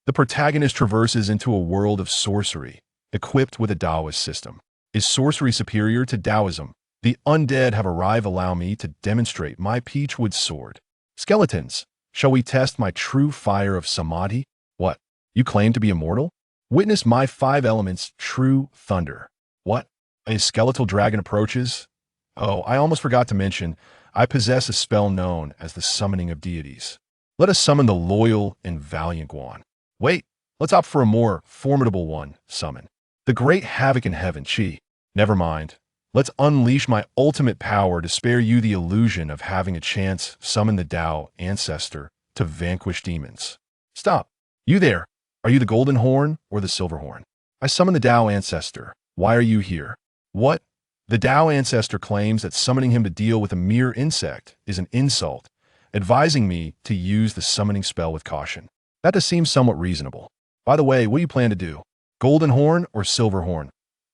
The protagonist traverses into a world of sorcery, equipped with a Daoist system. Is sorcery superior to Taoism? The undead have arrived. Allow me to demonstrate my peachwood sword. Skeletons, shall we test my true fire of Samadhi? What? You claim to be immortal? Witness my five elements, true thunder. What? A skeletal dragon approaches? Oh, I almost forgot to mention, I possess a spell known as the Summoning of Deities. Let us summon the loyal and valiant Guan. Wait, let's opt for a more formidable one, summon. The Great Havoc in heaven, chi. Never mind. Let's unleash my ultimate power to spare you the illusion of having a chance. Summon the Dao Ancestor to vanquish demons. Stop. You there. Are you the golden horn or the silver horn? I summon the Dao Ancestor. Why are you here? What? The Dao Ancestor claims that summoning him to deal with a mere insect is an insult, advising me to use the summoning spell with caution. That does seem somewhat reasonable. By the way, what do you plan to do? Golden horn or silver horn?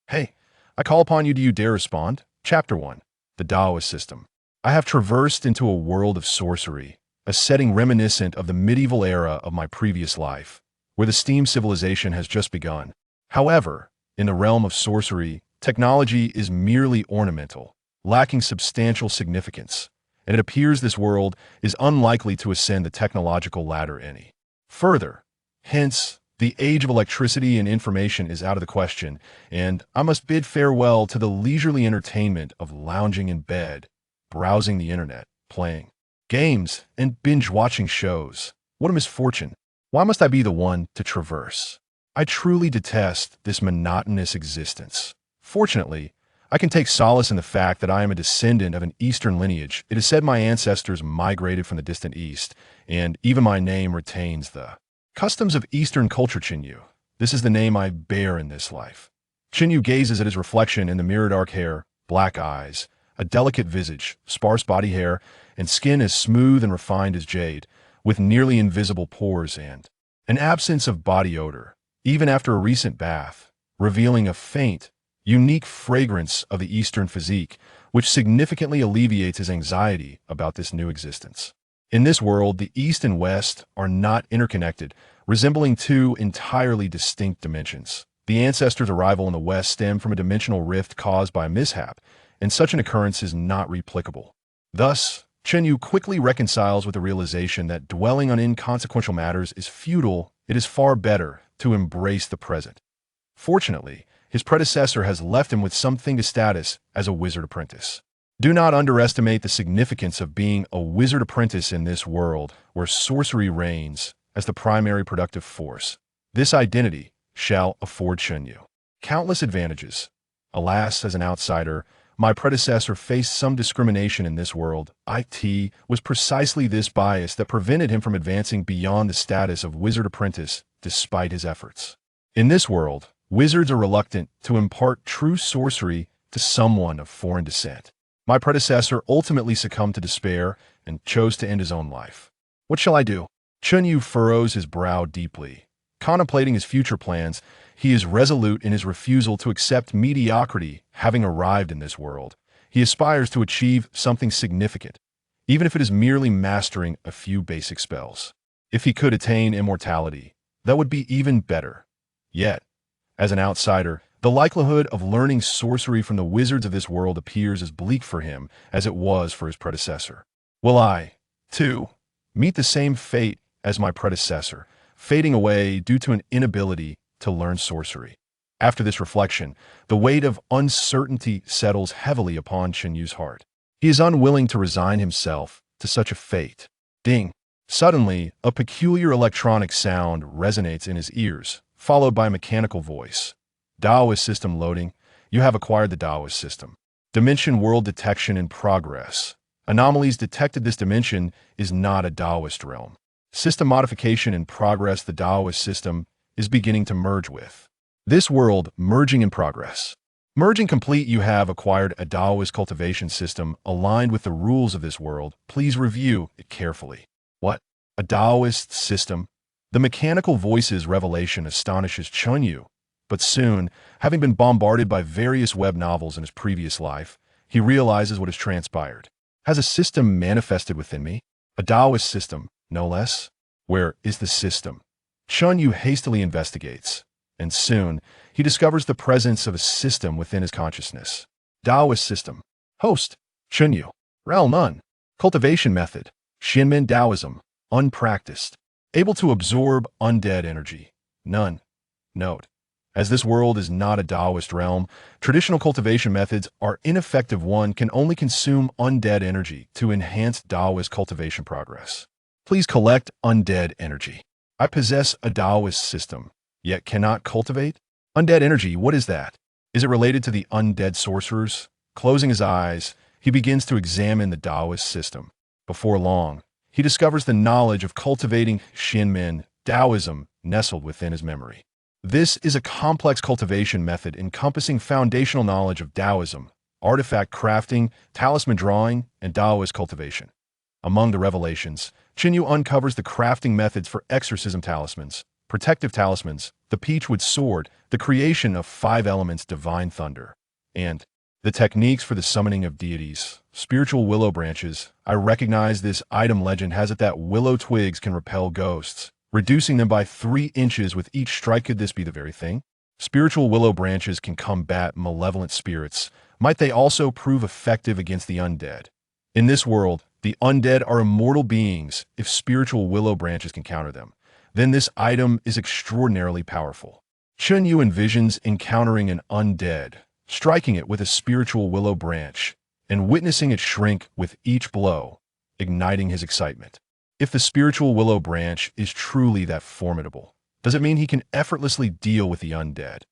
Hey, I call upon you. Do you dare respond? Chapter 1. The Daoist System. I have traversed into a world of sorcery, a setting reminiscent of the medieval era of my previous life, where the steam civilization has just begun. However, in the realm of sorcery, technology is merely ornamental, lacking substantial significance, and it appears this world is unlikely to ascend the technological ladder any further. Hence, the age of electricity and information is out of the question, and I must bid farewell to the leisurely entertainment of lounging in bed, browsing the internet, playing games, and binge-watching shows. What a misfortune. Why must I be the one to traverse? I truly detest this monotonous existence. Fortunately, I can take solace in the fact that I am a descendant of an Eastern lineage. It is said my ancestors migrated from the distant East, and even my name retains the customs of Eastern culture. Chinyu. This is the name I bear in this life. Chinyu gazes at his reflection in the mirror. Dark hair, black eyes, a delicate visage, sparse body hair, and skin as smooth and refined as jade, with nearly invisible pores and an absence of body odor, even after a recent bath, revealing a faint, unique fragrance of the Eastern physique, which significantly alleviates his anxiety about this new existence. In this world, the East and West are not interconnected, resembling two entirely distinct dimensions. The ancestor's arrival in the West stemmed from a dimensional rift caused by a mishap, and such an occurrence is not replicable. Thus, Chenyu quickly reconciles with the realization that dwelling on inconsequential matters is futile. It is far better to embrace the present. Fortunately, his predecessor has left him with something to status as a wizard apprentice. Do not underestimate the significance of being a wizard apprentice in this world where sorcery reigns as the primary productive force. This identity shall afford Chenyu countless advantages. Alas, as an outsider, my predecessor faced some discrimination in this world. It was precisely this bias that prevented him from advancing beyond the status of wizard apprentice despite his efforts. In this world, wizards are reluctant to impart true sorcery to someone of foreign descent. My predecessor ultimately succumbed to despair and chose to end his own life. What shall I do? Chenyu furrows his brow deeply. Contemplating his future plans, he is resolute in his refusal to accept mediocrity. Having arrived in this world, he aspires to achieve something significant, even if it is merely mastering a few basic spells. If he could attain immortality, that would be even better. Yet, as an outsider, the likelihood of learning sorcery from the wizards of this world appears as bleak for him as it was for his predecessor. Will I, too, meet the same fate as my predecessor, fading away due to an inability to learn sorcery? After this reflection, the weight of uncertainty settles heavily upon Chenyu's heart. He is unwilling to resign himself to such a fate. Ding! Suddenly, a peculiar electronic sound resonates in his ears, followed by a mechanical voice. Daoist system loading. You have acquired the Daoist system. Dimension world detection in progress. Anomalies detected. This dimension is not a Daoist realm. System modification in progress. The Daoist system is beginning to merge with this world. Merging in progress. Merging complete. You have acquired a Daoist cultivation system aligned with the rules of this world. Please review it carefully. What? A Daoist system? The mechanical voice's revelation astonishes Chenyu. But soon, having been bombarded by various web novels in his previous life, he realizes what has transpired. Has a system manifested within me? A Daoist system, no less? Where is the system? Chun Yu hastily investigates, and soon he discovers the presence of a system within his consciousness. Daoist system. Host, Chun Yu. Realm none. Cultivation method, Shinmin Daoism, unpracticed. Able to absorb undead energy, none. Note: as this world is not a Daoist realm, traditional cultivation methods are ineffective. One can only consume undead energy to enhance Daoist cultivation progress. Please collect undead energy. I possess a Daoist system, yet cannot cultivate? Undead energy, what is that? Is it related to the undead sorcerers? Closing his eyes, he begins to examine the Daoist system. Before long, he discovers the knowledge of cultivating Shinmin Daoism nestled within his memory. This is a complex cultivation method encompassing foundational knowledge of Daoism, artifact crafting, talisman drawing, and Daoist cultivation. Among the revelations, Chun Yu uncovers the crafting methods for exorcism talismans, protective talismans, the peachwood sword, the creation of 5 elements divine thunder, and the techniques for the summoning of deities, spiritual willow branches. I recognize this item. Legend has it that willow twigs can repel ghosts, reducing them by 3 inches with each strike. Could this be the very thing? Spiritual willow branches can combat malevolent spirits. Might they also prove effective against the undead? In this world, the undead are immortal beings. If spiritual willow branches can counter them, then this item is extraordinarily powerful. Chun Yu envisions encountering an undead, striking it with a spiritual willow branch, and witnessing it shrink with each blow, igniting his excitement. If the spiritual willow branch is truly that formidable, does it mean he can effortlessly deal with the undead?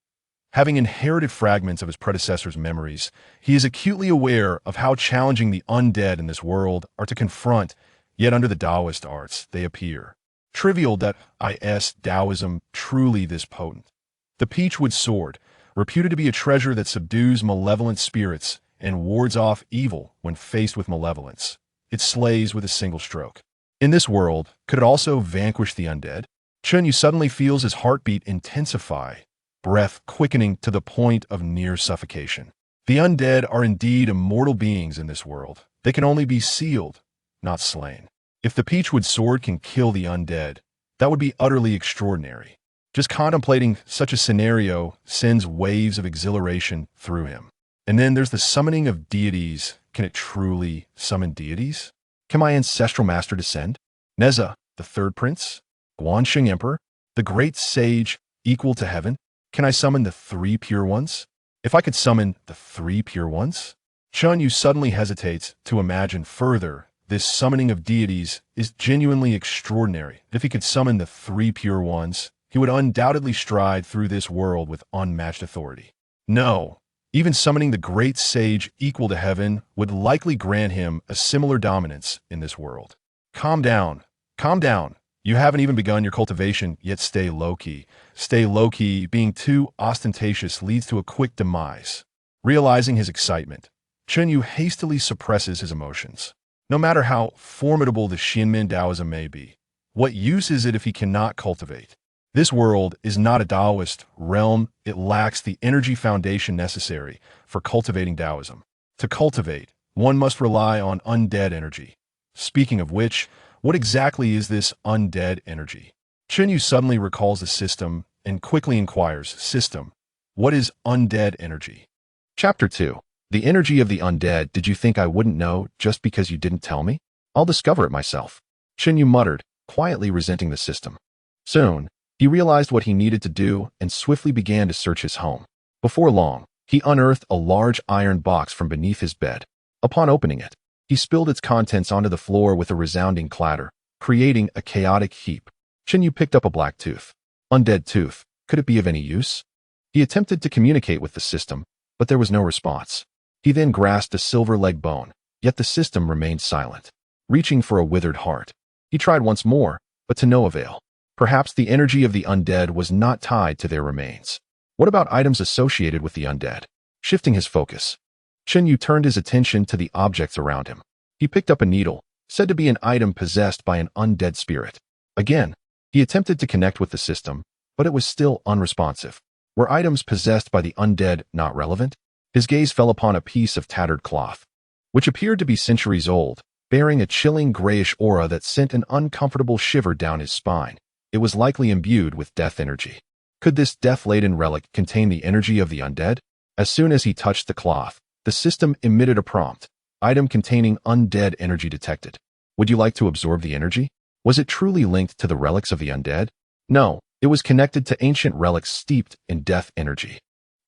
Having inherited fragments of his predecessor's memories, he is acutely aware of how challenging the undead in this world are to confront, yet under the Daoist arts they appear trivial. That is Daoism truly this potent? The peachwood sword, reputed to be a treasure that subdues malevolent spirits and wards off evil when faced with malevolence. It slays with a single stroke. In this world, could it also vanquish the undead? Chun Yu suddenly feels his heartbeat intensify, breath quickening to the point of near suffocation. The undead are indeed immortal beings in this world. They can only be sealed, not slain. If the peachwood sword can kill the undead, that would be utterly extraordinary. Just contemplating such a scenario sends waves of exhilaration through him. And then there's the summoning of deities. Can it truly summon deities? Can my ancestral master descend? Neza, the third prince? Guan Emperor? The great sage equal to heaven? Can I summon the 3 pure ones? If I could summon the 3 pure ones? Chun Yu suddenly hesitates to imagine further. This summoning of deities is genuinely extraordinary. If he could summon the 3 pure ones, he would undoubtedly stride through this world with unmatched authority. No, even summoning the great sage equal to heaven would likely grant him a similar dominance in this world. Calm down. Calm down. You haven't even begun your cultivation, yet stay low-key. Stay low-key. Being too ostentatious leads to a quick demise. Realizing his excitement, Chun Yu hastily suppresses his emotions. No matter how formidable the Shinmin Daoism may be, what use is it if he cannot cultivate? This world is not a Daoist realm. It lacks the energy foundation necessary for cultivating Daoism. To cultivate, one must rely on undead energy. Speaking of which, what exactly is this undead energy? Chun Yu suddenly recalls the system and quickly inquires, System, what is undead energy? Chapter 2. The energy of the undead. Did you think I wouldn't know just because you didn't tell me? I'll discover it myself. Chun Yu muttered, quietly resenting the system. Soon, he realized what he needed to do and swiftly began to search his home. Before long, he unearthed a large iron box from beneath his bed. Upon opening it, he spilled its contents onto the floor with a resounding clatter, creating a chaotic heap. Chun Yu picked up a black tooth. Undead tooth. Could it be of any use? He attempted to communicate with the system, but there was no response. He then grasped a silver leg bone, yet the system remained silent. Reaching for a withered heart, he tried once more, but to no avail. Perhaps the energy of the undead was not tied to their remains. What about items associated with the undead? Shifting his focus, Chun Yu turned his attention to the objects around him. He picked up a needle, said to be an item possessed by an undead spirit. Again, he attempted to connect with the system, but it was still unresponsive. Were items possessed by the undead not relevant? His gaze fell upon a piece of tattered cloth, which appeared to be centuries old, bearing a chilling grayish aura that sent an uncomfortable shiver down his spine. it was likely imbued with death energy. Could this death-laden relic contain the energy of the undead? As soon as he touched the cloth, the system emitted a prompt. Item containing undead energy detected. Would you like to absorb the energy? Was it truly linked to the relics of the undead? No, it was connected to ancient relics steeped in death energy.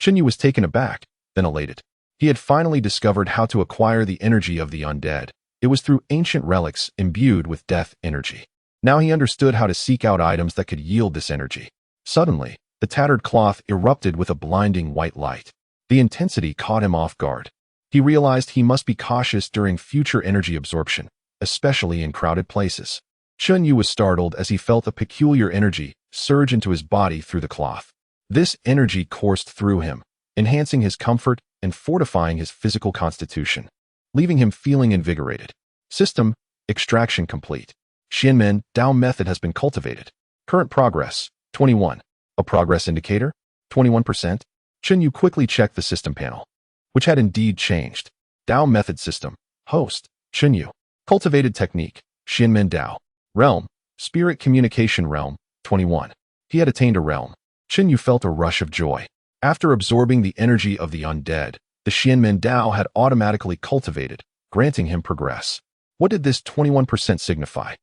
Chinyu was taken aback, then elated. He had finally discovered how to acquire the energy of the undead. It was through ancient relics imbued with death energy. Now he understood how to seek out items that could yield this energy. Suddenly, the tattered cloth erupted with a blinding white light. The intensity caught him off guard. He realized he must be cautious during future energy absorption, especially in crowded places. Chinyu was startled as he felt a peculiar energy surge into his body through the cloth. This energy coursed through him, enhancing his comfort and fortifying his physical constitution, leaving him feeling invigorated. System extraction complete. Xianmen Dao method has been cultivated. Current progress, 21. A progress indicator, 21%. Chinyu quickly checked the system panel, which had indeed changed. Dao method system, host, Chinyu. Cultivated technique, Xianmen Dao. Realm, spirit communication realm, 21. He had attained a realm. Chinyu felt a rush of joy. After absorbing the energy of the undead, the Xianmen Dao had automatically cultivated, granting him progress. What did this 21% signify?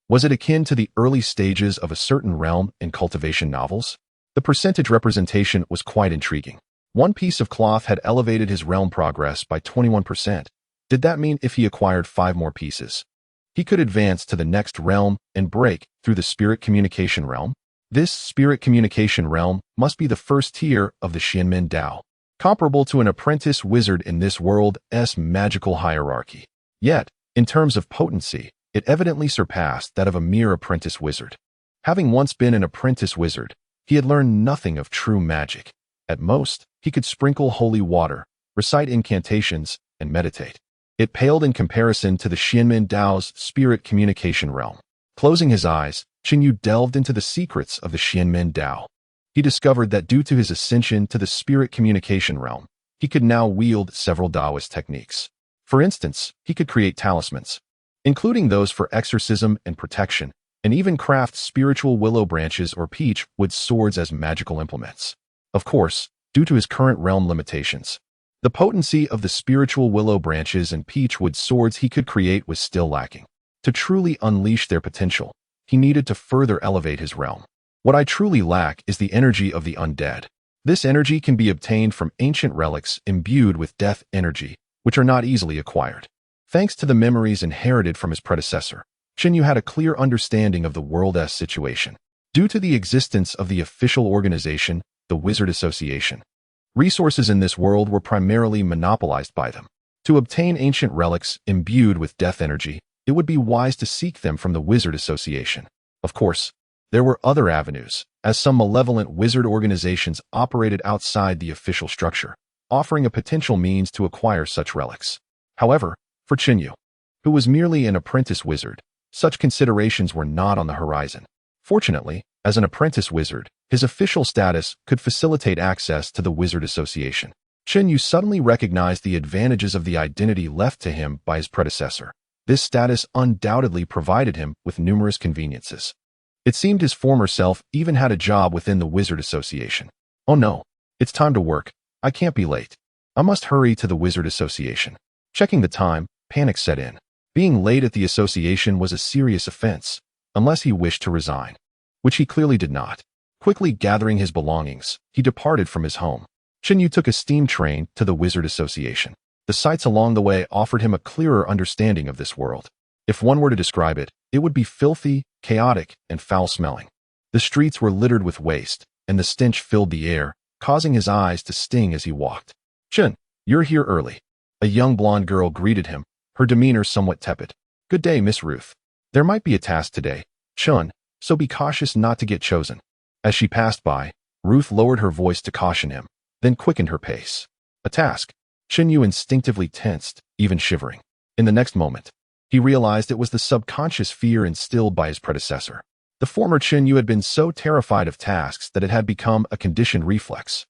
Was it akin to the early stages of a certain realm in cultivation novels? The percentage representation was quite intriguing. One piece of cloth had elevated his realm progress by 21%. Did that mean if he acquired 5 more pieces, he could advance to the next realm and break through the spirit communication realm? This spirit communication realm must be the first tier of the Xianmen Dao, comparable to an apprentice wizard in this world's magical hierarchy. Yet, in terms of potency, it evidently surpassed that of a mere apprentice wizard. Having once been an apprentice wizard, he had learned nothing of true magic. At most, he could sprinkle holy water, recite incantations, and meditate. It paled in comparison to the Xianmen Dao's spirit communication realm. Closing his eyes, Chinyu delved into the secrets of the Xianmen Dao. He discovered that due to his ascension to the spirit communication realm, he could now wield several Daoist techniques. For instance, he could create talismans, including those for exorcism and protection, and even craft spiritual willow branches or peach wood swords as magical implements. Of course, due to his current realm limitations, the potency of the spiritual willow branches and peach wood swords he could create was still lacking. To truly unleash their potential, he needed to further elevate his realm. What I truly lack is the energy of the undead. This energy can be obtained from ancient relics imbued with death energy, which are not easily acquired. Thanks to the memories inherited from his predecessor, Chinyu had a clear understanding of the world's situation. Due to the existence of the official organization, the Wizard Association, resources in this world were primarily monopolized by them. To obtain ancient relics imbued with death energy, it would be wise to seek them from the Wizard Association. Of course, there were other avenues, as some malevolent wizard organizations operated outside the official structure, offering a potential means to acquire such relics. However, for Chinyu, who was merely an apprentice wizard, such considerations were not on the horizon. Fortunately, as an apprentice wizard, his official status could facilitate access to the Wizard Association. Chinyu suddenly recognized the advantages of the identity left to him by his predecessor. This status undoubtedly provided him with numerous conveniences. It seemed his former self even had a job within the Wizard Association. Oh no, it's time to work. I can't be late. I must hurry to the Wizard Association. Checking the time, panic set in. Being late at the association was a serious offense, unless he wished to resign, which he clearly did not. Quickly gathering his belongings, he departed from his home. Chinyu took a steam train to the Wizard Association. The sights along the way offered him a clearer understanding of this world. If one were to describe it, it would be filthy, chaotic, and foul-smelling. The streets were littered with waste, and the stench filled the air, causing his eyes to sting as he walked. "Chun, you're here early." A young blonde girl greeted him, her demeanor somewhat tepid. "Good day, Miss Ruth. There might be a task today, Chun, so be cautious not to get chosen." As she passed by, Ruth lowered her voice to caution him, then quickened her pace. A task. Chinyu instinctively tensed, even shivering. In the next moment, he realized it was the subconscious fear instilled by his predecessor. The former Chinyu had been so terrified of tasks that it had become a conditioned reflex.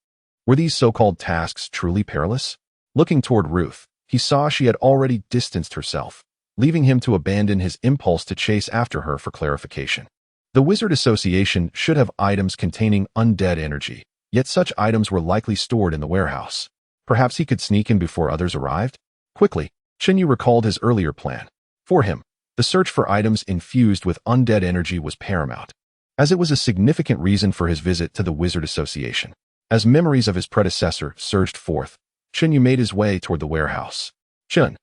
Were these so-called tasks truly perilous? Looking toward Ruth, he saw she had already distanced herself, leaving him to abandon his impulse to chase after her for clarification. The Wizard Association should have items containing undead energy, yet such items were likely stored in the warehouse. Perhaps he could sneak in before others arrived? Quickly, Chenyu recalled his earlier plan. For him, the search for items infused with undead energy was paramount, as it was a significant reason for his visit to the Wizard Association. As memories of his predecessor surged forth, Chenyu made his way toward the warehouse. Chun,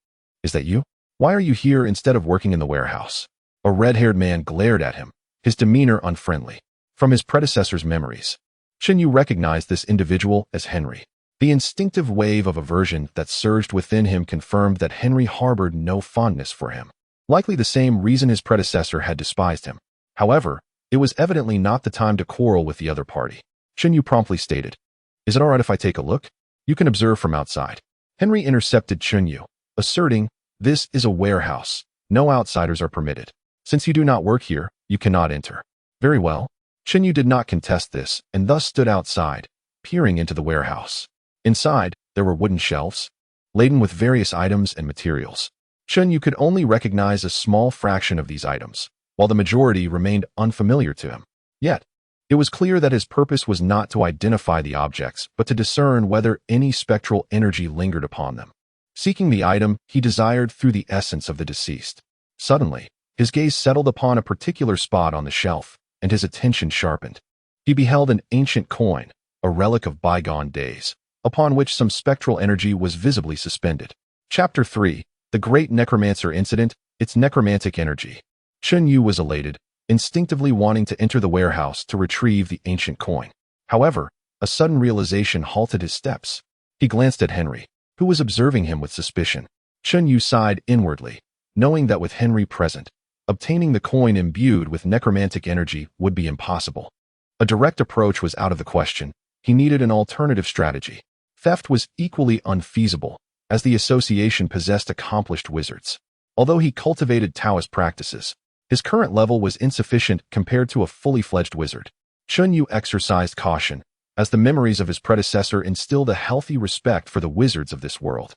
is that you? Why are you here instead of working in the warehouse? A red-haired man glared at him, his demeanor unfriendly. From his predecessor's memories, Chenyu recognized this individual as Henry. The instinctive wave of aversion that surged within him confirmed that Henry harbored no fondness for him, likely the same reason his predecessor had despised him. However, it was evidently not the time to quarrel with the other party. Chenyu promptly stated, "Is it all right if I take a look? You can observe from outside." Henry intercepted Chenyu, asserting, "This is a warehouse. No outsiders are permitted. Since you do not work here, you cannot enter." Very well. Chenyu did not contest this and thus stood outside, peering into the warehouse. Inside, there were wooden shelves, laden with various items and materials. Chenyu could only recognize a small fraction of these items, while the majority remained unfamiliar to him. Yet, it was clear that his purpose was not to identify the objects, but to discern whether any spectral energy lingered upon them. Seeking the item he desired through the essence of the deceased. Suddenly, his gaze settled upon a particular spot on the shelf, and his attention sharpened. He beheld an ancient coin, a relic of bygone days, upon which some spectral energy was visibly suspended. Chapter 3, The Great Necromancer Incident, Its Necromantic Energy. Chenyu was elated, instinctively wanting to enter the warehouse to retrieve the ancient coin. However, a sudden realization halted his steps. He glanced at Henry, who was observing him with suspicion. Chenyu sighed inwardly, knowing that with Henry present, obtaining the coin imbued with necromantic energy would be impossible. A direct approach was out of the question. He needed an alternative strategy. Theft was equally unfeasible, as the association possessed accomplished wizards. Although he cultivated Taoist practices, his current level was insufficient compared to a fully fledged wizard. Chenyu exercised caution, as the memories of his predecessor instilled a healthy respect for the wizards of this world.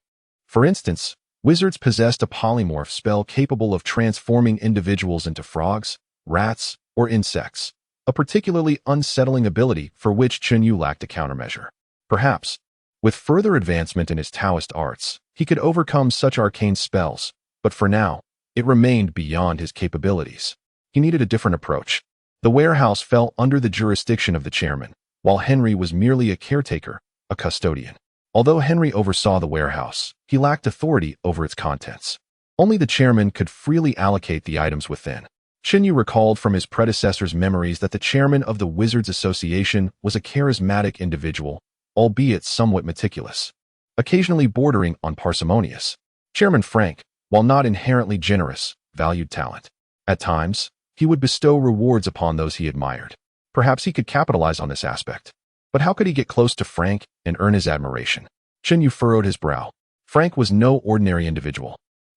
For instance, wizards possessed a polymorph spell capable of transforming individuals into frogs, rats, or insects, a particularly unsettling ability for which Chenyu lacked a countermeasure. Perhaps, with further advancement in his Taoist arts, he could overcome such arcane spells, but for now, it remained beyond his capabilities. He needed a different approach. The warehouse fell under the jurisdiction of the chairman, while Henry was merely a caretaker, a custodian. Although Henry oversaw the warehouse, he lacked authority over its contents. Only the chairman could freely allocate the items within. Chenyu recalled from his predecessor's memories that the chairman of the Wizards Association was a charismatic individual, albeit somewhat meticulous, occasionally bordering on parsimonious. Chairman Frank, while not inherently generous, valued talent. At times, he would bestow rewards upon those he admired. Perhaps he could capitalize on this aspect. But how could he get close to Frank and earn his admiration? Chenyu furrowed his brow. Frank was no ordinary individual.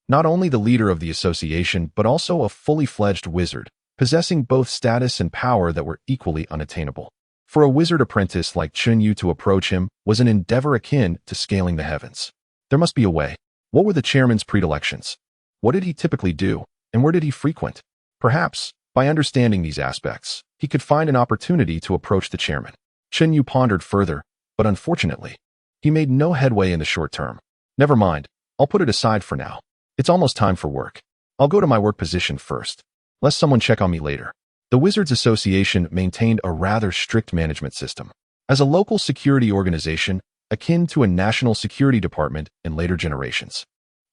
Not only the leader of the association, but also a fully fledged wizard, possessing both status and power that were equally unattainable. For a wizard apprentice like Chenyu to approach him was an endeavor akin to scaling the heavens. There must be a way. What were the chairman's predilections? What did he typically do, and where did he frequent? Perhaps, by understanding these aspects, he could find an opportunity to approach the chairman. Chenyu pondered further, but unfortunately, he made no headway in the short term. Never mind, I'll put it aside for now. It's almost time for work. I'll go to my work position first, lest someone check on me later. The Wizards Association maintained a rather strict management system. As a local security organization, akin to a national security department in later generations.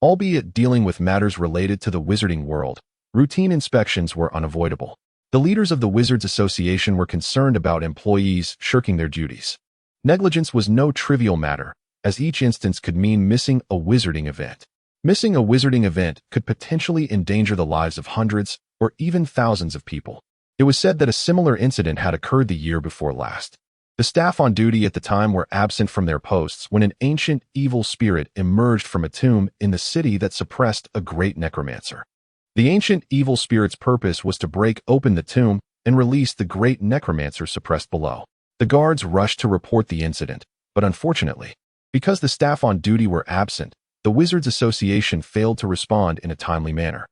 Albeit dealing with matters related to the wizarding world, routine inspections were unavoidable. The leaders of the Wizards Association were concerned about employees shirking their duties. Negligence was no trivial matter, as each instance could mean missing a wizarding event. Missing a wizarding event could potentially endanger the lives of hundreds or even thousands of people. It was said that a similar incident had occurred the year before last. The staff on duty at the time were absent from their posts when an ancient evil spirit emerged from a tomb in the city that suppressed a great necromancer. The ancient evil spirit's purpose was to break open the tomb and release the great necromancer suppressed below. The guards rushed to report the incident, but unfortunately, because the staff on duty were absent, the Wizards Association failed to respond in a timely manner.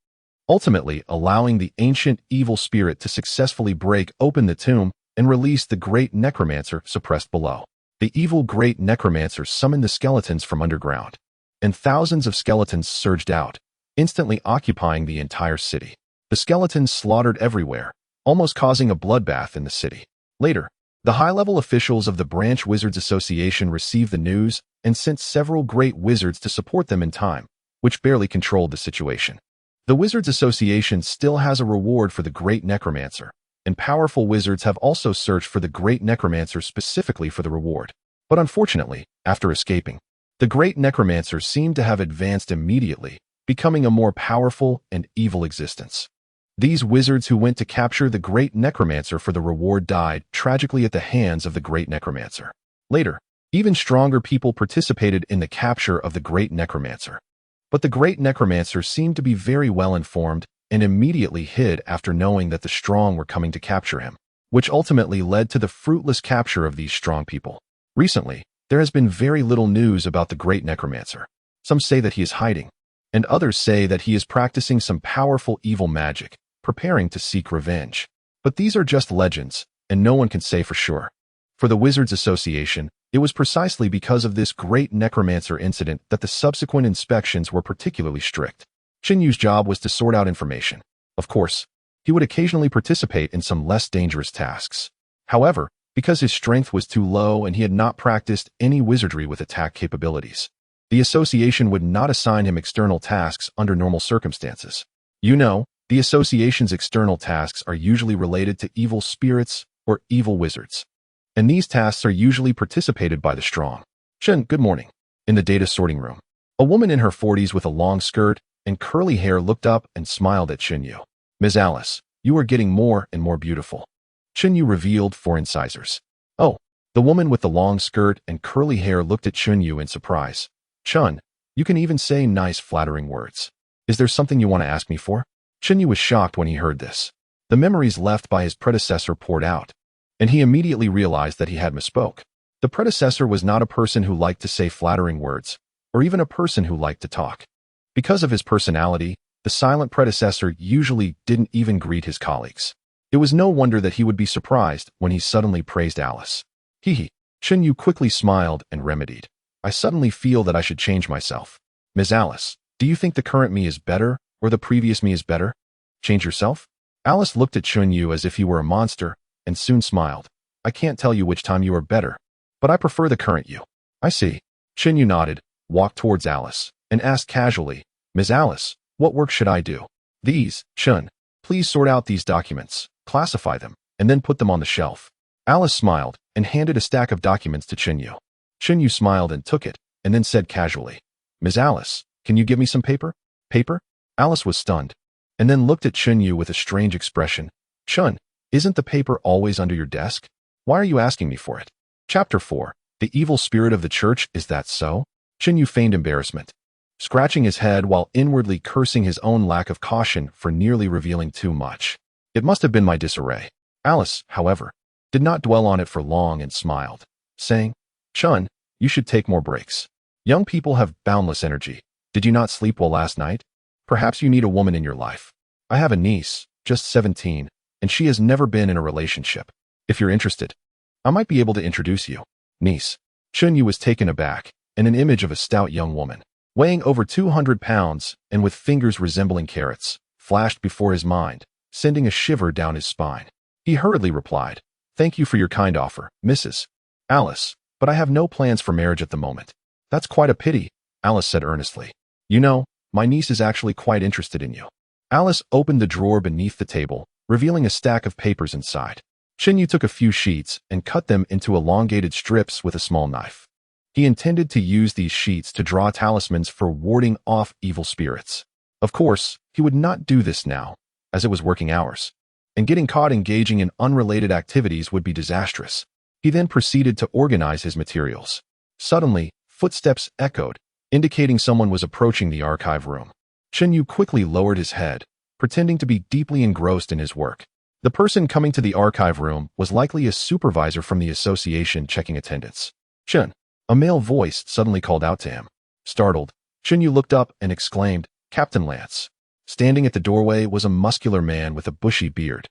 ultimately allowing the ancient evil spirit to successfully break open the tomb and release the great necromancer suppressed below. The evil great necromancer summoned the skeletons from underground, and thousands of skeletons surged out, instantly occupying the entire city. The skeletons slaughtered everywhere, almost causing a bloodbath in the city. Later, the high-level officials of the Branch Wizards Association received the news and sent several great wizards to support them in time, which barely controlled the situation. The Wizards Association still has a reward for the Great Necromancer, and powerful wizards have also searched for the Great Necromancer specifically for the reward. But unfortunately, after escaping, the Great Necromancer seemed to have advanced immediately, becoming a more powerful and evil existence. These wizards who went to capture the Great Necromancer for the reward died tragically at the hands of the Great Necromancer. Later, even stronger people participated in the capture of the Great Necromancer. But the Great Necromancer seemed to be very well informed and immediately hid after knowing that the strong were coming to capture him, which ultimately led to the fruitless capture of these strong people. Recently, there has been very little news about the Great Necromancer. Some say that he is hiding, and others say that he is practicing some powerful evil magic, preparing to seek revenge. But these are just legends, and no one can say for sure. For the Wizards Association, it was precisely because of this Great Necromancer incident that the subsequent inspections were particularly strict. Qin Yu's job was to sort out information. Of course, he would occasionally participate in some less dangerous tasks. However, because his strength was too low and he had not practiced any wizardry with attack capabilities, the association would not assign him external tasks under normal circumstances. The association's external tasks are usually related to evil spirits or evil wizards, and these tasks are usually participated by the strong. Qin, good morning. In the data sorting room, a woman in her 40s with a long skirt and curly hair looked up and smiled at Qin Yu. Ms. Alice, you are getting more and more beautiful. Qin Yu revealed 4 incisors. Oh, the woman with the long skirt and curly hair looked at Qin Yu in surprise. Chun, you can even say nice flattering words. Is there something you want to ask me for? Qin Yu was shocked when he heard this. The memories left by his predecessor poured out, and he immediately realized that he had misspoke. The predecessor was not a person who liked to say flattering words, or even a person who liked to talk. Because of his personality, the silent predecessor usually didn't even greet his colleagues. It was no wonder that he would be surprised when he suddenly praised Alice. Hee. Qin Yu quickly smiled and remedied. I suddenly feel that I should change myself. Ms. Alice, do you think the current me is better, or the previous me is better? Change yourself? Alice looked at Qin Yu as if he were a monster, and soon smiled. I can't tell you which time you are better, but I prefer the current you. I see. Qin Yu nodded, walked towards Alice, and asked casually, Ms. Alice, what work should I do? These, Qin. Please sort out these documents, classify them, and then put them on the shelf. Alice smiled and handed a stack of documents to Qin Yu. Qin Yu smiled and took it, and then said casually, Ms. Alice, can you give me some paper? Paper? Alice was stunned, and then looked at Qin Yu with a strange expression. Chun, isn't the paper always under your desk? Why are you asking me for it? Chapter 4. The evil spirit of the church, is that so? Qin Yu feigned embarrassment, scratching his head while inwardly cursing his own lack of caution for nearly revealing too much. It must have been my disarray. Alice, however, did not dwell on it for long and smiled, saying, Chun, you should take more breaks. Young people have boundless energy. Did you not sleep well last night? Perhaps you need a woman in your life. I have a niece, just 17, and she has never been in a relationship. If you're interested, I might be able to introduce you. Niece. Qin Yu was taken aback, and an image of a stout young woman, weighing over 200 pounds and with fingers resembling carrots, flashed before his mind, sending a shiver down his spine. He hurriedly replied, Thank you for your kind offer, Mrs. Alice, but I have no plans for marriage at the moment. That's quite a pity, Alice said earnestly. You know, my niece is actually quite interested in you. Alice opened the drawer beneath the table, revealing a stack of papers inside. Qin Yu took a few sheets and cut them into elongated strips with a small knife. He intended to use these sheets to draw talismans for warding off evil spirits. Of course, he would not do this now, as it was working hours, and getting caught engaging in unrelated activities would be disastrous. He then proceeded to organize his materials. Suddenly, footsteps echoed, indicating someone was approaching the archive room. Qin Yu quickly lowered his head, pretending to be deeply engrossed in his work. The person coming to the archive room was likely a supervisor from the association checking attendance. Qin, a male voice suddenly called out to him. Startled, Qin Yu looked up and exclaimed, Captain Lance. Standing at the doorway was a muscular man with a bushy beard,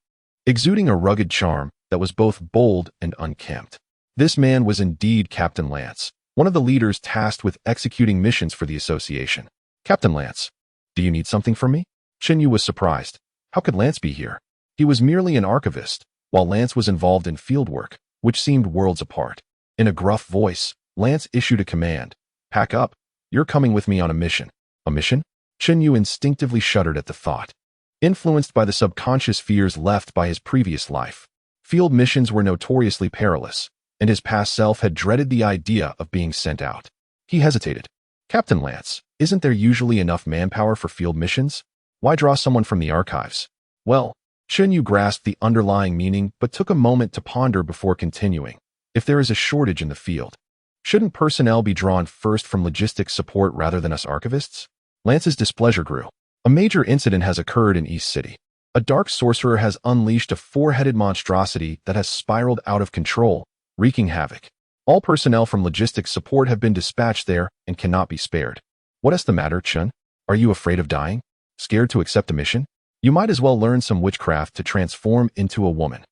exuding a rugged charm that was both bold and unkempt. This man was indeed Captain Lance, one of the leaders tasked with executing missions for the association. Captain Lance, do you need something from me? Yu was surprised. How could Lance be here? He was merely an archivist, while Lance was involved in fieldwork, which seemed worlds apart. In a gruff voice, Lance issued a command. Pack up. You're coming with me on a mission. A mission? Yu instinctively shuddered at the thought. Influenced by the subconscious fears left by his previous life, field missions were notoriously perilous, and his past self had dreaded the idea of being sent out. He hesitated. Captain Lance, isn't there usually enough manpower for field missions? Why draw someone from the archives? Well, Yu grasped the underlying meaning but took a moment to ponder before continuing. If there is a shortage in the field, shouldn't personnel be drawn first from logistics support rather than us archivists? Lance's displeasure grew. A major incident has occurred in East City. A dark sorcerer has unleashed a four-headed monstrosity that has spiraled out of control, wreaking havoc. All personnel from logistics support have been dispatched there and cannot be spared. What is the matter, Chun? Are you afraid of dying? Scared to accept a mission? You might as well learn some witchcraft to transform into a woman.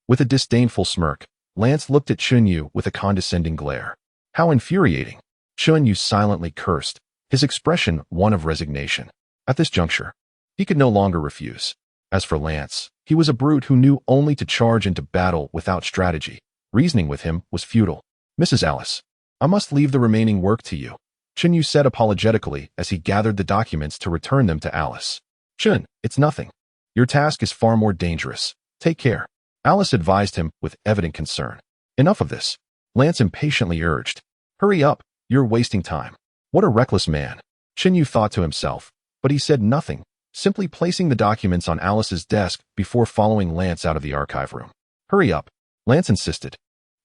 With a disdainful smirk, Lance looked at Yu with a condescending glare. How infuriating! Yu silently cursed, his expression one of resignation. At this juncture, he could no longer refuse. As for Lance, he was a brute who knew only to charge into battle without strategy. Reasoning with him was futile. Mrs. Alice, I must leave the remaining work to you, Yu said apologetically as he gathered the documents to return them to Alice. Chun, it's nothing. Your task is far more dangerous. Take care. Alice advised him with evident concern. Enough of this. Lance impatiently urged. Hurry up, you're wasting time. What a reckless man. Yu thought to himself, but he said nothing, simply placing the documents on Alice's desk before following Lance out of the archive room. Hurry up, Lance insisted.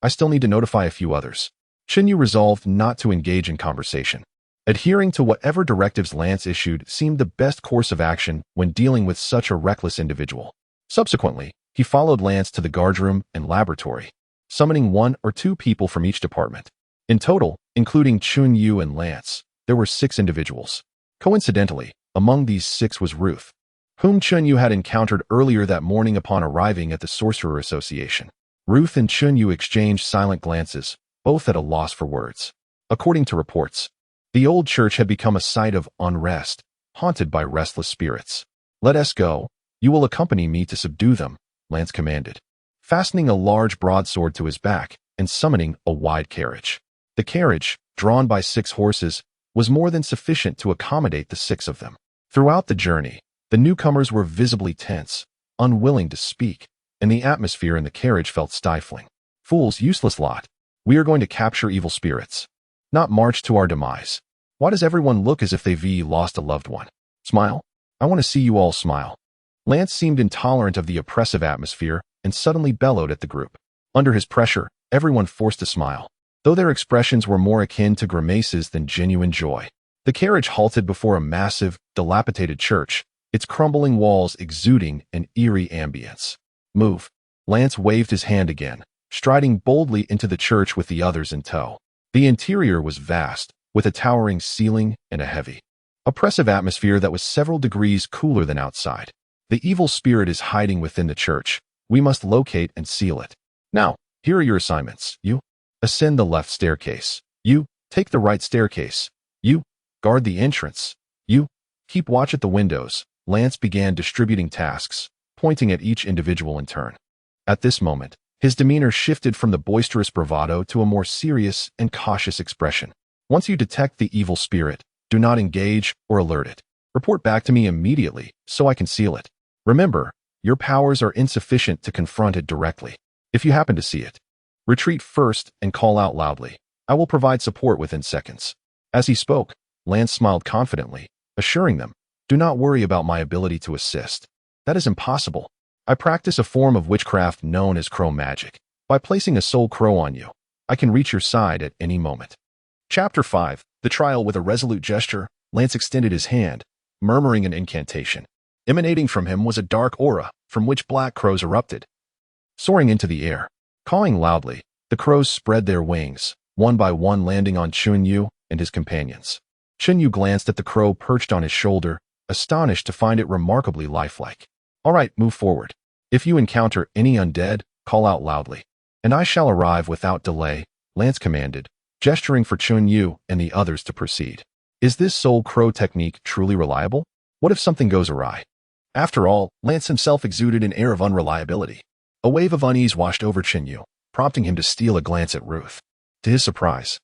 I still need to notify a few others. Yu resolved not to engage in conversation. Adhering to whatever directives Lance issued seemed the best course of action when dealing with such a reckless individual. Subsequently, he followed Lance to the guardroom and laboratory, summoning 1 or 2 people from each department. In total, including Yu and Lance, there were 6 individuals. Coincidentally, among these 6 was Ruth, whom Yu had encountered earlier that morning upon arriving at the Sorcerer Association. Ruth and Yu exchanged silent glances, both at a loss for words. According to reports, the old church had become a site of unrest, haunted by restless spirits. Let us go. You will accompany me to subdue them, Lance commanded, fastening a large broadsword to his back and summoning a wide carriage. The carriage, drawn by 6 horses, was more than sufficient to accommodate the 6 of them. Throughout the journey, the newcomers were visibly tense, unwilling to speak, and the atmosphere in the carriage felt stifling. Fools, useless lot. We are going to capture evil spirits, not march to our demise. Why does everyone look as if they've lost a loved one? Smile? I want to see you all smile. Lance seemed intolerant of the oppressive atmosphere and suddenly bellowed at the group. Under his pressure, everyone forced a smile, though their expressions were more akin to grimaces than genuine joy. The carriage halted before a massive, dilapidated church, its crumbling walls exuding an eerie ambience. Move. Lance waved his hand again, striding boldly into the church with the others in tow. The interior was vast, with a towering ceiling and a heavy, oppressive atmosphere that was several degrees cooler than outside. The evil spirit is hiding within the church. We must locate and seal it. Now, here are your assignments. You, ascend the left staircase. You, take the right staircase. You, guard the entrance. You, keep watch at the windows. Lance began distributing tasks, pointing at each individual in turn. At this moment, his demeanor shifted from the boisterous bravado to a more serious and cautious expression. Once you detect the evil spirit, do not engage or alert it. Report back to me immediately so I can seal it. Remember, your powers are insufficient to confront it directly. If you happen to see it, retreat first and call out loudly. I will provide support within seconds. As he spoke, Lance smiled confidently, assuring them, do not worry about my ability to assist. That is impossible. I practice a form of witchcraft known as crow magic. By placing a soul crow on you, I can reach your side at any moment. Chapter 5. The Trial. With a resolute gesture, Lance extended his hand, murmuring an incantation. Emanating from him was a dark aura, from which black crows erupted. Soaring into the air, cawing loudly, the crows spread their wings, one by one landing on Yu and his companions. Yu glanced at the crow perched on his shoulder, astonished to find it remarkably lifelike. All right, move forward. If you encounter any undead, call out loudly. And I shall arrive without delay, Lance commanded, gesturing for Chun Yu and the others to proceed. Is this soul crow technique truly reliable? What if something goes awry? After all, Lance himself exuded an air of unreliability. A wave of unease washed over Chun Yu, prompting him to steal a glance at Ruth. To his surprise,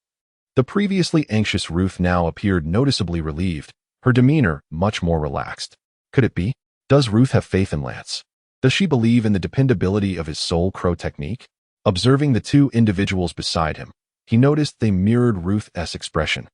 the previously anxious Ruth now appeared noticeably relieved, her demeanor much more relaxed. Could it be? Does Ruth have faith in Lance? Does she believe in the dependability of his soul crow technique? Observing the two individuals beside him, he noticed they mirrored Ruth's expression,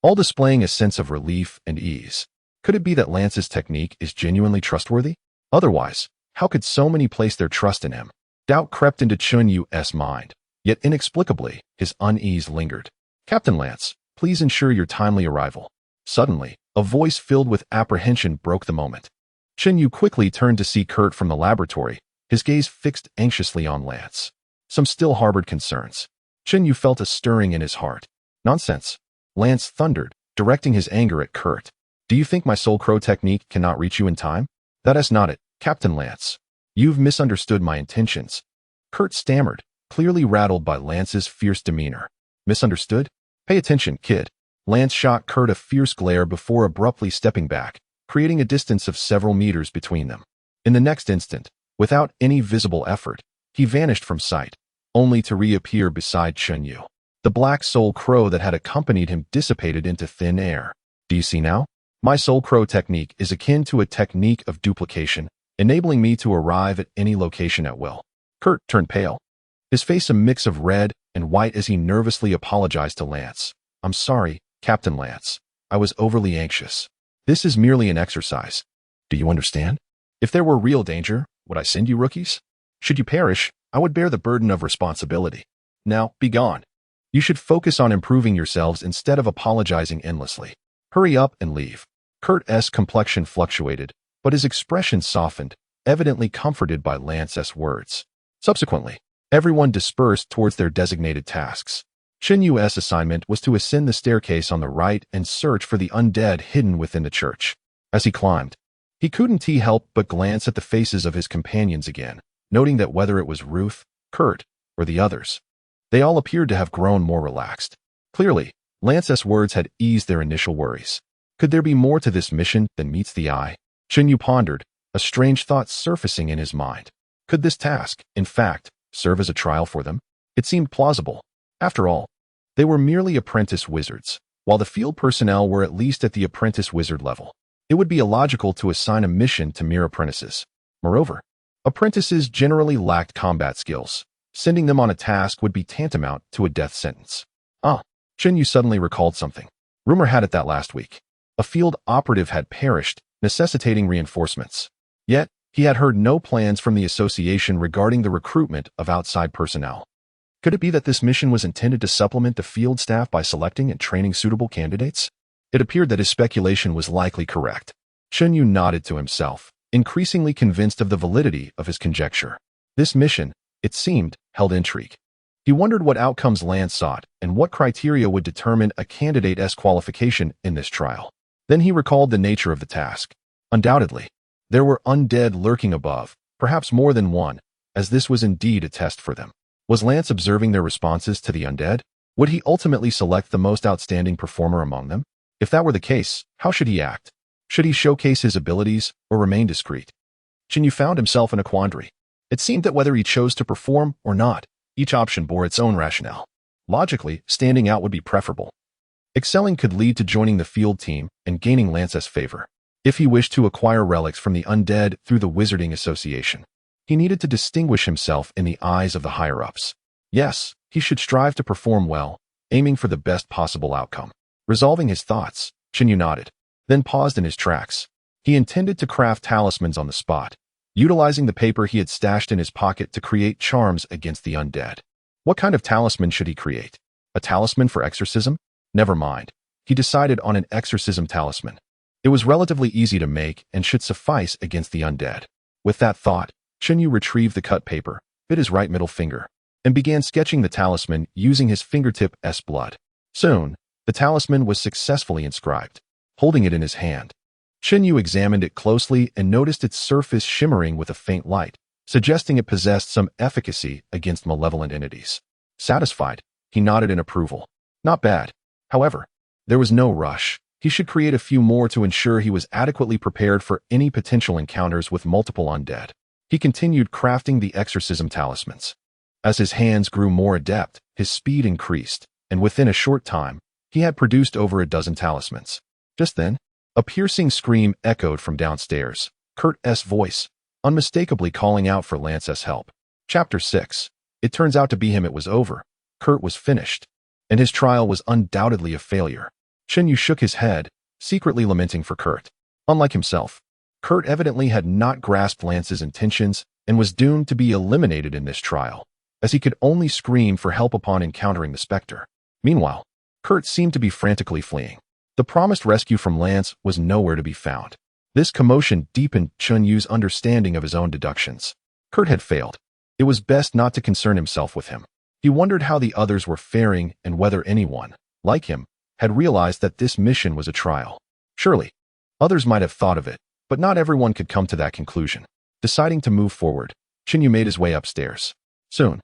all displaying a sense of relief and ease. Could it be that Lance's technique is genuinely trustworthy? Otherwise, how could so many place their trust in him? Doubt crept into Chun Yu's mind, yet inexplicably, his unease lingered. Captain Lance, please ensure your timely arrival. Suddenly, a voice filled with apprehension broke the moment. Chun Yu quickly turned to see Kurt from the laboratory, his gaze fixed anxiously on Lance. Some still harbored concerns. Chun Yu felt a stirring in his heart. Nonsense, Lance thundered, directing his anger at Kurt. Do you think my soul crow technique cannot reach you in time? That is not it, Captain Lance. You've misunderstood my intentions. Kurt stammered, clearly rattled by Lance's fierce demeanor. Misunderstood? Pay attention, kid. Lance shot Kurt a fierce glare before abruptly stepping back, creating a distance of several meters between them. In the next instant, without any visible effort, he vanished from sight, only to reappear beside Chun Yu. The black soul crow that had accompanied him dissipated into thin air. Do you see now? My soul crow technique is akin to a technique of duplication, enabling me to arrive at any location at will. Kurt turned pale, his face a mix of red and white as he nervously apologized to Lance. I'm sorry, Captain Lance. I was overly anxious. This is merely an exercise. Do you understand? If there were real danger, would I send you rookies? Should you perish, I would bear the burden of responsibility. Now, be gone. You should focus on improving yourselves instead of apologizing endlessly. Hurry up and leave. Kurt's complexion fluctuated, but his expression softened, evidently comforted by Lance's words. Subsequently, everyone dispersed towards their designated tasks. Chun Yu's assignment was to ascend the staircase on the right and search for the undead hidden within the church. As he climbed, he couldn't help but glance at the faces of his companions again, noting that whether it was Ruth, Kurt, or the others, they all appeared to have grown more relaxed. Clearly, Lance's words had eased their initial worries. Could there be more to this mission than meets the eye? Chun Yu pondered, a strange thought surfacing in his mind. Could this task, in fact, serve as a trial for them? It seemed plausible. After all, they were merely apprentice wizards, while the field personnel were at least at the apprentice wizard level. It would be illogical to assign a mission to mere apprentices. Moreover, apprentices generally lacked combat skills. Sending them on a task would be tantamount to a death sentence. Chun Yu suddenly recalled something. Rumor had it that last week, a field operative had perished, necessitating reinforcements. Yet, he had heard no plans from the association regarding the recruitment of outside personnel. Could it be that this mission was intended to supplement the field staff by selecting and training suitable candidates? It appeared that his speculation was likely correct. Chun Yu nodded to himself, increasingly convinced of the validity of his conjecture. This mission, it seemed, held intrigue. He wondered what outcomes Lance sought and what criteria would determine a candidate's qualification in this trial. Then he recalled the nature of the task. Undoubtedly, there were undead lurking above, perhaps more than one, as this was indeed a test for them. Was Lance observing their responses to the undead? Would he ultimately select the most outstanding performer among them? If that were the case, how should he act? Should he showcase his abilities or remain discreet? Chun Yu found himself in a quandary. It seemed that whether he chose to perform or not, each option bore its own rationale. Logically, standing out would be preferable. Excelling could lead to joining the field team and gaining Lance's favor. If he wished to acquire relics from the undead through the Wizarding Association, he needed to distinguish himself in the eyes of the higher-ups. Yes, he should strive to perform well, aiming for the best possible outcome. Resolving his thoughts, Chun Yu nodded, then paused in his tracks. He intended to craft talismans on the spot, utilizing the paper he had stashed in his pocket to create charms against the undead. What kind of talisman should he create? A talisman for exorcism? Never mind. He decided on an exorcism talisman. It was relatively easy to make and should suffice against the undead. With that thought, Chun Yu retrieved the cut paper, bit his right middle finger, and began sketching the talisman using his fingertip's blood. Soon, the talisman was successfully inscribed. Holding it in his hand, Yu examined it closely and noticed its surface shimmering with a faint light, suggesting it possessed some efficacy against malevolent entities. Satisfied, he nodded in approval. Not bad. However, there was no rush. He should create a few more to ensure he was adequately prepared for any potential encounters with multiple undead. He continued crafting the exorcism talismans. As his hands grew more adept, his speed increased, and within a short time, he had produced over a dozen talismans. Just then, a piercing scream echoed from downstairs, Kurt's voice, unmistakably calling out for Lance's help. Chapter 6. It turns out to be him. It was over. Kurt was finished, and his trial was undoubtedly a failure. Yu shook his head, secretly lamenting for Kurt. Unlike himself, Kurt evidently had not grasped Lance's intentions and was doomed to be eliminated in this trial, as he could only scream for help upon encountering the specter. Meanwhile, Kurt seemed to be frantically fleeing. The promised rescue from Lance was nowhere to be found. This commotion deepened Yu's understanding of his own deductions. Kurt had failed. It was best not to concern himself with him. He wondered how the others were faring and whether anyone, like him, had realized that this mission was a trial. Surely, others might have thought of it, but not everyone could come to that conclusion. Deciding to move forward, Yu made his way upstairs. Soon,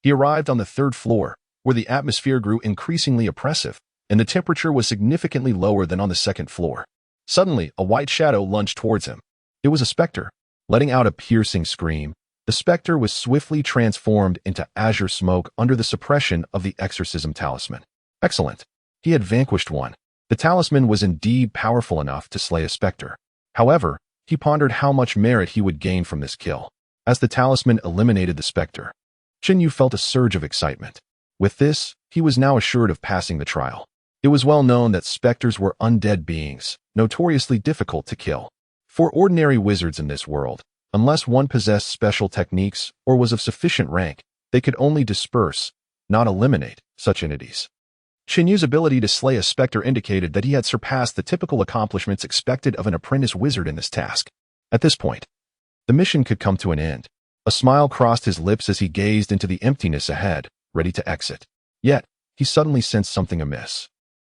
he arrived on the 3rd floor, where the atmosphere grew increasingly oppressive, and the temperature was significantly lower than on the 2nd floor. Suddenly, a white shadow lunged towards him. It was a specter. Letting out a piercing scream, the specter was swiftly transformed into azure smoke under the suppression of the exorcism talisman. Excellent. He had vanquished one. The talisman was indeed powerful enough to slay a specter. However, he pondered how much merit he would gain from this kill. As the talisman eliminated the specter, Yu felt a surge of excitement. With this, he was now assured of passing the trial. It was well known that specters were undead beings, notoriously difficult to kill. For ordinary wizards in this world, unless one possessed special techniques or was of sufficient rank, they could only disperse, not eliminate, such entities. Yu's ability to slay a specter indicated that he had surpassed the typical accomplishments expected of an apprentice wizard in this task. At this point, the mission could come to an end. A smile crossed his lips as he gazed into the emptiness ahead, ready to exit. Yet, he suddenly sensed something amiss.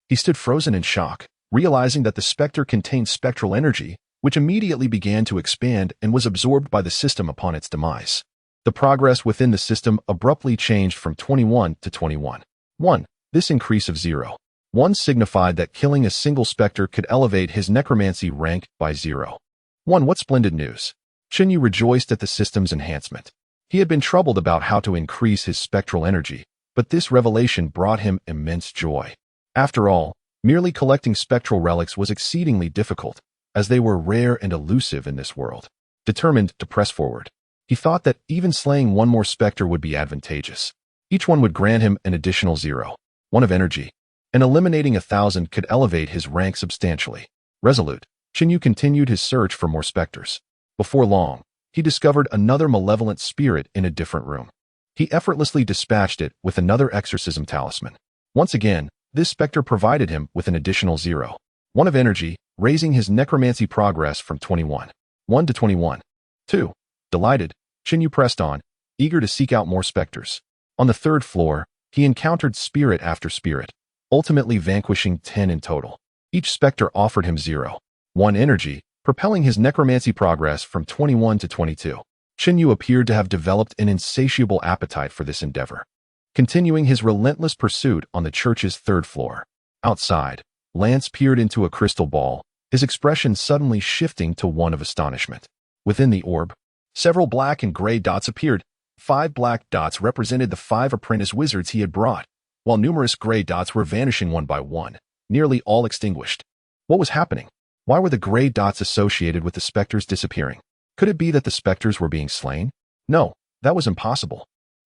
He stood frozen in shock, realizing that the specter contained spectral energy, which immediately began to expand and was absorbed by the system upon its demise. The progress within the system abruptly changed from 21 to 21. 1. This increase of 0. 1 signified that killing a single specter could elevate his necromancy rank by 0. 1. What splendid news! Yu rejoiced at the system's enhancement. He had been troubled about how to increase his spectral energy, but this revelation brought him immense joy. After all, merely collecting spectral relics was exceedingly difficult, as they were rare and elusive in this world. Determined to press forward, he thought that even slaying one more specter would be advantageous. Each one would grant him an additional 0. 1 of energy, and eliminating 1,000 could elevate his rank substantially. Resolute, Yu continued his search for more specters. Before long, he discovered another malevolent spirit in a different room. He effortlessly dispatched it with another exorcism talisman. Once again, this specter provided him with an additional 0. 1 of energy, raising his necromancy progress from 21. 1 to 21. 2. Delighted, Yu pressed on, eager to seek out more specters. On the 3rd floor, he encountered spirit after spirit, ultimately vanquishing 10 in total. Each specter offered him 0. 1 energy, propelling his necromancy progress from 21 to 22. Yu appeared to have developed an insatiable appetite for this endeavor, continuing his relentless pursuit on the church's 3rd floor. Outside, Lance peered into a crystal ball, his expression suddenly shifting to one of astonishment. Within the orb, several black and gray dots appeared. 5 black dots represented the 5 apprentice wizards he had brought, while numerous gray dots were vanishing one by one, nearly all extinguished. What was happening? Why were the gray dots associated with the specters disappearing? Could it be that the specters were being slain? No, that was impossible.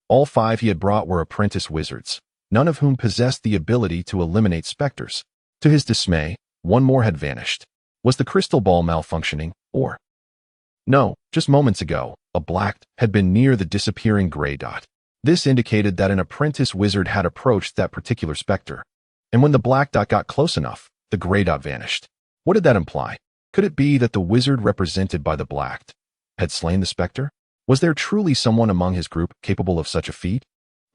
All 5 he had brought were apprentice wizards, none of whom possessed the ability to eliminate specters. To his dismay, one more had vanished. Was the crystal ball malfunctioning, or? No, just moments ago, a black had been near the disappearing gray dot. This indicated that an apprentice wizard had approached that particular specter. And when the black dot got close enough, the gray dot vanished. What did that imply? Could it be that the wizard represented by the black had slain the specter? Was there truly someone among his group capable of such a feat?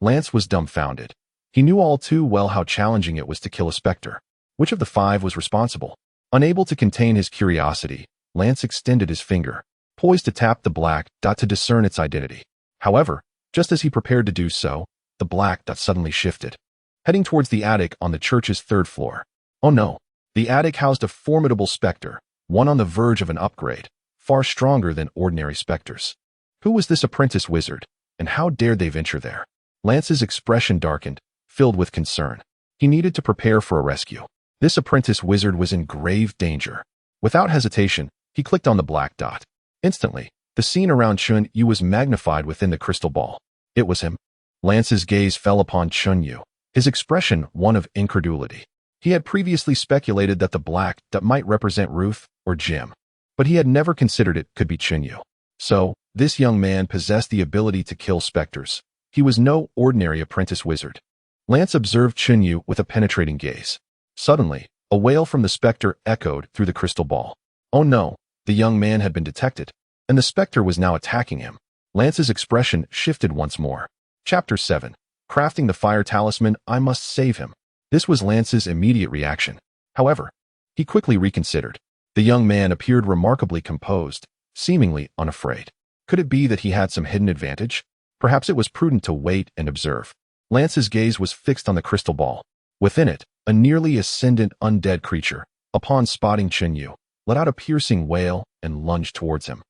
Lance was dumbfounded. He knew all too well how challenging it was to kill a specter. Which of the 5 was responsible? Unable to contain his curiosity, Lance extended his finger, poised to tap the black dot to discern its identity. However, just as he prepared to do so, the black dot suddenly shifted, heading towards the attic on the church's third floor. Oh no! The attic housed a formidable specter, one on the verge of an upgrade, far stronger than ordinary specters. Who was this apprentice wizard, and how dared they venture there? Lance's expression darkened, filled with concern. He needed to prepare for a rescue. This apprentice wizard was in grave danger. Without hesitation, he clicked on the black dot. Instantly, the scene around Chun Yu was magnified within the crystal ball. It was him. Lance's gaze fell upon Chun Yu, his expression one of incredulity. He had previously speculated that the black dot might represent Ruth or Jim, but he had never considered it could be Chun Yu. So, this young man possessed the ability to kill specters. He was no ordinary apprentice wizard. Lance observed Chun Yu with a penetrating gaze. Suddenly, a wail from the specter echoed through the crystal ball. Oh no, the young man had been detected, and the specter was now attacking him. Lance's expression shifted once more. Chapter 7. Crafting the Fire Talisman, I must save him. This was Lance's immediate reaction. However, he quickly reconsidered. The young man appeared remarkably composed, seemingly unafraid. Could it be that he had some hidden advantage? Perhaps it was prudent to wait and observe. Lance's gaze was fixed on the crystal ball. Within it, a nearly ascendant undead creature, upon spotting Chun Yu, let out a piercing wail and lunged towards him.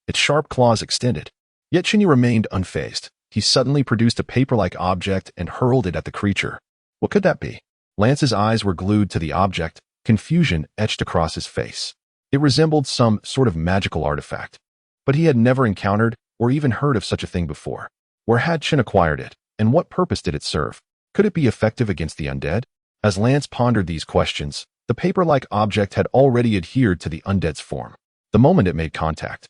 Its sharp claws extended. Yet Chun Yu remained unfazed. He suddenly produced a paper-like object and hurled it at the creature. What could that be? Lance's eyes were glued to the object, confusion etched across his face. It resembled some sort of magical artifact, but he had never encountered or even heard of such a thing before. Where had Chun acquired it, and what purpose did it serve? Could it be effective against the undead? As Lance pondered these questions, the paper-like object had already adhered to the undead's form. The moment it made contact,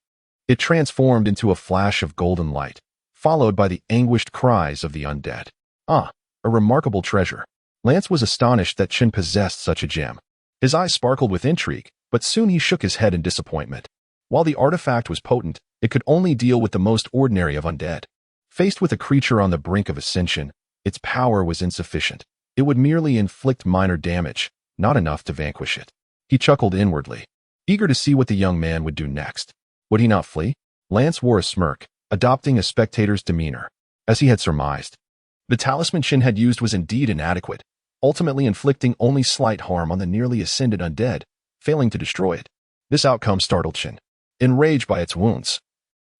it transformed into a flash of golden light, followed by the anguished cries of the undead. Ah, a remarkable treasure. Lance was astonished that Chun possessed such a gem. His eyes sparkled with intrigue, but soon he shook his head in disappointment. While the artifact was potent, it could only deal with the most ordinary of undead. Faced with a creature on the brink of ascension, its power was insufficient. It would merely inflict minor damage, not enough to vanquish it. He chuckled inwardly, eager to see what the young man would do next. Would he not flee? Lance wore a smirk, adopting a spectator's demeanor. As he had surmised, the talisman Chun had used was indeed inadequate, ultimately inflicting only slight harm on the nearly ascended undead, failing to destroy it. This outcome startled Chun. Enraged by its wounds,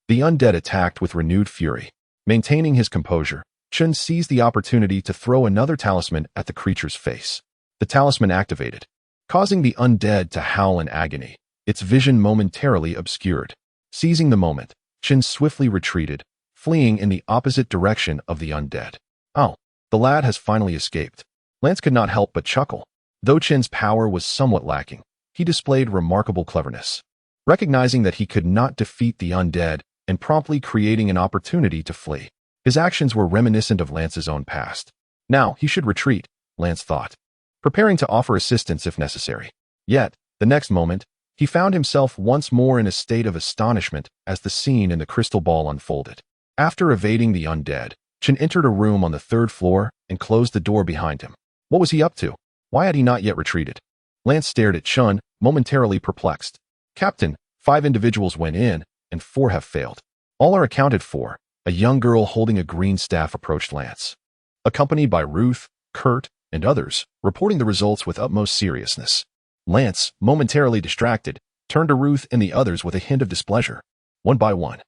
the undead attacked with renewed fury. Maintaining his composure, Chun seized the opportunity to throw another talisman at the creature's face. The talisman activated, causing the undead to howl in agony, its vision momentarily obscured. Seizing the moment, Chun swiftly retreated, fleeing in the opposite direction of the undead. Oh, the lad has finally escaped. Lance could not help but chuckle. Though Chun's power was somewhat lacking, he displayed remarkable cleverness. Recognizing that he could not defeat the undead and promptly creating an opportunity to flee. His actions were reminiscent of Lance's own past. Now, he should retreat, Lance thought, preparing to offer assistance if necessary. Yet, the next moment, he found himself once more in a state of astonishment as the scene in the crystal ball unfolded. After evading the undead, Chun entered a room on the third floor and closed the door behind him. What was he up to? Why had he not yet retreated? Lance stared at Chun, momentarily perplexed. Captain, 5 individuals went in, and 4 have failed. All are accounted for. A young girl holding a green staff approached Lance, accompanied by Ruth, Kurt, and others, reporting the results with utmost seriousness. Lance, momentarily distracted, turned to Ruth and the others with a hint of displeasure. One by one,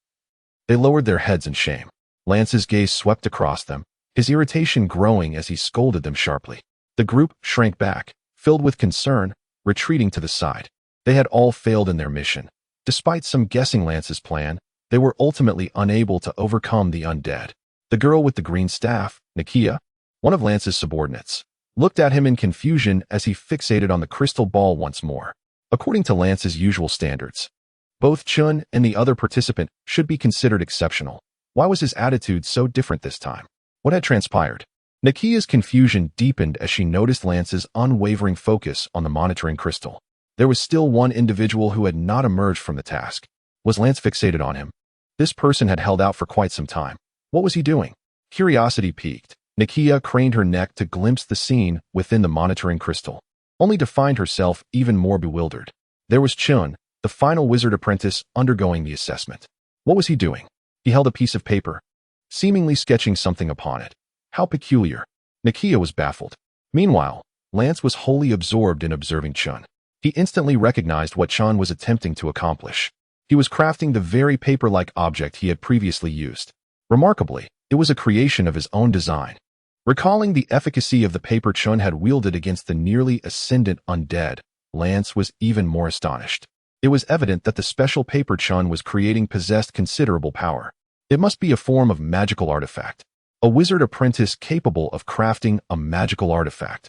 they lowered their heads in shame. Lance's gaze swept across them, his irritation growing as he scolded them sharply. The group shrank back, filled with concern, retreating to the side. They had all failed in their mission. Despite some guessing Lance's plan, they were ultimately unable to overcome the undead. The girl with the green staff, Nakia, one of Lance's subordinates, looked at him in confusion as he fixated on the crystal ball once more. According to Lance's usual standards, both Chun and the other participant should be considered exceptional. Why was his attitude so different this time? What had transpired? Nakia's confusion deepened as she noticed Lance's unwavering focus on the monitoring crystal. There was still one individual who had not emerged from the task. Was Lance fixated on him? This person had held out for quite some time. What was he doing? Curiosity piqued. Nakia craned her neck to glimpse the scene within the monitoring crystal. only to find herself even more bewildered. There was Chun, the final wizard apprentice, undergoing the assessment. What was he doing? He held a piece of paper, seemingly sketching something upon it. How peculiar. Nakia was baffled. Meanwhile, Lance was wholly absorbed in observing Chun. He instantly recognized what Chun was attempting to accomplish. He was crafting the very paper-like object he had previously used. Remarkably, it was a creation of his own design. Recalling the efficacy of the paper Chun had wielded against the nearly ascendant undead, Lance was even more astonished. It was evident that the special paper Chun was creating possessed considerable power. It must be a form of magical artifact. A wizard apprentice capable of crafting a magical artifact.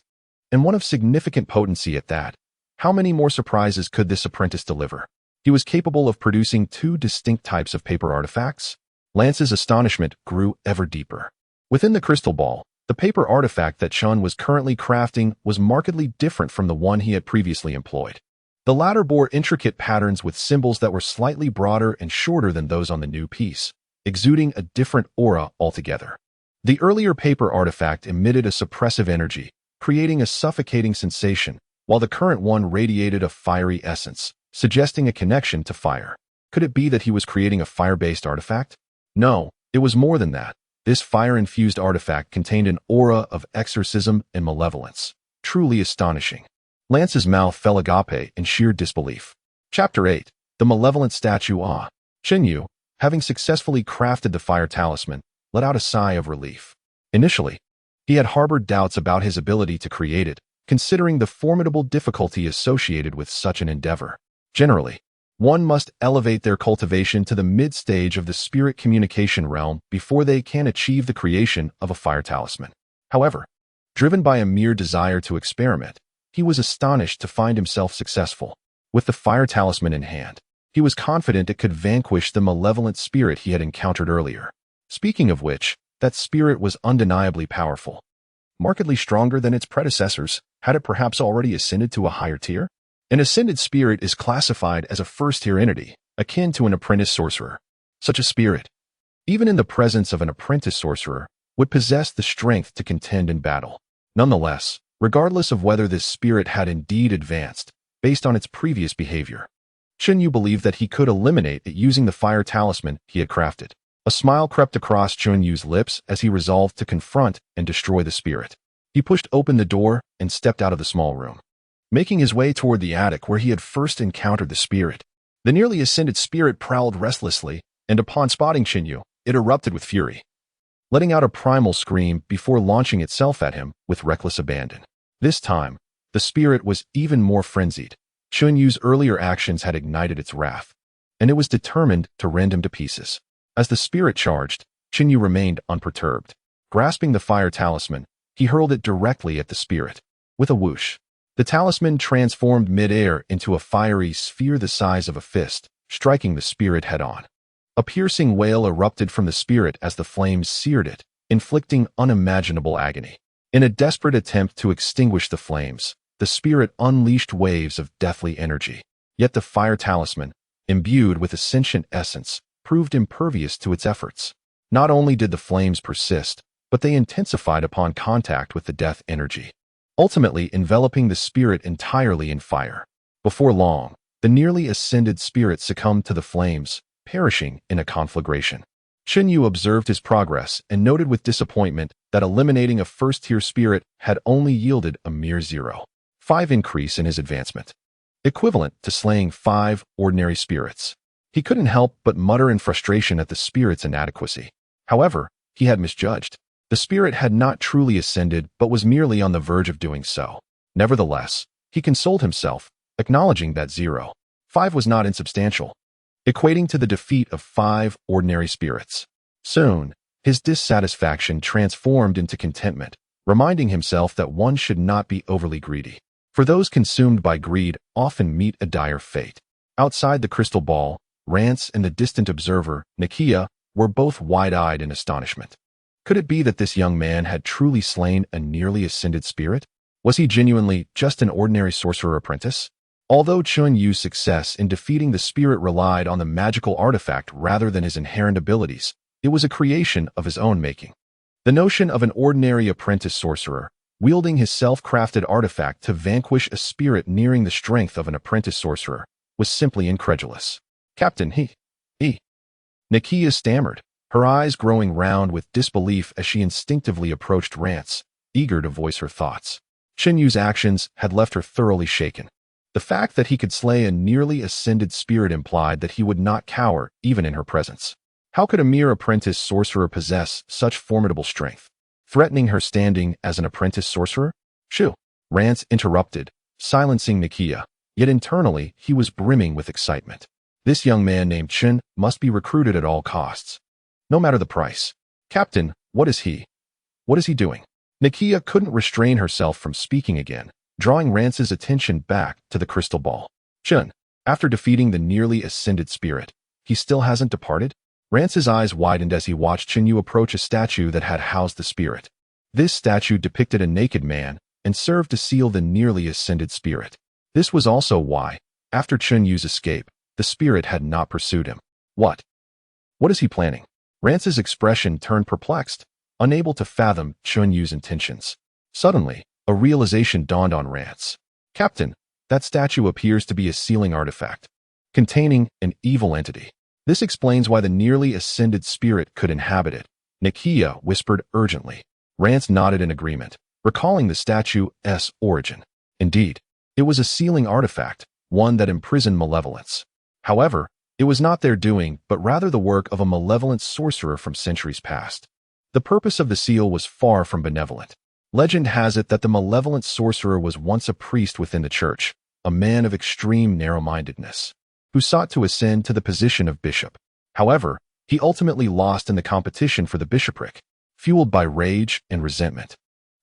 And one of significant potency at that. How many more surprises could this apprentice deliver? He was capable of producing 2 distinct types of paper artifacts. Lance's astonishment grew ever deeper. Within the crystal ball, the paper artifact that Chun was currently crafting was markedly different from the one he had previously employed. The latter bore intricate patterns with symbols that were slightly broader and shorter than those on the new piece, exuding a different aura altogether. The earlier paper artifact emitted a suppressive energy, creating a suffocating sensation, while the current one radiated a fiery essence, suggesting a connection to fire. Could it be that he was creating a fire-based artifact? No, it was more than that. This fire-infused artifact contained an aura of exorcism and malevolence. Truly astonishing. Lance's mouth fell agape in sheer disbelief. Chapter 8. The Malevolent Statue. Chenyu, having successfully crafted the fire talisman, let out a sigh of relief. Initially, he had harbored doubts about his ability to create it, considering the formidable difficulty associated with such an endeavor. Generally, one must elevate their cultivation to the mid-stage of the spirit communication realm before they can achieve the creation of a fire talisman. However, driven by a mere desire to experiment, he was astonished to find himself successful. With the fire talisman in hand, he was confident it could vanquish the malevolent spirit he had encountered earlier. Speaking of which, that spirit was undeniably powerful. Markedly stronger than its predecessors. Had it perhaps already ascended to a higher tier? An ascended spirit is classified as a first-tier entity, akin to an apprentice sorcerer. Such a spirit, even in the presence of an apprentice sorcerer, would possess the strength to contend in battle. Nonetheless, regardless of whether this spirit had indeed advanced, based on its previous behavior, Chenyu believed that he could eliminate it using the fire talisman he had crafted. A smile crept across Chenyu's lips as he resolved to confront and destroy the spirit. He pushed open the door and stepped out of the small room, making his way toward the attic where he had first encountered the spirit. The nearly ascended spirit prowled restlessly, and upon spotting Chenyu, it erupted with fury, letting out a primal scream before launching itself at him with reckless abandon. This time, the spirit was even more frenzied. Chenyu's earlier actions had ignited its wrath, and it was determined to rend him to pieces. As the spirit charged, Chenyu remained unperturbed. Grasping the fire talisman, he hurled it directly at the spirit. With a whoosh, the talisman transformed mid-air into a fiery sphere the size of a fist, striking the spirit head-on. A piercing wail erupted from the spirit as the flames seared it, inflicting unimaginable agony. In a desperate attempt to extinguish the flames, the spirit unleashed waves of deathly energy. Yet the fire talisman, imbued with a sentient essence, proved impervious to its efforts. Not only did the flames persist, but they intensified upon contact with the death energy, ultimately enveloping the spirit entirely in fire. Before long, the nearly ascended spirit succumbed to the flames, perishing in a conflagration. Chenyu observed his progress and noted with disappointment that eliminating a first-tier spirit had only yielded a mere 0.5 increase in his advancement, equivalent to slaying 5 ordinary spirits. He couldn't help but mutter in frustration at the spirit's inadequacy. However, he had misjudged. The spirit had not truly ascended but was merely on the verge of doing so. Nevertheless, he consoled himself, acknowledging that 0.5 was not insubstantial, equating to the defeat of 5 ordinary spirits. Soon, his dissatisfaction transformed into contentment, reminding himself that one should not be overly greedy, for those consumed by greed often meet a dire fate. Outside the crystal ball, Rance and the distant observer, Nakia, were both wide-eyed in astonishment. Could it be that this young man had truly slain a nearly ascended spirit? Was he genuinely just an ordinary sorcerer apprentice? Although Chenyu's success in defeating the spirit relied on the magical artifact rather than his inherent abilities, it was a creation of his own making. The notion of an ordinary apprentice sorcerer, wielding his self-crafted artifact to vanquish a spirit nearing the strength of an apprentice sorcerer, was simply incredulous. "Captain, he. Nakia stammered, her eyes growing round with disbelief as she instinctively approached Rance, eager to voice her thoughts. Qinyu's actions had left her thoroughly shaken. The fact that he could slay a nearly ascended spirit implied that he would not cower even in her presence. How could a mere apprentice sorcerer possess such formidable strength, threatening her standing as an apprentice sorcerer? "Shoo!" Rance interrupted, silencing Nakia, yet internally he was brimming with excitement. This young man named Qin must be recruited at all costs, no matter the price. "Captain, what is he doing?" Nakia couldn't restrain herself from speaking again, drawing Rance's attention back to the crystal ball. "Qin, after defeating the nearly ascended spirit, he still hasn't departed?" Rance's eyes widened as he watched Qinyu approach a statue that had housed the spirit. This statue depicted a naked man and served to seal the nearly ascended spirit. This was also why, after Qinyu's escape, the spirit had not pursued him. What is he planning? Rance's expression turned perplexed, unable to fathom Qinyu's intentions. Suddenly, a realization dawned on Rance. "Captain, that statue appears to be a sealing artifact, containing an evil entity. This explains why the nearly ascended spirit could inhabit it," Nakia whispered urgently. Rance nodded in agreement, recalling the statue's origin. Indeed, it was a sealing artifact, one that imprisoned malevolence. However, it was not their doing, but rather the work of a malevolent sorcerer from centuries past. The purpose of the seal was far from benevolent. Legend has it that the malevolent sorcerer was once a priest within the church, a man of extreme narrow-mindedness, who sought to ascend to the position of bishop. However, he ultimately lost in the competition for the bishopric, fueled by rage and resentment.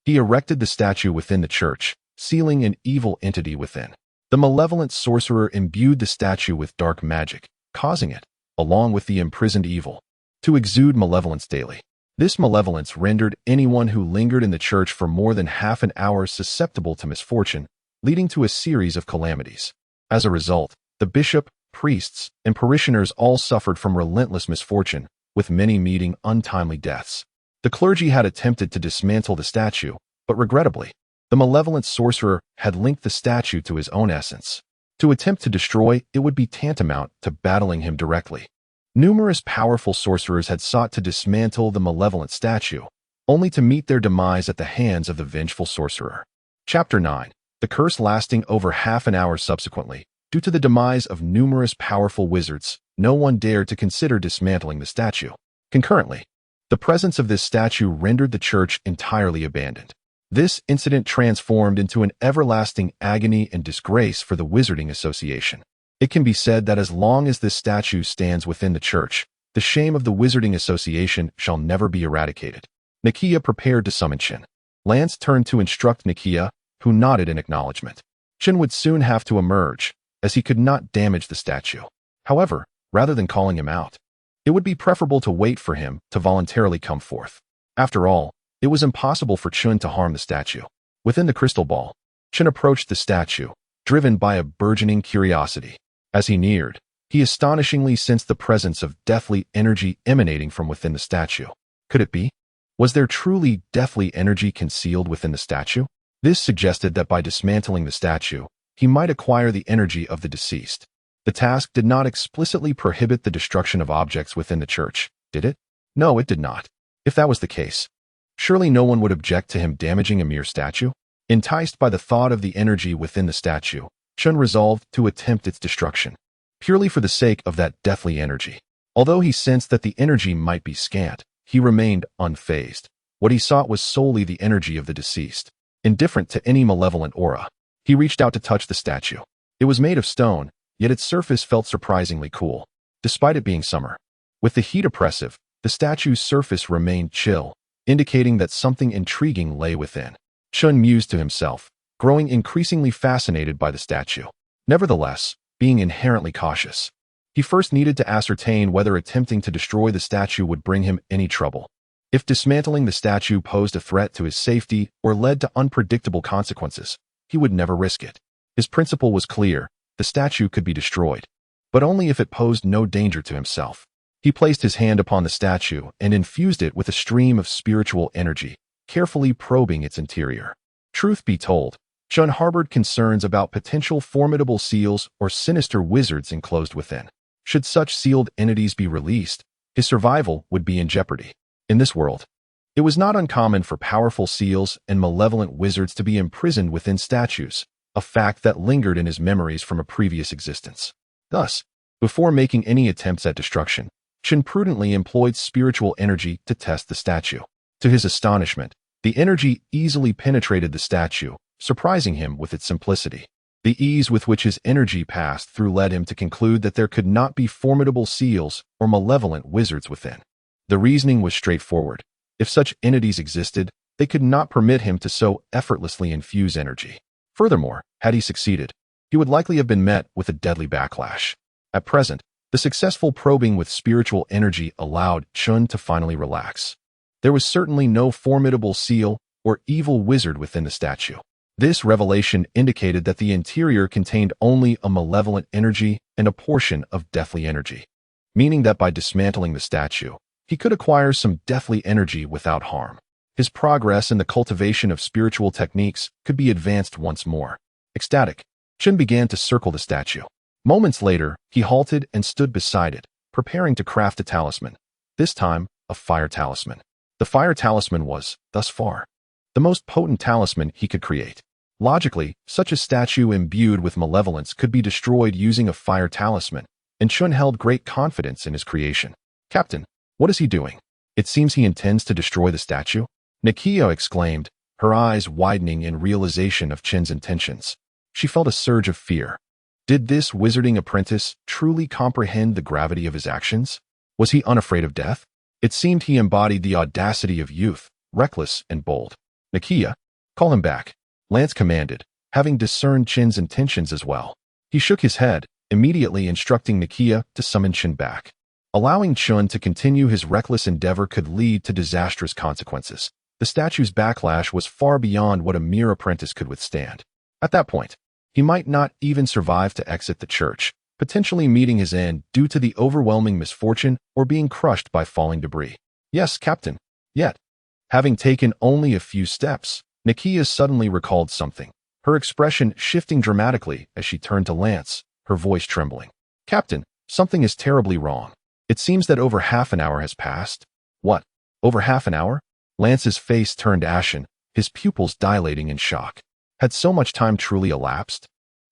He erected the statue within the church, sealing an evil entity within. The malevolent sorcerer imbued the statue with dark magic, causing it, along with the imprisoned evil, to exude malevolence daily. This malevolence rendered anyone who lingered in the church for more than half an hour susceptible to misfortune, leading to a series of calamities. As a result, the bishop, priests, and parishioners all suffered from relentless misfortune, with many meeting untimely deaths. The clergy had attempted to dismantle the statue, but regrettably, the malevolent sorcerer had linked the statue to his own essence. To attempt to destroy it would be tantamount to battling him directly. Numerous powerful sorcerers had sought to dismantle the malevolent statue, only to meet their demise at the hands of the vengeful sorcerer. Chapter 9. The curse lasting over half an hour subsequently. Due to the demise of numerous powerful wizards, no one dared to consider dismantling the statue. Concurrently, the presence of this statue rendered the church entirely abandoned. This incident transformed into an everlasting agony and disgrace for the Wizarding Association. It can be said that as long as this statue stands within the church, the shame of the Wizarding Association shall never be eradicated. Nakia prepared to summon Qin. Lance turned to instruct Nakia, who nodded in acknowledgement. Qin would soon have to emerge, as he could not damage the statue. However, rather than calling him out, it would be preferable to wait for him to voluntarily come forth. After all, it was impossible for Qin to harm the statue. Within the crystal ball, Qin approached the statue, driven by a burgeoning curiosity. As he neared, he astonishingly sensed the presence of deathly energy emanating from within the statue. Could it be? Was there truly deathly energy concealed within the statue? This suggested that by dismantling the statue, he might acquire the energy of the deceased. The task did not explicitly prohibit the destruction of objects within the church, did it? No, it did not. If that was the case, surely no one would object to him damaging a mere statue? Enticed by the thought of the energy within the statue, Qin resolved to attempt its destruction, purely for the sake of that deathly energy. Although he sensed that the energy might be scant, he remained unfazed. What he sought was solely the energy of the deceased, indifferent to any malevolent aura. He reached out to touch the statue. It was made of stone, yet its surface felt surprisingly cool, despite it being summer. With the heat oppressive, the statue's surface remained chill, indicating that something intriguing lay within. Qin mused to himself, growing increasingly fascinated by the statue. Nevertheless, being inherently cautious, he first needed to ascertain whether attempting to destroy the statue would bring him any trouble. If dismantling the statue posed a threat to his safety or led to unpredictable consequences, he would never risk it. His principle was clear: the statue could be destroyed, but only if it posed no danger to himself. He placed his hand upon the statue and infused it with a stream of spiritual energy, carefully probing its interior. Truth be told, Chun harbored concerns about potential formidable seals or sinister wizards enclosed within. Should such sealed entities be released, his survival would be in jeopardy. In this world, it was not uncommon for powerful seals and malevolent wizards to be imprisoned within statues, a fact that lingered in his memories from a previous existence. Thus, before making any attempts at destruction, Chun prudently employed spiritual energy to test the statue. To his astonishment, the energy easily penetrated the statue, surprising him with its simplicity. The ease with which his energy passed through led him to conclude that there could not be formidable seals or malevolent wizards within. The reasoning was straightforward. If such entities existed, they could not permit him to so effortlessly infuse energy. Furthermore, had he succeeded, he would likely have been met with a deadly backlash. At present, the successful probing with spiritual energy allowed Chun to finally relax. There was certainly no formidable seal or evil wizard within the statue. This revelation indicated that the interior contained only a malevolent energy and a portion of deathly energy, meaning that by dismantling the statue, he could acquire some deathly energy without harm. His progress in the cultivation of spiritual techniques could be advanced once more. Ecstatic, Chun began to circle the statue. Moments later, he halted and stood beside it, preparing to craft a talisman, this time a fire talisman. The fire talisman was, thus far, the most potent talisman he could create. Logically, such a statue imbued with malevolence could be destroyed using a fire talisman, and Chun held great confidence in his creation. Captain, what is he doing? It seems he intends to destroy the statue? Nakia exclaimed, her eyes widening in realization of Chun's intentions. She felt a surge of fear. Did this wizarding apprentice truly comprehend the gravity of his actions? Was he unafraid of death? It seemed he embodied the audacity of youth, reckless and bold. Nakia, call him back, Lance commanded, having discerned Chun's intentions as well. He shook his head, immediately instructing Nakia to summon Chun back. Allowing Chun to continue his reckless endeavor could lead to disastrous consequences. The statue's backlash was far beyond what a mere apprentice could withstand. At that point, he might not even survive to exit the church, potentially meeting his end due to the overwhelming misfortune or being crushed by falling debris. Yes, Captain. Yet, having taken only a few steps, Nakia suddenly recalled something, her expression shifting dramatically as she turned to Lance, her voice trembling. Captain, something is terribly wrong. It seems that over half an hour has passed. What? Over half an hour? Lance's face turned ashen, his pupils dilating in shock. Had so much time truly elapsed?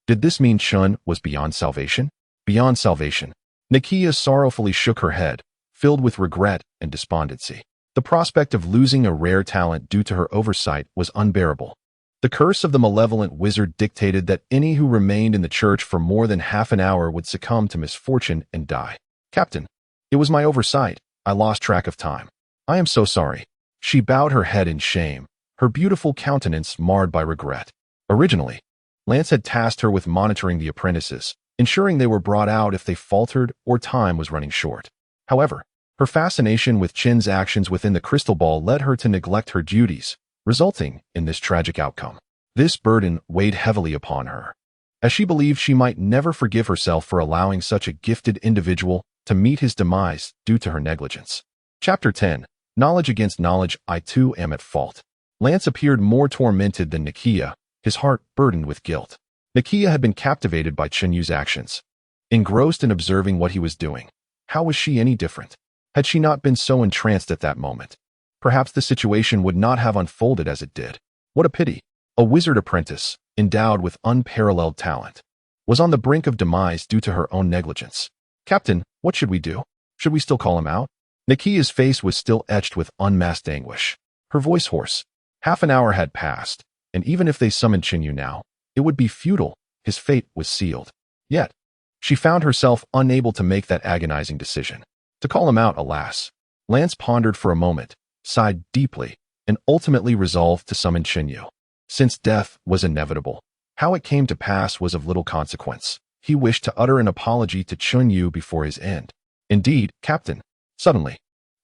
Did this mean Chun was beyond salvation? Beyond salvation. Nakia sorrowfully shook her head, filled with regret and despondency. The prospect of losing a rare talent due to her oversight was unbearable. The curse of the malevolent wizard dictated that any who remained in the church for more than half an hour would succumb to misfortune and die. Captain, it was my oversight. I lost track of time. I am so sorry. She bowed her head in shame, her beautiful countenance marred by regret. Originally, Lance had tasked her with monitoring the apprentices, ensuring they were brought out if they faltered or time was running short. However, her fascination with Chun's actions within the crystal ball led her to neglect her duties, resulting in this tragic outcome. This burden weighed heavily upon her, as she believed she might never forgive herself for allowing such a gifted individual to meet his demise due to her negligence. Chapter 10. Knowledge against knowledge. I too am at fault. Lance appeared more tormented than Nakia, his heart burdened with guilt. Nakia had been captivated by Chunyu's actions, engrossed in observing what he was doing. How was she any different? Had she not been so entranced at that moment, perhaps the situation would not have unfolded as it did. What a pity. A wizard apprentice, endowed with unparalleled talent, was on the brink of demise due to her own negligence. Captain, what should we do? Should we still call him out? Nakia's face was still etched with unmasked anguish, her voice hoarse. Half an hour had passed, and even if they summoned Chunyu now, it would be futile. His fate was sealed. Yet, she found herself unable to make that agonizing decision. To call him out, alas. Lance pondered for a moment, sighed deeply, and ultimately resolved to summon Chunyu. Since death was inevitable, how it came to pass was of little consequence. He wished to utter an apology to Chunyu before his end. Indeed, Captain. Suddenly,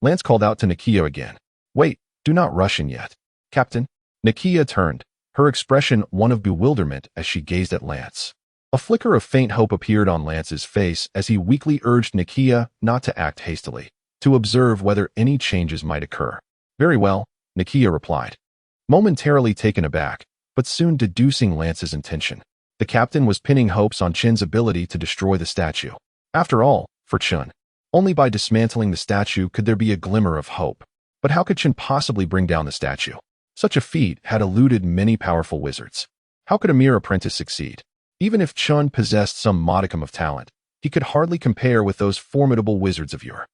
Lance called out to Nakia again. Wait, do not rush in yet. Captain. Nakia turned, her expression one of bewilderment as she gazed at Lance. A flicker of faint hope appeared on Lance's face as he weakly urged Nakia not to act hastily, to observe whether any changes might occur. Very well, Nakia replied. Momentarily taken aback, but soon deducing Lance's intention. The captain was pinning hopes on Chen's ability to destroy the statue. After all, for Chen, only by dismantling the statue could there be a glimmer of hope. But how could Chen possibly bring down the statue? Such a feat had eluded many powerful wizards. How could a mere apprentice succeed? Even if Chen possessed some modicum of talent, he could hardly compare with those formidable wizards of yore.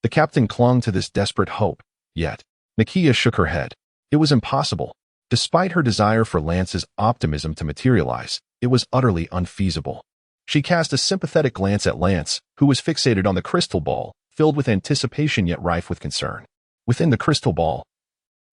The captain clung to this desperate hope, yet Nakia shook her head. It was impossible. Despite her desire for Lance's optimism to materialize, it was utterly unfeasible. She cast a sympathetic glance at Lance, who was fixated on the crystal ball, filled with anticipation yet rife with concern. Within the crystal ball,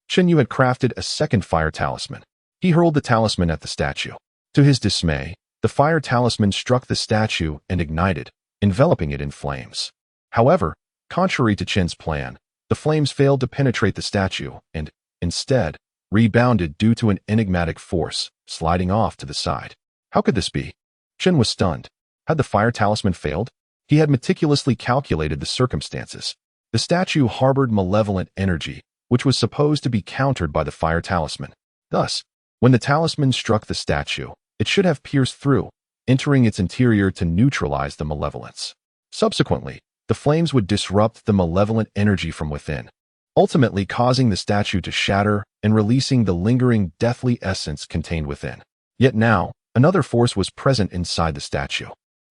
Chen Yu had crafted a second fire talisman. He hurled the talisman at the statue. To his dismay, the fire talisman struck the statue and ignited, enveloping it in flames. However, contrary to Chen's plan, the flames failed to penetrate the statue and, instead, rebounded due to an enigmatic force, sliding off to the side. How could this be? Chen was stunned. Had the fire talisman failed? He had meticulously calculated the circumstances. The statue harbored malevolent energy, which was supposed to be countered by the fire talisman. Thus, when the talisman struck the statue, it should have pierced through, entering its interior to neutralize the malevolence. Subsequently, the flames would disrupt the malevolent energy from within, ultimately causing the statue to shatter and releasing the lingering deathly essence contained within. Yet now, another force was present inside the statue,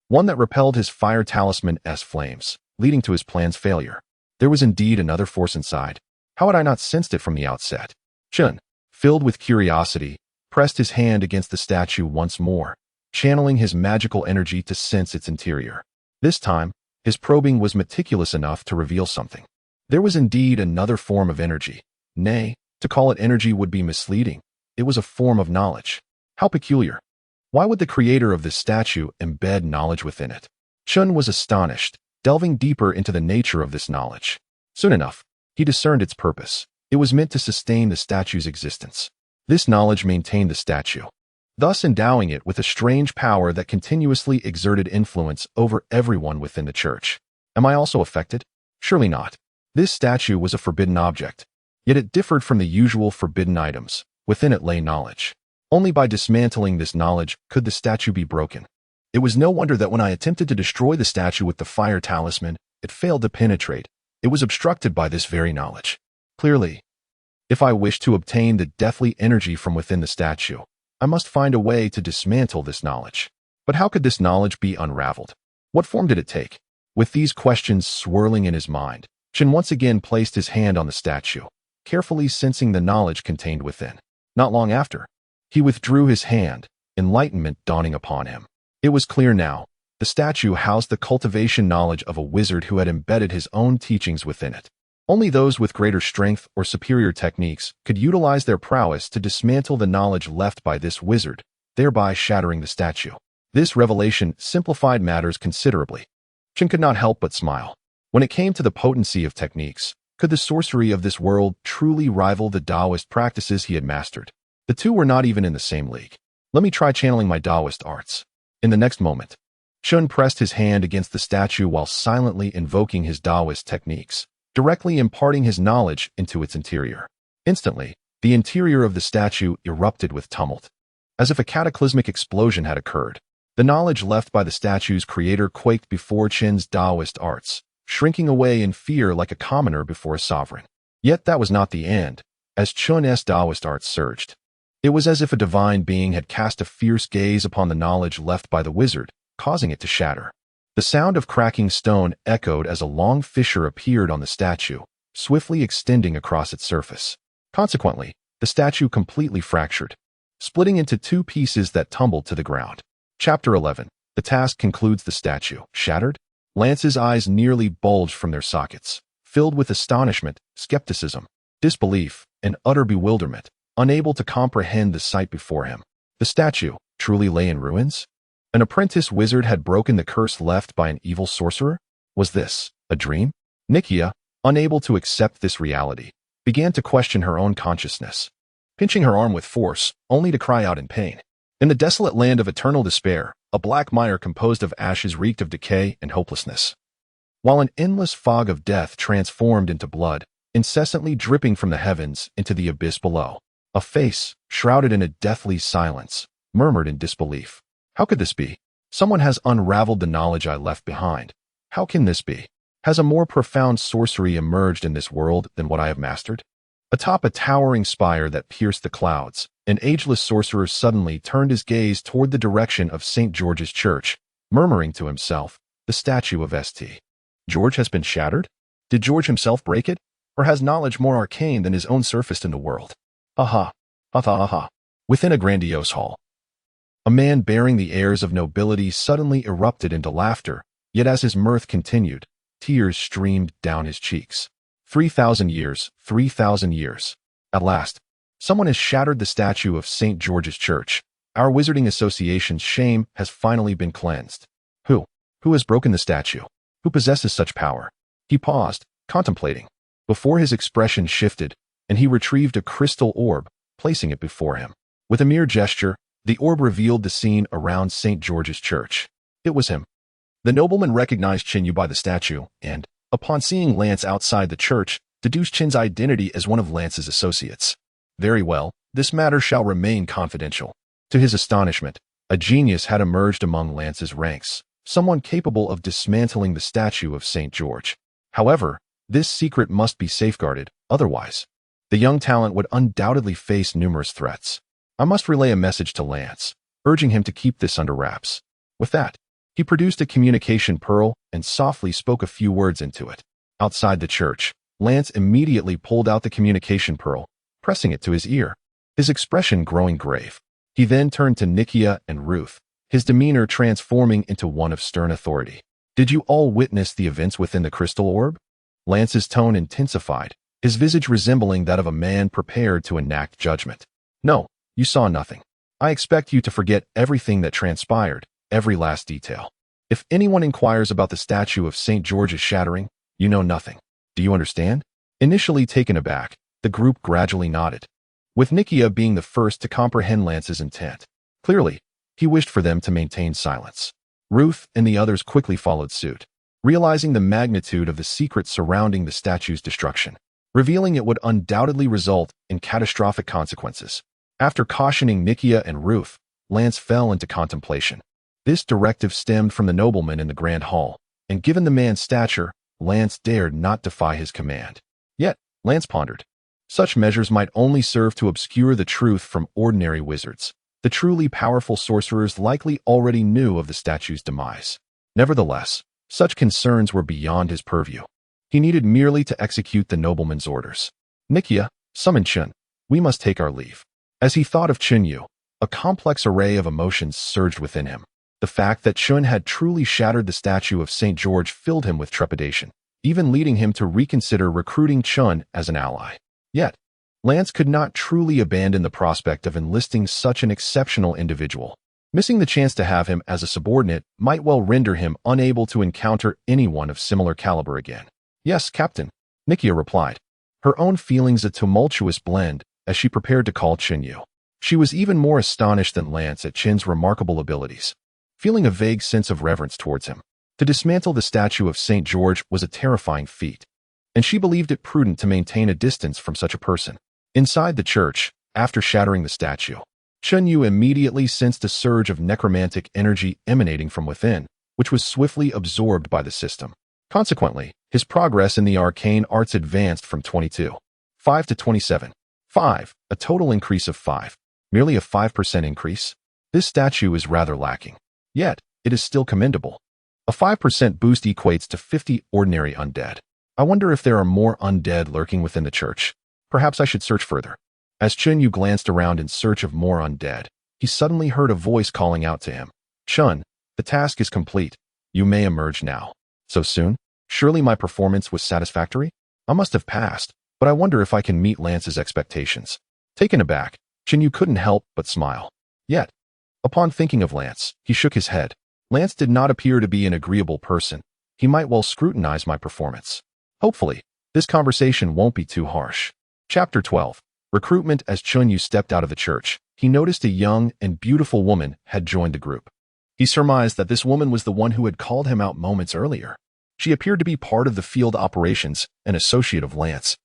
one that repelled his fire talisman's flames, leading to his plan's failure. There was indeed another force inside. How had I not sensed it from the outset? Chen, filled with curiosity, pressed his hand against the statue once more, channeling his magical energy to sense its interior. This time, his probing was meticulous enough to reveal something. There was indeed another form of energy. Nay, to call it energy would be misleading. It was a form of knowledge. How peculiar. Why would the creator of this statue embed knowledge within it? Chen was astonished, delving deeper into the nature of this knowledge. Soon enough, he discerned its purpose. It was meant to sustain the statue's existence. This knowledge maintained the statue, thus endowing it with a strange power that continuously exerted influence over everyone within the church. Am I also affected? Surely not. This statue was a forbidden object, yet it differed from the usual forbidden items. Within it lay knowledge. Only by dismantling this knowledge could the statue be broken. It was no wonder that when I attempted to destroy the statue with the fire talisman, it failed to penetrate. It was obstructed by this very knowledge. Clearly, if I wished to obtain the deathly energy from within the statue, I must find a way to dismantle this knowledge. But how could this knowledge be unraveled? What form did it take? With these questions swirling in his mind, Chen once again placed his hand on the statue, carefully sensing the knowledge contained within. Not long after, he withdrew his hand, enlightenment dawning upon him. It was clear now. The statue housed the cultivation knowledge of a wizard who had embedded his own teachings within it. Only those with greater strength or superior techniques could utilize their prowess to dismantle the knowledge left by this wizard, thereby shattering the statue. This revelation simplified matters considerably. Chen could not help but smile. When it came to the potency of techniques, could the sorcery of this world truly rival the Daoist practices he had mastered? The two were not even in the same league. Let me try channeling my Daoist arts. In the next moment, Chen pressed his hand against the statue while silently invoking his Daoist techniques, directly imparting his knowledge into its interior. Instantly, the interior of the statue erupted with tumult. As if a cataclysmic explosion had occurred, the knowledge left by the statue's creator quaked before Chen's Daoist arts, shrinking away in fear like a commoner before a sovereign. Yet that was not the end. As Chen's Daoist arts surged, it was as if a divine being had cast a fierce gaze upon the knowledge left by the wizard, causing it to shatter. The sound of cracking stone echoed as a long fissure appeared on the statue, swiftly extending across its surface. Consequently, the statue completely fractured, splitting into two pieces that tumbled to the ground. Chapter 11. The task concludes. The statue shattered. Lance's eyes nearly bulged from their sockets, filled with astonishment, skepticism, disbelief, and utter bewilderment, unable to comprehend the sight before him. The statue truly lay in ruins? An apprentice wizard had broken the curse left by an evil sorcerer? Was this a dream? Nikia, unable to accept this reality, began to question her own consciousness, pinching her arm with force, only to cry out in pain. In the desolate land of eternal despair, a black mire composed of ashes reeked of decay and hopelessness, while an endless fog of death transformed into blood, incessantly dripping from the heavens into the abyss below. A face, shrouded in a deathly silence, murmured in disbelief. How could this be? Someone has unraveled the knowledge I left behind. How can this be? Has a more profound sorcery emerged in this world than what I have mastered? Atop a towering spire that pierced the clouds, an ageless sorcerer suddenly turned his gaze toward the direction of St. George's Church, murmuring to himself, the statue of St. George has been shattered? Did George himself break it? Or has knowledge more arcane than his own surfaced in the world? Aha! Aha! Within a grandiose hall, a man bearing the airs of nobility suddenly erupted into laughter, yet as his mirth continued, tears streamed down his cheeks. 3,000 years, 3,000 years. At last, someone has shattered the statue of St. George's Church. Our Wizarding Association's shame has finally been cleansed. Who? Who has broken the statue? Who possesses such power? He paused, contemplating. Before his expression shifted, and he retrieved a crystal orb, placing it before him. With a mere gesture, the orb revealed the scene around St. George's Church. It was him. The nobleman recognized Qin Yu by the statue, and, upon seeing Lance outside the church, deduced Qin's identity as one of Lance's associates. Very well, this matter shall remain confidential. To his astonishment, a genius had emerged among Lance's ranks, someone capable of dismantling the statue of St. George. However, this secret must be safeguarded, otherwise, the young talent would undoubtedly face numerous threats. I must relay a message to Lance, urging him to keep this under wraps. With that, he produced a communication pearl and softly spoke a few words into it. Outside the church, Lance immediately pulled out the communication pearl, pressing it to his ear, his expression growing grave. He then turned to Nikia and Ruth, his demeanor transforming into one of stern authority. Did you all witness the events within the crystal orb? Lance's tone intensified, his visage resembling that of a man prepared to enact judgment. No, you saw nothing. I expect you to forget everything that transpired, every last detail. If anyone inquires about the statue of St. George's shattering, you know nothing. Do you understand? Initially taken aback, the group gradually nodded, with Nikia being the first to comprehend Lance's intent. Clearly, he wished for them to maintain silence. Ruth and the others quickly followed suit, realizing the magnitude of the secret surrounding the statue's destruction. Revealing it would undoubtedly result in catastrophic consequences. After cautioning Nikia and Ruth, Lance fell into contemplation. This directive stemmed from the nobleman in the grand hall, and given the man's stature, Lance dared not defy his command. Yet, Lance pondered. Such measures might only serve to obscure the truth from ordinary wizards. The truly powerful sorcerers likely already knew of the statue's demise. Nevertheless, such concerns were beyond his purview. He needed merely to execute the nobleman's orders. Nikia, summon Qin. We must take our leave. As he thought of Qin Yu, a complex array of emotions surged within him. The fact that Qin had truly shattered the statue of St. George filled him with trepidation, even leading him to reconsider recruiting Qin as an ally. Yet, Lance could not truly abandon the prospect of enlisting such an exceptional individual. Missing the chance to have him as a subordinate might well render him unable to encounter anyone of similar caliber again. Yes, Captain, Nikia replied, her own feelings a tumultuous blend as she prepared to call Qin Yu. She was even more astonished than Lance at Qin's remarkable abilities, feeling a vague sense of reverence towards him. To dismantle the statue of St. George was a terrifying feat, and she believed it prudent to maintain a distance from such a person. Inside the church, after shattering the statue, Qin Yu immediately sensed a surge of necromantic energy emanating from within, which was swiftly absorbed by the system. Consequently, his progress in the arcane arts advanced from 22.5 to 27.5, a total increase of 5. Merely a 5% increase? This statue is rather lacking. Yet, it is still commendable. A 5% boost equates to 50 ordinary undead. I wonder if there are more undead lurking within the church. Perhaps I should search further. As Qin Yu glanced around in search of more undead, he suddenly heard a voice calling out to him. Qin, the task is complete. You may emerge now. So soon? Surely my performance was satisfactory? I must have passed, but I wonder if I can meet Lance's expectations. Taken aback, Qin Yu couldn't help but smile. Yet, upon thinking of Lance, he shook his head. Lance did not appear to be an agreeable person. He might well scrutinize my performance. Hopefully, this conversation won't be too harsh. Chapter 12. Recruitment. As Qin Yu stepped out of the church, he noticed a young and beautiful woman had joined the group. He surmised that this woman was the one who had called him out moments earlier. She appeared to be part of the field operations, an associate of Lance.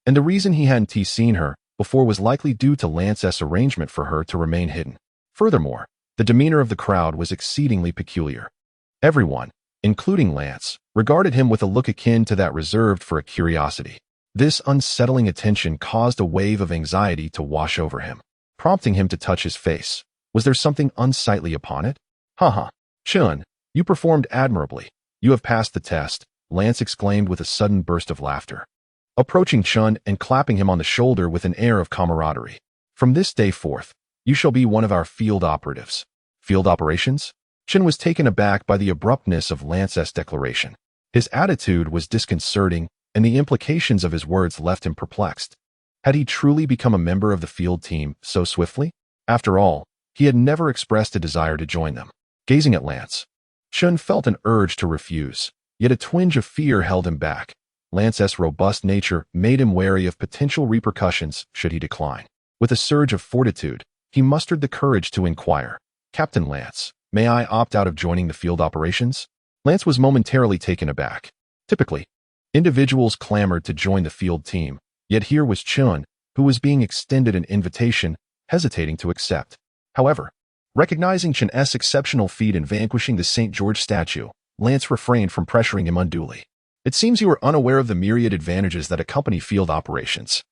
And the reason he hadn't seen her before was likely due to Lance's arrangement for her to remain hidden. Furthermore, the demeanor of the crowd was exceedingly peculiar. Everyone, including Lance, regarded him with a look akin to that reserved for a curiosity. This unsettling attention caused a wave of anxiety to wash over him, prompting him to touch his face. Was there something unsightly upon it? Haha. Chun, you performed admirably. You have passed the test, Lance exclaimed with a sudden burst of laughter, approaching Chun and clapping him on the shoulder with an air of camaraderie. From this day forth, you shall be one of our field operatives. Field operations? Chun was taken aback by the abruptness of Lance's declaration. His attitude was disconcerting, and the implications of his words left him perplexed. Had he truly become a member of the field team so swiftly? After all, he had never expressed a desire to join them. Gazing at Lance, Chun felt an urge to refuse, yet a twinge of fear held him back. Lance's robust nature made him wary of potential repercussions should he decline. With a surge of fortitude, he mustered the courage to inquire, "Captain Lance, may I opt out of joining the field operations?" Lance was momentarily taken aback. Typically, individuals clamored to join the field team, yet here was Chun, who was being extended an invitation, hesitating to accept. However, recognizing Chun's exceptional feat in vanquishing the St. George statue, Lance refrained from pressuring him unduly. "It seems you are unaware of the myriad advantages that accompany field operations.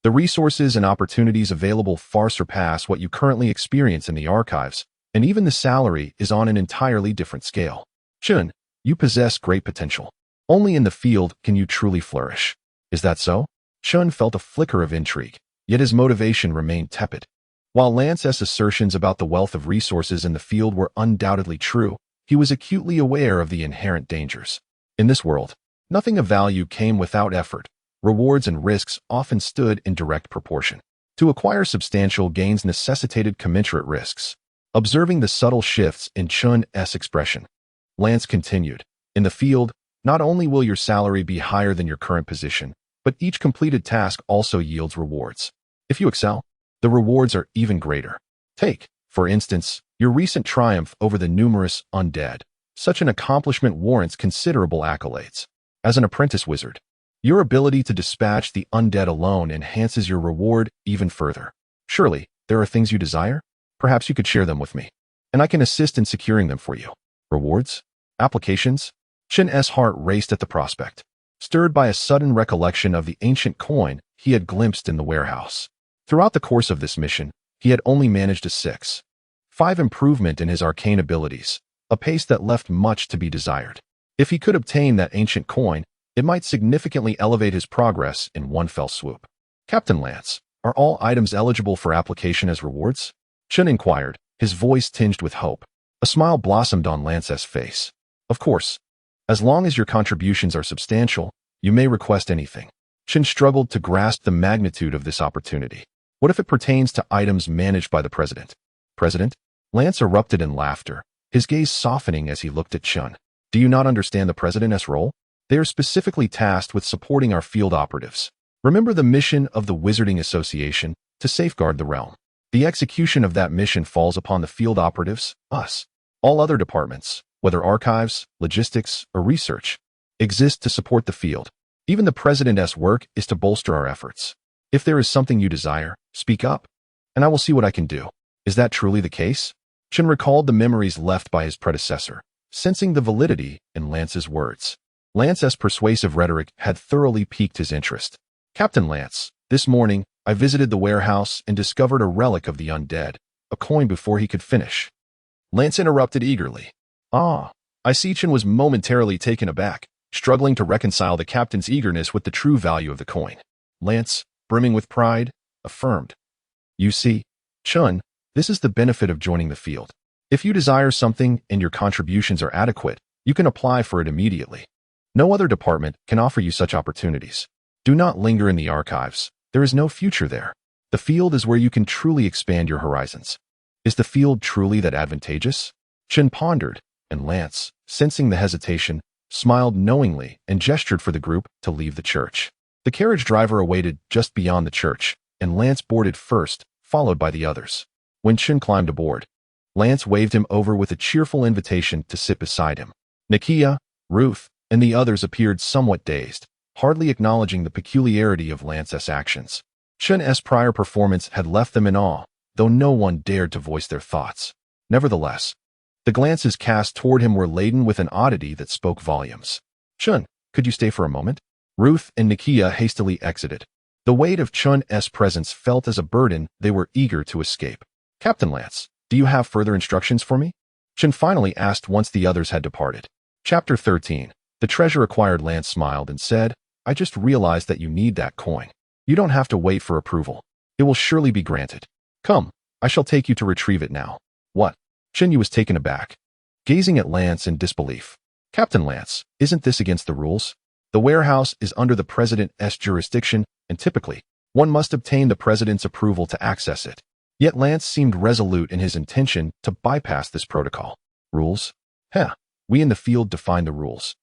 The resources and opportunities available far surpass what you currently experience in the archives, and even the salary is on an entirely different scale. Chun, you possess great potential. Only in the field can you truly flourish. Is that so?" Chun felt a flicker of intrigue, yet his motivation remained tepid. While Lance's assertions about the wealth of resources in the field were undoubtedly true, he was acutely aware of the inherent dangers. In this world, nothing of value came without effort. Rewards and risks often stood in direct proportion. To acquire substantial gains necessitated commensurate risks. Observing the subtle shifts in Chun's expression, Lance continued, "In the field, not only will your salary be higher than your current position, but each completed task also yields rewards. If you excel, the rewards are even greater. Take, for instance, your recent triumph over the numerous undead. Such an accomplishment warrants considerable accolades. As an apprentice wizard, your ability to dispatch the undead alone enhances your reward even further. Surely, there are things you desire? Perhaps you could share them with me, and I can assist in securing them for you." Rewards? Applications? Chun's heart raced at the prospect, stirred by a sudden recollection of the ancient coin he had glimpsed in the warehouse. Throughout the course of this mission, he had only managed a 6.5 improvement in his arcane abilities, a pace that left much to be desired. If he could obtain that ancient coin, it might significantly elevate his progress in one fell swoop. "Captain Lance, are all items eligible for application as rewards?" Chun inquired, his voice tinged with hope. A smile blossomed on Lance's face. "Of course. As long as your contributions are substantial, you may request anything." Chun struggled to grasp the magnitude of this opportunity. What if it pertains to items managed by the president? "President?" Lance erupted in laughter, his gaze softening as he looked at Chun. "Do you not understand the president's role? They are specifically tasked with supporting our field operatives. Remember the mission of the Wizarding Association, to safeguard the realm. The execution of that mission falls upon the field operatives, us. All other departments, whether archives, logistics, or research, exist to support the field. Even the president's work is to bolster our efforts. If there is something you desire, speak up, and I will see what I can do." Is that truly the case? Chun recalled the memories left by his predecessor, sensing the validity in Lance's words. Lance's persuasive rhetoric had thoroughly piqued his interest. "Captain Lance, this morning, I visited the warehouse and discovered a relic of the undead, a coin before he could finish." Lance interrupted eagerly. "Ah." I see." Chun was momentarily taken aback, struggling to reconcile the captain's eagerness with the true value of the coin. Lance, brimming with pride, affirmed, "You see, Chun, this is the benefit of joining the field. If you desire something and your contributions are adequate, you can apply for it immediately. No other department can offer you such opportunities. Do not linger in the archives. There is no future there. The field is where you can truly expand your horizons." "Is the field truly that advantageous?" Chun pondered, and Lance, sensing the hesitation, smiled knowingly and gestured for the group to leave the church. The carriage driver awaited just beyond the church, and Lance boarded first, followed by the others. When Chun climbed aboard, Lance waved him over with a cheerful invitation to sit beside him. Nakia, Ruth, and the others appeared somewhat dazed, hardly acknowledging the peculiarity of Lance's actions. Chun's prior performance had left them in awe, though no one dared to voice their thoughts. Nevertheless, the glances cast toward him were laden with an oddity that spoke volumes. Chun, could you stay for a moment? Ruth and Nakia hastily exited. The weight of Chun's presence felt as a burden they were eager to escape. Captain Lance, do you have further instructions for me? Chun finally asked once the others had departed. Chapter 13. The treasure acquired. Lance smiled and said, I just realized that you need that coin. You don't have to wait for approval. It will surely be granted. Come, I shall take you to retrieve it now. What? Chun Yu was taken aback, gazing at Lance in disbelief. Captain Lance, isn't this against the rules? The warehouse is under the President's jurisdiction, and typically, one must obtain the President's approval to access it. Yet Lance seemed resolute in his intention to bypass this protocol. Rules? Heh, we in the field define the rules.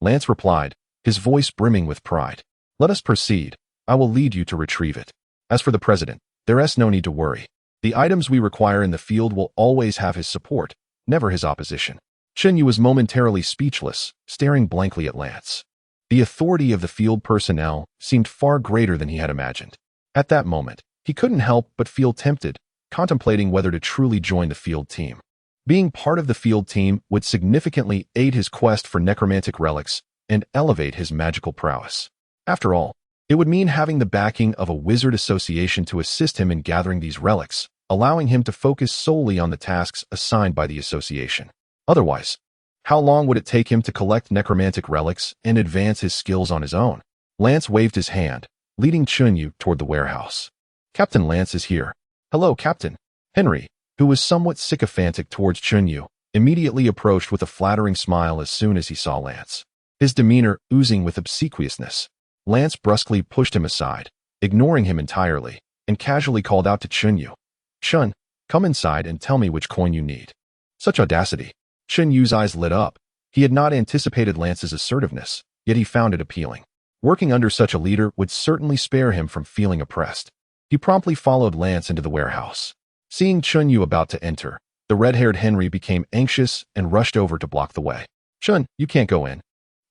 Lance replied, his voice brimming with pride. Let us proceed. I will lead you to retrieve it. As for the President, there's no need to worry. The items we require in the field will always have his support, never his opposition. Chun Yu was momentarily speechless, staring blankly at Lance. The authority of the field personnel seemed far greater than he had imagined. At that moment, he couldn't help but feel tempted, contemplating whether to truly join the field team. Being part of the field team would significantly aid his quest for necromantic relics and elevate his magical prowess. After all, it would mean having the backing of a wizard association to assist him in gathering these relics, allowing him to focus solely on the tasks assigned by the association. Otherwise, how long would it take him to collect necromantic relics and advance his skills on his own? Lance waved his hand, leading Chun Yu toward the warehouse. Captain Lance is here. Hello, Captain. Henry, who was somewhat sycophantic towards Chun Yu, immediately approached with a flattering smile as soon as he saw Lance. His demeanor oozing with obsequiousness. Lance brusquely pushed him aside, ignoring him entirely, and casually called out to Chun Yu. Chun, come inside and tell me which coin you need. Such audacity. Chun Yu's eyes lit up. He had not anticipated Lance's assertiveness, yet he found it appealing. Working under such a leader would certainly spare him from feeling oppressed. He promptly followed Lance into the warehouse. Seeing Chun Yu about to enter, the red-haired Henry became anxious and rushed over to block the way. Chun, you can't go in.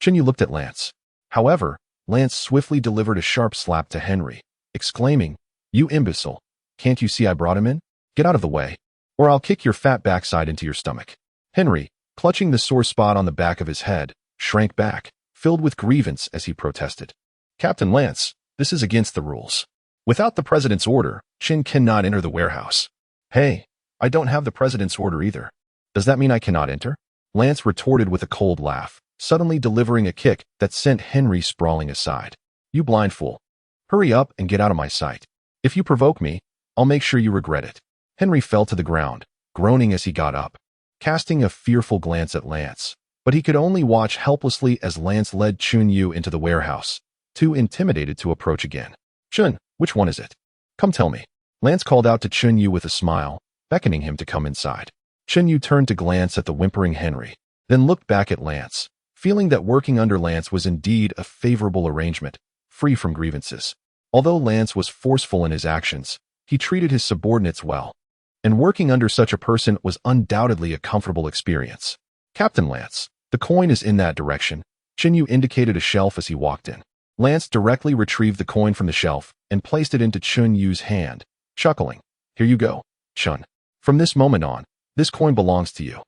Chun Yu looked at Lance. However, Lance swiftly delivered a sharp slap to Henry, exclaiming, You imbecile, can't you see I brought him in? Get out of the way, or I'll kick your fat backside into your stomach. Henry, clutching the sore spot on the back of his head, shrank back, filled with grievance as he protested. Captain Lance, this is against the rules. Without the President's order, Chin cannot enter the warehouse. Hey, I don't have the President's order either. Does that mean I cannot enter? Lance retorted with a cold laugh, suddenly delivering a kick that sent Henry sprawling aside. You blind fool. Hurry up and get out of my sight. If you provoke me, I'll make sure you regret it. Henry fell to the ground, groaning as he got up, casting a fearful glance at Lance. But he could only watch helplessly as Lance led Chun Yu into the warehouse, too intimidated to approach again. Chun, which one is it? Come tell me. Lance called out to Chun Yu with a smile, beckoning him to come inside. Chun Yu turned to glance at the whimpering Henry, then looked back at Lance, feeling that working under Lance was indeed a favorable arrangement, free from grievances. Although Lance was forceful in his actions, he treated his subordinates well, and working under such a person was undoubtedly a comfortable experience. Captain Lance, the coin is in that direction. Chun Yu indicated a shelf as he walked in. Lance directly retrieved the coin from the shelf and placed it into Chun Yu's hand, chuckling. Here you go, Chun. From this moment on, this coin belongs to you.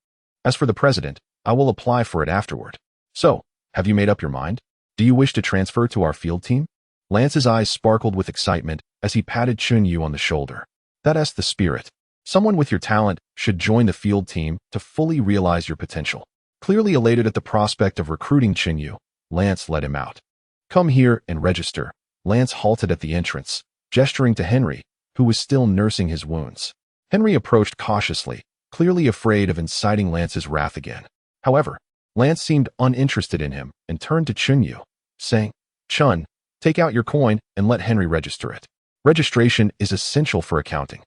As for the President, I will apply for it afterward. So, have you made up your mind? Do you wish to transfer to our field team? Lance's eyes sparkled with excitement as he patted Chun Yu on the shoulder. That's the spirit. Someone with your talent should join the field team to fully realize your potential. Clearly elated at the prospect of recruiting Chun Yu, Lance led him out. Come here and register. Lance halted at the entrance, gesturing to Henry, who was still nursing his wounds. Henry approached cautiously, clearly afraid of inciting Lance's wrath again. However, Lance seemed uninterested in him and turned to Chun Yu, saying, Chun, take out your coin and let Henry register it. Registration is essential for accounting,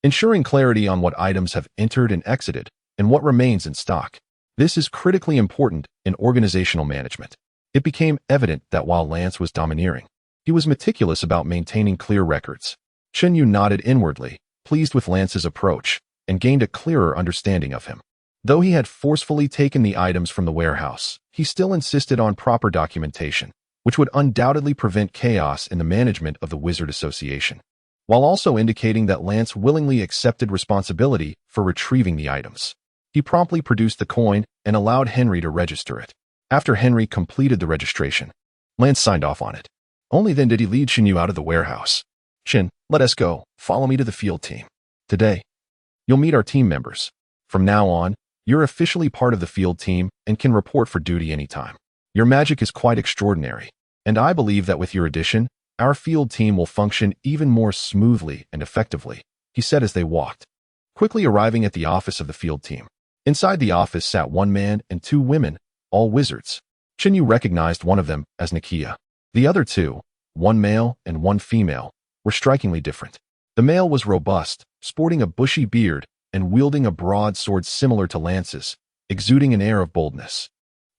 ensuring clarity on what items have entered and exited and what remains in stock. This is critically important in organizational management. It became evident that while Lance was domineering, he was meticulous about maintaining clear records. Chun Yu nodded inwardly, pleased with Lance's approach, and gained a clearer understanding of him. Though he had forcefully taken the items from the warehouse, he still insisted on proper documentation, which would undoubtedly prevent chaos in the management of the Wizard Association. while also indicating that Lance willingly accepted responsibility for retrieving the items. He promptly produced the coin and allowed Henry to register it. After Henry completed the registration, Lance signed off on it. Only then did he lead Xinyu out of the warehouse. Qin, let us go. Follow me to the field team. Today, you'll meet our team members. From now on, you're officially part of the field team and can report for duty anytime. Your magic is quite extraordinary, and I believe that with your addition, our field team will function even more smoothly and effectively, he said as they walked, quickly arriving at the office of the field team. Inside the office sat one man and two women, all wizards. Xinyu recognized one of them as Nakia. The other two, one male and one female, were strikingly different. The male was robust, sporting a bushy beard and wielding a broad sword similar to Lance's, exuding an air of boldness.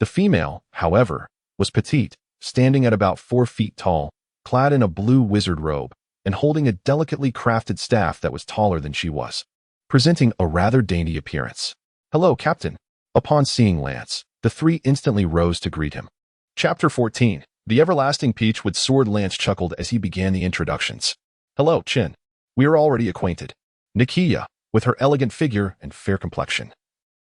The female, however, was petite, standing at about 4 feet tall, clad in a blue wizard robe, and holding a delicately crafted staff that was taller than she was, presenting a rather dainty appearance. "Hello, Captain." Upon seeing Lance, the three instantly rose to greet him. Chapter 14. The Everlasting Peach with Sword. Lance chuckled as he began the introductions. "Hello, Qin. We are already acquainted." Nakia, with her elegant figure and fair complexion,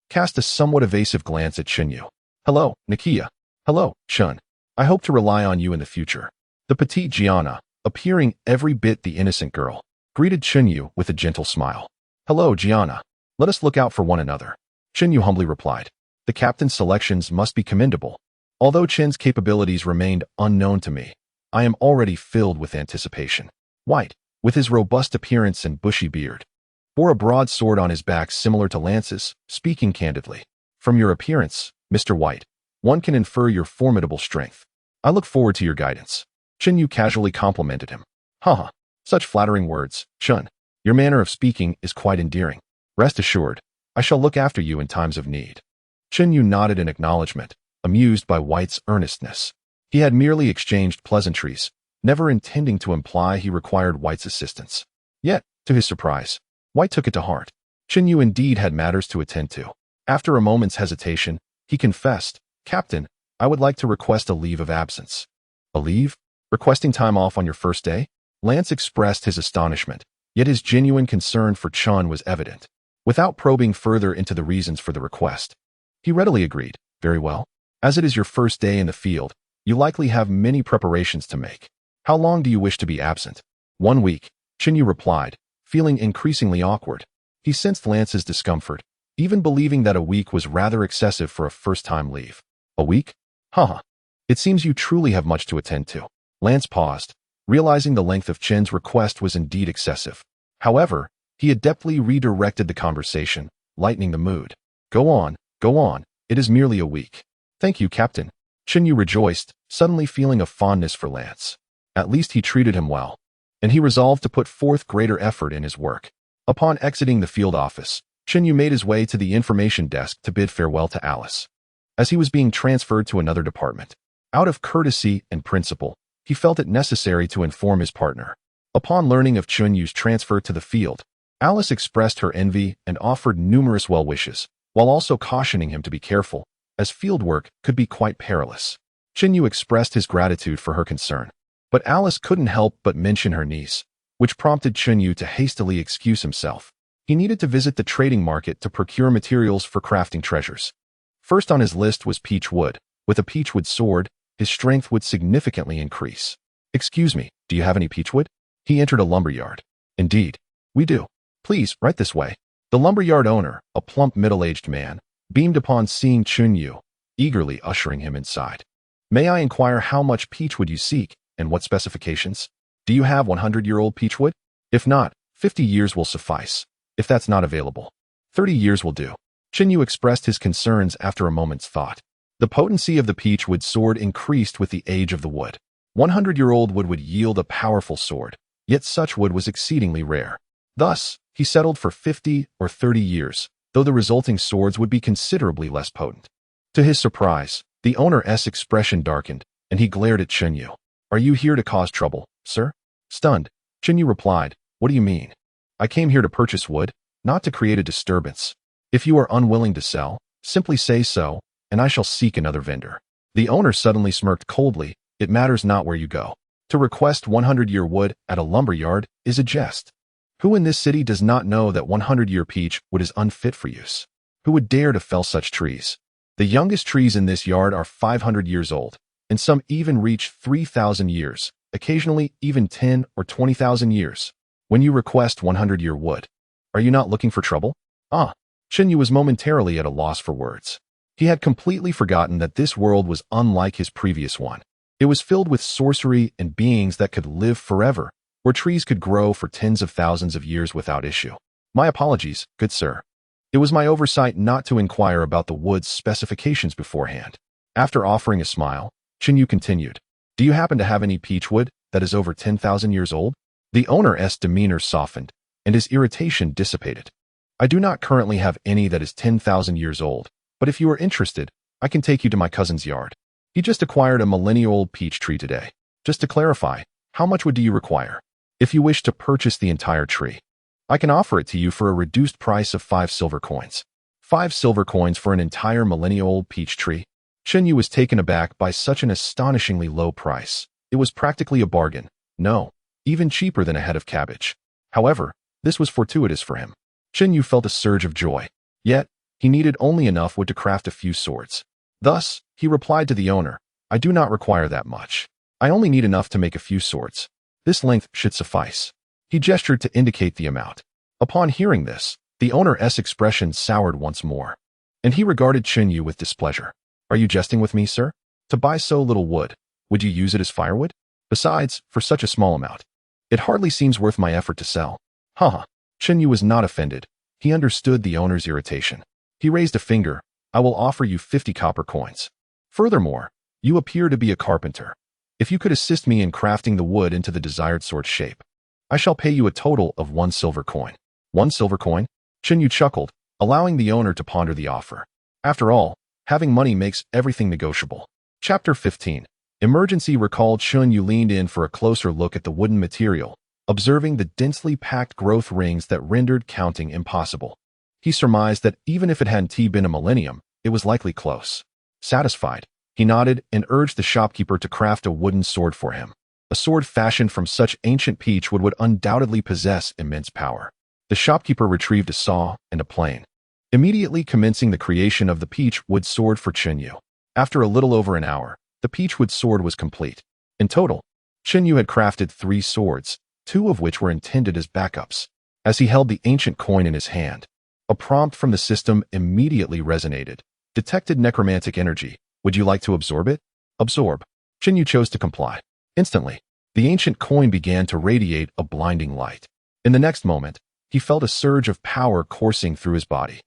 cast a somewhat evasive glance at Xinyu. "Hello, Nakia." "Hello, Qin. I hope to rely on you in the future." The petite Gianna, appearing every bit the innocent girl, greeted Xinyu with a gentle smile. "Hello, Gianna. Let us look out for one another." Xinyu humbly replied. The captain's selections must be commendable. Although Qin's capabilities remained unknown to me, I am already filled with anticipation. White, with his robust appearance and bushy beard, bore a broad sword on his back similar to Lance's, speaking candidly. "From your appearance, Mr. White, one can infer your formidable strength. I look forward to your guidance." Xinyu casually complimented him. "Haha, such flattering words, Qin. Your manner of speaking is quite endearing. Rest assured, I shall look after you in times of need." Xinyu nodded in acknowledgement, amused by White's earnestness. He had merely exchanged pleasantries, never intending to imply he required White's assistance. Yet, to his surprise, White took it to heart. Xinyu indeed had matters to attend to. After a moment's hesitation, he confessed, "Captain, I would like to request a leave of absence." "A leave? Requesting time off on your first day?" Lance expressed his astonishment, yet his genuine concern for Qin was evident. Without probing further into the reasons for the request, he readily agreed. "Very well. As it is your first day in the field, you likely have many preparations to make. How long do you wish to be absent?" "1 week, Xinyu replied, feeling increasingly awkward. He sensed Lance's discomfort, even believing that a week was rather excessive for a first-time leave. "A week? Haha. It seems you truly have much to attend to." Lance paused, realizing the length of Qin's request was indeed excessive. However, he adeptly redirected the conversation, lightening the mood. Go on, it is merely a week." "Thank you, Captain." Xinyu rejoiced, suddenly feeling a fondness for Lance. At least he treated him well, and he resolved to put forth greater effort in his work. Upon exiting the field office, Xinyu made his way to the information desk to bid farewell to Alice. As he was being transferred to another department, out of courtesy and principle, he felt it necessary to inform his partner. Upon learning of Xunyu's transfer to the field, Alice expressed her envy and offered numerous well wishes, while also cautioning him to be careful, as field work could be quite perilous. Xinyu expressed his gratitude for her concern, but Alice couldn't help but mention her niece, which prompted Xinyu to hastily excuse himself. He needed to visit the trading market to procure materials for crafting treasures. First on his list was peach wood. With a peach wood sword, his strength would significantly increase. "Excuse me, do you have any peach wood?" He entered a lumberyard. "Indeed, we do. Please, right this way." The lumberyard owner, a plump middle-aged man, beamed upon seeing Xinyu, eagerly ushering him inside. "May I inquire how much peach wood you seek, and what specifications? Do you have 100-year-old peach wood? If not, 50 years will suffice. If that's not available, 30 years will do." Xinyu expressed his concerns after a moment's thought. The potency of the peach wood sword increased with the age of the wood. 100-year-old wood would yield a powerful sword, yet such wood was exceedingly rare. Thus, he settled for 50 or 30 years, though the resulting swords would be considerably less potent. To his surprise, the owner's expression darkened, and he glared at Xinyu. "Are you here to cause trouble, sir?" Stunned, Xinyu replied, "What do you mean? I came here to purchase wood, not to create a disturbance. If you are unwilling to sell, simply say so, and I shall seek another vendor." The owner suddenly smirked coldly. "It matters not where you go. To request 100-year wood at a lumber yard is a jest. Who in this city does not know that 100-year peach wood is unfit for use? Who would dare to fell such trees? The youngest trees in this yard are 500 years old, and some even reach 3,000 years, occasionally even 10 or 20,000 years. When you request 100-year wood, are you not looking for trouble? Xinyu was momentarily at a loss for words. He had completely forgotten that this world was unlike his previous one. It was filled with sorcery and beings that could live forever, where trees could grow for tens of thousands of years without issue. My apologies, good sir. It was my oversight not to inquire about the wood's specifications beforehand. After offering a smile, Xinyu continued, Do you happen to have any peach wood that is over 10,000 years old? The owner's demeanor softened, and his irritation dissipated. I do not currently have any that is 10,000 years old, but if you are interested, I can take you to my cousin's yard. He just acquired a millennial-old peach tree today. Just to clarify, how much wood do you require? If you wish to purchase the entire tree, I can offer it to you for a reduced price of 5 silver coins. 5 silver coins for an entire millennial-old peach tree? Xinyu was taken aback by such an astonishingly low price. It was practically a bargain. No, even cheaper than a head of cabbage. However, this was fortuitous for him. Xinyu felt a surge of joy. Yet, he needed only enough wood to craft a few swords. Thus, he replied to the owner, I do not require that much. I only need enough to make a few swords. This length should suffice. He gestured to indicate the amount. Upon hearing this, the owner's expression soured once more, and he regarded Xinyu with displeasure. Are you jesting with me, sir? To buy so little wood, would you use it as firewood? Besides, for such a small amount, it hardly seems worth my effort to sell. Xinyu was not offended. He understood the owner's irritation. He raised a finger. I will offer you 50 copper coins. Furthermore, you appear to be a carpenter. If you could assist me in crafting the wood into the desired sword shape, I shall pay you a total of 1 silver coin. 1 silver coin? Xinyu chuckled, allowing the owner to ponder the offer. After all, having money makes everything negotiable. Chapter 15. Emergency recalled. Xinyu leaned in for a closer look at the wooden material, observing the densely packed growth rings that rendered counting impossible. He surmised that even if it hadn't been a millennium, it was likely close. Satisfied, he nodded and urged the shopkeeper to craft a wooden sword for him. A sword fashioned from such ancient peach wood would undoubtedly possess immense power. The shopkeeper retrieved a saw and a plane, immediately commencing the creation of the peach wood sword for Xinyu. After a little over an hour, the peach wood sword was complete. In total, Xinyu had crafted 3 swords, 2 of which were intended as backups. As he held the ancient coin in his hand, a prompt from the system immediately resonated. Detected necromantic energy. Would you like to absorb it? Absorb. Xinyu chose to comply. Instantly, the ancient coin began to radiate a blinding light. In the next moment, he felt a surge of power coursing through his body,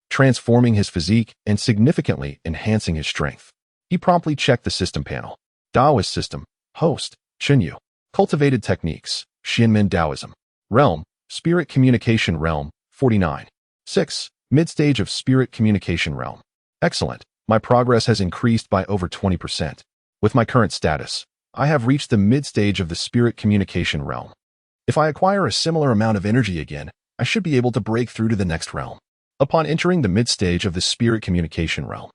transforming his physique and significantly enhancing his strength. He promptly checked the system panel. Daoist system. Host. Xinyu. Cultivated techniques. Xianmen Taoism. Realm. Spirit communication realm. 49. 6. Mid-stage of spirit communication realm. Excellent. My progress has increased by over 20%. With my current status, I have reached the mid-stage of the spirit communication realm. If I acquire a similar amount of energy again, I should be able to break through to the next realm. Upon entering the mid-stage of the spirit communication realm,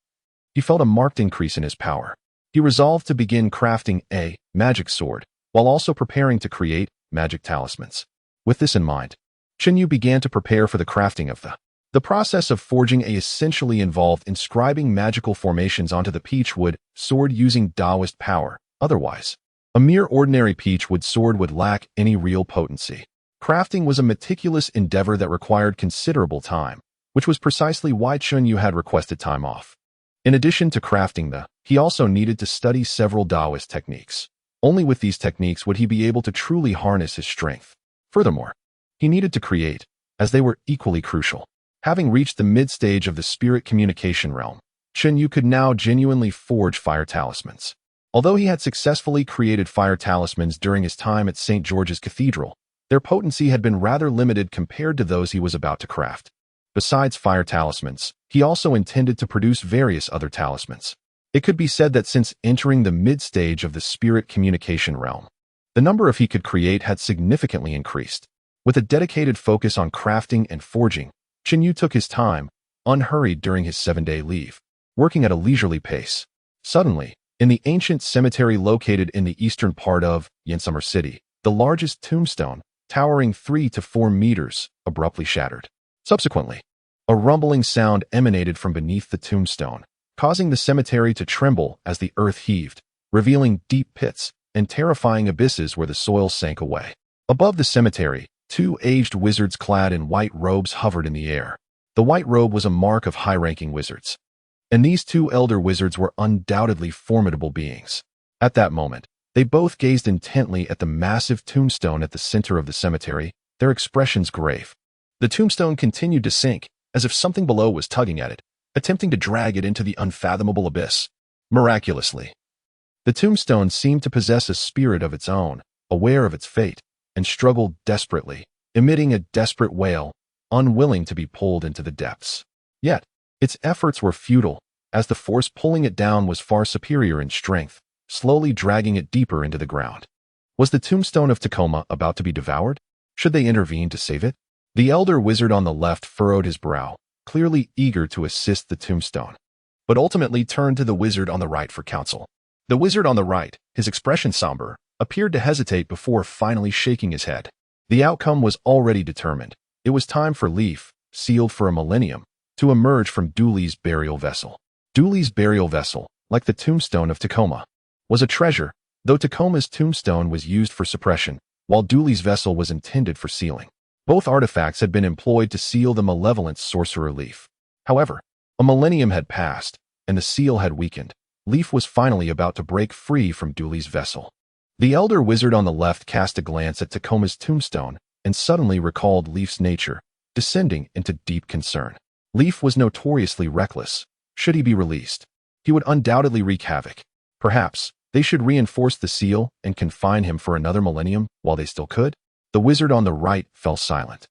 he felt a marked increase in his power. He resolved to begin crafting a magic sword, while also preparing to create magic talismans. With this in mind, Xinyu began to prepare for the crafting of the process of forging essentially involved inscribing magical formations onto the peach wood sword using Daoist power. Otherwise, a mere ordinary peach wood sword would lack any real potency. Crafting was a meticulous endeavor that required considerable time, which was precisely why Xinyu had requested time off. In addition to crafting he also needed to study several Daoist techniques. Only with these techniques would he be able to truly harness his strength. Furthermore, he needed to create, as they were equally crucial. Having reached the mid-stage of the spirit communication realm, Xinyu could now genuinely forge fire talismans. Although he had successfully created fire talismans during his time at St. George's Cathedral, their potency had been rather limited compared to those he was about to craft. Besides fire talismans, he also intended to produce various other talismans. It could be said that since entering the mid-stage of the spirit communication realm, the number of he could create had significantly increased. With a dedicated focus on crafting and forging, Xinyu took his time, unhurried during his 7-day leave, working at a leisurely pace. Suddenly, In the ancient cemetery located in the eastern part of Yinsummer City, the largest tombstone, towering 3 to 4 meters, abruptly shattered. Subsequently, a rumbling sound emanated from beneath the tombstone, causing the cemetery to tremble as the earth heaved, revealing deep pits and terrifying abysses where the soil sank away. Above the cemetery, 2 aged wizards clad in white robes hovered in the air. The white robe was a mark of high-ranking wizards, and these 2 elder wizards were undoubtedly formidable beings. At that moment, they both gazed intently at the massive tombstone at the center of the cemetery, their expressions grave. The tombstone continued to sink, as if something below was tugging at it, attempting to drag it into the unfathomable abyss. Miraculously, the tombstone seemed to possess a spirit of its own, aware of its fate, and struggled desperately, emitting a desperate wail, unwilling to be pulled into the depths. Yet, its efforts were futile, as the force pulling it down was far superior in strength, slowly dragging it deeper into the ground. Was the tombstone of Tacoma about to be devoured? Should they intervene to save it? The elder wizard on the left furrowed his brow, clearly eager to assist the tombstone, but ultimately turned to the wizard on the right for counsel. The wizard on the right, his expression somber, appeared to hesitate before finally shaking his head. The outcome was already determined. It was time for Leaf, sealed for a millennium, to emerge from Dooley's burial vessel. Dooley's burial vessel, like the tombstone of Tacoma, was a treasure, though Tacoma's tombstone was used for suppression, while Dooley's vessel was intended for sealing. Both artifacts had been employed to seal the malevolent sorcerer Leaf. However, a millennium had passed, and the seal had weakened. Leaf was finally about to break free from Dooley's vessel. The elder wizard on the left cast a glance at Tacoma's tombstone and suddenly recalled Leaf's nature, descending into deep concern. Leaf was notoriously reckless. Should he be released, he would undoubtedly wreak havoc. Perhaps they should reinforce the seal and confine him for another millennium while they still could? The wizard on the right fell silent,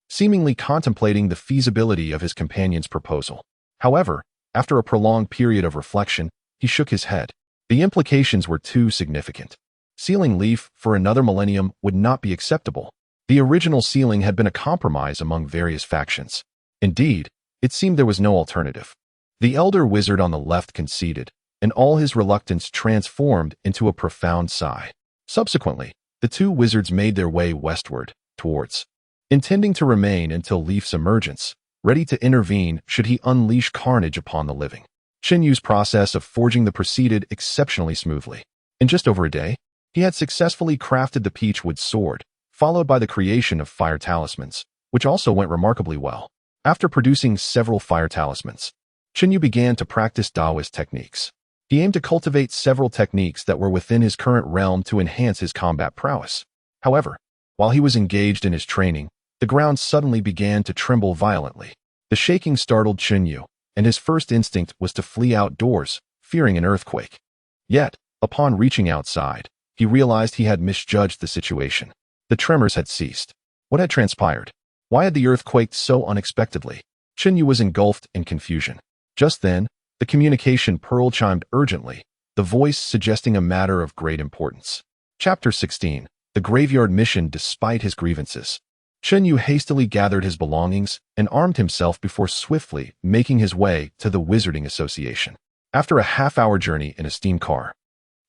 seemingly contemplating the feasibility of his companion's proposal. However, after a prolonged period of reflection, he shook his head. The implications were too significant. Sealing Leaf for another millennium would not be acceptable. The original sealing had been a compromise among various factions. Indeed, it seemed there was no alternative. The elder wizard on the left conceded, and all his reluctance transformed into a profound sigh. Subsequently, the 2 wizards made their way westward, towards, intending to remain until Leaf's emergence, ready to intervene should he unleash carnage upon the living. Qinyu's process of forging proceeded exceptionally smoothly. In just over a day, he had successfully crafted the peachwood sword, followed by the creation of fire talismans, which also went remarkably well. After producing several fire talismans, Qinyu began to practice Daoist techniques. He aimed to cultivate several techniques that were within his current realm to enhance his combat prowess. However, while he was engaged in his training, the ground suddenly began to tremble violently. The shaking startled Qinyu, and his first instinct was to flee outdoors, fearing an earthquake. Yet, upon reaching outside, he realized he had misjudged the situation. The tremors had ceased. What had transpired? Why had the earth quaked so unexpectedly? Qinyu was engulfed in confusion. Just then, the communication pearl chimed urgently, the voice suggesting a matter of great importance. Chapter 16. The Graveyard Mission despite his grievances. Qinyu hastily gathered his belongings and armed himself before swiftly making his way to the Wizarding Association. After a half-hour journey in a steam car,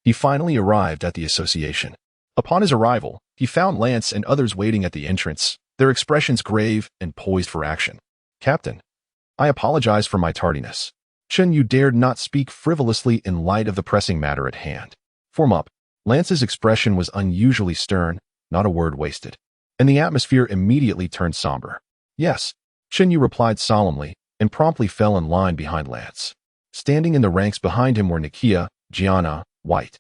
he finally arrived at the association. Upon his arrival, he found Lance and others waiting at the entrance, their expressions grave and poised for action. "Captain, I apologize for my tardiness." Qinyu dared not speak frivolously in light of the pressing matter at hand. "Form up." Lance's expression was unusually stern, not a word wasted, and the atmosphere immediately turned somber. "Yes," Qinyu replied solemnly, and promptly fell in line behind Lance. Standing in the ranks behind him were Nakia, Gianna, White,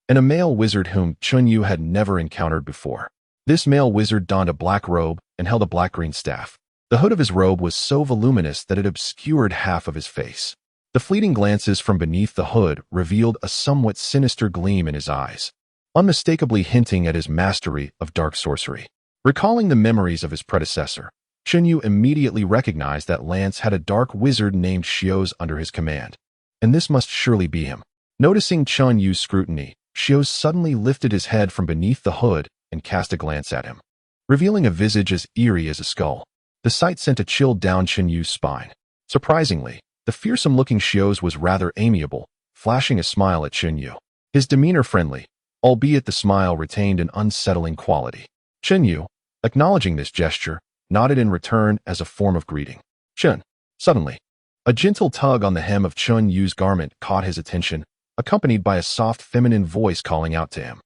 and a male wizard whom Qinyu had never encountered before. This male wizard donned a black robe and held a black-green staff. The hood of his robe was so voluminous that it obscured half of his face. The fleeting glances from beneath the hood revealed a somewhat sinister gleam in his eyes, unmistakably hinting at his mastery of dark sorcery. Recalling the memories of his predecessor, Qinyu immediately recognized that Lance had a dark wizard named Xios under his command, and this must surely be him. Noticing Qinyu's scrutiny, Xios suddenly lifted his head from beneath the hood and cast a glance at him, revealing a visage as eerie as a skull. The sight sent a chill down Qinyu's spine. Surprisingly, the fearsome-looking Xios was rather amiable, flashing a smile at Chenyu. His demeanor friendly, albeit the smile retained an unsettling quality. Chenyu, acknowledging this gesture, nodded in return as a form of greeting. Suddenly, a gentle tug on the hem of Chenyu's garment caught his attention, accompanied by a soft feminine voice calling out to him.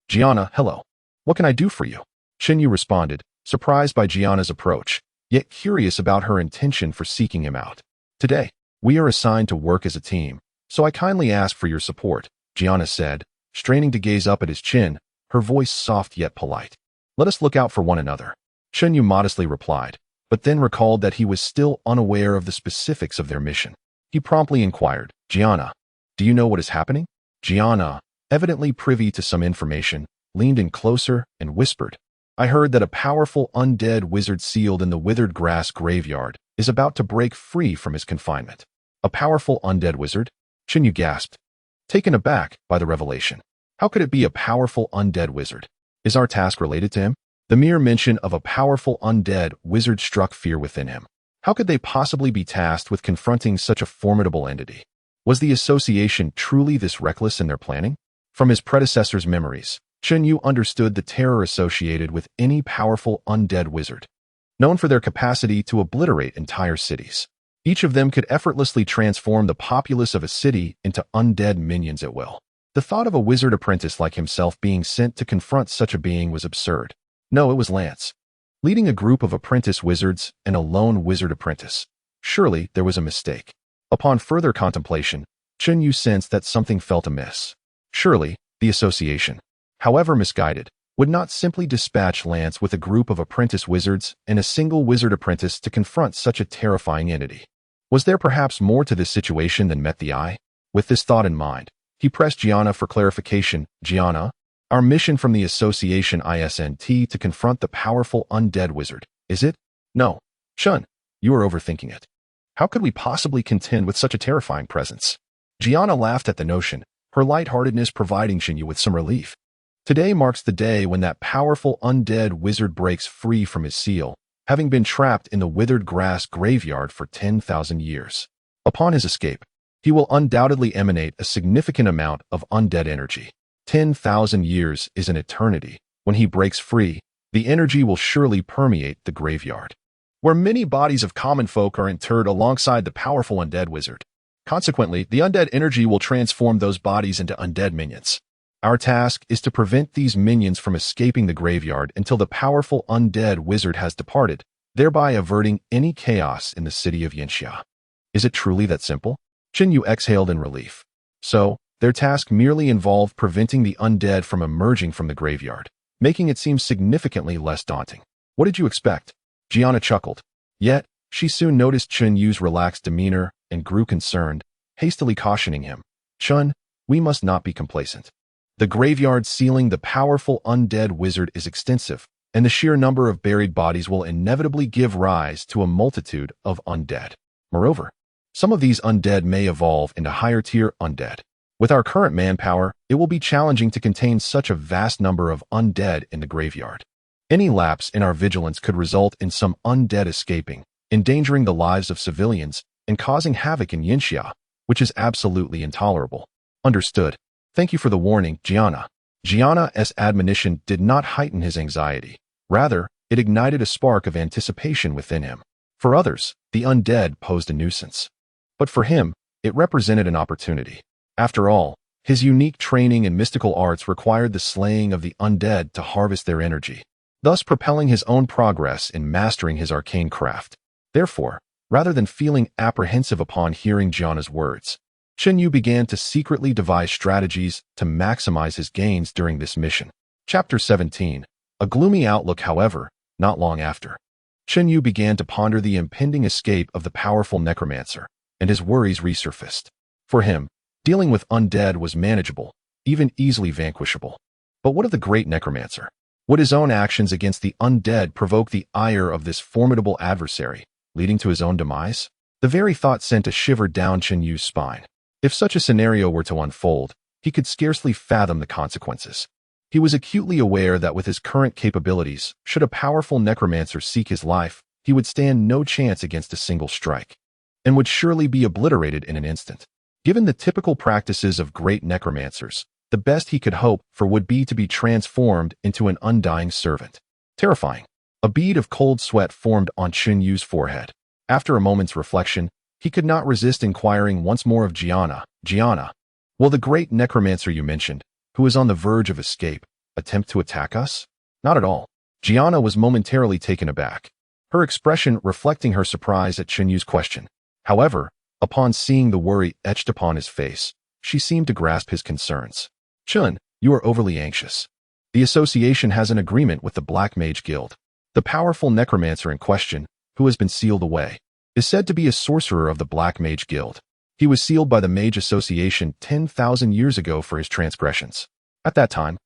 Gianna, hello. What can I do for you? Chenyu responded, surprised by Gianna's approach, yet curious about her intention for seeking him out. Today, we are assigned to work as a team, so I kindly ask for your support, Gianna said, straining to gaze up at his chin, her voice soft yet polite. Let us look out for one another. Chenyu modestly replied, but then recalled that he was still unaware of the specifics of their mission. He promptly inquired, Gianna, do you know what is happening? Gianna, evidently privy to some information, leaned in closer and whispered, I heard that a powerful undead wizard sealed in the withered grass graveyard is about to break free from his confinement. A powerful undead wizard? Chenyu gasped, taken aback by the revelation. How could it be a powerful undead wizard? Is our task related to him? The mere mention of a powerful undead wizard struck fear within him. How could they possibly be tasked with confronting such a formidable entity? Was the association truly this reckless in their planning? From his predecessor's memories, Chenyu understood the terror associated with any powerful undead wizard, known for their capacity to obliterate entire cities. Each of them could effortlessly transform the populace of a city into undead minions at will. The thought of a wizard apprentice like himself being sent to confront such a being was absurd. No, it was Lance, leading a group of apprentice wizards and a lone wizard apprentice. Surely there was a mistake. Upon further contemplation, Chenyu sensed that something felt amiss. Surely, the association, however misguided, would not simply dispatch Lance with a group of apprentice wizards and a single wizard apprentice to confront such a terrifying entity. Was there perhaps more to this situation than met the eye? With this thought in mind, he pressed Gianna for clarification. Gianna, our mission from the association isn't to confront the powerful undead wizard, is it? No. Chun, you are overthinking it. How could we possibly contend with such a terrifying presence? Gianna laughed at the notion, her lightheartedness providing Chenyu with some relief. Today marks the day when that powerful undead wizard breaks free from his seal, having been trapped in the withered grass graveyard for 10,000 years. Upon his escape, he will undoubtedly emanate a significant amount of undead energy. 10,000 years is an eternity. When he breaks free, the energy will surely permeate the graveyard, where many bodies of common folk are interred alongside the powerful undead wizard. Consequently, the undead energy will transform those bodies into undead minions. Our task is to prevent these minions from escaping the graveyard until the powerful undead wizard has departed, thereby averting any chaos in the city of Yanxia. Is it truly that simple? Chenyu exhaled in relief. So, their task merely involved preventing the undead from emerging from the graveyard, making it seem significantly less daunting. What did you expect? Gianna chuckled. Yet, she soon noticed Chenyu's relaxed demeanor and grew concerned, hastily cautioning him. Chun, we must not be complacent. The graveyard sealing the powerful undead wizard is extensive, and the sheer number of buried bodies will inevitably give rise to a multitude of undead. Moreover, some of these undead may evolve into higher-tier undead. With our current manpower, it will be challenging to contain such a vast number of undead in the graveyard. Any lapse in our vigilance could result in some undead escaping, endangering the lives of civilians and causing havoc in Yanxia, which is absolutely intolerable. Understood. Thank you for the warning, Gianna. Gianna's admonition did not heighten his anxiety. Rather, it ignited a spark of anticipation within him. For others, the undead posed a nuisance. But for him, it represented an opportunity. After all, his unique training in mystical arts required the slaying of the undead to harvest their energy, thus propelling his own progress in mastering his arcane craft. Therefore, rather than feeling apprehensive upon hearing Gianna's words, Chenyu began to secretly devise strategies to maximize his gains during this mission. Chapter 17. A gloomy outlook, however, not long after. Chenyu began to ponder the impending escape of the powerful necromancer, and his worries resurfaced. For him, dealing with undead was manageable, even easily vanquishable. But what of the great necromancer? Would his own actions against the undead provoke the ire of this formidable adversary, leading to his own demise? The very thought sent a shiver down Chenyu's spine. If such a scenario were to unfold, he could scarcely fathom the consequences. He was acutely aware that with his current capabilities, should a powerful necromancer seek his life, he would stand no chance against a single strike, and would surely be obliterated in an instant. Given the typical practices of great necromancers, the best he could hope for would be to be transformed into an undying servant. Terrifying. A bead of cold sweat formed on Chunyu's forehead. After a moment's reflection, he could not resist inquiring once more of Gianna. Gianna, will the great necromancer you mentioned, who is on the verge of escape, attempt to attack us? Not at all. Gianna was momentarily taken aback, her expression reflecting her surprise at Chunyu's question. However, upon seeing the worry etched upon his face, she seemed to grasp his concerns. Chun, you are overly anxious. The association has an agreement with the Black Mage Guild. The powerful necromancer in question, who has been sealed away, is said to be a sorcerer of the Black Mage Guild. He was sealed by the Mage Association 10,000 years ago for his transgressions. At that time,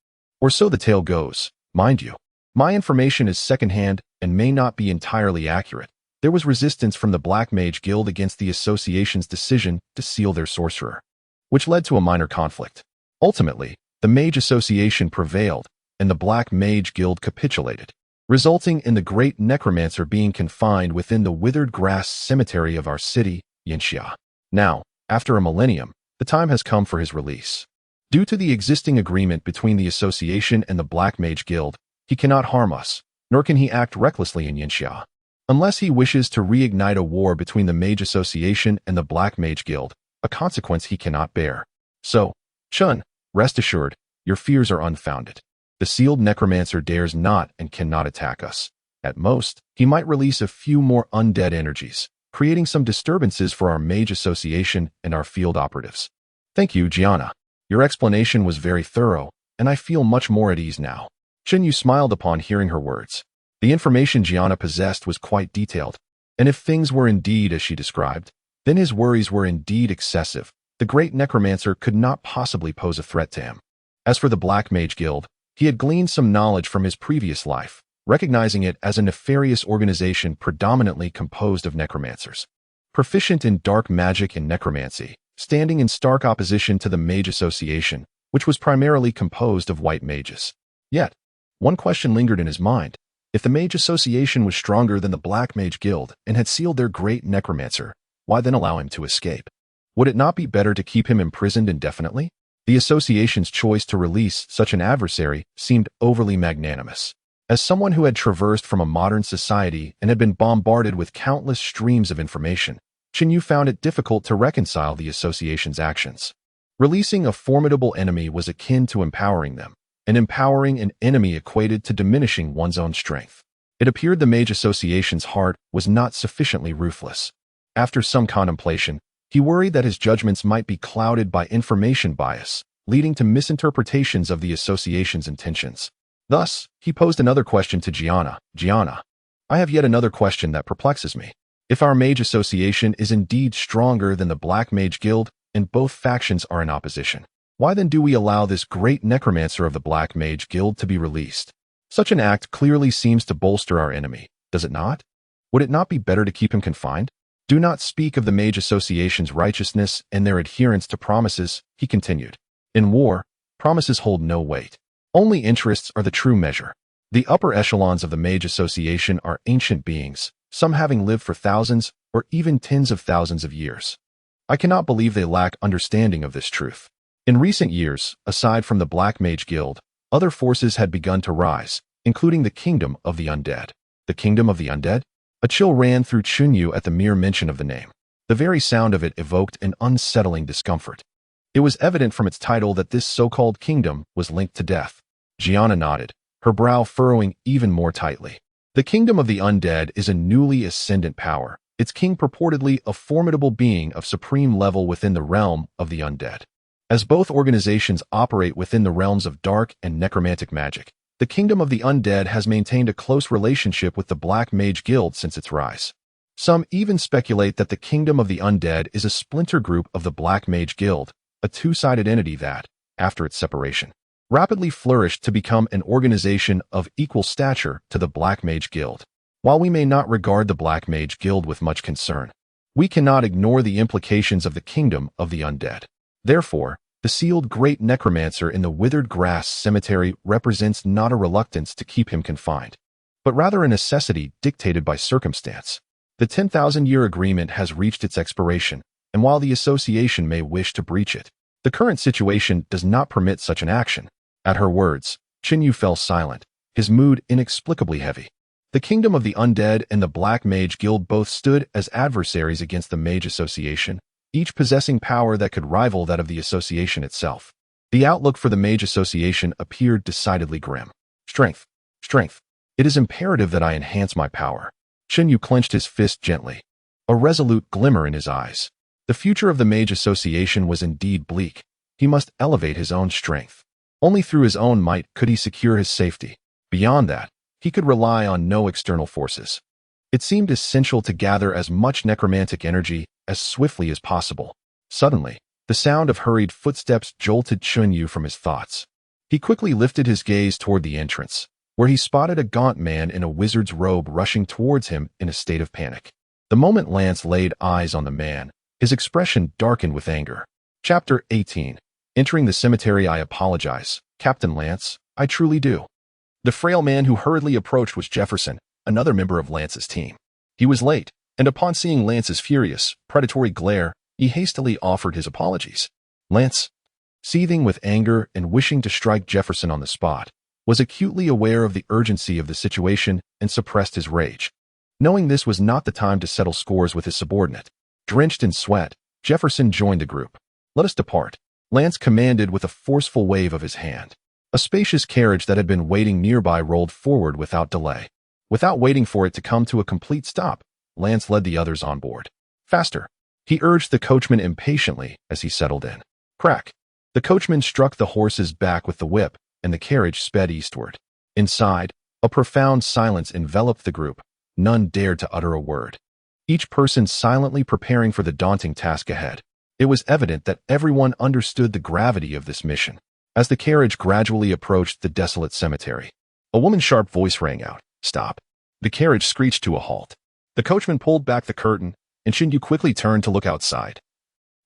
or so the tale goes, mind you, my information is secondhand and may not be entirely accurate. There was resistance from the Black Mage Guild against the association's decision to seal their sorcerer, which led to a minor conflict. Ultimately, the Mage Association prevailed, and the Black Mage Guild capitulated, resulting in the great necromancer being confined within the withered grass cemetery of our city, Yinxia. Now, after a millennium, the time has come for his release. Due to the existing agreement between the association and the Black Mage Guild, he cannot harm us, nor can he act recklessly in Yinxia. Unless he wishes to reignite a war between the Mage Association and the Black Mage Guild, a consequence he cannot bear. So, Chun, rest assured, your fears are unfounded. The sealed necromancer dares not and cannot attack us. At most, he might release a few more undead energies, creating some disturbances for our Mage Association and our field operatives. Thank you, Gianna. Your explanation was very thorough, and I feel much more at ease now. Chunyu smiled upon hearing her words. The information Gianna possessed was quite detailed, and if things were indeed as she described, then his worries were indeed excessive. The great necromancer could not possibly pose a threat to him. As for the Black Mage Guild, he had gleaned some knowledge from his previous life, recognizing it as a nefarious organization predominantly composed of necromancers, proficient in dark magic and necromancy, standing in stark opposition to the Mage Association, which was primarily composed of white mages. Yet, one question lingered in his mind. If the Mage Association was stronger than the Black Mage Guild and had sealed their great necromancer, why then allow him to escape? Would it not be better to keep him imprisoned indefinitely? The association's choice to release such an adversary seemed overly magnanimous. As someone who had traversed from a modern society and had been bombarded with countless streams of information, Chinyu found it difficult to reconcile the association's actions. Releasing a formidable enemy was akin to empowering them, and empowering an enemy equated to diminishing one's own strength. It appeared the Mage Association's heart was not sufficiently ruthless. After some contemplation, he worried that his judgments might be clouded by information bias, leading to misinterpretations of the association's intentions. Thus, he posed another question to Gianna. Gianna, I have yet another question that perplexes me. If our Mage Association is indeed stronger than the Black Mage Guild, and both factions are in opposition, why then do we allow this great necromancer of the Black Mage Guild to be released? Such an act clearly seems to bolster our enemy, does it not? Would it not be better to keep him confined? Do not speak of the Mage Association's righteousness and their adherence to promises, he continued. In war, promises hold no weight. Only interests are the true measure. The upper echelons of the Mage Association are ancient beings, some having lived for thousands or even tens of thousands of years. I cannot believe they lack understanding of this truth. In recent years, aside from the Black Mage Guild, other forces had begun to rise, including the Kingdom of the Undead. The Kingdom of the Undead? A chill ran through Chunyu at the mere mention of the name. The very sound of it evoked an unsettling discomfort. It was evident from its title that this so-called kingdom was linked to death. Gianna nodded, her brow furrowing even more tightly. The Kingdom of the Undead is a newly ascendant power, its king purportedly a formidable being of supreme level within the realm of the undead. As both organizations operate within the realms of dark and necromantic magic, the Kingdom of the Undead has maintained a close relationship with the Black Mage Guild since its rise. Some even speculate that the Kingdom of the Undead is a splinter group of the Black Mage Guild, a two-sided entity that, after its separation, rapidly flourished to become an organization of equal stature to the Black Mage Guild. While we may not regard the Black Mage Guild with much concern, we cannot ignore the implications of the Kingdom of the Undead. Therefore, the sealed great necromancer in the withered grass cemetery represents not a reluctance to keep him confined, but rather a necessity dictated by circumstance. The 10,000-year agreement has reached its expiration, and while the association may wish to breach it, the current situation does not permit such an action. At her words, Qinyu fell silent, his mood inexplicably heavy. The Kingdom of the Undead and the Black Mage Guild both stood as adversaries against the Mage Association, each possessing power that could rival that of the association itself. The outlook for the Mage Association appeared decidedly grim. Strength. Strength. It is imperative that I enhance my power. Qinyu clenched his fist gently, a resolute glimmer in his eyes. The future of the Mage Association was indeed bleak. He must elevate his own strength. Only through his own might could he secure his safety. Beyond that, he could rely on no external forces. It seemed essential to gather as much necromantic energy as swiftly as possible. Suddenly, the sound of hurried footsteps jolted Qinyu from his thoughts. He quickly lifted his gaze toward the entrance, where he spotted a gaunt man in a wizard's robe rushing towards him in a state of panic. The moment Lance laid eyes on the man, his expression darkened with anger. Chapter 18. Entering the cemetery. I apologize, Captain Lance, I truly do. The frail man who hurriedly approached was Jefferson, another member of Lance's team. He was late, and upon seeing Lance's furious, predatory glare, he hastily offered his apologies. Lance, seething with anger and wishing to strike Jefferson on the spot, was acutely aware of the urgency of the situation and suppressed his rage. Knowing this was not the time to settle scores with his subordinate, drenched in sweat, Jefferson joined the group. Let us depart, Lance commanded with a forceful wave of his hand. A spacious carriage that had been waiting nearby rolled forward without delay. Without waiting for it to come to a complete stop, Lance led the others on board. Faster, he urged the coachman impatiently as he settled in. Crack. The coachman struck the horse's back with the whip, and the carriage sped eastward. Inside, a profound silence enveloped the group. None dared to utter a word. Each person silently preparing for the daunting task ahead. It was evident that everyone understood the gravity of this mission. As the carriage gradually approached the desolate cemetery, a woman's sharp voice rang out, "Stop." The carriage screeched to a halt. The coachman pulled back the curtain, and Qinyu quickly turned to look outside.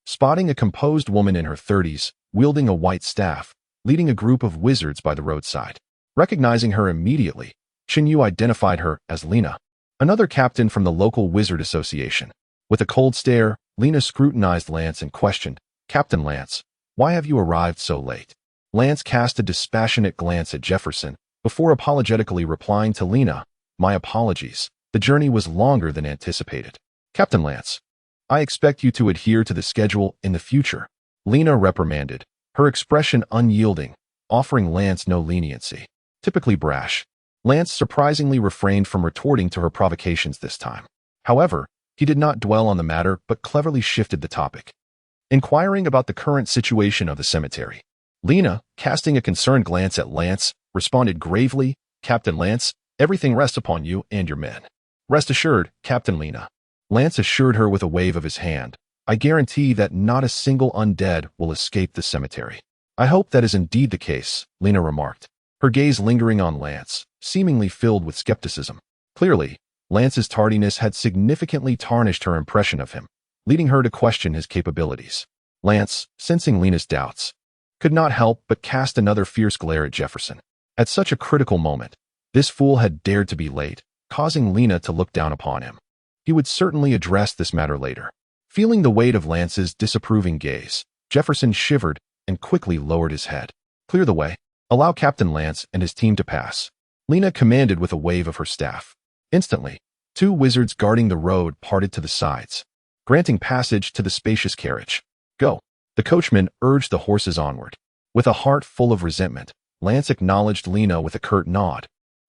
Spotting a composed woman in her 30s, wielding a white staff, leading a group of wizards by the roadside. Recognizing her immediately, Qinyu identified her as Lena, another captain from the local wizard association. With a cold stare, Lena scrutinized Lance and questioned, "Captain Lance, why have you arrived so late?" Lance cast a dispassionate glance at Jefferson before apologetically replying to Lena, "My apologies. The journey was longer than anticipated." "Captain Lance, I expect you to adhere to the schedule in the future," Lena reprimanded, her expression unyielding, offering Lance no leniency. Typically brash, Lance surprisingly refrained from retorting to her provocations this time. However, he did not dwell on the matter but cleverly shifted the topic. Inquiring about the current situation of the cemetery, Lena, casting a concerned glance at Lance, responded gravely, "Captain Lance, everything rests upon you and your men." "Rest assured, Captain Lena," Lance assured her with a wave of his hand, "I guarantee that not a single undead will escape the cemetery." "I hope that is indeed the case," Lena remarked, her gaze lingering on Lance, seemingly filled with skepticism. Clearly, Lance's tardiness had significantly tarnished her impression of him, leading her to question his capabilities. Lance, sensing Lena's doubts, could not help but cast another fierce glare at Jefferson. At such a critical moment, this fool had dared to be late, causing Lena to look down upon him. He would certainly address this matter later. Feeling the weight of Lance's disapproving gaze, Jefferson shivered and quickly lowered his head. "Clear the way. Allow Captain Lance and his team to pass," Lena commanded with a wave of her staff. Instantly, two wizards guarding the road parted to the sides, granting passage to the spacious carriage. "Go." The coachman urged the horses onward. With a heart full of resentment, Lance acknowledged Lena with a curt nod,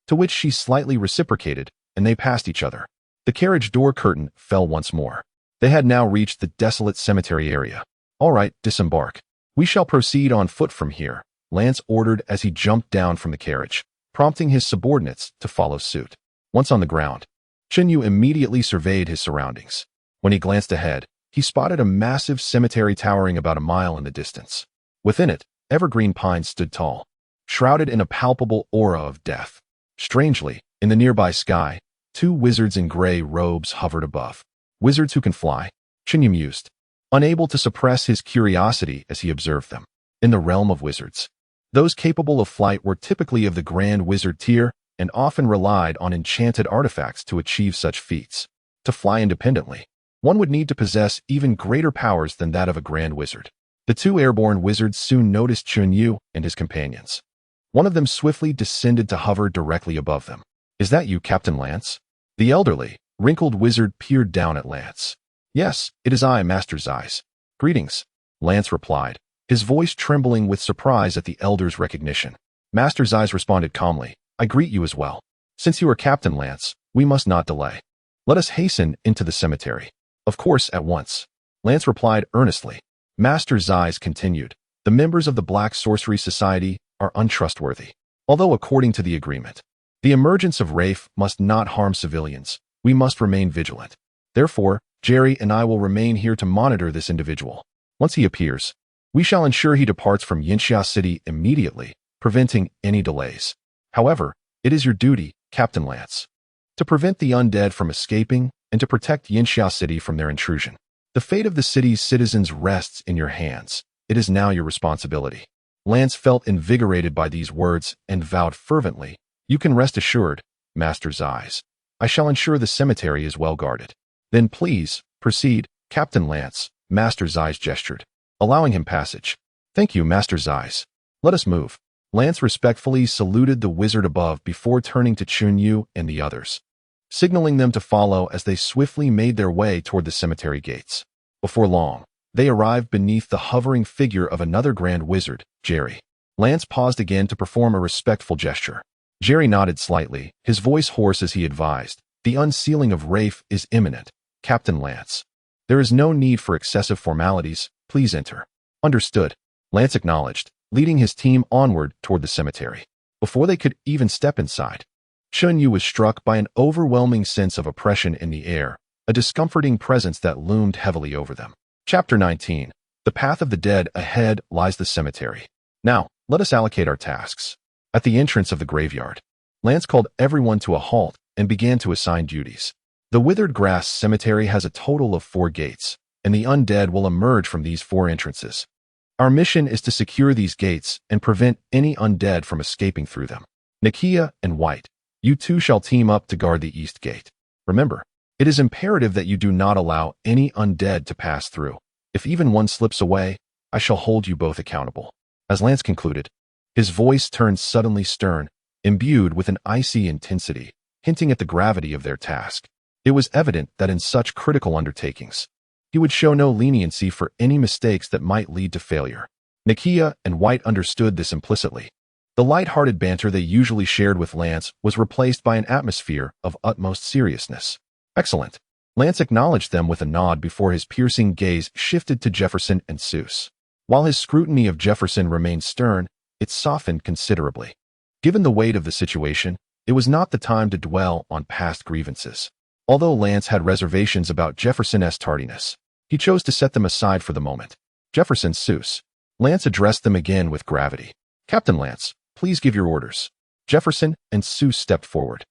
to which she slightly reciprocated, and they passed each other. The carriage door curtain fell once more. They had now reached the desolate cemetery area. "All right, disembark. We shall proceed on foot from here," Lance ordered as he jumped down from the carriage, prompting his subordinates to follow suit. Once on the ground, Qinyu immediately surveyed his surroundings. When he glanced ahead, he spotted a massive cemetery towering about a mile in the distance. Within it, evergreen pines stood tall, shrouded in a palpable aura of death. Strangely, in the nearby sky, two wizards in gray robes hovered above. "Wizards who can fly," Qinyu mused, unable to suppress his curiosity as he observed them. In the realm of wizards, those capable of flight were typically of the grand wizard tier and often relied on enchanted artifacts to achieve such feats. To fly independently, One would need to possess even greater powers than that of a grand wizard. The two airborne wizards soon noticed Chun Yu and his companions. One of them swiftly descended to hover directly above them. "Is that you, Captain Lance?" The elderly, wrinkled wizard peered down at Lance. "Yes, it is I, Master Zeiss." "Greetings," Lance replied, his voice trembling with surprise at the elder's recognition. Master Zeiss responded calmly, "I greet you as well. Since you are Captain Lance, we must not delay. Let us hasten into the cemetery." "Of course, at once," Lance replied earnestly. Master Zeiss continued, "The members of the Black Sorcery Society are untrustworthy. Although according to the agreement, the emergence of Rafe must not harm civilians, we must remain vigilant. Therefore, Jerry and I will remain here to monitor this individual. Once he appears, we shall ensure he departs from Yinxia City immediately, preventing any delays. However, it is your duty, Captain Lance, to prevent the undead from escaping and to protect Yinxia City from their intrusion. The fate of the city's citizens rests in your hands. It is now your responsibility." Lance felt invigorated by these words and vowed fervently, "You can rest assured, Master Zeiss. I shall ensure the cemetery is well guarded." "Then please, proceed, Captain Lance," Master Zeiss gestured, allowing him passage. "Thank you, Master Zeiss. Let us move." Lance respectfully saluted the wizard above before turning to Chun Yu and the others, signaling them to follow as they swiftly made their way toward the cemetery gates. Before long, they arrived beneath the hovering figure of another grand wizard, Jerry. Lance paused again to perform a respectful gesture. Jerry nodded slightly, his voice hoarse as he advised, "The unsealing of Rafe is imminent, Captain Lance. There is no need for excessive formalities. Please enter." "Understood," Lance acknowledged, leading his team onward toward the cemetery. Before they could even step inside, Chun Yu was struck by an overwhelming sense of oppression in the air, a discomforting presence that loomed heavily over them. Chapter 19. The Path of the Dead. Ahead lies the cemetery. Now, let us allocate our tasks. At the entrance of the graveyard, Lance called everyone to a halt and began to assign duties. The withered grass cemetery has a total of 4 gates, and the undead will emerge from these 4 entrances. Our mission is to secure these gates and prevent any undead from escaping through them. Nakia and White, you two shall team up to guard the east gate. Remember, it is imperative that you do not allow any undead to pass through. If even one slips away, I shall hold you both accountable." As Lance concluded, his voice turned suddenly stern, imbued with an icy intensity, hinting at the gravity of their task. It was evident that in such critical undertakings, he would show no leniency for any mistakes that might lead to failure. Nakia and White understood this implicitly. The light-hearted banter they usually shared with Lance was replaced by an atmosphere of utmost seriousness. "Excellent." Lance acknowledged them with a nod before his piercing gaze shifted to Jefferson and Seuss. While his scrutiny of Jefferson remained stern, it softened considerably. Given the weight of the situation, it was not the time to dwell on past grievances. Although Lance had reservations about Jefferson's tardiness, he chose to set them aside for the moment. "Jefferson, Seuss." Lance addressed them again with gravity. "Captain Lance, please give your orders." Jefferson and Seuss stepped forward,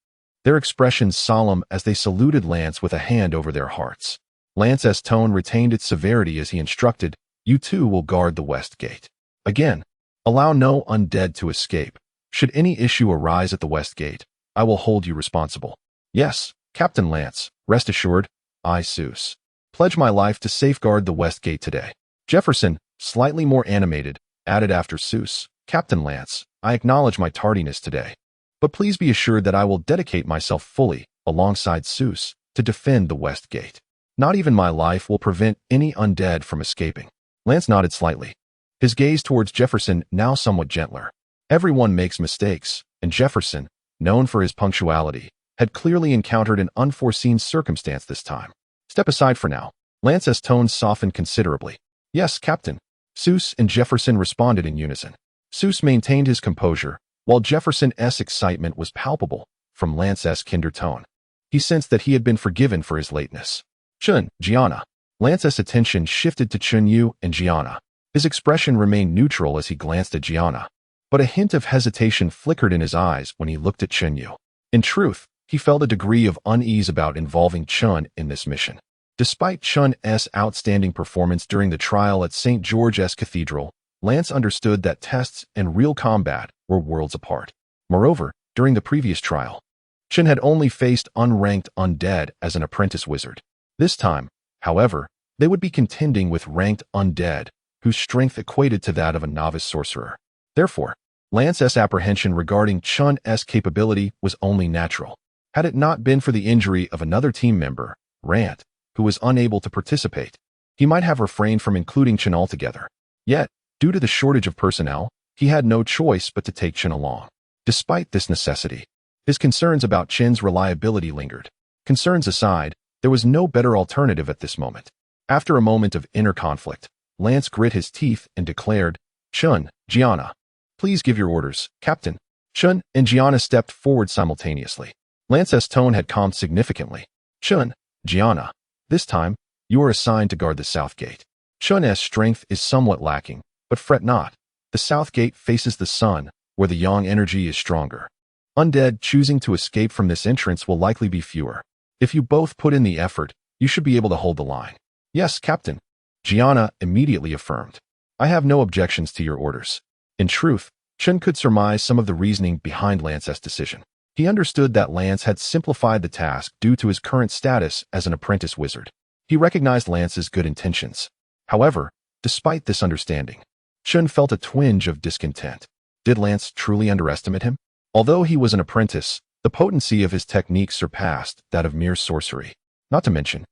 their expressions solemn as they saluted Lance with a hand over their hearts. Lance's tone retained its severity as he instructed, "You two will guard the west gate. Again, allow no undead to escape. Should any issue arise at the west gate, I will hold you responsible." "Yes, Captain Lance, rest assured, I, Seuss, pledge my life to safeguard the west gate today." Jefferson, slightly more animated, added after Seuss, "Captain Lance, I acknowledge my tardiness today, but please be assured that I will dedicate myself fully, alongside Seuss, to defend the west gate. Not even my life will prevent any undead from escaping." Lance nodded slightly, his gaze towards Jefferson now somewhat gentler. Everyone makes mistakes, and Jefferson, known for his punctuality, had clearly encountered an unforeseen circumstance this time. "Step aside for now." Lance's tone softened considerably. "Yes, Captain." Seuss and Jefferson responded in unison. Seuss maintained his composure, while Jefferson's excitement was palpable from Lance's kinder tone. He sensed that he had been forgiven for his lateness. "Chun, Gianna." Lance's attention shifted to Chun Yu and Gianna. His expression remained neutral as he glanced at Gianna, but a hint of hesitation flickered in his eyes when he looked at Chun Yu. In truth, he felt a degree of unease about involving Chun in this mission. Despite Chun's outstanding performance during the trial at St. George's Cathedral, Lance understood that tests and real combat were worlds apart. Moreover, during the previous trial, Chun had only faced unranked undead as an apprentice wizard. This time, However, they would be contending with ranked undead, whose strength equated to that of a novice sorcerer. Therefore, Lance's apprehension regarding Chun's capability was only natural. Had it not been for the injury of another team member, Rant, who was unable to participate, he might have refrained from including Chun altogether. Yet, due to the shortage of personnel, he had no choice but to take Chun along. Despite this necessity, his concerns about Chun's reliability lingered. Concerns aside, there was no better alternative at this moment. After a moment of inner conflict, Lance grit his teeth and declared, "Chun, Gianna, please give your orders, Captain." Chun and Gianna stepped forward simultaneously. Lance's tone had calmed significantly. "Chun, Gianna, this time, you are assigned to guard the south gate. Chun's strength is somewhat lacking, but fret not. The south gate faces the sun, where the yang energy is stronger. Undead choosing to escape from this entrance will likely be fewer. If you both put in the effort, you should be able to hold the line." "Yes, Captain," Gianna immediately affirmed. "I have no objections to your orders." In truth, Chun could surmise some of the reasoning behind Lance's decision. He understood that Lance had simplified the task due to his current status as an apprentice wizard. He recognized Lance's good intentions. However, despite this understanding, Chun felt a twinge of discontent. Did Lance truly underestimate him? Although he was an apprentice, the potency of his techniques surpassed that of mere sorcery. Not to mention,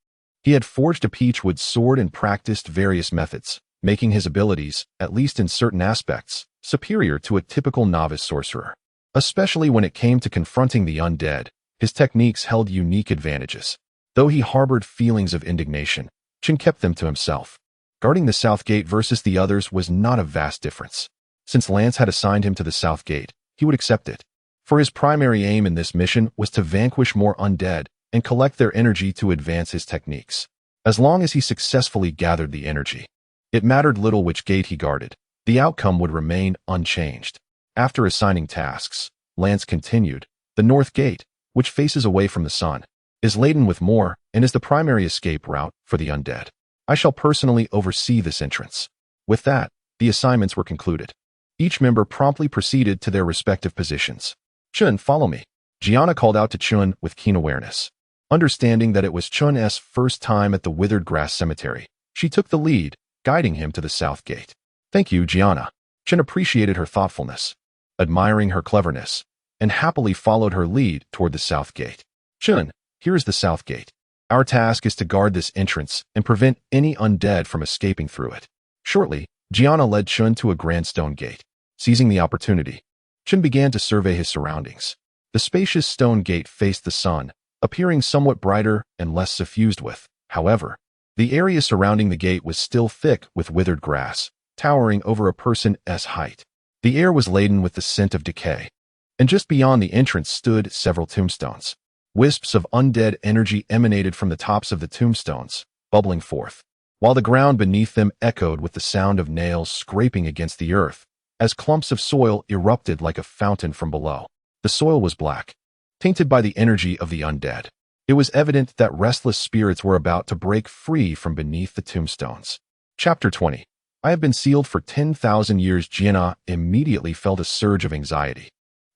he had forged a peachwood sword and practiced various methods, making his abilities, at least in certain aspects, superior to a typical novice sorcerer. Especially when it came to confronting the undead, his techniques held unique advantages. Though he harbored feelings of indignation, Chun kept them to himself. Guarding the south gate versus the others was not a vast difference. Since Lance had assigned him to the south gate, he would accept it. For his primary aim in this mission was to vanquish more undead and collect their energy to advance his techniques. As long as he successfully gathered the energy, it mattered little which gate he guarded. The outcome would remain unchanged. After assigning tasks, Lance continued, "The north gate, which faces away from the sun, is laden with more and is the primary escape route for the undead. I shall personally oversee this entrance." With that, the assignments were concluded. Each member promptly proceeded to their respective positions. "Chun, follow me," Gianna called out to Chun with keen awareness. Understanding that it was Chun's first time at the Withered Grass Cemetery, she took the lead, guiding him to the south gate. "Thank you, Gianna." Chun appreciated her thoughtfulness, admiring her cleverness, and happily followed her lead toward the south gate. "Chun, here is the south gate. Our task is to guard this entrance and prevent any undead from escaping through it." Shortly, Gianna led Chun to a grand stone gate. Seizing the opportunity, Chun began to survey his surroundings. The spacious stone gate faced the sun, appearing somewhat brighter and less suffused with. However, the area surrounding the gate was still thick with withered grass, towering over a person's height. The air was laden with the scent of decay, and just beyond the entrance stood several tombstones. Wisps of undead energy emanated from the tops of the tombstones, bubbling forth, while the ground beneath them echoed with the sound of nails scraping against the earth, as clumps of soil erupted like a fountain from below. The soil was black, tainted by the energy of the undead. It was evident that restless spirits were about to break free from beneath the tombstones. Chapter 20. I have been sealed for 10,000 years. Gianna immediately felt a surge of anxiety,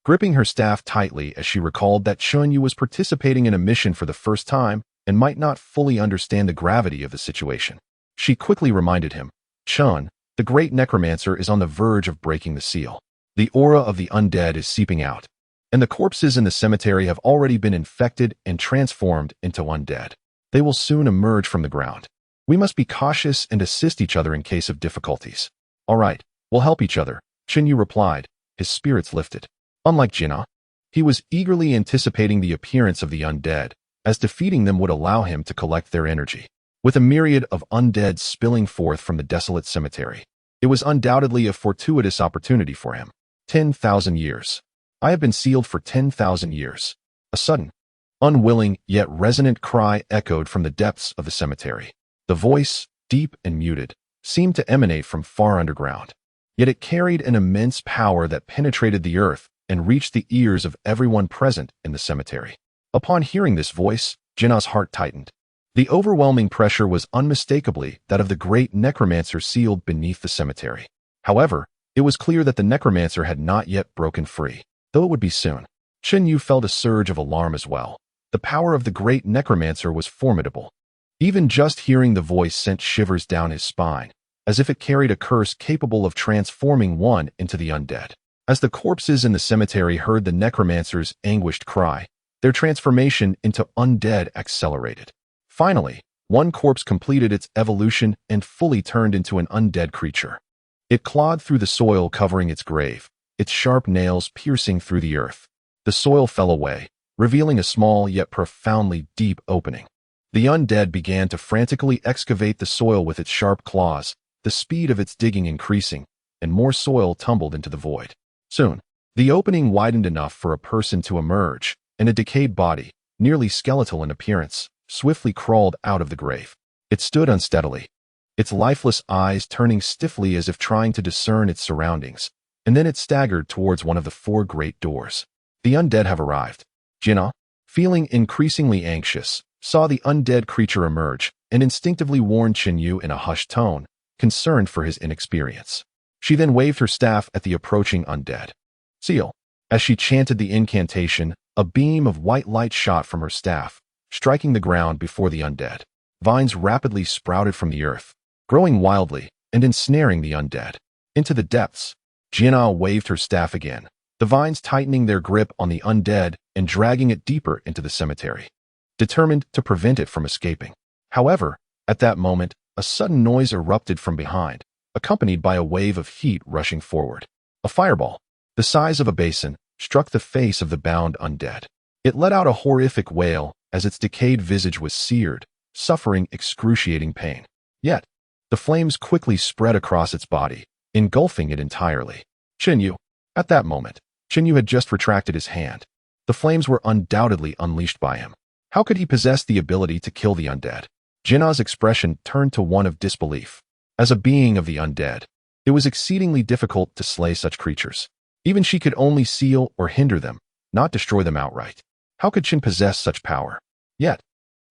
gripping her staff tightly as she recalled that Chunyu was participating in a mission for the first time and might not fully understand the gravity of the situation. She quickly reminded him, "Chun, the great necromancer is on the verge of breaking the seal. The aura of the undead is seeping out, and the corpses in the cemetery have already been infected and transformed into undead. They will soon emerge from the ground. We must be cautious and assist each other in case of difficulties." "All right, we'll help each other," Chunyu replied, his spirits lifted. Unlike Gianna, he was eagerly anticipating the appearance of the undead, as defeating them would allow him to collect their energy. With a myriad of undead spilling forth from the desolate cemetery, it was undoubtedly a fortuitous opportunity for him. 10,000 years. I have been sealed for 10,000 years. A sudden, unwilling yet resonant cry echoed from the depths of the cemetery. The voice, deep and muted, seemed to emanate from far underground. Yet it carried an immense power that penetrated the earth and reached the ears of everyone present in the cemetery. Upon hearing this voice, Jinnah's heart tightened. The overwhelming pressure was unmistakably that of the great necromancer sealed beneath the cemetery. However, it was clear that the necromancer had not yet broken free, though it would be soon. Chunyu felt a surge of alarm as well. The power of the great necromancer was formidable, Even just hearing the voice sent shivers down his spine, as if it carried a curse capable of transforming one into the undead. As the corpses in the cemetery heard the necromancer's anguished cry, their transformation into undead accelerated. Finally, one corpse completed its evolution and fully turned into an undead creature. It clawed through the soil covering its grave, its sharp nails piercing through the earth. The soil fell away, revealing a small yet profoundly deep opening. The undead began to frantically excavate the soil with its sharp claws, the speed of its digging increasing, and more soil tumbled into the void. Soon, the opening widened enough for a person to emerge, and a decayed body, nearly skeletal in appearance, swiftly crawled out of the grave. It stood unsteadily, its lifeless eyes turning stiffly as if trying to discern its surroundings, and then it staggered towards one of the 4 great doors. The undead have arrived. Jinnah, feeling increasingly anxious, saw the undead creature emerge and instinctively warned Qinyu in a hushed tone, concerned for his inexperience. She then waved her staff at the approaching undead. Seal. As she chanted the incantation, a beam of white light shot from her staff, striking the ground before the undead. Vines rapidly sprouted from the earth, growing wildly and ensnaring the undead. Into the depths, Jinnah waved her staff again, the vines tightening their grip on the undead and dragging it deeper into the cemetery, determined to prevent it from escaping. However, at that moment, a sudden noise erupted from behind, accompanied by a wave of heat rushing forward. A fireball, the size of a basin, struck the face of the bound undead. It let out a horrific wail as its decayed visage was seared, suffering excruciating pain. Yet, the flames quickly spread across its body, engulfing it entirely. Qinyu. At that moment, Qinyu had just retracted his hand. The flames were undoubtedly unleashed by him. How could he possess the ability to kill the undead? Jinnah's expression turned to one of disbelief. As a being of the undead, it was exceedingly difficult to slay such creatures. Even she could only seal or hinder them, not destroy them outright. How could Qin possess such power? Yet,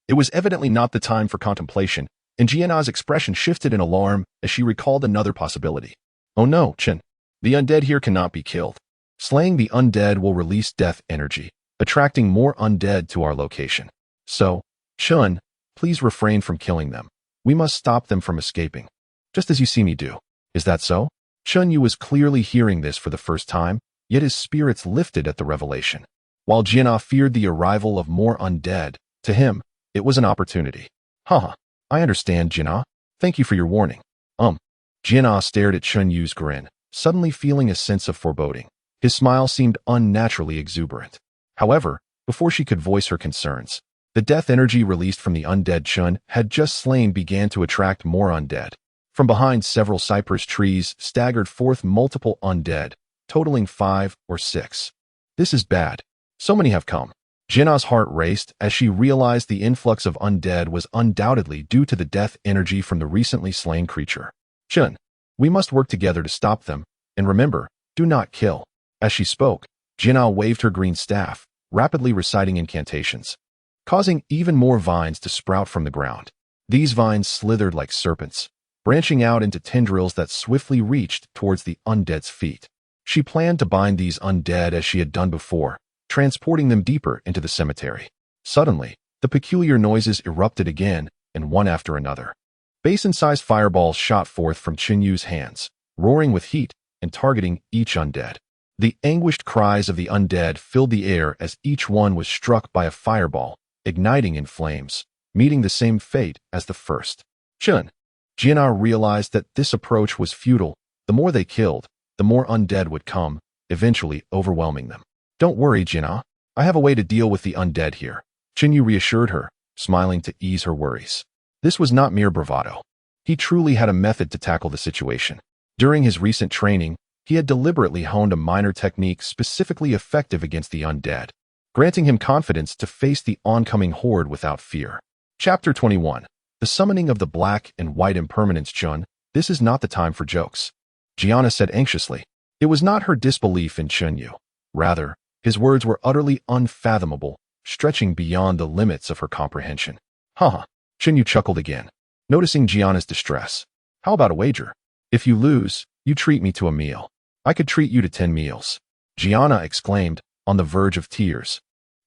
it was evidently not the time for contemplation, and Jinnah's expression shifted in alarm as she recalled another possibility. Oh no, Qin. The undead here cannot be killed. Slaying the undead will release death energy, attracting more undead to our location. So, Qin, please refrain from killing them. We must stop them from escaping. Just as you see me do. Is that so? Qinyu was clearly hearing this for the first time, yet his spirits lifted at the revelation. While Jinnah feared the arrival of more undead, to him, it was an opportunity. Haha, I understand, Jinnah. Thank you for your warning. Jinnah stared at Qinyu's grin, suddenly feeling a sense of foreboding. His smile seemed unnaturally exuberant. However, before she could voice her concerns, the death energy released from the undead Qin had just slain began to attract more undead. From behind several cypress trees staggered forth multiple undead, totaling 5 or 6. This is bad. So many have come. Jinnah's heart raced as she realized the influx of undead was undoubtedly due to the death energy from the recently slain creature. Qin, we must work together to stop them, and remember, do not kill. As she spoke, Jinnah waved her green staff, rapidly reciting incantations, causing even more vines to sprout from the ground. These vines slithered like serpents, branching out into tendrils that swiftly reached towards the undead's feet. She planned to bind these undead as she had done before, transporting them deeper into the cemetery. Suddenly, the peculiar noises erupted again, and one after another. Basin-sized fireballs shot forth from Qinyu's hands, roaring with heat and targeting each undead. The anguished cries of the undead filled the air as each one was struck by a fireball, igniting in flames, meeting the same fate as the first. Qin. Jinnah realized that this approach was futile. The more they killed, the more undead would come, eventually overwhelming them. Don't worry, Jinnah. I have a way to deal with the undead here. Qinyu reassured her, smiling to ease her worries. This was not mere bravado. He truly had a method to tackle the situation. During his recent training, he had deliberately honed a minor technique specifically effective against the undead, granting him confidence to face the oncoming horde without fear. Chapter 21. The Summoning of the Black and White Impermanence. Qin, this is not the time for jokes. Jinnah said anxiously. It was not her disbelief in Qinyu. Rather, his words were utterly unfathomable, stretching beyond the limits of her comprehension. Haha. Qinyu chuckled again, noticing Jiannah's distress. How about a wager? If you lose, you treat me to a meal. I could treat you to 10 meals. Jiannah exclaimed, on the verge of tears.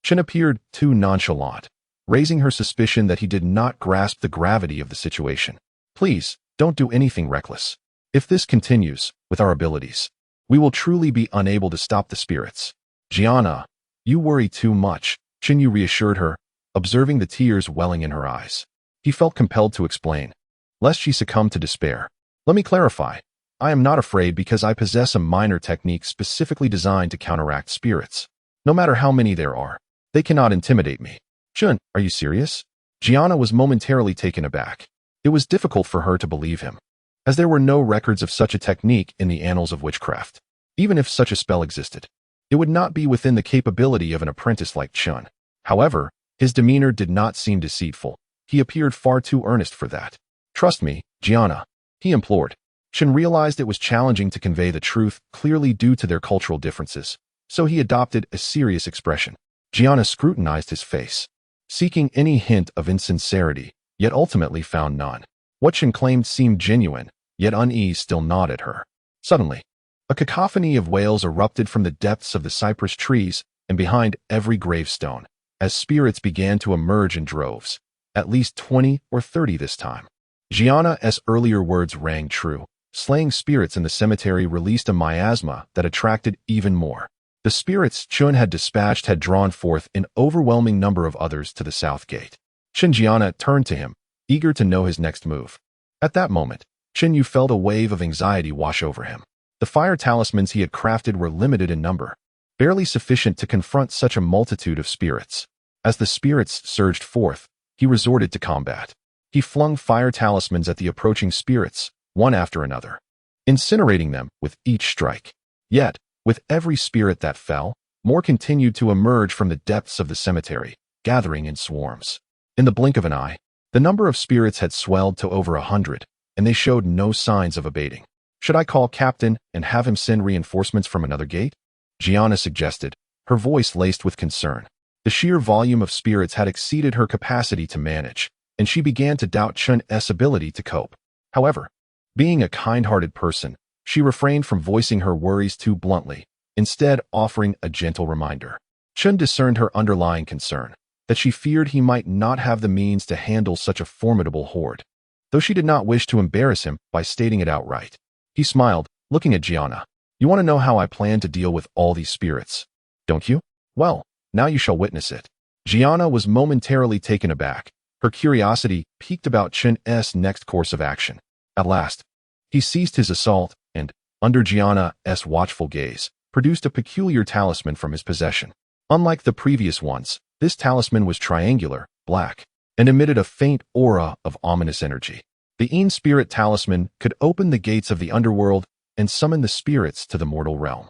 Qin appeared too nonchalant. raising her suspicion that he did not grasp the gravity of the situation. Please, don't do anything reckless. If this continues, with our abilities, we will truly be unable to stop the spirits. Gianna, you worry too much, Chinyu reassured her, observing the tears welling in her eyes. He felt compelled to explain, lest she succumb to despair. Let me clarify. I am not afraid because I possess a minor technique specifically designed to counteract spirits. No matter how many there are, they cannot intimidate me. Chun, are you serious? Gianna was momentarily taken aback. It was difficult for her to believe him, as there were no records of such a technique in the annals of witchcraft. Even if such a spell existed, it would not be within the capability of an apprentice like Chun. However, his demeanor did not seem deceitful. He appeared far too earnest for that. Trust me, Gianna, he implored. Chun realized it was challenging to convey the truth, clearly due to their cultural differences, so he adopted a serious expression. Gianna scrutinized his face, seeking any hint of insincerity, yet ultimately found none. What Chun claimed seemed genuine, yet unease still gnawed at her. Suddenly, a cacophony of wails erupted from the depths of the cypress trees and behind every gravestone, as spirits began to emerge in droves, at least 20 or 30 this time. Gianna's earlier words rang true. Slaying spirits in the cemetery released a miasma that attracted even more. The spirits Chun had dispatched had drawn forth an overwhelming number of others to the south gate. Gianna turned to him, eager to know his next move. At that moment, Chinyu felt a wave of anxiety wash over him. The fire talismans he had crafted were limited in number, barely sufficient to confront such a multitude of spirits. As the spirits surged forth, he resorted to combat. He flung fire talismans at the approaching spirits, one after another, incinerating them with each strike. Yet, with every spirit that fell, more continued to emerge from the depths of the cemetery, gathering in swarms. In the blink of an eye, the number of spirits had swelled to over 100, and they showed no signs of abating. Should I call Captain and have him send reinforcements from another gate? Gianna suggested, her voice laced with concern. The sheer volume of spirits had exceeded her capacity to manage, and she began to doubt Chun's ability to cope. However, being a kind-hearted person, she refrained from voicing her worries too bluntly, instead offering a gentle reminder. Chun discerned her underlying concern, that she feared he might not have the means to handle such a formidable horde, though she did not wish to embarrass him by stating it outright. He smiled, looking at Gianna. You want to know how I plan to deal with all these spirits, don't you? Well, now you shall witness it. Gianna was momentarily taken aback. Her curiosity piqued about Chun's next course of action. At last, he ceased his assault and, under Gianna's watchful gaze, produced a peculiar talisman from his possession. Unlike the previous ones, this talisman was triangular, black, and emitted a faint aura of ominous energy. The Een Spirit Talisman could open the gates of the underworld and summon the spirits to the mortal realm.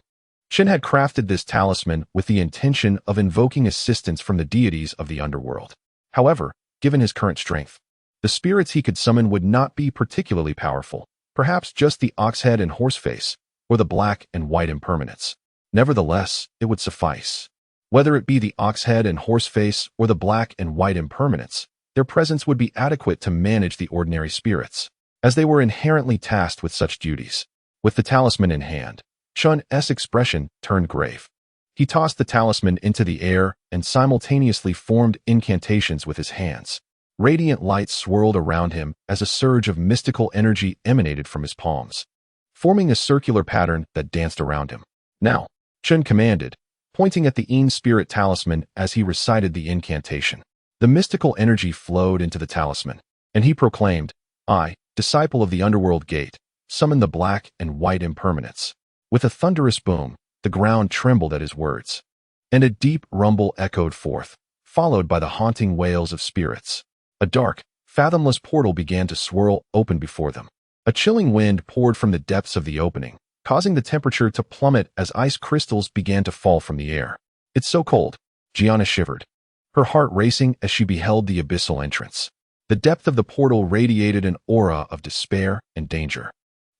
Chun had crafted this talisman with the intention of invoking assistance from the deities of the underworld. However, given his current strength, the spirits he could summon would not be particularly powerful, perhaps just the Oxhead and Horseface, or the Black and White Impermanents. Nevertheless, it would suffice. Whether it be the Oxhead and Horseface or the Black and White Impermanents, their presence would be adequate to manage the ordinary spirits, as they were inherently tasked with such duties. With the talisman in hand, Chun's expression turned grave. He tossed the talisman into the air and simultaneously formed incantations with his hands. Radiant light swirled around him as a surge of mystical energy emanated from his palms, forming a circular pattern that danced around him. Now, Chun commanded, pointing at the Een Spirit Talisman as he recited the incantation. The mystical energy flowed into the talisman, and he proclaimed, I, disciple of the underworld gate, summon the Black and White Impermanents. With a thunderous boom, the ground trembled at his words, and a deep rumble echoed forth, followed by the haunting wails of spirits. A dark, fathomless portal began to swirl open before them. A chilling wind poured from the depths of the opening, causing the temperature to plummet as ice crystals began to fall from the air. It's so cold, Gianna shivered, her heart racing as she beheld the abyssal entrance. The depth of the portal radiated an aura of despair and danger,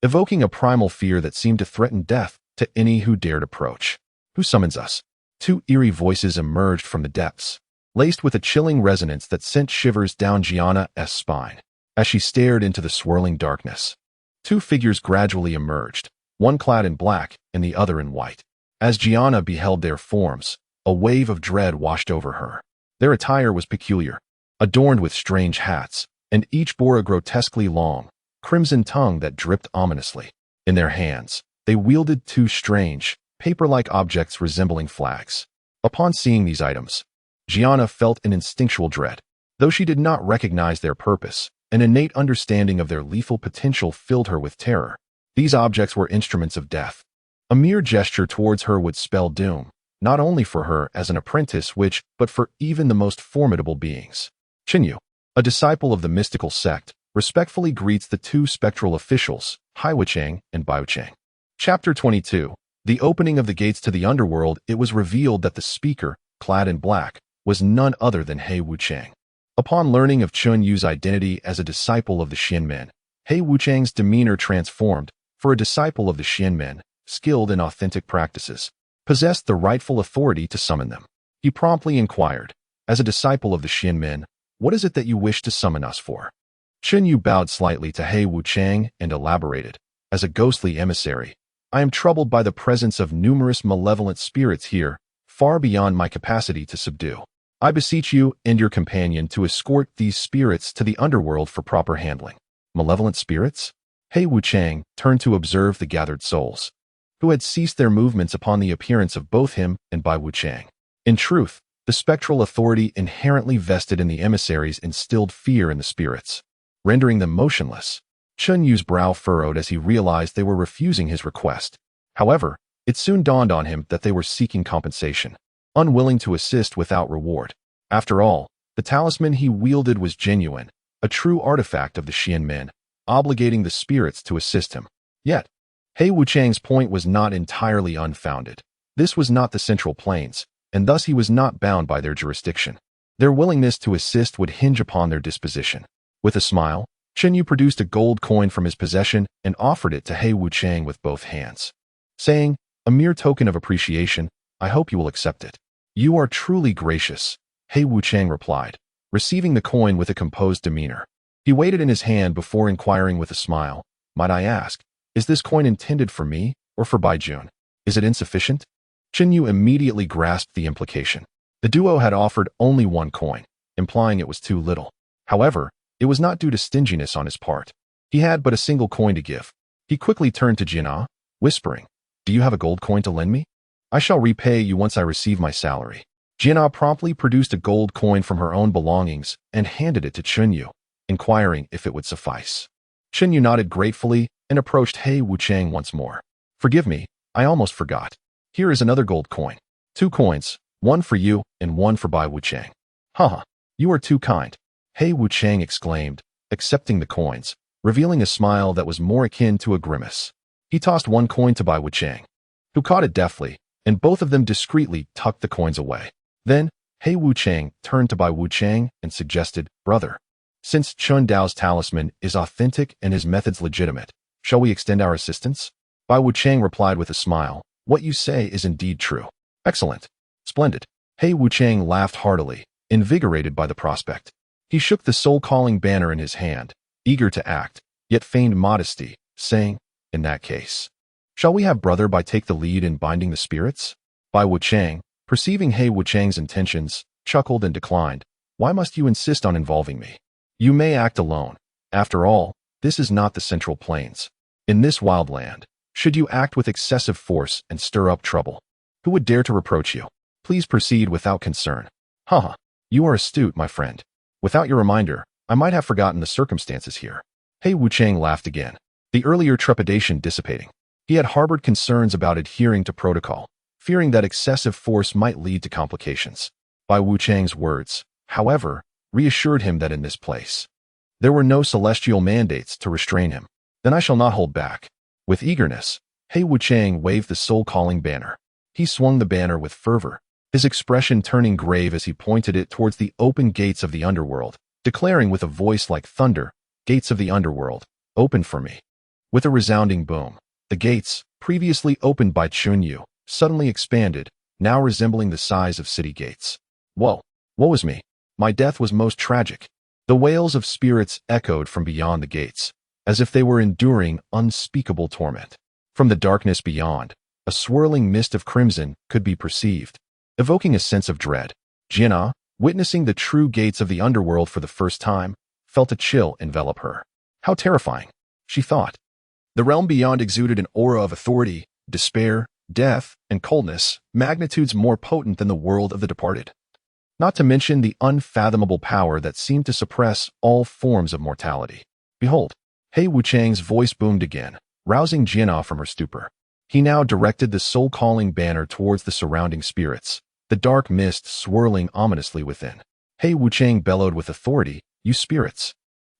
evoking a primal fear that seemed to threaten death to any who dared approach. Who summons us? Two eerie voices emerged from the depths, laced with a chilling resonance that sent shivers down Gianna's spine. As she stared into the swirling darkness, two figures gradually emerged, one clad in black and the other in white. As Gianna beheld their forms, a wave of dread washed over her. Their attire was peculiar, adorned with strange hats, and each bore a grotesquely long, crimson tongue that dripped ominously. In their hands, they wielded two strange, paper-like objects resembling flags. Upon seeing these items, Gianna felt an instinctual dread. Though she did not recognize their purpose, an innate understanding of their lethal potential filled her with terror. These objects were instruments of death. A mere gesture towards her would spell doom, not only for her as an apprentice but for even the most formidable beings. Chinyu, a disciple of the mystical sect, respectfully greets the two spectral officials, Hai Wuchang and Bai Wuchang. Chapter 22. The opening of the gates to the underworld. It was revealed that the speaker, clad in black, was none other than Hai Wuchang. Upon learning of Chun Yu's identity as a disciple of the Xianmen, Hai Wuchang's demeanor transformed. For a disciple of the Xianmen, skilled in authentic practices, possessed the rightful authority to summon them. He promptly inquired, as a disciple of the Xianmen, "What is it that you wish to summon us for?" Chun Yu bowed slightly to Hai Wuchang and elaborated, "As a ghostly emissary, I am troubled by the presence of numerous malevolent spirits here, far beyond my capacity to subdue. I beseech you and your companion to escort these spirits to the underworld for proper handling." Malevolent spirits? Hai Wuchang turned to observe the gathered souls, who had ceased their movements upon the appearance of both him and Bai Wuchang. In truth, the spectral authority inherently vested in the emissaries instilled fear in the spirits, rendering them motionless. Chun Yu's brow furrowed as he realized they were refusing his request. However, it soon dawned on him that they were seeking compensation, unwilling to assist without reward. After all, the talisman he wielded was genuine, a true artifact of the Xianmen, obligating the spirits to assist him. Yet, Hai Wuchang's point was not entirely unfounded. This was not the Central Plains, and thus he was not bound by their jurisdiction. Their willingness to assist would hinge upon their disposition. With a smile, Chun Yu produced a gold coin from his possession and offered it to Hai Wuchang with both hands, saying, "A mere token of appreciation, I hope you will accept it." "You are truly gracious," Hai Wuchang replied, receiving the coin with a composed demeanor. He weighed it in his hand before inquiring with a smile, "Might I ask, is this coin intended for me or for Bai Jun? Is it insufficient?" Chun Yu immediately grasped the implication. The duo had offered only one coin, implying it was too little. However, it was not due to stinginess on his part. He had but a single coin to give. He quickly turned to Jianna, whispering, "Do you have a gold coin to lend me? I shall repay you once I receive my salary." Jianna promptly produced a gold coin from her own belongings and handed it to Chun Yu, inquiring if it would suffice. Chun Yu nodded gratefully and approached Hai Wuchang once more. "Forgive me, I almost forgot. Here is another gold coin. 2 coins, one for you and one for Bai Wuchang." "Haha, you are too kind," Hai Wuchang exclaimed, accepting the coins, revealing a smile that was more akin to a grimace. He tossed one coin to Bai Wuchang, who caught it deftly, and both of them discreetly tucked the coins away. Then, Hai Wuchang turned to Bai Wuchang and suggested, "Brother, since Chun Dao's talisman is authentic and his methods legitimate, shall we extend our assistance?" Bai Wuchang replied with a smile, "What you say is indeed true." "Excellent. Splendid." Hai Wuchang laughed heartily, invigorated by the prospect. He shook the soul-calling banner in his hand, eager to act, yet feigned modesty, saying, "In that case, shall we have Brother Bai take the lead in binding the spirits?" Bai Wuchang, perceiving Hai Wuchang's intentions, chuckled and declined, "Why must you insist on involving me? You may act alone. After all, this is not the Central Plains. In this wild land, should you act with excessive force and stir up trouble, who would dare to reproach you? Please proceed without concern." "Haha, you are astute, my friend. Without your reminder, I might have forgotten the circumstances here." Hai Wuchang laughed again, the earlier trepidation dissipating. He had harbored concerns about adhering to protocol, fearing that excessive force might lead to complications. Bai Wuchang's words, however, reassured him that in this place, there were no celestial mandates to restrain him. "Then I shall not hold back." With eagerness, Hai Wuchang waved the soul-calling banner. He swung the banner with fervor, his expression turning grave as he pointed it towards the open gates of the underworld, declaring with a voice like thunder, "Gates of the underworld, open for me." With a resounding boom, the gates, previously opened by Chun Yu, suddenly expanded, now resembling the size of city gates. "Woe! Woe is me! My death was most tragic." The wails of spirits echoed from beyond the gates, as if they were enduring unspeakable torment. From the darkness beyond, a swirling mist of crimson could be perceived, evoking a sense of dread. Jianna, witnessing the true gates of the underworld for the first time, felt a chill envelop her. How terrifying, she thought. The realm beyond exuded an aura of authority, despair, death, and coldness, magnitudes more potent than the world of the departed. Not to mention the unfathomable power that seemed to suppress all forms of mortality. Behold, He Wuchang's voice boomed again, rousing Jianna from her stupor. He now directed the soul-calling banner towards the surrounding spirits, the dark mist swirling ominously within. He Wuchang bellowed with authority, "You spirits,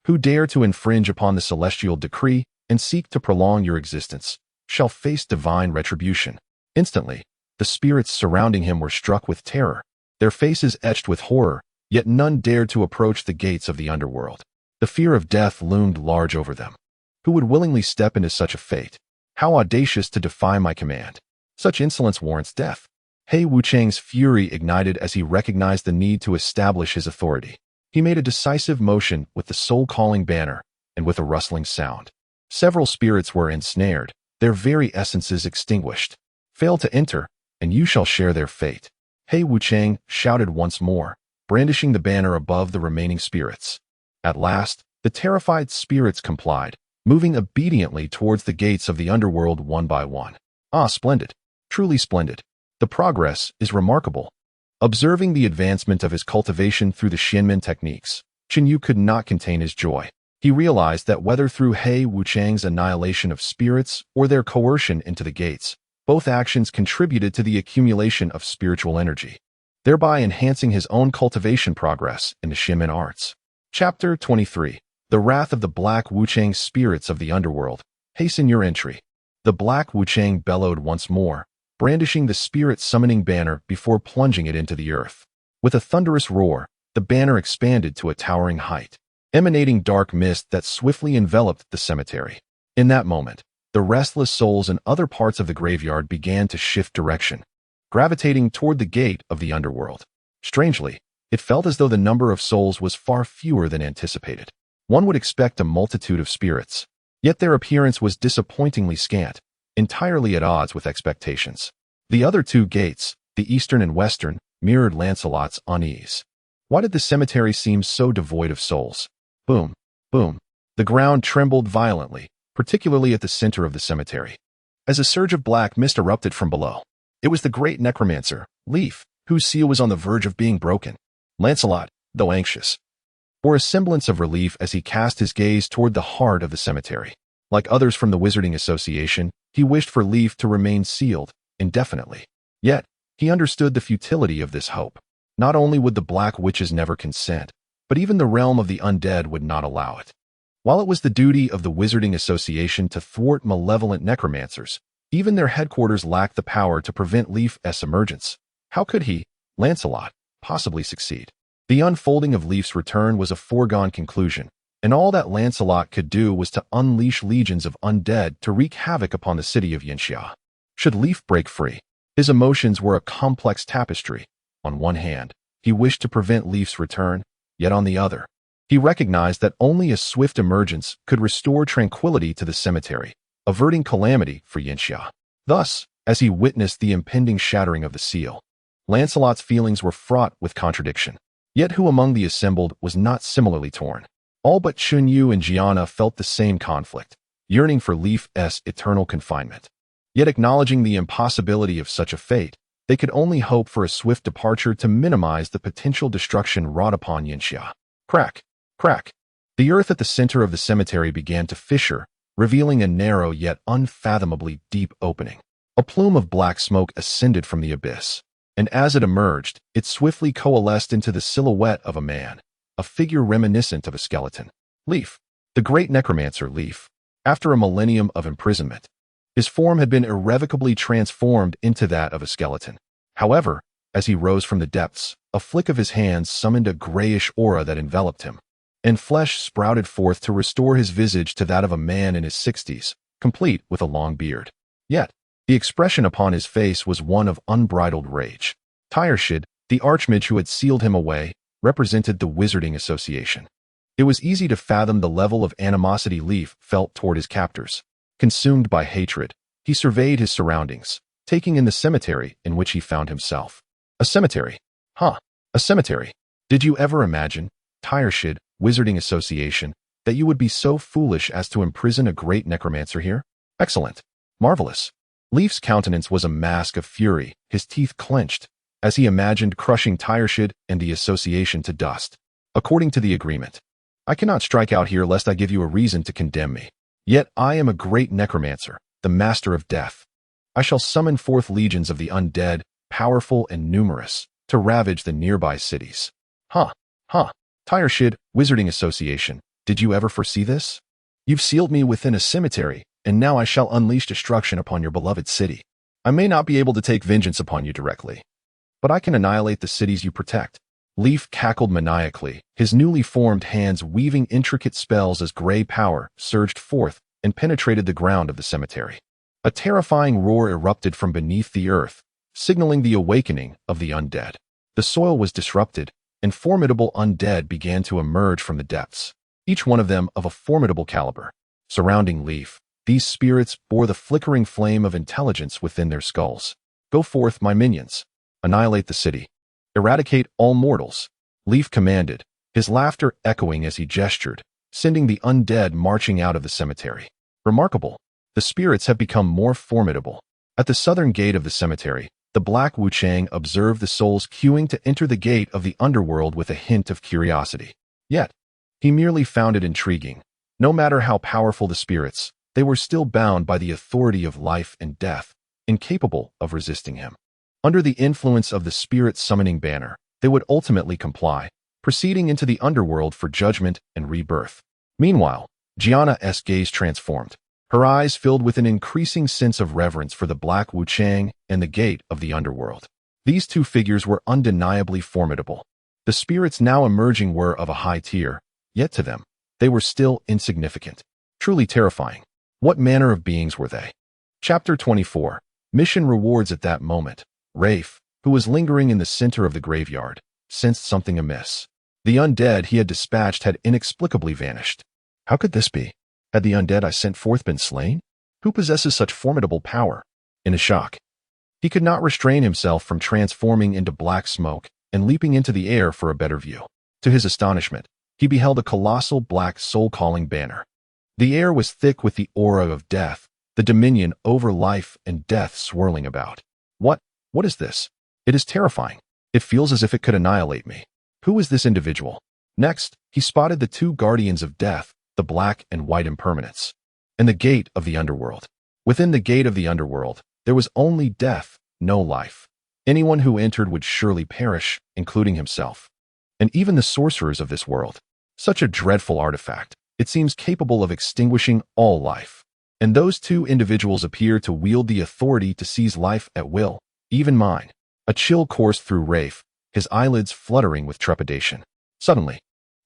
who dare to infringe upon the celestial decree and seek to prolong your existence, shall face divine retribution." Instantly, the spirits surrounding him were struck with terror, their faces etched with horror, yet none dared to approach the gates of the underworld. The fear of death loomed large over them. Who would willingly step into such a fate? How audacious to defy my command! Such insolence warrants death. He Wuchang's fury ignited as he recognized the need to establish his authority. He made a decisive motion with the soul-calling banner, and with a rustling sound, several spirits were ensnared, their very essences extinguished. Fail to enter, and you shall share their fate. He Wuchang shouted once more, brandishing the banner above the remaining spirits. At last, the terrified spirits complied, moving obediently towards the gates of the underworld one by one. Ah, splendid. Truly splendid. The progress is remarkable. Observing the advancement of his cultivation through the Xianmen techniques, Qinyu could not contain his joy. He realized that whether through He Wuchang's annihilation of spirits or their coercion into the gates, both actions contributed to the accumulation of spiritual energy, thereby enhancing his own cultivation progress in the Xianmen arts. Chapter 23. The Wrath of the Black Wuchang Spirits of the Underworld. Hasten your entry. The Black Wuchang bellowed once more, brandishing the spirit summoning banner before plunging it into the earth. With a thunderous roar, the banner expanded to a towering height, emanating dark mist that swiftly enveloped the cemetery. In that moment, the restless souls in other parts of the graveyard began to shift direction, gravitating toward the gate of the underworld. Strangely, it felt as though the number of souls was far fewer than anticipated. One would expect a multitude of spirits, yet their appearance was disappointingly scant, entirely at odds with expectations. The other two gates, the eastern and western, mirrored Lancelot's unease. Why did the cemetery seem so devoid of souls? Boom, boom. The ground trembled violently, particularly at the center of the cemetery, as a surge of black mist erupted from below. It was the great necromancer, Leaf, whose seal was on the verge of being broken. Lancelot, though anxious, bore a semblance of relief as he cast his gaze toward the heart of the cemetery. Like others from the Wizarding Association, he wished for Leaf to remain sealed indefinitely. Yet, he understood the futility of this hope. Not only would the Black Witches never consent, but even the realm of the undead would not allow it. While it was the duty of the Wizarding Association to thwart malevolent necromancers, even their headquarters lacked the power to prevent Leaf's emergence. How could he, Lancelot, possibly succeed? The unfolding of Leaf's return was a foregone conclusion, and all that Lancelot could do was to unleash legions of undead to wreak havoc upon the city of Yanxia. Should Leaf break free? His emotions were a complex tapestry. On one hand, he wished to prevent Leaf's return, yet on the other, he recognized that only a swift emergence could restore tranquility to the cemetery, averting calamity for Yanxia. Thus, as he witnessed the impending shattering of the seal, Lancelot's feelings were fraught with contradiction. Yet who among the assembled was not similarly torn? All but Qinyu and Jianna felt the same conflict, yearning for Leaf's eternal confinement. Yet acknowledging the impossibility of such a fate, they could only hope for a swift departure to minimize the potential destruction wrought upon Yanxia. Crack, crack. The earth at the center of the cemetery began to fissure, revealing a narrow yet unfathomably deep opening. A plume of black smoke ascended from the abyss, and as it emerged, it swiftly coalesced into the silhouette of a man, a figure reminiscent of a skeleton. Leaf, the great necromancer Leaf. After a millennium of imprisonment, his form had been irrevocably transformed into that of a skeleton. However, as he rose from the depths, a flick of his hands summoned a grayish aura that enveloped him, and flesh sprouted forth to restore his visage to that of a man in his 60s, complete with a long beard. Yet, the expression upon his face was one of unbridled rage. Tyreshid, the archmage who had sealed him away, represented the Wizarding Association. It was easy to fathom the level of animosity Leaf felt toward his captors. Consumed by hatred, he surveyed his surroundings, taking in the cemetery in which he found himself. A cemetery? Huh, a cemetery. Did you ever imagine, Tireshid, Wizarding Association, that you would be so foolish as to imprison a great necromancer here? Excellent. Marvelous. Leaf's countenance was a mask of fury, his teeth clenched, as he imagined crushing Tireshid and the association to dust. According to the agreement, I cannot strike out here lest I give you a reason to condemn me. Yet I am a great necromancer, the master of death. I shall summon forth legions of the undead, powerful and numerous, to ravage the nearby cities. Tireshid, Wizarding Association, did you ever foresee this? You've sealed me within a cemetery, and now I shall unleash destruction upon your beloved city. I may not be able to take vengeance upon you directly, but I can annihilate the cities you protect. Leaf cackled maniacally, his newly formed hands weaving intricate spells as gray power surged forth and penetrated the ground of the cemetery. A terrifying roar erupted from beneath the earth, signaling the awakening of the undead. The soil was disrupted, and formidable undead began to emerge from the depths, each one of them of a formidable caliber. Surrounding Leaf, these spirits bore the flickering flame of intelligence within their skulls. Go forth, my minions. Annihilate the city. Eradicate all mortals. Leaf commanded, his laughter echoing as he gestured, sending the undead marching out of the cemetery. Remarkable. The spirits have become more formidable. At the southern gate of the cemetery, the Black Wuchang observed the souls queuing to enter the gate of the underworld with a hint of curiosity. Yet, he merely found it intriguing. No matter how powerful the spirits, they were still bound by the authority of life and death, incapable of resisting him. Under the influence of the spirit summoning banner, they would ultimately comply, proceeding into the underworld for judgment and rebirth. Meanwhile, Gianna's gaze transformed. Her eyes filled with an increasing sense of reverence for the Black Wuchang and the gate of the underworld. These two figures were undeniably formidable. The spirits now emerging were of a high tier, yet to them, they were still insignificant. Truly terrifying. What manner of beings were they? Chapter 24. Mission rewards. At that moment, Rafe, who was lingering in the center of the graveyard, sensed something amiss. The undead he had dispatched had inexplicably vanished. How could this be? Had the undead I sent forth been slain? Who possesses such formidable power? In a shock, he could not restrain himself from transforming into black smoke and leaping into the air for a better view. To his astonishment, he beheld a colossal black soul-calling banner. The air was thick with the aura of death, the dominion over life and death swirling about. What is this? It is terrifying. It feels as if it could annihilate me. Who is this individual? Next, he spotted the two guardians of death, the black and white impermanents, and the gate of the underworld. Within the gate of the underworld, there was only death, no life. Anyone who entered would surely perish, including himself. And even the sorcerers of this world. Such a dreadful artifact. It seems capable of extinguishing all life. And those two individuals appear to wield the authority to seize life at will, even mine. A chill coursed through Rafe, his eyelids fluttering with trepidation. Suddenly,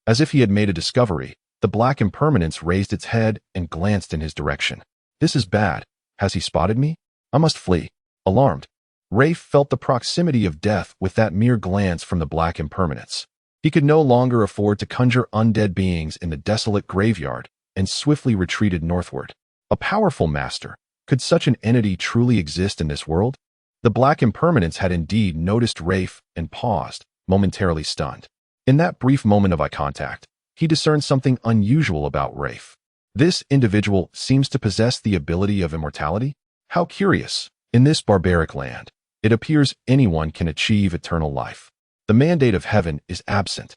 as if he had made a discovery, the black impermanence raised its head and glanced in his direction. This is bad. Has he spotted me? I must flee. Alarmed, Rafe felt the proximity of death with that mere glance from the black impermanence. He could no longer afford to conjure undead beings in the desolate graveyard and swiftly retreated northward. A powerful master. Could such an entity truly exist in this world? The black impermanence had indeed noticed Rafe and paused, momentarily stunned. In that brief moment of eye contact, he discerned something unusual about Rafe. This individual seems to possess the ability of immortality? How curious. In this barbaric land, it appears anyone can achieve eternal life. The mandate of heaven is absent,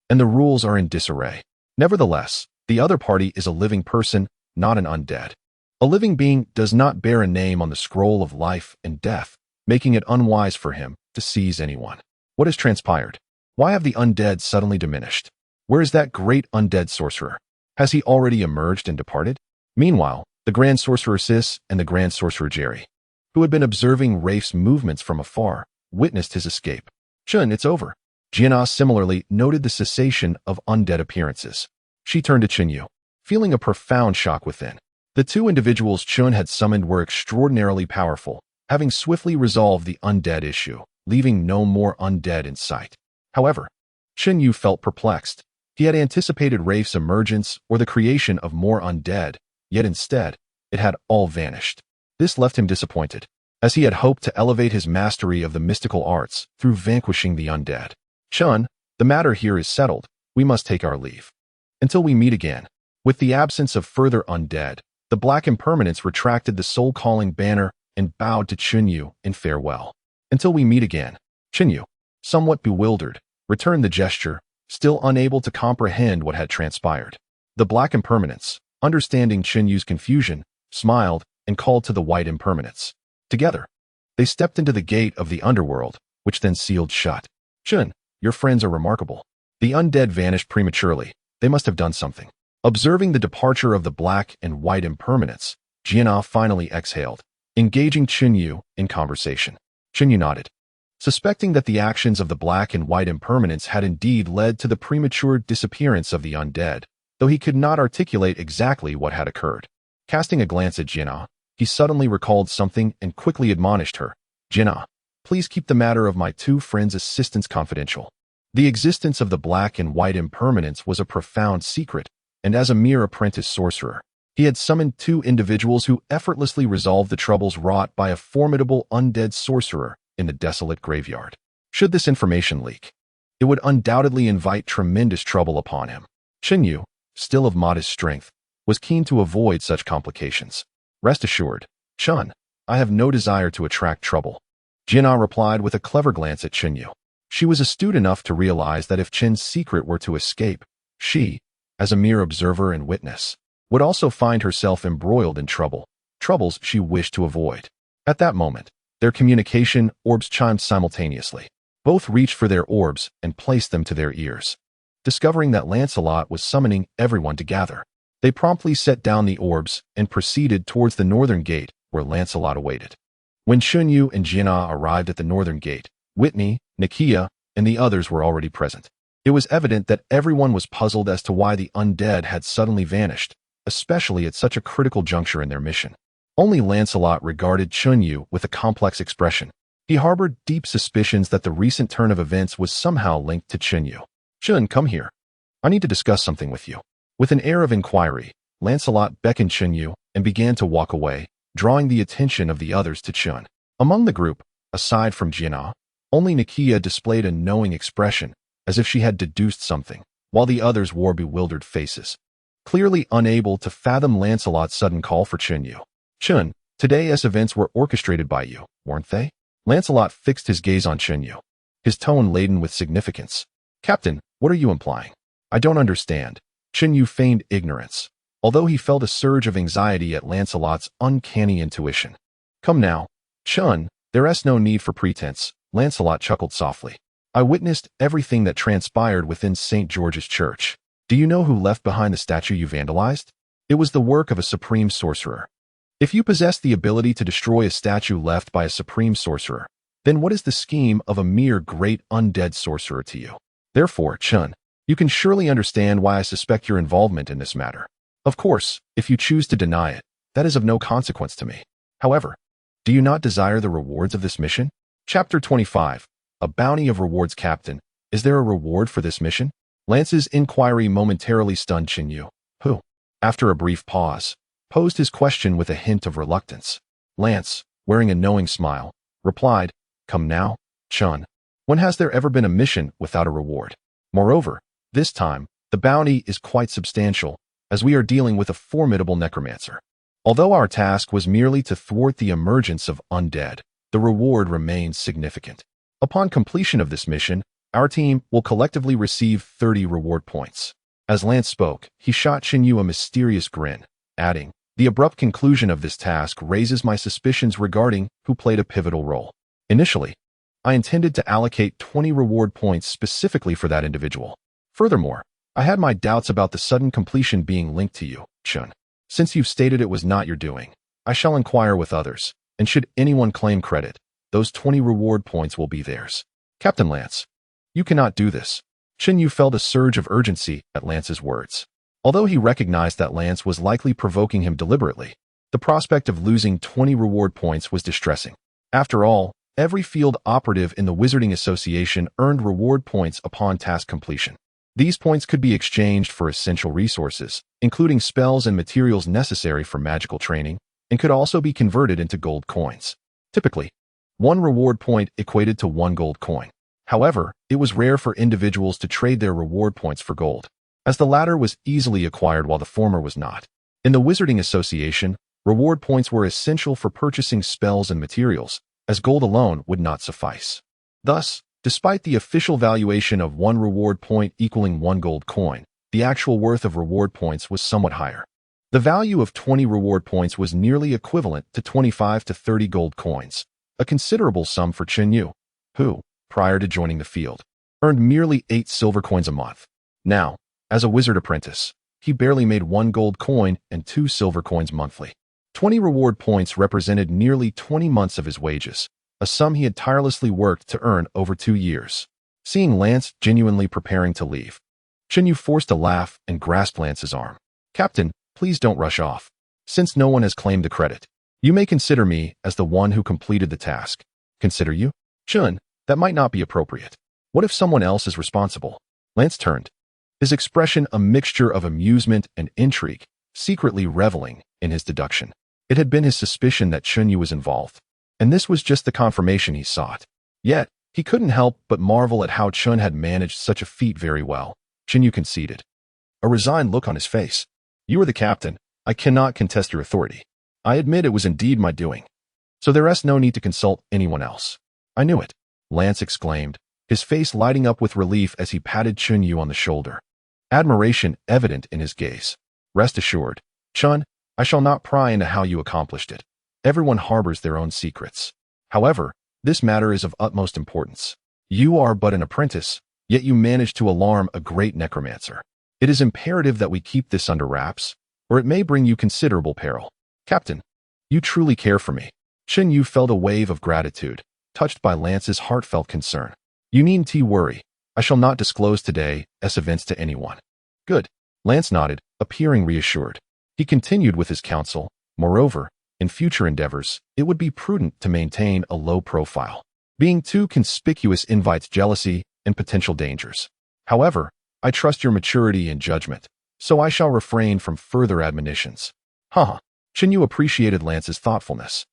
and the rules are in disarray. Nevertheless, the other party is a living person, not an undead. A living being does not bear a name on the scroll of life and death, making it unwise for him to seize anyone. What has transpired? Why have the undead suddenly diminished? Where is that great undead sorcerer? Has he already emerged and departed? Meanwhile, the Grand Sorcerer Sis and the Grand Sorcerer Jerry, who had been observing Rafe's movements from afar, witnessed his escape. Chun, it's over. Jiana similarly noted the cessation of undead appearances. She turned to Chinyu, feeling a profound shock within. The two individuals Chun had summoned were extraordinarily powerful, having swiftly resolved the undead issue, leaving no more undead in sight. However, Chinyu felt perplexed. He had anticipated Rafe's emergence or the creation of more undead, yet instead, it had all vanished. This left him disappointed, as he had hoped to elevate his mastery of the mystical arts through vanquishing the undead. Chun, The matter here is settled. We must take our leave. Until we meet again. With the absence of further undead, the Black Impermanence retracted the soul-calling banner and bowed to Chunyu in farewell. Until we meet again. Chunyu, somewhat bewildered, returned the gesture, still unable to comprehend what had transpired. The Black Impermanence, understanding Chunyu's confusion, smiled and called to the White Impermanence. Together, they stepped into the gate of the underworld, which then sealed shut. Chun, your friends are remarkable. The undead vanished prematurely. They must have done something. Observing the departure of the Black and White Impermanence, Jianna finally exhaled, engaging Chunyu in conversation. Chunyu nodded, suspecting that the actions of the Black and White Impermanence had indeed led to the premature disappearance of the undead, though he could not articulate exactly what had occurred. Casting a glance at Jianna, he suddenly recalled something and quickly admonished her. Jianna, please keep the matter of my two friends' assistance confidential. The existence of the Black and White Impermanence was a profound secret, and as a mere apprentice sorcerer, he had summoned two individuals who effortlessly resolved the troubles wrought by a formidable undead sorcerer in the desolate graveyard. Should this information leak, it would undoubtedly invite tremendous trouble upon him. Chunyu, still of modest strength, was keen to avoid such complications. Rest assured, Chun, I have no desire to attract trouble. Jianna replied with a clever glance at Chunyu. She was astute enough to realize that if Chin's secret were to escape, she, as a mere observer and witness, would also find herself embroiled in troubles she wished to avoid. At that moment, their communication orbs chimed simultaneously. Both reached for their orbs and placed them to their ears. Discovering that Lancelot was summoning everyone to gather, they promptly set down the orbs and proceeded towards the northern gate where Lancelot awaited. When Chunyu and Jianna arrived at the northern gate, Whitney, Nakia, and the others were already present. It was evident that everyone was puzzled as to why the undead had suddenly vanished, especially at such a critical juncture in their mission. Only Lancelot regarded Chunyu with a complex expression. He harbored deep suspicions that the recent turn of events was somehow linked to Chunyu. Chun, come here. I need to discuss something with you. With an air of inquiry, Lancelot beckoned Chunyu and began to walk away, drawing the attention of the others to Chun. Among the group, aside from Jianna, only Nakia displayed a knowing expression, as if she had deduced something, while the others wore bewildered faces, clearly unable to fathom Lancelot's sudden call for Chunyu. Chun, today's events were orchestrated by you, weren't they? Lancelot fixed his gaze on Chunyu, his tone laden with significance. Captain, what are you implying? I don't understand. Chunyu feigned ignorance, although he felt a surge of anxiety at Lancelot's uncanny intuition. Come now, Chun, there's no need for pretense, Lancelot chuckled softly. I witnessed everything that transpired within St. George's Church. Do you know who left behind the statue you vandalized? It was the work of a supreme sorcerer. If you possess the ability to destroy a statue left by a supreme sorcerer, then what is the scheme of a mere great undead sorcerer to you? Therefore, Chun, you can surely understand why I suspect your involvement in this matter. Of course, if you choose to deny it, that is of no consequence to me. However, do you not desire the rewards of this mission? Chapter 25. A bounty of rewards. Captain, is there a reward for this mission? Lance's inquiry momentarily stunned Chunyu, who, after a brief pause, posed his question with a hint of reluctance. Lance, wearing a knowing smile, replied, Come now, Chun. When has there ever been a mission without a reward? Moreover, this time, the bounty is quite substantial, as we are dealing with a formidable necromancer. Although our task was merely to thwart the emergence of undead, the reward remains significant. Upon completion of this mission, our team will collectively receive 30 reward points. As Lance spoke, he shot Chunyu a mysterious grin, adding, The abrupt conclusion of this task raises my suspicions regarding who played a pivotal role. Initially, I intended to allocate 20 reward points specifically for that individual. Furthermore, I had my doubts about the sudden completion being linked to you, Chun. Since you've stated it was not your doing, I shall inquire with others, and should anyone claim credit, those 20 reward points will be theirs. Captain Lance, you cannot do this. Chunyu felt a surge of urgency at Lance's words. Although he recognized that Lance was likely provoking him deliberately, the prospect of losing 20 reward points was distressing. After all, every field operative in the Wizarding Association earned reward points upon task completion. These points could be exchanged for essential resources, including spells and materials necessary for magical training, and could also be converted into gold coins. Typically, one reward point equated to one gold coin. However, it was rare for individuals to trade their reward points for gold, as the latter was easily acquired while the former was not. In the Wizarding Association, reward points were essential for purchasing spells and materials, as gold alone would not suffice. Thus, despite the official valuation of 1 reward point equaling 1 gold coin, the actual worth of reward points was somewhat higher. The value of 20 reward points was nearly equivalent to 25 to 30 gold coins, a considerable sum for Chen Yu, who, prior to joining the field, earned merely 8 silver coins a month. Now, as a wizard apprentice, he barely made 1 gold coin and 2 silver coins monthly. 20 reward points represented nearly 20 months of his wages, a sum he had tirelessly worked to earn over 2 years. Seeing Lance genuinely preparing to leave, Chen Yu forced a laugh and grasped Lance's arm. "Captain, please don't rush off. Since no one has claimed the credit, you may consider me as the one who completed the task." "Consider you? Chun, that might not be appropriate. What if someone else is responsible?" Lance turned, his expression a mixture of amusement and intrigue, secretly reveling in his deduction. It had been his suspicion that Chen Yu was involved, and this was just the confirmation he sought. Yet, he couldn't help but marvel at how Chun had managed such a feat very well. Chen Yu conceded, a resigned look on his face. "You are the captain. I cannot contest your authority. I admit it was indeed my doing. So there is no need to consult anyone else." "I knew it," Lance exclaimed, his face lighting up with relief as he patted Chen Yu on the shoulder, admiration evident in his gaze. "Rest assured, Chun, I shall not pry into how you accomplished it. Everyone harbors their own secrets. However, this matter is of utmost importance. You are but an apprentice, yet you managed to alarm a great necromancer. It is imperative that we keep this under wraps, or it may bring you considerable peril. Captain, you truly care for me." Chen Yu felt a wave of gratitude, touched by Lance's heartfelt concern. "You needn't worry. I shall not disclose today's events to anyone." "Good." Lance nodded, appearing reassured. He continued with his counsel. "Moreover, in future endeavors, it would be prudent to maintain a low profile. Being too conspicuous invites jealousy and potential dangers. However, I trust your maturity and judgment, so I shall refrain from further admonitions." Chen Yu appreciated Lance's thoughtfulness.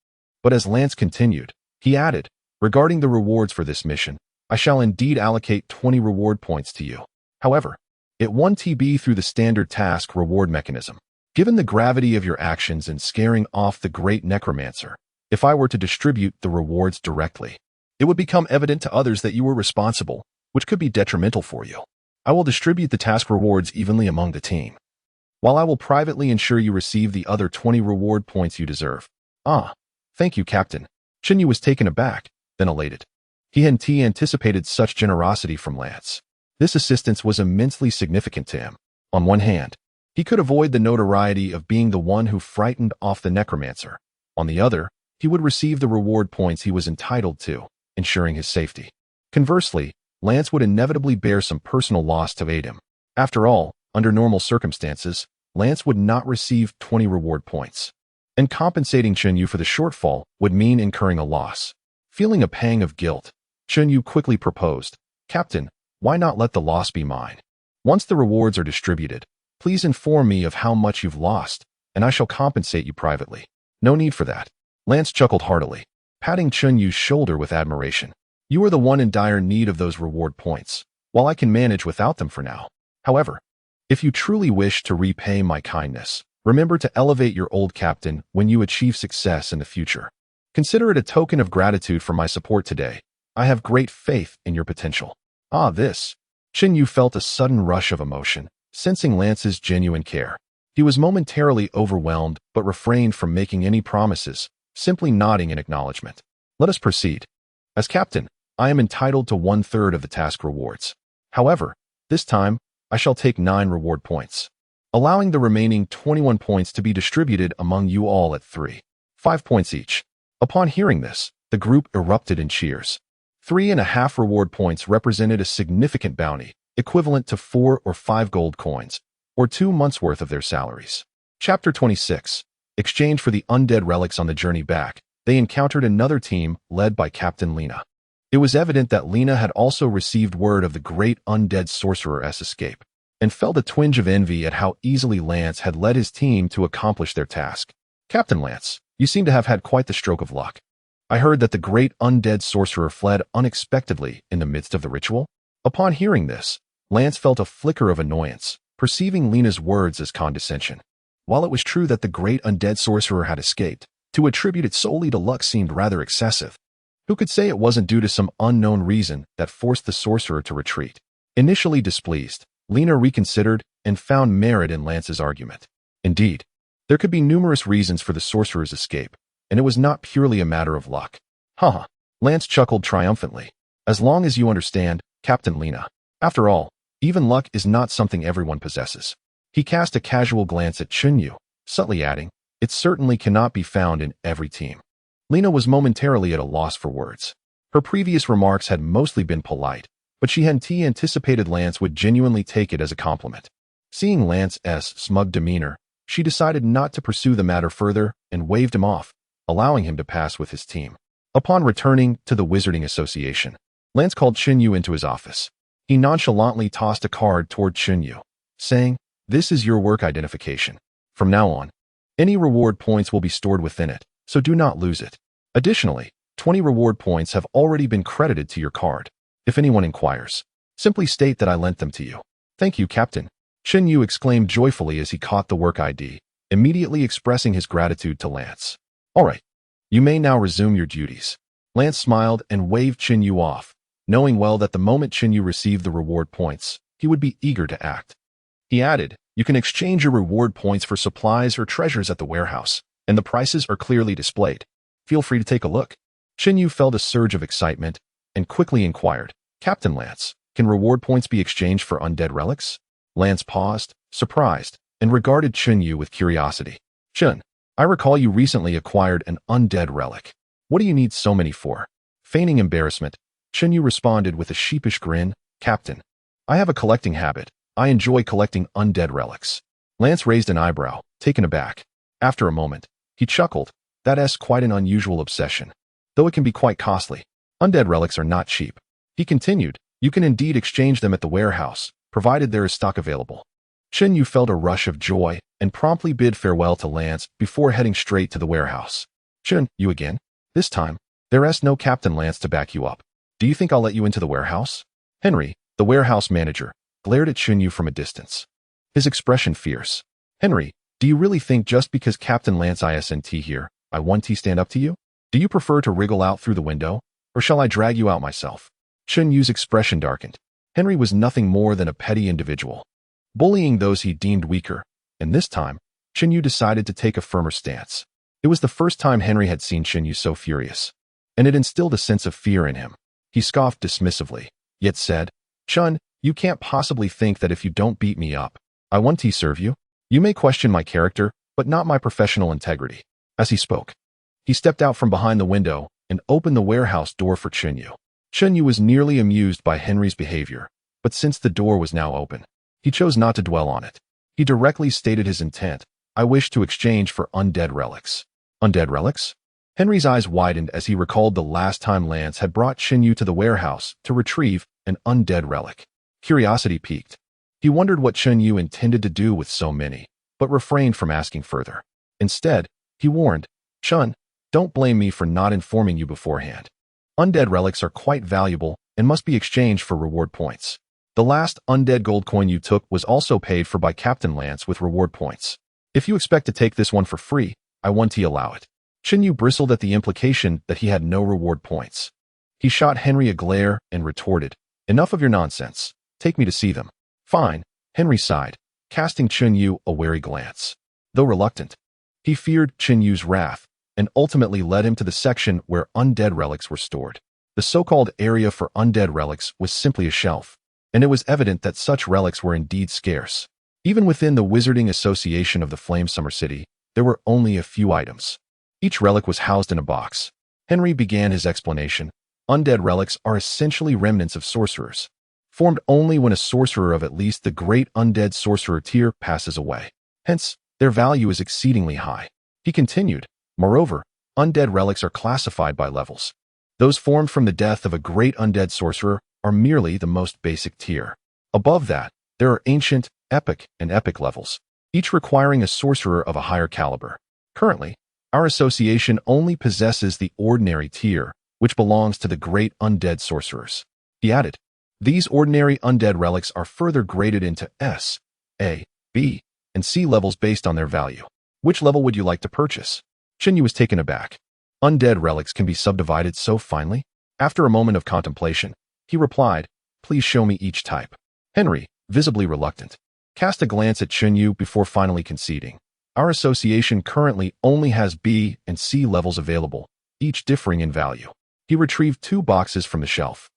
But as Lance continued, he added, "Regarding the rewards for this mission, I shall indeed allocate 20 reward points to you. However, it won't be through the standard task reward mechanism. Given the gravity of your actions in scaring off the great necromancer, if I were to distribute the rewards directly, it would become evident to others that you were responsible, which could be detrimental for you. I will distribute the task rewards evenly among the team, while I will privately ensure you receive the other 20 reward points you deserve." Thank you, Captain." Chen Yu was taken aback, then elated. He hadn't anticipated such generosity from Lance. This assistance was immensely significant to him. On one hand, he could avoid the notoriety of being the one who frightened off the necromancer. On the other, he would receive the reward points he was entitled to, ensuring his safety. Conversely, Lance would inevitably bear some personal loss to aid him. After all, under normal circumstances, Lance would not receive 20 reward points, and compensating Chen Yu for the shortfall would mean incurring a loss. Feeling a pang of guilt, Chen Yu quickly proposed, "Captain, why not let the loss be mine? Once the rewards are distributed, please inform me of how much you've lost, and I shall compensate you privately." "No need for that." Lance chuckled heartily, patting Chen Yu's shoulder with admiration. "You are the one in dire need of those reward points, while I can manage without them for now. However, if you truly wish to repay my kindness, remember to elevate your old captain when you achieve success in the future. Consider it a token of gratitude for my support today. I have great faith in your potential." This. Chen Yu felt a sudden rush of emotion, sensing Lance's genuine care. He was momentarily overwhelmed but refrained from making any promises, simply nodding in acknowledgement. "Let us proceed. As captain, I am entitled to 1/3 of the task rewards. However, this time, I shall take 9 reward points, allowing the remaining 21 points to be distributed among you all at 5 points each." Upon hearing this, the group erupted in cheers. 3.5 reward points represented a significant bounty, equivalent to 4 or 5 gold coins, or 2 months' worth of their salaries. Chapter 26. Exchange for the undead relics. On the journey back, they encountered another team led by Captain Lena. It was evident that Lena had also received word of the great undead sorcerer's escape, and felt a twinge of envy at how easily Lance had led his team to accomplish their task. "Captain Lance, you seem to have had quite the stroke of luck. I heard that the great undead sorcerer fled unexpectedly in the midst of the ritual. Upon hearing this, Lance felt a flicker of annoyance, perceiving Lena's words as condescension. While it was true that the great undead sorcerer had escaped, to attribute it solely to luck seemed rather excessive. Who could say it wasn't due to some unknown reason that forced the sorcerer to retreat? Initially displeased, Lena reconsidered and found merit in Lance's argument. Indeed, there could be numerous reasons for the sorcerer's escape, and it was not purely a matter of luck. Haha, Lance chuckled triumphantly. As long as you understand, Captain Lena. After all, even luck is not something everyone possesses. He cast a casual glance at Chunyu, subtly adding, it certainly cannot be found in every team. Lena was momentarily at a loss for words. Her previous remarks had mostly been polite, but she had anticipated Lance would genuinely take it as a compliment. Seeing Lance's smug demeanor, she decided not to pursue the matter further and waved him off, allowing him to pass with his team. Upon returning to the Wizarding Association, Lance called Chunyu into his office. He nonchalantly tossed a card toward Chunyu, saying, "This is your work identification. From now on, any reward points will be stored within it, so do not lose it. Additionally, 20 reward points have already been credited to your card. If anyone inquires, simply state that I lent them to you." "Thank you, Captain," Chunyu exclaimed joyfully as he caught the work ID, immediately expressing his gratitude to Lance. "All right, you may now resume your duties." Lance smiled and waved Chunyu off, knowing well that the moment Chunyu received the reward points, he would be eager to act. He added, "You can exchange your reward points for supplies or treasures at the warehouse, and the prices are clearly displayed. Feel free to take a look." Chunyu felt a surge of excitement and quickly inquired, "Captain Lance, can reward points be exchanged for undead relics?" Lance paused, surprised, and regarded Chunyu with curiosity. "Chun, I recall you recently acquired an undead relic. What do you need so many for?" Feigning embarrassment, Chunyu responded with a sheepish grin, "Captain, I have a collecting habit. I enjoy collecting undead relics." Lance raised an eyebrow, taken aback. After a moment, he chuckled, "That's quite an unusual obsession, though it can be quite costly. Undead relics are not cheap." He continued, "You can indeed exchange them at the warehouse, provided there is stock available." Chunyu felt a rush of joy and promptly bid farewell to Lance before heading straight to the warehouse. "Chun, you again? This time, there's no Captain Lance to back you up. Do you think I'll let you into the warehouse?" Henry, the warehouse manager, glared at Chunyu from a distance, his expression fierce. "Henry, do you really think just because Captain Lance isn't here, I want to stand up to you? Do you prefer to wriggle out through the window, or shall I drag you out myself?" Chunyu's expression darkened. Henry was nothing more than a petty individual, bullying those he deemed weaker, and this time, Chunyu decided to take a firmer stance. It was the first time Henry had seen Chunyu so furious, and it instilled a sense of fear in him. He scoffed dismissively, yet said, "Chun, you can't possibly think that if you don't beat me up, I want to serve you? You may question my character, but not my professional integrity." As he spoke, he stepped out from behind the window and opened the warehouse door for Chunyu. Chunyu was nearly amused by Henry's behavior, but since the door was now open, he chose not to dwell on it. He directly stated his intent, "I wish to exchange for undead relics." "Undead relics?" Henry's eyes widened as he recalled the last time Lance had brought Chunyu to the warehouse to retrieve an undead relic. Curiosity piqued. He wondered what Chunyu intended to do with so many, but refrained from asking further. Instead, he warned, "Chun, don't blame me for not informing you beforehand. Undead relics are quite valuable and must be exchanged for reward points. The last undead gold coin you took was also paid for by Captain Lance with reward points. If you expect to take this one for free, I want to allow it." Chunyu bristled at the implication that he had no reward points. He shot Henry a glare and retorted, "Enough of your nonsense. Take me to see them." "Fine," Henry sighed, casting Chunyu a wary glance. Though reluctant, he feared Chunyu's wrath and ultimately led him to the section where undead relics were stored. The so-called area for undead relics was simply a shelf, and it was evident that such relics were indeed scarce. Even within the Wizarding Association of the Flame Summer City, there were only a few items. Each relic was housed in a box. Henry began his explanation. Undead relics are essentially remnants of sorcerers, formed only when a sorcerer of at least the great undead sorcerer tier passes away. Hence, their value is exceedingly high. He continued, "Moreover, undead relics are classified by levels. Those formed from the death of a great undead sorcerer are merely the most basic tier. Above that, there are ancient, epic, and epic levels, each requiring a sorcerer of a higher caliber. Currently, Our association only possesses the ordinary tier, which belongs to the great undead sorcerers. He added, these ordinary undead relics are further graded into S, A, B, and C levels based on their value. Which level would you like to purchase? Chenyu was taken aback. Undead relics can be subdivided so finely? After a moment of contemplation, he replied, please show me each type. Henry, visibly reluctant, cast a glance at Chenyu before finally conceding. Our association currently only has B and C levels available, each differing in value. He retrieved 2 boxes from the shelf.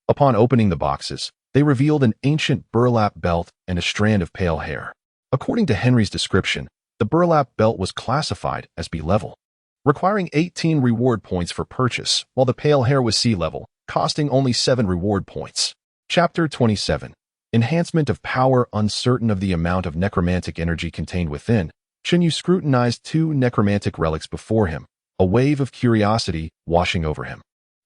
Upon opening the boxes, they revealed an ancient burlap belt and a strand of pale hair. According to Henry's description, the burlap belt was classified as B level, requiring 18 reward points for purchase, while the pale hair was C level, costing only 7 reward points. Chapter 27. Enhancement of Power. Uncertain of the amount of necromantic energy contained within, Chenyu scrutinized 2 necromantic relics before him, a wave of curiosity washing over him.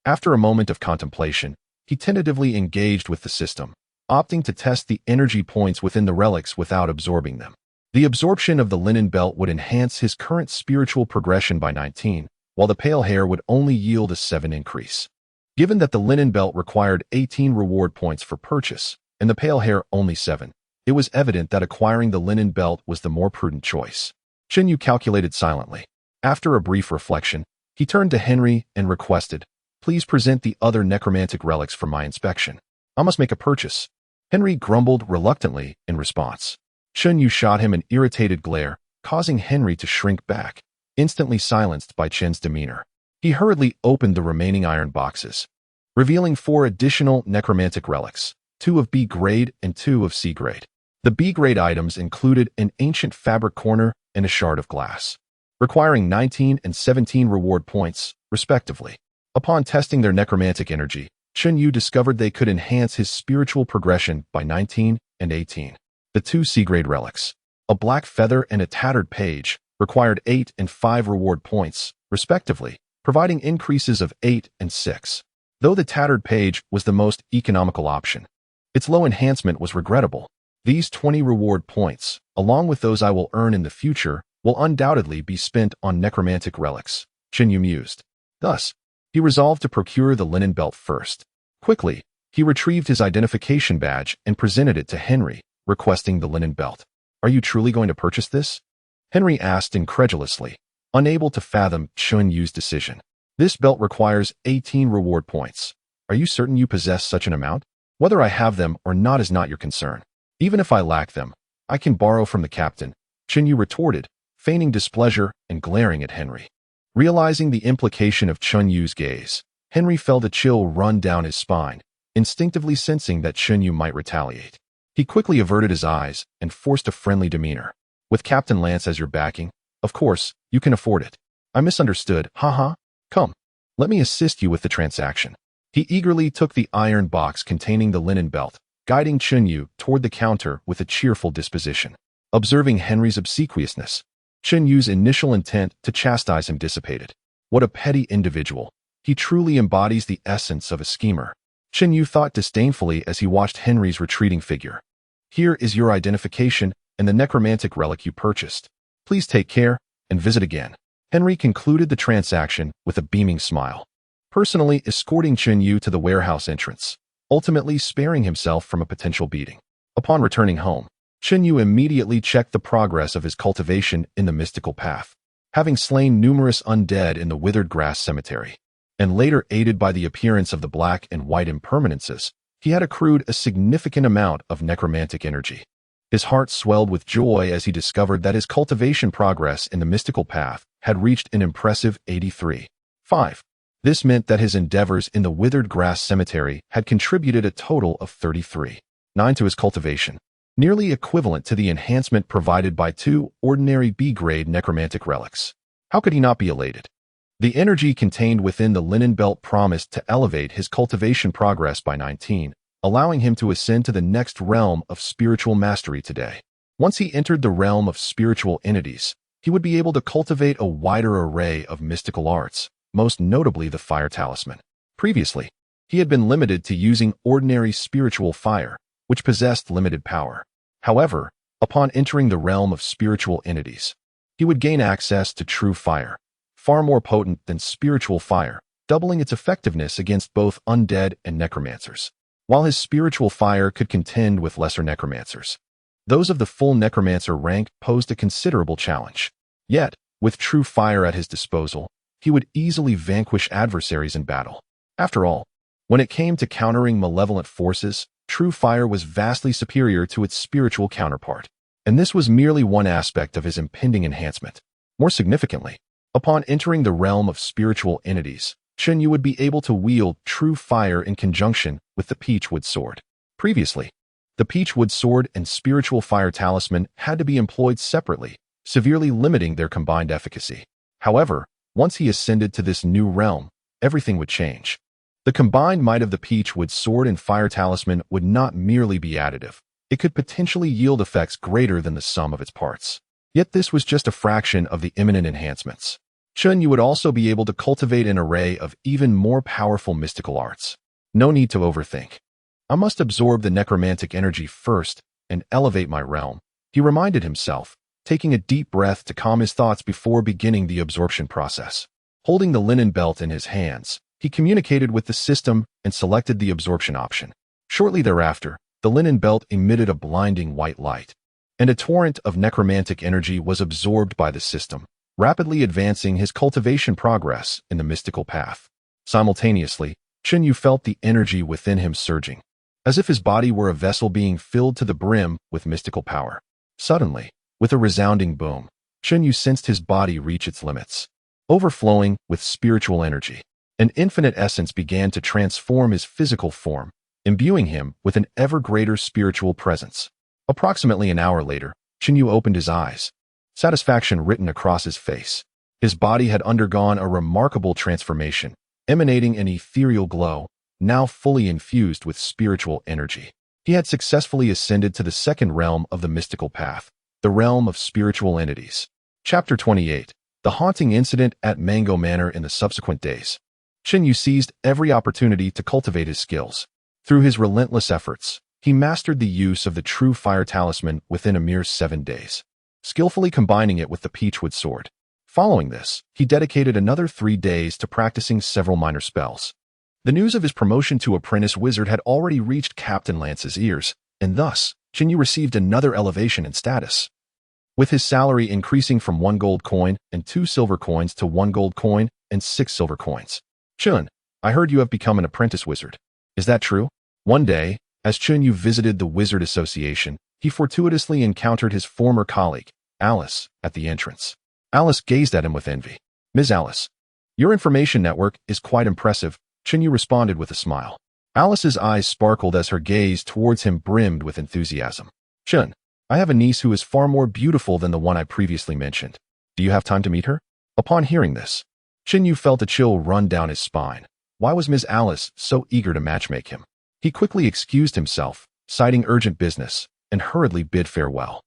After a moment of contemplation, he tentatively engaged with the system, opting to test the energy points within the relics without absorbing them. The absorption of the linen belt would enhance his current spiritual progression by 19, while the pale hair would only yield a 7 increase. Given that the linen belt required 18 reward points for purchase, and the pale hair only 7, it was evident that acquiring the linen belt was the more prudent choice. Chenyu calculated silently. After a brief reflection, he turned to Henry and requested, please present the other necromantic relics for my inspection. I must make a purchase. Henry grumbled reluctantly in response. Chenyu shot him an irritated glare, causing Henry to shrink back, instantly silenced by Chen's demeanor. He hurriedly opened the remaining iron boxes, revealing 4 additional necromantic relics, 2 of B grade and 2 of C grade. The B grade items included an ancient fabric corner and a shard of glass, requiring 19 and 17 reward points, respectively. Upon testing their necromantic energy, Chenyu discovered they could enhance his spiritual progression by 19 and 18. The 2 C-grade relics, a black feather and a tattered page, required 8 and 5 reward points, respectively, providing increases of 8 and 6. Though the tattered page was the most economical option, its low enhancement was regrettable. These 20 reward points, along with those I will earn in the future, will undoubtedly be spent on necromantic relics, Chenyu mused. Thus, he resolved to procure the linen belt first. Quickly, he retrieved his identification badge and presented it to Henry, requesting the linen belt. Are you truly going to purchase this? Henry asked incredulously, unable to fathom Chenyu's decision. This belt requires 18 reward points. Are you certain you possess such an amount? Whether I have them or not is not your concern. Even if I lack them, I can borrow from the captain, Chenyu retorted, feigning displeasure and glaring at Henry. Realizing the implication of Chenyu's gaze, Henry felt a chill run down his spine, instinctively sensing that Chenyu might retaliate. He quickly averted his eyes and forced a friendly demeanor. With Captain Lance as your backing, of course, you can afford it. I misunderstood, haha. Come, let me assist you with the transaction. He eagerly took the iron box containing the linen belt, guiding Chenyu toward the counter with a cheerful disposition. Observing Henry's obsequiousness, Chenyu's initial intent to chastise him dissipated. What a petty individual. He truly embodies the essence of a schemer. Chenyu thought disdainfully as he watched Henry's retreating figure. Here is your identification and the necromantic relic you purchased. Please take care and visit again. Henry concluded the transaction with a beaming smile, personally escorting Chenyu to the warehouse entrance, ultimately sparing himself from a potential beating. Upon returning home, Chenyu immediately checked the progress of his cultivation in the mystical path. Having slain numerous undead in the withered grass cemetery, and later aided by the appearance of the black and white impermanences, he had accrued a significant amount of necromantic energy. His heart swelled with joy as he discovered that his cultivation progress in the mystical path had reached an impressive 83.5. This meant that his endeavors in the withered grass cemetery had contributed a total of 33.9 to his cultivation, nearly equivalent to the enhancement provided by 2 ordinary B-grade necromantic relics. How could he not be elated? The energy contained within the linen belt promised to elevate his cultivation progress by 19, allowing him to ascend to the next realm of spiritual mastery today. Once he entered the realm of spiritual entities, he would be able to cultivate a wider array of mystical arts, most notably the fire talisman. Previously, he had been limited to using ordinary spiritual fire, which possessed limited power. However, upon entering the realm of spiritual entities, he would gain access to true fire, far more potent than spiritual fire, doubling its effectiveness against both undead and necromancers, while his spiritual fire could contend with lesser necromancers. Those of the full necromancer rank posed a considerable challenge. Yet, with true fire at his disposal, he would easily vanquish adversaries in battle. After all, when it came to countering malevolent forces, true fire was vastly superior to its spiritual counterpart. And this was merely one aspect of his impending enhancement. More significantly, upon entering the realm of spiritual entities, Chen Yu would be able to wield true fire in conjunction with the Peachwood Sword. Previously, the Peachwood Sword and spiritual fire talisman had to be employed separately, severely limiting their combined efficacy. However, once he ascended to this new realm, everything would change. The combined might of the Peachwood Sword and fire talisman would not merely be additive. It could potentially yield effects greater than the sum of its parts. Yet this was just a fraction of the imminent enhancements. Chen Yu would also be able to cultivate an array of even more powerful mystical arts. No need to overthink. I must absorb the necromantic energy first and elevate my realm, he reminded himself, taking a deep breath to calm his thoughts before beginning the absorption process. Holding the linen belt in his hands, he communicated with the system and selected the absorption option. Shortly thereafter, the linen belt emitted a blinding white light, and a torrent of necromantic energy was absorbed by the system, rapidly advancing his cultivation progress in the mystical path. Simultaneously, Chen Yu felt the energy within him surging, as if his body were a vessel being filled to the brim with mystical power. Suddenly, with a resounding boom, Chen Yu sensed his body reach its limits. Overflowing with spiritual energy, an infinite essence began to transform his physical form, imbuing him with an ever greater spiritual presence. Approximately an hour later, Chen Yu opened his eyes, satisfaction written across his face. His body had undergone a remarkable transformation, emanating an ethereal glow, now fully infused with spiritual energy. He had successfully ascended to the second realm of the mystical path, the realm of spiritual entities. Chapter 28. The haunting incident at Mango Manor in the subsequent days. Chen Yu seized every opportunity to cultivate his skills. Through his relentless efforts, he mastered the use of the true fire talisman within a mere 7 days, skillfully combining it with the Peachwood Sword. Following this, he dedicated another 3 days to practicing several minor spells. The news of his promotion to apprentice wizard had already reached Captain Lance's ears, and thus, Chen Yu received another elevation in status. With his salary increasing from 1 gold coin and 2 silver coins to 1 gold coin and 6 silver coins. Chun, I heard you have become an apprentice wizard. Is that true? One day, as Chen Yu visited the Wizard Association, he fortuitously encountered his former colleague, Alice, at the entrance. Alice gazed at him with envy. Ms. Alice, your information network is quite impressive, Chen Yu responded with a smile. Alice's eyes sparkled as her gaze towards him brimmed with enthusiasm. Chen, I have a niece who is far more beautiful than the one I previously mentioned. Do you have time to meet her? Upon hearing this, Chen Yu felt a chill run down his spine. Why was Ms. Alice so eager to matchmake him? He quickly excused himself, citing urgent business, and hurriedly bid farewell.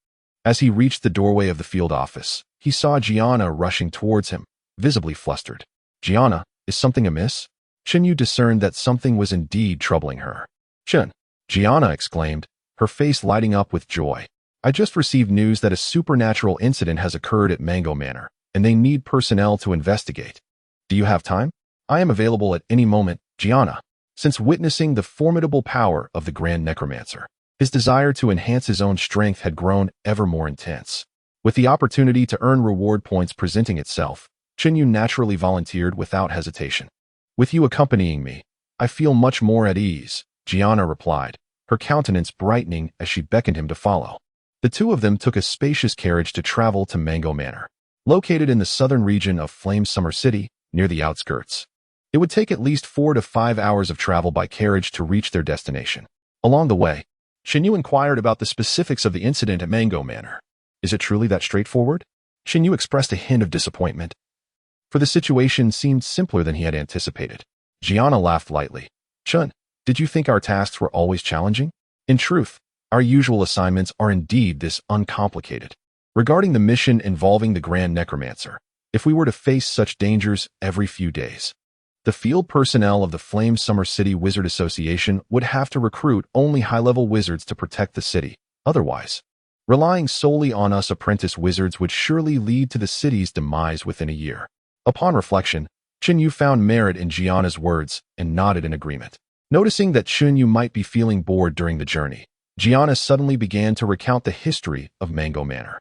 As he reached the doorway of the field office, he saw Gianna rushing towards him, visibly flustered. Gianna, is something amiss? Chen Yu discerned that something was indeed troubling her. Chen, Gianna exclaimed, her face lighting up with joy. I just received news that a supernatural incident has occurred at Mango Manor, and they need personnel to investigate. Do you have time? I am available at any moment, Gianna. Since witnessing the formidable power of the Grand Necromancer, his desire to enhance his own strength had grown ever more intense. With the opportunity to earn reward points presenting itself, Chen Yu naturally volunteered without hesitation. With you accompanying me, I feel much more at ease, Gianna replied, her countenance brightening as she beckoned him to follow. The two of them took a spacious carriage to travel to Mango Manor, located in the southern region of Flame Summer City, near the outskirts. It would take at least 4 to 5 hours of travel by carriage to reach their destination. Along the way, Chen Yu inquired about the specifics of the incident at Mango Manor. Is it truly that straightforward? Chen Yu expressed a hint of disappointment, for the situation seemed simpler than he had anticipated. Gianna laughed lightly. Chun, did you think our tasks were always challenging? In truth, our usual assignments are indeed this uncomplicated. Regarding the mission involving the Grand Necromancer, if we were to face such dangers every few days, the field personnel of the Flame Summer City Wizard Association would have to recruit only high-level wizards to protect the city. Otherwise, relying solely on us apprentice wizards would surely lead to the city's demise within a year. Upon reflection, Chunyu found merit in Gianna's words and nodded in agreement. Noticing that Chunyu might be feeling bored during the journey, Gianna suddenly began to recount the history of Mango Manor.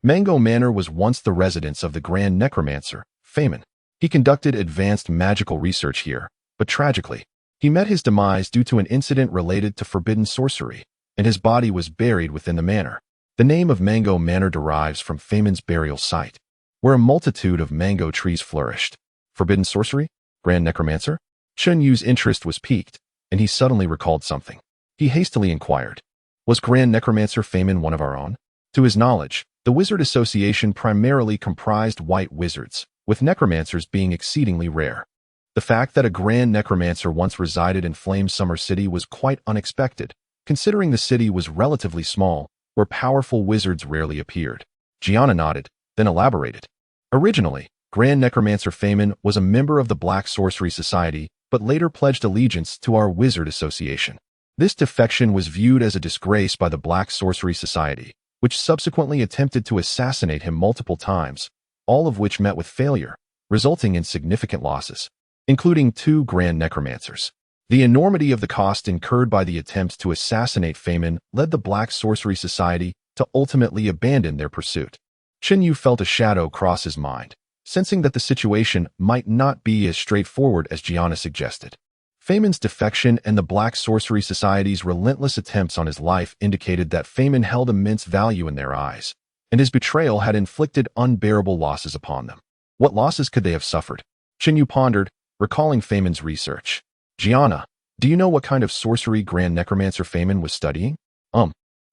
Mango Manor was once the residence of the Grand Necromancer, Feynman. He conducted advanced magical research here, but tragically, he met his demise due to an incident related to forbidden sorcery, and his body was buried within the manor. The name of Mango Manor derives from Feynman's burial site, where a multitude of mango trees flourished. Forbidden sorcery? Grand Necromancer? Chunyu's interest was piqued, and he suddenly recalled something. He hastily inquired, "Was Grand Necromancer Feynman one of our own?" To his knowledge, the Wizard Association primarily comprised white wizards, with necromancers being exceedingly rare. The fact that a Grand Necromancer once resided in Flame Summer City was quite unexpected, considering the city was relatively small, where powerful wizards rarely appeared. Gianna nodded, then elaborated. Originally, Grand Necromancer Feynman was a member of the Black Sorcery Society, but later pledged allegiance to our Wizard Association. This defection was viewed as a disgrace by the Black Sorcery Society, which subsequently attempted to assassinate him multiple times, all of which met with failure, resulting in significant losses, including 2 Grand Necromancers. The enormity of the cost incurred by the attempts to assassinate Feynman led the Black Sorcery Society to ultimately abandon their pursuit. Chunyu felt a shadow cross his mind, sensing that the situation might not be as straightforward as Gianna suggested. Feynman's defection and the Black Sorcery Society's relentless attempts on his life indicated that Feynman held immense value in their eyes, and his betrayal had inflicted unbearable losses upon them. What losses could they have suffered? Chunyu pondered, recalling Feynman's research. Gianna, do you know what kind of sorcery Grand Necromancer Feynman was studying?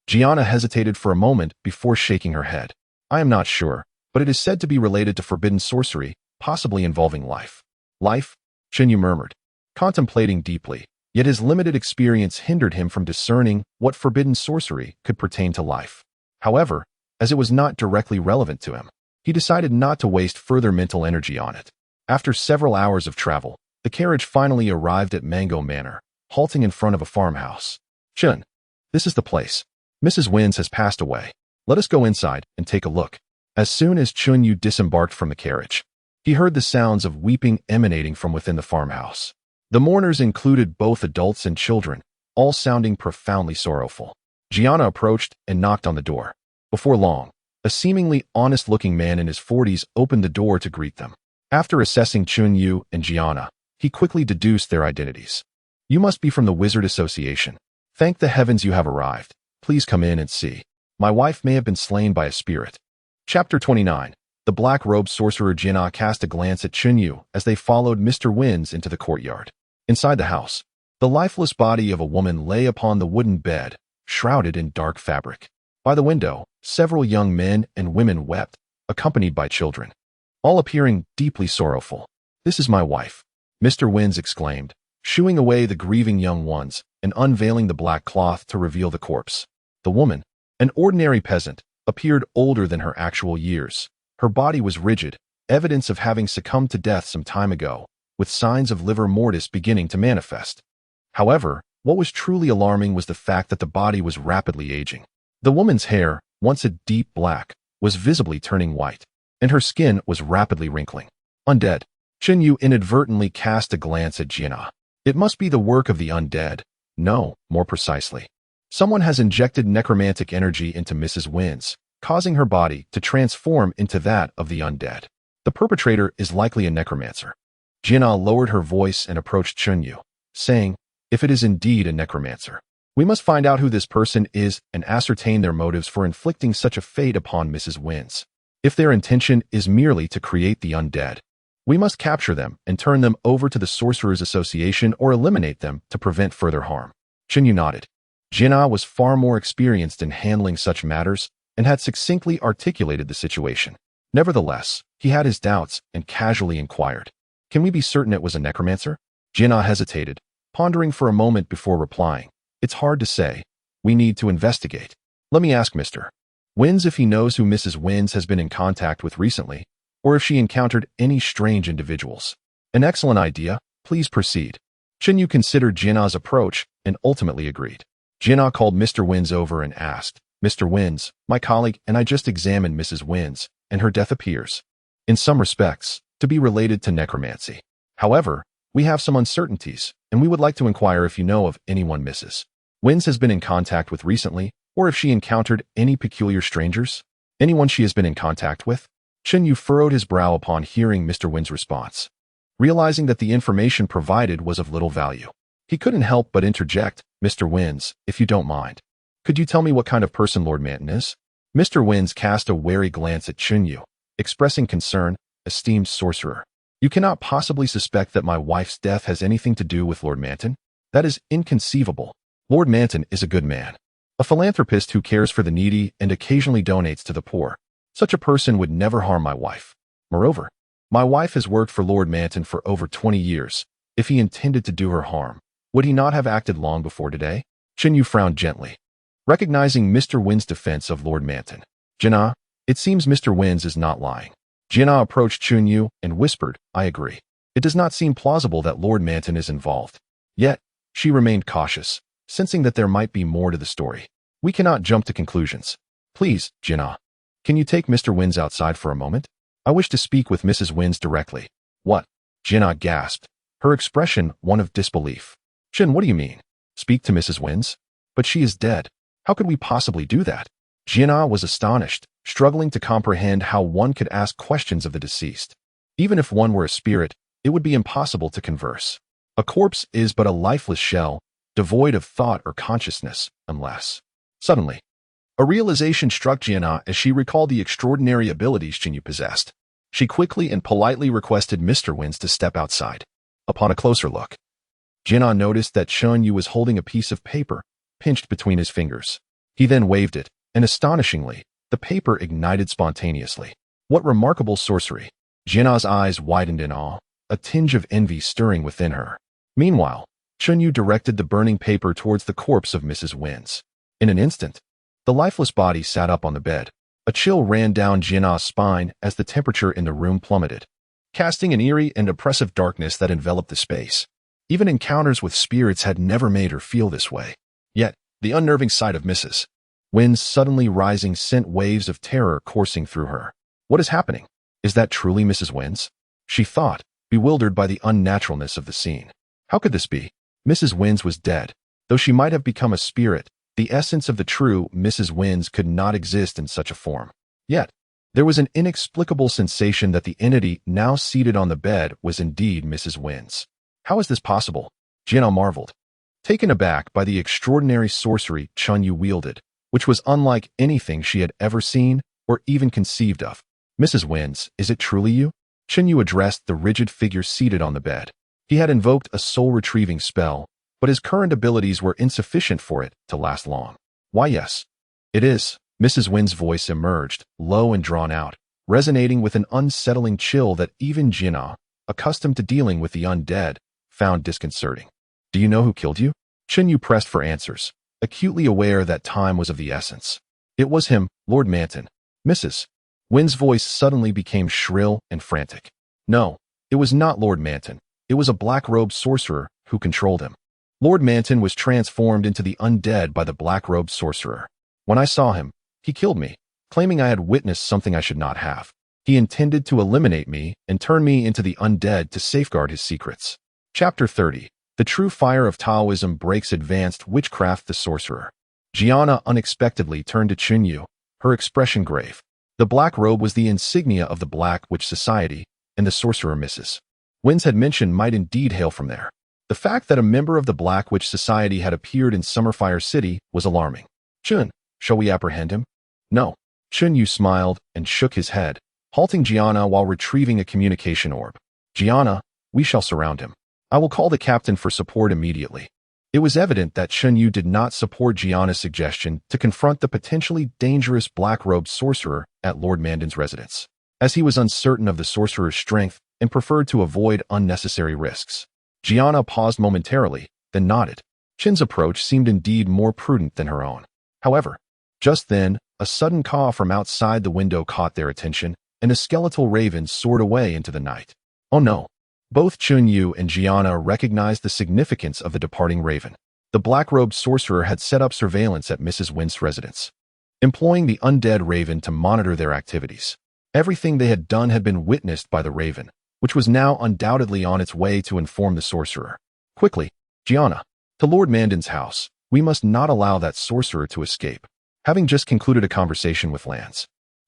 Gianna hesitated for a moment before shaking her head. I am not sure, but it is said to be related to forbidden sorcery, possibly involving life. Life? Chunyu murmured, contemplating deeply, yet his limited experience hindered him from discerning what forbidden sorcery could pertain to life. However, as it was not directly relevant to him, he decided not to waste further mental energy on it. After several hours of travel, the carriage finally arrived at Mango Manor, halting in front of a farmhouse. Chun, this is the place. Mrs. Wins has passed away. Let us go inside and take a look. As soon as Chunyu disembarked from the carriage, he heard the sounds of weeping emanating from within the farmhouse. The mourners included both adults and children, all sounding profoundly sorrowful. Gianna approached and knocked on the door. Before long, a seemingly honest-looking man in his 40s opened the door to greet them. After assessing Chunyu and Gianna, he quickly deduced their identities. You must be from the Wizard Association. Thank the heavens you have arrived. Please come in and see. My wife may have been slain by a spirit. Chapter 29. The black-robed sorcerer Gianna cast a glance at Chunyu as they followed Mr. Wins into the courtyard. Inside the house, the lifeless body of a woman lay upon the wooden bed, shrouded in dark fabric. By the window, several young men and women wept, accompanied by children, all appearing deeply sorrowful. This is my wife, Mr. Wins exclaimed, shooing away the grieving young ones and unveiling the black cloth to reveal the corpse. The woman, an ordinary peasant, appeared older than her actual years. Her body was rigid, evidence of having succumbed to death some time ago, with signs of livor mortis beginning to manifest. However, what was truly alarming was the fact that the body was rapidly aging. The woman's hair, once a deep black, was visibly turning white, and her skin was rapidly wrinkling. Undead. Chunyu inadvertently cast a glance at Gianna. It must be the work of the undead. No, more precisely. Someone has injected necromantic energy into Mrs. Wins, causing her body to transform into that of the undead. The perpetrator is likely a necromancer. Gianna lowered her voice and approached Chunyu, saying, if it is indeed a necromancer, we must find out who this person is and ascertain their motives for inflicting such a fate upon Mrs. Wins. If their intention is merely to create the undead, we must capture them and turn them over to the Sorcerers Association or eliminate them to prevent further harm. Chunyu nodded. Gianna was far more experienced in handling such matters and had succinctly articulated the situation. Nevertheless, he had his doubts and casually inquired, can we be certain it was a necromancer? Gianna hesitated, pondering for a moment before replying. It's hard to say. We need to investigate. Let me ask Mr. Wins if he knows who Mrs. Wins has been in contact with recently, or if she encountered any strange individuals. An excellent idea. Please proceed. Chunyu considered Gianna's approach and ultimately agreed. Gianna called Mr. Wins over and asked, Mr. Wins, my colleague and I just examined Mrs. Wins, and her death appears, in some respects, to be related to necromancy. However, we have some uncertainties, and we would like to inquire if you know of anyone Mrs. Wins has been in contact with recently, or if she encountered any peculiar strangers? Anyone she has been in contact with? Chen Yu furrowed his brow upon hearing Mr. Win's response. Realizing that the information provided was of little value, he couldn't help but interject, Mr. Wins, if you don't mind. Could you tell me what kind of person Lord Manton is? Mr. Wins cast a wary glance at Chen Yu, expressing concern, esteemed sorcerer. You cannot possibly suspect that my wife's death has anything to do with Lord Manton? That is inconceivable. Lord Manton is a good man. A philanthropist who cares for the needy and occasionally donates to the poor. Such a person would never harm my wife. Moreover, my wife has worked for Lord Manton for over 20 years. If he intended to do her harm, would he not have acted long before today? Chen Yu frowned gently, recognizing Mr. Win's defense of Lord Manton. Jinnah, it seems Mr. Wins is not lying. Jinnah approached Chen Yu and whispered, I agree. It does not seem plausible that Lord Manton is involved. Yet, she remained cautious, sensing that there might be more to the story. We cannot jump to conclusions. Please, Jinnah, can you take Mr. Wins outside for a moment? I wish to speak with Mrs. Wins directly. What? Jinnah gasped, her expression one of disbelief. Chen, what do you mean? Speak to Mrs. Wins? But she is dead. How could we possibly do that? Jinnah was astonished, struggling to comprehend how one could ask questions of the deceased. Even if one were a spirit, it would be impossible to converse. A corpse is but a lifeless shell, devoid of thought or consciousness, unless... Suddenly, a realization struck Jinnah as she recalled the extraordinary abilities Chen Yu possessed. She quickly and politely requested Mr. Wins to step outside. Upon a closer look, Jinnah noticed that Chen Yu was holding a piece of paper, pinched between his fingers. He then waved it, and astonishingly, the paper ignited spontaneously. What remarkable sorcery! Jinnah's eyes widened in awe, a tinge of envy stirring within her. Meanwhile, Chen Yu directed the burning paper towards the corpse of Mrs. Wins. In an instant, the lifeless body sat up on the bed. A chill ran down Jinnah's spine as the temperature in the room plummeted, casting an eerie and oppressive darkness that enveloped the space. Even encounters with spirits had never made her feel this way. Yet, the unnerving sight of Mrs. Wins suddenly rising sent waves of terror coursing through her. What is happening? Is that truly Mrs. Wins? She thought, bewildered by the unnaturalness of the scene. How could this be? Mrs. Wins was dead. Though she might have become a spirit, the essence of the true Mrs. Wins could not exist in such a form. Yet, there was an inexplicable sensation that the entity now seated on the bed was indeed Mrs. Wins. How is this possible? Jinnah marveled, taken aback by the extraordinary sorcery Chen Yu wielded, which was unlike anything she had ever seen or even conceived of. Mrs. Wins, is it truly you? Chen Yu addressed the rigid figure seated on the bed. He had invoked a soul-retrieving spell, but his current abilities were insufficient for it to last long. Why, yes. It is. Mrs. Wins' voice emerged, low and drawn out, resonating with an unsettling chill that even Jinnah, accustomed to dealing with the undead, found disconcerting. Do you know who killed you? Chen Yu pressed for answers, acutely aware that time was of the essence. It was him, Lord Manton. Mrs. Wins' voice suddenly became shrill and frantic. No, it was not Lord Manton. It was a black-robed sorcerer who controlled him. Lord Manton was transformed into the undead by the black-robed sorcerer. When I saw him, he killed me, claiming I had witnessed something I should not have. He intended to eliminate me and turn me into the undead to safeguard his secrets. Chapter 30. The true fire of Taoism breaks advanced witchcraft. The sorcerer. Jiannah unexpectedly turned to Chen Yu, her expression grave. The black robe was the insignia of the Black Witch Society, and the sorcerer Mrs. Wins had mentioned might indeed hail from there. The fact that a member of the Black Witch Society had appeared in Summerfire City was alarming. Chun, shall we apprehend him? No. Chen Yu smiled and shook his head, halting Jiannah while retrieving a communication orb. Jiannah, we shall surround him. I will call the captain for support immediately. It was evident that Chen Yu did not support Jiannah's suggestion to confront the potentially dangerous black-robed sorcerer at Lord Manton's residence, as he was uncertain of the sorcerer's strength and preferred to avoid unnecessary risks. Jiannah paused momentarily, then nodded. Chen's approach seemed indeed more prudent than her own. However, just then, a sudden caw from outside the window caught their attention, and a skeletal raven soared away into the night. Oh no! Both Chen Yu and Jiannah recognized the significance of the departing raven. The black-robed sorcerer had set up surveillance at Mrs. Wins' residence, employing the undead raven to monitor their activities. Everything they had done had been witnessed by the raven, which was now undoubtedly on its way to inform the sorcerer. Quickly, Gianna, to Lord Mandan's house. We must not allow that sorcerer to escape. Having just concluded a conversation with Lance,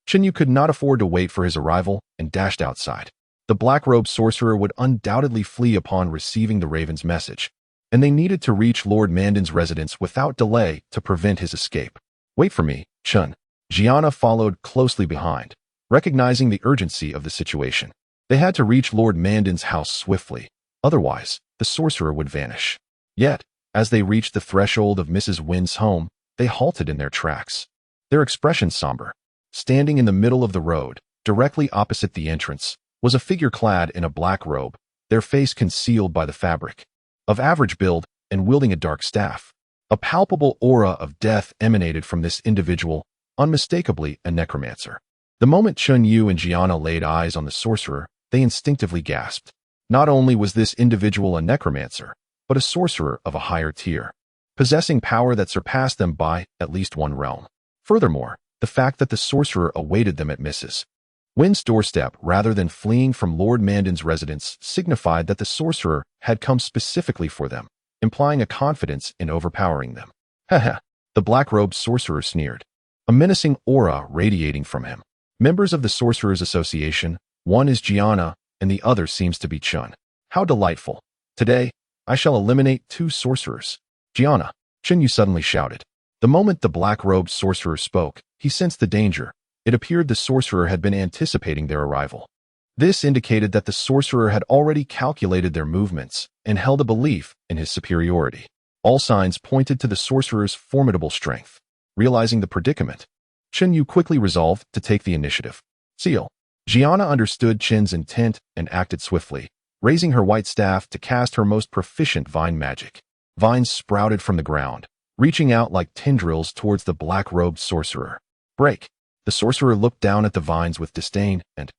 Chenyu could not afford to wait for his arrival and dashed outside. The black-robed sorcerer would undoubtedly flee upon receiving the Raven's message, and they needed to reach Lord Mandan's residence without delay to prevent his escape. Wait for me, Chun. Gianna followed closely behind, recognizing the urgency of the situation. They had to reach Lord Mandan's house swiftly, otherwise the sorcerer would vanish. Yet, as they reached the threshold of Mrs. Wynn's home, they halted in their tracks, their expression somber. Standing in the middle of the road, directly opposite the entrance, was a figure clad in a black robe, their face concealed by the fabric. Of average build and wielding a dark staff. A palpable aura of death emanated from this individual, unmistakably a necromancer. The moment Chun Yu and Gianna laid eyes on the sorcerer, they instinctively gasped. Not only was this individual a necromancer, but a sorcerer of a higher tier, possessing power that surpassed them by at least one realm. Furthermore, the fact that the sorcerer awaited them at Mrs. Wynn's doorstep rather than fleeing from Lord Mandan's residence signified that the sorcerer had come specifically for them, implying a confidence in overpowering them. Haha, the black-robed sorcerer sneered, a menacing aura radiating from him. Members of the Sorcerers Association, one is Gianna and the other seems to be Chun. How delightful. Today, I shall eliminate 2 sorcerers. Gianna, Chun Yu suddenly shouted. The moment the black-robed sorcerer spoke, he sensed the danger. It appeared the sorcerer had been anticipating their arrival. This indicated that the sorcerer had already calculated their movements and held a belief in his superiority. All signs pointed to the sorcerer's formidable strength. Realizing the predicament, Chun Yu quickly resolved to take the initiative. Seal. Gianna understood Chin's intent and acted swiftly, raising her white staff to cast her most proficient vine magic. Vines sprouted from the ground, reaching out like tendrils towards the black-robed sorcerer. Break. The sorcerer looked down at the vines with disdain and,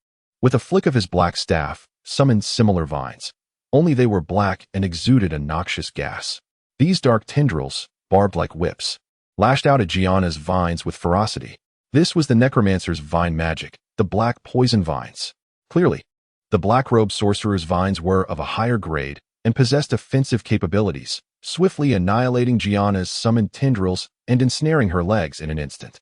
with a flick of his black staff, summoned similar vines. Only they were black and exuded a noxious gas. These dark tendrils, barbed like whips, lashed out at Gianna's vines with ferocity. This was the necromancer's vine magic, the black poison vines. Clearly, the black-robed sorcerer's vines were of a higher grade and possessed offensive capabilities, swiftly annihilating Gianna's summoned tendrils and ensnaring her legs in an instant.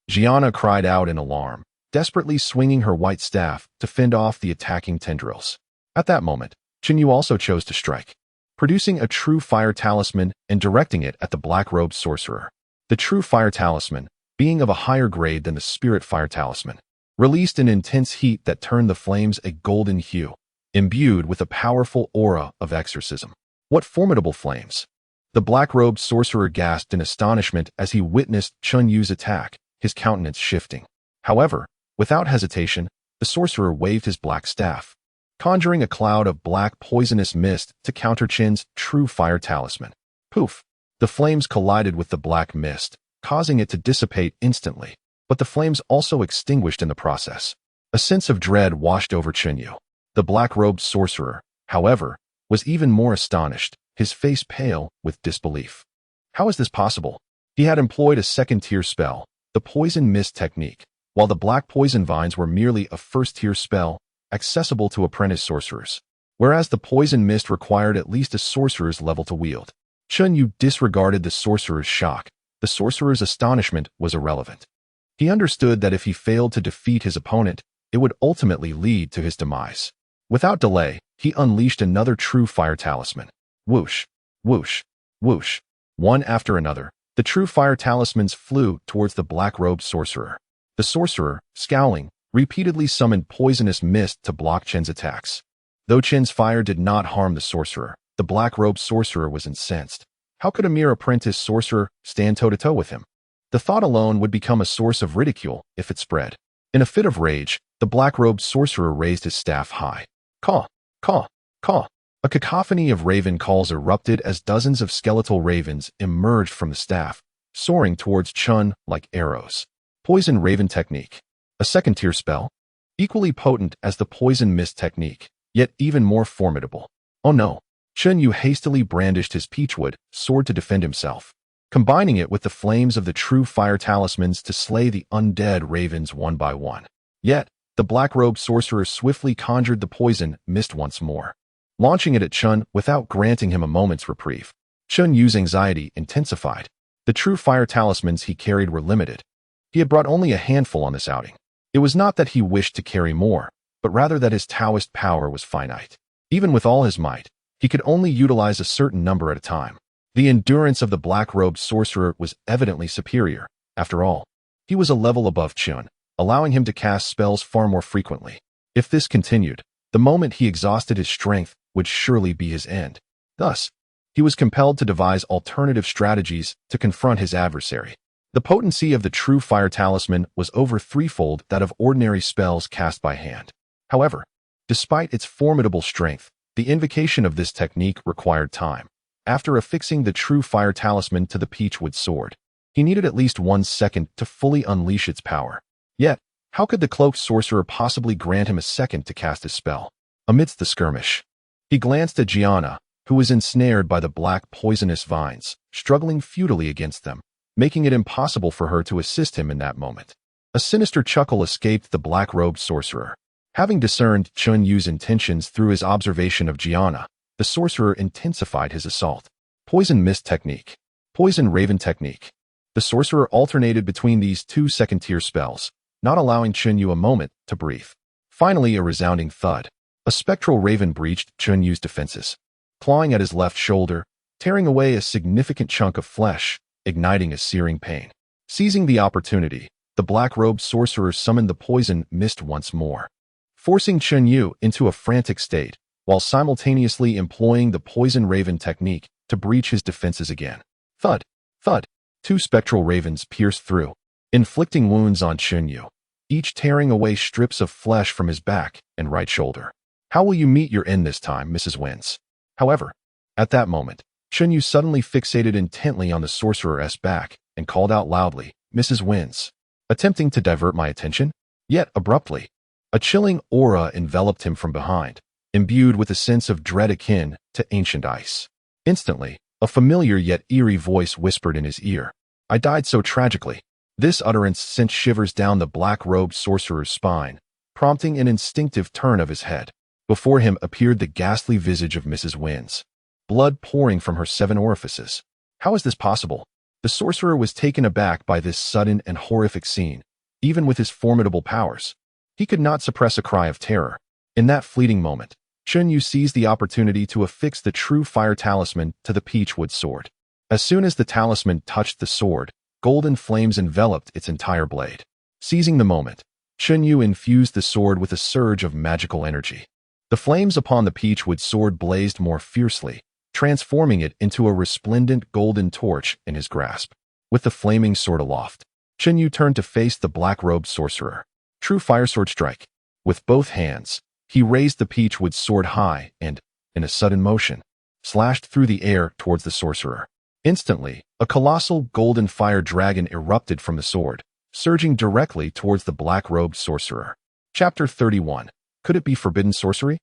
Gianna cried out in alarm, desperately swinging her white staff to fend off the attacking tendrils. At that moment, Chun Yu also chose to strike, producing a true fire talisman and directing it at the black-robed sorcerer. The true fire talisman, being of a higher grade than the spirit fire talisman, released an intense heat that turned the flames a golden hue, imbued with a powerful aura of exorcism. What formidable flames! The black-robed sorcerer gasped in astonishment as he witnessed Chun Yu's attack, his countenance shifting. However, without hesitation, the sorcerer waved his black staff, conjuring a cloud of black poisonous mist to counter Chin's true fire talisman. Poof! The flames collided with the black mist, causing it to dissipate instantly, but the flames also extinguished in the process. A sense of dread washed over Chun Yu. The black-robed sorcerer, however, was even more astonished, his face pale with disbelief. How is this possible? He had employed a second-tier spell, the poison mist technique, while the black poison vines were merely a first-tier spell, accessible to apprentice sorcerers, whereas the poison mist required at least a sorcerer's level to wield. Chun Yu disregarded the sorcerer's shock. The sorcerer's astonishment was irrelevant. He understood that if he failed to defeat his opponent, it would ultimately lead to his demise. Without delay, he unleashed another true fire talisman. Whoosh, whoosh, whoosh. One after another, the true fire talismans flew towards the black-robed sorcerer. The sorcerer, scowling, repeatedly summoned poisonous mist to block Chen's attacks. Though Chen's fire did not harm the sorcerer, the black-robed sorcerer was incensed. How could a mere apprentice sorcerer stand toe-to-toe with him? The thought alone would become a source of ridicule if it spread. In a fit of rage, the black-robed sorcerer raised his staff high. Caw, caw, caw. A cacophony of raven calls erupted as dozens of skeletal ravens emerged from the staff, soaring towards Chun like arrows. Poison Raven Technique. A second-tier spell, equally potent as the Poison Mist Technique, yet even more formidable. Oh no! Chun Yu hastily brandished his peachwood sword to defend himself, combining it with the flames of the true fire talismans to slay the undead ravens one by one. Yet, the black-robed sorcerer swiftly conjured the poison mist once more, launching it at Chun without granting him a moment's reprieve. Chun Yu's anxiety intensified. The true fire talismans he carried were limited. He had brought only a handful on this outing. It was not that he wished to carry more, but rather that his Daoist power was finite. Even with all his might, he could only utilize a certain number at a time. The endurance of the black-robed sorcerer was evidently superior. After all, he was a level above Chun, allowing him to cast spells far more frequently. If this continued, the moment he exhausted his strength would surely be his end. Thus, he was compelled to devise alternative strategies to confront his adversary. The potency of the true fire talisman was over threefold that of ordinary spells cast by hand. However, despite its formidable strength, the invocation of this technique required time. After affixing the true fire talisman to the peachwood sword, he needed at least 1 second to fully unleash its power. Yet, how could the cloaked sorcerer possibly grant him a second to cast his spell? Amidst the skirmish, he glanced at Gianna, who was ensnared by the black poisonous vines, struggling futilely against them, making it impossible for her to assist him in that moment. A sinister chuckle escaped the black-robed sorcerer. Having discerned Chun Yu's intentions through his observation of Gianna, the sorcerer intensified his assault. Poison mist technique. Poison raven technique. The sorcerer alternated between these two second-tier spells, not allowing Chun Yu a moment to breathe. Finally, a resounding thud. A spectral raven breached Chun Yu's defenses, clawing at his left shoulder, tearing away a significant chunk of flesh, igniting a searing pain. Seizing the opportunity, the black-robed sorcerer summoned the poison mist once more, forcing Chun Yu into a frantic state, while simultaneously employing the poison raven technique to breach his defenses again. Thud! Thud! 2 spectral ravens pierced through, inflicting wounds on Chun Yu, each tearing away strips of flesh from his back and right shoulder. How will you meet your end this time, Mrs. Wins? However, at that moment, Chun Yu suddenly fixated intently on the sorcerer's back and called out loudly, "Mrs. Wins," attempting to divert my attention. Yet, abruptly, a chilling aura enveloped him from behind, imbued with a sense of dread akin to ancient ice. Instantly, a familiar yet eerie voice whispered in his ear, "I died so tragically." This utterance sent shivers down the black-robed sorcerer's spine, prompting an instinctive turn of his head. Before him appeared the ghastly visage of Mrs. Wins, blood pouring from her 7 orifices. How is this possible? The sorcerer was taken aback by this sudden and horrific scene. Even with his formidable powers, he could not suppress a cry of terror. In that fleeting moment, Chun Yu seized the opportunity to affix the true fire talisman to the peachwood sword. As soon as the talisman touched the sword, golden flames enveloped its entire blade. Seizing the moment, Chun Yu infused the sword with a surge of magical energy. The flames upon the peachwood sword blazed more fiercely, transforming it into a resplendent golden torch in his grasp. With the flaming sword aloft, Chun Yu turned to face the black-robed sorcerer. True fire sword strike. With both hands, he raised the peachwood sword high and, in a sudden motion, slashed through the air towards the sorcerer. Instantly, a colossal golden fire dragon erupted from the sword, surging directly towards the black-robed sorcerer. Chapter 31. Could it be forbidden sorcery?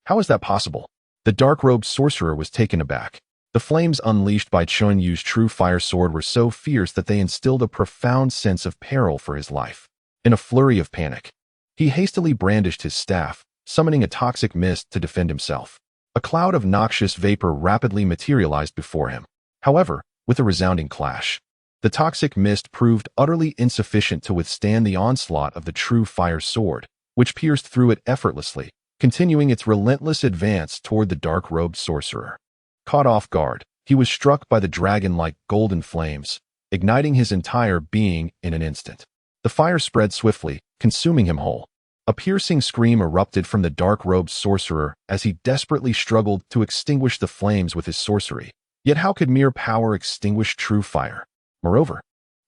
How is that possible? The dark-robed sorcerer was taken aback. The flames unleashed by Chun Yu's true fire sword were so fierce that they instilled a profound sense of peril for his life. In a flurry of panic, he hastily brandished his staff, summoning a toxic mist to defend himself. A cloud of noxious vapor rapidly materialized before him. However, with a resounding clash, the toxic mist proved utterly insufficient to withstand the onslaught of the true fire sword, which pierced through it effortlessly, continuing its relentless advance toward the dark-robed sorcerer. Caught off guard, he was struck by the dragon-like golden flames, igniting his entire being in an instant. The fire spread swiftly, consuming him whole. A piercing scream erupted from the dark-robed sorcerer as he desperately struggled to extinguish the flames with his sorcery. Yet how could mere power extinguish true fire? Moreover,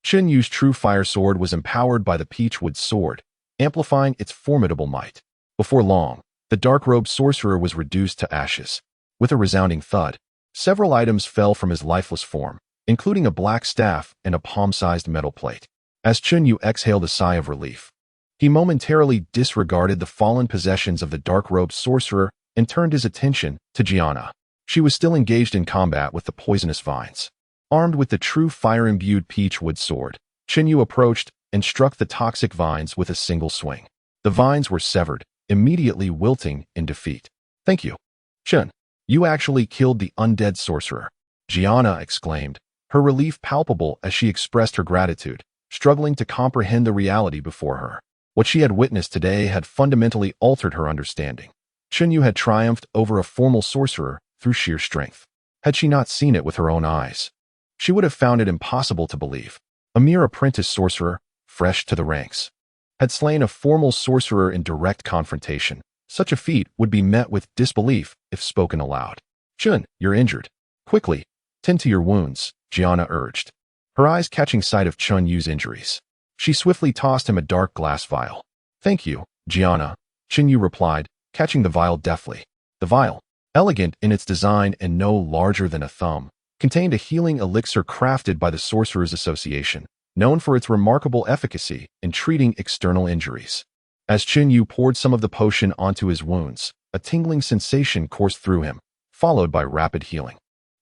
Chun Yu's true fire sword was empowered by the peachwood sword, amplifying its formidable might. Before long, the dark-robed sorcerer was reduced to ashes. With a resounding thud, several items fell from his lifeless form, including a black staff and a palm-sized metal plate. As Chun Yu exhaled a sigh of relief, he momentarily disregarded the fallen possessions of the dark-robed sorcerer and turned his attention to Gianna. She was still engaged in combat with the poisonous vines. Armed with the true fire-imbued peachwood sword, Chun Yu approached and struck the toxic vines with a single swing. The vines were severed, immediately wilting in defeat. "Thank you, Chun. You actually killed the undead sorcerer," Gianna exclaimed, her relief palpable as she expressed her gratitude, struggling to comprehend the reality before her. What she had witnessed today had fundamentally altered her understanding. Chunyu had triumphed over a formal sorcerer through sheer strength. Had she not seen it with her own eyes, she would have found it impossible to believe. A mere apprentice sorcerer, fresh to the ranks, had slain a formal sorcerer in direct confrontation. Such a feat would be met with disbelief if spoken aloud. "Chun, you're injured. Quickly, tend to your wounds," Gianna urged, her eyes catching sight of Chun Yu's injuries. She swiftly tossed him a dark glass vial. "Thank you, Gianna," Chun Yu replied, catching the vial deftly. The vial, elegant in its design and no larger than a thumb, contained a healing elixir crafted by the Sorcerers Association, known for its remarkable efficacy in treating external injuries. As Chun Yu poured some of the potion onto his wounds, a tingling sensation coursed through him, followed by rapid healing.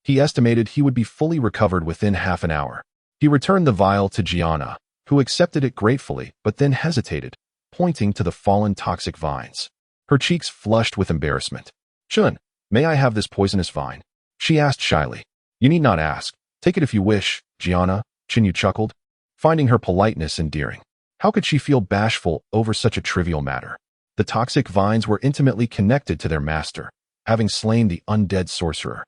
He estimated he would be fully recovered within half an hour. He returned the vial to Gianna, who accepted it gratefully but then hesitated, pointing to the fallen toxic vines. Her cheeks flushed with embarrassment. "Chun, may I have this poisonous vine?" she asked shyly. "You need not ask. Take it if you wish, Gianna," Chun Yu chuckled, finding her politeness endearing. How could she feel bashful over such a trivial matter? The toxic vines were intimately connected to their master, having slain the undead sorcerer.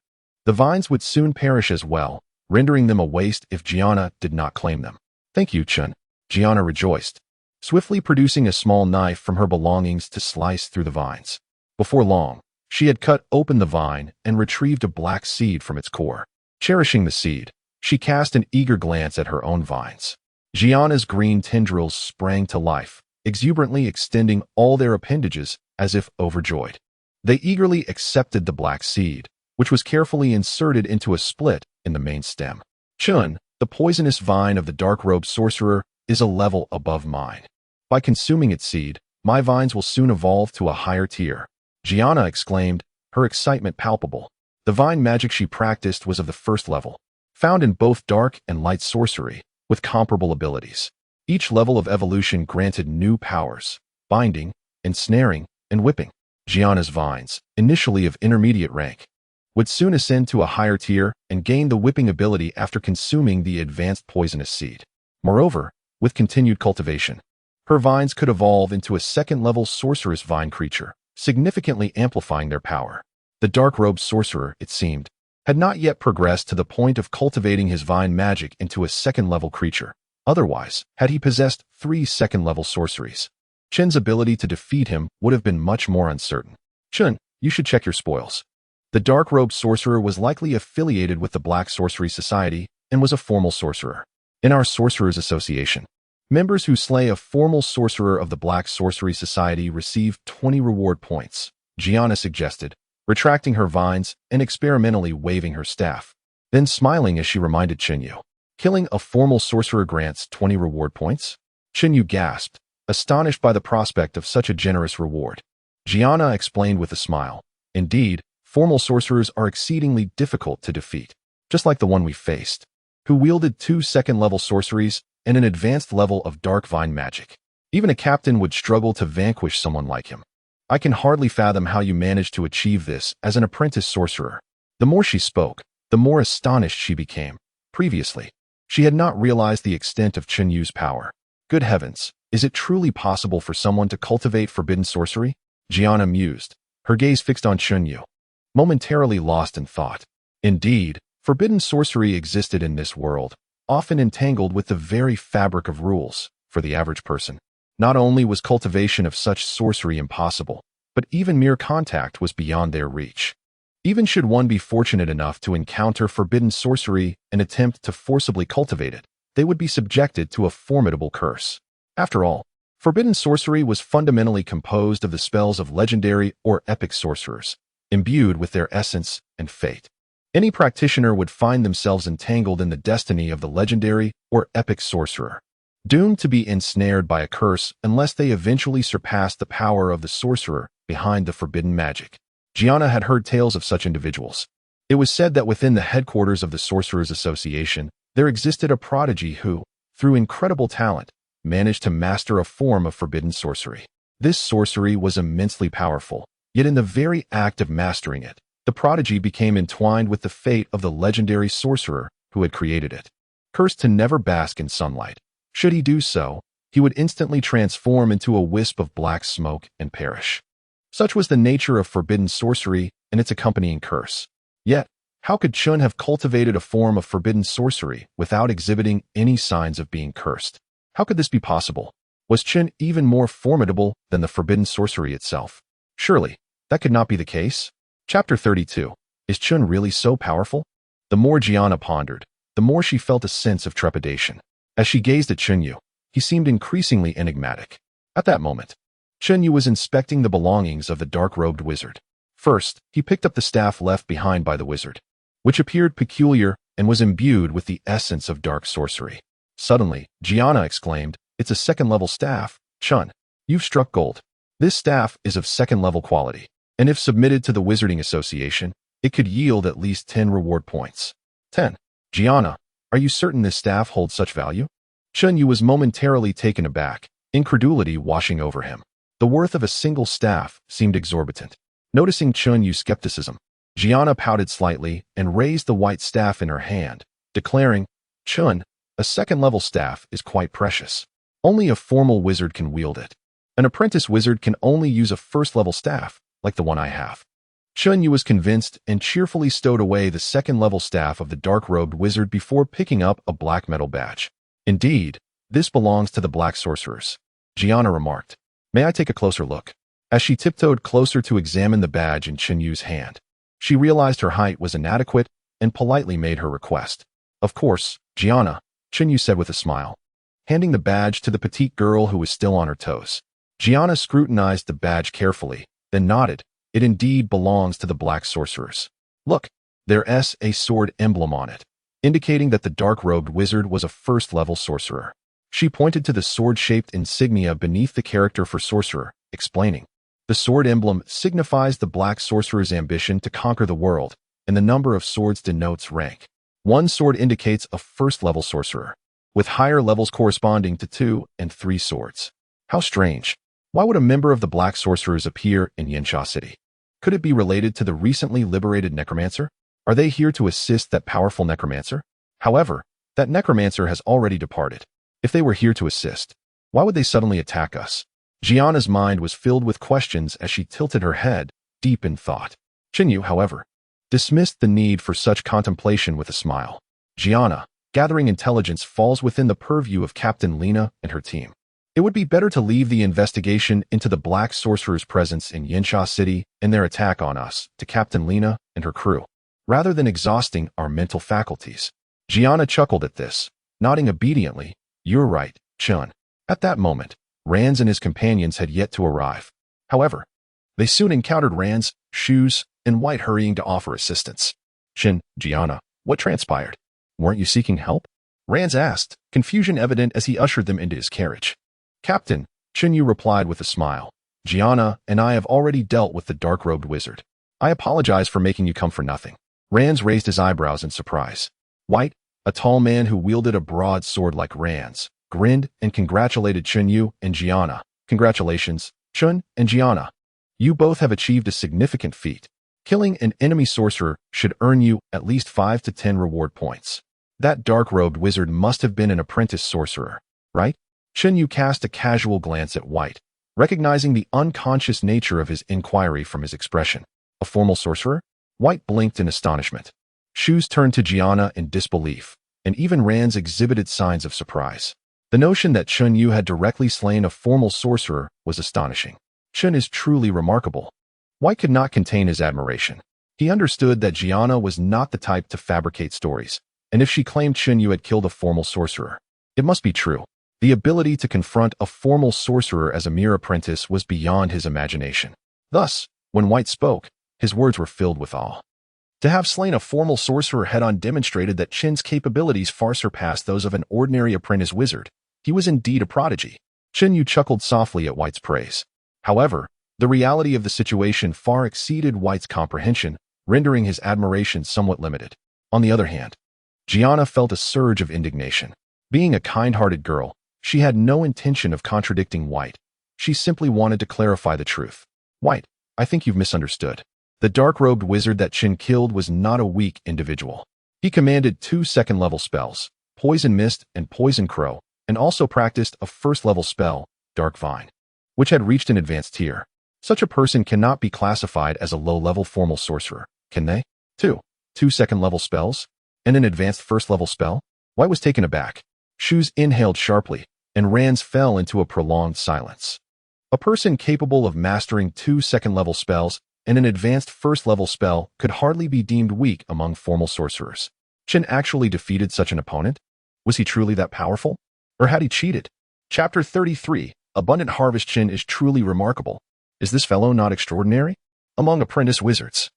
The vines would soon perish as well, rendering them a waste if Gianna did not claim them. "Thank you, Chun," Gianna rejoiced, swiftly producing a small knife from her belongings to slice through the vines. Before long, she had cut open the vine and retrieved a black seed from its core. Cherishing the seed, she cast an eager glance at her own vines. Gianna's green tendrils sprang to life, exuberantly extending all their appendages as if overjoyed. They eagerly accepted the black seed, which was carefully inserted into a split in the main stem. "Chun, the poisonous vine of the dark-robed sorcerer, is a level above mine. By consuming its seed, my vines will soon evolve to a higher tier," Gianna exclaimed, her excitement palpable. The vine magic she practiced was of the first level, found in both dark and light sorcery, with comparable abilities. Each level of evolution granted new powers: binding, ensnaring, and whipping. Gianna's vines, initially of intermediate rank, would soon ascend to a higher tier and gain the whipping ability after consuming the advanced poisonous seed. Moreover, with continued cultivation, her vines could evolve into a second-level sorceress vine creature, significantly amplifying their power. The dark-robed sorcerer, it seemed, had not yet progressed to the point of cultivating his vine magic into a second-level creature. Otherwise, had he possessed 3 second-level sorceries, Chen's ability to defeat him would have been much more uncertain. "Chun, you should check your spoils." The dark-robed sorcerer was likely affiliated with the Black Sorcery Society and was a formal sorcerer. "In our Sorcerers Association, members who slay a formal sorcerer of the Black Sorcery Society receive 20 reward points," Gianna suggested, retracting her vines and experimentally waving her staff, then smiling as she reminded Chinyu. "Killing a formal sorcerer grants 20 reward points?" Chinyu gasped, astonished by the prospect of such a generous reward. Gianna explained with a smile. "Indeed, formal sorcerers are exceedingly difficult to defeat, just like the one we faced, who wielded 2 second-level sorceries and an advanced level of dark vine magic. Even a captain would struggle to vanquish someone like him. I can hardly fathom how you managed to achieve this as an apprentice sorcerer." The more she spoke, the more astonished she became. Previously, she had not realized the extent of Chinyu's power. Good heavens, is it truly possible for someone to cultivate forbidden sorcery? Gianna mused, her gaze fixed on Chinyu, momentarily lost in thought. Indeed, forbidden sorcery existed in this world, often entangled with the very fabric of rules. For the average person, not only was cultivation of such sorcery impossible, but even mere contact was beyond their reach. Even should one be fortunate enough to encounter forbidden sorcery and attempt to forcibly cultivate it, they would be subjected to a formidable curse. After all, forbidden sorcery was fundamentally composed of the spells of legendary or epic sorcerers, imbued with their essence and fate. Any practitioner would find themselves entangled in the destiny of the legendary or epic sorcerer, doomed to be ensnared by a curse unless they eventually surpassed the power of the sorcerer behind the forbidden magic. Gianna had heard tales of such individuals. It was said that within the headquarters of the Sorcerers Association, there existed a prodigy who, through incredible talent, managed to master a form of forbidden sorcery. This sorcery was immensely powerful, yet in the very act of mastering it, the prodigy became entwined with the fate of the legendary sorcerer who had created it. Cursed to never bask in sunlight, should he do so, he would instantly transform into a wisp of black smoke and perish. Such was the nature of forbidden sorcery and its accompanying curse. Yet, how could Chun have cultivated a form of forbidden sorcery without exhibiting any signs of being cursed? How could this be possible? Was Chun even more formidable than the forbidden sorcery itself? Surely, that could not be the case. Chapter 32. Is Chun really so powerful? The more Gianna pondered, the more she felt a sense of trepidation. As she gazed at Chunyu, he seemed increasingly enigmatic. At that moment, Chunyu was inspecting the belongings of the dark-robed wizard. First, he picked up the staff left behind by the wizard, which appeared peculiar and was imbued with the essence of dark sorcery. Suddenly, Gianna exclaimed, "It's a second-level staff, Chun. You've struck gold. This staff is of second-level quality, and if submitted to the Wizarding Association, it could yield at least 10 reward points." 10. Gianna, are you certain this staff holds such value? Chunyu was momentarily taken aback, incredulity washing over him. The worth of a single staff seemed exorbitant. Noticing Chunyu's skepticism, Gianna pouted slightly and raised the white staff in her hand, declaring, "Chun, a second-level staff is quite precious. Only a formal wizard can wield it. An apprentice wizard can only use a first-level staff, like the one I have." Chunyu was convinced and cheerfully stowed away the second-level staff of the dark-robed wizard before picking up a black metal badge. "Indeed, this belongs to the black sorcerers," Gianna remarked. "May I take a closer look?" As she tiptoed closer to examine the badge in Chunyu's hand, she realized her height was inadequate and politely made her request. "Of course, Gianna," Chunyu said with a smile, handing the badge to the petite girl who was still on her toes. Gianna scrutinized the badge carefully, then nodded. "It indeed belongs to the black sorcerers. Look, there's a sword emblem on it, indicating that the dark-robed wizard was a first-level sorcerer." She pointed to the sword-shaped insignia beneath the character for sorcerer, explaining, "The sword emblem signifies the black sorcerer's ambition to conquer the world, and the number of swords denotes rank. One sword indicates a first-level sorcerer, with higher levels corresponding to 2 and 3 swords. How strange. Why would a member of the black sorcerers appear in Yinsha City? Could it be related to the recently liberated necromancer? Are they here to assist that powerful necromancer? However, that necromancer has already departed. If they were here to assist, why would they suddenly attack us?" Gianna's mind was filled with questions as she tilted her head, deep in thought. Chunyu, however, dismissed the need for such contemplation with a smile. "Gianna, gathering intelligence falls within the purview of Captain Lena and her team. It would be better to leave the investigation into the black sorcerer's presence in Yinsha City and their attack on us to Captain Lena and her crew, rather than exhausting our mental faculties." Gianna chuckled at this, nodding obediently. "You're right, Chun." At that moment, Ranz and his companions had yet to arrive. However, they soon encountered Ranz, Shoes, and White hurrying to offer assistance. Gianna, what transpired? Weren't you seeking help?" Ranz asked, confusion evident as he ushered them into his carriage. "Captain," Chunyu replied with a smile, "Gianna and I have already dealt with the dark-robed wizard. I apologize for making you come for nothing." Ranz raised his eyebrows in surprise. White, a tall man who wielded a broad sword like Ranz, grinned and congratulated Chunyu and Gianna. "Congratulations, Chun and Gianna. You both have achieved a significant feat. Killing an enemy sorcerer should earn you at least 5 to 10 reward points. That dark-robed wizard must have been an apprentice sorcerer, right?" Chunyu cast a casual glance at White, recognizing the unconscious nature of his inquiry from his expression. "A formal sorcerer?" White blinked in astonishment. Shoes turned to Gianna in disbelief, and even Ranz exhibited signs of surprise. The notion that Chunyu had directly slain a formal sorcerer was astonishing. Chun is truly remarkable. White could not contain his admiration. He understood that Gianna was not the type to fabricate stories, and if she claimed Chunyu had killed a formal sorcerer, it must be true. The ability to confront a formal sorcerer as a mere apprentice was beyond his imagination. Thus, when White spoke, his words were filled with awe. To have slain a formal sorcerer head-on demonstrated that Chin's capabilities far surpassed those of an ordinary apprentice wizard. He was indeed a prodigy. Chunyu chuckled softly at White's praise. However, the reality of the situation far exceeded White's comprehension, rendering his admiration somewhat limited. On the other hand, Gianna felt a surge of indignation. Being a kind-hearted girl, she had no intention of contradicting White, She simply wanted to clarify the truth. White, I think you've misunderstood. The dark-robed wizard that Qin killed was not a weak individual. He commanded 2 second-level spells, Poison Mist and Poison Crow, and also practiced a first-level spell, Dark Vine, which had reached an advanced tier. Such a person cannot be classified as a low-level formal sorcerer, can they? 2 second-level spells? And an advanced first-level spell? White was taken aback. Shu's inhaled sharply, and Rand's fell into a prolonged silence. A person capable of mastering 2 second-level spells and an advanced first-level spell could hardly be deemed weak among formal sorcerers. Qin actually defeated such an opponent? Was he truly that powerful? Or had he cheated? Chapter 33, Abundant Harvest. Qin is truly remarkable. Is this fellow not extraordinary? Among apprentice wizards.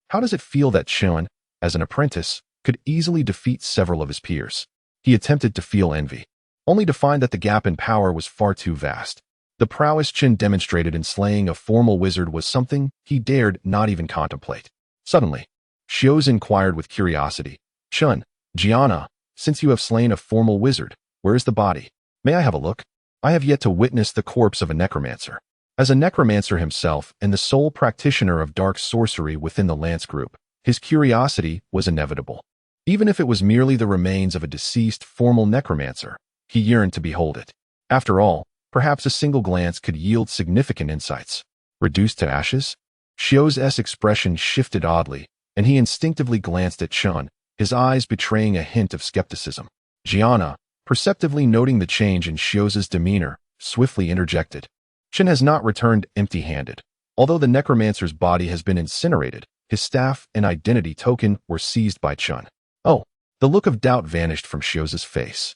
How does it feel that Qin, as an apprentice, could easily defeat several of his peers? He attempted to feel envy, only to find that the gap in power was far too vast. The prowess Qin demonstrated in slaying a formal wizard was something he dared not even contemplate. Suddenly, Xios inquired with curiosity, Qin, Gianna, since you have slain a formal wizard, where is the body? May I have a look? I have yet to witness the corpse of a necromancer. As a necromancer himself and the sole practitioner of dark sorcery within the Lance group, his curiosity was inevitable. Even if it was merely the remains of a deceased formal necromancer, he yearned to behold it. After all, perhaps a single glance could yield significant insights. Reduced to ashes? Xios' expression shifted oddly, and he instinctively glanced at Qin, his eyes betraying a hint of skepticism. Gianna, perceptively noting the change in Xios' demeanor, swiftly interjected. Qin has not returned empty-handed. Although the necromancer's body has been incinerated, his staff and identity token were seized by Qin. Oh, the look of doubt vanished from Xios' face,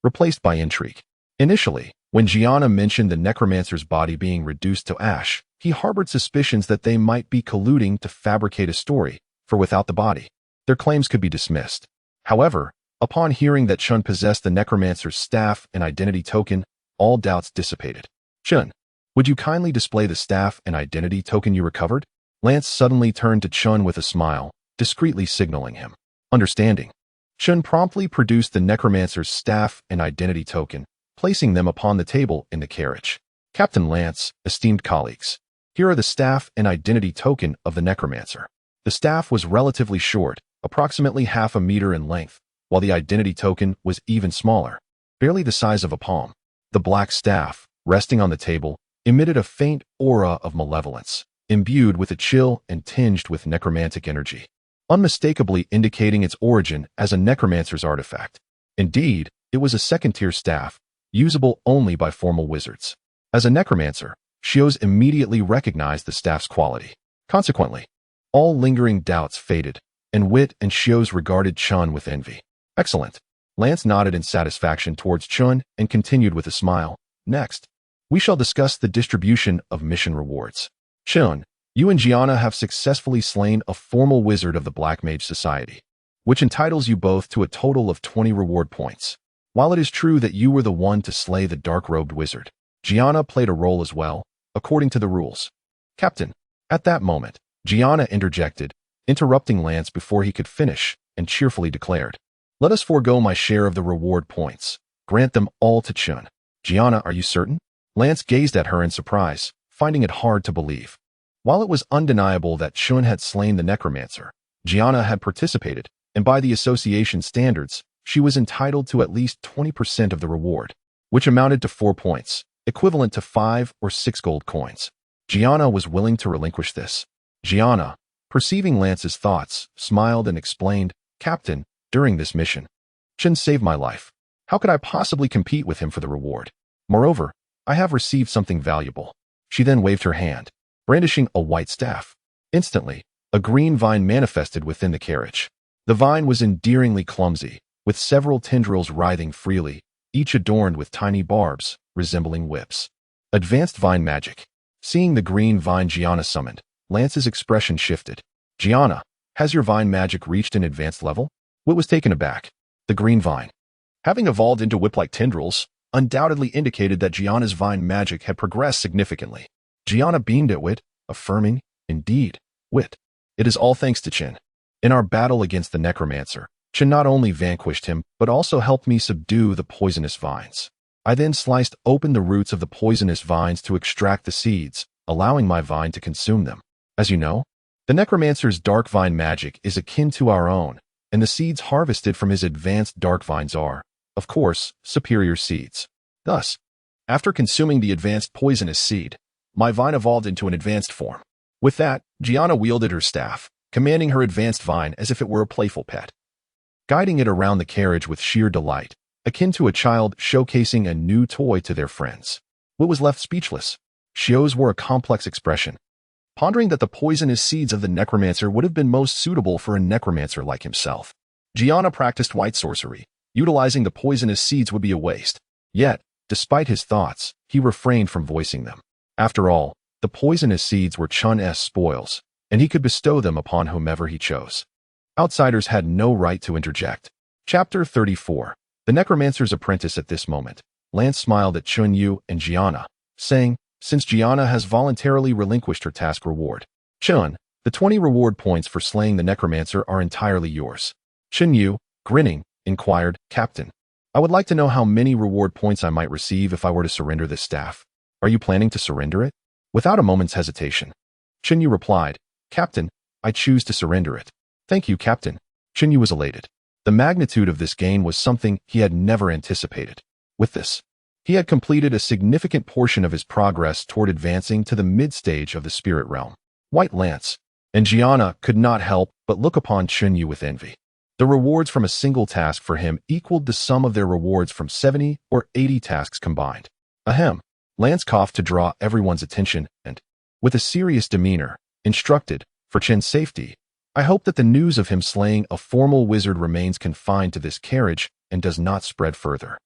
replaced by intrigue. Initially, when Gianna mentioned the necromancer's body being reduced to ash, he harbored suspicions that they might be colluding to fabricate a story, for without the body, their claims could be dismissed. However, upon hearing that Qin possessed the necromancer's staff and identity token, all doubts dissipated. Qin, would you kindly display the staff and identity token you recovered? Lance suddenly turned to Qin with a smile, discreetly signaling him. Understanding. Qin promptly produced the necromancer's staff and identity token, placing them upon the table in the carriage. Captain Lance, esteemed colleagues, here are the staff and identity token of the necromancer. The staff was relatively short, approximately half a meter in length, while the identity token was even smaller, barely the size of a palm. The black staff, resting on the table, emitted a faint aura of malevolence, imbued with a chill and tinged with necromantic energy, unmistakably indicating its origin as a necromancer's artifact. Indeed, it was a second-tier staff, usable only by formal wizards. As a necromancer, Xios immediately recognized the staff's quality. Consequently, all lingering doubts faded, and Wit and Xios regarded Qin with envy. Excellent. Lance nodded in satisfaction towards Qin and continued with a smile. Next, we shall discuss the distribution of mission rewards. Qin, you and Gianna have successfully slain a formal wizard of the Black Mage Society, which entitles you both to a total of 20 reward points. While it is true that you were the one to slay the dark-robed wizard, Gianna played a role as well, according to the rules. Captain, at that moment, Gianna interjected, interrupting Lance before he could finish, and cheerfully declared, let us forego my share of the reward points. Grant them all to Qin. Gianna, are you certain? Lance gazed at her in surprise, finding it hard to believe. While it was undeniable that Qin had slain the necromancer, Gianna had participated, and by the association standards, she was entitled to at least 20% of the reward, which amounted to 4 points, equivalent to 5 or 6 gold coins. Gianna was willing to relinquish this. Gianna, perceiving Lance's thoughts, smiled and explained, Captain, during this mission, Qin saved my life. How could I possibly compete with him for the reward? Moreover, I have received something valuable. She then waved her hand, brandishing a white staff. Instantly, a green vine manifested within the carriage. The vine was endearingly clumsy, with several tendrils writhing freely, each adorned with tiny barbs, resembling whips. Advanced vine magic. Seeing the green vine Gianna summoned, Lance's expression shifted. Gianna, has your vine magic reached an advanced level? Wit was taken aback. The green vine, having evolved into whip-like tendrils, undoubtedly indicated that Gianna's vine magic had progressed significantly. Gianna beamed at Wit, affirming, indeed, Wit, it is all thanks to Qin. In our battle against the necromancer, Qin not only vanquished him, but also helped me subdue the poisonous vines. I then sliced open the roots of the poisonous vines to extract the seeds, allowing my vine to consume them. As you know, the necromancer's dark vine magic is akin to our own, and the seeds harvested from his advanced dark vines are, of course, superior seeds. Thus, after consuming the advanced poisonous seed, my vine evolved into an advanced form. With that, Gianna wielded her staff, commanding her advanced vine as if it were a playful pet, guiding it around the carriage with sheer delight, akin to a child showcasing a new toy to their friends. Wu was left speechless. Xiao's wore a complex expression, pondering that the poisonous seeds of the necromancer would have been most suitable for a necromancer like himself. Gianna practiced white sorcery. Utilizing the poisonous seeds would be a waste. Yet, despite his thoughts, he refrained from voicing them. After all, the poisonous seeds were Chun's spoils, and he could bestow them upon whomever he chose. Outsiders had no right to interject. Chapter 34. The Necromancer's Apprentice. At this moment, Lance smiled at Chunyu and Gianna, saying, since Gianna has voluntarily relinquished her task reward, Chun, the 20 reward points for slaying the necromancer are entirely yours. Chunyu, grinning, inquired, Captain, I would like to know how many reward points I might receive if I were to surrender this staff. Are you planning to surrender it? Without a moment's hesitation, Chunyu replied, Captain, I choose to surrender it. Thank you, Captain. Chunyu was elated. The magnitude of this gain was something he had never anticipated. With this, he had completed a significant portion of his progress toward advancing to the mid-stage of the spirit realm. White Lance and Gianna could not help but look upon Chunyu with envy. The rewards from a single task for him equaled the sum of their rewards from 70 or 80 tasks combined. Ahem. Lance coughed to draw everyone's attention and, with a serious demeanor, instructed, for Chen's safety, I hope that the news of him slaying a formal wizard remains confined to this carriage and does not spread further.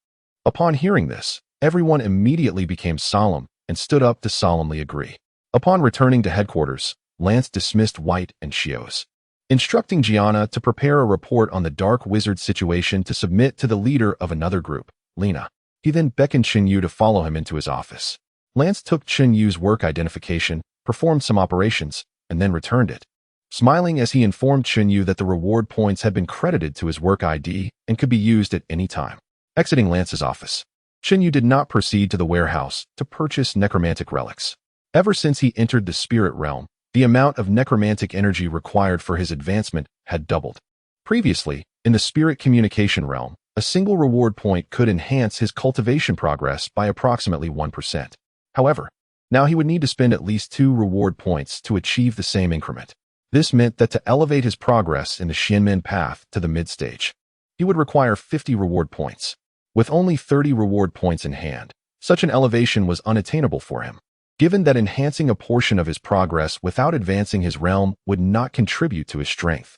Upon hearing this, everyone immediately became solemn and stood up to solemnly agree. Upon returning to headquarters, Lance dismissed White and Xios, instructing Gianna to prepare a report on the dark wizard situation to submit to the leader of another group, Lena. He then beckoned Chunyu to follow him into his office. Lance took Chunyu's work identification, performed some operations, and then returned it, smiling as he informed Chunyu that the reward points had been credited to his work ID and could be used at any time. Exiting Lance's office, Chunyu did not proceed to the warehouse to purchase necromantic relics. Ever since he entered the spirit realm, the amount of necromantic energy required for his advancement had doubled. Previously, in the spirit communication realm, a single reward point could enhance his cultivation progress by approximately 1%. However, now he would need to spend at least 2 reward points to achieve the same increment. This meant that to elevate his progress in the Xianmen path to the mid-stage, he would require 50 reward points. With only 30 reward points in hand, such an elevation was unattainable for him, given that enhancing a portion of his progress without advancing his realm would not contribute to his strength.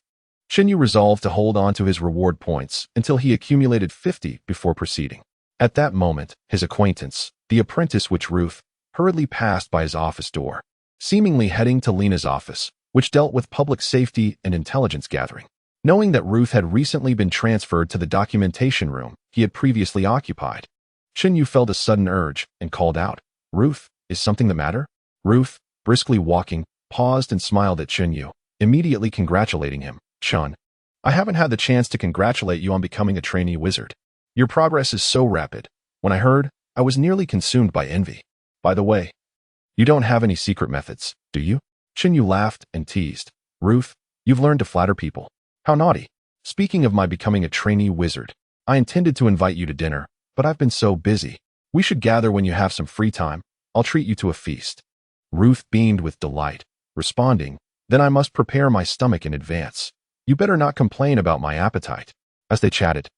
Chunyu resolved to hold on to his reward points until he accumulated 50 before proceeding. At that moment, his acquaintance, the apprentice witch Ruth, hurriedly passed by his office door, seemingly heading to Lena's office, which dealt with public safety and intelligence gathering. Knowing that Ruth had recently been transferred to the documentation room he had previously occupied, Chunyu felt a sudden urge and called out, Ruth, is something the matter? Ruth, briskly walking, paused and smiled at Chunyu, immediately congratulating him. Chun, I haven't had the chance to congratulate you on becoming a trainee wizard. Your progress is so rapid. When I heard, I was nearly consumed by envy. By the way, you don't have any secret methods, do you? Chunyu laughed and teased. Ruth, you've learned to flatter people. How naughty. Speaking of my becoming a trainee wizard, I intended to invite you to dinner, but I've been so busy. We should gather when you have some free time. I'll treat you to a feast. Ruth beamed with delight, responding, then I must prepare my stomach in advance. You better not complain about my appetite. As they chatted,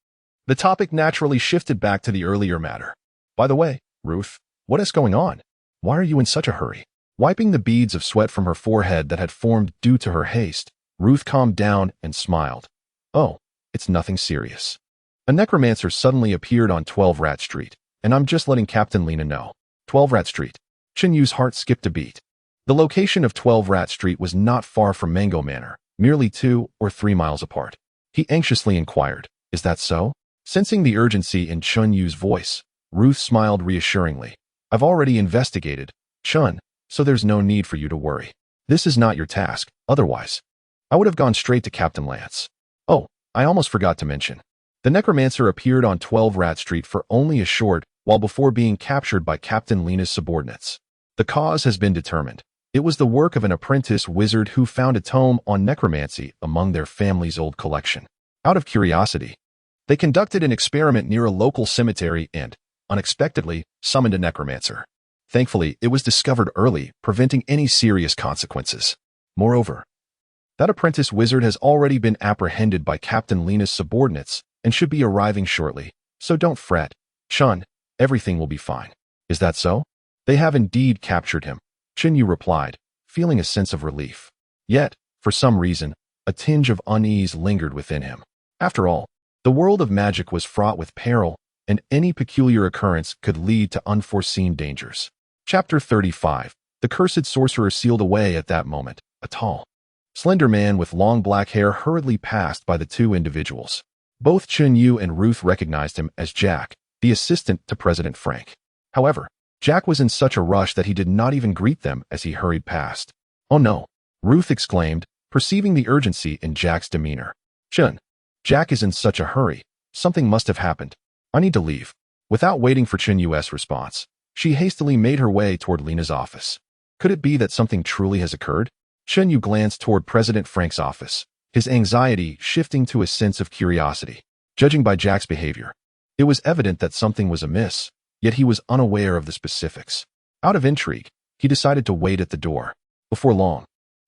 the topic naturally shifted back to the earlier matter. By the way, Ruth, what is going on? Why are you in such a hurry? Wiping the beads of sweat from her forehead that had formed due to her haste, Ruth calmed down and smiled. Oh, it's nothing serious. A necromancer suddenly appeared on 12 Rat Street, and I'm just letting Captain Lena know. 12 Rat Street. Chunyu's heart skipped a beat. The location of 12 Rat Street was not far from Mango Manor, merely 2 or 3 miles apart. He anxiously inquired, is that so? Sensing the urgency in Chunyu's voice, Ruth smiled reassuringly. I've already investigated, Chun, so there's no need for you to worry. This is not your task, otherwise I would have gone straight to Captain Lance. Oh, I almost forgot to mention. The necromancer appeared on 12 Rat Street for only a short, while before being captured by Captain Lena's subordinates. The cause has been determined. It was the work of an apprentice wizard who found a tome on necromancy among their family's old collection. Out of curiosity, they conducted an experiment near a local cemetery and, unexpectedly, summoned a necromancer. Thankfully, it was discovered early, preventing any serious consequences. Moreover, that apprentice wizard has already been apprehended by Captain Lena's subordinates and should be arriving shortly, so don't fret. Chun, everything will be fine. Is that so? They have indeed captured him, Chen Yu replied, feeling a sense of relief. Yet, for some reason, a tinge of unease lingered within him. After all, the world of magic was fraught with peril, and any peculiar occurrence could lead to unforeseen dangers. Chapter 35. The cursed sorcerer sealed away at that moment. A tall, slender man with long black hair hurriedly passed by the two individuals. Both Chen Yu and Ruth recognized him as Jack, the assistant to President Frank. However, Jack was in such a rush that he did not even greet them as he hurried past. "Oh no," Ruth exclaimed, perceiving the urgency in Jack's demeanor. "Chen, Jack is in such a hurry. Something must have happened. I need to leave." Without waiting for Chen Yu's response, she hastily made her way toward Lena's office. Could it be that something truly has occurred? Chen Yu glanced toward President Frank's office, his anxiety shifting to a sense of curiosity. Judging by Jack's behavior, it was evident that something was amiss, yet he was unaware of the specifics. Out of intrigue, he decided to wait at the door. Before long,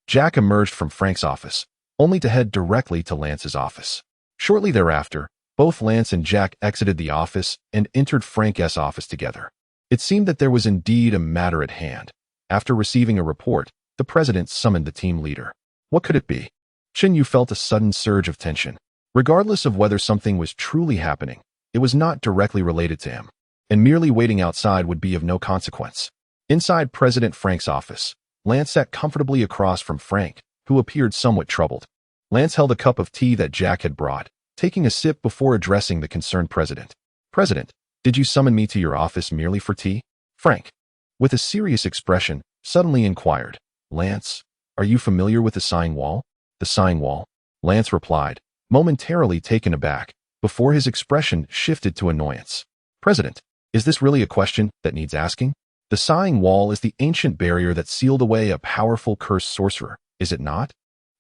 Jack emerged from Frank's office, only to head directly to Lance's office. Shortly thereafter, both Lance and Jack exited the office and entered Frank's office together. It seemed that there was indeed a matter at hand. After receiving a report, the president summoned the team leader. What could it be? Chen Yu felt a sudden surge of tension. Regardless of whether something was truly happening, it was not directly related to him, and merely waiting outside would be of no consequence. Inside President Frank's office, Lance sat comfortably across from Frank, who appeared somewhat troubled. Lance held a cup of tea that Jack had brought, taking a sip before addressing the concerned president. "President, did you summon me to your office merely for tea?" Frank, with a serious expression, suddenly inquired. "Lance, are you familiar with the Sighing Wall?" "The Sighing Wall," Lance replied, momentarily taken aback, before his expression shifted to annoyance. "President, is this really a question that needs asking? The Sighing Wall is the ancient barrier that sealed away a powerful cursed sorcerer, is it not?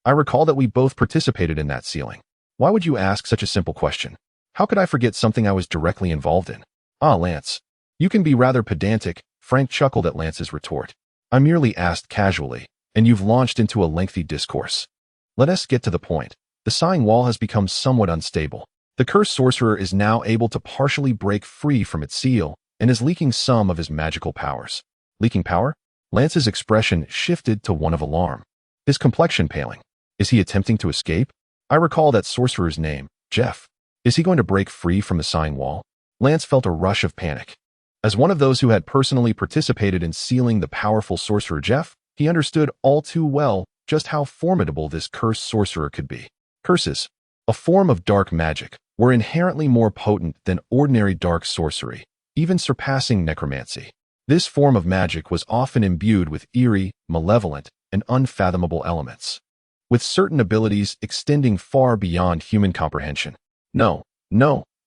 I recall that we both participated in that sealing. Why would you ask such a simple question? How could I forget something I was directly involved in?" "Ah, Lance, you can be rather pedantic," Frank chuckled at Lance's retort. "I merely asked casually, and you've launched into a lengthy discourse. Let us get to the point. The Sighing Wall has become somewhat unstable. The cursed sorcerer is now able to partially break free from its seal and is leaking some of his magical powers." "Leaking power?" Lance's expression shifted to one of alarm, his complexion paling. "Is he attempting to escape? I recall that sorcerer's name, Jeff. Is he going to break free from the Sighing Wall?" Lance felt a rush of panic. As one of those who had personally participated in sealing the powerful sorcerer Jeff, he understood all too well just how formidable this cursed sorcerer could be. Curses, a form of dark magic, were inherently more potent than ordinary dark sorcery, even surpassing necromancy. This form of magic was often imbued with eerie, malevolent, and unfathomable elements, with certain abilities extending far beyond human comprehension. No,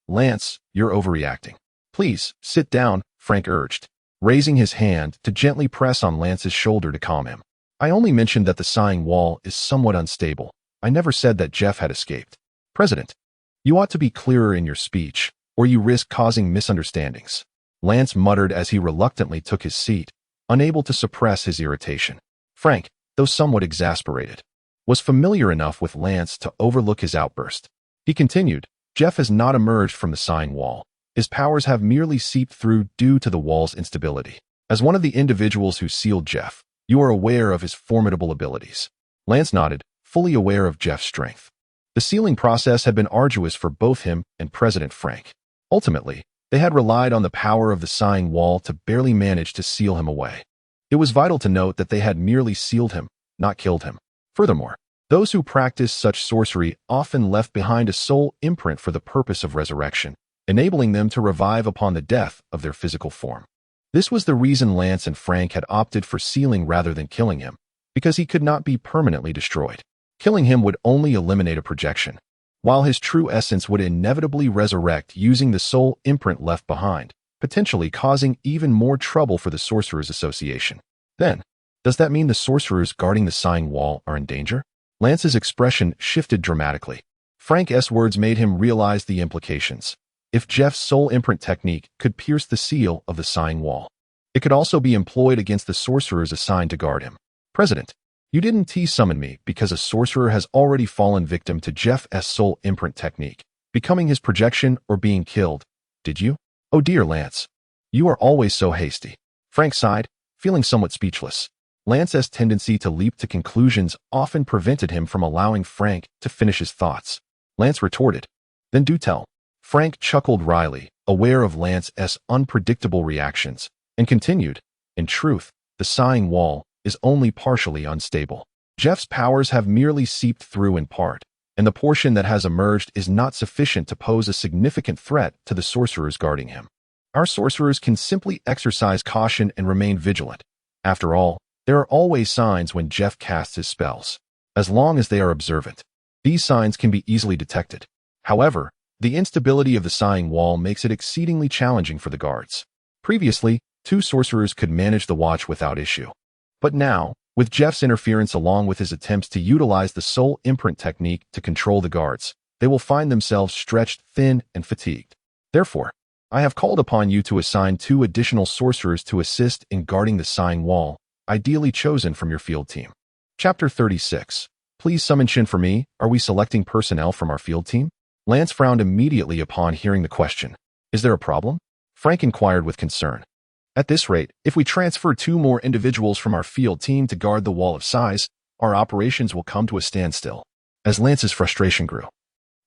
Lance, you're overreacting. Please, sit down," Frank urged, raising his hand to gently press on Lance's shoulder to calm him. "I only mentioned that the Sighing Wall is somewhat unstable. I never said that Jeff had escaped." "President, you ought to be clearer in your speech, or you risk causing misunderstandings," Lance muttered as he reluctantly took his seat, unable to suppress his irritation. Frank, though somewhat exasperated, was familiar enough with Lance to overlook his outburst. He continued, "Jeff has not emerged from the Sighing Wall. His powers have merely seeped through due to the wall's instability. As one of the individuals who sealed Jeff, you are aware of his formidable abilities." Lance nodded, fully aware of Jeff's strength. The sealing process had been arduous for both him and President Frank. Ultimately, they had relied on the power of the Sighing Wall to barely manage to seal him away. It was vital to note that they had merely sealed him, not killed him. Furthermore, those who practiced such sorcery often left behind a soul imprint for the purpose of resurrection, enabling them to revive upon the death of their physical form. This was the reason Lance and Frank had opted for sealing rather than killing him, because he could not be permanently destroyed. Killing him would only eliminate a projection, while his true essence would inevitably resurrect using the soul imprint left behind. potentially causing even more trouble for the Sorcerers Association. Then, does that mean the sorcerers guarding the sighing wall are in danger? Lance's expression shifted dramatically. Frank's words made him realize the implications. If Jeff's soul imprint technique could pierce the seal of the sighing wall, it could also be employed against the sorcerers assigned to guard him. President, you didn't T-summon me because a sorcerer has already fallen victim to Jeff's soul imprint technique, becoming his projection or being killed, did you? Oh dear, Lance. You are always so hasty. Frank sighed, feeling somewhat speechless. Lance's tendency to leap to conclusions often prevented him from allowing Frank to finish his thoughts. Lance retorted, "Then do tell." Frank chuckled wryly, aware of Lance's unpredictable reactions, and continued, "In truth, the sighing wall is only partially unstable. Jeff's powers have merely seeped through in part, and the portion that has emerged is not sufficient to pose a significant threat to the sorcerers guarding him. Our sorcerers can simply exercise caution and remain vigilant. After all, there are always signs when Jeff casts his spells. As long as they are observant, these signs can be easily detected. However, the instability of the sighing wall makes it exceedingly challenging for the guards. Previously, 2 sorcerers could manage the watch without issue. But now, with Jeff's interference along with his attempts to utilize the soul imprint technique to control the guards, they will find themselves stretched thin and fatigued. Therefore, I have called upon you to assign 2 additional sorcerers to assist in guarding the sighing wall, ideally chosen from your field team. Chapter 36. Please summon Shin for me. Are we selecting personnel from our field team? Lance frowned immediately upon hearing the question. Is there a problem? Frank inquired with concern. At this rate, if we transfer 2 more individuals from our field team to guard the Wall of Sighs, our operations will come to a standstill. As Lance's frustration grew,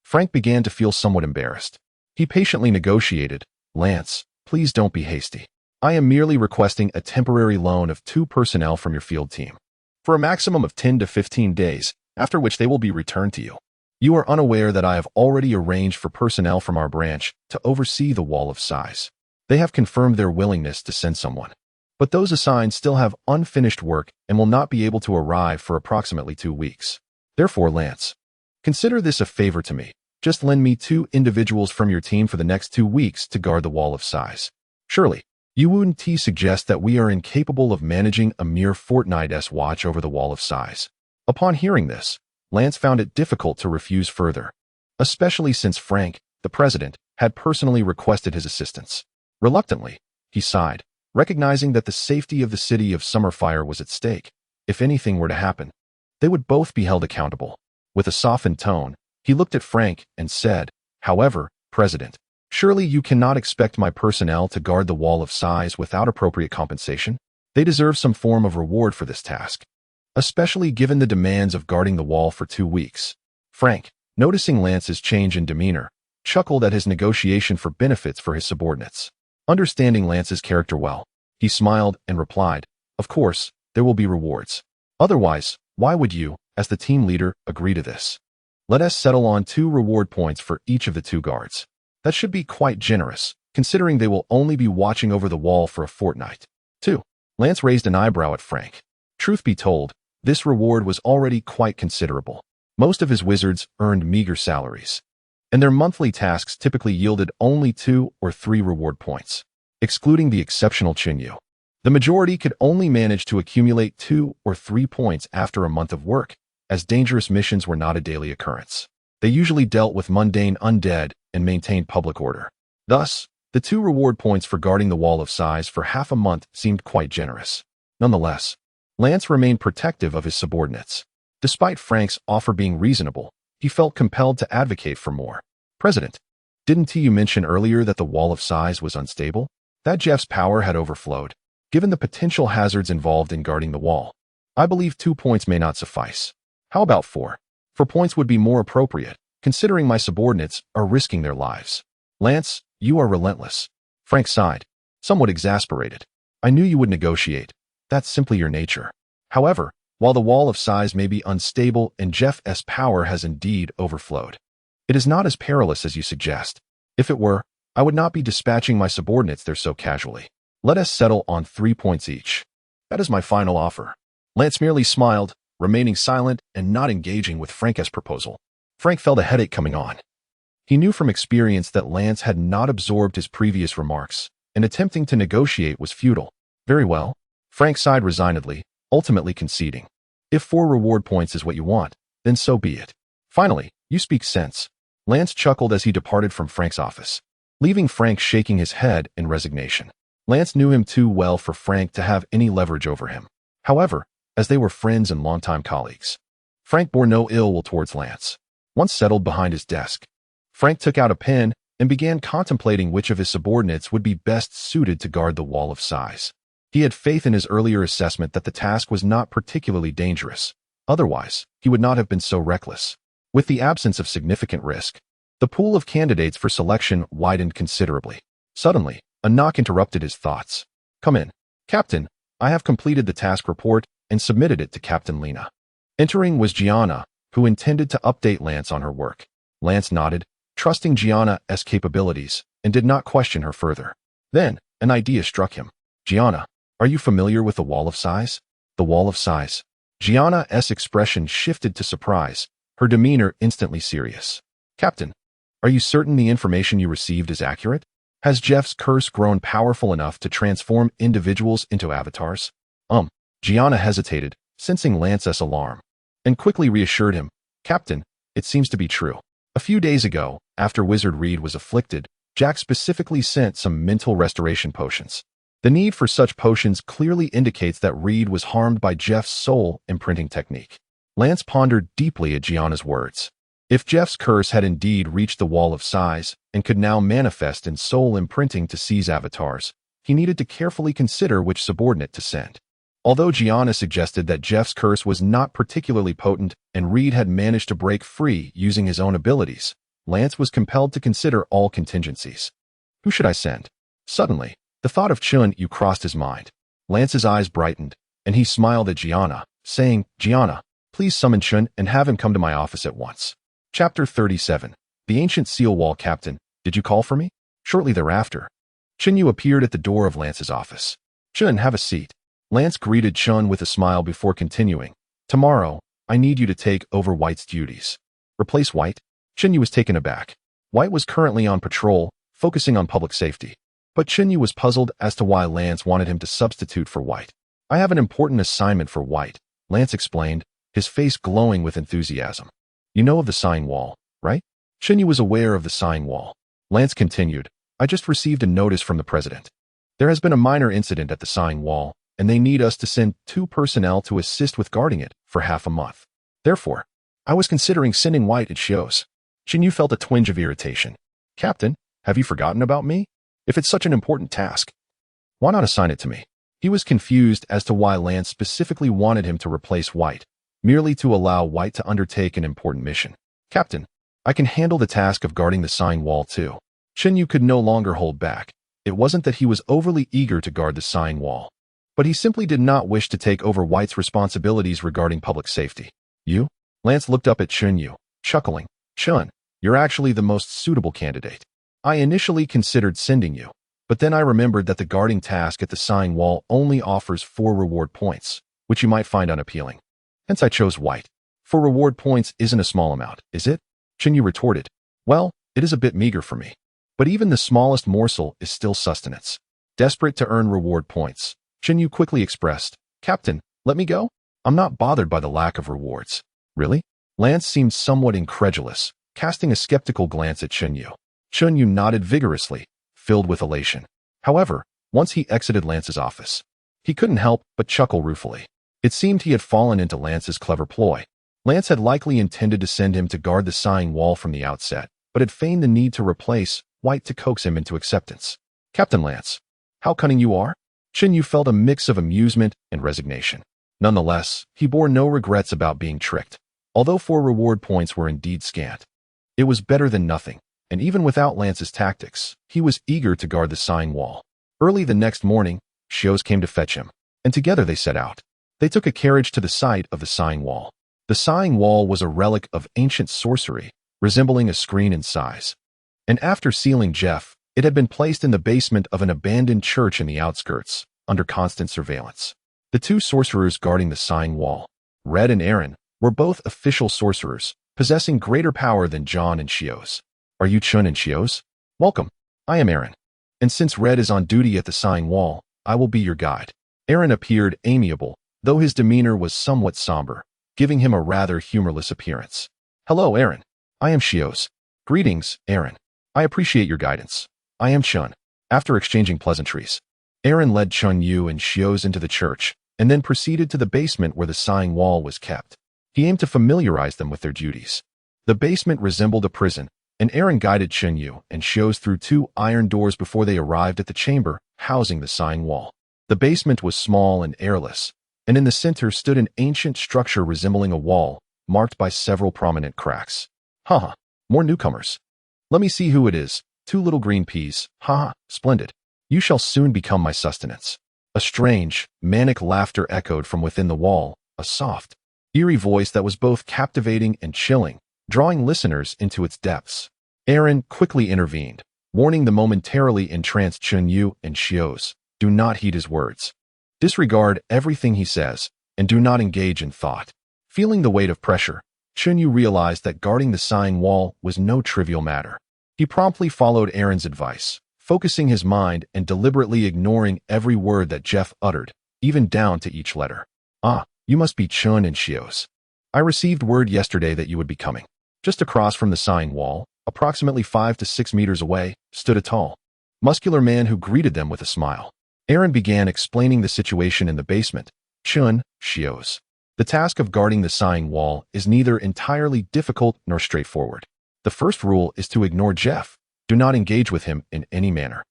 Frank began to feel somewhat embarrassed. He patiently negotiated, "Lance, please don't be hasty. I am merely requesting a temporary loan of 2 personnel from your field team, for a maximum of 10 to 15 days, after which they will be returned to you. You are unaware that I have already arranged for personnel from our branch to oversee the Wall of Sighs. They have confirmed their willingness to send someone. But those assigned still have unfinished work and will not be able to arrive for approximately 2 weeks. Therefore, Lance, consider this a favor to me. Just lend me 2 individuals from your team for the next 2 weeks to guard the Wall of Sighs. Surely, you wouldn't suggest that we are incapable of managing a mere fortnight's watch over the Wall of Sighs." Upon hearing this, Lance found it difficult to refuse further, especially since Frank, the president, had personally requested his assistance. Reluctantly, he sighed, recognizing that the safety of the city of Summerfire was at stake. If anything were to happen, they would both be held accountable. With a softened tone, he looked at Frank and said, "However, President, surely you cannot expect my personnel to guard the Wall of Sighs without appropriate compensation? They deserve some form of reward for this task, especially given the demands of guarding the wall for 2 weeks." Frank, noticing Lance's change in demeanor, chuckled at his negotiation for benefits for his subordinates. Understanding Lance's character well, he smiled and replied, "Of course, there will be rewards. Otherwise, why would you, as the team leader, agree to this? Let us settle on 2 reward points for each of the 2 guards. That should be quite generous, considering they will only be watching over the wall for a fortnight." 2. Lance raised an eyebrow at Frank. Truth be told, this reward was already quite considerable. Most of his wizards earned meager salaries, and their monthly tasks typically yielded only 2 or 3 reward points. Excluding the exceptional Chinyu, the majority could only manage to accumulate 2 or 3 points after a month of work, as dangerous missions were not a daily occurrence. They usually dealt with mundane undead and maintained public order. Thus, the 2 reward points for guarding the Wall of Sighs for half a month seemed quite generous. Nonetheless, Lance remained protective of his subordinates. Despite Frank's offer being reasonable, he felt compelled to advocate for more. "President, didn't you mention earlier that the Wall of Sighs was unstable? That Jeff's power had overflowed. Given the potential hazards involved in guarding the wall, I believe 2 points may not suffice. How about 4? 4 points would be more appropriate, considering my subordinates are risking their lives." "Lance, you are relentless." Frank sighed, somewhat exasperated. "I knew you would negotiate. That's simply your nature. However, while the Wall of Sighs may be unstable and Jeff's power has indeed overflowed, it is not as perilous as you suggest. If it were, I would not be dispatching my subordinates there so casually. Let us settle on 3 points each. That is my final offer." Lance merely smiled, remaining silent and not engaging with Frank's proposal. Frank felt a headache coming on. He knew from experience that Lance had not absorbed his previous remarks, and attempting to negotiate was futile. Very well. Frank sighed resignedly, ultimately conceding. If 4 reward points is what you want, then so be it. Finally, you speak sense. Lance chuckled as he departed from Frank's office, leaving Frank shaking his head in resignation. Lance knew him too well for Frank to have any leverage over him. However, as they were friends and longtime colleagues, Frank bore no ill will towards Lance. Once settled behind his desk, Frank took out a pen and began contemplating which of his subordinates would be best suited to guard the Wall of Sighs. He had faith in his earlier assessment that the task was not particularly dangerous. Otherwise, he would not have been so reckless. With the absence of significant risk, the pool of candidates for selection widened considerably. Suddenly, a knock interrupted his thoughts. Come in. Captain, I have completed the task report and submitted it to Captain Lena. Entering was Gianna, who intended to update Lance on her work. Lance nodded, trusting Gianna's capabilities, and did not question her further. Then, an idea struck him. Gianna, are you familiar with the Wall of Sighs? The Wall of Sighs. Gianna's expression shifted to surprise, her demeanor instantly serious. Captain, are you certain the information you received is accurate? Has Jeff's curse grown powerful enough to transform individuals into avatars? Gianna hesitated, sensing Lance's alarm, and quickly reassured him. Captain, it seems to be true. A few days ago, after Wizard Reed was afflicted, Jack specifically sent some mental restoration potions. The need for such potions clearly indicates that Reed was harmed by Jeff's soul imprinting technique. Lance pondered deeply at Gianna's words. If Jeff's curse had indeed reached the Wall of Sighs and could now manifest in soul imprinting to seize avatars, he needed to carefully consider which subordinate to send. Although Gianna suggested that Jeff's curse was not particularly potent and Reed had managed to break free using his own abilities, Lance was compelled to consider all contingencies. Who should I send? Suddenly, the thought of Chun Yu crossed his mind. Lance's eyes brightened, and he smiled at Gianna, saying, Gianna, please summon Chun and have him come to my office at once. Chapter 37. The Ancient Seal Wall Captain, did you call for me? Shortly thereafter, Chun Yu appeared at the door of Lance's office. Chun, have a seat. Lance greeted Chun with a smile before continuing. Tomorrow, I need you to take over White's duties. Replace White? Chun Yu was taken aback. White was currently on patrol, focusing on public safety. But Chun Yu was puzzled as to why Lance wanted him to substitute for White. I have an important assignment for White, Lance explained, his face glowing with enthusiasm. You know of the Sighing Wall, right? Chun Yu was aware of the Sighing Wall. Lance continued, I just received a notice from the president. There has been a minor incident at the Sighing Wall, and they need us to send 2 personnel to assist with guarding it for half a month. Therefore, I was considering sending White at shows. Chun Yu felt a twinge of irritation. Captain, have you forgotten about me? If it's such an important task, why not assign it to me? He was confused as to why Lance specifically wanted him to replace White, merely to allow White to undertake an important mission. Captain, I can handle the task of guarding the Sighing Wall too. Chun Yu could no longer hold back. It wasn't that he was overly eager to guard the Sighing Wall, but he simply did not wish to take over White's responsibilities regarding public safety. You? Lance looked up at Chun Yu, chuckling. Chun, you're actually the most suitable candidate. I initially considered sending you, but then I remembered that the guarding task at the Sighing Wall only offers 4 reward points, which you might find unappealing. Hence I chose White. 4 reward points isn't a small amount, is it? Chun Yu retorted. Well, it is a bit meager for me. But even the smallest morsel is still sustenance. Desperate to earn reward points, Chun Yu quickly expressed, Captain, let me go? I'm not bothered by the lack of rewards. Really? Lance seemed somewhat incredulous, casting a skeptical glance at Chun Yu. Chun Yu nodded vigorously, filled with elation. However, once he exited Lance's office, he couldn't help but chuckle ruefully. It seemed he had fallen into Lance's clever ploy. Lance had likely intended to send him to guard the Sighing Wall from the outset, but had feigned the need to replace White to coax him into acceptance. Captain Lance, how cunning you are? Chun Yu felt a mix of amusement and resignation. Nonetheless, he bore no regrets about being tricked. Although 4 reward points were indeed scant, it was better than nothing, and even without Lance's tactics, he was eager to guard the Sighing Wall. Early the next morning, Shios came to fetch him, and together they set out. They took a carriage to the site of the Sighing Wall. The Sighing Wall was a relic of ancient sorcery, resembling a screen in size. And after sealing Jeff, it had been placed in the basement of an abandoned church in the outskirts, under constant surveillance. The 2 sorcerers guarding the Sighing Wall, Red and Aaron, were both official sorcerers, possessing greater power than John and Shios. Are you Chun and Shios? Welcome. I am Aaron. And since Red is on duty at the sighing wall, I will be your guide. Aaron appeared amiable, though his demeanor was somewhat somber, giving him a rather humorless appearance. Hello, Aaron. I am Shios. Greetings, Aaron. I appreciate your guidance. I am Chun. After exchanging pleasantries, Aaron led Chun Yu and Shios into the church, and then proceeded to the basement where the sighing wall was kept. He aimed to familiarize them with their duties. The basement resembled a prison, and Aaron guided Chun Yu and Shios through 2 iron doors before they arrived at the chamber housing the sighing wall. The basement was small and airless, and in the center stood an ancient structure resembling a wall, marked by several prominent cracks. Haha, more newcomers. Let me see who it is. 2 little green peas. Haha, splendid. You shall soon become my sustenance. A strange, manic laughter echoed from within the wall, a soft, eerie voice that was both captivating and chilling, drawing listeners into its depths. Aaron quickly intervened, warning the momentarily entranced Chun Yu and Shios, do not heed his words. Disregard everything he says, and do not engage in thought. Feeling the weight of pressure, Chun Yu realized that guarding the sighing wall was no trivial matter. He promptly followed Aaron's advice, focusing his mind and deliberately ignoring every word that Jeff uttered, even down to each letter. Ah, you must be Chun and Shios. I received word yesterday that you would be coming. Just across from the sighing wall, approximately 5 to 6 meters away, stood a tall, muscular man who greeted them with a smile. Aaron began explaining the situation in the basement. Chun, Shios. The task of guarding the sighing wall is neither entirely difficult nor straightforward. The first rule is to ignore Jeff. Do not engage with him in any manner,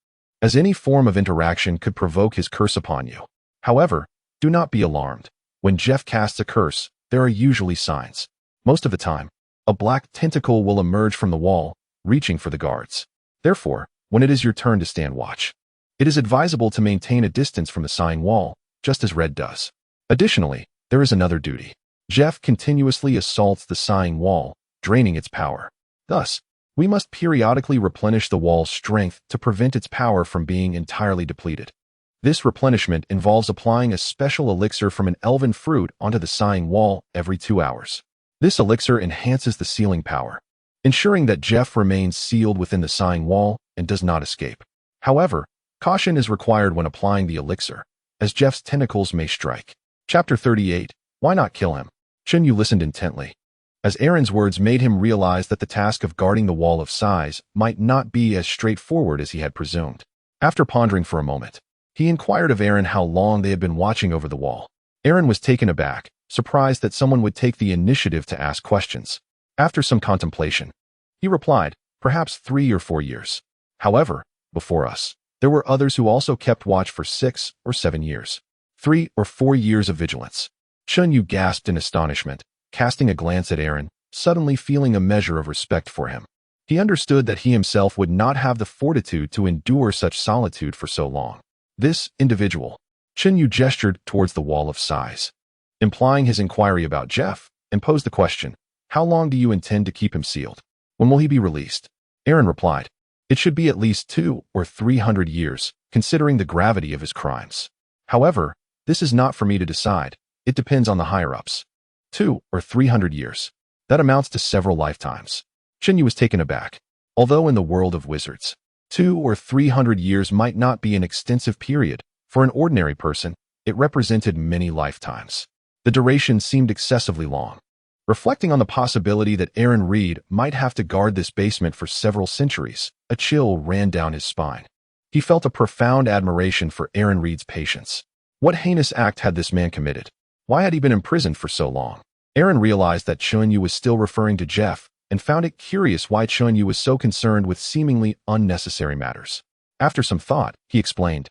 as any form of interaction could provoke his curse upon you. However, do not be alarmed. When Jeff casts a curse, there are usually signs. Most of the time, a black tentacle will emerge from the wall, reaching for the guards. Therefore, when it is your turn to stand watch, it is advisable to maintain a distance from the sighing wall, just as Red does. Additionally, there is another duty. Jeff continuously assaults the sighing wall, draining its power. Thus, we must periodically replenish the wall's strength to prevent its power from being entirely depleted. This replenishment involves applying a special elixir from an elven fruit onto the sighing wall every 2 hours. This elixir enhances the sealing power, ensuring that Jeff remains sealed within the sighing wall and does not escape. However, caution is required when applying the elixir, as Jeff's tentacles may strike. Chapter 38. Why not kill him? Chun Yu listened intently, as Aaron's words made him realize that the task of guarding the wall of sighs might not be as straightforward as he had presumed. After pondering for a moment, he inquired of Aaron how long they had been watching over the wall. Aaron was taken aback, surprised that someone would take the initiative to ask questions. After some contemplation, he replied, perhaps 3 or 4 years. However, before us, there were others who also kept watch for 6 or 7 years. 3 or 4 years of vigilance. Chun Yu gasped in astonishment, casting a glance at Aaron, suddenly feeling a measure of respect for him. He understood that he himself would not have the fortitude to endure such solitude for so long. This individual, Chun Yu gestured towards the wall of sighs, implying his inquiry about Jeff, and posed the question, how long do you intend to keep him sealed? When will he be released? Aaron replied, it should be at least 200 or 300 years, considering the gravity of his crimes. However, this is not for me to decide. It depends on the higher-ups. 200 or 300 years. That amounts to several lifetimes. Chun Yu was taken aback. Although in the world of wizards, 200 or 300 years might not be an extensive period, for an ordinary person, it represented many lifetimes. The duration seemed excessively long. Reflecting on the possibility that Aaron Reed might have to guard this basement for several centuries, a chill ran down his spine. He felt a profound admiration for Aaron Reed's patience. What heinous act had this man committed? Why had he been imprisoned for so long? Aaron realized that Chun Yu was still referring to Jeff, and found it curious why Chun Yu was so concerned with seemingly unnecessary matters. After some thought, he explained,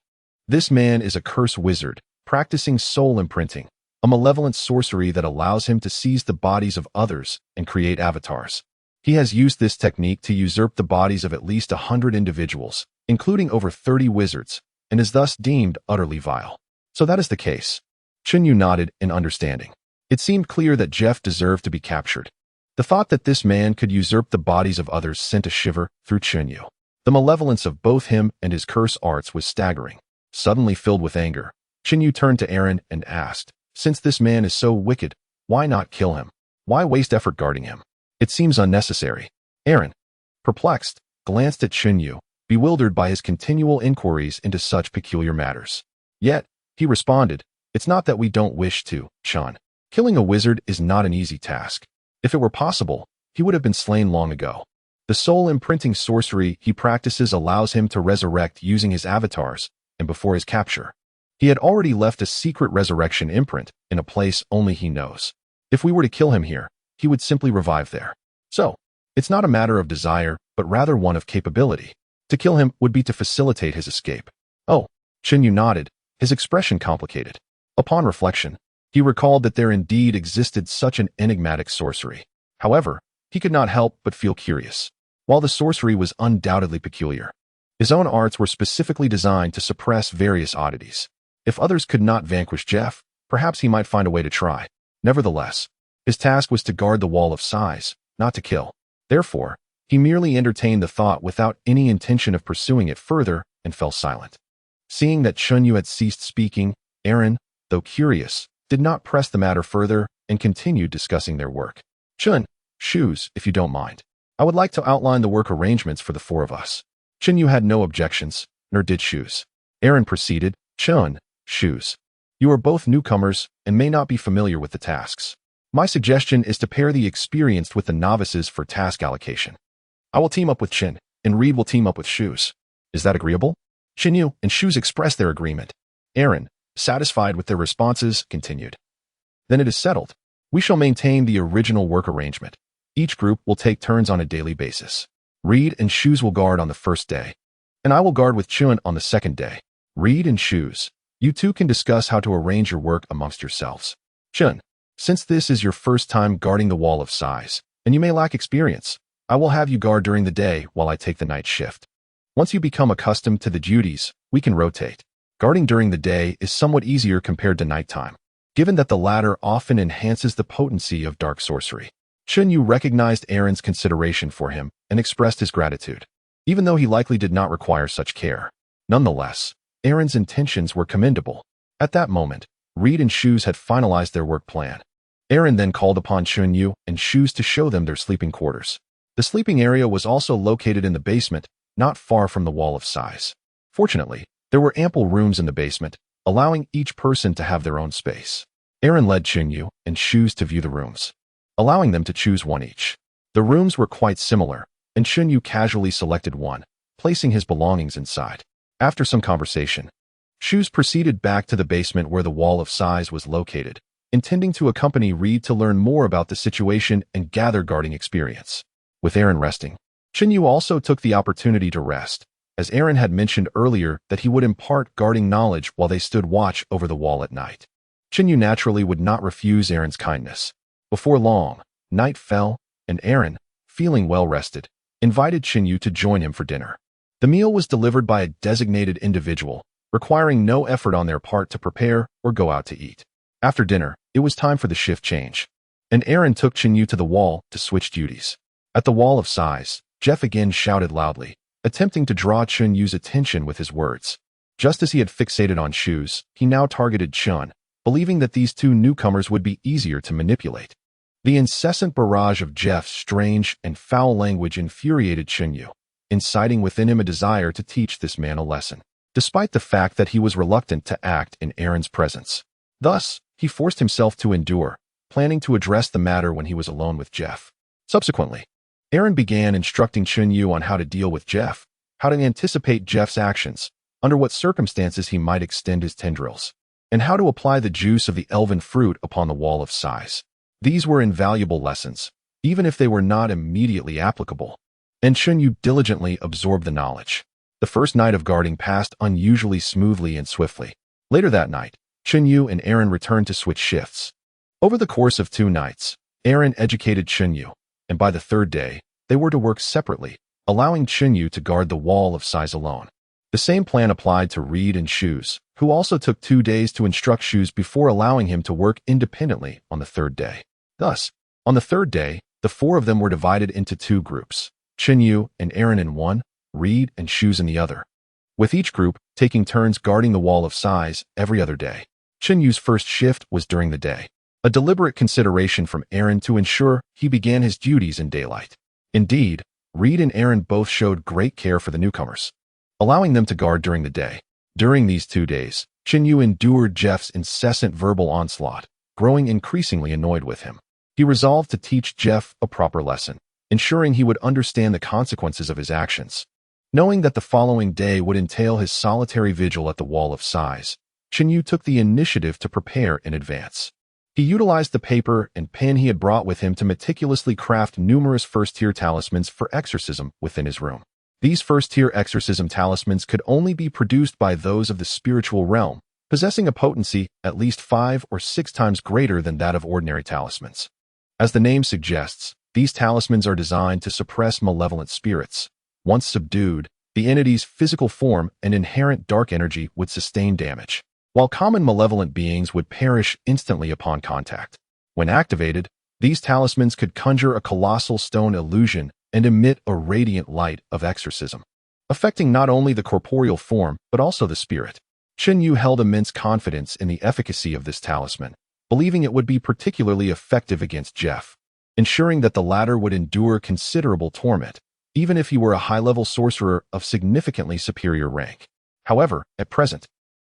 this man is a curse wizard, practicing soul imprinting, a malevolent sorcery that allows him to seize the bodies of others and create avatars. He has used this technique to usurp the bodies of at least 100 individuals, including over 30 wizards, and is thus deemed utterly vile. So that is the case. Chun Yu nodded in understanding. It seemed clear that Jeff deserved to be captured. The thought that this man could usurp the bodies of others sent a shiver through Chun Yu. The malevolence of both him and his curse arts was staggering. Suddenly filled with anger, Chun Yu turned to Aaron and asked, since this man is so wicked, why not kill him? Why waste effort guarding him? It seems unnecessary. Aaron, perplexed, glanced at Chun Yu, bewildered by his continual inquiries into such peculiar matters. Yet, he responded, "It's not that we don't wish to, Chun. Killing a wizard is not an easy task. If it were possible, he would have been slain long ago. The soul imprinting sorcery he practices allows him to resurrect using his avatars, and before his capture, he had already left a secret resurrection imprint in a place only he knows. If we were to kill him here, he would simply revive there. So, it's not a matter of desire, but rather one of capability. To kill him would be to facilitate his escape." Oh, Chinyu nodded, his expression complicated. Upon reflection, he recalled that there indeed existed such an enigmatic sorcery. However, he could not help but feel curious. While the sorcery was undoubtedly peculiar, his own arts were specifically designed to suppress various oddities. If others could not vanquish Jeff, perhaps he might find a way to try. Nevertheless, his task was to guard the wall of size, not to kill. Therefore, he merely entertained the thought without any intention of pursuing it further and fell silent. Seeing that Chunyu had ceased speaking, Aaron, though curious, did not press the matter further and continued discussing their work. "Chun, shoes, if you don't mind. I would like to outline the work arrangements for the four of us." Chunyu had no objections, nor did Shoes. Aaron proceeded, "Chun, Shoes, you are both newcomers and may not be familiar with the tasks. My suggestion is to pair the experienced with the novices for task allocation. I will team up with Chin, and Reed will team up with Shoes. Is that agreeable?" Chinyu and Shoes expressed their agreement. Aaron, satisfied with their responses, continued. "Then it is settled. We shall maintain the original work arrangement. Each group will take turns on a daily basis. Reed and Shoes will guard on the first day, and I will guard with Chun on the second day. Reed and Shoes, you two can discuss how to arrange your work amongst yourselves. Chun, since this is your first time guarding the wall of size, and you may lack experience, I will have you guard during the day while I take the night shift. Once you become accustomed to the duties, we can rotate. Guarding during the day is somewhat easier compared to nighttime, given that the latter often enhances the potency of dark sorcery." Chunyu recognized Aaron's consideration for him and expressed his gratitude, even though he likely did not require such care. Nonetheless, Aaron's intentions were commendable. At that moment, Reed and Shoes had finalized their work plan. Aaron then called upon Chunyu and Shoes to show them their sleeping quarters. The sleeping area was also located in the basement, not far from the wall of size. Fortunately, there were ample rooms in the basement, allowing each person to have their own space. Aaron led Chunyu and Shoes to view the rooms, allowing them to choose one each. The rooms were quite similar, and Chunyu casually selected one, placing his belongings inside. After some conversation, Shoes proceeded back to the basement where the wall of size was located, intending to accompany Reed to learn more about the situation and gather guarding experience. With Aaron resting, Chunyu also took the opportunity to rest, as Aaron had mentioned earlier that he would impart guarding knowledge while they stood watch over the wall at night. Chunyu naturally would not refuse Aaron's kindness. Before long, night fell, and Aaron, feeling well-rested, invited Chunyu to join him for dinner. The meal was delivered by a designated individual, requiring no effort on their part to prepare or go out to eat. After dinner, it was time for the shift change, and Aaron took Chunyu to the wall to switch duties. At the wall of size, Jeff again shouted loudly, attempting to draw Chunyu's attention with his words. Just as he had fixated on Shoes, he now targeted Chun, believing that these two newcomers would be easier to manipulate. The incessant barrage of Jeff's strange and foul language infuriated Chunyu, inciting within him a desire to teach this man a lesson, despite the fact that he was reluctant to act in Aaron's presence. Thus, he forced himself to endure, planning to address the matter when he was alone with Jeff. Subsequently, Aaron began instructing Chunyu on how to deal with Jeff, how to anticipate Jeff's actions, under what circumstances he might extend his tendrils, and how to apply the juice of the elven fruit upon the wall of size. These were invaluable lessons, even if they were not immediately applicable, and Chunyu diligently absorbed the knowledge. The first night of guarding passed unusually smoothly and swiftly. Later that night, Chunyu and Aaron returned to switch shifts. Over the course of 2 nights, Aaron educated Chunyu, and by the 3rd day, they were to work separately, allowing Chunyu to guard the wall of size alone. The same plan applied to Reed and Shoes, who also took 2 days to instruct Shoes before allowing him to work independently on the 3rd day. Thus, on the 3rd day, the 4 of them were divided into 2 groups, Chunyu and Aaron in one, Reed and Shoes in the other, with each group taking turns guarding the wall of size every other day. Chunyu's first shift was during the day, a deliberate consideration from Aaron to ensure he began his duties in daylight. Indeed, Reed and Aaron both showed great care for the newcomers, allowing them to guard during the day. During these 2 days, Qinyu endured Jeff's incessant verbal onslaught, growing increasingly annoyed with him. He resolved to teach Jeff a proper lesson, ensuring he would understand the consequences of his actions. Knowing that the following day would entail his solitary vigil at the Wall of Sighs, Qinyu took the initiative to prepare in advance. He utilized the paper and pen he had brought with him to meticulously craft numerous first-tier talismans for exorcism within his room. These first-tier exorcism talismans could only be produced by those of the spiritual realm, possessing a potency at least 5 or 6 times greater than that of ordinary talismans. As the name suggests, these talismans are designed to suppress malevolent spirits. Once subdued, the entity's physical form and inherent dark energy would sustain damage, while common malevolent beings would perish instantly upon contact. When activated, these talismans could conjure a colossal stone illusion and emit a radiant light of exorcism, affecting not only the corporeal form but also the spirit. Qinyu held immense confidence in the efficacy of this talisman, believing it would be particularly effective against Jeff, ensuring that the latter would endure considerable torment, even if he were a high-level sorcerer of significantly superior rank. However, at present,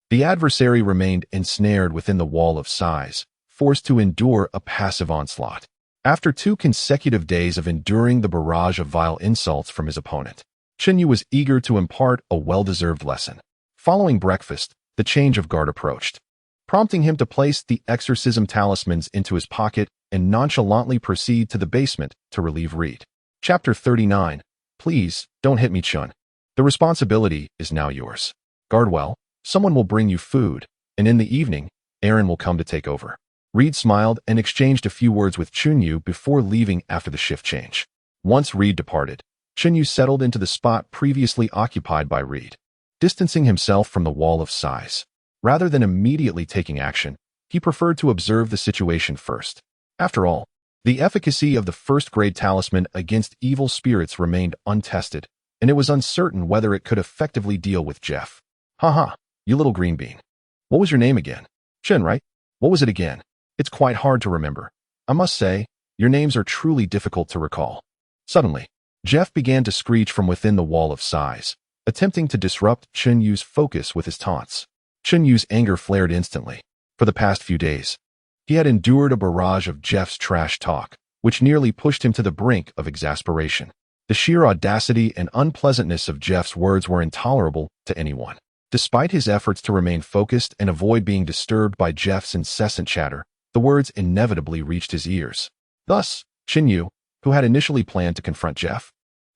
the adversary remained ensnared within the Wall of Sighs, forced to endure a passive onslaught. After 2 consecutive days of enduring the barrage of vile insults from his opponent, Qinyu was eager to impart a well-deserved lesson. Following breakfast, the change of guard approached, prompting him to place the exorcism talismans into his pocket and nonchalantly proceed to the basement to relieve Reed. Chapter 39. Please, don't hit me, Chun. The responsibility is now yours. Guard well. Someone will bring you food, and in the evening, Aaron will come to take over. Reed smiled and exchanged a few words with Qinyu before leaving after the shift change. Once Reed departed, Qinyu settled into the spot previously occupied by Reed, distancing himself from the Wall of Sighs. Rather than immediately taking action, he preferred to observe the situation first. After all, the efficacy of the first-grade talisman against evil spirits remained untested, and it was uncertain whether it could effectively deal with Jeff. Haha, you little green bean. What was your name again? Chen, right? What was it again? It's quite hard to remember. I must say, your names are truly difficult to recall. Suddenly, Jeff began to screech from within the Wall of Sighs, attempting to disrupt Qinyu's focus with his taunts. Qinyu's anger flared instantly. For the past few days, he had endured a barrage of Jeff's trash talk, which nearly pushed him to the brink of exasperation. The sheer audacity and unpleasantness of Jeff's words were intolerable to anyone. Despite his efforts to remain focused and avoid being disturbed by Jeff's incessant chatter, the words inevitably reached his ears. Thus, Qinyu, who had initially planned to confront Jeff,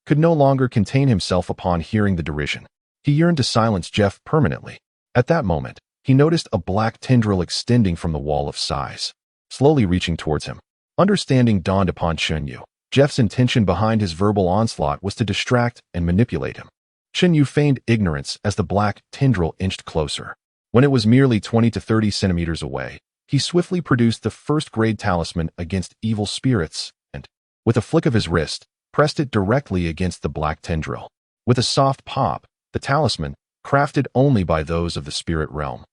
could no longer contain himself upon hearing the derision. He yearned to silence Jeff permanently. At that moment, he noticed a black tendril extending from the Wall of Sighs, slowly reaching towards him. Understanding dawned upon Qinyu. Jeff's intention behind his verbal onslaught was to distract and manipulate him. Qinyu feigned ignorance as the black tendril inched closer. When it was merely 20 to 30 centimeters away, he swiftly produced the first-grade talisman against evil spirits and, with a flick of his wrist, pressed it directly against the black tendril. With a soft pop, the talisman, crafted only by those of the spirit realm,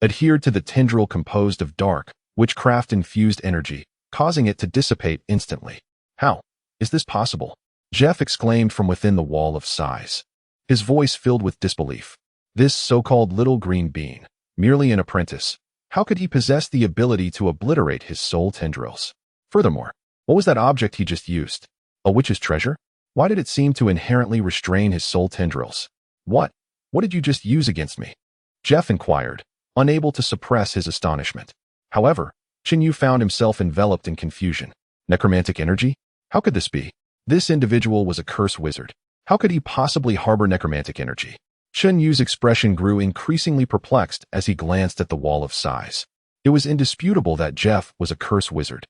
adhered to the tendril composed of dark, witchcraft-infused energy, causing it to dissipate instantly. How is this possible? Jeff exclaimed from within the Wall of Sighs, his voice filled with disbelief. This so-called little green being, merely an apprentice, how could he possess the ability to obliterate his soul tendrils? Furthermore, what was that object he just used? A witch's treasure? Why did it seem to inherently restrain his soul tendrils? What did you just use against me? Jeff inquired, unable to suppress his astonishment. However, Qinyu found himself enveloped in confusion. Necromantic energy? How could this be? This individual was a curse wizard. How could he possibly harbor necromantic energy? Qinyu's expression grew increasingly perplexed as he glanced at the Wall of Sighs. It was indisputable that Jeff was a curse wizard,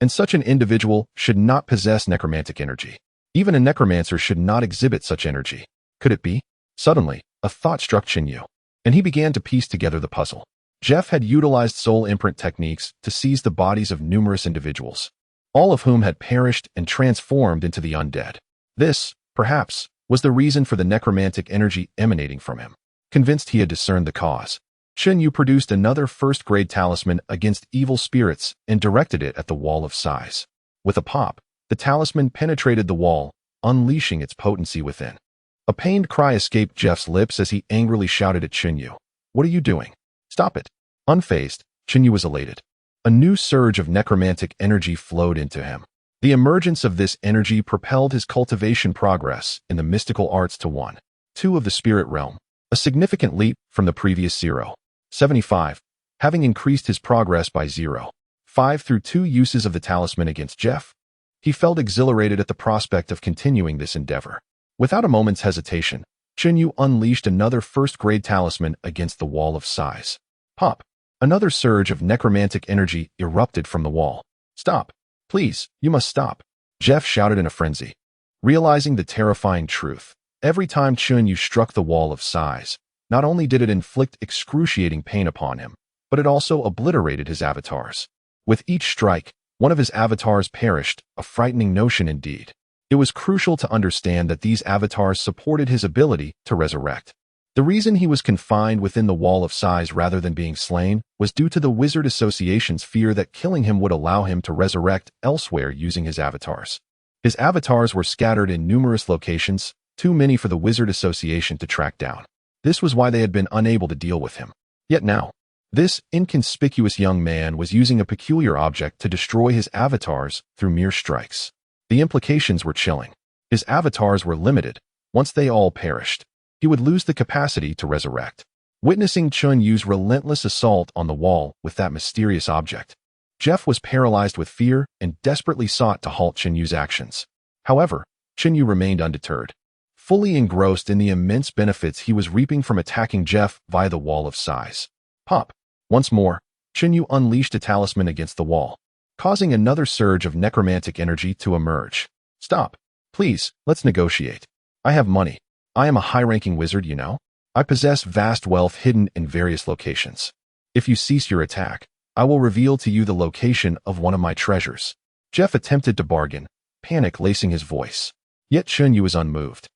and such an individual should not possess necromantic energy. Even a necromancer should not exhibit such energy. Could it be? Suddenly, a thought struck Qinyu, and he began to piece together the puzzle. Jeff had utilized soul imprint techniques to seize the bodies of numerous individuals, all of whom had perished and transformed into the undead. This, perhaps, was the reason for the necromantic energy emanating from him. Convinced he had discerned the cause, Qinyu produced another first-grade talisman against evil spirits and directed it at the Wall of Sighs. With a pop, the talisman penetrated the wall, unleashing its potency within. A pained cry escaped Jeff's lips as he angrily shouted at Chinyu. What are you doing? Stop it. Unfazed, Chinyu was elated. A new surge of necromantic energy flowed into him. The emergence of this energy propelled his cultivation progress in the mystical arts to 1.2 of the spirit realm, a significant leap from the previous 0.75, having increased his progress by 0.5 through 2 uses of the talisman against Jeff. He felt exhilarated at the prospect of continuing this endeavor. Without a moment's hesitation, Chinyu unleashed another first-grade talisman against the wall of size. Pop! Another surge of necromantic energy erupted from the wall. Stop! Please, you must stop! Jeff shouted in a frenzy. Realizing the terrifying truth, every time Chinyu struck the wall of size, not only did it inflict excruciating pain upon him, but it also obliterated his avatars. With each strike, one of his avatars perished, a frightening notion indeed. It was crucial to understand that these avatars supported his ability to resurrect. The reason he was confined within the wall of size rather than being slain was due to the Wizard Association's fear that killing him would allow him to resurrect elsewhere using his avatars. His avatars were scattered in numerous locations, too many for the Wizard Association to track down. This was why they had been unable to deal with him. Yet now, this inconspicuous young man was using a peculiar object to destroy his avatars through mere strikes. The implications were chilling. His avatars were limited. Once they all perished, he would lose the capacity to resurrect. Witnessing Chunyu's relentless assault on the wall with that mysterious object, Jeff was paralyzed with fear and desperately sought to halt Chunyu's actions. However, Chinyu remained undeterred, fully engrossed in the immense benefits he was reaping from attacking Jeff via the wall of size. Pop! Once more, Chinyu unleashed a talisman against the wall, causing another surge of necromantic energy to emerge. Stop! Please, let's negotiate. I have money. I am a high-ranking wizard, you know. I possess vast wealth hidden in various locations. If you cease your attack, I will reveal to you the location of one of my treasures. Jeff attempted to bargain, panic lacing his voice. Yet Chinyu was unmoved.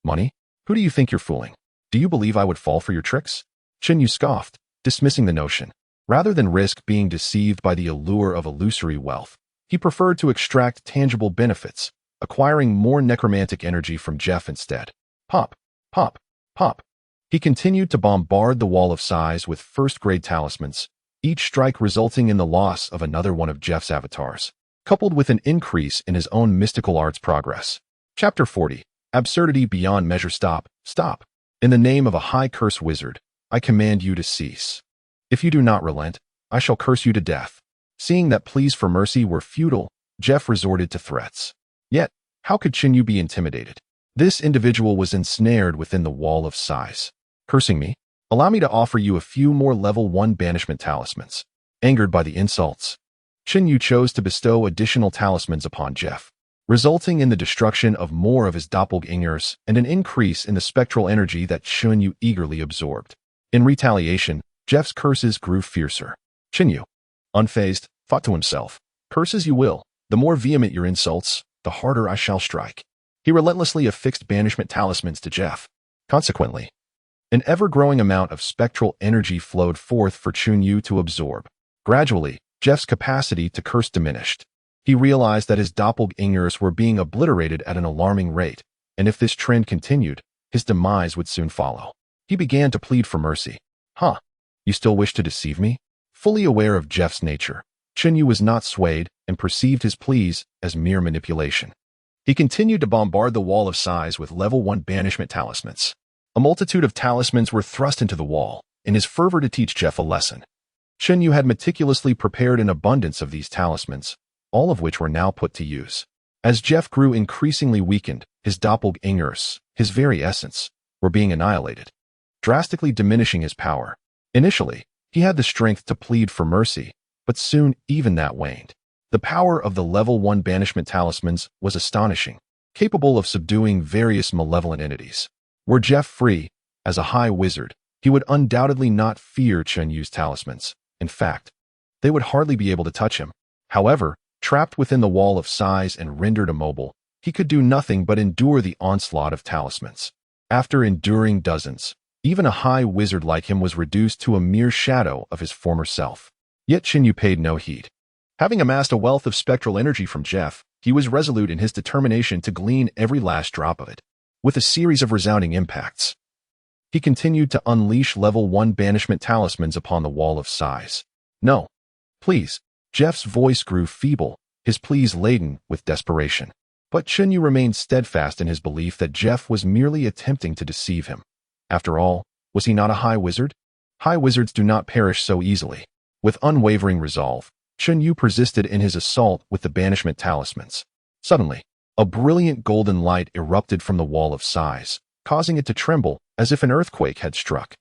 Money? Who do you think you're fooling? Do you believe I would fall for your tricks? Chinyu scoffed, dismissing the notion. Rather than risk being deceived by the allure of illusory wealth, he preferred to extract tangible benefits, acquiring more necromantic energy from Jeff instead. Pop! Pop! Pop! He continued to bombard the wall of size with first-grade talismans, each strike resulting in the loss of another one of Jeff's avatars, coupled with an increase in his own mystical arts progress. Chapter 40. Absurdity Beyond Measure. Stop! Stop! In the name of a high curse wizard, I command you to cease. If you do not relent, I shall curse you to death. Seeing that pleas for mercy were futile, Jeff resorted to threats. Yet, how could Chinyu be intimidated? This individual was ensnared within the wall of size. Cursing me? Allow me to offer you a few more level 1 banishment talismans. Angered by the insults, Chinyu chose to bestow additional talismans upon Jeff, resulting in the destruction of more of his doppelgangers and an increase in the spectral energy that Chinyu eagerly absorbed. In retaliation, Jeff's curses grew fiercer. Chinyu, unfazed, thought to himself, curse as you will, the more vehement your insults, the harder I shall strike. He relentlessly affixed banishment talismans to Jeff. Consequently, an ever-growing amount of spectral energy flowed forth for Chinyu to absorb. Gradually, Jeff's capacity to curse diminished. He realized that his doppelgangers were being obliterated at an alarming rate, and if this trend continued, his demise would soon follow. He began to plead for mercy. Huh? You still wish to deceive me? Fully aware of Jeff's nature, Chinyu was not swayed and perceived his pleas as mere manipulation. He continued to bombard the wall of size with level 1 banishment talismans. A multitude of talismans were thrust into the wall, in his fervor to teach Jeff a lesson. Chinyu had meticulously prepared an abundance of these talismans, all of which were now put to use. As Jeff grew increasingly weakened, his doppelgangers, his very essence, were being annihilated, drastically diminishing his power. Initially, he had the strength to plead for mercy, but soon even that waned. The power of the level 1 banishment talismans was astonishing, capable of subduing various malevolent entities. Were Jeff free, as a high wizard, he would undoubtedly not fear Chinyu's talismans. In fact, they would hardly be able to touch him. However, trapped within the wall of size and rendered immobile, he could do nothing but endure the onslaught of talismans. After enduring dozens, even a high wizard like him was reduced to a mere shadow of his former self. Yet Chinyu paid no heed. Having amassed a wealth of spectral energy from Jeff, he was resolute in his determination to glean every last drop of it. with a series of resounding impacts. He continued to unleash level 1 banishment talismans upon the wall of size. No. Please. Jeff's voice grew feeble, his pleas laden with desperation. But Chunyu remained steadfast in his belief that Jeff was merely attempting to deceive him. After all, was he not a high wizard? High wizards do not perish so easily. With unwavering resolve, Chunyu persisted in his assault with the banishment talismans. Suddenly, a brilliant golden light erupted from the wall of size, causing it to tremble as if an earthquake had struck.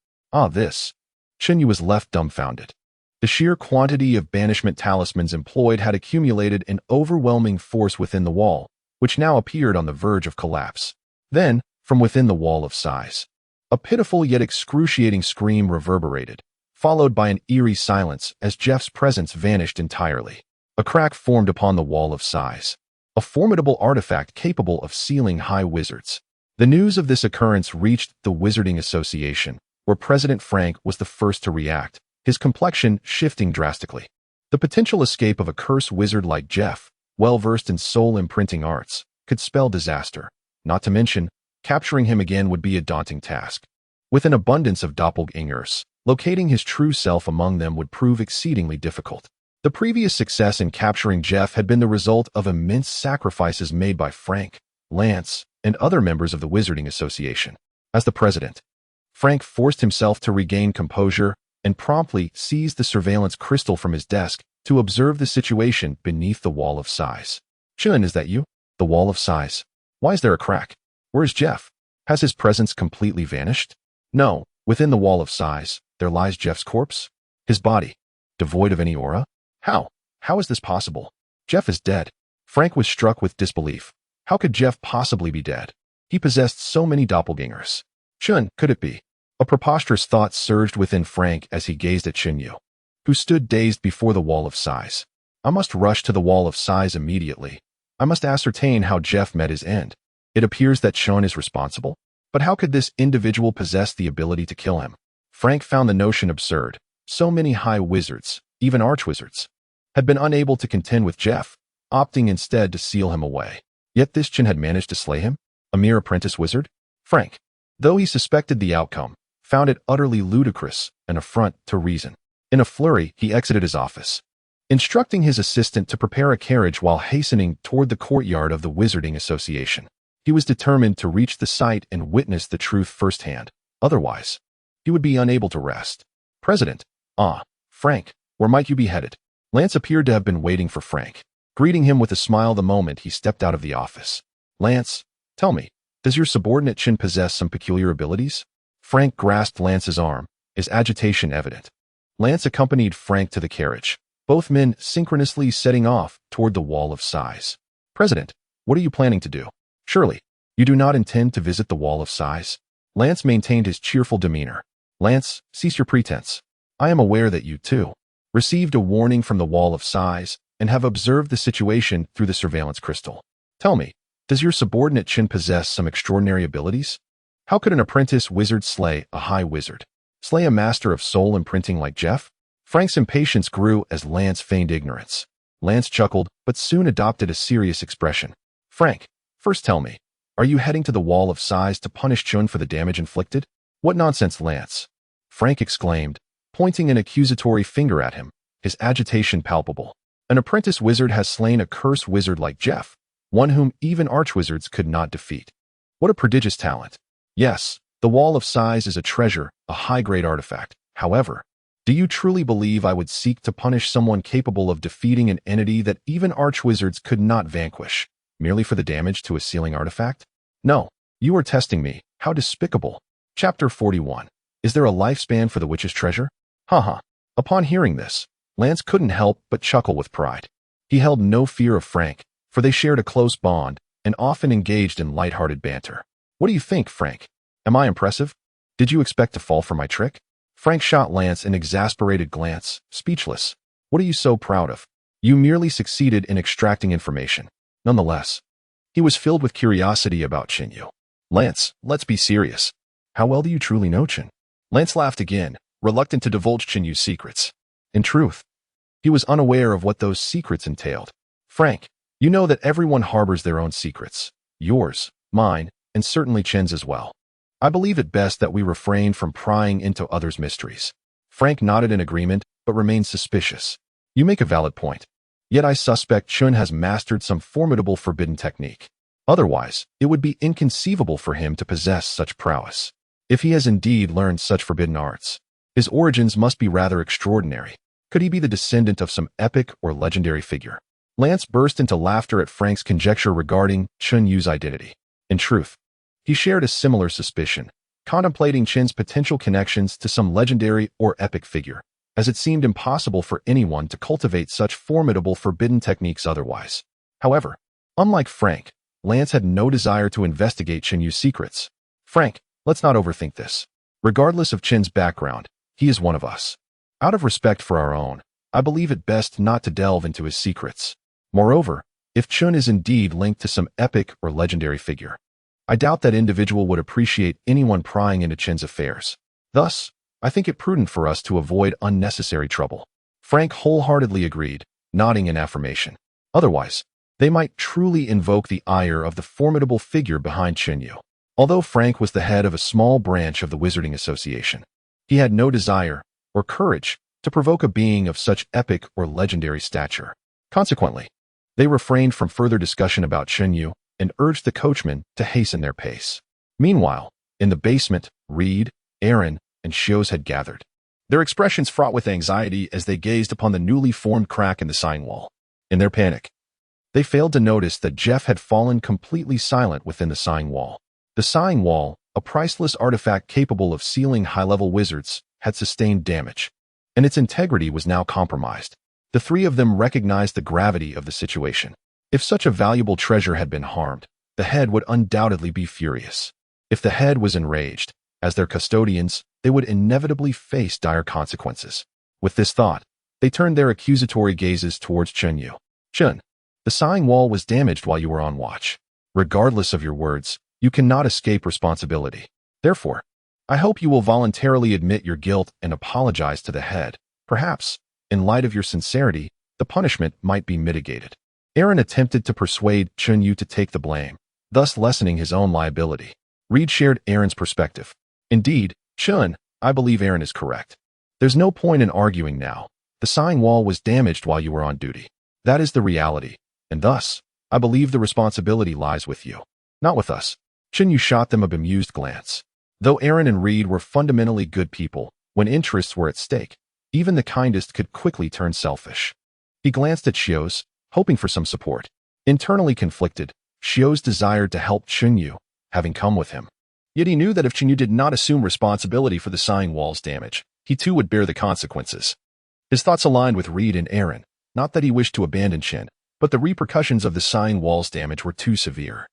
This. Chunyu was left dumbfounded. The sheer quantity of banishment talismans employed had accumulated an overwhelming force within the wall, which now appeared on the verge of collapse. Then, from within the wall of size, a pitiful yet excruciating scream reverberated, followed by an eerie silence as Jeff's presence vanished entirely. A crack formed upon the wall of size, a formidable artifact capable of sealing high wizards. The news of this occurrence reached the Wizarding Association, where President Frank was the first to react, his complexion shifting drastically. The potential escape of a cursed wizard like Jeff, well-versed in soul-imprinting arts, could spell disaster. Not to mention, capturing him again would be a daunting task. With an abundance of doppelgangers, locating his true self among them would prove exceedingly difficult. The previous success in capturing Jeff had been the result of immense sacrifices made by Frank, Lance, and other members of the Wizarding Association. As the president, Frank forced himself to regain composure and promptly seized the surveillance crystal from his desk to observe the situation beneath the wall of size. Chun, is that you? The wall of size. Why is there a crack? Where is Jeff? Has his presence completely vanished? No, within the wall of size, there lies Jeff's corpse. His body, devoid of any aura? How? How is this possible? Jeff is dead. Frank was struck with disbelief. How could Jeff possibly be dead? He possessed so many doppelgangers. Chun, could it be? A preposterous thought surged within Frank as he gazed at Chunyu, who stood dazed before the wall of size. I must rush to the wall of size immediately. I must ascertain how Jeff met his end. It appears that Chun is responsible, but how could this individual possess the ability to kill him? Frank found the notion absurd. So many high wizards, even archwizards, had been unable to contend with Jeff, opting instead to seal him away. Yet this Chun had managed to slay him? A mere apprentice wizard? Frank, though he suspected the outcome, found it utterly ludicrous, an affront to reason. In a flurry, he exited his office, instructing his assistant to prepare a carriage while hastening toward the courtyard of the Wizarding Association. He was determined to reach the site and witness the truth firsthand. Otherwise, he would be unable to rest. President. Frank, where might you be headed? Lance appeared to have been waiting for Frank, greeting him with a smile the moment he stepped out of the office. Lance, tell me, does your subordinate Chin possess some peculiar abilities? Frank grasped Lance's arm, his agitation evident. Lance accompanied Frank to the carriage, both men synchronously setting off toward the wall of size. President, what are you planning to do? Surely, you do not intend to visit the wall of size? Lance maintained his cheerful demeanor. Lance, cease your pretense. I am aware that you, too, received a warning from the wall of size and have observed the situation through the surveillance crystal. Tell me, does your subordinate Chin possess some extraordinary abilities? How could an apprentice wizard slay a high wizard? Slay a master of soul imprinting like Jeff? Frank's impatience grew as Lance feigned ignorance. Lance chuckled, but soon adopted a serious expression. Frank, first tell me, are you heading to the wall of size to punish Chun for the damage inflicted? What nonsense, Lance! Frank exclaimed, pointing an accusatory finger at him, his agitation palpable. An apprentice wizard has slain a cursed wizard like Jeff, one whom even archwizards could not defeat. What a prodigious talent! Yes, the wall of size is a treasure, a high-grade artifact. However, do you truly believe I would seek to punish someone capable of defeating an entity that even archwizards could not vanquish, merely for the damage to a sealing artifact? No, you are testing me. How despicable. Chapter 41. Is there a lifespan for the witch's treasure? Haha. Upon hearing this, Lance couldn't help but chuckle with pride. He held no fear of Frank, for they shared a close bond and often engaged in light-hearted banter. What do you think, Frank? Am I impressive? Did you expect to fall for my trick? Frank shot Lance an exasperated glance, speechless. What are you so proud of? You merely succeeded in extracting information. Nonetheless, he was filled with curiosity about Chinyu. Lance, let's be serious. How well do you truly know Chin? Lance laughed again, reluctant to divulge Chinyu's secrets. In truth, he was unaware of what those secrets entailed. Frank, you know that everyone harbors their own secrets. Yours, mine, and certainly Chen's as well. I believe it best that we refrain from prying into others' mysteries. Frank nodded in agreement, but remained suspicious. You make a valid point. Yet I suspect Chun has mastered some formidable forbidden technique. Otherwise, it would be inconceivable for him to possess such prowess. If he has indeed learned such forbidden arts, his origins must be rather extraordinary. Could he be the descendant of some epic or legendary figure? Lance burst into laughter at Frank's conjecture regarding Chun Yu's identity. In truth, he shared a similar suspicion, contemplating Chen's potential connections to some legendary or epic figure, as it seemed impossible for anyone to cultivate such formidable forbidden techniques otherwise. However, unlike Frank, Lance had no desire to investigate Chen Yu's secrets. Frank, let's not overthink this. Regardless of Chen's background, he is one of us. Out of respect for our own, I believe it best not to delve into his secrets. Moreover, if Chun is indeed linked to some epic or legendary figure, I doubt that individual would appreciate anyone prying into Chen's affairs. Thus, I think it prudent for us to avoid unnecessary trouble. Frank wholeheartedly agreed, nodding in affirmation. Otherwise, they might truly invoke the ire of the formidable figure behind Chen Yu. Although Frank was the head of a small branch of the Wizarding Association, he had no desire or courage to provoke a being of such epic or legendary stature. Consequently, they refrained from further discussion about Chen Yu and urged the coachmen to hasten their pace. Meanwhile, in the basement, Reed, Aaron, and Shios had gathered, their expressions fraught with anxiety as they gazed upon the newly formed crack in the sign wall. In their panic, they failed to notice that Jeff had fallen completely silent within the sign wall. The sign wall, a priceless artifact capable of sealing high-level wizards, had sustained damage, and its integrity was now compromised. The three of them recognized the gravity of the situation. If such a valuable treasure had been harmed, the head would undoubtedly be furious. If the head was enraged, as their custodians, they would inevitably face dire consequences. With this thought, they turned their accusatory gazes towards Chen Yu. Chun, the sign wall was damaged while you were on watch. Regardless of your words, you cannot escape responsibility. Therefore, I hope you will voluntarily admit your guilt and apologize to the head. Perhaps, in light of your sincerity, the punishment might be mitigated. Aaron attempted to persuade Chen Yu to take the blame, thus lessening his own liability. Reed shared Aaron's perspective. Indeed, Chun, I believe Aaron is correct. There's no point in arguing now. The sign wall was damaged while you were on duty. That is the reality, and thus, I believe the responsibility lies with you, not with us. Chen Yu shot them a bemused glance. Though Aaron and Reed were fundamentally good people, when interests were at stake, even the kindest could quickly turn selfish. He glanced at Shios, hoping for some support. Internally conflicted, Shios desired to help Chen Yu, having come with him. Yet he knew that if Chen Yu did not assume responsibility for the sign wall's damage, he too would bear the consequences. His thoughts aligned with Reed and Aaron, not that he wished to abandon Chen, but the repercussions of the sign wall's damage were too severe.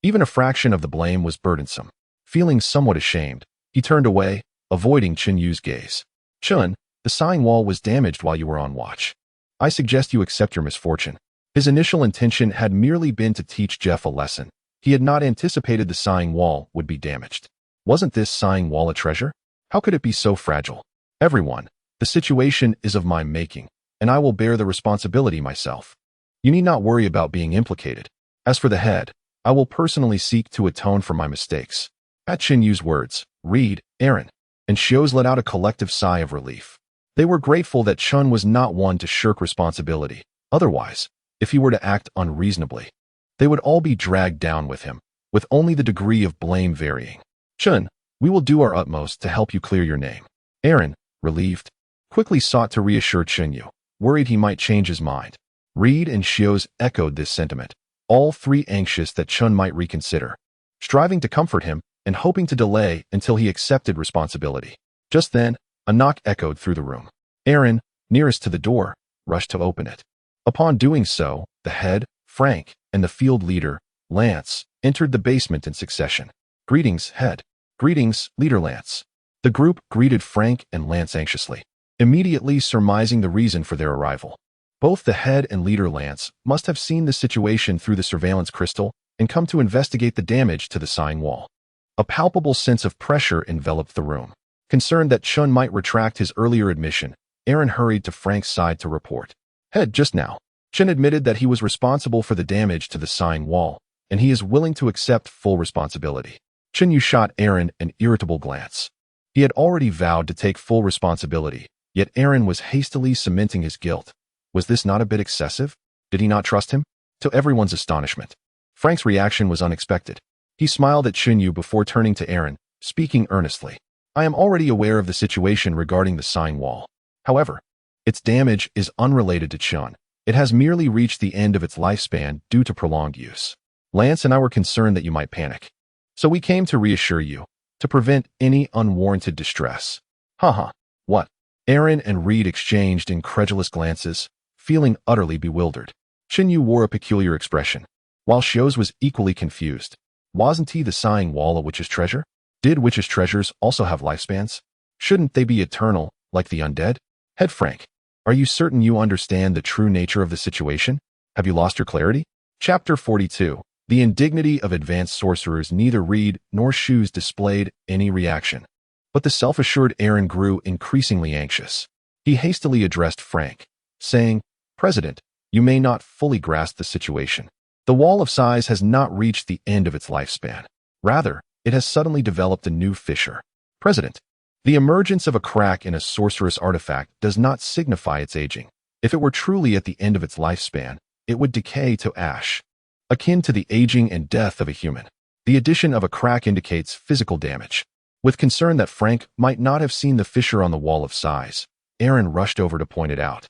Even a fraction of the blame was burdensome. Feeling somewhat ashamed, he turned away, avoiding Chen Yu's gaze. Chun, the sign wall was damaged while you were on watch. I suggest you accept your misfortune. His initial intention had merely been to teach Jeff a lesson. He had not anticipated the sign wall would be damaged. Wasn't this sign wall a treasure? How could it be so fragile? Everyone, the situation is of my making, and I will bear the responsibility myself. You need not worry about being implicated. As for the head, I will personally seek to atone for my mistakes. At Chen Yu's words, Reed, Aaron, and Shios let out a collective sigh of relief. They were grateful that Chun was not one to shirk responsibility. Otherwise, if he were to act unreasonably, they would all be dragged down with him, with only the degree of blame varying. Chun, we will do our utmost to help you clear your name. Aaron, relieved, quickly sought to reassure Chen Yu, worried he might change his mind. Reed and Shios echoed this sentiment, all three anxious that Chun might reconsider, striving to comfort him and hoping to delay until he accepted responsibility. Just then, a knock echoed through the room. Aaron, nearest to the door, rushed to open it. Upon doing so, the head, Frank, and the field leader, Lance, entered the basement in succession. Greetings, head. Greetings, leader Lance. The group greeted Frank and Lance anxiously, immediately surmising the reason for their arrival. Both the head and leader Lance must have seen the situation through the surveillance crystal and come to investigate the damage to the sign wall. A palpable sense of pressure enveloped the room. Concerned that Chun might retract his earlier admission, Aaron hurried to Frank's side to report. Head, just now, Chen admitted that he was responsible for the damage to the sign wall, and he is willing to accept full responsibility. Chen Yu shot Aaron an irritable glance. He had already vowed to take full responsibility, yet Aaron was hastily cementing his guilt. Was this not a bit excessive? Did he not trust him? To everyone's astonishment, Frank's reaction was unexpected. He smiled at Chen Yu before turning to Aaron, speaking earnestly. I am already aware of the situation regarding the sign wall. However, its damage is unrelated to Chen. It has merely reached the end of its lifespan due to prolonged use. Lance and I were concerned that you might panic. So we came to reassure you, to prevent any unwarranted distress. Haha, what? Aaron and Reed exchanged incredulous glances, feeling utterly bewildered. Chen Yu wore a peculiar expression, while Xios was equally confused. Wasn't he the sighing wall a witch's treasure? Did witches' treasures also have lifespans? Shouldn't they be eternal, like the undead? Head Frank, are you certain you understand the true nature of the situation? Have you lost your clarity? Chapter 42. The indignity of advanced sorcerers. Neither Reed nor Shoes displayed any reaction. But the self-assured Aaron grew increasingly anxious. He hastily addressed Frank, saying, President, you may not fully grasp the situation. The Wall of Sighs has not reached the end of its lifespan. Rather, it has suddenly developed a new fissure. President, the emergence of a crack in a sorcerous artifact does not signify its aging. If it were truly at the end of its lifespan, it would decay to ash, akin to the aging and death of a human. The addition of a crack indicates physical damage. With concern that Frank might not have seen the fissure on the Wall of Sighs, Aaron rushed over to point it out.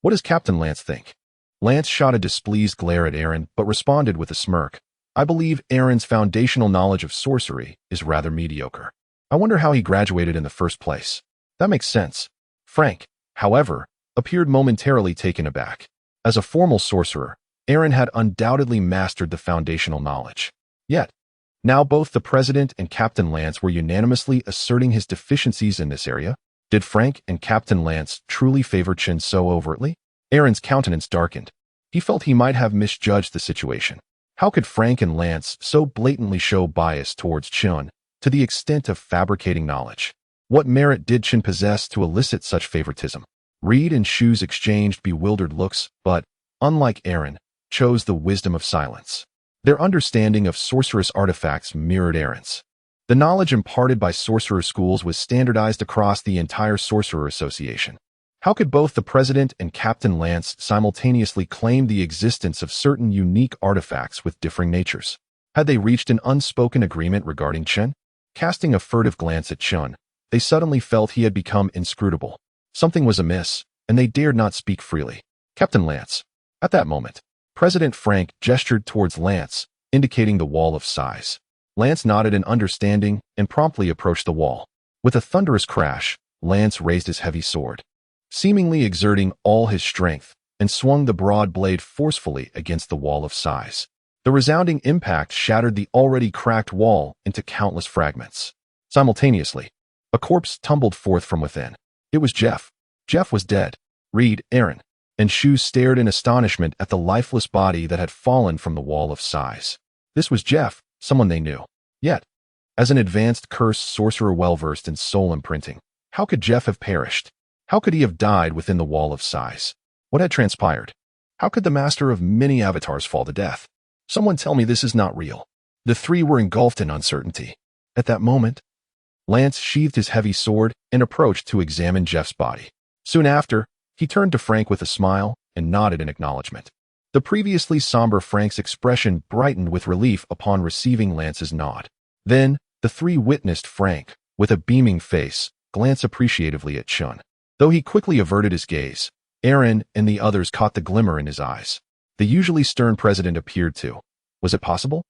What does Captain Lance think? Lance shot a displeased glare at Aaron, but responded with a smirk. I believe Aaron's foundational knowledge of sorcery is rather mediocre. I wonder how he graduated in the first place. That makes sense. Frank, however, appeared momentarily taken aback. As a formal sorcerer, Aaron had undoubtedly mastered the foundational knowledge. Yet, now both the President and Captain Lance were unanimously asserting his deficiencies in this area. Did Frank and Captain Lance truly favor Chen so overtly? Aaron's countenance darkened. He felt he might have misjudged the situation. How could Frank and Lance so blatantly show bias towards Chen to the extent of fabricating knowledge? What merit did Chen possess to elicit such favoritism? Reed and Shoes exchanged bewildered looks, but, unlike Aaron, chose the wisdom of silence. Their understanding of sorcerous artifacts mirrored Aaron's. The knowledge imparted by sorcerer schools was standardized across the entire Sorcerer Association. How could both the President and Captain Lance simultaneously claim the existence of certain unique artifacts with differing natures? Had they reached an unspoken agreement regarding Chen? Casting a furtive glance at Chen, they suddenly felt he had become inscrutable. Something was amiss, and they dared not speak freely. Captain Lance. At that moment, President Frank gestured towards Lance, indicating the Wall of Sighs. Lance nodded in understanding and promptly approached the wall. With a thunderous crash, Lance raised his heavy sword, seemingly exerting all his strength, and swung the broad blade forcefully against the Wall of Sighs. The resounding impact shattered the already cracked wall into countless fragments. Simultaneously, a corpse tumbled forth from within. It was Jeff. Jeff was dead. Reed, Aaron, and Shoes stared in astonishment at the lifeless body that had fallen from the Wall of Sighs. This was Jeff, someone they knew. Yet, as an advanced cursed sorcerer well-versed in soul imprinting, how could Jeff have perished? How could he have died within the Wall of Sighs? What had transpired? How could the master of many avatars fall to death? Someone tell me this is not real. The three were engulfed in uncertainty. At that moment, Lance sheathed his heavy sword and approached to examine Jeff's body. Soon after, he turned to Frank with a smile and nodded in acknowledgement. The previously somber Frank's expression brightened with relief upon receiving Lance's nod. Then, the three witnessed Frank, with a beaming face, glance appreciatively at Chen. Though he quickly averted his gaze, Aaron and the others caught the glimmer in his eyes. The usually stern president appeared too. Was it possible?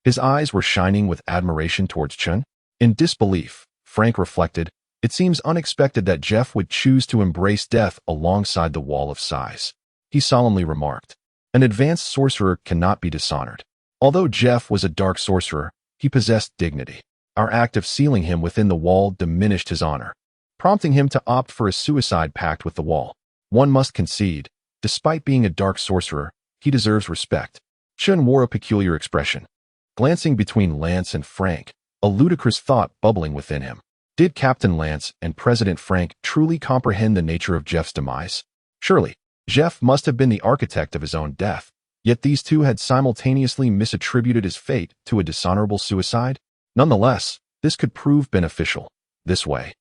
His eyes were shining with admiration towards Chen. In disbelief, Frank reflected, it seems unexpected that Jeff would choose to embrace death alongside the Wall of Sighs. He solemnly remarked, an advanced sorcerer cannot be dishonored. Although Jeff was a dark sorcerer, he possessed dignity. Our act of sealing him within the wall diminished his honor, prompting him to opt for a suicide pact with the wall. One must concede, despite being a dark sorcerer, he deserves respect. Chen wore a peculiar expression, glancing between Lance and Frank, a ludicrous thought bubbling within him. Did Captain Lance and President Frank truly comprehend the nature of Jeff's demise? Surely, Jeff must have been the architect of his own death. Yet these two had simultaneously misattributed his fate to a dishonorable suicide. Nonetheless, this could prove beneficial. This way,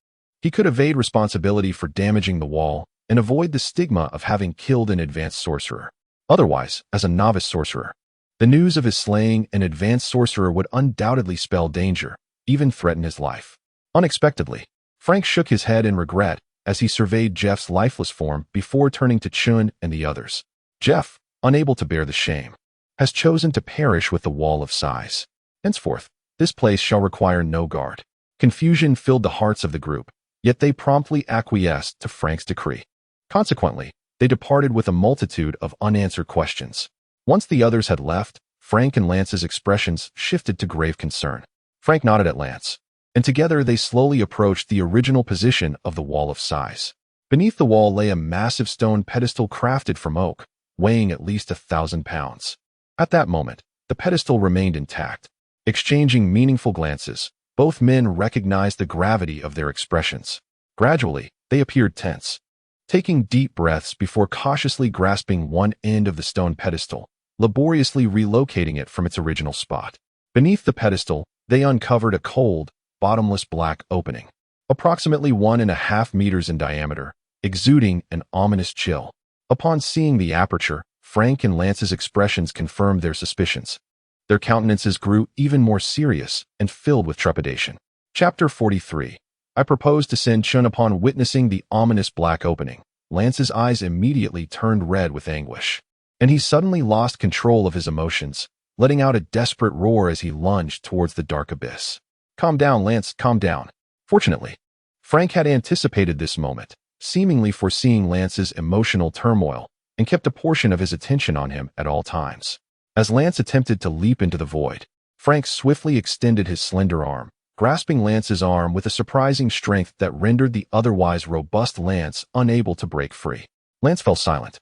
he could evade responsibility for damaging the wall and avoid the stigma of having killed an advanced sorcerer. Otherwise, as a novice sorcerer, the news of his slaying an advanced sorcerer would undoubtedly spell danger, even threaten his life. Unexpectedly, Frank shook his head in regret as he surveyed Jeff's lifeless form before turning to Chun and the others. Jeff, unable to bear the shame, has chosen to perish with the wall of sighs. Henceforth, this place shall require no guard. Confusion filled the hearts of the group, yet they promptly acquiesced to Frank's decree. Consequently, they departed with a multitude of unanswered questions. Once the others had left, Frank and Lance's expressions shifted to grave concern. Frank nodded at Lance, and together they slowly approached the original position of the wall of sighs. Beneath the wall lay a massive stone pedestal crafted from oak, weighing at least 1,000 pounds. At that moment, the pedestal remained intact. Exchanging meaningful glances, both men recognized the gravity of their expressions. Gradually, they appeared tense, taking deep breaths before cautiously grasping one end of the stone pedestal, laboriously relocating it from its original spot. Beneath the pedestal, they uncovered a cold, bottomless black opening, approximately 1.5 meters in diameter, exuding an ominous chill. Upon seeing the aperture, Frank and Lance's expressions confirmed their suspicions. Their countenances grew even more serious and filled with trepidation. Chapter 43. I propose to send Chun. Upon witnessing the ominous black opening, Lance's eyes immediately turned red with anguish, and he suddenly lost control of his emotions, letting out a desperate roar as he lunged towards the dark abyss. Calm down, Lance, calm down. Fortunately, Frank had anticipated this moment, seemingly foreseeing Lance's emotional turmoil, and kept a portion of his attention on him at all times. As Lance attempted to leap into the void, Frank swiftly extended his slender arm, grasping Lance's arm with a surprising strength that rendered the otherwise robust Lance unable to break free. Lance fell silent,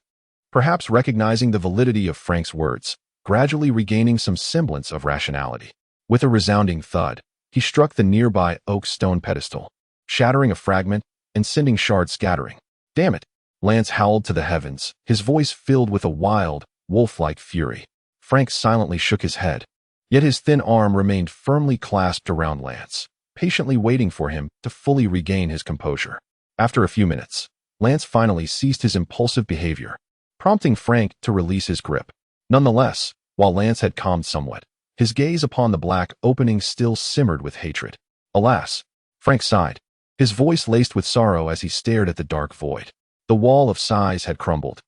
perhaps recognizing the validity of Frank's words, gradually regaining some semblance of rationality. With a resounding thud, he struck the nearby oak stone pedestal, shattering a fragment and sending shards scattering. Damn it! Lance howled to the heavens, his voice filled with a wild, wolf-like fury. Frank silently shook his head, yet his thin arm remained firmly clasped around Lance, patiently waiting for him to fully regain his composure. After a few minutes, Lance finally ceased his impulsive behavior, prompting Frank to release his grip. Nonetheless, while Lance had calmed somewhat, his gaze upon the black opening still simmered with hatred. Alas, Frank sighed, his voice laced with sorrow as he stared at the dark void. The wall of sighs had crumbled,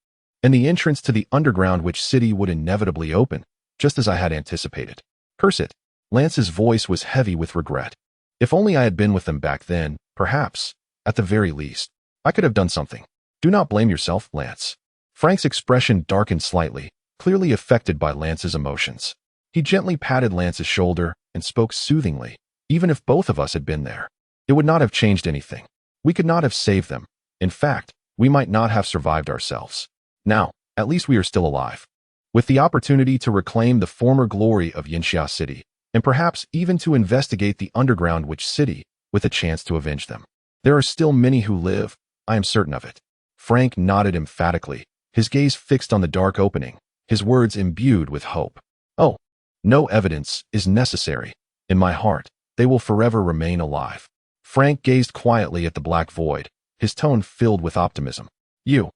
and the entrance to the underground witch city would inevitably open, just as I had anticipated. Curse it! Lance's voice was heavy with regret. If only I had been with them back then, perhaps, at the very least, I could have done something. Do not blame yourself, Lance. Frank's expression darkened slightly, clearly affected by Lance's emotions. He gently patted Lance's shoulder and spoke soothingly. Even if both of us had been there, it would not have changed anything. We could not have saved them. In fact, we might not have survived ourselves. Now, at least we are still alive, with the opportunity to reclaim the former glory of Yinxia City, and perhaps even to investigate the underground witch city with a chance to avenge them. There are still many who live, I am certain of it. Frank nodded emphatically, his gaze fixed on the dark opening, his words imbued with hope. Oh, no evidence is necessary. In my heart, they will forever remain alive. Frank gazed quietly at the black void, his tone filled with optimism. You.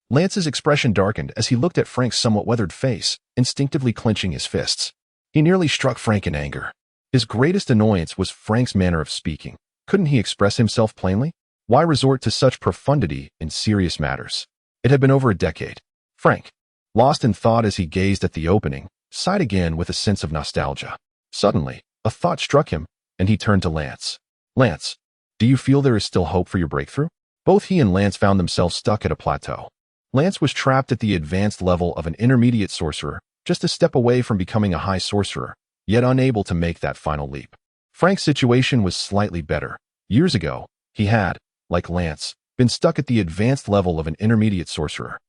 Lance's expression darkened as he looked at Frank's somewhat weathered face, instinctively clenching his fists. He nearly struck Frank in anger. His greatest annoyance was Frank's manner of speaking. Couldn't he express himself plainly? Why resort to such profundity in serious matters? It had been over a decade. Frank, lost in thought as he gazed at the opening, sighed again with a sense of nostalgia. Suddenly, a thought struck him, and he turned to Lance. Lance, do you feel there is still hope for your breakthrough? Both he and Lance found themselves stuck at a plateau. Lance was trapped at the advanced level of an intermediate sorcerer, just a step away from becoming a high sorcerer, yet unable to make that final leap. Frank's situation was slightly better. Years ago, he had, like Lance, been stuck at the advanced level of an intermediate sorcerer.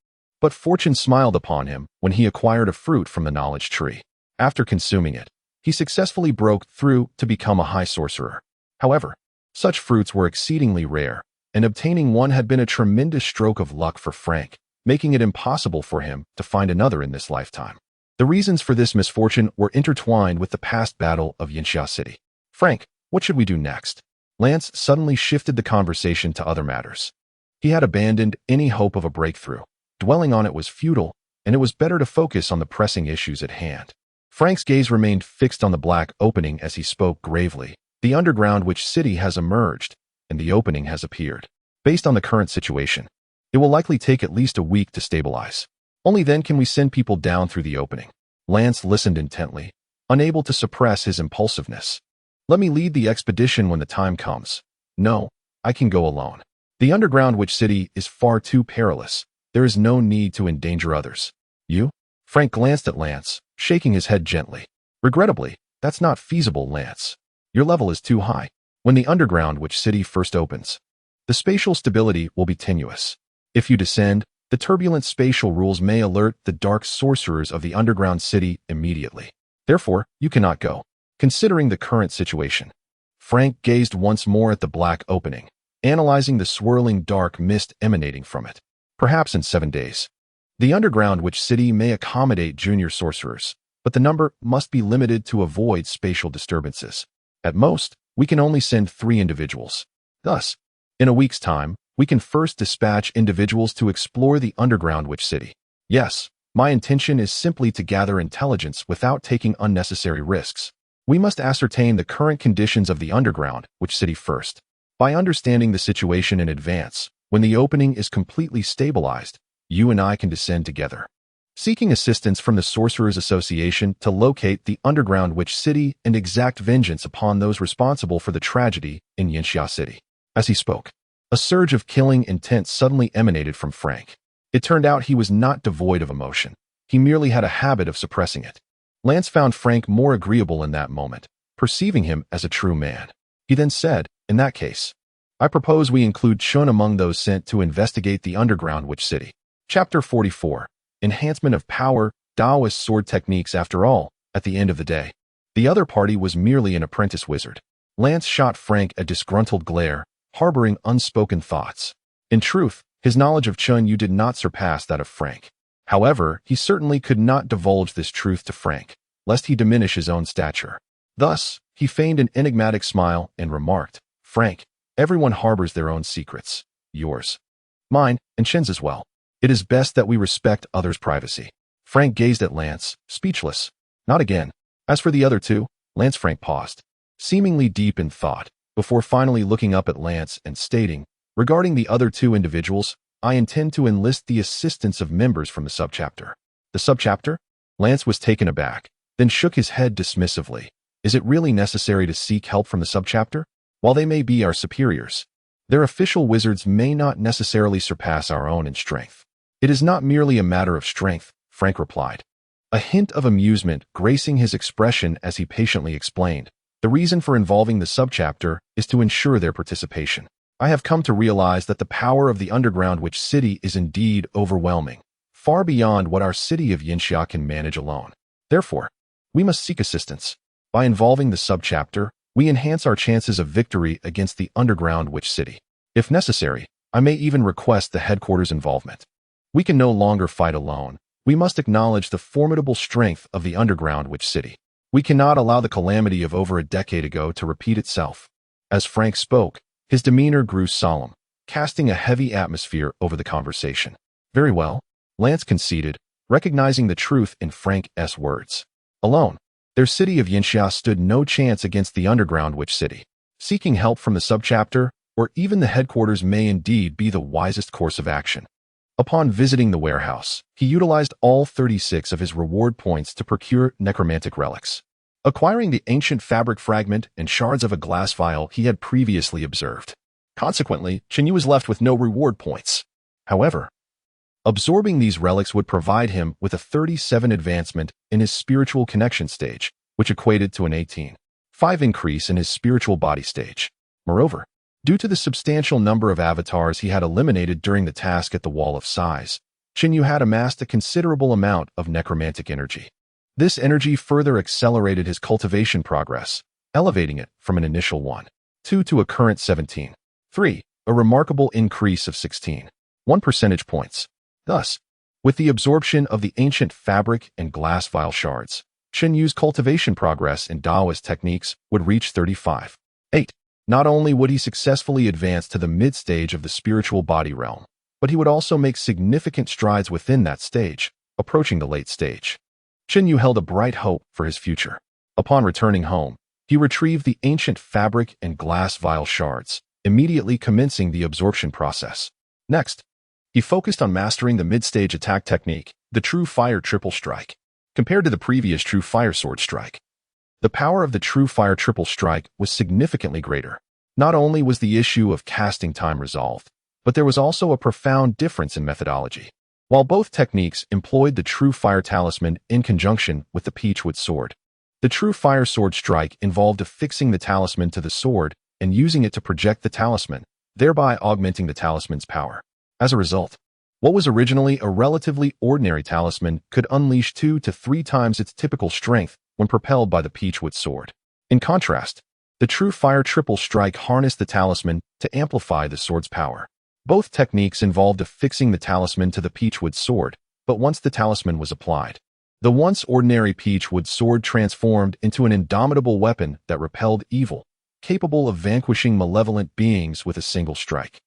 But fortune smiled upon him when he acquired a fruit from the knowledge tree. After consuming it, he successfully broke through to become a high sorcerer. However, such fruits were exceedingly rare, and obtaining one had been a tremendous stroke of luck for Frank, making it impossible for him to find another in this lifetime. The reasons for this misfortune were intertwined with the past battle of Yinxia City. Frank, what should we do next? Lance suddenly shifted the conversation to other matters. He had abandoned any hope of a breakthrough. Dwelling on it was futile, and it was better to focus on the pressing issues at hand. Frank's gaze remained fixed on the black opening as he spoke gravely. The underground witch city has emerged, and the opening has appeared. Based on the current situation, it will likely take at least a week to stabilize. Only then can we send people down through the opening. Lance listened intently, unable to suppress his impulsiveness. Let me lead the expedition when the time comes. No, I can go alone. The underground witch city is far too perilous. There is no need to endanger others. You? Frank glanced at Lance, shaking his head gently. Regrettably, that's not feasible, Lance. Your level is too high. When the underground witch city first opens, the spatial stability will be tenuous. If you descend, the turbulent spatial rules may alert the dark sorcerers of the underground city immediately. Therefore, you cannot go. Considering the current situation, Frank gazed once more at the black opening, analyzing the swirling dark mist emanating from it. Perhaps in 7 days, the underground witch city may accommodate junior sorcerers, but the number must be limited to avoid spatial disturbances. At most, we can only send 3 individuals. Thus, in a week's time, we can first dispatch individuals to explore the underground witch city. Yes, my intention is simply to gather intelligence without taking unnecessary risks. We must ascertain the current conditions of the underground witch city first. By understanding the situation in advance, when the opening is completely stabilized, you and I can descend together. Seeking assistance from the Sorcerers Association to locate the underground witch city and exact vengeance upon those responsible for the tragedy in Yinxia City. As he spoke, a surge of killing intent suddenly emanated from Frank. It turned out he was not devoid of emotion. He merely had a habit of suppressing it. Lance found Frank more agreeable in that moment, perceiving him as a true man. He then said, in that case, I propose we include Chun among those sent to investigate the underground witch city. Chapter 44. Enhancement of Power, Daoist Sword Techniques. After all, at the end of the day, the other party was merely an apprentice wizard. Lance shot Frank a disgruntled glare, harboring unspoken thoughts. In truth, his knowledge of Chun Yu did not surpass that of Frank. However, he certainly could not divulge this truth to Frank, lest he diminish his own stature. Thus, he feigned an enigmatic smile and remarked, Frank, everyone harbors their own secrets. Yours, mine, and Chen's as well. It is best that we respect others' privacy. Frank gazed at Lance, speechless. Not again. As for the other 2, Frank paused, seemingly deep in thought, before finally looking up at Lance and stating, regarding the other 2 individuals, I intend to enlist the assistance of members from the subchapter. The subchapter? Lance was taken aback, then shook his head dismissively. Is it really necessary to seek help from the subchapter? While they may be our superiors, their official wizards may not necessarily surpass our own in strength. It is not merely a matter of strength, Frank replied, a hint of amusement gracing his expression as he patiently explained. The reason for involving the subchapter is to ensure their participation. I have come to realize that the power of the underground witch city is indeed overwhelming, far beyond what our city of Yinxia can manage alone. Therefore, we must seek assistance. By involving the subchapter, we enhance our chances of victory against the underground witch city. If necessary, I may even request the headquarters' involvement. We can no longer fight alone. We must acknowledge the formidable strength of the underground witch city. We cannot allow the calamity of over a decade ago to repeat itself. As Frank spoke, his demeanor grew solemn, casting a heavy atmosphere over the conversation. Very well, Lance conceded, recognizing the truth in Frank's words. Alone, their city of Yinxia stood no chance against the underground witch city. Seeking help from the subchapter, or even the headquarters, may indeed be the wisest course of action. Upon visiting the warehouse, he utilized all 36 of his reward points to procure necromantic relics, acquiring the ancient fabric fragment and shards of a glass vial he had previously observed. Consequently, Chen Yu was left with no reward points. However, absorbing these relics would provide him with a 37 advancement in his spiritual connection stage, which equated to an 18.5 increase in his spiritual body stage. Moreover, due to the substantial number of avatars he had eliminated during the task at the Wall of Sighs, Chen Yu had amassed a considerable amount of necromantic energy. This energy further accelerated his cultivation progress, elevating it from an initial 1.2 to a current 17.3, a remarkable increase of 16.1 percentage points. Thus, With the absorption of the ancient fabric and glass vial shards, Chen Yu's cultivation progress in Daoist techniques would reach 35. 8. Not only would he successfully advance to the mid-stage of the spiritual body realm, but he would also make significant strides within that stage, approaching the late stage. Chen Yu held a bright hope for his future. Upon returning home, he retrieved the ancient fabric and glass vial shards, immediately commencing the absorption process. Next, he focused on mastering the mid-stage attack technique, the True Fire Triple Strike. Compared to the previous True Fire Sword Strike, the power of the True Fire Triple Strike was significantly greater. Not only was the issue of casting time resolved, but there was also a profound difference in methodology. While both techniques employed the True Fire Talisman in conjunction with the Peachwood Sword, the True Fire Sword Strike involved affixing the talisman to the sword and using it to project the talisman, thereby augmenting the talisman's power. As a result, what was originally a relatively ordinary talisman could unleash 2 to 3 times its typical strength when propelled by the Peachwood Sword. In contrast, the True Fire Triple Strike harnessed the talisman to amplify the sword's power. Both techniques involved affixing the talisman to the Peachwood Sword, but once the talisman was applied, the once ordinary Peachwood Sword transformed into an indomitable weapon that repelled evil, capable of vanquishing malevolent beings with a single strike.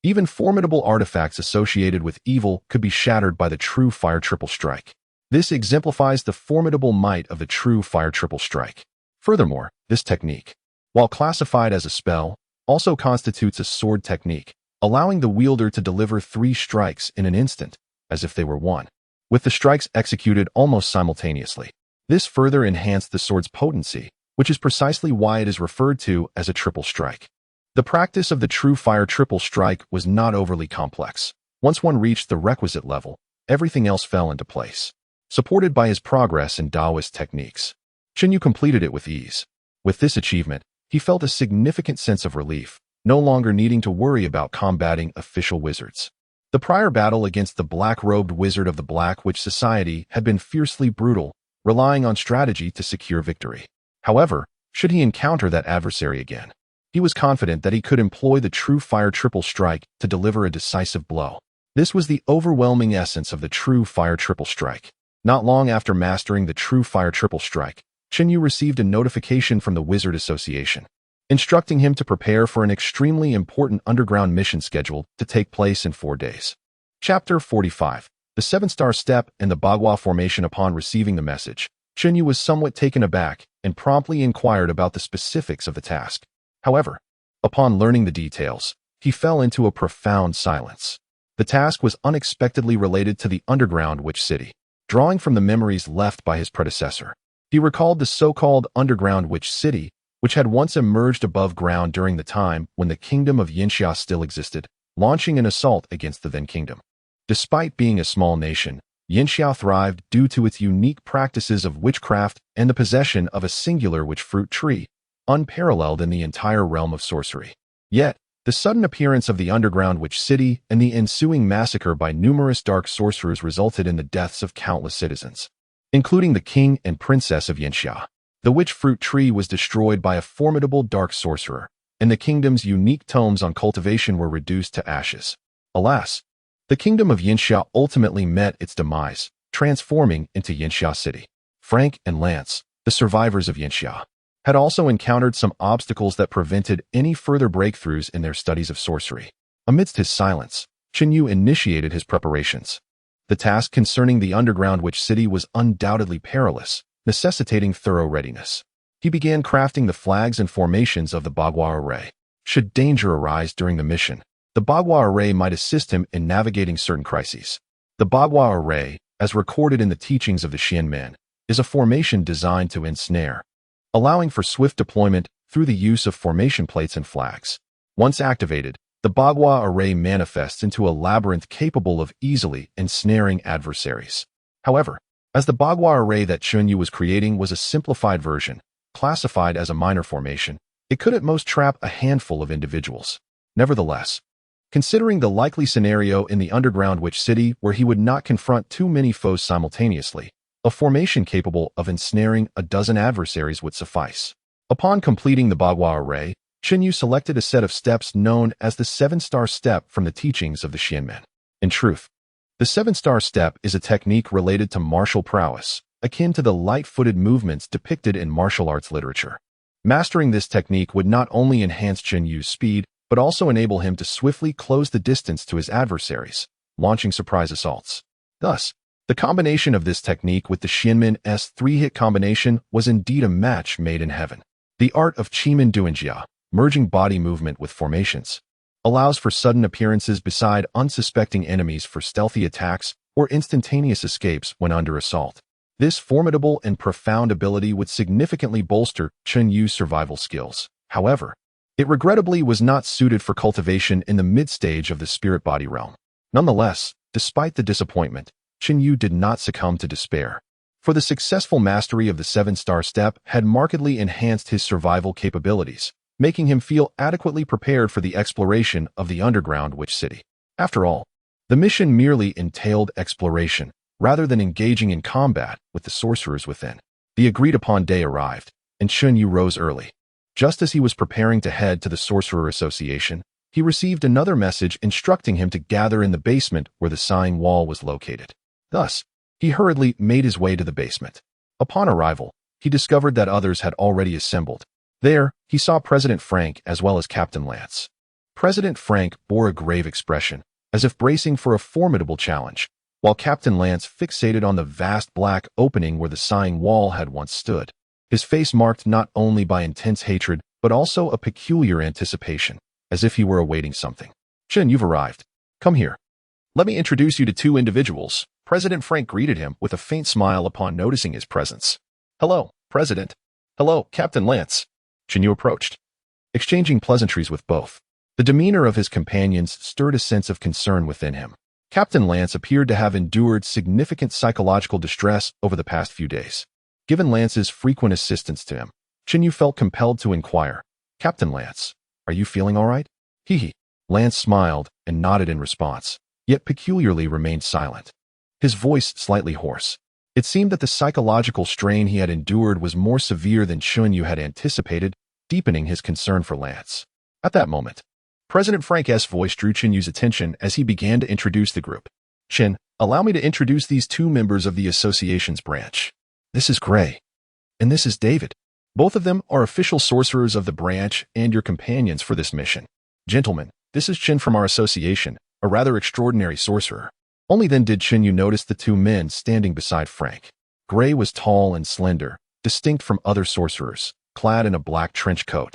Even formidable artifacts associated with evil could be shattered by the True Fire Triple Strike. This exemplifies the formidable might of the True Fire Triple Strike. Furthermore, this technique, while classified as a spell, also constitutes a sword technique, allowing the wielder to deliver 3 strikes in an instant, as if they were one, with the strikes executed almost simultaneously. This further enhanced the sword's potency, which is precisely why it is referred to as a triple strike. The practice of the True Fire Triple Strike was not overly complex. Once one reached the requisite level, everything else fell into place. Supported by his progress in Daoist techniques, Chen Yu completed it with ease. With this achievement, he felt a significant sense of relief, no longer needing to worry about combating official wizards. The prior battle against the black-robed wizard of the Black Witch Society had been fiercely brutal, relying on strategy to secure victory. However, should he encounter that adversary again, he was confident that he could employ the True Fire Triple Strike to deliver a decisive blow. This was the overwhelming essence of the True Fire Triple Strike. Not long after mastering the True Fire Triple Strike, Chen Yu received a notification from the Wizard Association, instructing him to prepare for an extremely important underground mission scheduled to take place in 4 days. Chapter 45. The 7-star step and the Bagua formation. Upon receiving the message, Chen Yu was somewhat taken aback and promptly inquired about the specifics of the task. However, upon learning the details, he fell into a profound silence. The task was unexpectedly related to the underground witch city. Drawing from the memories left by his predecessor, he recalled the so-called underground witch city, which had once emerged above ground during the time when the kingdom of Yinxia still existed, launching an assault against the then kingdom. Despite being a small nation, Yinxia thrived due to its unique practices of witchcraft and the possession of a singular witch fruit tree, unparalleled in the entire realm of sorcery. Yet, the sudden appearance of the underground witch city and the ensuing massacre by numerous dark sorcerers resulted in the deaths of countless citizens, including the king and princess of Yinxia. The witch fruit tree was destroyed by a formidable dark sorcerer, and the kingdom's unique tomes on cultivation were reduced to ashes. Alas, the kingdom of Yinxia ultimately met its demise, transforming into Yinxia City. Frank and Lance, the survivors of Yinxia, had also encountered some obstacles that prevented any further breakthroughs in their studies of sorcery. Amidst his silence, Chen Yu initiated his preparations. The task concerning the underground witch city was undoubtedly perilous, necessitating thorough readiness. He began crafting the flags and formations of the Bagua array. Should danger arise during the mission, the Bagua array might assist him in navigating certain crises. The Bagua array, as recorded in the teachings of the Xianmen, is a formation designed to ensnare, allowing for swift deployment through the use of formation plates and flags. Once activated, the Bagua array manifests into a labyrinth capable of easily ensnaring adversaries. However, as the Bagua array that Chen Yu was creating was a simplified version, classified as a minor formation, it could at most trap a handful of individuals. Nevertheless, considering the likely scenario in the underground witch city where he would not confront too many foes simultaneously, a formation capable of ensnaring a dozen adversaries would suffice. Upon completing the Bagua array, Chen Yu selected a set of steps known as the 7-star step from the teachings of the Xianmen. In truth, The 7-star step is a technique related to martial prowess, akin to the light-footed movements depicted in martial arts literature. Mastering this technique would not only enhance Chen Yu's speed, but also enable him to swiftly close the distance to his adversaries, launching surprise assaults. Thus, the combination of this technique with the Xianmin's 3-hit combination was indeed a match made in heaven. The art of Qimin Duanjia, merging body movement with formations, allows for sudden appearances beside unsuspecting enemies for stealthy attacks or instantaneous escapes when under assault. This formidable and profound ability would significantly bolster Chen Yu's survival skills. However, it regrettably was not suited for cultivation in the mid-stage of the spirit body realm. Nonetheless, despite the disappointment, Chen Yu did not succumb to despair, for the successful mastery of the 7-star step had markedly enhanced his survival capabilities, making him feel adequately prepared for the exploration of the underground witch city. After all, the mission merely entailed exploration, rather than engaging in combat with the sorcerers within. The agreed-upon day arrived, and Chen Yu rose early. Just as he was preparing to head to the Sorcerer Association, he received another message instructing him to gather in the basement where the sign wall was located. Thus, he hurriedly made his way to the basement. Upon arrival, he discovered that others had already assembled. There, he saw President Frank as well as Captain Lance. President Frank bore a grave expression, as if bracing for a formidable challenge, while Captain Lance fixated on the vast black opening where the sign wall had once stood. His face marked not only by intense hatred, but also a peculiar anticipation, as if he were awaiting something. Chen, you've arrived. Come here. Let me introduce you to 2 individuals. President Frank greeted him with a faint smile upon noticing his presence. Hello, President. Hello, Captain Lance. Chen Yu approached, exchanging pleasantries with both. The demeanor of his companions stirred a sense of concern within him. Captain Lance appeared to have endured significant psychological distress over the past few days. Given Lance's frequent assistance to him, Chen Yu felt compelled to inquire, Captain Lance, are you feeling all right? Hee. Lance smiled and nodded in response, yet peculiarly remained silent. His voice slightly hoarse. It seemed that the psychological strain he had endured was more severe than Chen Yu had anticipated, deepening his concern for Lance. At that moment, President Frank's voice drew Chen Yu's attention as he began to introduce the group. Chen, allow me to introduce these 2 members of the association's branch. This is Gray, and this is David. Both of them are official sorcerers of the branch and your companions for this mission. Gentlemen, this is Chen from our association, a rather extraordinary sorcerer. Only then did Chen Yu notice the 2 men standing beside Frank. Gray was tall and slender, distinct from other sorcerers, clad in a black trench coat,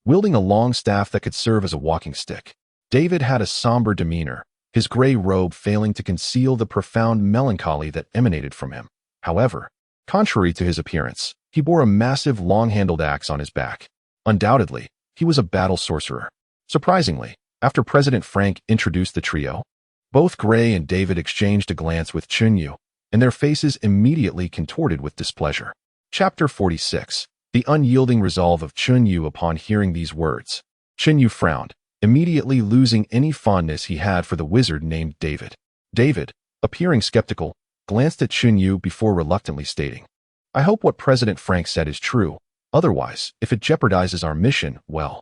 wielding a long staff that could serve as a walking stick. David had a somber demeanor, his gray robe failing to conceal the profound melancholy that emanated from him. However, contrary to his appearance, he bore a massive long-handled axe on his back. Undoubtedly, he was a battle sorcerer. Surprisingly, after President Frank introduced the trio, both Gray and David exchanged a glance with Chen Yu, and their faces immediately contorted with displeasure. Chapter 46. The unyielding resolve of Chen Yu upon hearing these words. Chen Yu frowned, immediately losing any fondness he had for the wizard named David. David, appearing skeptical, glanced at Chen Yu before reluctantly stating, I hope what President Frank said is true. Otherwise, if it jeopardizes our mission, well.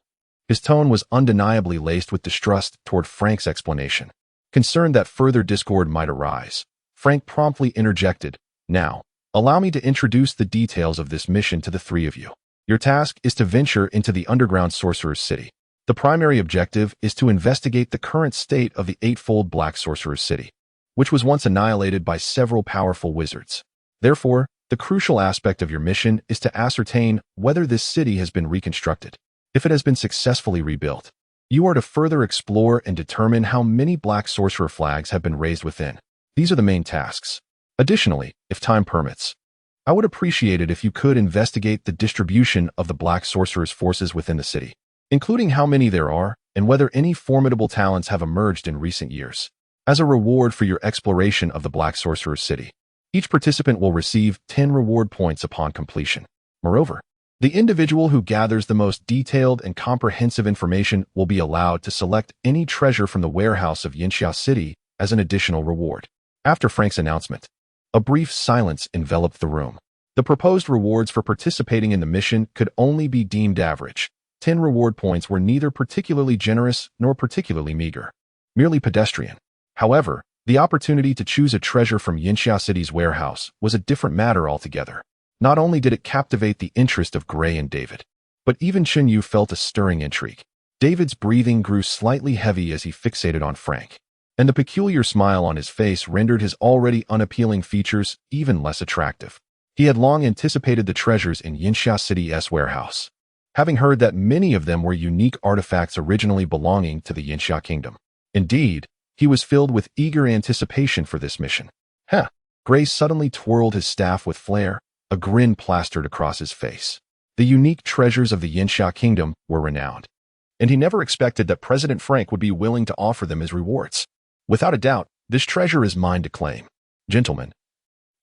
His tone was undeniably laced with distrust toward Frank's explanation. Concerned that further discord might arise, Frank promptly interjected, Now, allow me to introduce the details of this mission to the 3 of you. Your task is to venture into the underground sorcerer's city. The primary objective is to investigate the current state of the 8-fold Black Sorcerer's City, which was once annihilated by several powerful wizards. Therefore, the crucial aspect of your mission is to ascertain whether this city has been reconstructed. If it has been successfully rebuilt, you are to further explore and determine how many Black Sorcerer flags have been raised within. These are the main tasks. Additionally, if time permits, I would appreciate it if you could investigate the distribution of the Black Sorcerer's forces within the city, including how many there are and whether any formidable talents have emerged in recent years. As a reward for your exploration of the Black Sorcerer's City, each participant will receive 10 reward points upon completion. Moreover, the individual who gathers the most detailed and comprehensive information will be allowed to select any treasure from the warehouse of Yinxia City as an additional reward. After Frank's announcement, a brief silence enveloped the room. The proposed rewards for participating in the mission could only be deemed average. 10 reward points were neither particularly generous nor particularly meager, merely pedestrian. However, The opportunity to choose a treasure from Yinxia City's warehouse was a different matter altogether. Not only did it captivate the interest of Gray and David, but even Chunyu felt a stirring intrigue. David's breathing grew slightly heavy as he fixated on Frank, and the peculiar smile on his face rendered his already unappealing features even less attractive. He had long anticipated the treasures in Yinxia City's warehouse, having heard that many of them were unique artifacts originally belonging to the Yinxia Kingdom. Indeed, he was filled with eager anticipation for this mission. Gray suddenly twirled his staff with flair, a grin plastered across his face. The unique treasures of the Yinxia Kingdom were renowned, and he never expected that President Frank would be willing to offer them as rewards. Without a doubt, this treasure is mine to claim. Gentlemen,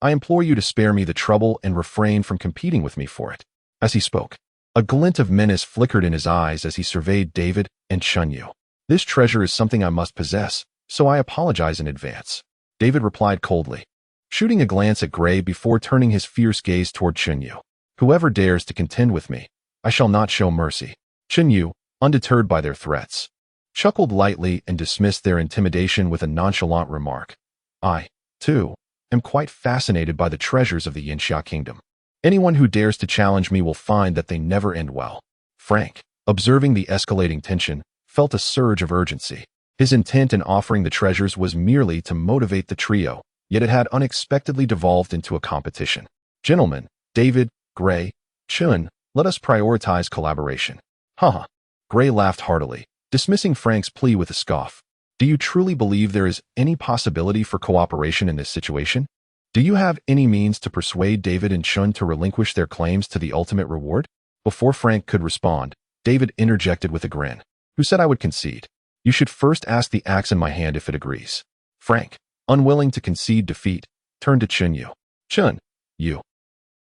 I implore you to spare me the trouble and refrain from competing with me for it. As he spoke, a glint of menace flickered in his eyes as he surveyed David and Chunyu. This treasure is something I must possess, so I apologize in advance, David replied coldly, shooting a glance at Gray before turning his fierce gaze toward Chunyu. Whoever dares to contend with me, I shall not show mercy. Chunyu, undeterred by their threats, chuckled lightly and dismissed their intimidation with a nonchalant remark. I, too, am quite fascinated by the treasures of the Yinxia Kingdom. Anyone who dares to challenge me will find that they never end well. Frank, observing the escalating tension, felt a surge of urgency. His intent in offering the treasures was merely to motivate the trio, yet it had unexpectedly devolved into a competition. Gentlemen, David, Gray, Chun, let us prioritize collaboration. Haha. Gray laughed heartily, dismissing Frank's plea with a scoff. Do you truly believe there is any possibility for cooperation in this situation? Do you have any means to persuade David and Chun to relinquish their claims to the ultimate reward? Before Frank could respond, David interjected with a grin. Who said I would concede? You should first ask the axe in my hand if it agrees. Frank, unwilling to concede defeat, turned to Chunyu. Chun, you.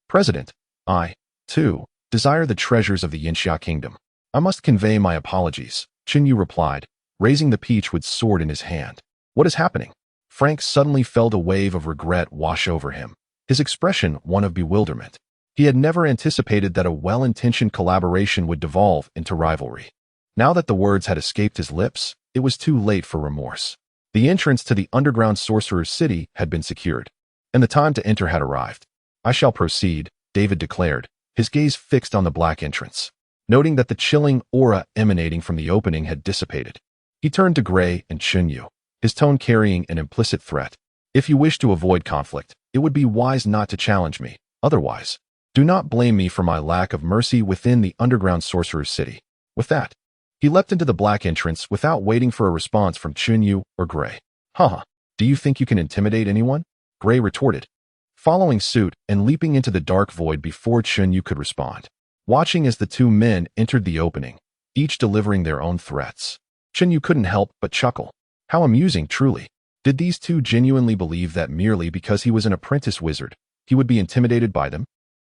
President, I, too, desire the treasures of the Yinxia Kingdom. I must convey my apologies, Chunyu replied, raising the peachwood sword in his hand. What is happening? Frank suddenly felt a wave of regret wash over him, his expression one of bewilderment. He had never anticipated that a well-intentioned collaboration would devolve into rivalry. Now that the words had escaped his lips, it was too late for remorse. The entrance to the underground sorcerer's city had been secured, and the time to enter had arrived. I shall proceed, David declared, his gaze fixed on the black entrance. Noting that the chilling aura emanating from the opening had dissipated, he turned to Gray and Chunyu, his tone carrying an implicit threat. If you wish to avoid conflict, it would be wise not to challenge me. Otherwise, do not blame me for my lack of mercy within the underground sorcerer's city. With that, he leapt into the black entrance without waiting for a response from Chunyu or Gray. Haha, do you think you can intimidate anyone? Gray retorted, following suit and leaping into the dark void before Chunyu could respond. Watching as the two men entered the opening, each delivering their own threats, Chunyu couldn't help but chuckle. How amusing, truly. Did these two genuinely believe that merely because he was an apprentice wizard, he would be intimidated by them?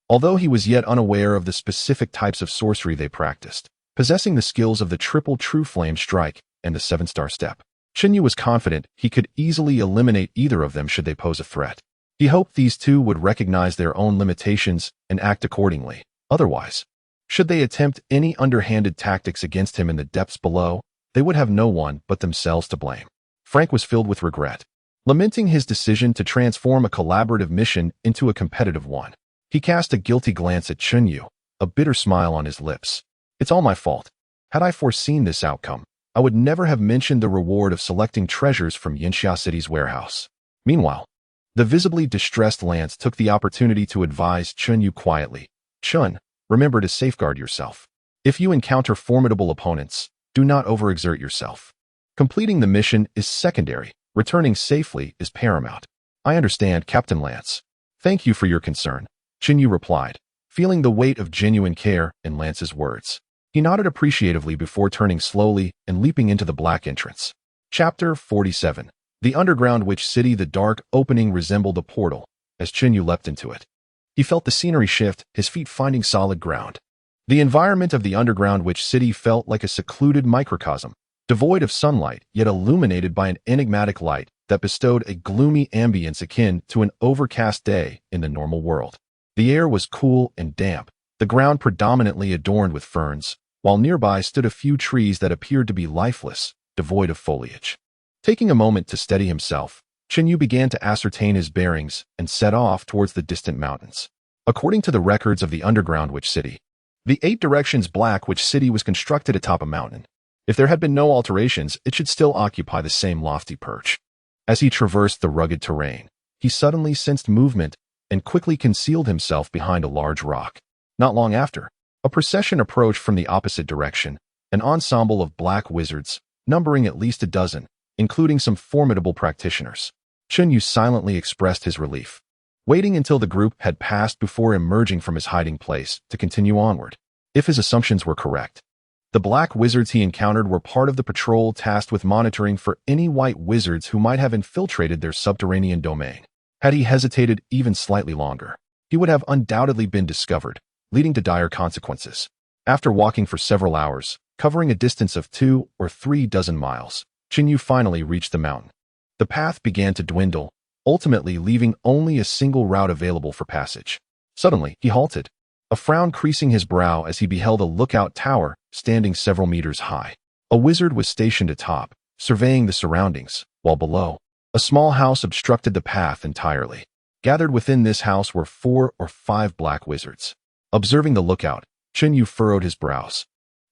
Although he was yet unaware of the specific types of sorcery they practiced, possessing the skills of the triple true flame strike and the 7-star step, Chunyu was confident he could easily eliminate either of them should they pose a threat. He hoped these two would recognize their own limitations and act accordingly. Otherwise, should they attempt any underhanded tactics against him in the depths below, they would have no one but themselves to blame. Frank was filled with regret, lamenting his decision to transform a collaborative mission into a competitive one. He cast a guilty glance at Chunyu, a bitter smile on his lips. It's all my fault. Had I foreseen this outcome, I would never have mentioned the reward of selecting treasures from Yinxia City's warehouse. Meanwhile, the visibly distressed Lance took the opportunity to advise Chunyu quietly. Chun, remember to safeguard yourself. If you encounter formidable opponents, do not overexert yourself. Completing the mission is secondary. Returning safely is paramount. I understand, Captain Lance. Thank you for your concern, Chunyu replied, feeling the weight of genuine care in Lance's words. He nodded appreciatively before turning slowly and leaping into the black entrance. Chapter 47. The underground witch city. The dark opening resembled a portal as Chunyu leapt into it. He felt the scenery shift, his feet finding solid ground. The environment of the underground witch city felt like a secluded microcosm, devoid of sunlight, yet illuminated by an enigmatic light that bestowed a gloomy ambience akin to an overcast day in the normal world. The air was cool and damp, the ground predominantly adorned with ferns, while nearby stood a few trees that appeared to be lifeless, devoid of foliage. Taking a moment to steady himself, Yu began to ascertain his bearings and set off towards the distant mountains. According to the records of the underground witch city, the 8 directions Black Witch City was constructed atop a mountain. If there had been no alterations, it should still occupy the same lofty perch. As he traversed the rugged terrain, he suddenly sensed movement and quickly concealed himself behind a large rock. Not long after, a procession approached from the opposite direction, an ensemble of black wizards, numbering at least a dozen, including some formidable practitioners. Yu silently expressed his relief, waiting until the group had passed before emerging from his hiding place to continue onward. If his assumptions were correct, the black wizards he encountered were part of the patrol tasked with monitoring for any white wizards who might have infiltrated their subterranean domain. Had he hesitated even slightly longer, he would have undoubtedly been discovered, leading to dire consequences. After walking for several hours, covering a distance of 2 or 3 dozen miles, Yu finally reached the mountain. The path began to dwindle, ultimately leaving only a single route available for passage. Suddenly, he halted, a frown creasing his brow as he beheld a lookout tower standing several meters high. A wizard was stationed atop, surveying the surroundings, while below, a small house obstructed the path entirely. Gathered within this house were 4 or 5 black wizards. Observing the lookout, Yu furrowed his brows.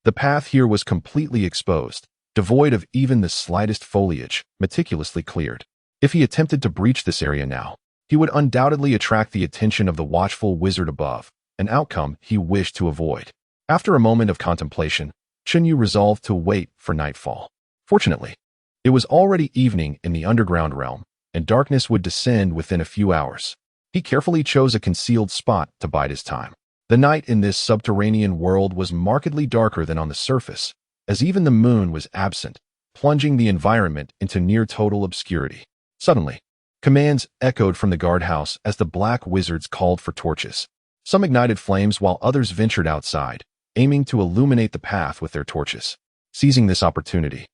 The path here was completely exposed, devoid of even the slightest foliage, meticulously cleared. If he attempted to breach this area now, he would undoubtedly attract the attention of the watchful wizard above, an outcome he wished to avoid. After a moment of contemplation, Yu resolved to wait for nightfall. Fortunately, it was already evening in the underground realm, and darkness would descend within a few hours. He carefully chose a concealed spot to bide his time. The night in this subterranean world was markedly darker than on the surface, as even the moon was absent, plunging the environment into near-total obscurity. Suddenly, commands echoed from the guardhouse as the black wizards called for torches. Some ignited flames while others ventured outside, aiming to illuminate the path with their torches. Seizing this opportunity,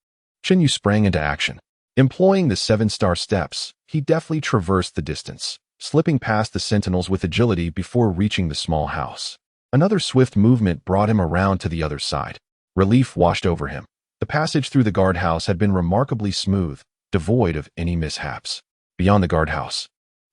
Yu sprang into action. Employing the 7-star steps, he deftly traversed the distance, slipping past the sentinels with agility before reaching the small house. Another swift movement brought him around to the other side. Relief washed over him. The passage through the guardhouse had been remarkably smooth, devoid of any mishaps. Beyond the guardhouse,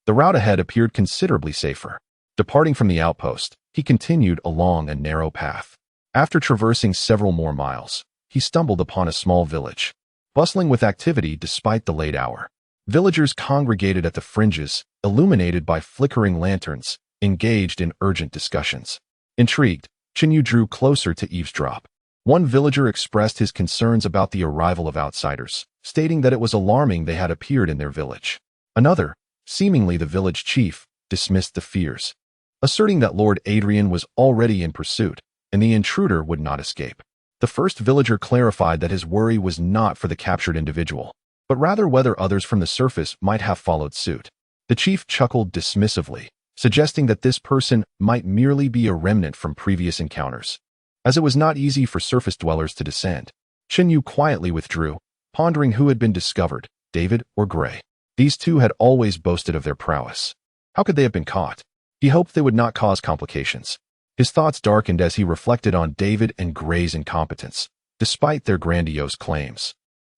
the route ahead appeared considerably safer. Departing from the outpost, he continued along a narrow path. After traversing several more miles, he stumbled upon a small village, bustling with activity despite the late hour. Villagers congregated at the fringes, illuminated by flickering lanterns, engaged in urgent discussions. Intrigued, Yu drew closer to eavesdrop. One villager expressed his concerns about the arrival of outsiders, stating that it was alarming they had appeared in their village. Another, seemingly the village chief, dismissed the fears, asserting that Lord Adrian was already in pursuit, and the intruder would not escape. The first villager clarified that his worry was not for the captured individual, but rather whether others from the surface might have followed suit. The chief chuckled dismissively, suggesting that this person might merely be a remnant from previous encounters. As it was not easy for surface dwellers to descend, Yu quietly withdrew, pondering who had been discovered, David or Gray. These two had always boasted of their prowess. How could they have been caught? He hoped they would not cause complications. His thoughts darkened as he reflected on David and Gray's incompetence, despite their grandiose claims.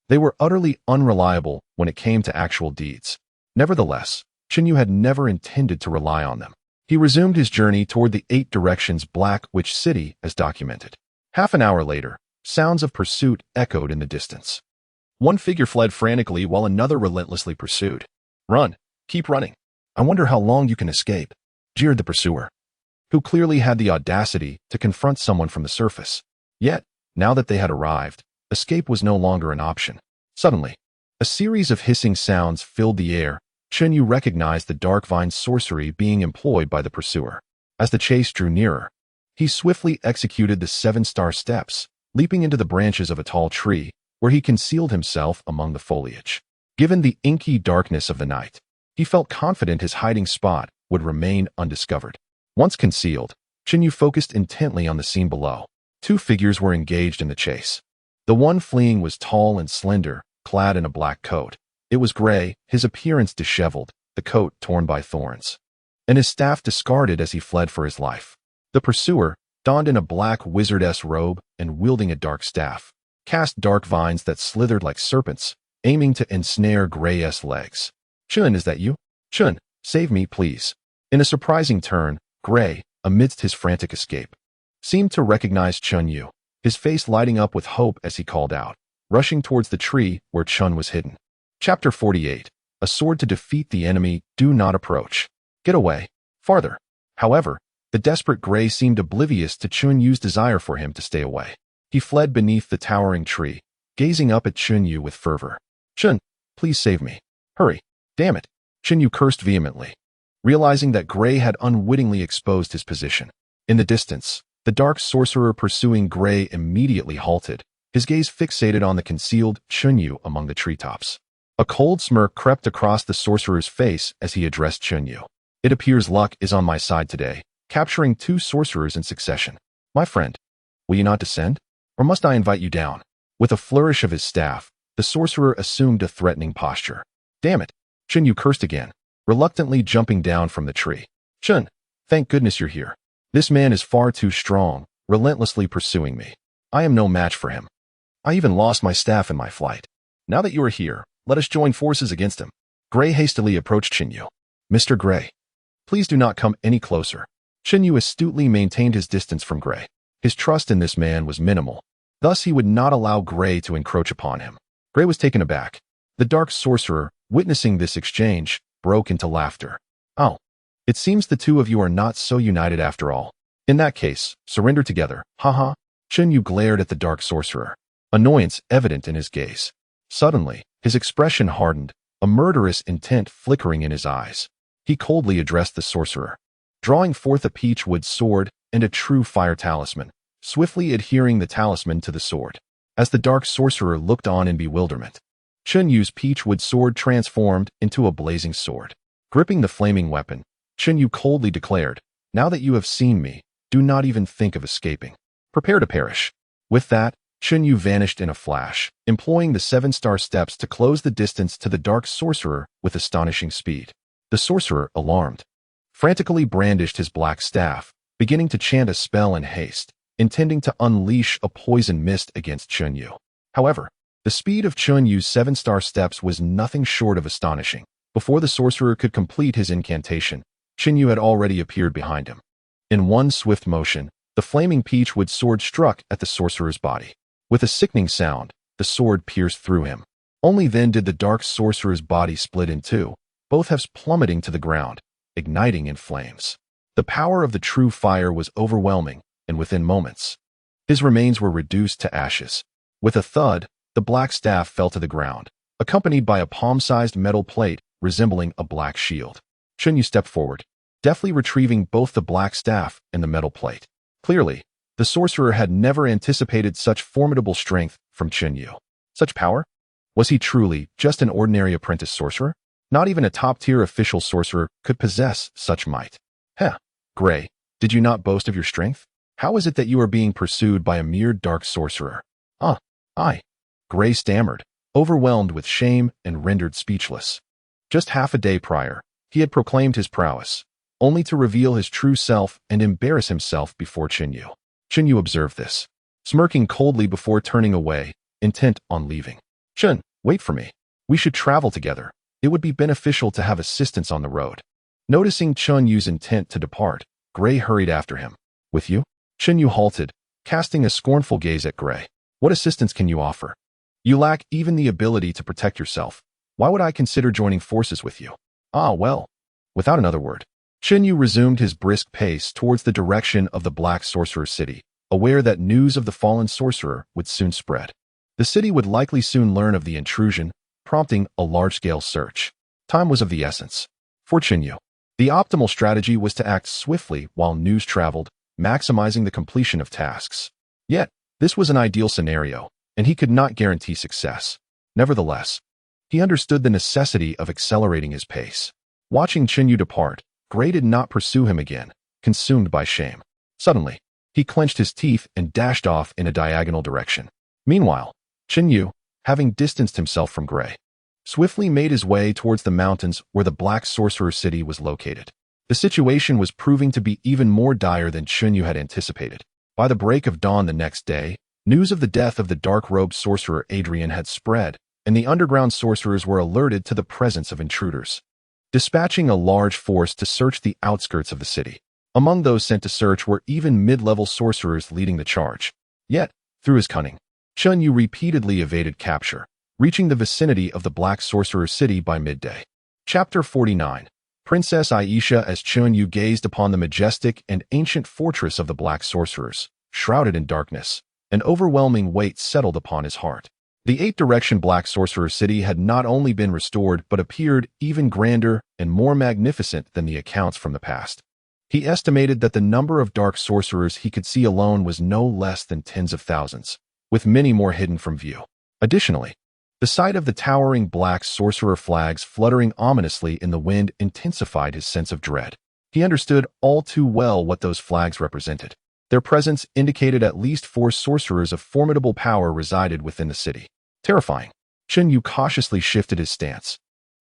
They were utterly unreliable when it came to actual deeds. Nevertheless, Yu had never intended to rely on them. He resumed his journey toward the 8 directions Black Witch City as documented. Half an hour later, sounds of pursuit echoed in the distance. One figure fled frantically while another relentlessly pursued. "Run! Keep running! I wonder how long you can escape," jeered the pursuer, who clearly had the audacity to confront someone from the surface. Yet, now that they had arrived, escape was no longer an option. Suddenly, a series of hissing sounds filled the air. Yu recognized the dark vine sorcery being employed by the pursuer. As the chase drew nearer, he swiftly executed the 7-star steps, leaping into the branches of a tall tree, where he concealed himself among the foliage. Given the inky darkness of the night, he felt confident his hiding spot would remain undiscovered. Once concealed, Yu focused intently on the scene below. 2 figures were engaged in the chase. The one fleeing was tall and slender, clad in a black coat. It was Gray, his appearance disheveled, the coat torn by thorns, and his staff discarded as he fled for his life. The pursuer, donned in a black wizardess robe and wielding a dark staff, cast dark vines that slithered like serpents, aiming to ensnare Gray's legs. Chun, is that you? Chun, save me, please. In a surprising turn, Gray, amidst his frantic escape, seemed to recognize Chun Yu, his face lighting up with hope as he called out, rushing towards the tree where Chun was hidden. Chapter 48. A sword to defeat the enemy, do not approach. Get away. Farther. However, the desperate Gray seemed oblivious to Chun Yu's desire for him to stay away. He fled beneath the towering tree, gazing up at Chun Yu with fervor. Chun, please save me. Hurry. Damn it. Chun Yu cursed vehemently, realizing that Gray had unwittingly exposed his position. In the distance, the dark sorcerer pursuing Gray immediately halted, his gaze fixated on the concealed Chun Yu among the treetops. A cold smirk crept across the sorcerer's face as he addressed Chun Yu. It appears luck is on my side today, capturing 2 sorcerers in succession. My friend, will you not descend? Or must I invite you down? With a flourish of his staff, the sorcerer assumed a threatening posture. Damn it! Chun Yu cursed again, reluctantly jumping down from the tree. Chun, thank goodness you're here. This man is far too strong, relentlessly pursuing me. I am no match for him. I even lost my staff in my flight. Now that you are here, let us join forces against him. Gray hastily approached Chun Yu. Mr. Gray, please do not come any closer. Chun Yu astutely maintained his distance from Gray. His trust in this man was minimal. Thus, he would not allow Gray to encroach upon him. Gray was taken aback. The dark sorcerer, witnessing this exchange, broke into laughter. Oh, it seems the 2 of you are not so united after all. In that case, surrender together, haha. Chun Yu glared at the dark sorcerer, annoyance evident in his gaze. Suddenly, his expression hardened, a murderous intent flickering in his eyes. He coldly addressed the sorcerer, drawing forth a peach-wood sword and a true fire talisman, swiftly adhering the talisman to the sword. As the dark sorcerer looked on in bewilderment, Chun Yu's peach-wood sword transformed into a blazing sword. Gripping the flaming weapon, Chun Yu coldly declared, now that you have seen me, do not even think of escaping. Prepare to perish. With that, Chun Yu vanished in a flash, employing the 7-star steps to close the distance to the dark sorcerer with astonishing speed. The sorcerer, alarmed, frantically brandished his black staff, beginning to chant a spell in haste, intending to unleash a poison mist against Chun Yu. However, the speed of Chun Yu's 7-star steps was nothing short of astonishing. Before the sorcerer could complete his incantation, Chun Yu had already appeared behind him. In one swift motion, the flaming peach-wood sword struck at the sorcerer's body. With a sickening sound, the sword pierced through him. Only then did the dark sorcerer's body split in 2, both halves plummeting to the ground, igniting in flames. The power of the true fire was overwhelming, and within moments, his remains were reduced to ashes. With a thud, the black staff fell to the ground, accompanied by a palm-sized metal plate resembling a black shield. Chun Yu stepped forward, deftly retrieving both the black staff and the metal plate. Clearly, the sorcerer had never anticipated such formidable strength from Chun Yu. Such power? Was he truly just an ordinary apprentice sorcerer? Not even a top-tier official sorcerer could possess such might. Heh, Gray, did you not boast of your strength? How is it that you are being pursued by a mere dark sorcerer? Gray stammered, overwhelmed with shame and rendered speechless. Just half a day prior, he had proclaimed his prowess, only to reveal his true self and embarrass himself before Chun Yu. Chun Yu observed this, smirking coldly before turning away, intent on leaving. Chun, wait for me. We should travel together. It would be beneficial to have assistance on the road. Noticing Chun Yu's intent to depart, Gray hurried after him. With you? Chun Yu halted, casting a scornful gaze at Gray. What assistance can you offer? You lack even the ability to protect yourself. Why would I consider joining forces with you? Well. Without another word, Chun Yu resumed his brisk pace towards the direction of the Black Sorcerer's city, aware that news of the fallen sorcerer would soon spread. The city would likely soon learn of the intrusion, prompting a large-scale search. Time was of the essence. For Chun Yu, the optimal strategy was to act swiftly while news traveled, maximizing the completion of tasks. Yet, this was an ideal scenario, and he could not guarantee success. Nevertheless, he understood the necessity of accelerating his pace. Watching Chun Yu depart, Gray did not pursue him again, consumed by shame. Suddenly, he clenched his teeth and dashed off in a diagonal direction. Meanwhile, Chun Yu, having distanced himself from Gray, swiftly made his way towards the mountains where the Black Sorcerer's city was located. The situation was proving to be even more dire than Chun Yu had anticipated. By the break of dawn the next day, news of the death of the dark-robed sorcerer Adrian had spread, and the underground sorcerers were alerted to the presence of intruders, dispatching a large force to search the outskirts of the city. Among those sent to search were even mid-level sorcerers leading the charge. Yet, through his cunning, Chun Yu repeatedly evaded capture, reaching the vicinity of the Black Sorcerer City by midday. Chapter 49. Princess Aisha. As Chun Yu gazed upon the majestic and ancient fortress of the Black Sorcerers, shrouded in darkness, an overwhelming weight settled upon his heart. The eight-direction Black Sorcerer City had not only been restored but appeared even grander and more magnificent than the accounts from the past. He estimated that the number of dark sorcerers he could see alone was no less than tens of thousands, with many more hidden from view. Additionally, the sight of the towering Black Sorcerer flags fluttering ominously in the wind intensified his sense of dread. He understood all too well what those flags represented. Their presence indicated at least 4 sorcerers of formidable power resided within the city. Terrifying, Chun Yu cautiously shifted his stance,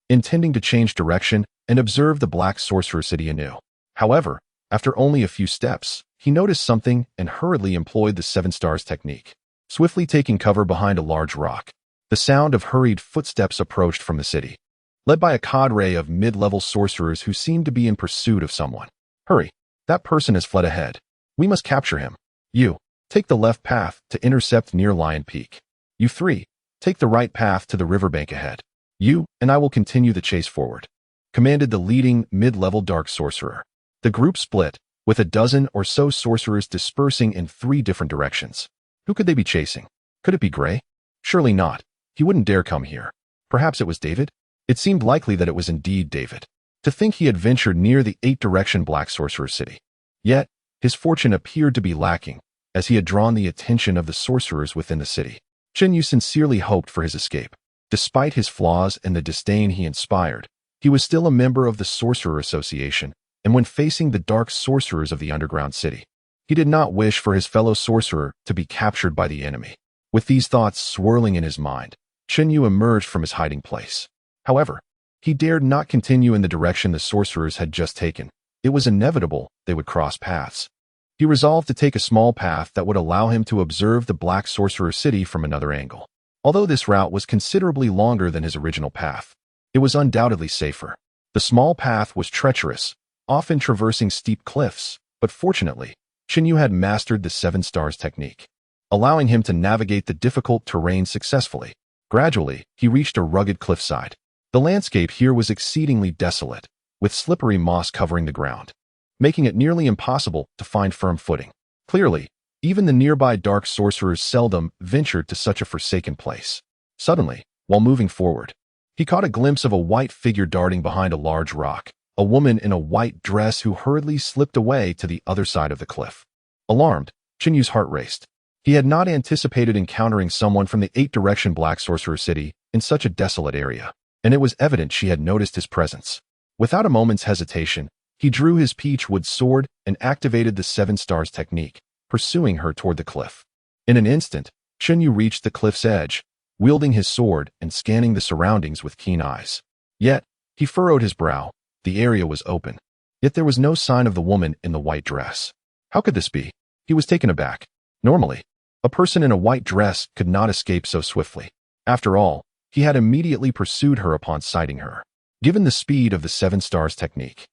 intending to change direction and observe the Black Sorcerer City anew. However, after only a few steps, he noticed something and hurriedly employed the 7 stars technique. Swiftly taking cover behind a large rock, the sound of hurried footsteps approached from the city, led by a cadre of mid-level sorcerers who seemed to be in pursuit of someone. Hurry, that person has fled ahead. We must capture him. You, take the left path to intercept near Lion Peak. You 3, take the right path to the riverbank ahead. You and I will continue the chase forward, commanded the leading mid-level dark sorcerer. The group split, with a dozen or so sorcerers dispersing in 3 different directions. Who could they be chasing? Could it be Gray? Surely not. He wouldn't dare come here. Perhaps it was David? It seemed likely that it was indeed David. To think he had ventured near the 8-direction Black Sorcerer City. Yet, his fortune appeared to be lacking, as he had drawn the attention of the sorcerers within the city. Chun Yu sincerely hoped for his escape. Despite his flaws and the disdain he inspired, he was still a member of the Sorcerer Association, and when facing the dark sorcerers of the underground city, he did not wish for his fellow sorcerer to be captured by the enemy. With these thoughts swirling in his mind, Chun Yu emerged from his hiding place. However, he dared not continue in the direction the sorcerers had just taken. It was inevitable they would cross paths. He resolved to take a small path that would allow him to observe the Black Sorcerer City from another angle. Although this route was considerably longer than his original path, it was undoubtedly safer. The small path was treacherous, often traversing steep cliffs, but fortunately, Chun Yu had mastered the 7 stars technique, allowing him to navigate the difficult terrain successfully. Gradually, he reached a rugged cliffside. The landscape here was exceedingly desolate, with slippery moss covering the ground, making it nearly impossible to find firm footing. Clearly, even the nearby dark sorcerers seldom ventured to such a forsaken place. Suddenly, while moving forward, he caught a glimpse of a white figure darting behind a large rock, a woman in a white dress who hurriedly slipped away to the other side of the cliff. Alarmed, Chun Yu's heart raced. He had not anticipated encountering someone from the 8-direction Black Sorcerer City in such a desolate area, and it was evident she had noticed his presence. Without a moment's hesitation, he drew his peachwood sword and activated the 7 stars technique, pursuing her toward the cliff. In an instant, Chun Yu reached the cliff's edge, wielding his sword and scanning the surroundings with keen eyes. Yet, he furrowed his brow. The area was open, yet there was no sign of the woman in the white dress. How could this be? He was taken aback. Normally, a person in a white dress could not escape so swiftly. After all, he had immediately pursued her upon sighting her. Given the speed of the 7 stars technique,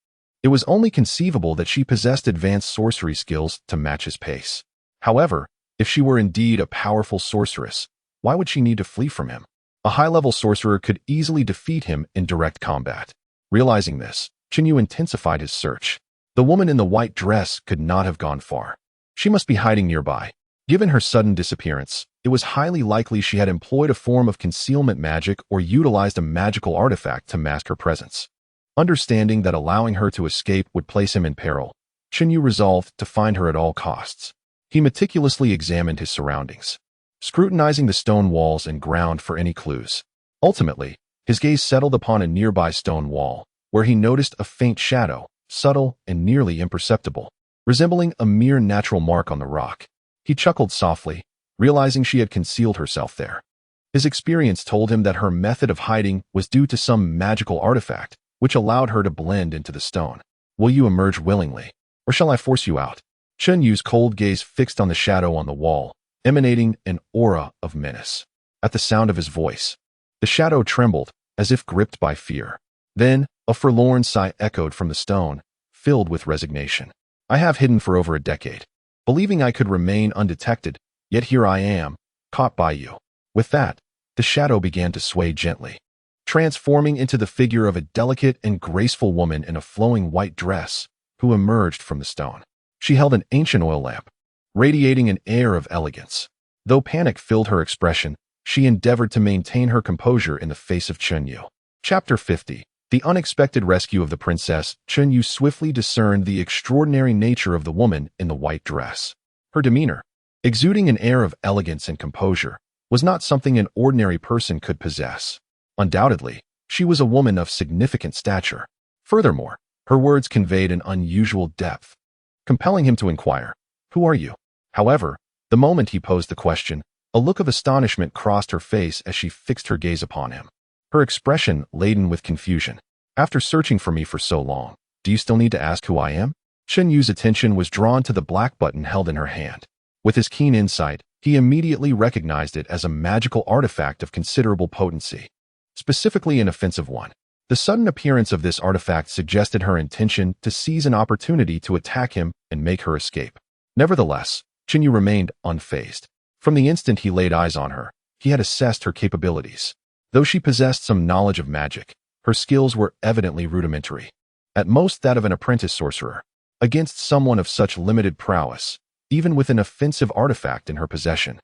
it was only conceivable that she possessed advanced sorcery skills to match his pace. However, if she were indeed a powerful sorceress, why would she need to flee from him? A high-level sorcerer could easily defeat him in direct combat. Realizing this, Chun Yu intensified his search. The woman in the white dress could not have gone far. She must be hiding nearby. Given her sudden disappearance, it was highly likely she had employed a form of concealment magic or utilized a magical artifact to mask her presence. Understanding that allowing her to escape would place him in peril, Chun Yu resolved to find her at all costs. He meticulously examined his surroundings, scrutinizing the stone walls and ground for any clues. Ultimately, his gaze settled upon a nearby stone wall, where he noticed a faint shadow, subtle and nearly imperceptible, resembling a mere natural mark on the rock. He chuckled softly, realizing she had concealed herself there. His experience told him that her method of hiding was due to some magical artifact, which allowed her to blend into the stone. Will you emerge willingly, or shall I force you out? Chun Yu's cold gaze fixed on the shadow on the wall, emanating an aura of menace. At the sound of his voice, The shadow trembled, as if gripped by fear. Then, a forlorn sigh echoed from the stone, filled with resignation. I have hidden for over a decade, believing I could remain undetected, yet here I am, caught by you. With that, the shadow began to sway gently, transforming into the figure of a delicate and graceful woman in a flowing white dress, who emerged from the stone. She held an ancient oil lamp, radiating an air of elegance. Though panic filled her expression, she endeavored to maintain her composure in the face of Chunyu. Chapter 50. The unexpected rescue of the princess. Chunyu swiftly discerned the extraordinary nature of the woman in the white dress. Her demeanor, exuding an air of elegance and composure, was not something an ordinary person could possess. Undoubtedly, she was a woman of significant stature. Furthermore, her words conveyed an unusual depth, compelling him to inquire, "Who are you?" However, the moment he posed the question, a look of astonishment crossed her face as she fixed her gaze upon him, her expression laden with confusion. "After searching for me for so long, do you still need to ask who I am?" Yu's attention was drawn to the black button held in her hand. With his keen insight, he immediately recognized it as a magical artifact of considerable potency, specifically an offensive one. The sudden appearance of this artifact suggested her intention to seize an opportunity to attack him and make her escape. Nevertheless, Yu remained unfazed. From the instant he laid eyes on her, he had assessed her capabilities. Though she possessed some knowledge of magic, her skills were evidently rudimentary, at most that of an apprentice sorcerer. Against someone of such limited prowess, even with an offensive artifact in her possession,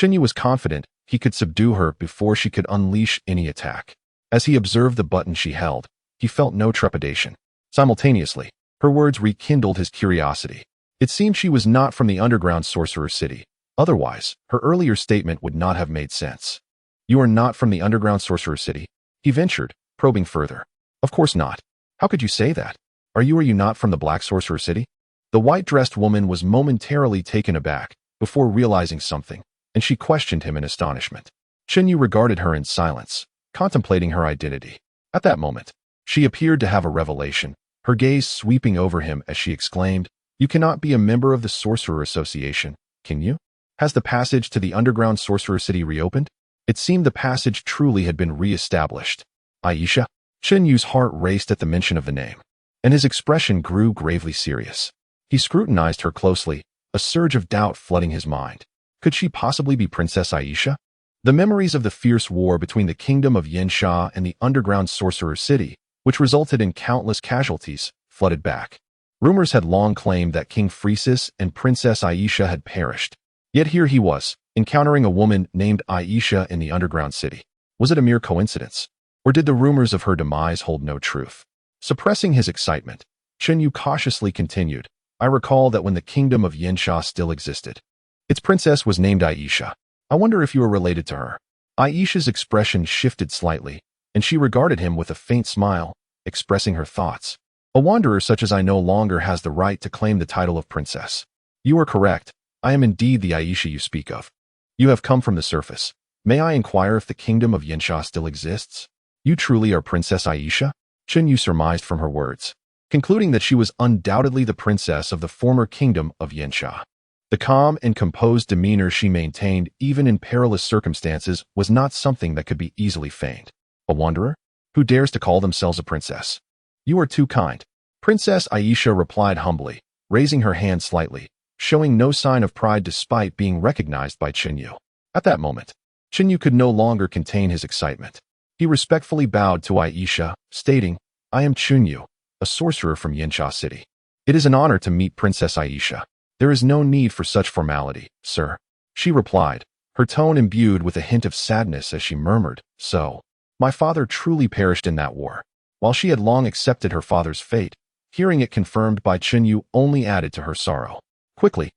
Yu was confident he could subdue her before she could unleash any attack. As he observed the button she held, he felt no trepidation. Simultaneously, her words rekindled his curiosity. It seemed she was not from the underground sorcerer city. Otherwise, her earlier statement would not have made sense. "You are not from the underground sorcerer city?" he ventured, probing further. "Of course not. How could you say that? Are you not from the black sorcerer city?" The white-dressed woman was momentarily taken aback, before realizing something, and she questioned him in astonishment. Yu regarded her in silence, contemplating her identity. At that moment, she appeared to have a revelation, her gaze sweeping over him as she exclaimed, "You cannot be a member of the Sorcerer Association, can you? Has the passage to the underground sorcerer city reopened?" It seemed the passage truly had been re-established. "Aisha?" Yu's heart raced at the mention of the name, and his expression grew gravely serious. He scrutinized her closely, a surge of doubt flooding his mind. Could she possibly be Princess Aisha? The memories of the fierce war between the kingdom of Yansha and the underground sorcerer city, which resulted in countless casualties, flooded back. Rumors had long claimed that King Phreesis and Princess Aisha had perished. Yet here he was, encountering a woman named Aisha in the underground city. Was it a mere coincidence? Or did the rumors of her demise hold no truth? Suppressing his excitement, Yu cautiously continued, "I recall that when the kingdom of Yansha still existed, its princess was named Aisha. I wonder if you are related to her." Aisha's expression shifted slightly, and she regarded him with a faint smile, expressing her thoughts. "A wanderer such as I no longer has the right to claim the title of princess. You are correct. I am indeed the Aisha you speak of. You have come from the surface. May I inquire if the kingdom of Yansha still exists?" "You truly are Princess Aisha?" Yu surmised from her words, concluding that she was undoubtedly the princess of the former kingdom of Yansha. The calm and composed demeanor she maintained even in perilous circumstances was not something that could be easily feigned. "A wanderer? Who dares to call themselves a princess?" "You are too kind." Princess Aisha replied humbly, raising her hand slightly, showing no sign of pride despite being recognized by Yu. At that moment, Yu could no longer contain his excitement. He respectfully bowed to Aisha, stating, "I am Yu, a sorcerer from Yansha City. It is an honor to meet Princess Aisha." "There is no need for such formality, sir," she replied, her tone imbued with a hint of sadness as she murmured, "So, my father truly perished in that war." While she had long accepted her father's fate, hearing it confirmed by Yu only added to her sorrow. Quickly,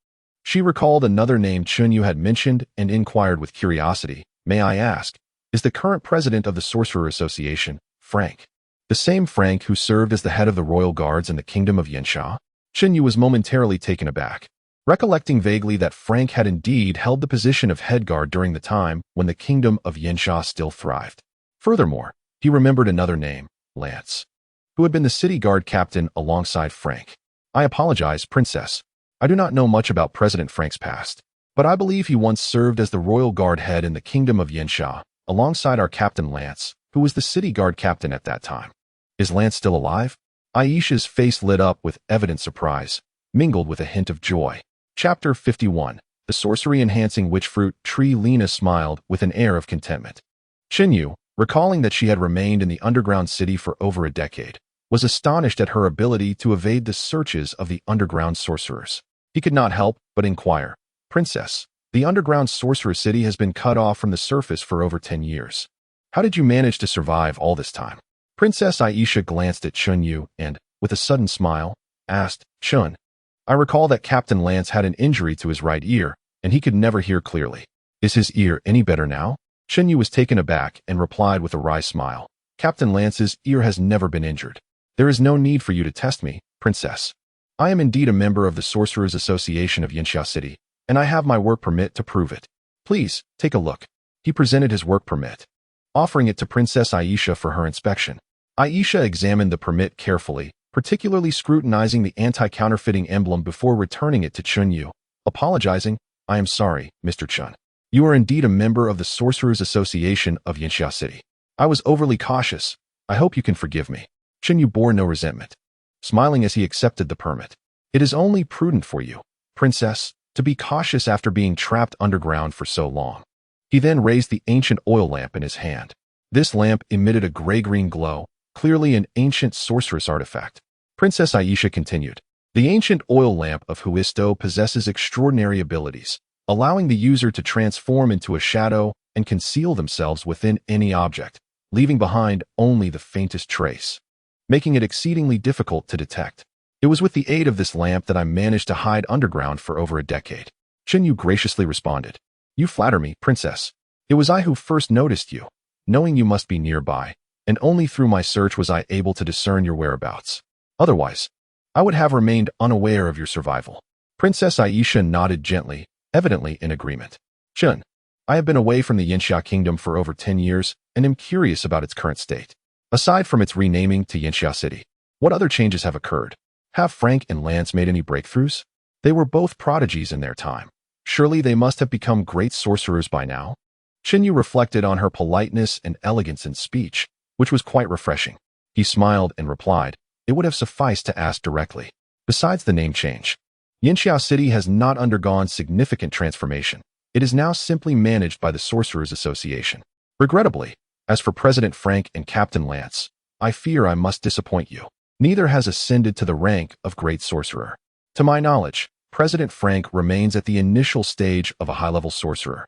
she recalled another name Yu had mentioned and inquired with curiosity, "May I ask, is the current president of the Sorcerer Association, Frank, the same Frank who served as the head of the royal guards in the kingdom of Yansha?" Yu was momentarily taken aback, recollecting vaguely that Frank had indeed held the position of head guard during the time when the kingdom of Yansha still thrived. Furthermore, he remembered another name, Lance, who had been the city guard captain alongside Frank. "I apologize, Princess. I do not know much about President Frank's past, but I believe he once served as the royal guard head in the kingdom of Yansha. alongside our Captain Lance, who was the city guard captain at that time. Is Lance still alive? Aisha's face lit up with evident surprise, mingled with a hint of joy. Chapter 51. The sorcery-enhancing witchfruit tree. Lena smiled with an air of contentment. Xinyu, recalling that she had remained in the underground city for over a decade, was astonished at her ability to evade the searches of the underground sorcerers. He could not help but inquire, "Princess, the underground sorcerer city has been cut off from the surface for over 10 years. How did you manage to survive all this time?" Princess Aisha glanced at Xinyu and, with a sudden smile, asked, "Chun, I recall that Captain Lance had an injury to his right ear, and he could never hear clearly. Is his ear any better now?" Xinyu was taken aback and replied with a wry smile, "Captain Lance's ear has never been injured. There is no need for you to test me, Princess. I am indeed a member of the Sorcerers Association of Yinxia City, and I have my work permit to prove it. Please, take a look." He presented his work permit, offering it to Princess Aisha for her inspection. Aisha examined the permit carefully, particularly scrutinizing the anti-counterfeiting emblem before returning it to Xinyu, apologizing, "I am sorry, Mr. Chun. You are indeed a member of the Sorcerers Association of Yinxia City. I was overly cautious. I hope you can forgive me." Xinyu bore no resentment, smiling as he accepted the permit. "It is only prudent for you, Princess, to be cautious after being trapped underground for so long." He then raised the ancient oil lamp in his hand. This lamp emitted a gray-green glow, clearly an ancient sorceress artifact. Princess Aisha continued, "The ancient oil lamp of Huisto possesses extraordinary abilities, allowing the user to transform into a shadow and conceal themselves within any object, leaving behind only the faintest trace, making it exceedingly difficult to detect. It was with the aid of this lamp that I managed to hide underground for over a decade." Xinyu graciously responded, "You flatter me, Princess. It was I who first noticed you, knowing you must be nearby, and only through my search was I able to discern your whereabouts. Otherwise, I would have remained unaware of your survival." Princess Aisha nodded gently, evidently in agreement. "Chun, I have been away from the Yinxia Kingdom for over 10 years and am curious about its current state. Aside from its renaming to Yinxia City, what other changes have occurred? Have Frank and Lance made any breakthroughs? They were both prodigies in their time. Surely they must have become great sorcerers by now." Xinyu reflected on her politeness and elegance in speech, which was quite refreshing. He smiled and replied, "It would have sufficed to ask directly. Besides the name change, Yinxia City has not undergone significant transformation. It is now simply managed by the Sorcerers Association. Regrettably, as for President Frank and Captain Lance, I fear I must disappoint you. Neither has ascended to the rank of Great Sorcerer. To my knowledge, President Frank remains at the initial stage of a high-level sorcerer,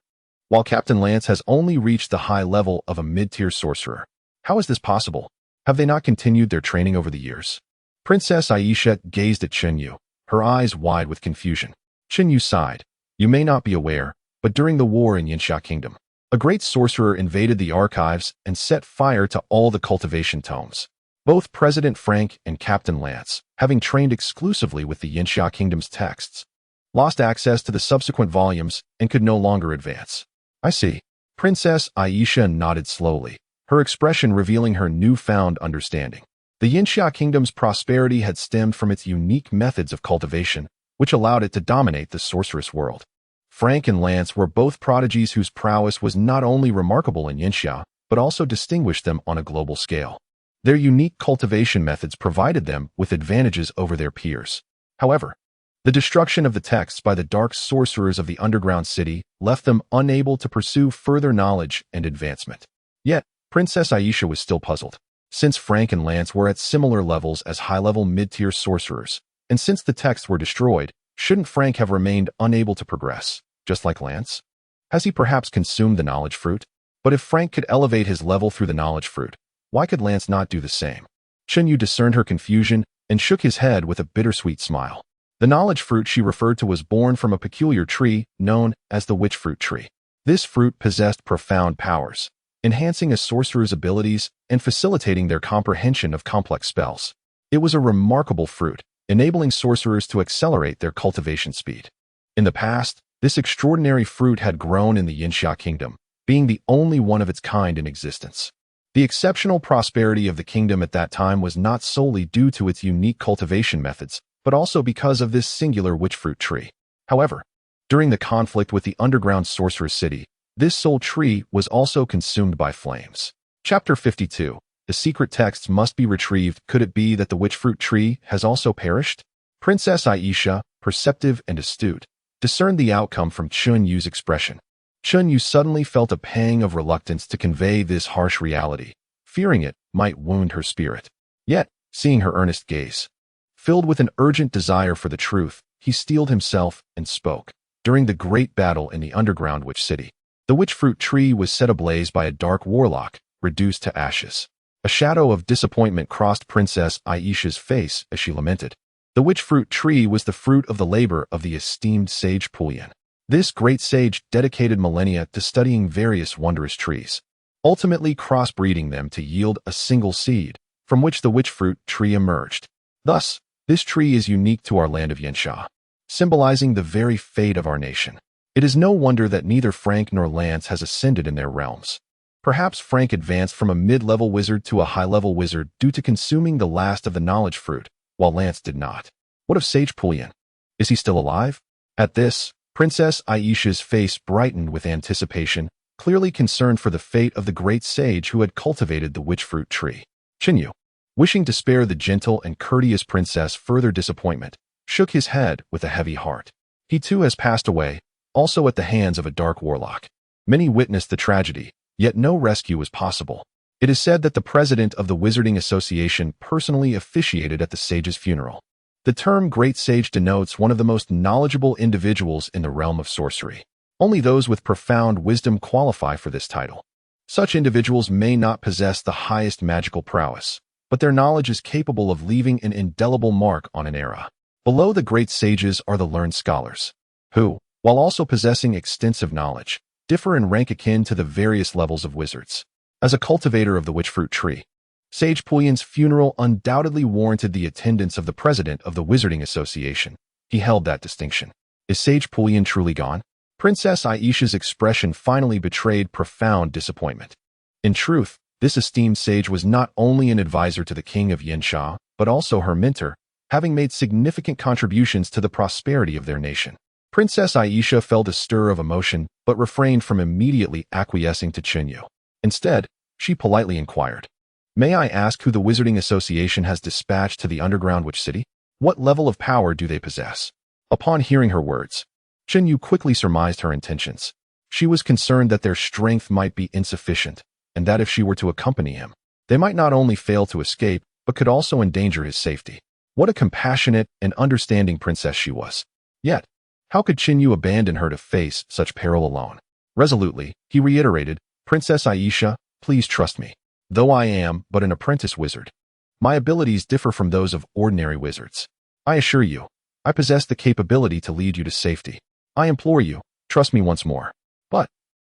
while Captain Lance has only reached the high level of a mid-tier sorcerer. How is this possible? Have they not continued their training over the years?" Princess Aisha gazed at Xinyu, her eyes wide with confusion. Xinyu sighed. "You may not be aware, but during the war in Yinxia Kingdom, a great sorcerer invaded the archives and set fire to all the cultivation tomes. Both President Frank and Captain Lance, having trained exclusively with the Yinxia Kingdom's texts, lost access to the subsequent volumes and could no longer advance." "I see." Princess Aisha nodded slowly, her expression revealing her newfound understanding. The Yinxia Kingdom's prosperity had stemmed from its unique methods of cultivation, which allowed it to dominate the sorceress world. Frank and Lance were both prodigies whose prowess was not only remarkable in Yinxia, but also distinguished them on a global scale. Their unique cultivation methods provided them with advantages over their peers. However, the destruction of the texts by the dark sorcerers of the underground city left them unable to pursue further knowledge and advancement. Yet, Princess Aisha was still puzzled. Since Frank and Lance were at similar levels as high-level mid-tier sorcerers, and since the texts were destroyed, shouldn't Frank have remained unable to progress, just like Lance? Has he perhaps consumed the knowledge fruit? But if Frank could elevate his level through the knowledge fruit, why could Lance not do the same? Xinyu discerned her confusion and shook his head with a bittersweet smile. The knowledge fruit she referred to was born from a peculiar tree known as the witchfruit tree. This fruit possessed profound powers, enhancing a sorcerer's abilities and facilitating their comprehension of complex spells. It was a remarkable fruit, enabling sorcerers to accelerate their cultivation speed. In the past, this extraordinary fruit had grown in the Yinxia Kingdom, being the only one of its kind in existence. The exceptional prosperity of the kingdom at that time was not solely due to its unique cultivation methods, but also because of this singular witchfruit tree. However, during the conflict with the underground sorcerer's city, This soul tree was also consumed by flames. Chapter 52. The secret texts must be retrieved. Could it be that the witch fruit tree has also perished? Princess Aisha, perceptive and astute, discerned the outcome from Chun Yu's expression. Chun Yu suddenly felt a pang of reluctance to convey this harsh reality, fearing it might wound her spirit. Yet, seeing her earnest gaze, filled with an urgent desire for the truth, he steeled himself and spoke. During the great battle in the underground witch city, the witch fruit tree was set ablaze by a dark warlock, reduced to ashes. A shadow of disappointment crossed Princess Aisha's face as she lamented. The witch fruit tree was the fruit of the labor of the esteemed sage Puyan. This great sage dedicated millennia to studying various wondrous trees, ultimately crossbreeding them to yield a single seed, from which the witch fruit tree emerged. Thus, this tree is unique to our land of Yansha, symbolizing the very fate of our nation. It is no wonder that neither Frank nor Lance has ascended in their realms. Perhaps Frank advanced from a mid-level wizard to a high-level wizard due to consuming the last of the knowledge fruit, while Lance did not. What of Sage Puyan? Is he still alive? At this, Princess Aisha's face brightened with anticipation, clearly concerned for the fate of the great sage who had cultivated the witch fruit tree. Chinyu, wishing to spare the gentle and courteous princess further disappointment, shook his head with a heavy heart. He too has passed away, also at the hands of a dark warlock. Many witnessed the tragedy, yet no rescue was possible. It is said that the president of the Wizarding Association personally officiated at the sage's funeral. The term Great Sage denotes one of the most knowledgeable individuals in the realm of sorcery. Only those with profound wisdom qualify for this title. Such individuals may not possess the highest magical prowess, but their knowledge is capable of leaving an indelible mark on an era. Below the great sages are the learned scholars, who, while also possessing extensive knowledge, differ in rank akin to the various levels of wizards. As a cultivator of the witch fruit tree, Sage Puyan's funeral undoubtedly warranted the attendance of the president of the Wizarding Association. He held that distinction. Is Sage Puyan truly gone? Princess Aisha's expression finally betrayed profound disappointment. In truth, this esteemed sage was not only an advisor to the king of Yansha, but also her mentor, having made significant contributions to the prosperity of their nation. Princess Aisha felt a stir of emotion, but refrained from immediately acquiescing to Chinyu. Instead, she politely inquired, "May I ask who the Wizarding Association has dispatched to the underground witch city? What level of power do they possess?" Upon hearing her words, Chinyu quickly surmised her intentions. She was concerned that their strength might be insufficient, and that if she were to accompany him, they might not only fail to escape, but could also endanger his safety. What a compassionate and understanding princess she was. Yet, how could Chinyu abandon her to face such peril alone? Resolutely, he reiterated, "Princess Aisha, please trust me. Though I am but an apprentice wizard, my abilities differ from those of ordinary wizards. I assure you, I possess the capability to lead you to safety. I implore you, trust me once more." "But,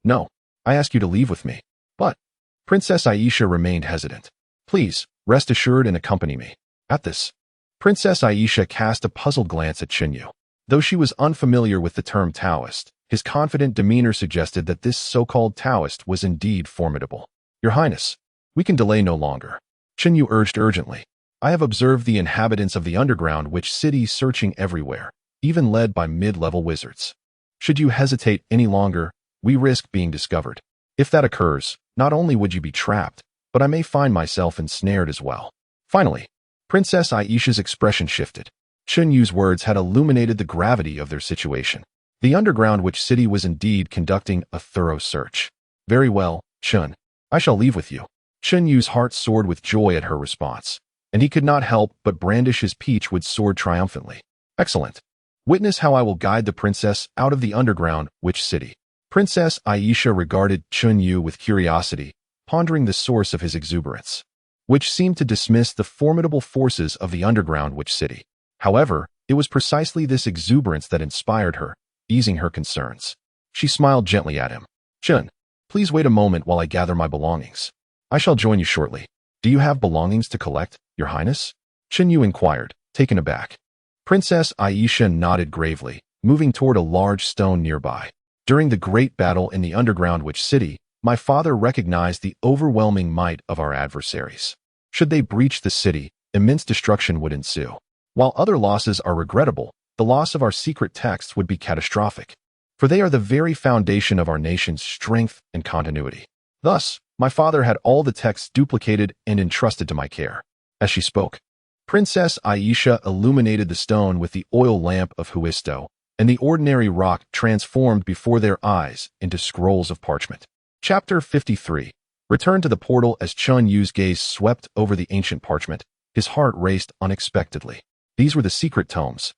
no, I ask you to leave with me." "But," Princess Aisha remained hesitant. "Please, rest assured and accompany me." At this, Princess Aisha cast a puzzled glance at Chinyu. Though she was unfamiliar with the term Daoist, his confident demeanor suggested that this so-called Daoist was indeed formidable. "Your Highness, we can delay no longer," Chinyu urged urgently. "I have observed the inhabitants of the underground witch city searching everywhere, even led by mid-level wizards. Should you hesitate any longer, we risk being discovered. If that occurs, not only would you be trapped, but I may find myself ensnared as well." Finally, Princess Aisha's expression shifted. Chunyu's words had illuminated the gravity of their situation. The underground witch city was indeed conducting a thorough search. "Very well, Chun. I shall leave with you." Chunyu's heart soared with joy at her response, and he could not help but brandish his peachwood sword triumphantly. "Excellent. Witness how I will guide the princess out of the underground witch city." Princess Aisha regarded Chunyu with curiosity, pondering the source of his exuberance, which seemed to dismiss the formidable forces of the underground witch city. However, it was precisely this exuberance that inspired her, easing her concerns. She smiled gently at him. "Chun, please wait a moment while I gather my belongings. I shall join you shortly." "Do you have belongings to collect, Your Highness?" Chinyu inquired, taken aback. Princess Aisha nodded gravely, moving toward a large stone nearby. "During the great battle in the underground witch city, my father recognized the overwhelming might of our adversaries. Should they breach the city, immense destruction would ensue. While other losses are regrettable, the loss of our secret texts would be catastrophic. for they are the very foundation of our nation's strength and continuity. Thus, my father had all the texts duplicated and entrusted to my care. As she spoke, Princess Aisha illuminated the stone with the oil lamp of Huisto, and the ordinary rock transformed before their eyes into scrolls of parchment. Chapter 53. Return to the portal. As Chun Yu's gaze swept over the ancient parchment, his heart raced unexpectedly. These were the secret tomes,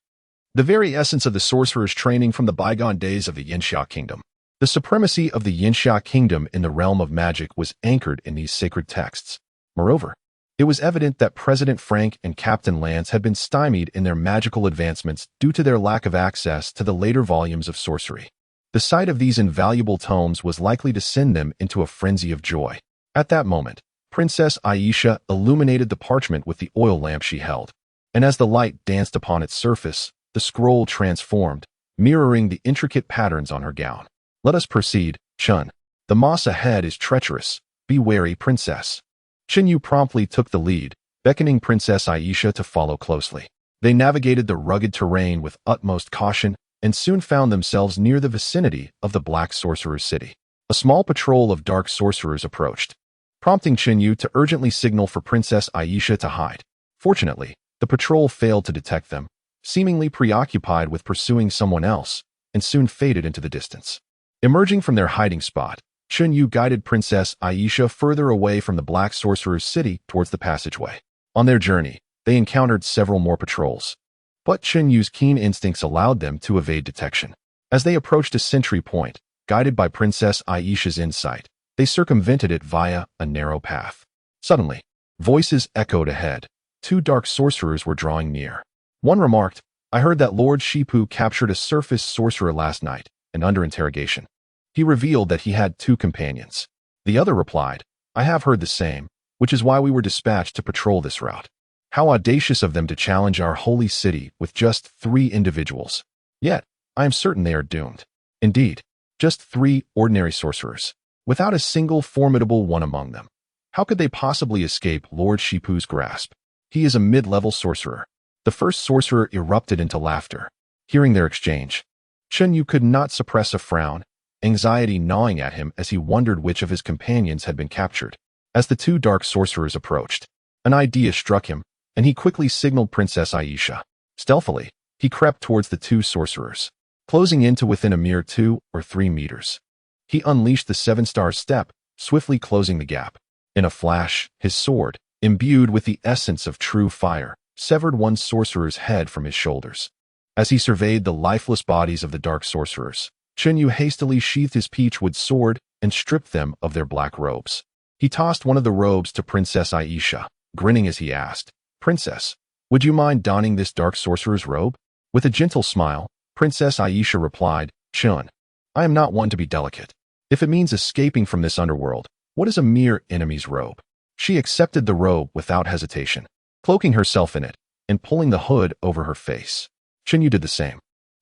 the very essence of the sorcerer's training from the bygone days of the Yinxia Kingdom. The supremacy of the Yinxia Kingdom in the realm of magic was anchored in these sacred texts. Moreover, it was evident that President Frank and Captain Lance had been stymied in their magical advancements due to their lack of access to the later volumes of sorcery. The sight of these invaluable tomes was likely to send them into a frenzy of joy. At that moment, Princess Aisha illuminated the parchment with the oil lamp she held, and as the light danced upon its surface, the scroll transformed, mirroring the intricate patterns on her gown. Let us proceed, Chun. The moss ahead is treacherous. Be wary, Princess. Chun Yu promptly took the lead, beckoning Princess Aisha to follow closely. They navigated the rugged terrain with utmost caution and soon found themselves near the vicinity of the Black Sorcerer's city. A small patrol of dark sorcerers approached, prompting Chun Yu to urgently signal for Princess Aisha to hide. Fortunately, the patrol failed to detect them, seemingly preoccupied with pursuing someone else, and soon faded into the distance. Emerging from their hiding spot, Chun Yu guided Princess Aisha further away from the Black Sorcerer's city towards the passageway. On their journey, they encountered several more patrols, but Chun Yu's keen instincts allowed them to evade detection. As they approached a sentry point, guided by Princess Aisha's insight, they circumvented it via a narrow path. Suddenly, voices echoed ahead. Two dark sorcerers were drawing near. One remarked, "I heard that Lord Shipu captured a surface sorcerer last night, and under interrogation. He revealed that he had two companions." The other replied, "I have heard the same, which is why we were dispatched to patrol this route. How audacious of them to challenge our holy city with just 3 individuals. Yet, I am certain they are doomed. Indeed, just 3 ordinary sorcerers, without a single formidable one among them. How could they possibly escape Lord Shipu's grasp? He is a mid-level sorcerer." The first sorcerer erupted into laughter. Hearing their exchange, Chun Yu could not suppress a frown, anxiety gnawing at him as he wondered which of his companions had been captured. As the 2 dark sorcerers approached, an idea struck him, and he quickly signaled Princess Aisha. Stealthily, he crept towards the 2 sorcerers, closing in to within a mere 2 or 3 meters. He unleashed the 7-star step, swiftly closing the gap. In a flash, his sword, imbued with the essence of true fire, severed one sorcerer's head from his shoulders. As he surveyed the lifeless bodies of the dark sorcerers, Chun Yu hastily sheathed his peachwood sword and stripped them of their black robes. He tossed one of the robes to Princess Aisha, grinning as he asked, "Princess, would you mind donning this dark sorcerer's robe?" With a gentle smile, Princess Aisha replied, "Chun, I am not one to be delicate. If it means escaping from this underworld, what is a mere enemy's robe?" She accepted the robe without hesitation, cloaking herself in it and pulling the hood over her face. Chun Yu did the same,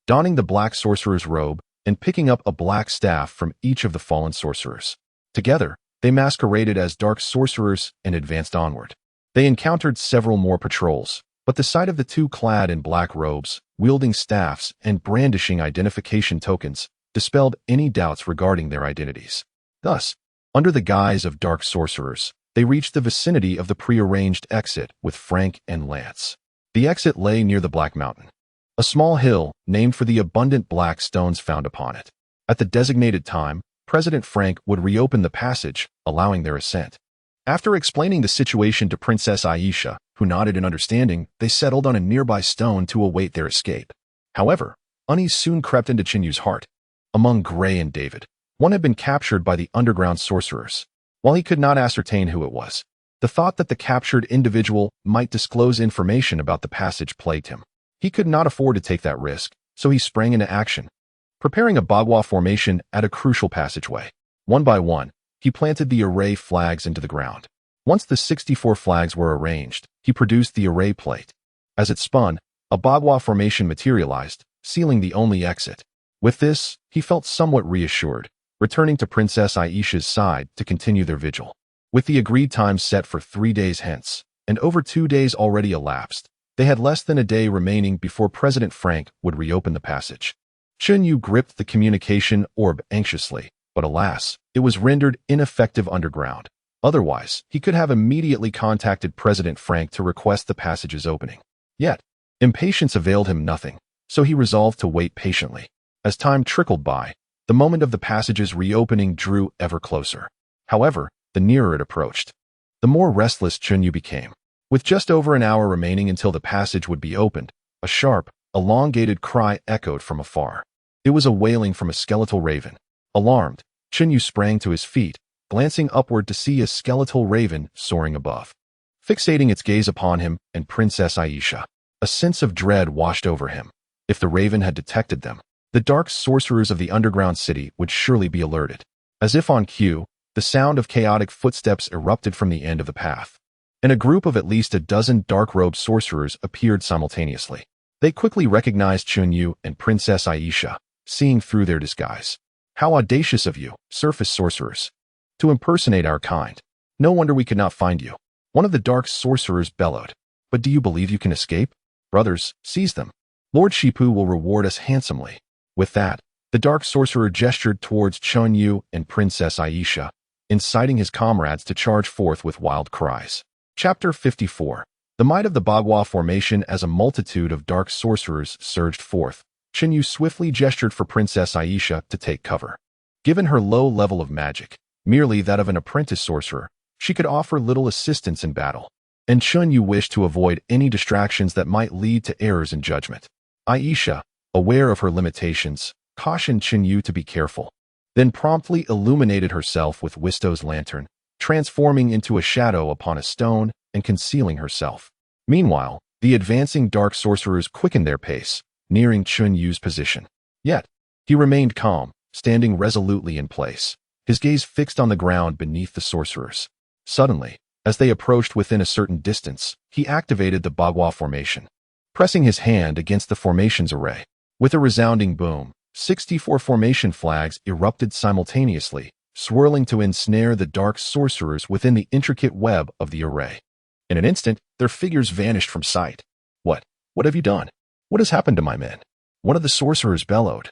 donning the black sorcerer's robe and picking up a black staff from each of the fallen sorcerers. Together, they masqueraded as dark sorcerers and advanced onward. They encountered several more patrols, but the sight of the 2 clad in black robes, wielding staffs and brandishing identification tokens, dispelled any doubts regarding their identities. Thus, under the guise of dark sorcerers, they reached the vicinity of the prearranged exit with Frank and Lance. The exit lay near the Black Mountain, a small hill named for the abundant black stones found upon it. At the designated time, President Frank would reopen the passage, allowing their ascent. After explaining the situation to Princess Aisha, who nodded in understanding, they settled on a nearby stone to await their escape. However, unease soon crept into Chun Yu's heart. Among Gray and David, one had been captured by the underground sorcerers. While he could not ascertain who it was, the thought that the captured individual might disclose information about the passage plagued him. He could not afford to take that risk, so he sprang into action, preparing a bagua formation at a crucial passageway. One by one, he planted the array flags into the ground. Once the 64 flags were arranged, he produced the array plate. As it spun, a bagua formation materialized, sealing the only exit. With this, he felt somewhat reassured, returning to Princess Aisha's side to continue their vigil. With the agreed time set for 3 days hence, and over 2 days already elapsed, they had less than a day remaining before President Frank would reopen the passage. Chun-Yu gripped the communication orb anxiously, but alas, it was rendered ineffective underground. Otherwise, he could have immediately contacted President Frank to request the passage's opening. Yet, impatience availed him nothing, so he resolved to wait patiently. As time trickled by, the moment of the passage's reopening drew ever closer. However, the nearer it approached, the more restless Chun-Yu became. With just over an hour remaining until the passage would be opened, a sharp, elongated cry echoed from afar. It was a wailing from a skeletal raven. Alarmed, Chun-Yu sprang to his feet, glancing upward to see a skeletal raven soaring above. Fixating its gaze upon him and Princess Aisha, a sense of dread washed over him. If the raven had detected them, the dark sorcerers of the underground city would surely be alerted. As if on cue, the sound of chaotic footsteps erupted from the end of the path, and a group of at least a dozen dark-robed sorcerers appeared simultaneously. They quickly recognized Chun-Yu and Princess Aisha, seeing through their disguise. "How audacious of you, surface sorcerers, to impersonate our kind. No wonder we could not find you," one of the dark sorcerers bellowed. "But do you believe you can escape? Brothers, seize them. Lord Shipu will reward us handsomely." With that, the dark sorcerer gestured towards Chun-Yu and Princess Aisha, inciting his comrades to charge forth with wild cries. Chapter 54. The might of the Bagua formation. As a multitude of dark sorcerers surged forth, Chun-Yu swiftly gestured for Princess Aisha to take cover. Given her low level of magic, merely that of an apprentice sorcerer, she could offer little assistance in battle, and Chun-Yu wished to avoid any distractions that might lead to errors in judgment. Aisha, aware of her limitations, cautioned Chun-Yu to be careful, then promptly illuminated herself with Wisto's lantern, transforming into a shadow upon a stone and concealing herself. Meanwhile, the advancing dark sorcerers quickened their pace, nearing Chun-Yu's position. Yet, he remained calm, standing resolutely in place, his gaze fixed on the ground beneath the sorcerers. Suddenly, as they approached within a certain distance, he activated the Bagua formation, pressing his hand against the formation's array. With a resounding boom, 64 formation flags erupted simultaneously, swirling to ensnare the dark sorcerers within the intricate web of the array. In an instant, their figures vanished from sight. What have you done? What has happened to my men?" one of the sorcerers bellowed,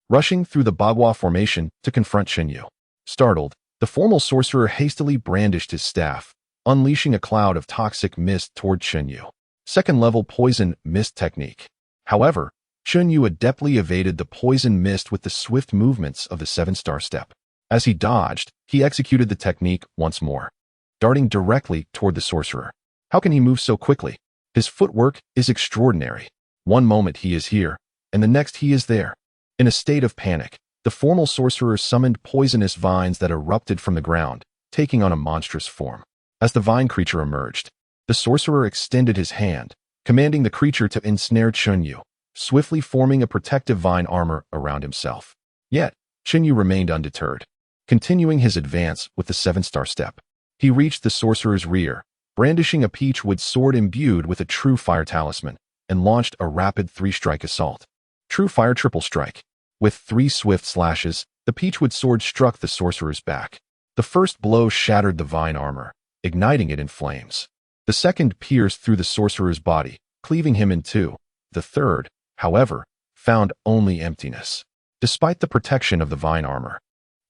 rushing through the Bagua formation to confront Chun-Yu. Startled, the formal sorcerer hastily brandished his staff, unleashing a cloud of toxic mist toward Chun-Yu. Second-level poison mist technique. However, Chun-Yu adeptly evaded the poison mist with the swift movements of the 7-star step. As he dodged, he executed the technique once more, darting directly toward the sorcerer. How can he move so quickly? His footwork is extraordinary. One moment he is here, and the next he is there. In a state of panic, the formal sorcerer summoned poisonous vines that erupted from the ground, taking on a monstrous form. As the vine creature emerged, the sorcerer extended his hand, commanding the creature to ensnare Chun-Yu, swiftly forming a protective vine armor around himself. Yet, Chun-Yu remained undeterred, continuing his advance with the 7-star step. He reached the sorcerer's rear, brandishing a peachwood sword imbued with a true fire talisman, and launched a rapid 3-strike assault. True fire triple strike. With 3 swift slashes, the peachwood sword struck the sorcerer's back. The first blow shattered the vine armor, igniting it in flames. The second pierced through the sorcerer's body, cleaving him in two. The third, however, found only emptiness. Despite the protection of the vine armor,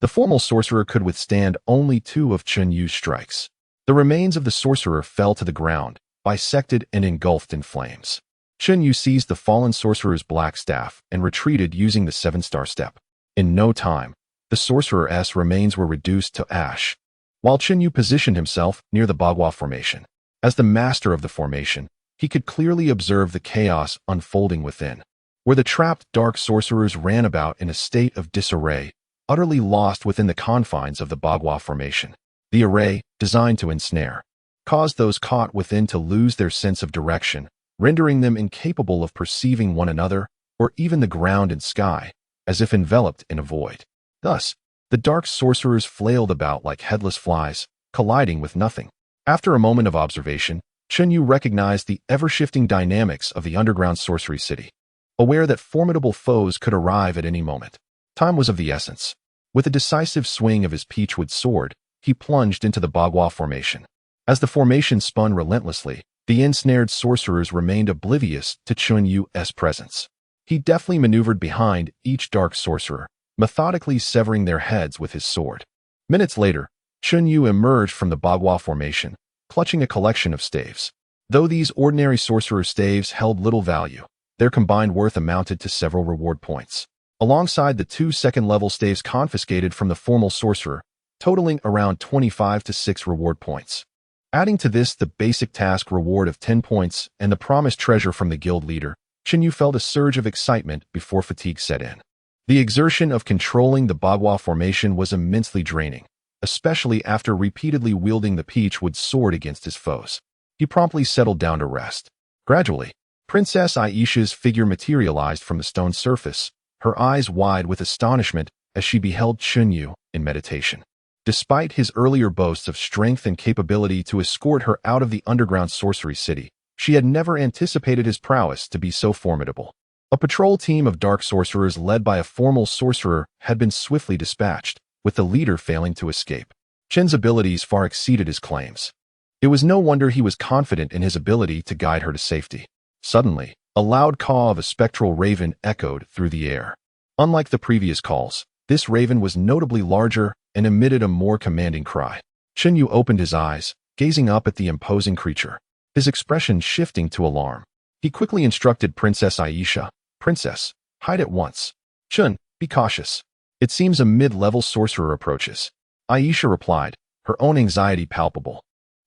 the formal sorcerer could withstand only 2 of Chun-Yu's strikes. The remains of the sorcerer fell to the ground, bisected and engulfed in flames. Chun-Yu seized the fallen sorcerer's black staff and retreated using the 7-star step. In no time, the sorcerer's remains were reduced to ash, while Chun-Yu positioned himself near the Bagua formation. As the master of the formation, he could clearly observe the chaos unfolding within, where the trapped dark sorcerers ran about in a state of disarray, utterly lost within the confines of the Bagua formation. The array, designed to ensnare, caused those caught within to lose their sense of direction, rendering them incapable of perceiving one another or even the ground and sky, as if enveloped in a void. Thus, the dark sorcerers flailed about like headless flies, colliding with nothing. After a moment of observation, Chun-Yu recognized the ever-shifting dynamics of the underground sorcery city. Aware that formidable foes could arrive at any moment, time was of the essence. With a decisive swing of his peachwood sword, he plunged into the Bagua formation. As the formation spun relentlessly, the ensnared sorcerers remained oblivious to Chun-Yu's presence. He deftly maneuvered behind each dark sorcerer, methodically severing their heads with his sword. Minutes later, Chunyu emerged from the Bagua formation, clutching a collection of staves. Though these ordinary sorcerer staves held little value, their combined worth amounted to several reward points, alongside the 2 second-level staves confiscated from the formal sorcerer, totaling around 25 to 6 reward points. Adding to this the basic task reward of 10 points and the promised treasure from the guild leader, Chunyu felt a surge of excitement before fatigue set in. The exertion of controlling the Bagua formation was immensely draining, especially after repeatedly wielding the peachwood sword against his foes. He promptly settled down to rest. Gradually, Princess Aisha's figure materialized from the stone surface, her eyes wide with astonishment as she beheld Chunyu in meditation. Despite his earlier boasts of strength and capability to escort her out of the underground sorcery city, she had never anticipated his prowess to be so formidable. A patrol team of dark sorcerers led by a formal sorcerer had been swiftly dispatched, with the leader failing to escape. Chen's abilities far exceeded his claims. It was no wonder he was confident in his ability to guide her to safety. Suddenly, a loud caw of a spectral raven echoed through the air. Unlike the previous calls, this raven was notably larger and emitted a more commanding cry. Chunyu opened his eyes, gazing up at the imposing creature, his expression shifting to alarm. He quickly instructed Princess Aisha, "Princess, hide at once. Chun, be cautious. It seems a mid-level sorcerer approaches." Aisha replied, her own anxiety palpable.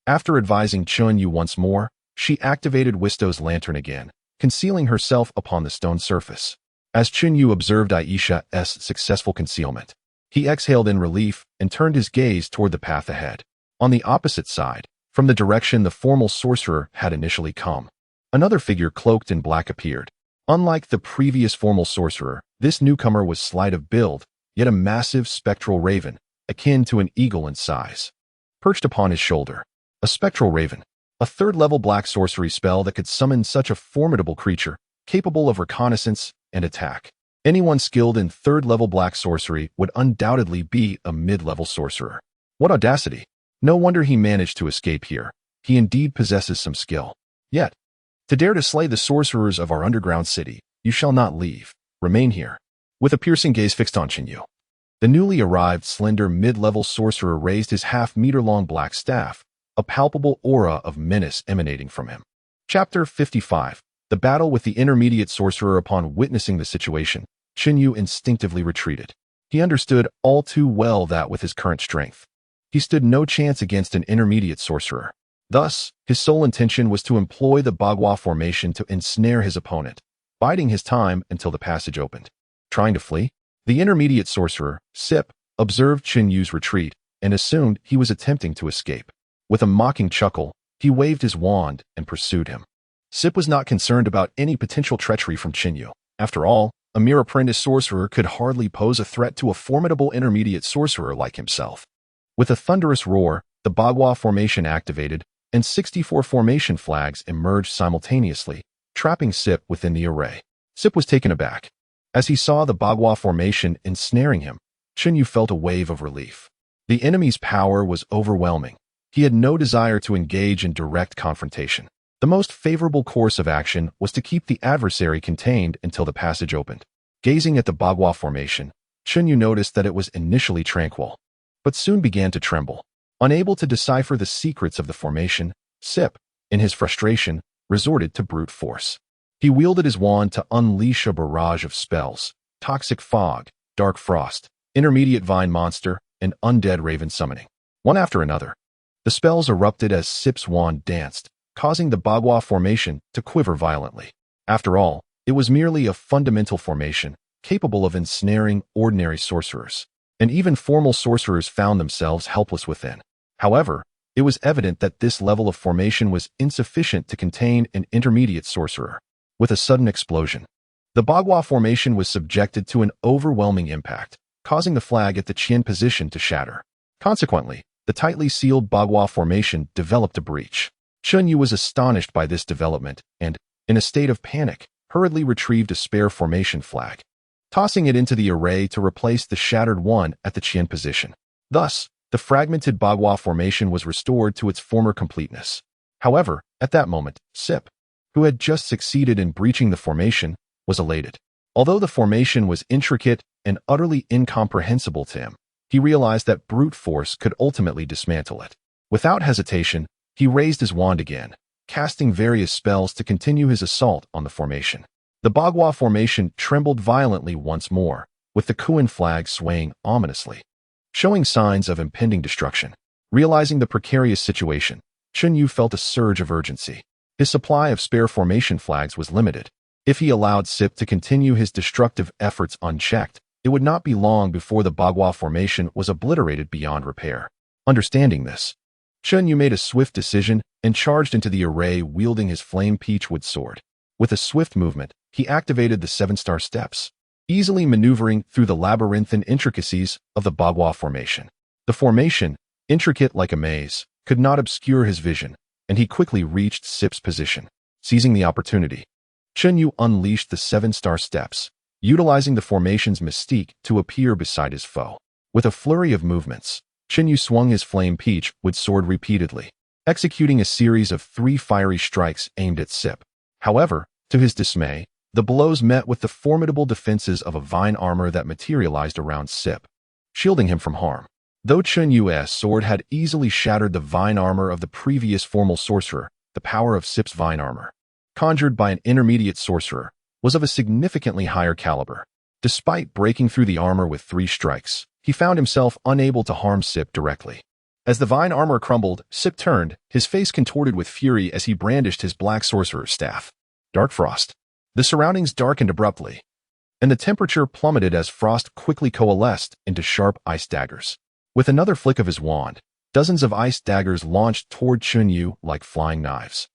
After advising Chunyu once more, she activated Wisto's lantern again, concealing herself upon the stone surface. As Chunyu observed Aisha's successful concealment, he exhaled in relief and turned his gaze toward the path ahead. On the opposite side, from the direction the formal sorcerer had initially come, another figure cloaked in black appeared. Unlike the previous formal sorcerer, this newcomer was slight of build, yet a massive spectral raven, akin to an eagle in size, perched upon his shoulder. A spectral raven, a third-level black sorcery spell that could summon such a formidable creature, capable of reconnaissance and attack. Anyone skilled in third-level black sorcery would undoubtedly be a mid-level sorcerer. What audacity! No wonder he managed to escape here. He indeed possesses some skill. Yet, to dare to slay the sorcerers of our underground city, you shall not leave. Remain here. With a piercing gaze fixed on Chunyu, the newly arrived slender mid-level sorcerer raised his half-meter-long black staff, a palpable aura of menace emanating from him. Chapter 55. The battle with the intermediate sorcerer. Upon witnessing the situation, Chunyu instinctively retreated. He understood all too well that with his current strength, he stood no chance against an intermediate sorcerer. Thus, his sole intention was to employ the Bagua formation to ensnare his opponent, biding his time until the passage opened. Trying to flee, the intermediate sorcerer, Sip, observed Chunyu's retreat and assumed he was attempting to escape. With a mocking chuckle, he waved his wand and pursued him. Sip was not concerned about any potential treachery from Chunyu. After all, a mere apprentice sorcerer could hardly pose a threat to a formidable intermediate sorcerer like himself. With a thunderous roar, the Bagua formation activated, and 64 formation flags emerged simultaneously, trapping Sip within the array. Sip was taken aback. As he saw the Bagua formation ensnaring him, Chunyu felt a wave of relief. The enemy's power was overwhelming. He had no desire to engage in direct confrontation. The most favorable course of action was to keep the adversary contained until the passage opened. Gazing at the Bagua formation, Chunyu noticed that it was initially tranquil, but soon began to tremble. Unable to decipher the secrets of the formation, Sip, in his frustration, resorted to brute force. He wielded his wand to unleash a barrage of spells: Toxic Fog, Dark Frost, Intermediate Vine Monster, and Undead Raven Summoning. One after another, the spells erupted as Sip's wand danced, causing the Bagua formation to quiver violently. After all, it was merely a fundamental formation, capable of ensnaring ordinary sorcerers, and even formal sorcerers found themselves helpless within. However, it was evident that this level of formation was insufficient to contain an intermediate sorcerer. With a sudden explosion, the Bagua formation was subjected to an overwhelming impact, causing the flag at the Qian position to shatter. Consequently, the tightly sealed Bagua formation developed a breach. Chunyu was astonished by this development and, in a state of panic, hurriedly retrieved a spare formation flag, tossing it into the array to replace the shattered one at the Qian position. Thus, the fragmented Bagua formation was restored to its former completeness. However, at that moment, Sip, who had just succeeded in breaching the formation, was elated. Although the formation was intricate and utterly incomprehensible to him, he realized that brute force could ultimately dismantle it. Without hesitation, he raised his wand again, casting various spells to continue his assault on the formation. The Bagua formation trembled violently once more, with the Guan flag swaying ominously, showing signs of impending destruction. Realizing the precarious situation, Chunyu felt a surge of urgency. His supply of spare formation flags was limited. If he allowed Sip to continue his destructive efforts unchecked, it would not be long before the Bagua formation was obliterated beyond repair. Understanding this, Chunyu made a swift decision and charged into the array wielding his flame peachwood sword. With a swift movement, he activated the 7-star steps, easily maneuvering through the labyrinthine intricacies of the Bagua formation. The formation, intricate like a maze, could not obscure his vision, and he quickly reached Sip's position. Seizing the opportunity, Chunyu unleashed the 7-star steps, utilizing the formation's mystique to appear beside his foe. With a flurry of movements, Chunyu swung his flame peachwood sword repeatedly, executing a series of 3 fiery strikes aimed at Sip. However, to his dismay, the blows met with the formidable defenses of a vine armor that materialized around Sip, shielding him from harm. Though Chunyu's sword had easily shattered the vine armor of the previous formal sorcerer, the power of Sip's vine armor, conjured by an intermediate sorcerer, was of a significantly higher caliber. Despite breaking through the armor with 3 strikes, he found himself unable to harm Sip directly. As the vine armor crumbled, Sip turned, his face contorted with fury as he brandished his black sorcerer's staff. Dark frost. The surroundings darkened abruptly, and the temperature plummeted as frost quickly coalesced into sharp ice daggers. With another flick of his wand, dozens of ice daggers launched toward Chunyu like flying knives.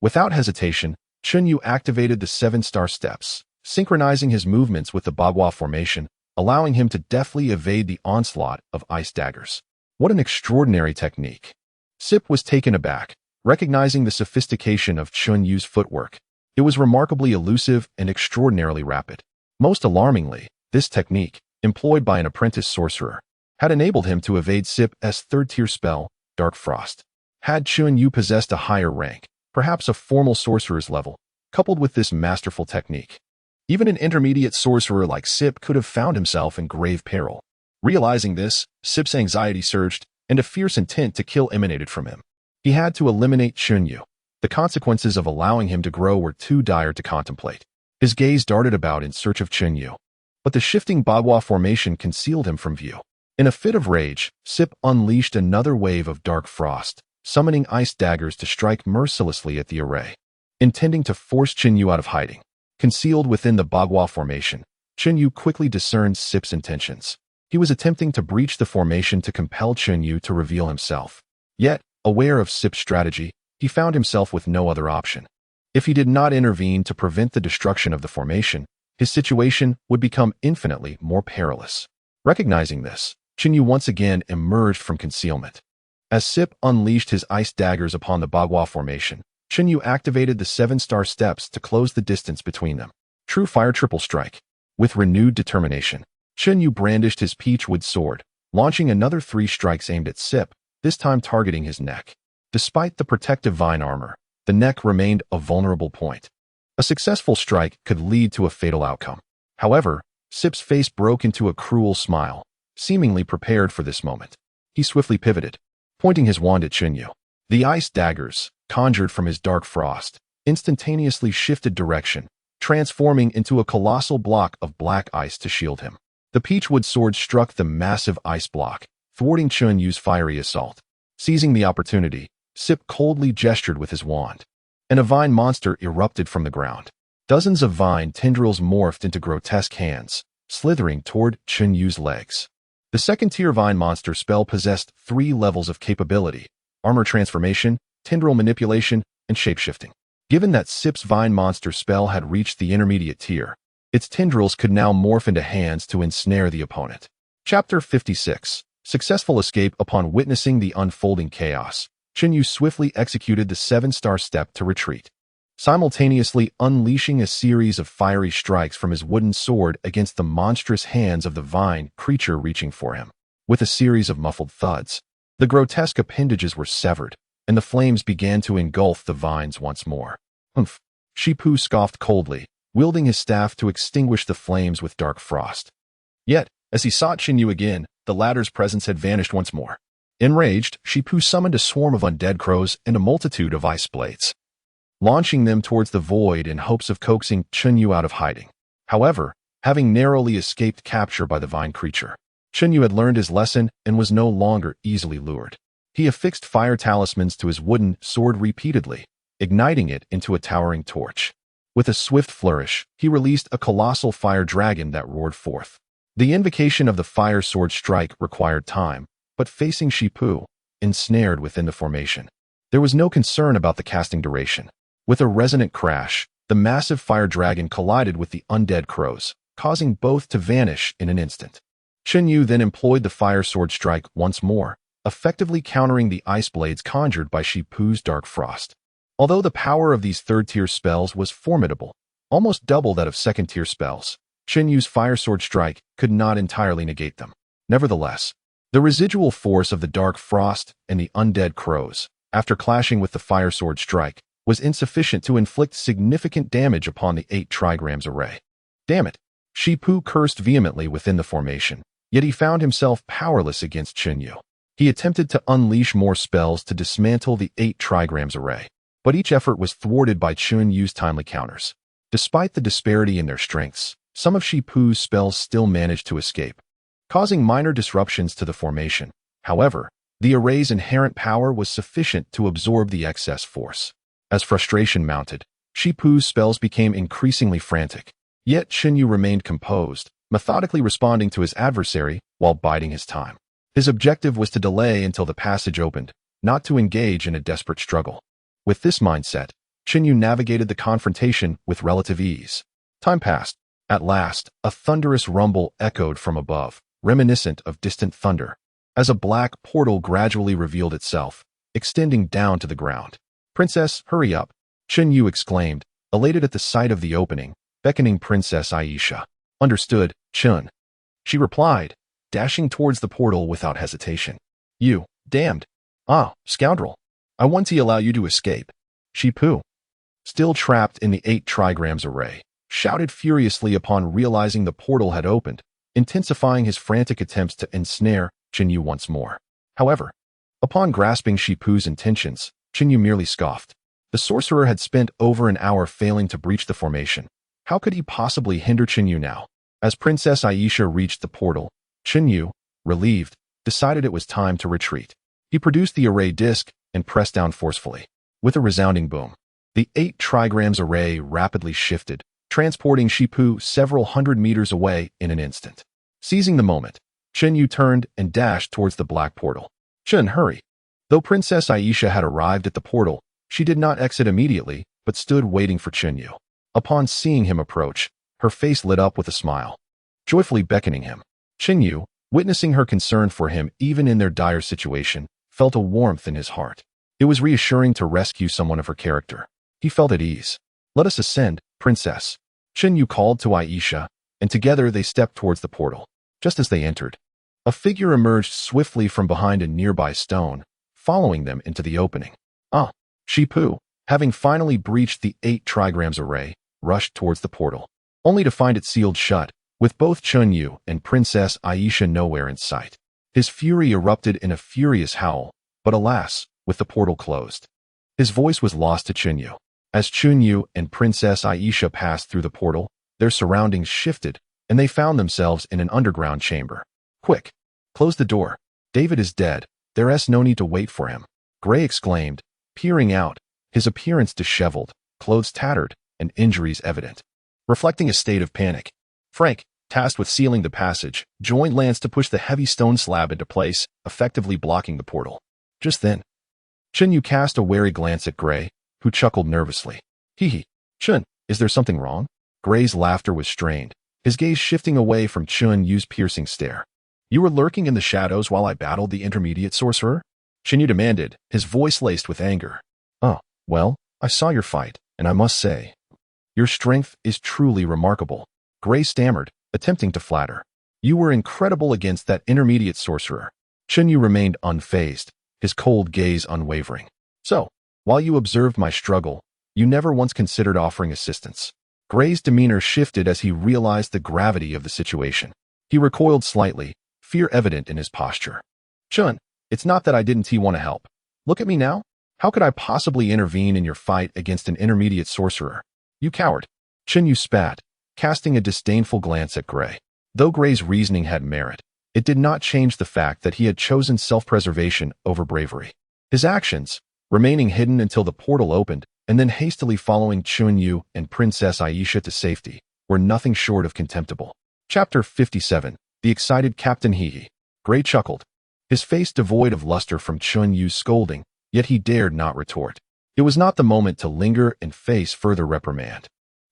Without hesitation, Chunyu activated the 7-star steps, synchronizing his movements with the Bagua formation, allowing him to deftly evade the onslaught of ice daggers. What an extraordinary technique! Sip was taken aback, recognizing the sophistication of Chunyu's footwork. It was remarkably elusive and extraordinarily rapid. Most alarmingly, this technique, employed by an apprentice sorcerer, had enabled him to evade Sip's 3rd-tier spell, Dark Frost. Had Chunyu possessed a higher rank, perhaps a formal sorcerer's level, coupled with this masterful technique, even an intermediate sorcerer like Sip could have found himself in grave peril. Realizing this, Sip's anxiety surged, and a fierce intent to kill emanated from him. He had to eliminate Chunyu. The consequences of allowing him to grow were too dire to contemplate. His gaze darted about in search of Chunyu, but the shifting Bagua formation concealed him from view. In a fit of rage, Sip unleashed another wave of dark frost, summoning ice daggers to strike mercilessly at the array, intending to force Chunyu out of hiding. Concealed within the Bagua formation, Chunyu quickly discerned Sip's intentions. He was attempting to breach the formation to compel Chunyu to reveal himself. Yet, aware of Sip's strategy, he found himself with no other option. If he did not intervene to prevent the destruction of the formation, his situation would become infinitely more perilous. Recognizing this, Chunyu once again emerged from concealment. As Sip unleashed his ice daggers upon the Bagua formation, Chunyu activated the 7-star steps to close the distance between them. True fire triple strike. With renewed determination, Chunyu brandished his peachwood sword, launching another 3 strikes aimed at Sip, this time targeting his neck. Despite the protective vine armor, the neck remained a vulnerable point. A successful strike could lead to a fatal outcome. However, Sip's face broke into a cruel smile, seemingly prepared for this moment. He swiftly pivoted, pointing his wand at Chunyu. The ice daggers, conjured from his dark frost, instantaneously shifted direction, transforming into a colossal block of black ice to shield him. The peachwood sword struck the massive ice block, thwarting Chunyu's fiery assault. Seizing the opportunity, Sip coldly gestured with his wand, and a vine monster erupted from the ground. Dozens of vine tendrils morphed into grotesque hands, slithering toward Chunyu's legs. The 2nd-tier vine monster spell possessed 3 levels of capability: armor transformation, tendril manipulation, and shapeshifting. Given that Sip's vine monster spell had reached the intermediate tier, its tendrils could now morph into hands to ensnare the opponent. Chapter 56. Successful escape. Upon witnessing the unfolding chaos, Chunyu swiftly executed the 7-star step to retreat, simultaneously unleashing a series of fiery strikes from his wooden sword against the monstrous hands of the vine creature reaching for him. With a series of muffled thuds, the grotesque appendages were severed, and the flames began to engulf the vines once more. Humph! Shipu scoffed coldly, wielding his staff to extinguish the flames with dark frost. Yet, as he sought Qinyu again, the latter's presence had vanished once more. Enraged, Shipu summoned a swarm of undead crows and a multitude of ice blades, launching them towards the void in hopes of coaxing Qinyu out of hiding. However, having narrowly escaped capture by the vine creature, Qinyu had learned his lesson and was no longer easily lured. He affixed fire talismans to his wooden sword repeatedly, igniting it into a towering torch. With a swift flourish, he released a colossal fire dragon that roared forth. The invocation of the fire sword strike required time, but facing Shipu, ensnared within the formation, there was no concern about the casting duration. With a resonant crash, the massive fire dragon collided with the undead crows, causing both to vanish in an instant. Qinyu then employed the fire sword strike once more, effectively countering the ice blades conjured by Shipu's dark frost. Although the power of these third-tier spells was formidable, almost double that of second-tier spells, Qinyu's fire sword strike could not entirely negate them. Nevertheless, the residual force of the dark frost and the undead crows, after clashing with the fire sword strike, was insufficient to inflict significant damage upon the 8 trigrams array. Damn it! Shipu cursed vehemently within the formation, yet he found himself powerless against Qinyu. He attempted to unleash more spells to dismantle the 8 trigrams array, but each effort was thwarted by Qinyu's timely counters. Despite the disparity in their strengths, some of Shipu's spells still managed to escape, causing minor disruptions to the formation. However, the array's inherent power was sufficient to absorb the excess force. As frustration mounted, Shipu's spells became increasingly frantic, yet Qinyu remained composed, methodically responding to his adversary while biding his time. His objective was to delay until the passage opened, not to engage in a desperate struggle. With this mindset, Qinyu navigated the confrontation with relative ease. Time passed. At last, a thunderous rumble echoed from above, reminiscent of distant thunder, as a black portal gradually revealed itself, extending down to the ground. "Princess, hurry up," Qinyu exclaimed, elated at the sight of the opening, beckoning Princess Aisha. "Understood, Chun," she replied, dashing towards the portal without hesitation. "You, damned, scoundrel. I want to allow you to escape." Shipu, still trapped in the 8 trigrams array, shouted furiously upon realizing the portal had opened, intensifying his frantic attempts to ensnare Qinyu once more. However, upon grasping Shipu's intentions, Qinyu merely scoffed. The sorcerer had spent over an hour failing to breach the formation. How could he possibly hinder Qinyu now? As Princess Aisha reached the portal, Qinyu, relieved, decided it was time to retreat. He produced the array disc and pressed down forcefully. With a resounding boom, the 8 trigrams array rapidly shifted, transporting Shipu several hundred meters away in an instant. Seizing the moment, Qinyu turned and dashed towards the black portal. "Chun, hurry." Though Princess Aisha had arrived at the portal, she did not exit immediately, but stood waiting for Qinyu. Upon seeing him approach, her face lit up with a smile, joyfully beckoning him. Qinyu, witnessing her concern for him even in their dire situation, felt a warmth in his heart. It was reassuring to rescue someone of her character. He felt at ease. "Let us ascend, Princess," Qinyu called to Aisha, and together they stepped towards the portal. Just as they entered, a figure emerged swiftly from behind a nearby stone, following them into the opening. Shipu, having finally breached the 8 trigrams array, rushed towards the portal, only to find it sealed shut, with both Qinyu and Princess Aisha nowhere in sight. His fury erupted in a furious howl, but alas, with the portal closed, his voice was lost to Qinyu. As Qinyu and Princess Aisha passed through the portal, their surroundings shifted, and they found themselves in an underground chamber. "Quick, close the door. David is dead. There's no need to wait for him," Gray exclaimed, peering out, his appearance disheveled, clothes tattered, and injuries evident, reflecting a state of panic. Frank, tasked with sealing the passage, joined Lance to push the heavy stone slab into place, effectively blocking the portal. Just then, Qinyu cast a wary glance at Gray, who chuckled nervously. "Hee. Chun, is there something wrong?" Gray's laughter was strained, his gaze shifting away from Qinyu's piercing stare. "You were lurking in the shadows while I battled the intermediate sorcerer?" Qinyu demanded, his voice laced with anger. "Oh, well, I saw your fight, and I must say, your strength is truly remarkable," Gray stammered, attempting to flatter. "You were incredible against that intermediate sorcerer." Qinyu remained unfazed, his cold gaze unwavering. "So, while you observed my struggle, you never once considered offering assistance." Gray's demeanor shifted as he realized the gravity of the situation. He recoiled slightly, fear evident in his posture. Chun, it's not that I didn't want to help. Look at me now. How could I possibly intervene in your fight against an intermediate sorcerer? You coward. Chun spat, casting a disdainful glance at Gray. Though Gray's reasoning had merit, it did not change the fact that he had chosen self-preservation over bravery. His actions, remaining hidden until the portal opened, and then hastily following Chun and Princess Aisha to safety, were nothing short of contemptible. Chapter 57. The Excited Captain Hehe. Gray chuckled, his face devoid of luster from Chun-Yu's scolding, yet he dared not retort. It was not the moment to linger and face further reprimand.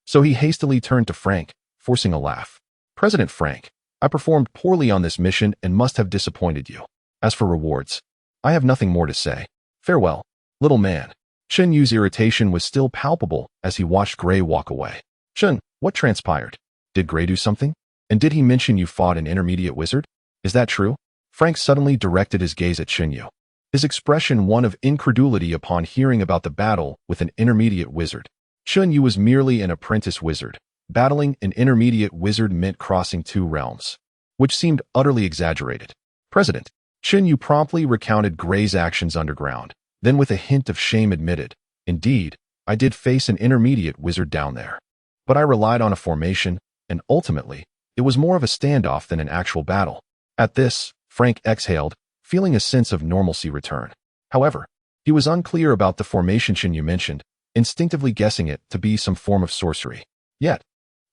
So he hastily turned to Frank, forcing a laugh. President Frank, I performed poorly on this mission and must have disappointed you. As for rewards, I have nothing more to say. Farewell, little man. Chun-Yu's irritation was still palpable as he watched Gray walk away. Chun, what transpired? Did Gray do something? And did he mention you fought an intermediate wizard? Is that true? Frank suddenly directed his gaze at Chun-Yu, his expression one of incredulity upon hearing about the battle with an intermediate wizard. Chun-Yu was merely an apprentice wizard. Battling an intermediate wizard meant crossing two realms, which seemed utterly exaggerated. President, Chun-Yu promptly recounted Gray's actions underground, then with a hint of shame admitted, indeed, I did face an intermediate wizard down there. But I relied on a formation, and ultimately, it was more of a standoff than an actual battle. At this, Frank exhaled, feeling a sense of normalcy return. However, he was unclear about the formation Chun-Yu mentioned, instinctively guessing it to be some form of sorcery. Yet,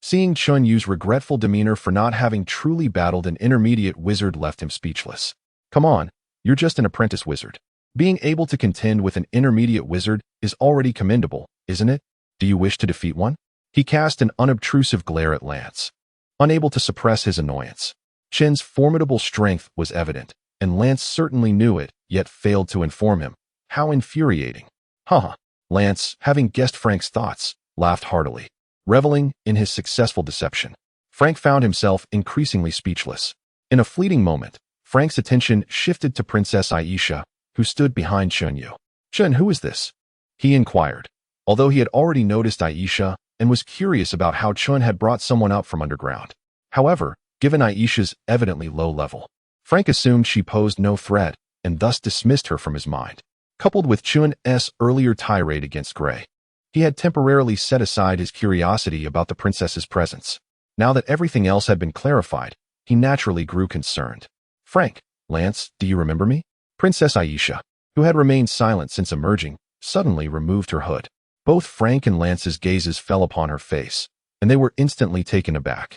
seeing Chun-Yu's regretful demeanor for not having truly battled an intermediate wizard left him speechless. Come on, you're just an apprentice wizard. Being able to contend with an intermediate wizard is already commendable, isn't it? Do you wish to defeat one? He cast an unobtrusive glare at Lance, unable to suppress his annoyance. Chen's formidable strength was evident, and Lance certainly knew it, yet failed to inform him. How infuriating. Haha. Lance, having guessed Frank's thoughts, laughed heartily, reveling in his successful deception. Frank found himself increasingly speechless. In a fleeting moment, Frank's attention shifted to Princess Aisha, who stood behind Chun-Yu. Chun, who is this? He inquired, although he had already noticed Aisha and was curious about how Chun had brought someone up from underground. However, given Aisha's evidently low level, Frank assumed she posed no threat and thus dismissed her from his mind. Coupled with Chun's earlier tirade against Gray, he had temporarily set aside his curiosity about the princess's presence. Now that everything else had been clarified, he naturally grew concerned. Frank, Lance, do you remember me? Princess Aisha, who had remained silent since emerging, suddenly removed her hood. Both Frank and Lance's gazes fell upon her face, and they were instantly taken aback.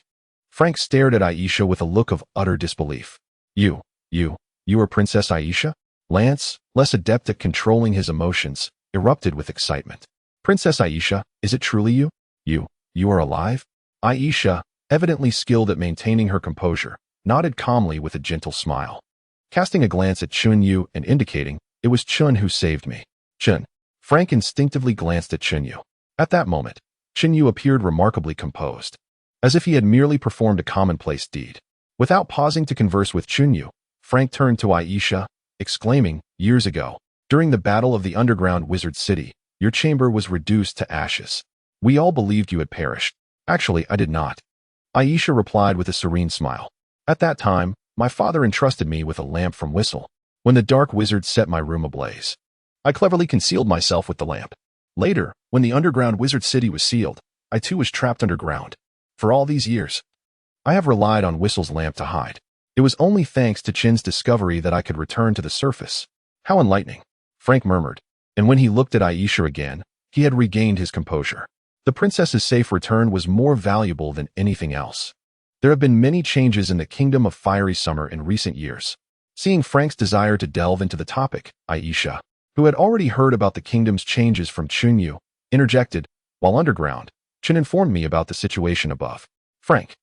Frank stared at Aisha with a look of utter disbelief. You are Princess Aisha? Lance, less adept at controlling his emotions, erupted with excitement. Princess Aisha, is it truly you? You are alive? Aisha, evidently skilled at maintaining her composure, nodded calmly with a gentle smile. Casting a glance at Chun-Yu and indicating, it was Chun who saved me. Chun. Frank instinctively glanced at Chun-Yu. At that moment, Chun-Yu appeared remarkably composed, as if he had merely performed a commonplace deed. Without pausing to converse with Chun-Yu, Frank turned to Aisha, exclaiming, years ago, during the battle of the underground wizard city, your chamber was reduced to ashes. We all believed you had perished. Actually, I did not. Aisha replied with a serene smile. At that time, my father entrusted me with a lamp from Whistle. When the dark wizard set my room ablaze, I cleverly concealed myself with the lamp. Later, when the underground wizard city was sealed, I too was trapped underground. For all these years, I have relied on Whistle's lamp to hide. It was only thanks to Chin's discovery that I could return to the surface. How enlightening, Frank murmured, and when he looked at Aisha again, he had regained his composure. The princess's safe return was more valuable than anything else. There have been many changes in the kingdom of Fiery Summer in recent years. Seeing Frank's desire to delve into the topic, Aisha, who had already heard about the kingdom's changes from Chun-Yu, interjected, while underground, Chun informed me about the situation above. Frank,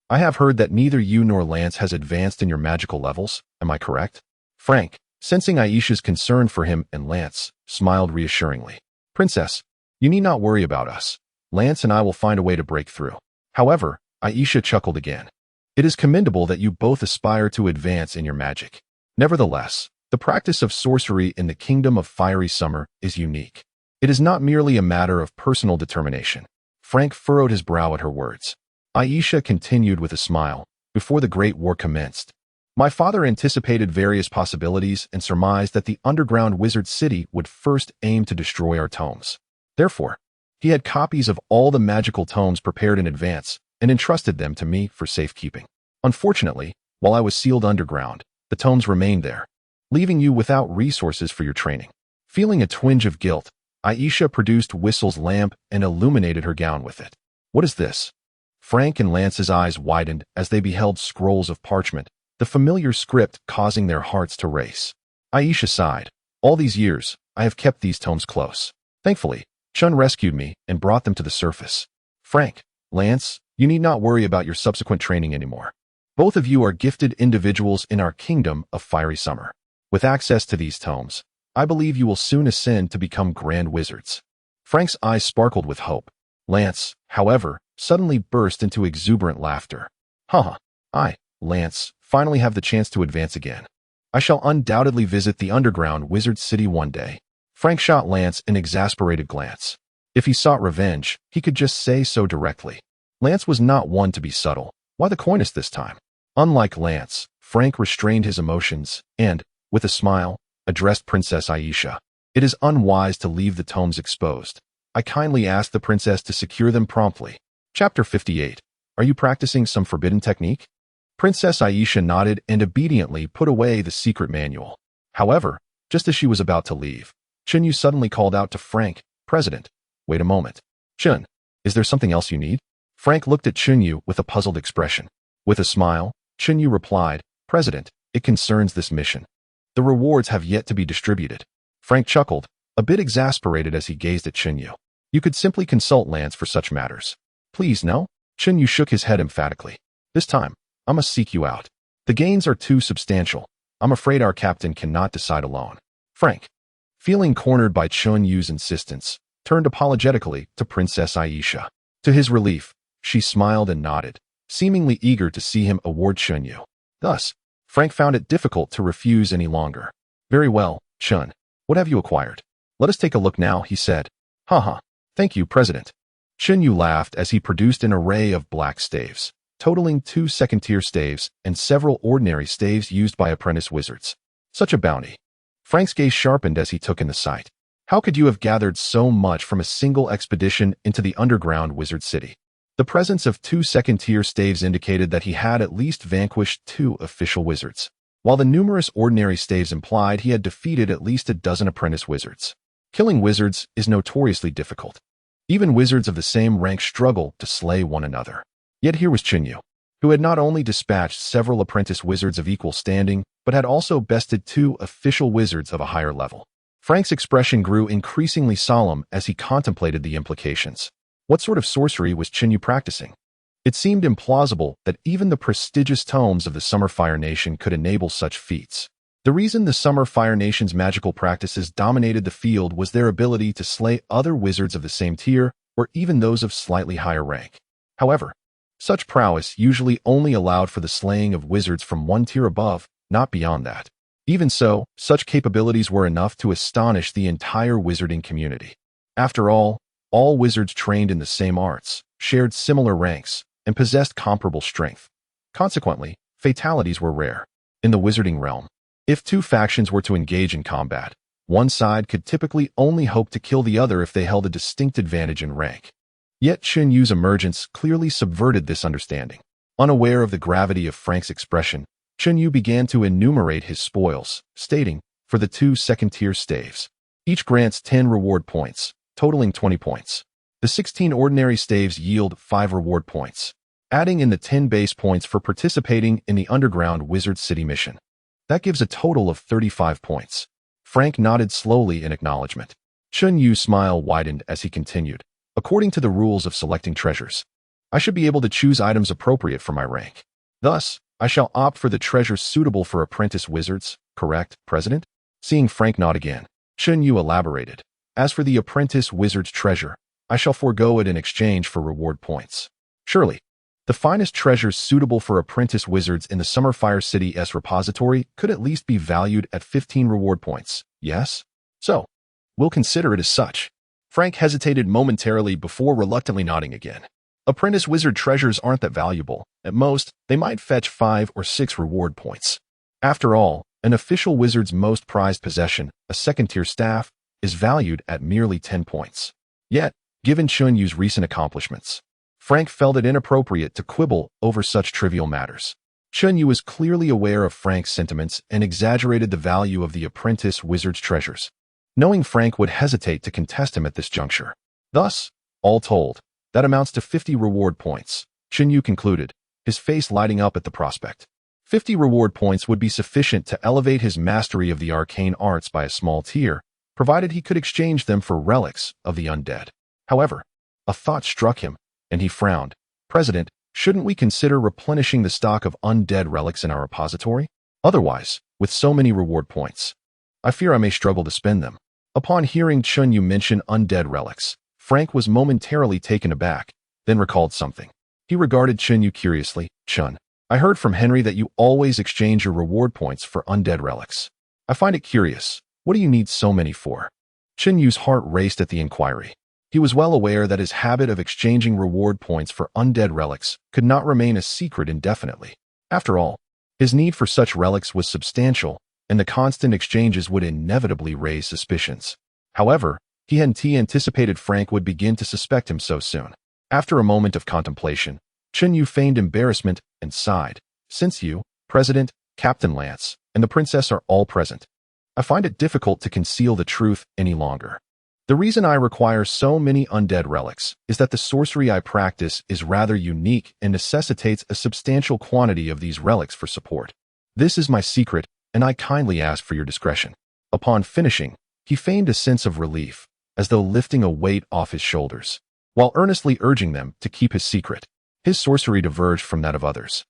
I have heard that neither you nor Lance has advanced in your magical levels, am I correct? Frank, sensing Aisha's concern for him and Lance, smiled reassuringly. Princess, you need not worry about us. Lance and I will find a way to break through. However, Aisha chuckled again. It is commendable that you both aspire to advance in your magic. Nevertheless, the practice of sorcery in the kingdom of Fiery Summer is unique. It is not merely a matter of personal determination. Frank furrowed his brow at her words. Aisha continued with a smile. Before the Great War commenced, my father anticipated various possibilities and surmised that the underground wizard city would first aim to destroy our tomes. Therefore, he had copies of all the magical tomes prepared in advance and entrusted them to me for safekeeping. Unfortunately, while I was sealed underground, the tomes remained there, leaving you without resources for your training. Feeling a twinge of guilt, Aisha produced Whistle's lamp and illuminated her gown with it. What is this? Frank and Lance's eyes widened as they beheld scrolls of parchment, the familiar script causing their hearts to race. Aisha sighed. All these years, I have kept these tomes close. Thankfully, Chun rescued me and brought them to the surface. Frank, Lance, you need not worry about your subsequent training anymore. Both of you are gifted individuals in our kingdom of fiery summer. With access to these tomes, I believe you will soon ascend to become grand wizards. Frank's eyes sparkled with hope. Lance, however, suddenly burst into exuberant laughter. Haha, Lance, finally have the chance to advance again. I shall undoubtedly visit the underground wizard city one day. Frank shot Lance an exasperated glance. If he sought revenge, he could just say so directly. Lance was not one to be subtle. Why the coyness this time? Unlike Lance, Frank restrained his emotions and, with a smile, addressed Princess Aisha. It is unwise to leave the tomes exposed. I kindly ask the princess to secure them promptly. Chapter 58. Are you practicing some forbidden technique? Princess Aisha nodded and obediently put away the secret manual. However, just as she was about to leave, Chunyu suddenly called out to Frank, President, wait a moment. Chun, is there something else you need? Frank looked at Chunyu with a puzzled expression. With a smile, Chunyu replied, President, it concerns this mission. The rewards have yet to be distributed. Frank chuckled, a bit exasperated as he gazed at Chunyu. You could simply consult Lance for such matters. Please, no? Chunyu shook his head emphatically. This time, I must seek you out. The gains are too substantial. I'm afraid our captain cannot decide alone. Frank, feeling cornered by Chunyu's insistence, turned apologetically to Princess Aisha. To his relief, she smiled and nodded, seemingly eager to see him award Chunyu. Thus, Frank found it difficult to refuse any longer. Very well, Chun. What have you acquired? Let us take a look now, he said. Haha. Thank you, President. Chunyu laughed as he produced an array of black staves, totaling 2 second-tier staves and several ordinary staves used by apprentice wizards. Such a bounty. Frank's gaze sharpened as he took in the sight. How could you have gathered so much from a single expedition into the underground wizard city? The presence of 2 second-tier staves indicated that he had at least vanquished 2 official wizards, while the numerous ordinary staves implied he had defeated at least a dozen apprentice wizards. Killing wizards is notoriously difficult. Even wizards of the same rank struggle to slay one another. Yet here was Chunyu, who had not only dispatched several apprentice wizards of equal standing, but had also bested 2 official wizards of a higher level. Frank's expression grew increasingly solemn as he contemplated the implications. What sort of sorcery was Chunyu practicing? It seemed implausible that even the prestigious tomes of the Summer Fire Nation could enable such feats. The reason the Summer Fire Nation's magical practices dominated the field was their ability to slay other wizards of the same tier, or even those of slightly higher rank. However, such prowess usually only allowed for the slaying of wizards from 1 tier above, not beyond that. Even so, such capabilities were enough to astonish the entire wizarding community. After all wizards trained in the same arts, shared similar ranks, and possessed comparable strength. Consequently, fatalities were rare. In the wizarding realm, if 2 factions were to engage in combat, one side could typically only hope to kill the other if they held a distinct advantage in rank. Yet Chunyu's emergence clearly subverted this understanding. Unaware of the gravity of Frank's expression, Chunyu began to enumerate his spoils, stating, for the 2 second-tier staves, each grants 10 reward points, totaling 20 points. The 16 ordinary staves yield 5 reward points, adding in the 10 base points for participating in the underground wizard city mission. That gives a total of 35 points. Frank nodded slowly in acknowledgement. Chunyu's smile widened as he continued. According to the rules of selecting treasures, I should be able to choose items appropriate for my rank. Thus, I shall opt for the treasures suitable for apprentice wizards, correct, President? Seeing Frank nod again, Chunyu elaborated. As for the apprentice wizard's treasure, I shall forego it in exchange for reward points. Surely, the finest treasures suitable for apprentice wizards in the Summerfire City's repository could at least be valued at 15 reward points, yes? So, we'll consider it as such. Frank hesitated momentarily before reluctantly nodding again. Apprentice wizard treasures aren't that valuable. At most, they might fetch 5 or 6 reward points. After all, an official wizard's most prized possession, a second-tier staff, is valued at merely 10 points. Yet, given Chun Yu's recent accomplishments, Frank felt it inappropriate to quibble over such trivial matters. Chun Yu was clearly aware of Frank's sentiments and exaggerated the value of the apprentice wizard's treasures, knowing Frank would hesitate to contest him at this juncture. Thus, all told, that amounts to 50 reward points, Chun Yu concluded, his face lighting up at the prospect. 50 reward points would be sufficient to elevate his mastery of the arcane arts by a small tier, provided he could exchange them for relics of the undead. However, a thought struck him, and he frowned. President, shouldn't we consider replenishing the stock of undead relics in our repository? Otherwise, with so many reward points, I fear I may struggle to spend them. Upon hearing Chun Yu mention undead relics, Frank was momentarily taken aback, then recalled something. He regarded Chun Yu curiously. Chun, I heard from Henry that you always exchange your reward points for undead relics. I find it curious. What do you need so many for? Chun Yu's heart raced at the inquiry. He was well aware that his habit of exchanging reward points for undead relics could not remain a secret indefinitely. After all, his need for such relics was substantial, and the constant exchanges would inevitably raise suspicions. However, he hadn't anticipated Frank would begin to suspect him so soon. After a moment of contemplation, Chun Yu feigned embarrassment and sighed. Since you, President, Captain Lance, and the Princess are all present, I find it difficult to conceal the truth any longer. The reason I require so many undead relics is that the sorcery I practice is rather unique and necessitates a substantial quantity of these relics for support. This is my secret, and I kindly ask for your discretion. Upon finishing, he feigned a sense of relief, as though lifting a weight off his shoulders, while earnestly urging them to keep his secret. His sorcery diverged from that of others,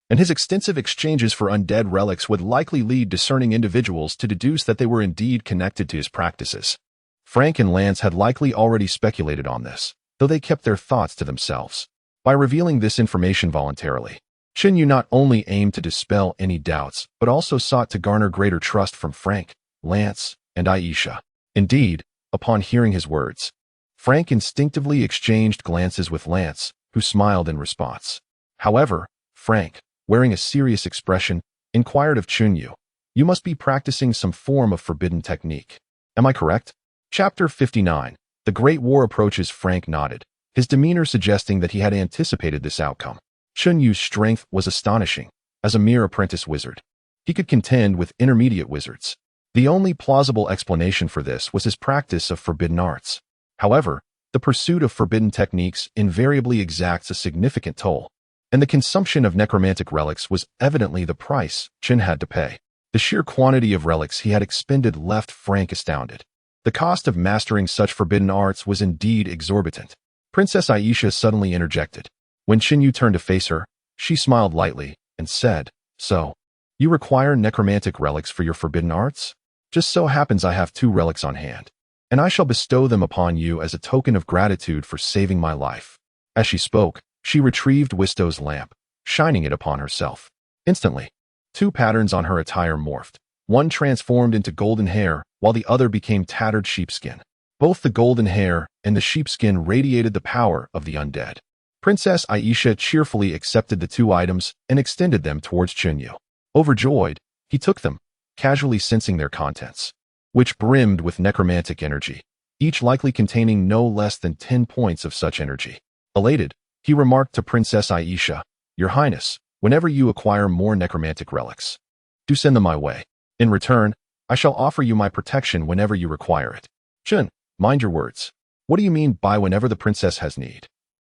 and his extensive exchanges for undead relics would likely lead discerning individuals to deduce that they were indeed connected to his practices. Frank and Lance had likely already speculated on this, though they kept their thoughts to themselves. By revealing this information voluntarily, Chun Yu not only aimed to dispel any doubts, but also sought to garner greater trust from Frank, Lance, and Aisha. Indeed, upon hearing his words, Frank instinctively exchanged glances with Lance, who smiled in response. However, Frank, wearing a serious expression, inquired of Chun Yu, "You must be practicing some form of forbidden technique. Am I correct?" Chapter 59. The Great War approaches. Frank nodded, his demeanor suggesting that he had anticipated this outcome. Chun Yu's strength was astonishing. As a mere apprentice wizard, he could contend with intermediate wizards. The only plausible explanation for this was his practice of forbidden arts. However, the pursuit of forbidden techniques invariably exacts a significant toll, and the consumption of necromantic relics was evidently the price Chun had to pay. The sheer quantity of relics he had expended left Frank astounded. The cost of mastering such forbidden arts was indeed exorbitant. Princess Aisha suddenly interjected. When Chun Yu turned to face her, she smiled lightly and said, "So, you require necromantic relics for your forbidden arts? Just so happens I have 2 relics on hand, and I shall bestow them upon you as a token of gratitude for saving my life." As she spoke, she retrieved Wisto's lamp, shining it upon herself. Instantly, 2 patterns on her attire morphed. One transformed into golden hair, while the other became tattered sheepskin. Both the golden hair and the sheepskin radiated the power of the undead. Princess Aisha cheerfully accepted the 2 items and extended them towards Chun Yu. Overjoyed, he took them, casually sensing their contents, which brimmed with necromantic energy, each likely containing no less than 10 points of such energy. Elated, he remarked to Princess Aisha, "Your Highness, whenever you acquire more necromantic relics, do send them my way. In return, I shall offer you my protection whenever you require it." "Chun, mind your words. What do you mean by whenever the princess has need?"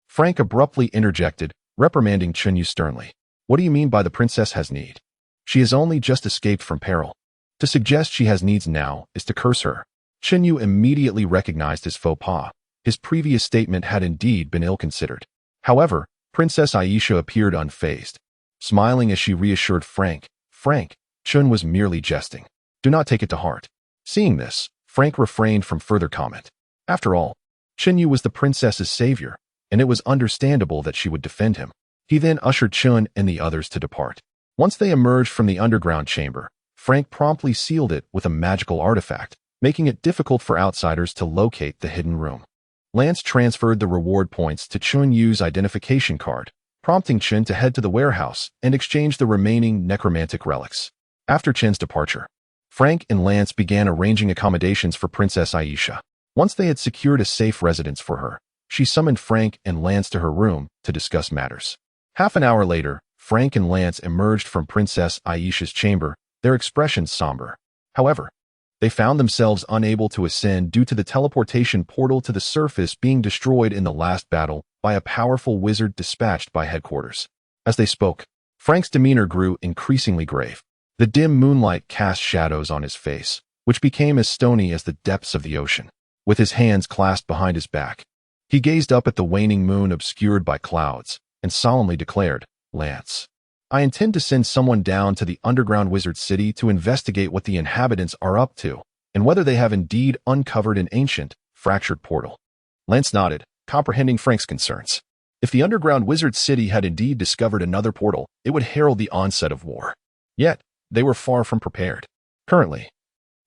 Frank abruptly interjected, reprimanding Chun Yu sternly. "What do you mean by the princess has need? She has only just escaped from peril. To suggest she has needs now is to curse her." Chun Yu immediately recognized his faux pas. His previous statement had indeed been ill-considered. However, Princess Aisha appeared unfazed, smiling as she reassured Frank, Chun was merely jesting. Do not take it to heart." Seeing this, Frank refrained from further comment. After all, Chun Yu was the princess's savior, and it was understandable that she would defend him. He then ushered Chun and the others to depart. Once they emerged from the underground chamber, Frank promptly sealed it with a magical artifact, making it difficult for outsiders to locate the hidden room. Lance transferred the reward points to Chun Yu's identification card, prompting Chen to head to the warehouse and exchange the remaining necromantic relics. After Chen's departure, Frank and Lance began arranging accommodations for Princess Aisha. Once they had secured a safe residence for her, she summoned Frank and Lance to her room to discuss matters. Half an hour later, Frank and Lance emerged from Princess Aisha's chamber, their expressions somber. However, they found themselves unable to ascend due to the teleportation portal to the surface being destroyed in the last battle by a powerful wizard dispatched by headquarters. As they spoke, Frank's demeanor grew increasingly grave. The dim moonlight cast shadows on his face, which became as stony as the depths of the ocean. With his hands clasped behind his back, he gazed up at the waning moon obscured by clouds and solemnly declared, "Lance, I intend to send someone down to the underground wizard city to investigate what the inhabitants are up to and whether they have indeed uncovered an ancient, fractured portal." Lance nodded, comprehending Frank's concerns. If the underground wizard city had indeed discovered another portal, it would herald the onset of war. Yet, they were far from prepared. Currently,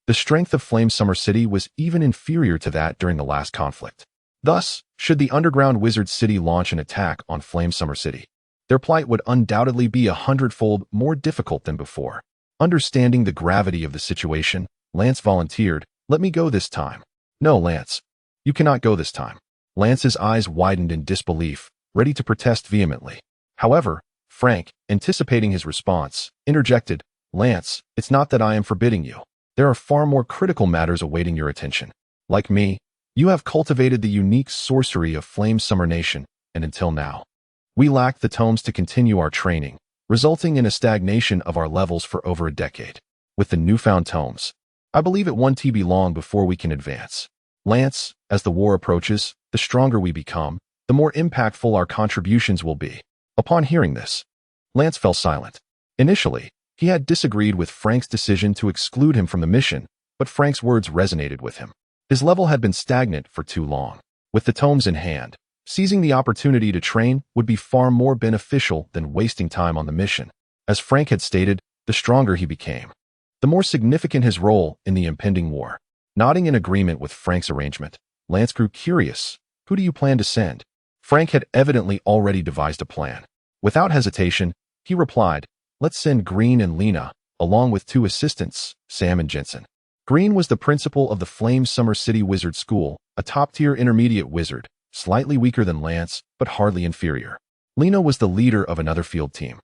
the strength of Flame Summer City was even inferior to that during the last conflict. Thus, should the underground wizard city launch an attack on Flame Summer City, their plight would undoubtedly be 100-fold more difficult than before. Understanding the gravity of the situation, Lance volunteered, "Let me go this time." "No, Lance. You cannot go this time." Lance's eyes widened in disbelief, ready to protest vehemently. However, Frank, anticipating his response, interjected, "Lance, it's not that I am forbidding you. There are far more critical matters awaiting your attention. Like me, you have cultivated the unique sorcery of Flame Summer Nation, and until now, we lacked the tomes to continue our training, resulting in a stagnation of our levels for over a decade. With the newfound tomes, I believe it won't be long before we can advance. Lance, as the war approaches, the stronger we become, the more impactful our contributions will be." Upon hearing this, Lance fell silent. Initially, he had disagreed with Frank's decision to exclude him from the mission, but Frank's words resonated with him. His level had been stagnant for too long. With the tomes in hand, seizing the opportunity to train would be far more beneficial than wasting time on the mission. As Frank had stated, the stronger he became, the more significant his role in the impending war. Nodding in agreement with Frank's arrangement, Lance grew curious. "Who do you plan to send?" Frank had evidently already devised a plan. Without hesitation, he replied, "Let's send Green and Lena, along with 2 assistants, Sam and Jensen." Green was the principal of the Flame Summer City Wizard School, a top-tier intermediate wizard, slightly weaker than Lance, but hardly inferior. Lena was the leader of another field team,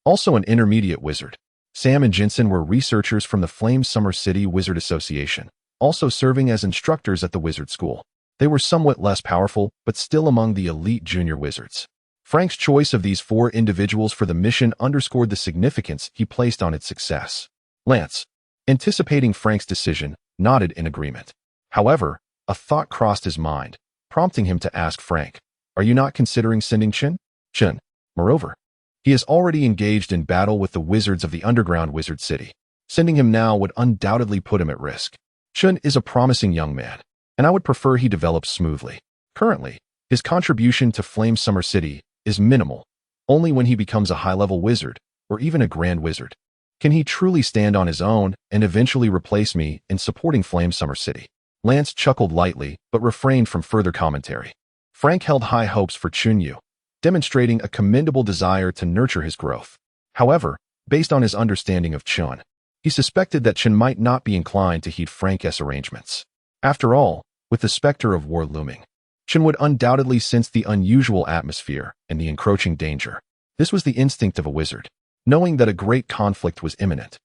also an intermediate wizard. Sam and Jensen were researchers from the Flame Summer City Wizard Association, also serving as instructors at the wizard school. They were somewhat less powerful, but still among the elite junior wizards. Frank's choice of these 4 individuals for the mission underscored the significance he placed on its success. Lance, anticipating Frank's decision, nodded in agreement. However, a thought crossed his mind, prompting him to ask Frank, "Are you not considering sending Chen?" "Chen, moreover, he is already engaged in battle with the wizards of the underground wizard city. Sending him now would undoubtedly put him at risk. Chen is a promising young man, and I would prefer he develops smoothly. Currently, his contribution to Flame Summer City is minimal. Only when he becomes a high-level wizard, or even a grand wizard, can he truly stand on his own and eventually replace me in supporting Flame Summer City." Lance chuckled lightly, but refrained from further commentary. Frank held high hopes for Chunyu, demonstrating a commendable desire to nurture his growth. However, based on his understanding of Chun, he suspected that Chen might not be inclined to heed Frank's arrangements. After all, with the specter of war looming, Chen would undoubtedly sense the unusual atmosphere and the encroaching danger. This was the instinct of a wizard, knowing that a great conflict was imminent.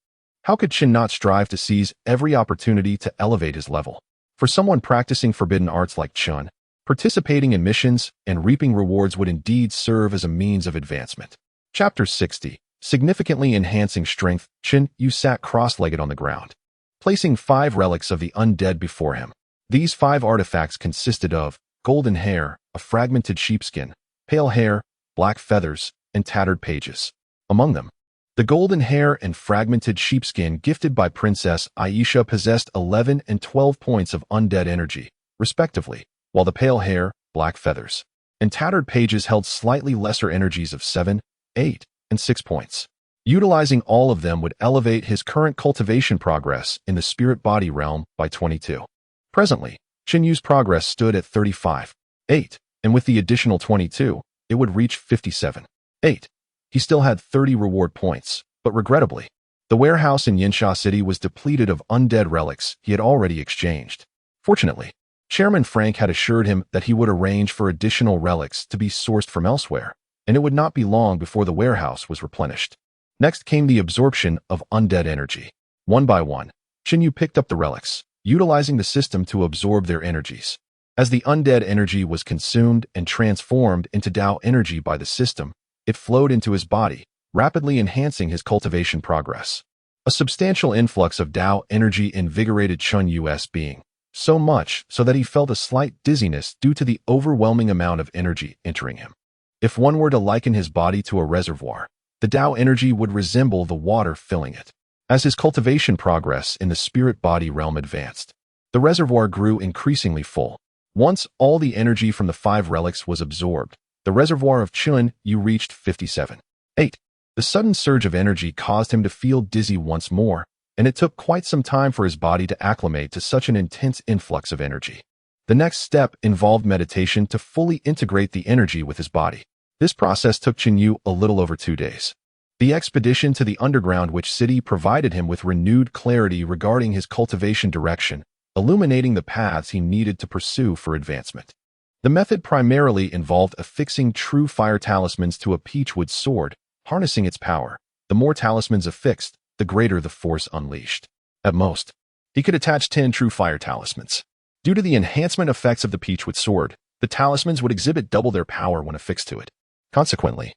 How could Chen not strive to seize every opportunity to elevate his level? For someone practicing forbidden arts like Chen, participating in missions and reaping rewards would indeed serve as a means of advancement. Chapter 60. Significantly enhancing strength, Chen Yu sat cross-legged on the ground, placing 5 relics of the undead before him. These 5 artifacts consisted of golden hair, a fragmented sheepskin, pale hair, black feathers, and tattered pages. Among them, the golden hair and fragmented sheepskin gifted by Princess Aisha possessed 11 and 12 points of undead energy, respectively, while the pale hair, black feathers, and tattered pages held slightly lesser energies of 7, 8, and 6 points. Utilizing all of them would elevate his current cultivation progress in the spirit-body realm by 22. Presently, Chen Yu's progress stood at 35.8, and with the additional 22, it would reach 57.8. He still had 30 reward points, but regrettably, the warehouse in Yinsha City was depleted of undead relics he had already exchanged. Fortunately, Chairman Frank had assured him that he would arrange for additional relics to be sourced from elsewhere, and it would not be long before the warehouse was replenished. Next came the absorption of undead energy. One by one, Chen Yu picked up the relics, utilizing the system to absorb their energies. As the undead energy was consumed and transformed into Dao energy by the system, it flowed into his body, rapidly enhancing his cultivation progress. A substantial influx of Dao energy invigorated Chen Yu's being, so much so that he felt a slight dizziness due to the overwhelming amount of energy entering him. If one were to liken his body to a reservoir, the Dao energy would resemble the water filling it. As his cultivation progress in the spirit-body realm advanced, the reservoir grew increasingly full. Once all the energy from the 5 relics was absorbed, the reservoir of Chen Yu reached 57.8. The sudden surge of energy caused him to feel dizzy once more, and it took quite some time for his body to acclimate to such an intense influx of energy. The next step involved meditation to fully integrate the energy with his body. This process took Chen Yu a little over 2 days. The expedition to the underground witch city provided him with renewed clarity regarding his cultivation direction, illuminating the paths he needed to pursue for advancement. The method primarily involved affixing true fire talismans to a peachwood sword, harnessing its power. The more talismans affixed, the greater the force unleashed. At most, he could attach 10 true fire talismans. Due to the enhancement effects of the peachwood sword, the talismans would exhibit double their power when affixed to it. Consequently,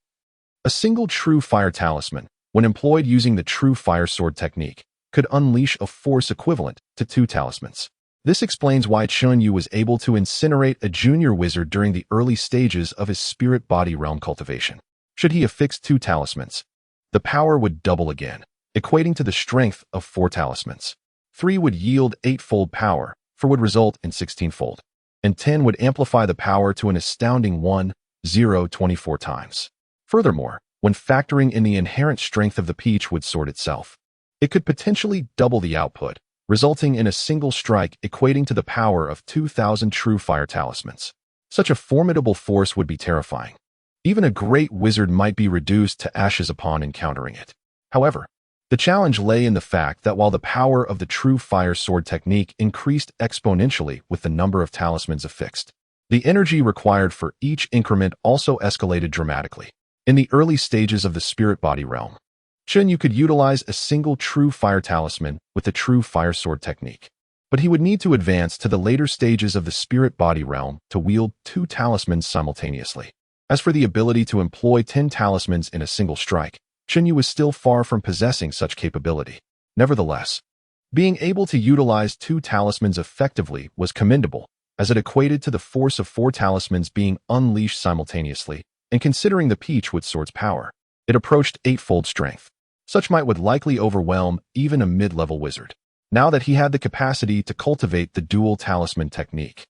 a single true fire talisman, when employed using the true fire sword technique, could unleash a force equivalent to 2 talismans. This explains why Chen Yu was able to incinerate a junior wizard during the early stages of his spirit-body realm cultivation. Should he affix 2 talismans, the power would double again, equating to the strength of 4 talismans. 3 would yield 8-fold power, 4 would result in 16-fold, and 10 would amplify the power to an astounding 24 times. Furthermore, when factoring in the inherent strength of the peachwood sword itself, it could potentially double the output, resulting in a single strike equating to the power of 2,000 true fire talismans. Such a formidable force would be terrifying. Even a great wizard might be reduced to ashes upon encountering it. However, the challenge lay in the fact that while the power of the true fire sword technique increased exponentially with the number of talismans affixed, the energy required for each increment also escalated dramatically. In the early stages of the spirit-body realm, Chen Yu could utilize a single true fire talisman with the true fire sword technique, but he would need to advance to the later stages of the spirit-body realm to wield 2 talismans simultaneously. As for the ability to employ 10 talismans in a single strike, Chen Yu was still far from possessing such capability. Nevertheless, being able to utilize 2 talismans effectively was commendable, as it equated to the force of 4 talismans being unleashed simultaneously, and considering the peachwood sword's power, it approached 8-fold strength. Such might would likely overwhelm even a mid-level wizard. Now that he had the capacity to cultivate the dual talisman technique,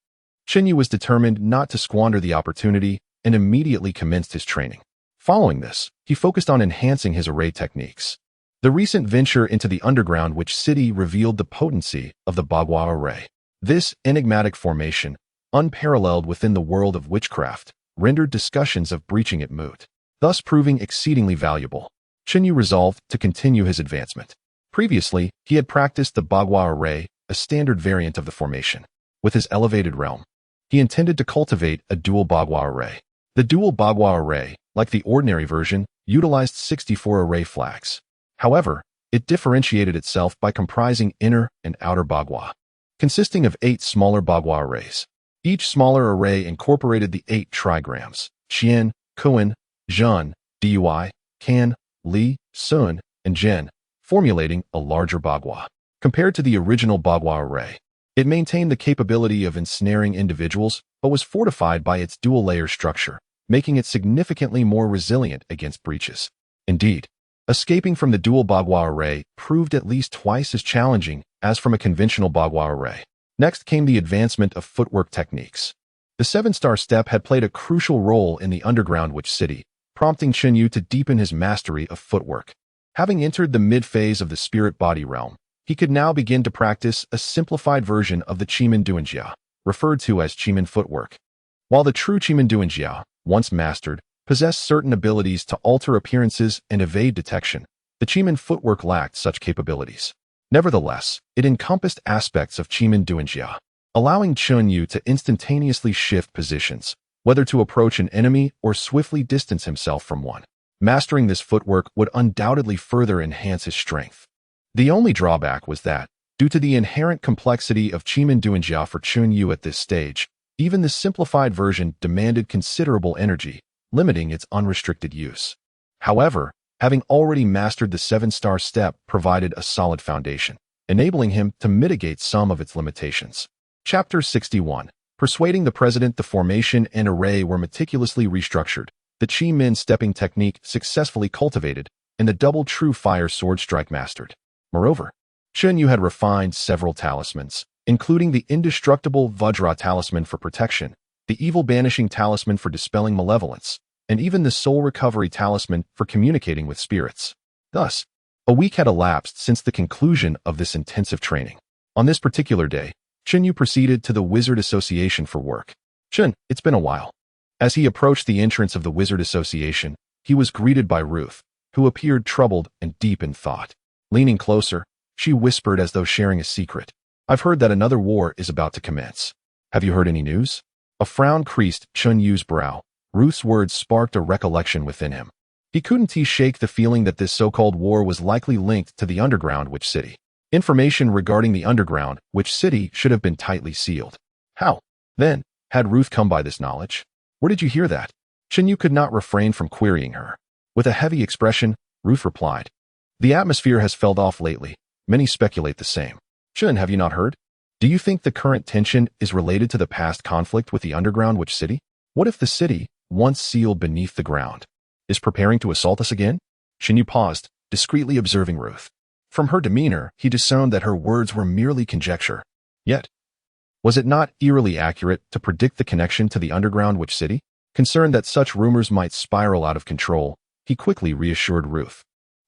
Chen Yu was determined not to squander the opportunity and immediately commenced his training. Following this, he focused on enhancing his array techniques. The recent venture into the underground witch city revealed the potency of the Bagua array. This enigmatic formation, unparalleled within the world of witchcraft, rendered discussions of breaching it moot, thus proving exceedingly valuable. Chen Yu resolved to continue his advancement. Previously, he had practiced the Bagua array, a standard variant of the formation. With his elevated realm, he intended to cultivate a dual Bagua array. The dual Bagua array, like the ordinary version, utilized 64 array flags. However, it differentiated itself by comprising inner and outer Bagua, consisting of 8 smaller Bagua arrays. Each smaller array incorporated the 8 trigrams, Qian, Kuan, Zhen, Dui, Kan, Li, Sun, and Zhen, formulating a larger Bagua. Compared to the original Bagua array, it maintained the capability of ensnaring individuals, but was fortified by its dual-layer structure, making it significantly more resilient against breaches. Indeed, escaping from the dual Bagua array proved at least twice as challenging as from a conventional Bagua array. Next came the advancement of footwork techniques. The 7-star step had played a crucial role in the underground witch city, prompting Chen Yu to deepen his mastery of footwork. Having entered the mid-phase of the spirit-body realm, he could now begin to practice a simplified version of the Qimen Duanjia, referred to as Qimen footwork. While the true Qimen Duanjia, once mastered, possessed certain abilities to alter appearances and evade detection, the Qimen footwork lacked such capabilities. Nevertheless, it encompassed aspects of Qimen Duanjia, allowing Chun Yu to instantaneously shift positions, whether to approach an enemy or swiftly distance himself from one. Mastering this footwork would undoubtedly further enhance his strength. The only drawback was that, due to the inherent complexity of Qimen Duanjia for Chun Yu at this stage, even the simplified version demanded considerable energy, limiting its unrestricted use. However, having already mastered the 7-star step provided a solid foundation, enabling him to mitigate some of its limitations. Chapter 61. Persuading the President. The formation and array were meticulously restructured, the Qimen stepping technique successfully cultivated, and the double true fire sword strike mastered. Moreover, Chun Yu had refined several talismans, including the indestructible Vajra talisman for protection, the evil banishing talisman for dispelling malevolence, and even the soul recovery talisman for communicating with spirits. Thus, a week had elapsed since the conclusion of this intensive training. On this particular day, Chun Yu proceeded to the Wizard Association for work. Chun, it's been a while. As he approached the entrance of the Wizard Association, he was greeted by Ruth, who appeared troubled and deep in thought. Leaning closer, she whispered as though sharing a secret. I've heard that another war is about to commence. Have you heard any news? A frown creased Chun Yu's brow. Ruth's words sparked a recollection within him. He couldn't shake the feeling that this so-called war was likely linked to the underground witch city. Information regarding the underground witch city should have been tightly sealed. How, then, had Ruth come by this knowledge? Where did you hear that? Chun Yu could not refrain from querying her. With a heavy expression, Ruth replied, The atmosphere has felt off lately. Many speculate the same. Chun, have you not heard? Do you think the current tension is related to the past conflict with the underground witch city? What if the city, once sealed beneath the ground, is preparing to assault us again? Chun Yu paused, discreetly observing Ruth. From her demeanor, he discerned that her words were merely conjecture. Yet, was it not eerily accurate to predict the connection to the underground witch city? Concerned that such rumors might spiral out of control, he quickly reassured Ruth.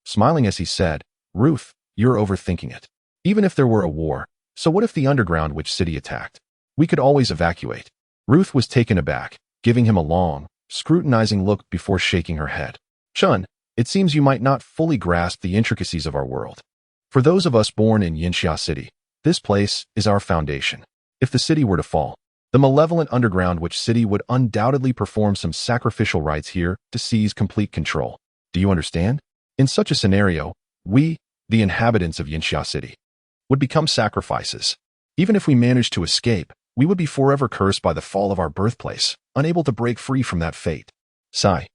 Smiling as he said, Ruth, you're overthinking it. Even if there were a war, so what if the underground witch city attacked? We could always evacuate. Ruth was taken aback, giving him a long, scrutinizing look before shaking her head. Chun, it seems you might not fully grasp the intricacies of our world. For those of us born in Yinxia City, this place is our foundation. If the city were to fall, the malevolent underground witch city would undoubtedly perform some sacrificial rites here to seize complete control. Do you understand? In such a scenario, we, the inhabitants of Yinxia City, would become sacrifices. Even if we managed to escape, we would be forever cursed by the fall of our birthplace, unable to break free from that fate. Sigh.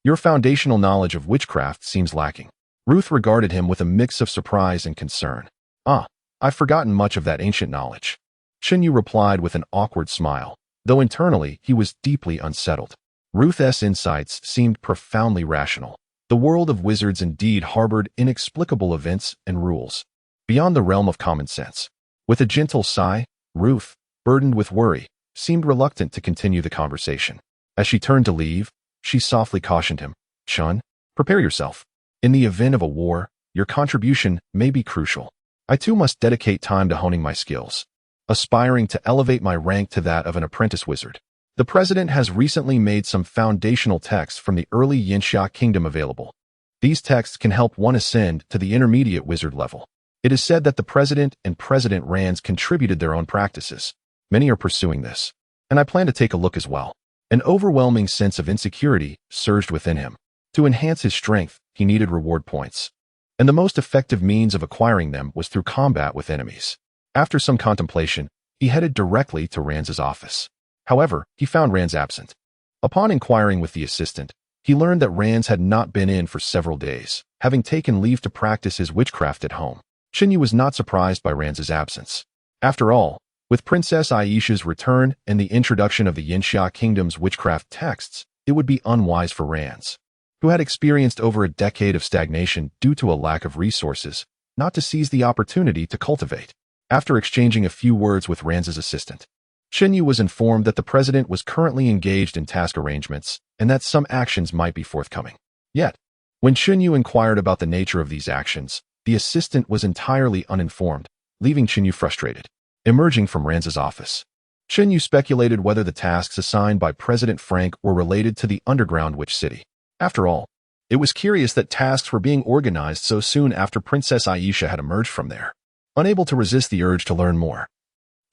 Your foundational knowledge of witchcraft seems lacking. Ruth regarded him with a mix of surprise and concern. I've forgotten much of that ancient knowledge. Chun Yu replied with an awkward smile, though internally he was deeply unsettled. Ruth's insights seemed profoundly rational. The world of wizards indeed harbored inexplicable events and rules, beyond the realm of common sense. With a gentle sigh, Ruth, burdened with worry, seemed reluctant to continue the conversation. As she turned to leave, she softly cautioned him, Chun, prepare yourself. In the event of a war, your contribution may be crucial. I too must dedicate time to honing my skills, aspiring to elevate my rank to that of an apprentice wizard. The President has recently made some foundational texts from the early Yinxia Kingdom available. These texts can help one ascend to the intermediate wizard level. It is said that the President and President Rands contributed their own practices. Many are pursuing this, and I plan to take a look as well. An overwhelming sense of insecurity surged within him. To enhance his strength, he needed reward points, and the most effective means of acquiring them was through combat with enemies. After some contemplation, he headed directly to Rands' office. However, he found Rands absent. Upon inquiring with the assistant, he learned that Rands had not been in for several days, having taken leave to practice his witchcraft at home. Chun Yu was not surprised by Rands' absence. After all, with Princess Aisha's return and the introduction of the Yinxia Kingdom's witchcraft texts, it would be unwise for Rands, who had experienced over a decade of stagnation due to a lack of resources, not to seize the opportunity to cultivate. After exchanging a few words with Rands' assistant, Chun Yu was informed that the President was currently engaged in task arrangements and that some actions might be forthcoming. Yet, When Chinyu inquired about the nature of these actions, the assistant was entirely uninformed, leaving Chinyu frustrated. Emerging from Ranz's office, Chinyu speculated whether the tasks assigned by President Frank were related to the underground witch city. After all, it was curious that tasks were being organized so soon after Princess Aisha had emerged from there. Unable to resist the urge to learn more,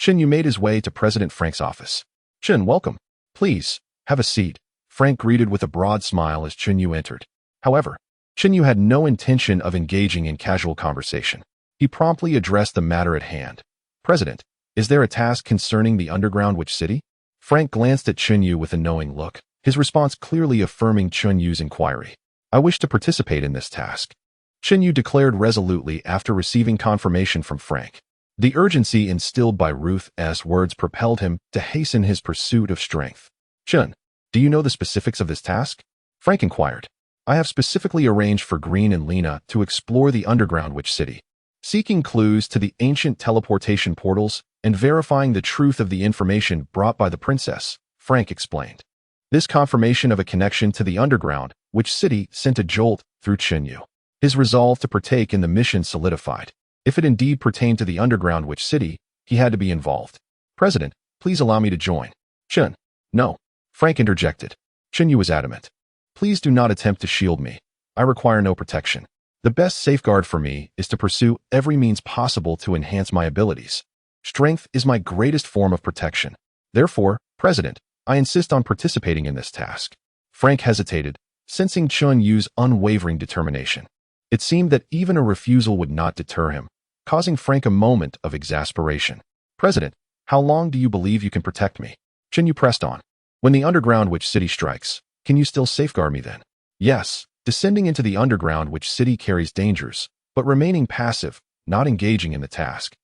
Chinyu made his way to President Frank's office. "Chin, welcome. Please, have a seat," Frank greeted with a broad smile as Chinyu entered. However, Chinyu had no intention of engaging in casual conversation. He promptly addressed the matter at hand. "President, is there a task concerning the underground witch city?" Frank glanced at Chinyu with a knowing look, his response clearly affirming Chinyu's inquiry. "I wish to participate in this task," Chinyu declared resolutely after receiving confirmation from Frank. The urgency instilled by Ruth's words propelled him to hasten his pursuit of strength. "Chin, do you know the specifics of this task?" Frank inquired. "I have specifically arranged for Green and Lena to explore the underground witch city, seeking clues to the ancient teleportation portals and verifying the truth of the information brought by the princess," Frank explained. This confirmation of a connection to the underground witch city sent a jolt through Chinyu. His resolve to partake in the mission solidified. If it indeed pertained to the underground witch city, he had to be involved. "President, please allow me to join." "Chin, no," Frank interjected. Chinyu was adamant. "Please do not attempt to shield me. I require no protection. The best safeguard for me is to pursue every means possible to enhance my abilities. Strength is my greatest form of protection. Therefore, President, I insist on participating in this task." Frank hesitated, sensing Chinyu's unwavering determination. It seemed that even a refusal would not deter him, causing Frank a moment of exasperation. "President, how long do you believe you can protect me?" Chinyu pressed on. "When the underground witch city strikes, can you still safeguard me then?" "Yes, descending into the underground witch city carries dangers, but remaining passive, not engaging in the task,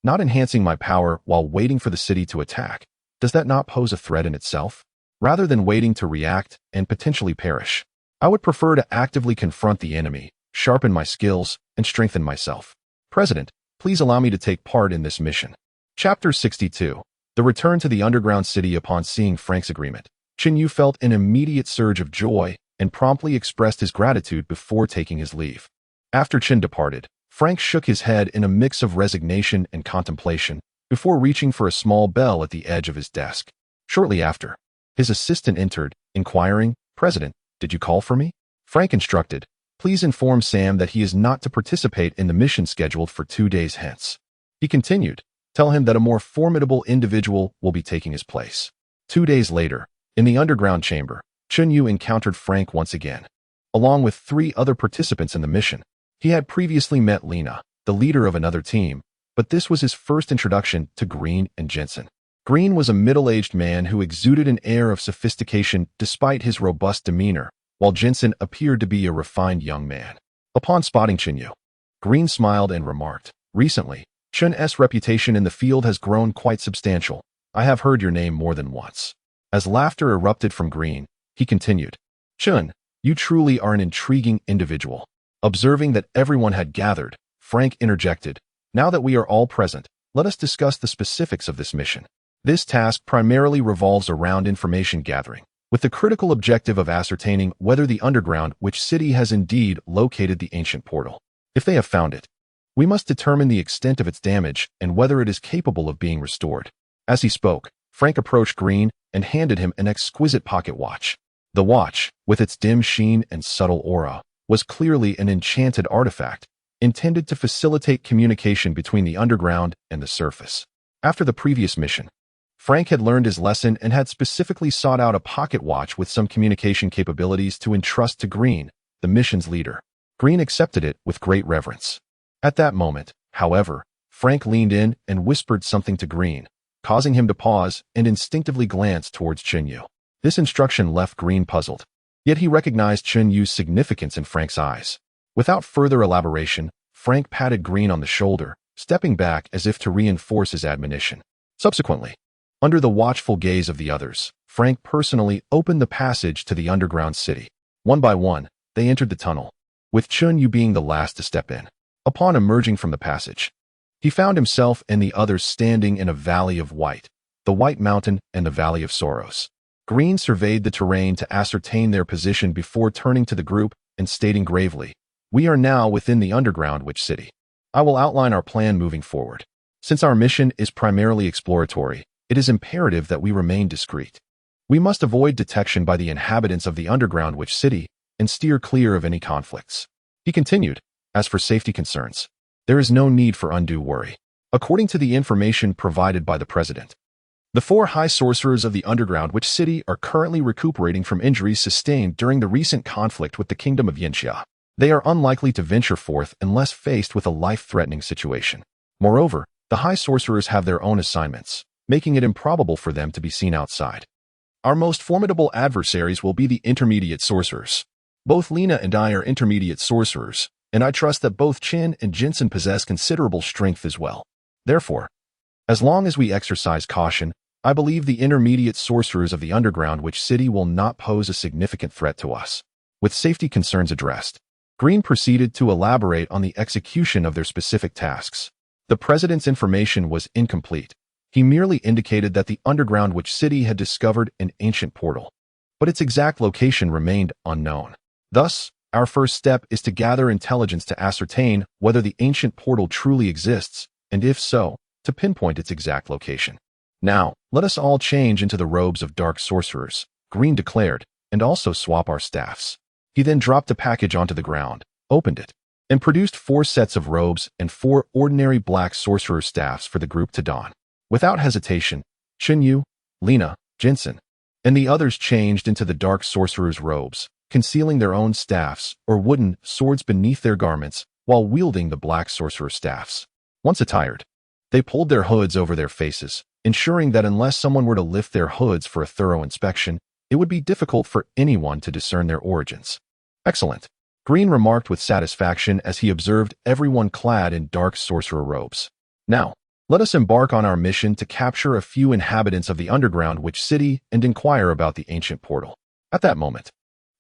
not enhancing my power while waiting for the city to attack, does that not pose a threat in itself? Rather than waiting to react and potentially perish, I would prefer to actively confront the enemy, sharpen my skills, and strengthen myself. President, please allow me to take part in this mission." Chapter 62. The return to the underground city. Upon seeing Frank's agreement, Chinyu felt an immediate surge of joy and promptly expressed his gratitude before taking his leave. After Chin departed, Frank shook his head in a mix of resignation and contemplation before reaching for a small bell at the edge of his desk. Shortly after, his assistant entered, inquiring, "President, did you call for me?" Frank instructed, "Please inform Sam that he is not to participate in the mission scheduled for 2 days hence." He continued, "Tell him that a more formidable individual will be taking his place." 2 days later, in the underground chamber, Chinyu encountered Frank once again. Along with 3 other participants in the mission, he had previously met Lena, the leader of another team, but this was his first introduction to Green and Jensen. Green was a middle-aged man who exuded an air of sophistication despite his robust demeanor, while Jensen appeared to be a refined young man. Upon spotting Chinyu, Green smiled and remarked, "Recently, Chun's reputation in the field has grown quite substantial. I have heard your name more than once." As laughter erupted from Green, he continued, "Chun, you truly are an intriguing individual." Observing that everyone had gathered, Frank interjected, "Now that we are all present, let us discuss the specifics of this mission. This task primarily revolves around information gathering, with the critical objective of ascertaining whether the underground witch city has indeed located the ancient portal. If they have found it, we must determine the extent of its damage and whether it is capable of being restored." As he spoke, Frank approached Green and handed him an exquisite pocket watch. The watch, with its dim sheen and subtle aura, was clearly an enchanted artifact, intended to facilitate communication between the underground and the surface. After the previous mission, Frank had learned his lesson and had specifically sought out a pocket watch with some communication capabilities to entrust to Green, the mission's leader. Green accepted it with great reverence. At that moment, however, Frank leaned in and whispered something to Green, causing him to pause and instinctively glance towards Chinyu. This instruction left Green puzzled, yet he recognized Chinyu's significance in Frank's eyes. Without further elaboration, Frank patted Green on the shoulder, stepping back as if to reinforce his admonition. Subsequently, under the watchful gaze of the others, Frank personally opened the passage to the underground city. One by one, they entered the tunnel, with Chinyu being the last to step in. Upon emerging from the passage, he found himself and the others standing in a valley of white, the White Mountain and the Valley of Sorrows. Green surveyed the terrain to ascertain their position before turning to the group and stating gravely, "We are now within the underground witch city. I will outline our plan moving forward. Since our mission is primarily exploratory, it is imperative that we remain discreet. We must avoid detection by the inhabitants of the underground witch city and steer clear of any conflicts." He continued, "As for safety concerns, there is no need for undue worry. According to the information provided by the President, the 4 high sorcerers of the underground witch city are currently recuperating from injuries sustained during the recent conflict with the Kingdom of Yinxia. They are unlikely to venture forth unless faced with a life-threatening situation. Moreover, the high sorcerers have their own assignments, making it improbable for them to be seen outside. Our most formidable adversaries will be the intermediate sorcerers. Both Lina and I are intermediate sorcerers, and I trust that both Qin and Jinsen possess considerable strength as well. Therefore, as long as we exercise caution, I believe the intermediate sorcerers of the underground witch city will not pose a significant threat to us." With safety concerns addressed, Green proceeded to elaborate on the execution of their specific tasks. The President's information was incomplete. He merely indicated that the underground witch city had discovered an ancient portal, but its exact location remained unknown. Thus, our first step is to gather intelligence to ascertain whether the ancient portal truly exists, and if so, to pinpoint its exact location. "Now, let us all change into the robes of dark sorcerers," Green declared, "and also swap our staffs." He then dropped a package onto the ground, opened it, and produced 4 sets of robes and 4 ordinary black sorcerer staffs for the group to don. Without hesitation, Xinyu, Lina, Jinsen, and the others changed into the dark sorcerer's robes, concealing their own staffs or wooden swords beneath their garments while wielding the black sorcerer staffs. Once attired, they pulled their hoods over their faces, ensuring that unless someone were to lift their hoods for a thorough inspection, it would be difficult for anyone to discern their origins. "Excellent," Green remarked with satisfaction as he observed everyone clad in dark sorcerer robes. "Now, let us embark on our mission to capture a few inhabitants of the underground witch city and inquire about the ancient portal." At that moment,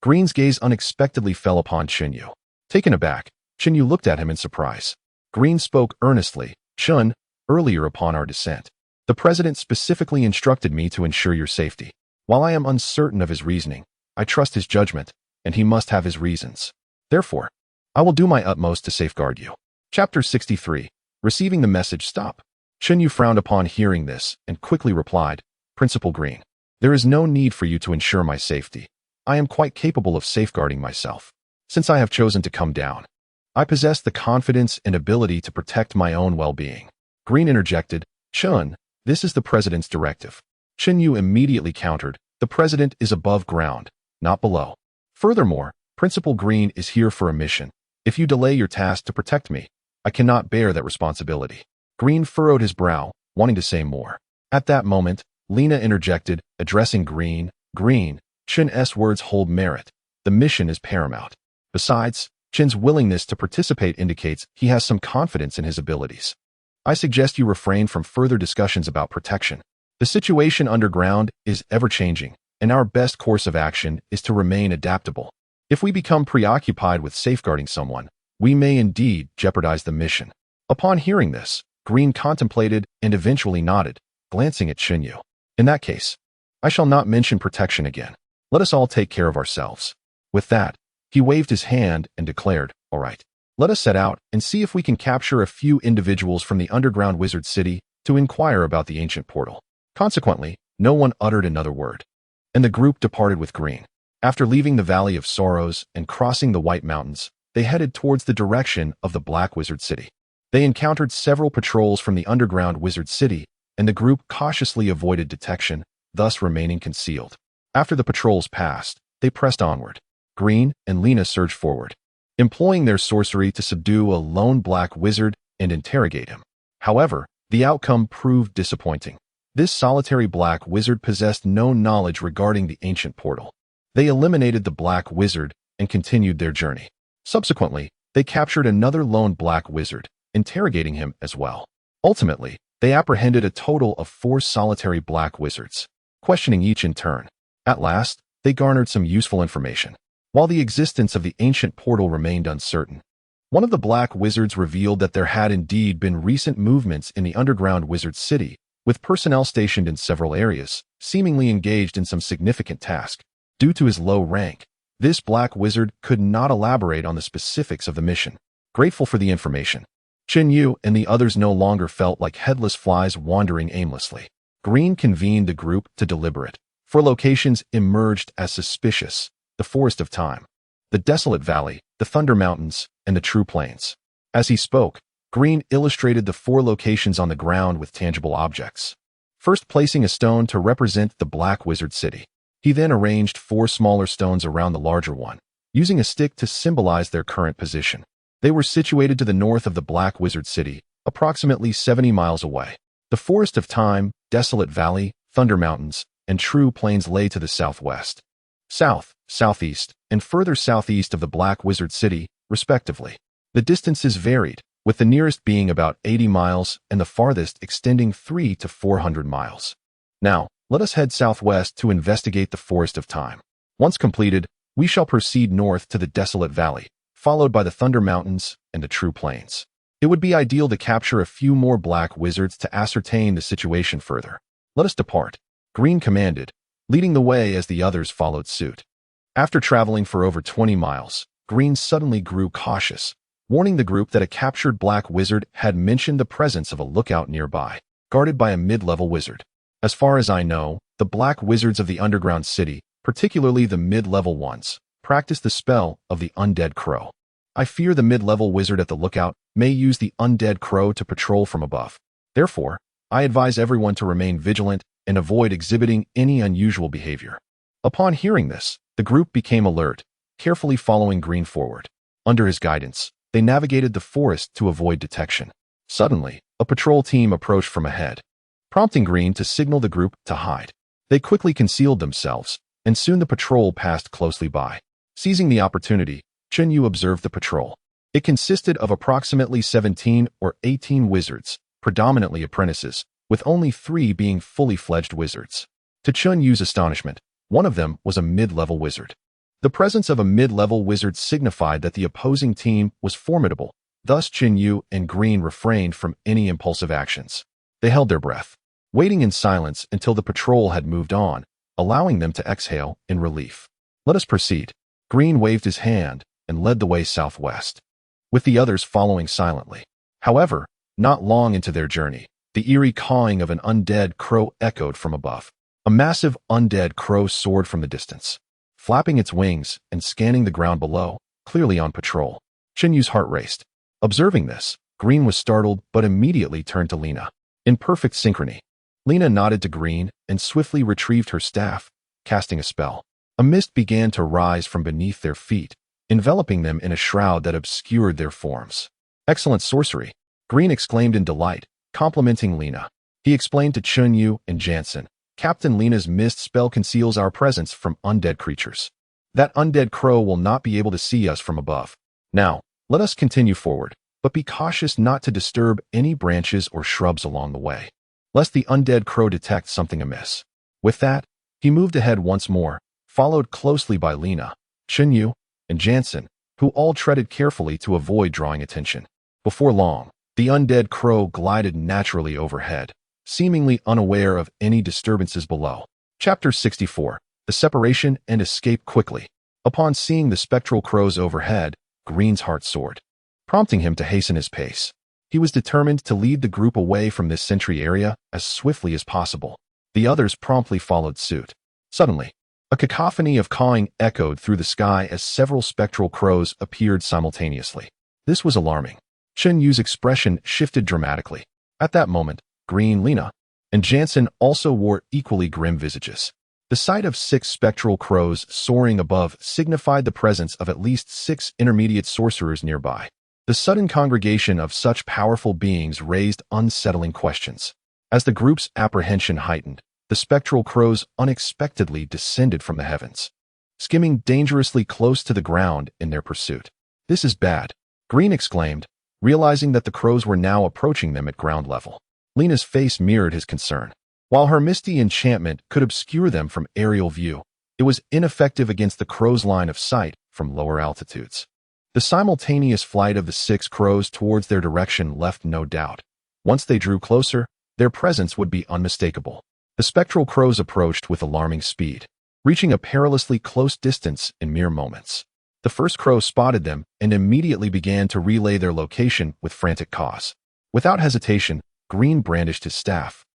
Green's gaze unexpectedly fell upon Xinyu. Taken aback, Xinyu looked at him in surprise. Green spoke earnestly, "Chun, earlier upon our descent, the President specifically instructed me to ensure your safety. While I am uncertain of his reasoning, I trust his judgment, and he must have his reasons. Therefore, I will do my utmost to safeguard you." Chapter 63. Receiving the message stop. Xinyu frowned upon hearing this and quickly replied, "Principal Green, there is no need for you to ensure my safety. I am quite capable of safeguarding myself. Since I have chosen to come down, I possess the confidence and ability to protect my own well-being." Green interjected, "Chun, this is the President's directive." Xinyu immediately countered, "The President is above ground, not below. Furthermore, Principal Green is here for a mission. If you delay your task to protect me, I cannot bear that responsibility." Green furrowed his brow, wanting to say more. At that moment, Lina interjected, addressing Green, "Green, Chin's words hold merit. The mission is paramount. Besides, Chin's willingness to participate indicates he has some confidence in his abilities. I suggest you refrain from further discussions about protection. The situation underground is ever-changing, and our best course of action is to remain adaptable. If we become preoccupied with safeguarding someone, we may indeed jeopardize the mission." Upon hearing this, Green contemplated and eventually nodded, glancing at Xinyu. "In that case, I shall not mention protection again. Let us all take care of ourselves." With that, he waved his hand and declared, "All right, let us set out and see if we can capture a few individuals from the underground wizard city to inquire about the ancient portal." Consequently, no one uttered another word, and the group departed with Green. After leaving the Valley of Sorrows and crossing the White Mountains, they headed towards the direction of the Black Wizard City. They encountered several patrols from the underground wizard city, and the group cautiously avoided detection, thus remaining concealed. After the patrols passed, they pressed onward. Green and Lina surged forward, employing their sorcery to subdue a lone black wizard and interrogate him. However, the outcome proved disappointing. This solitary black wizard possessed no knowledge regarding the ancient portal. They eliminated the black wizard and continued their journey. Subsequently, they captured another lone black wizard, interrogating him as well. Ultimately, they apprehended a total of 4 solitary black wizards, questioning each in turn. At last, they garnered some useful information. While the existence of the ancient portal remained uncertain, one of the black wizards revealed that there had indeed been recent movements in the underground wizard city, with personnel stationed in several areas, seemingly engaged in some significant task. Due to his low rank, This black wizard could not elaborate on the specifics of the mission. Grateful for the information, Chen Yu and the others no longer felt like headless flies wandering aimlessly. Green convened the group to deliberate. 4 locations emerged as suspicious: the Forest of Time, the Desolate Valley, the Thunder Mountains, and the True Plains. As he spoke, Green illustrated the 4 locations on the ground with tangible objects. First placing a stone to represent the Black Wizard City. He then arranged 4 smaller stones around the larger one, using a stick to symbolize their current position. They were situated to the north of the Black Wizard City, approximately 70 miles away. The Forest of Time, Desolate Valley, Thunder Mountains, and True Plains lay to the southwest, south, southeast, and further southeast of the Black Wizard City, respectively. The distances varied, with the nearest being about 80 miles and the farthest extending 300 to 400 miles. Now, let us head southwest to investigate the Forest of Time. Once completed, we shall proceed north to the Desolate Valley, followed by the Thunder Mountains and the True Plains. It would be ideal to capture a few more black wizards to ascertain the situation further. Let us depart, Green commanded, leading the way as the others followed suit. After traveling for over 20 miles, Green suddenly grew cautious, warning the group that a captured black wizard had mentioned the presence of a lookout nearby, guarded by a mid-level wizard. As far as I know, the black wizards of the underground city, particularly the mid-level ones, practice the spell of the undead crow. I fear the mid-level wizard at the lookout may use the undead crow to patrol from above. Therefore, I advise everyone to remain vigilant and avoid exhibiting any unusual behavior. Upon hearing this, the group became alert, carefully following Green forward. Under his guidance, they navigated the forest to avoid detection. Suddenly, a patrol team approached from ahead, prompting Green to signal the group to hide. They quickly concealed themselves, and soon the patrol passed closely by. Seizing the opportunity, Chen Yu observed the patrol. It consisted of approximately 17 or 18 wizards, predominantly apprentices, with only 3 being fully fledged wizards. To Chen Yu's astonishment, one of them was a mid-level wizard. The presence of a mid-level wizard signified that the opposing team was formidable. Thus Chen Yu and Green refrained from any impulsive actions. They held their breath, waiting in silence until the patrol had moved on, allowing them to exhale in relief. Let us proceed. Green waved his hand and led the way southwest, with the others following silently. However, not long into their journey, the eerie cawing of an undead crow echoed from above. A massive undead crow soared from the distance, flapping its wings and scanning the ground below, clearly on patrol. Chen Yu's heart raced. Observing this, Green was startled but immediately turned to Lena. In perfect synchrony, Lena nodded to Green and swiftly retrieved her staff, casting a spell. A mist began to rise from beneath their feet, enveloping them in a shroud that obscured their forms. Excellent sorcery, Green exclaimed in delight, complimenting Lena. He explained to Chen Yu and Jansen, Captain Lena's mist spell conceals our presence from undead creatures. That undead crow will not be able to see us from above. Now, let us continue forward, but be cautious not to disturb any branches or shrubs along the way, lest the undead crow detect something amiss. With that, he moved ahead once more, followed closely by Lena, Chen Yu, and Jansen, who all treaded carefully to avoid drawing attention. Before long, the undead crow glided naturally overhead, seemingly unaware of any disturbances below. Chapter 64. The Separation and Escape Quickly. Upon seeing the spectral crows overhead, Green's heart soared, prompting him to hasten his pace. He was determined to lead the group away from this sentry area as swiftly as possible. The others promptly followed suit. Suddenly, a cacophony of cawing echoed through the sky as several spectral crows appeared simultaneously. This was alarming. Chen Yu's expression shifted dramatically. At that moment, Green, Lena, and Jansen also wore equally grim visages. The sight of 6 spectral crows soaring above signified the presence of at least 6 intermediate sorcerers nearby. The sudden congregation of such powerful beings raised unsettling questions. As the group's apprehension heightened, the spectral crows unexpectedly descended from the heavens, skimming dangerously close to the ground in their pursuit. This is bad, Green exclaimed, realizing that the crows were now approaching them at ground level. Lena's face mirrored his concern. While her misty enchantment could obscure them from aerial view, it was ineffective against the crows' line of sight from lower altitudes. The simultaneous flight of the 6 crows towards their direction left no doubt. Once they drew closer, their presence would be unmistakable. The spectral crows approached with alarming speed, reaching a perilously close distance in mere moments. The first crow spotted them and immediately began to relay their location with frantic caws. Without hesitation, Green brandished his staff,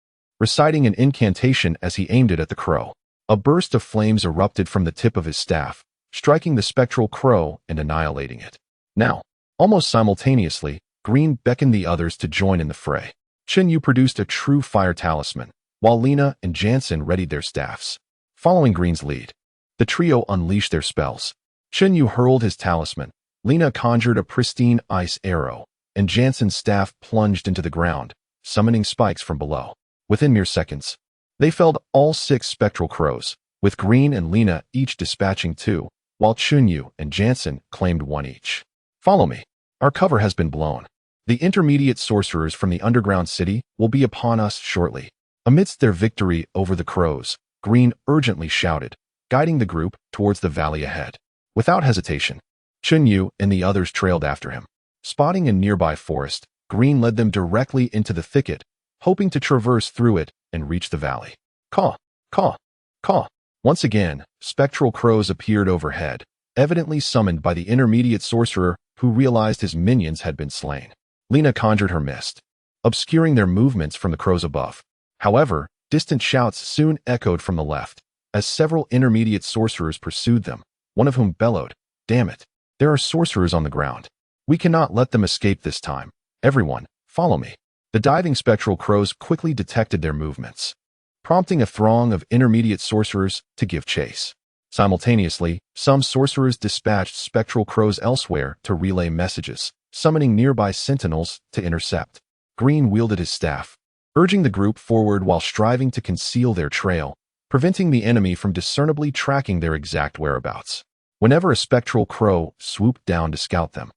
reciting an incantation as he aimed it at the crow. A burst of flames erupted from the tip of his staff, striking the spectral crow and annihilating it. Now, almost simultaneously, Green beckoned the others to join in the fray. Yu produced a true fire talisman, while Lena and Jansen readied their staffs. Following Green's lead, the trio unleashed their spells. Yu hurled his talisman, Lena conjured a pristine ice arrow, and Jansen's staff plunged into the ground, summoning spikes from below. Within mere seconds, they felled all 6 spectral crows, with Green and Lena each dispatching 2, while Yu and Jansen claimed 1 each. Follow me. Our cover has been blown. The intermediate sorcerers from the underground city will be upon us shortly. Amidst their victory over the crows, Green urgently shouted, guiding the group towards the valley ahead. Without hesitation, Yu and the others trailed after him. Spotting a nearby forest, Green led them directly into the thicket, hoping to traverse through it and reach the valley. Caw, caw, caw. Once again, spectral crows appeared overhead, evidently summoned by the intermediate sorcerer who realized his minions had been slain. Lena conjured her mist, obscuring their movements from the crows above. However, distant shouts soon echoed from the left, as several intermediate sorcerers pursued them, one of whom bellowed, "Damn it! There are sorcerers on the ground. We cannot let them escape this time. Everyone, follow me." The diving spectral crows quickly detected their movements, prompting a throng of intermediate sorcerers to give chase. Simultaneously, some sorcerers dispatched spectral crows elsewhere to relay messages, summoning nearby sentinels to intercept. Green wielded his staff, urging the group forward while striving to conceal their trail, preventing the enemy from discernibly tracking their exact whereabouts. Whenever a spectral crow swooped down to scout them,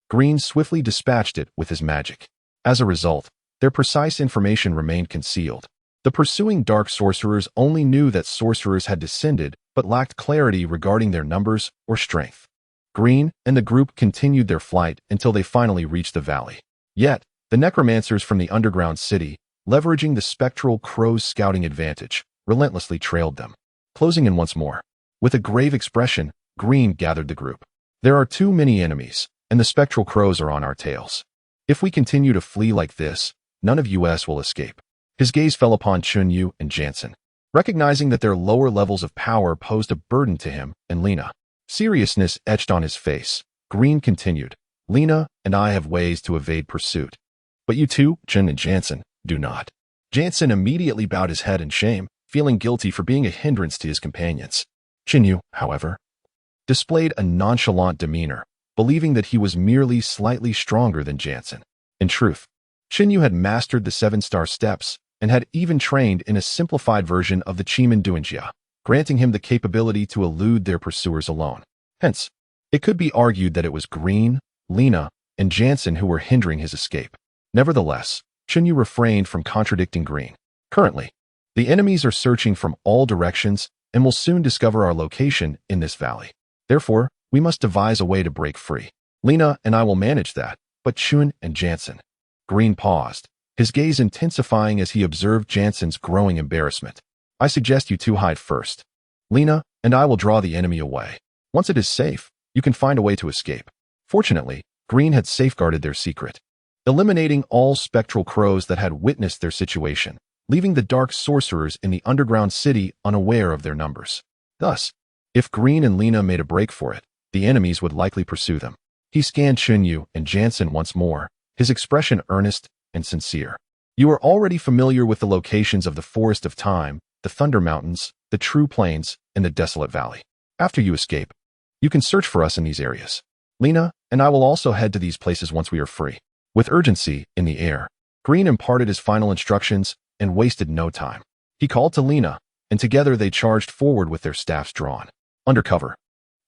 Green swiftly dispatched it with his magic. As a result, their precise information remained concealed. The pursuing dark sorcerers only knew that sorcerers had descended but lacked clarity regarding their numbers or strength. Green and the group continued their flight until they finally reached the valley. Yet, the necromancers from the underground city, leveraging the spectral crow's scouting advantage, relentlessly trailed them. Closing in once more. With a grave expression, Green gathered the group. "There are too many enemies, and the spectral crows are on our tails. If we continue to flee like this, none of us will escape." His gaze fell upon Yu and Jansen, recognizing that their lower levels of power posed a burden to him and Lena. Seriousness etched on his face. Green continued, "Lena and I have ways to evade pursuit. But you two, Chen and Jansen, do not." Jansen immediately bowed his head in shame, feeling guilty for being a hindrance to his companions. Yu, however, displayed a nonchalant demeanor, believing that he was merely slightly stronger than Jansen. In truth, Yu had mastered the 7-star steps and had even trained in a simplified version of the Chiman Duanjia, granting him the capability to elude their pursuers alone. Hence, it could be argued that it was Green, Lena, and Jansen who were hindering his escape. Nevertheless, Yu refrained from contradicting Green. "Currently, the enemies are searching from all directions and will soon discover our location in this valley. Therefore, we must devise a way to break free. Lena and I will manage that, but Chun and Jansen." Green paused, his gaze intensifying as he observed Jansen's growing embarrassment. "I suggest you two hide first. Lena and I will draw the enemy away. Once it is safe, you can find a way to escape." Fortunately, Green had safeguarded their secret, eliminating all spectral crows that had witnessed their situation, leaving the dark sorcerers in the underground city unaware of their numbers. Thus, if Green and Lena made a break for it, the enemies would likely pursue them. He scanned Yu and Jansen once more, his expression earnest and sincere. "You are already familiar with the locations of the Forest of Time, the Thunder Mountains, the True Plains, and the Desolate Valley. After you escape, you can search for us in these areas. Lena and I will also head to these places once we are free." With urgency in the air, Green imparted his final instructions and wasted no time. He called to Lena, and together they charged forward with their staffs drawn. Undercover,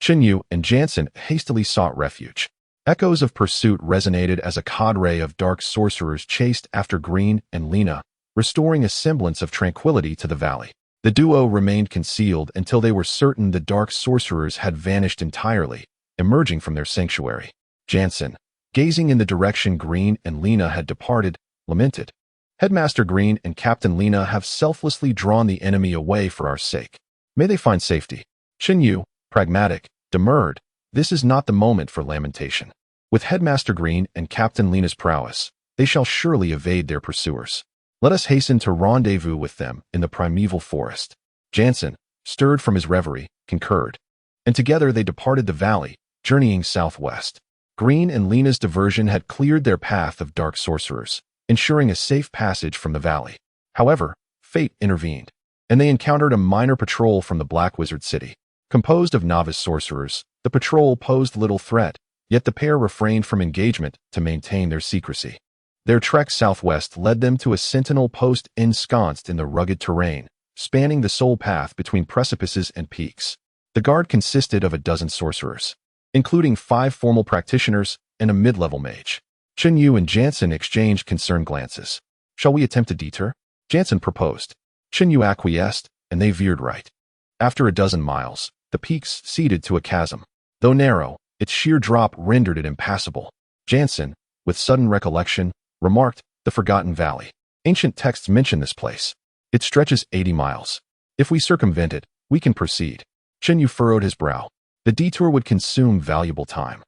Yu and Jansen hastily sought refuge. Echoes of pursuit resonated as a cadre of dark sorcerers chased after Green and Lena, restoring a semblance of tranquility to the valley. The duo remained concealed until they were certain the dark sorcerers had vanished entirely, emerging from their sanctuary. Jansen, gazing in the direction Green and Lena had departed, lamented, "Headmaster Green and Captain Lena have selflessly drawn the enemy away for our sake. May they find safety. Chen Yu, pragmatic, demurred. This is not the moment for lamentation. With Headmaster Green and Captain Lena's prowess, they shall surely evade their pursuers. Let us hasten to rendezvous with them in the primeval forest. Jansen, stirred from his reverie, concurred. And together they departed the valley, journeying southwest. Green and Lena's diversion had cleared their path of dark sorcerers, ensuring a safe passage from the valley. However, fate intervened, and they encountered a minor patrol from the Black Wizard City. Composed of novice sorcerers, the patrol posed little threat, yet the pair refrained from engagement to maintain their secrecy. Their trek southwest led them to a sentinel post ensconced in the rugged terrain, spanning the sole path between precipices and peaks. The guard consisted of a dozen sorcerers, including 5 formal practitioners and a mid-level mage. Chen Yu and Jansen exchanged concerned glances. Shall we attempt a detour? Jansen proposed. Chen Yu acquiesced, and they veered right. After a dozen miles, the peaks ceded to a chasm. Though narrow, its sheer drop rendered it impassable. Jansen, with sudden recollection, remarked, the Forgotten Valley. Ancient texts mention this place. It stretches 80 miles. If we circumvent it, we can proceed. Chen Yu furrowed his brow. The detour would consume valuable time,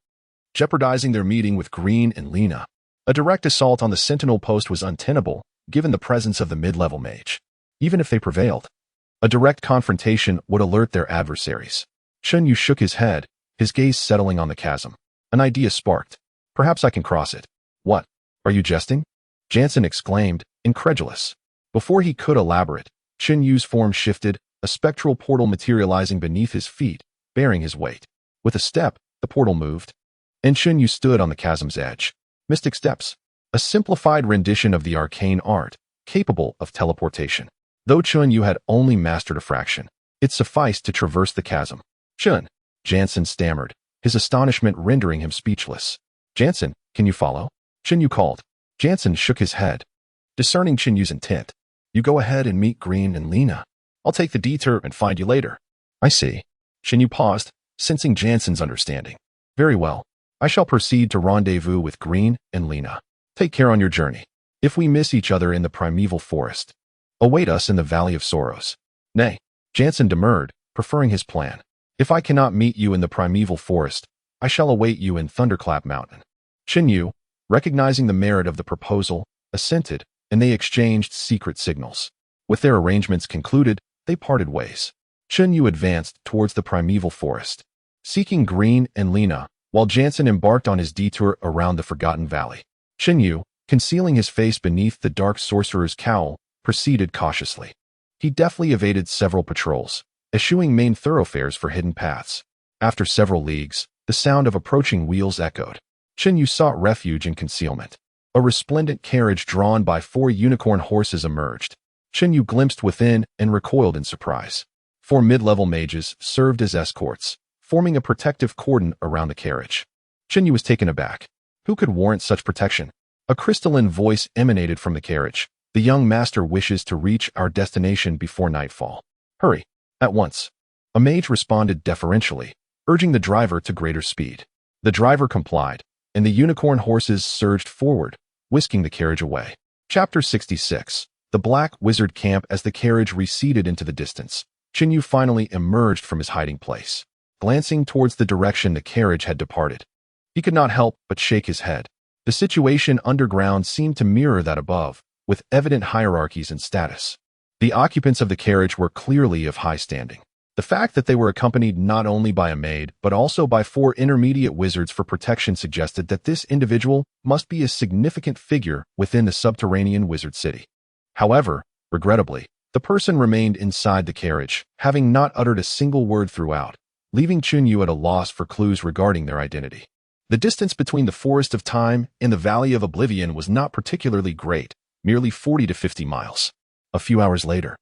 jeopardizing their meeting with Green and Lena. A direct assault on the sentinel post was untenable, given the presence of the mid-level mage. Even if they prevailed, a direct confrontation would alert their adversaries. Chen Yu shook his head, his gaze settling on the chasm. An idea sparked. Perhaps I can cross it. What? Are you jesting? Jansen exclaimed, incredulous. Before he could elaborate, Chen Yu's form shifted, a spectral portal materializing beneath his feet, bearing his weight. With a step, the portal moved, and Chen Yu stood on the chasm's edge. Mystic steps, a simplified rendition of the arcane art, capable of teleportation. Though Chen Yu had only mastered a fraction, it sufficed to traverse the chasm. Chen, Jansen stammered, his astonishment rendering him speechless. Jansen, can you follow? Chen Yu called. Jansen shook his head, discerning Chen Yu's intent. You go ahead and meet Green and Lena. I'll take the detour and find you later. I see. Chen Yu paused, sensing Jansen's understanding. Very well. I shall proceed to rendezvous with Green and Lena. Take care on your journey. If we miss each other in the primeval forest, await us in the Valley of Sorrows. Nay, Jansen demurred, preferring his plan. If I cannot meet you in the primeval forest, I shall await you in Thunderclap Mountain. Chen Yu, recognizing the merit of the proposal, assented, and they exchanged secret signals. With their arrangements concluded, they parted ways. Chen Yu advanced towards the primeval forest, seeking Green and Lena, while Jansen embarked on his detour around the Forgotten Valley. Chen Yu, concealing his face beneath the dark sorcerer's cowl, proceeded cautiously. He deftly evaded several patrols, eschewing main thoroughfares for hidden paths. After several leagues, the sound of approaching wheels echoed. Chen Yu sought refuge in concealment. A resplendent carriage drawn by 4 unicorn horses emerged. Chen Yu glimpsed within and recoiled in surprise. 4 mid-level mages served as escorts, forming a protective cordon around the carriage. Chen Yu was taken aback. Who could warrant such protection? A crystalline voice emanated from the carriage. The young master wishes to reach our destination before nightfall. Hurry, at once. A mage responded deferentially, urging the driver to greater speed. The driver complied, and the unicorn horses surged forward, whisking the carriage away. Chapter 66. The Black Wizard Camp. As the carriage receded into the distance, Chen Yu finally emerged from his hiding place. Glancing towards the direction the carriage had departed, he could not help but shake his head. The situation underground seemed to mirror that above, with evident hierarchies and status. The occupants of the carriage were clearly of high standing. The fact that they were accompanied not only by a maid, but also by 4 intermediate wizards for protection suggested that this individual must be a significant figure within the subterranean wizard city. However, regrettably, the person remained inside the carriage, having not uttered a single word throughout, leaving Chen Yu at a loss for clues regarding their identity. The distance between the Forest of Time and the Valley of Oblivion was not particularly great, merely 40 to 50 miles. A few hours later,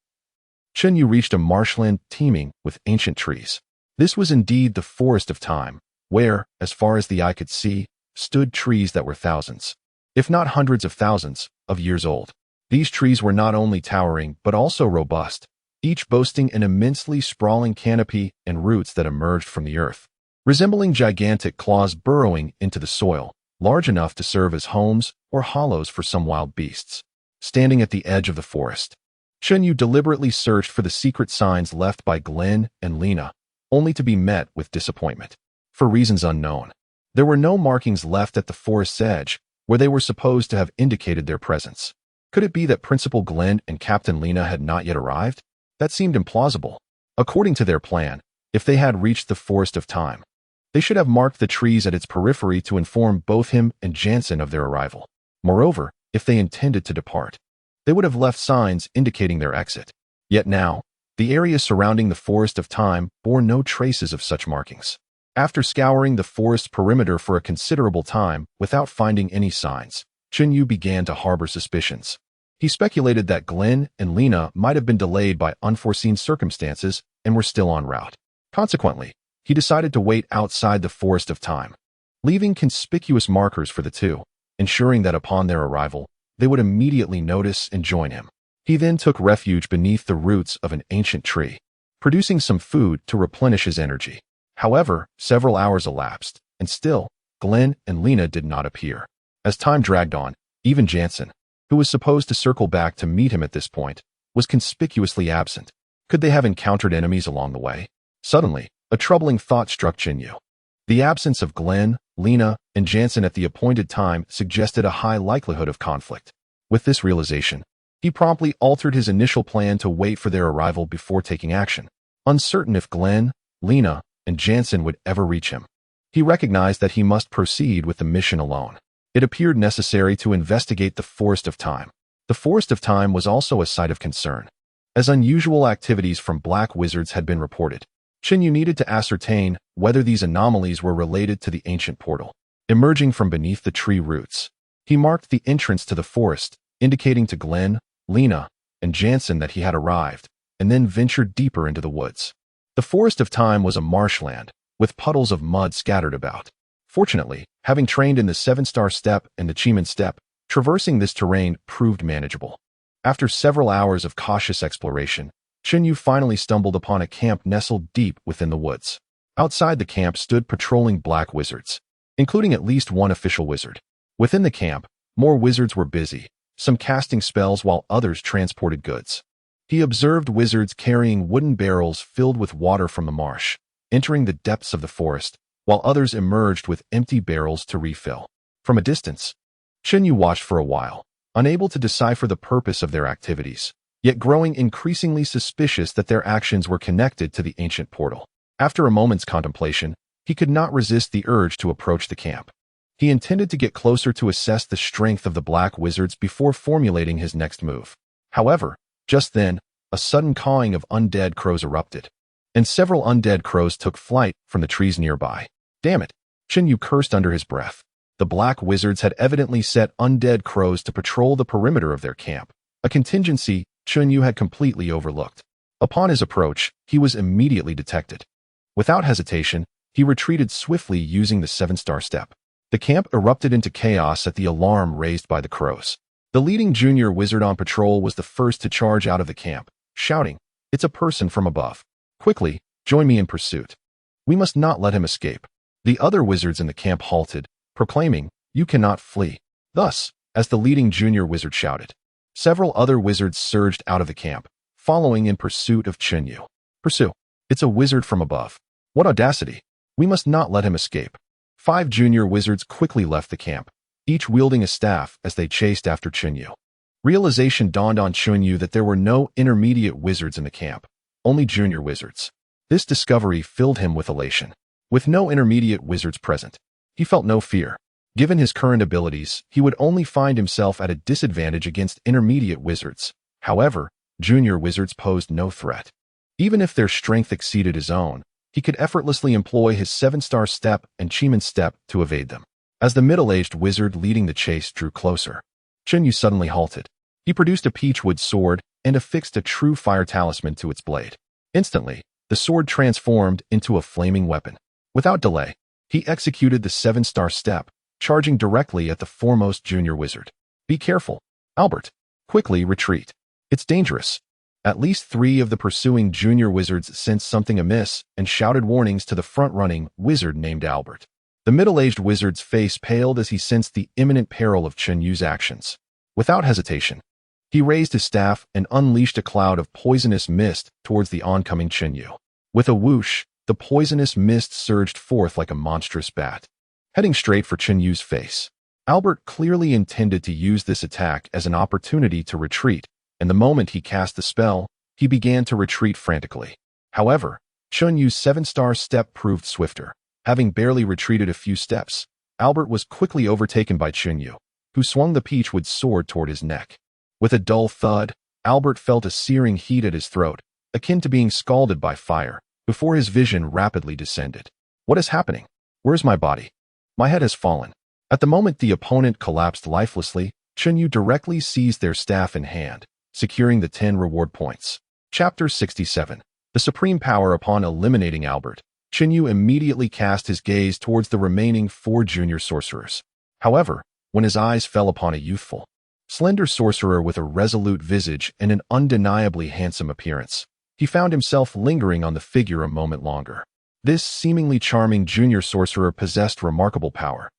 Chen Yu reached a marshland teeming with ancient trees. This was indeed the Forest of Time, where, as far as the eye could see, stood trees that were thousands, if not hundreds of thousands, of years old. These trees were not only towering but also robust, each boasting an immensely sprawling canopy and roots that emerged from the earth, resembling gigantic claws burrowing into the soil, large enough to serve as homes or hollows for some wild beasts. Standing at the edge of the forest, Yu deliberately searched for the secret signs left by Glenn and Lena, only to be met with disappointment. For reasons unknown, there were no markings left at the forest's edge, where they were supposed to have indicated their presence. Could it be that Principal Glenn and Captain Lena had not yet arrived? That seemed implausible. According to their plan, if they had reached the Forest of Time, they should have marked the trees at its periphery to inform both him and Jansen of their arrival. Moreover, if they intended to depart, they would have left signs indicating their exit. Yet now, the area surrounding the Forest of Time bore no traces of such markings. After scouring the forest perimeter for a considerable time without finding any signs, Yu began to harbor suspicions. He speculated that Glenn and Lena might have been delayed by unforeseen circumstances and were still en route. Consequently, he decided to wait outside the Forest of Time, leaving conspicuous markers for the two, ensuring that upon their arrival, they would immediately notice and join him. He then took refuge beneath the roots of an ancient tree, producing some food to replenish his energy. However, several hours elapsed, and still, Glenn and Lena did not appear. As time dragged on, even Jansen, who was supposed to circle back to meet him at this point, was conspicuously absent. Could they have encountered enemies along the way? Suddenly, a troubling thought struck Yu. The absence of Glenn, Lena, and Jansen at the appointed time suggested a high likelihood of conflict. With this realization, he promptly altered his initial plan to wait for their arrival before taking action. Uncertain if Glenn, Lena, and Jansen would ever reach him, he recognized that he must proceed with the mission alone. It appeared necessary to investigate the Forest of Time. The Forest of Time was also a site of concern, as unusual activities from black wizards had been reported. Yu needed to ascertain whether these anomalies were related to the ancient portal. Emerging from beneath the tree roots, he marked the entrance to the forest, indicating to Glenn, Lena, and Jansen that he had arrived, and then ventured deeper into the woods. The Forest of Time was a marshland, with puddles of mud scattered about. Fortunately, having trained in the 7-star step and the Chiman step, traversing this terrain proved manageable. After several hours of cautious exploration, Yu finally stumbled upon a camp nestled deep within the woods. Outside the camp stood patrolling black wizards, including at least one official wizard. Within the camp, more wizards were busy, some casting spells while others transported goods. He observed wizards carrying wooden barrels filled with water from the marsh, entering the depths of the forest, while others emerged with empty barrels to refill. From a distance, Yu watched for a while, unable to decipher the purpose of their activities, yet growing increasingly suspicious that their actions were connected to the ancient portal. After a moment's contemplation, he could not resist the urge to approach the camp. He intended to get closer to assess the strength of the black wizards before formulating his next move. However, just then, a sudden cawing of undead crows erupted, and several undead crows took flight from the trees nearby. Damn it! Yu cursed under his breath. The black wizards had evidently set undead crows to patrol the perimeter of their camp, a contingency Yu had completely overlooked. Upon his approach, he was immediately detected. Without hesitation, he retreated swiftly using the 7-star step. The camp erupted into chaos at the alarm raised by the crows. The leading junior wizard on patrol was the first to charge out of the camp, shouting, "It's a person from above. Quickly, join me in pursuit. We must not let him escape." The other wizards in the camp halted, proclaiming, "You cannot flee." Thus, as the leading junior wizard shouted, several other wizards surged out of the camp, following in pursuit of Yu. "Pursue. It's a wizard from above. What audacity! We must not let him escape." 5 junior wizards quickly left the camp, each wielding a staff as they chased after Yu. Realization dawned on Yu that there were no intermediate wizards in the camp, only junior wizards. This discovery filled him with elation. With no intermediate wizards present, he felt no fear. Given his current abilities, he would only find himself at a disadvantage against intermediate wizards. However, junior wizards posed no threat. Even if their strength exceeded his own, he could effortlessly employ his 7-star step and Chiman step to evade them. As the middle-aged wizard leading the chase drew closer, Yu suddenly halted. He produced a peachwood sword and affixed a true fire talisman to its blade. Instantly, the sword transformed into a flaming weapon. Without delay, he executed the 7-star step, charging directly at the foremost junior wizard. "Be careful, Albert. Quickly retreat. It's dangerous." At least 3 of the pursuing junior wizards sensed something amiss and shouted warnings to the front-running wizard named Albert. The middle-aged wizard's face paled as he sensed the imminent peril of Yu's actions. Without hesitation, He raised his staff and unleashed a cloud of poisonous mist towards the oncoming Chenyu. With a whoosh, the poisonous mist surged forth like a monstrous bat, heading straight for Chenyu's face. Albert clearly intended to use this attack as an opportunity to retreat, and the moment he cast the spell, he began to retreat frantically. However, Chenyu's 7-star step proved swifter. Having barely retreated a few steps, Albert was quickly overtaken by Chenyu, who swung the peachwood sword toward his neck. With a dull thud, Albert felt a searing heat at his throat, akin to being scalded by fire, before his vision rapidly descended. What is happening? Where's my body? My head has fallen. At the moment the opponent collapsed lifelessly, Chenyu directly seized their staff in hand, securing the 10 reward points. Chapter 67. The Supreme Power. Upon eliminating Albert, Chenyu immediately cast his gaze towards the remaining 4 junior sorcerers. However, when his eyes fell upon a youthful, slender sorcerer with a resolute visage and an undeniably handsome appearance, he found himself lingering on the figure a moment longer. This seemingly charming junior sorcerer possessed remarkable power,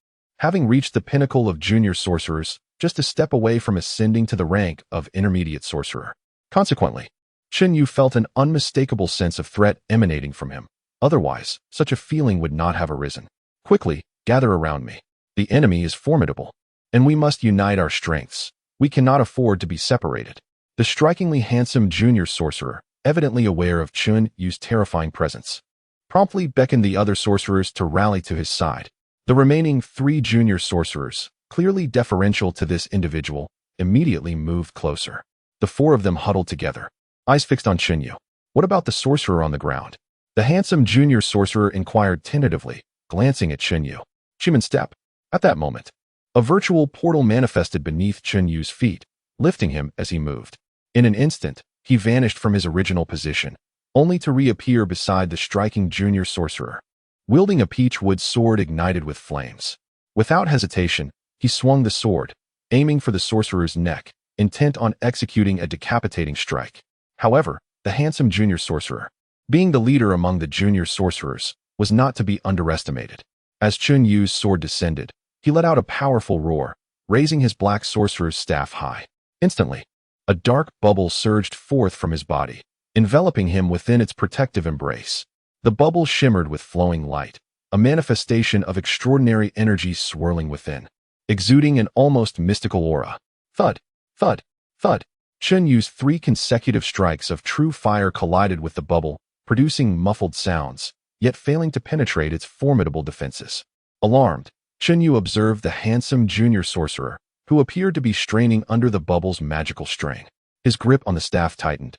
having reached the pinnacle of junior sorcerers, just a step away from ascending to the rank of intermediate sorcerer. Consequently, Chenyu felt an unmistakable sense of threat emanating from him. Otherwise, such a feeling would not have arisen. Quickly, gather around me. The enemy is formidable, and we must unite our strengths. We cannot afford to be separated. The strikingly handsome junior sorcerer, evidently aware of Chenyu's terrifying presence, promptly beckoned the other sorcerers to rally to his side. The remaining 3 junior sorcerers, clearly deferential to this individual, immediately moved closer. The 4 of them huddled together, eyes fixed on Chenyu. What about the sorcerer on the ground? The handsome junior sorcerer inquired tentatively, glancing at Chenyu. Chimen step. At that moment, a virtual portal manifested beneath Chenyu's feet, lifting him as he moved. In an instant, he vanished from his original position, only to reappear beside the striking junior sorcerer, wielding a peachwood sword ignited with flames. Without hesitation, he swung the sword, aiming for the sorcerer's neck, intent on executing a decapitating strike. However, the handsome junior sorcerer, being the leader among the junior sorcerers, was not to be underestimated. As Chenyu's sword descended, he let out a powerful roar, raising his black sorcerer's staff high. Instantly, a dark bubble surged forth from his body, enveloping him within its protective embrace. The bubble shimmered with flowing light, a manifestation of extraordinary energy swirling within, exuding an almost mystical aura. Thud, thud, thud. Chenyu's 3 consecutive strikes of true fire collided with the bubble, producing muffled sounds, yet failing to penetrate its formidable defenses. Alarmed, Chenyu observed the handsome junior sorcerer, who appeared to be straining under the bubble's magical strain. His grip on the staff tightened,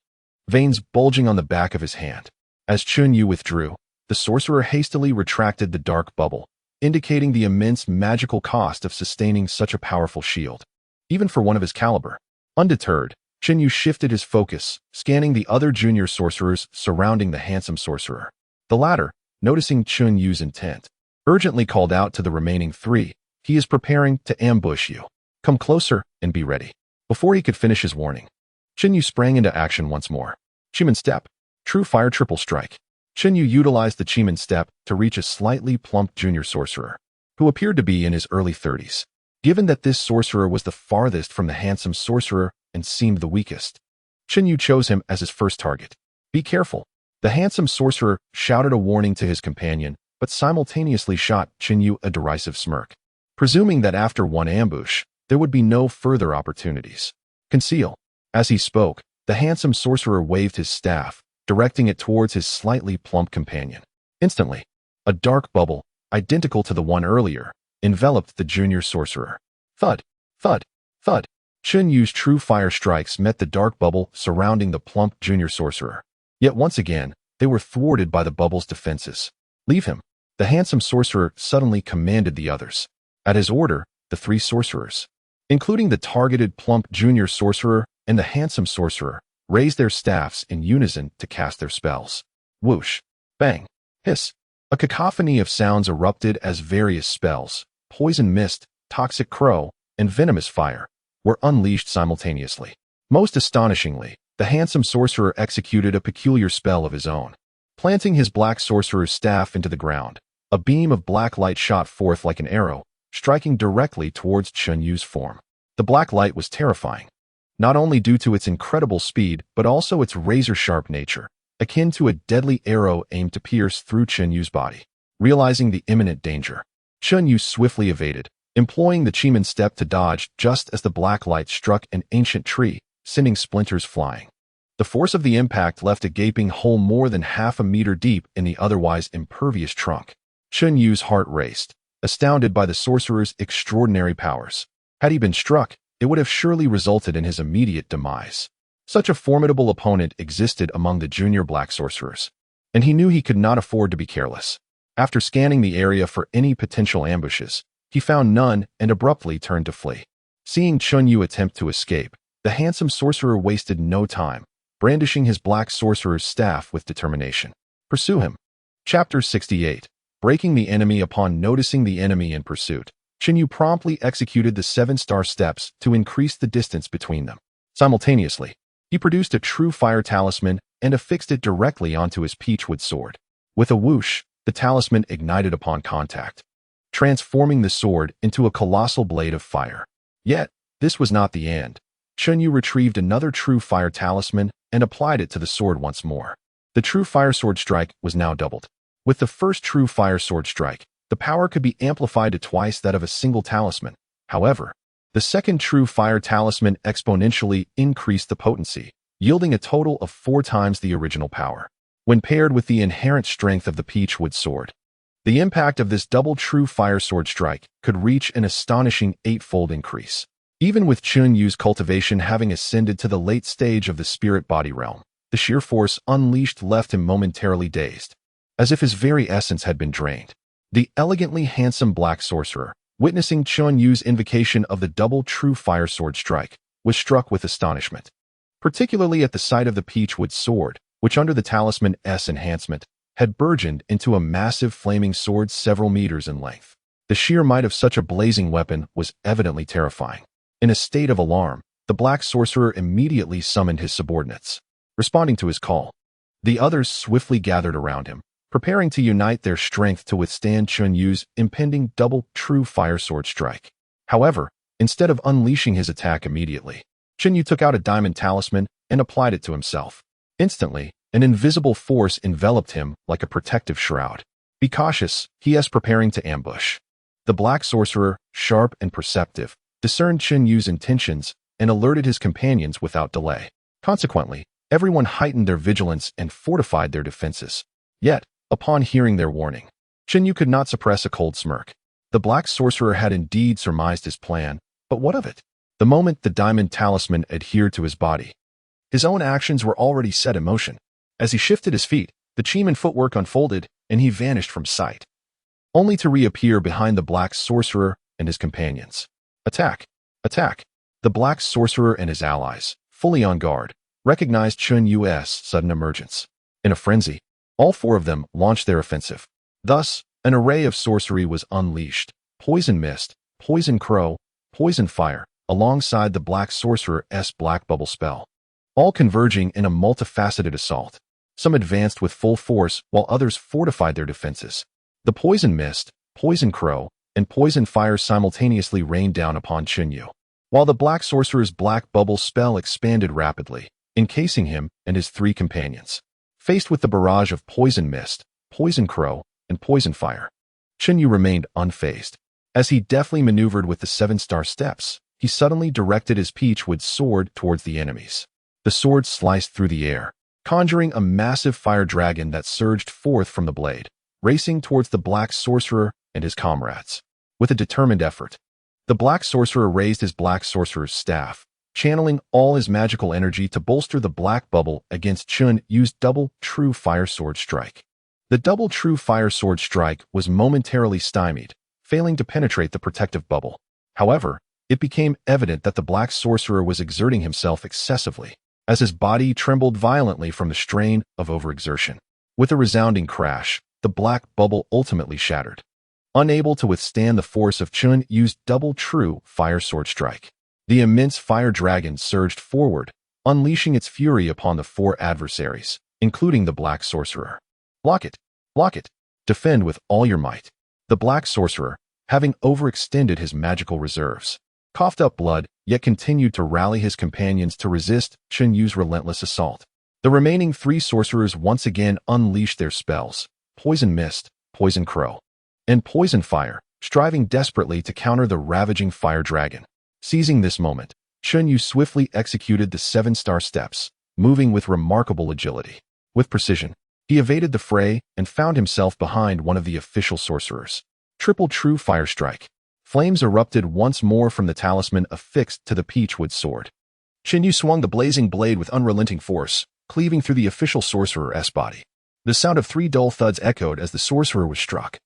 veins bulging on the back of his hand. As Chenyu withdrew, the sorcerer hastily retracted the dark bubble, indicating the immense magical cost of sustaining such a powerful shield, even for one of his caliber. Undeterred, Chenyu shifted his focus, scanning the other junior sorcerers surrounding the handsome sorcerer. The latter, noticing Chenyu's intent, urgently called out to the remaining 3, "He is preparing to ambush you. Come closer and be ready." Before he could finish his warning, Chenyu sprang into action once more. Chimen step. True fire triple strike. Chenyu utilized the Chimen step to reach a slightly plump junior sorcerer, who appeared to be in his early 30s. Given that this sorcerer was the farthest from the handsome sorcerer and seemed the weakest, Chenyu chose him as his first target. Be careful. The handsome sorcerer shouted a warning to his companion, but simultaneously shot Chenyu a derisive smirk, presuming that after one ambush, there would be no further opportunities. Conceal. As he spoke, the handsome sorcerer waved his staff, directing it towards his slightly plump companion. Instantly, a dark bubble, identical to the one earlier, enveloped the junior sorcerer. Thud, thud, thud. Chenyu's true fire strikes met the dark bubble surrounding the plump junior sorcerer. Yet once again, they were thwarted by the bubble's defenses. Leave him. The handsome sorcerer suddenly commanded the others. At his order, the 3 sorcerers, including the targeted plump junior sorcerer and the handsome sorcerer, raised their staffs in unison to cast their spells. Whoosh, bang, hiss. A cacophony of sounds erupted as various spells, poison mist, toxic crow, and venomous fire, were unleashed simultaneously. Most astonishingly, the handsome sorcerer executed a peculiar spell of his own. Planting his black sorcerer's staff into the ground, a beam of black light shot forth like an arrow, striking directly towards Chenyu's form. The black light was terrifying, not only due to its incredible speed, but also its razor-sharp nature, akin to a deadly arrow aimed to pierce through Chen Yu's body. Realizing the imminent danger, Chen Yu swiftly evaded, employing the Chiman step to dodge just as the black light struck an ancient tree, sending splinters flying. The force of the impact left a gaping hole more than half a meter deep in the otherwise impervious trunk. Chen Yu's heart raced, astounded by the sorcerer's extraordinary powers. Had he been struck, it would have surely resulted in his immediate demise. Such a formidable opponent existed among the junior black sorcerers, and he knew he could not afford to be careless. After scanning the area for any potential ambushes, he found none and abruptly turned to flee. Seeing Chen Yu attempt to escape, the handsome sorcerer wasted no time, brandishing his black sorcerer's staff with determination. Pursue him. Chapter 68. Breaking the enemy. Upon noticing the enemy in pursuit, Chen Yu promptly executed the 7-star steps to increase the distance between them. Simultaneously, he produced a true fire talisman and affixed it directly onto his peachwood sword. With a whoosh, the talisman ignited upon contact, transforming the sword into a colossal blade of fire. Yet, this was not the end. Chen Yu retrieved another true fire talisman and applied it to the sword once more. The true fire sword strike was now doubled. With the first true fire sword strike, the power could be amplified to twice that of a single talisman. However, the second true fire talisman exponentially increased the potency, yielding a total of 4 times the original power. When paired with the inherent strength of the peachwood sword, the impact of this double true fire sword strike could reach an astonishing 8-fold increase. Even with Chen Yu's cultivation having ascended to the late stage of the spirit body realm, the sheer force unleashed left him momentarily dazed, as if his very essence had been drained. The elegantly handsome black sorcerer, witnessing Chen Yu's invocation of the double true fire sword strike, was struck with astonishment, particularly at the sight of the peachwood sword, which under the talisman's enhancement had burgeoned into a massive flaming sword several meters in length. The sheer might of such a blazing weapon was evidently terrifying. In a state of alarm, the black sorcerer immediately summoned his subordinates. Responding to his call, the others swiftly gathered around him, preparing to unite their strength to withstand Chen Yu's impending double true fire sword strike. However, instead of unleashing his attack immediately, Chen Yu took out a diamond talisman and applied it to himself. Instantly, an invisible force enveloped him like a protective shroud. Be cautious, he is preparing to ambush. The black sorcerer, sharp and perceptive, discerned Chen Yu's intentions and alerted his companions without delay. Consequently, everyone heightened their vigilance and fortified their defenses. Yet, upon hearing their warning, Chen Yu could not suppress a cold smirk. The black sorcerer had indeed surmised his plan, but what of it? The moment the diamond talisman adhered to his body, his own actions were already set in motion. As he shifted his feet, the Chiman footwork unfolded, and he vanished from sight, only to reappear behind the black sorcerer and his companions. Attack! Attack! The black sorcerer and his allies, fully on guard, recognized Chen Yu's sudden emergence. In a frenzy, all 4 of them launched their offensive. Thus, an array of sorcery was unleashed: poison mist, poison crow, poison fire, alongside the black sorcerer's black bubble spell, all converging in a multifaceted assault. Some advanced with full force, while others fortified their defenses. The poison mist, poison crow, and poison fire simultaneously rained down upon Chen Yu, while the black sorcerer's black bubble spell expanded rapidly, encasing him and his 3 companions. Faced with the barrage of poison mist, poison crow, and poison fire, Chen Yu remained unfazed. As he deftly maneuvered with the 7-star steps, he suddenly directed his peachwood sword towards the enemies. The sword sliced through the air, conjuring a massive fire dragon that surged forth from the blade, racing towards the black sorcerer and his comrades. With a determined effort, the black sorcerer raised his black sorcerer's staff, channeling all his magical energy to bolster the black bubble against Chen Yu's double true fire sword strike. The double true fire sword strike was momentarily stymied, failing to penetrate the protective bubble. However, it became evident that the black sorcerer was exerting himself excessively, as his body trembled violently from the strain of overexertion. With a resounding crash, the black bubble ultimately shattered, unable to withstand the force of Chen Yu's double true fire sword strike. The immense fire dragon surged forward, unleashing its fury upon the 4 adversaries, including the black sorcerer. Block it! Block it! Defend with all your might. The black sorcerer, having overextended his magical reserves, coughed up blood, yet continued to rally his companions to resist Chen Yu's relentless assault. The remaining 3 sorcerers once again unleashed their spells, Poison Mist, Poison Crow, and Poison Fire, striving desperately to counter the ravaging fire dragon. Seizing this moment, Chen Yu swiftly executed the 7-star steps, moving with remarkable agility. With precision, he evaded the fray and found himself behind one of the official sorcerers. Triple True Fire Strike. Flames erupted once more from the talisman affixed to the peachwood sword. Chen Yu swung the blazing blade with unrelenting force, cleaving through the official sorcerer's body. The sound of 3 dull thuds echoed as the sorcerer was struck.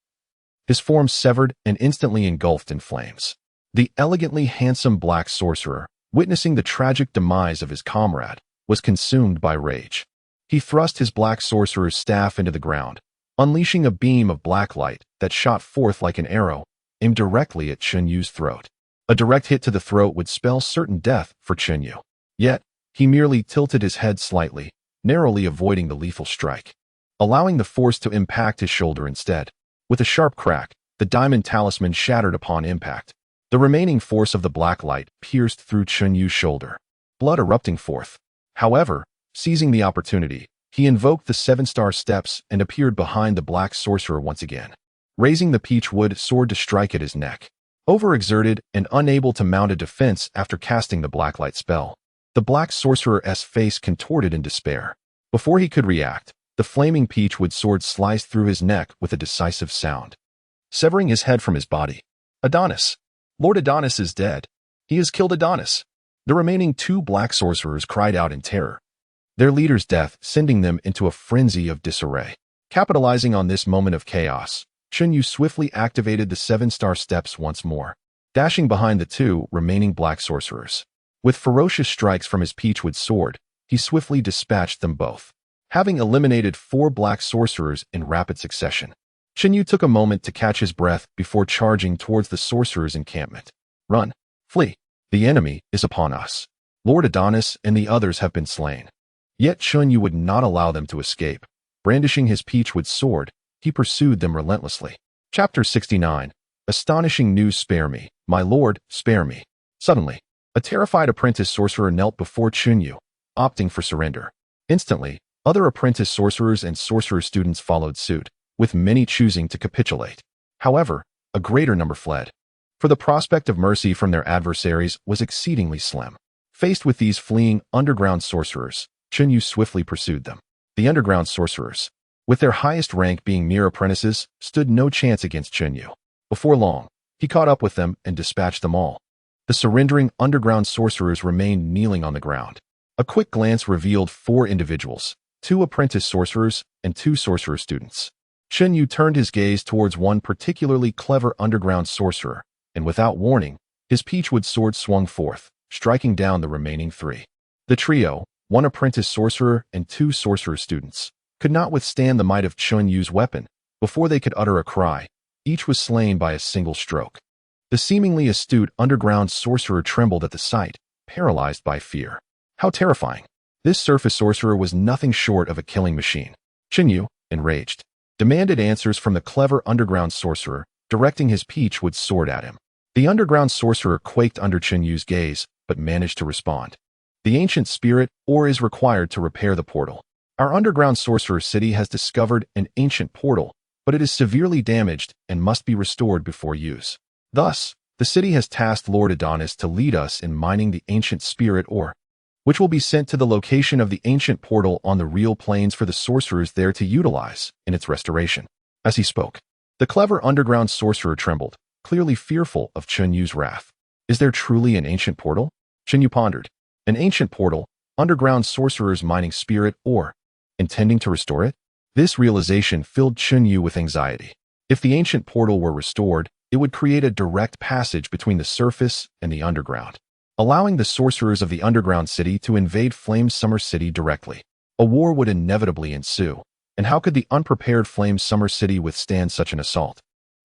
His form severed and instantly engulfed in flames. The elegantly handsome black sorcerer, witnessing the tragic demise of his comrade, was consumed by rage. He thrust his black sorcerer's staff into the ground, unleashing a beam of black light that shot forth like an arrow, aimed directly at Chen Yu's throat. A direct hit to the throat would spell certain death for Chen Yu. Yet, he merely tilted his head slightly, narrowly avoiding the lethal strike, allowing the force to impact his shoulder instead. With a sharp crack, the diamond talisman shattered upon impact. The remaining force of the black light pierced through Chen Yu's shoulder, blood erupting forth. However, seizing the opportunity, he invoked the 7-star steps and appeared behind the black sorcerer once again, raising the peachwood sword to strike at his neck. Overexerted and unable to mount a defense after casting the blacklight spell, the black sorcerer's face contorted in despair. Before he could react, the flaming peachwood sword sliced through his neck with a decisive sound, severing his head from his body. Adonis! Lord Adonis is dead. He has killed Adonis. The remaining 2 black sorcerers cried out in terror, their leader's death sending them into a frenzy of disarray. Capitalizing on this moment of chaos, Chen Yu swiftly activated the 7-star steps once more, dashing behind the 2 remaining black sorcerers. With ferocious strikes from his peachwood sword, he swiftly dispatched them both, having eliminated 4 black sorcerers in rapid succession. Chen Yu took a moment to catch his breath before charging towards the sorcerer's encampment. Run! Flee! The enemy is upon us. Lord Adonis and the others have been slain. Yet Chen Yu would not allow them to escape. Brandishing his peachwood sword, he pursued them relentlessly. Chapter 69. Astonishing news. Spare me, my lord, spare me. Suddenly, a terrified apprentice sorcerer knelt before Chen Yu, opting for surrender. Instantly, other apprentice sorcerers and sorcerer students followed suit, with many choosing to capitulate. However, a greater number fled, for the prospect of mercy from their adversaries was exceedingly slim. Faced with these fleeing underground sorcerers, Chen Yu swiftly pursued them. The underground sorcerers, with their highest rank being mere apprentices, stood no chance against Chen Yu. Before long, he caught up with them and dispatched them all. The surrendering underground sorcerers remained kneeling on the ground. A quick glance revealed 4 individuals, 2 apprentice sorcerers and 2 sorcerer students. Chen Yu turned his gaze towards one particularly clever underground sorcerer, and without warning, his peachwood sword swung forth, striking down the remaining 3. The trio, 1 apprentice sorcerer and 2 sorcerer students, could not withstand the might of Chen Yu's weapon. Before they could utter a cry, each was slain by a single stroke. The seemingly astute underground sorcerer trembled at the sight, paralyzed by fear. How terrifying! This surface sorcerer was nothing short of a killing machine. Chen Yu, enraged, demanded answers from the clever underground sorcerer, directing his peachwood sword at him. The underground sorcerer quaked under Chen Yu's gaze, but managed to respond. The ancient spirit ore is required to repair the portal. Our underground sorcerer city has discovered an ancient portal, but it is severely damaged and must be restored before use. Thus, the city has tasked Lord Adonis to lead us in mining the ancient spirit ore, which will be sent to the location of the ancient portal on the real plains for the sorcerers there to utilize in its restoration. As he spoke, the clever underground sorcerer trembled, clearly fearful of Chen Yu's wrath. Is there truly an ancient portal? Chen Yu pondered. An ancient portal, underground sorcerers mining spirit ore, intending to restore it? This realization filled Chen Yu with anxiety. If the ancient portal were restored, it would create a direct passage between the surface and the underground, allowing the sorcerers of the underground city to invade Flame Summer City directly. A war would inevitably ensue, and how could the unprepared Flame Summer City withstand such an assault?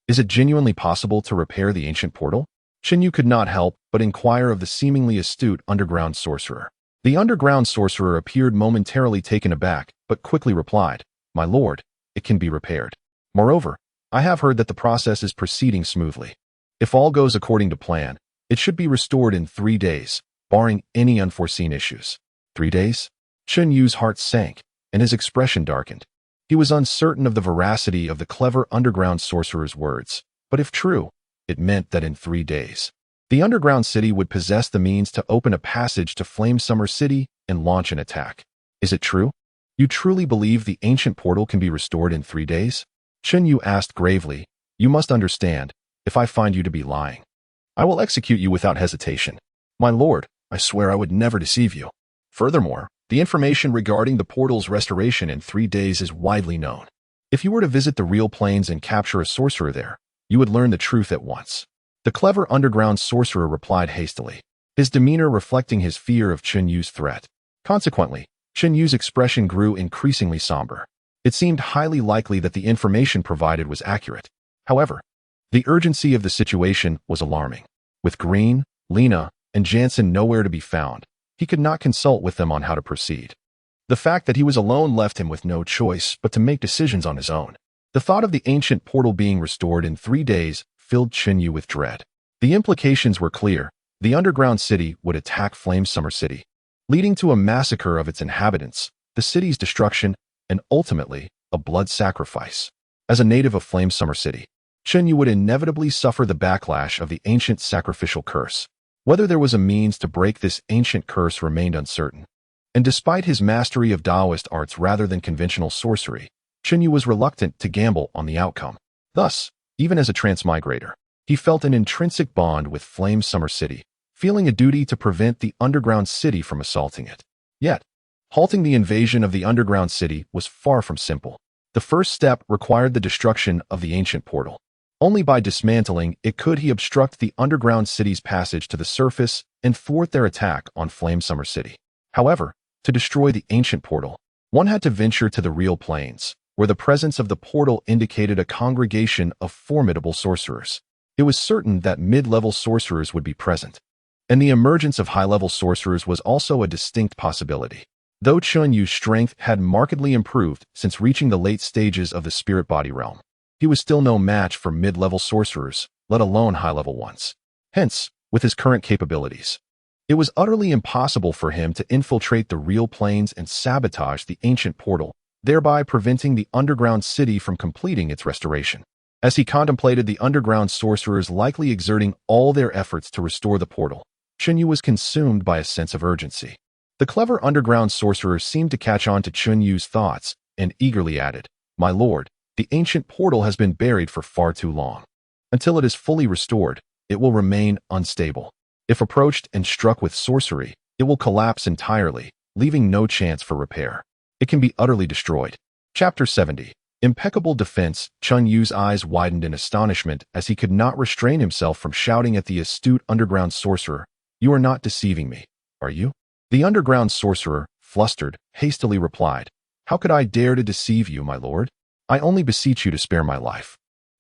Is it genuinely possible to repair the ancient portal? Chen Yu could not help but inquire of the seemingly astute underground sorcerer. The underground sorcerer appeared momentarily taken aback, but quickly replied, "My lord, it can be repaired. Moreover, I have heard that the process is proceeding smoothly. If all goes according to plan, It should be restored in 3 days, barring any unforeseen issues. 3 days? Chun Yu's heart sank, and his expression darkened. He was uncertain of the veracity of the clever underground sorcerer's words, but if true, it meant that in 3 days, the underground city would possess the means to open a passage to Flame Summer City and launch an attack. Is it true? You truly believe the ancient portal can be restored in 3 days? Chun Yu asked gravely. You must understand, if I find you to be lying, I will execute you without hesitation. My lord, I swear I would never deceive you. Furthermore, the information regarding the portal's restoration in 3 days is widely known. If you were to visit the real plains and capture a sorcerer there, you would learn the truth at once. The clever underground sorcerer replied hastily, his demeanor reflecting his fear of Chun Yu's threat. Consequently, Chun Yu's expression grew increasingly somber. It seemed highly likely that the information provided was accurate. However, the urgency of the situation was alarming. With Green, Lena, and Jansen nowhere to be found, he could not consult with them on how to proceed. The fact that he was alone left him with no choice but to make decisions on his own. The thought of the ancient portal being restored in 3 days filled Chun Yu with dread. The implications were clear. The underground city would attack Flame Summer City, leading to a massacre of its inhabitants, the city's destruction, and ultimately, a blood sacrifice. As a native of Flame Summer City, Chun Yu would inevitably suffer the backlash of the ancient sacrificial curse. Whether there was a means to break this ancient curse remained uncertain. And despite his mastery of Daoist arts rather than conventional sorcery, Chun Yu was reluctant to gamble on the outcome. Thus, even as a transmigrator, he felt an intrinsic bond with Flame Summer City, feeling a duty to prevent the underground city from assaulting it. Yet, halting the invasion of the underground city was far from simple. The first step required the destruction of the ancient portal. Only by dismantling it could he obstruct the underground city's passage to the surface and thwart their attack on Flame Summer City. However, to destroy the ancient portal, one had to venture to the real plains, where the presence of the portal indicated a congregation of formidable sorcerers. It was certain that mid-level sorcerers would be present, and the emergence of high-level sorcerers was also a distinct possibility. Though Chun Yu's strength had markedly improved since reaching the late stages of the spirit body realm, he was still no match for mid-level sorcerers, let alone high-level ones. Hence, with his current capabilities, it was utterly impossible for him to infiltrate the real plains and sabotage the ancient portal, thereby preventing the underground city from completing its restoration. As he contemplated the underground sorcerers likely exerting all their efforts to restore the portal, Chun Yu was consumed by a sense of urgency. The clever underground sorcerer seemed to catch on to Chun Yu's thoughts and eagerly added, "My lord, the ancient portal has been buried for far too long. Until it is fully restored, it will remain unstable. If approached and struck with sorcery, it will collapse entirely, leaving no chance for repair. It can be utterly destroyed." Chapter 70. Impeccable defense. Chun Yu's eyes widened in astonishment as he could not restrain himself from shouting at the astute underground sorcerer, "You are not deceiving me, are you?" The underground sorcerer, flustered, hastily replied, "How could I dare to deceive you, my lord? I only beseech you to spare my life.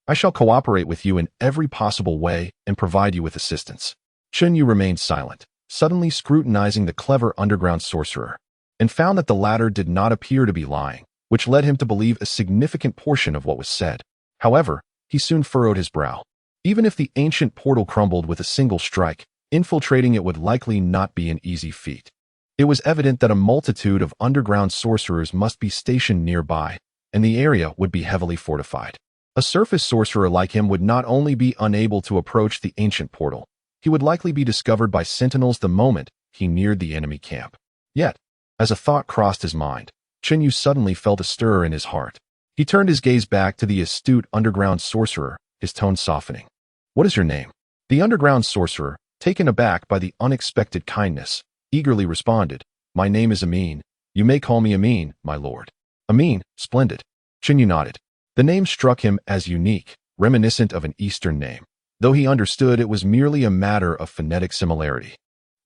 I shall cooperate with you in every possible way and provide you with assistance." Chun Yu remained silent, suddenly scrutinizing the clever underground sorcerer, and found that the latter did not appear to be lying, which led him to believe a significant portion of what was said. However, he soon furrowed his brow. Even if the ancient portal crumbled with a single strike, infiltrating it would likely not be an easy feat. It was evident that a multitude of underground sorcerers must be stationed nearby, and the area would be heavily fortified. A surface sorcerer like him would not only be unable to approach the ancient portal, he would likely be discovered by sentinels the moment he neared the enemy camp. Yet, as a thought crossed his mind, Chun Yu suddenly felt a stir in his heart. He turned his gaze back to the astute underground sorcerer, his tone softening. "What is your name?" The underground sorcerer, taken aback by the unexpected kindness, eagerly responded, "My name is Amin. You may call me Amin, my lord." "Amin, splendid." Chun Yu nodded. The name struck him as unique, reminiscent of an Eastern name, though he understood it was merely a matter of phonetic similarity.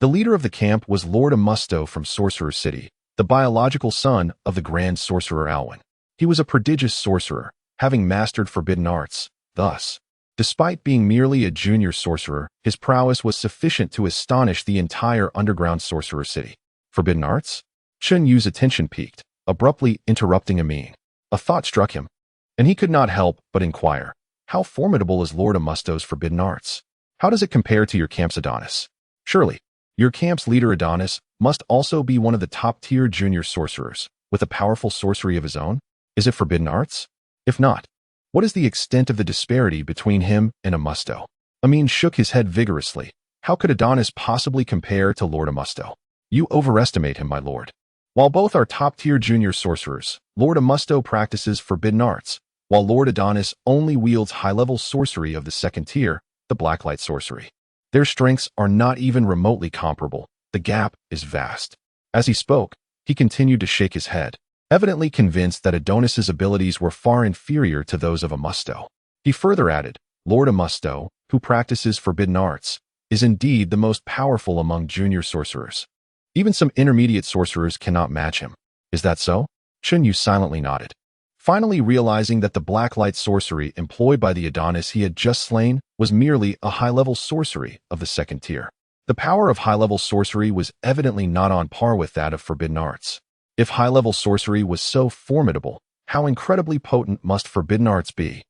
The leader of the camp was Lord Amusto from Sorcerer City, the biological son of the Grand Sorcerer Alwyn. He was a prodigious sorcerer, having mastered forbidden arts. Thus, despite being merely a junior sorcerer, his prowess was sufficient to astonish the entire underground Sorcerer City. Forbidden arts? Chun Yu's attention peaked, abruptly interrupting Amin. A thought struck him, and he could not help but inquire, how formidable is Lord Amusto's forbidden arts? How does it compare to your camp's Adonis? Surely, your camp's leader Adonis must also be one of the top-tier junior sorcerers, with a powerful sorcery of his own? Is it forbidden arts? If not, what is the extent of the disparity between him and Amusto? Amin shook his head vigorously. How could Adonis possibly compare to Lord Amusto? You overestimate him, my lord. While both are top-tier junior sorcerers, Lord Amusto practices forbidden arts, while Lord Adonis only wields high-level sorcery of the second tier, the blacklight sorcery. Their strengths are not even remotely comparable. The gap is vast. As he spoke, he continued to shake his head, evidently convinced that Adonis's abilities were far inferior to those of Amusto. He further added, Lord Amusto, who practices forbidden arts, is indeed the most powerful among junior sorcerers. Even some intermediate sorcerers cannot match him. Is that so? Chun Yu silently nodded, finally realizing that the blacklight sorcery employed by the Adonis he had just slain was merely a high-level sorcery of the second tier. The power of high-level sorcery was evidently not on par with that of forbidden arts. If high-level sorcery was so formidable, how incredibly potent must forbidden arts be?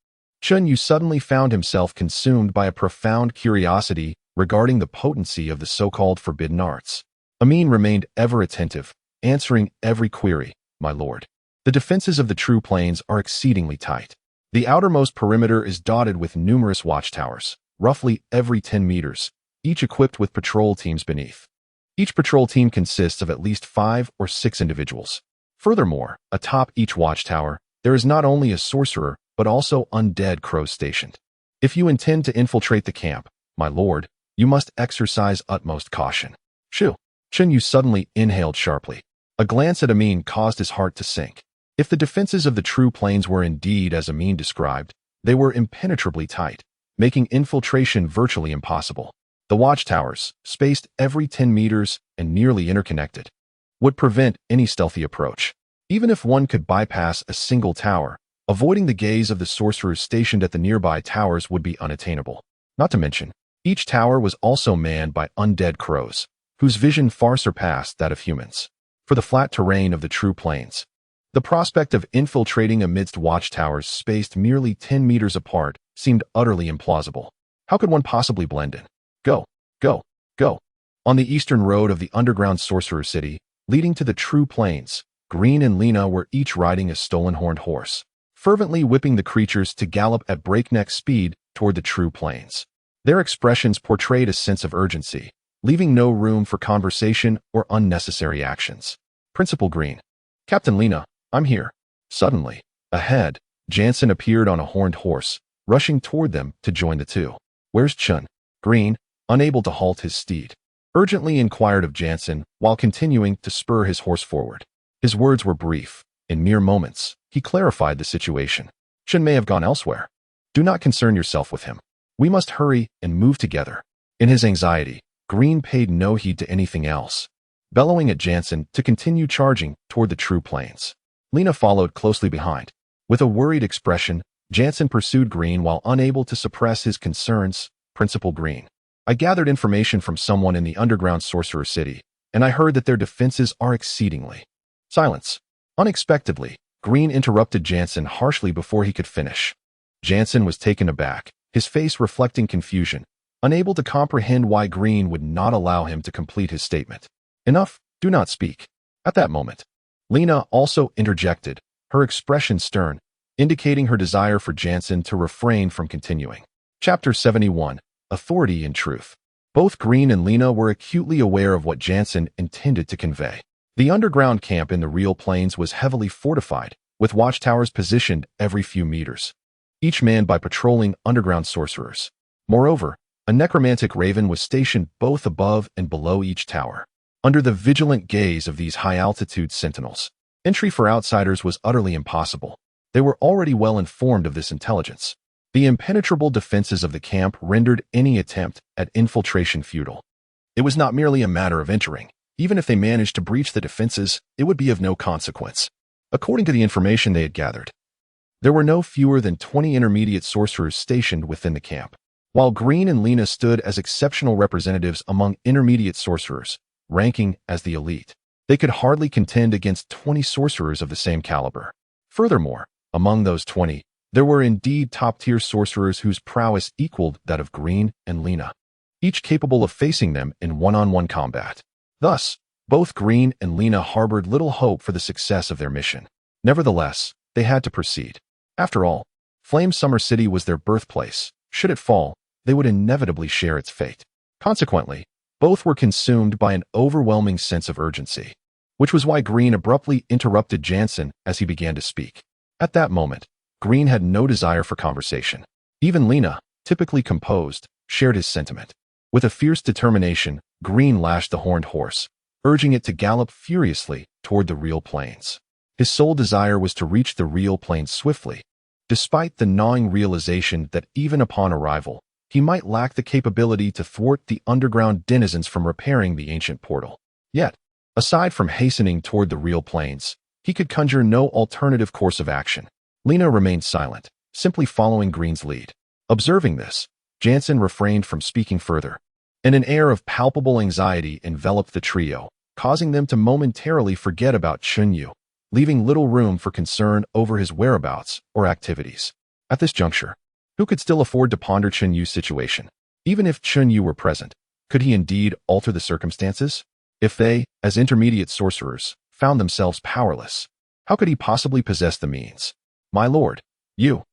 Chun Yu suddenly found himself consumed by a profound curiosity regarding the potency of the so-called forbidden arts. Amin remained ever attentive, answering every query, my lord. The defenses of the true plains are exceedingly tight. The outermost perimeter is dotted with numerous watchtowers, roughly every 10 meters, each equipped with patrol teams beneath. Each patrol team consists of at least 5 or 6 individuals. Furthermore, atop each watchtower, there is not only a sorcerer, but also undead crows stationed. If you intend to infiltrate the camp, my lord, you must exercise utmost caution. Shoo! Chun Yu suddenly inhaled sharply. A glance at Amin caused his heart to sink. If the defenses of the true plains were indeed as Amin described, they were impenetrably tight, making infiltration virtually impossible. The watchtowers, spaced every 10 meters and nearly interconnected, would prevent any stealthy approach. Even if one could bypass a single tower, avoiding the gaze of the sorcerers stationed at the nearby towers would be unattainable. Not to mention, each tower was also manned by undead crows, whose vision far surpassed that of humans. For the flat terrain of the true plains, the prospect of infiltrating amidst watchtowers spaced merely 10 meters apart seemed utterly implausible. How could one possibly blend in? Go, go, go. On the eastern road of the underground sorcerer city, leading to the true plains, Green and Lena were each riding a stolen horned horse, fervently whipping the creatures to gallop at breakneck speed toward the true plains. Their expressions portrayed a sense of urgency, leaving no room for conversation or unnecessary actions. Principal Green. Captain Lena, I'm here. Suddenly, ahead, Jansen appeared on a horned horse, rushing toward them to join the two. Where's Chun? Green, unable to halt his steed, urgently inquired of Jansen while continuing to spur his horse forward. His words were brief. In mere moments, he clarified the situation. Chun may have gone elsewhere. Do not concern yourself with him. We must hurry and move together. In his anxiety, Green paid no heed to anything else, bellowing at Jansen to continue charging toward the true plains. Lena followed closely behind. With a worried expression, Jansen pursued Green while unable to suppress his concerns. Principal Green. I gathered information from someone in the underground sorcerer city, and I heard that their defenses are exceedingly. Silence. Unexpectedly, Green interrupted Jansen harshly before he could finish. Jansen was taken aback, his face reflecting confusion, unable to comprehend why Green would not allow him to complete his statement. Enough, do not speak. At that moment, Lena also interjected, her expression stern, indicating her desire for Jansen to refrain from continuing. Chapter 71, Authority and Truth. Both Green and Lena were acutely aware of what Jansen intended to convey. The underground camp in the real plains was heavily fortified, with watchtowers positioned every few meters, each manned by patrolling underground sorcerers. Moreover, a necromantic raven was stationed both above and below each tower. Under the vigilant gaze of these high-altitude sentinels, entry for outsiders was utterly impossible. They were already well informed of this intelligence. The impenetrable defenses of the camp rendered any attempt at infiltration futile. It was not merely a matter of entering. Even if they managed to breach the defenses, it would be of no consequence. According to the information they had gathered, there were no fewer than 20 intermediate sorcerers stationed within the camp. While Green and Lena stood as exceptional representatives among intermediate sorcerers, ranking as the elite, they could hardly contend against 20 sorcerers of the same caliber. Furthermore, among those 20, There were indeed top-tier sorcerers whose prowess equaled that of Green and Lena, each capable of facing them in one-on-one combat. Thus, both Green and Lena harbored little hope for the success of their mission. Nevertheless, they had to proceed. After all, Flame Summer City was their birthplace. Should it fall, they would inevitably share its fate. Consequently, both were consumed by an overwhelming sense of urgency, which was why Green abruptly interrupted Jansen as he began to speak. At that moment, Green had no desire for conversation. Even Lena, typically composed, shared his sentiment. With a fierce determination, Green lashed the horned horse, urging it to gallop furiously toward the real plains. His sole desire was to reach the real plains swiftly, despite the gnawing realization that even upon arrival, he might lack the capability to thwart the underground denizens from repairing the ancient portal. Yet, aside from hastening toward the real plains, he could conjure no alternative course of action. Lena remained silent, simply following Green's lead. Observing this, Jansen refrained from speaking further, and an air of palpable anxiety enveloped the trio, causing them to momentarily forget about Chunyu, leaving little room for concern over his whereabouts or activities. At this juncture, who could still afford to ponder Chunyu's situation? Even if Chunyu were present, could he indeed alter the circumstances? If they, as intermediate sorcerers, found themselves powerless, how could he possibly possess the means? My lord, you,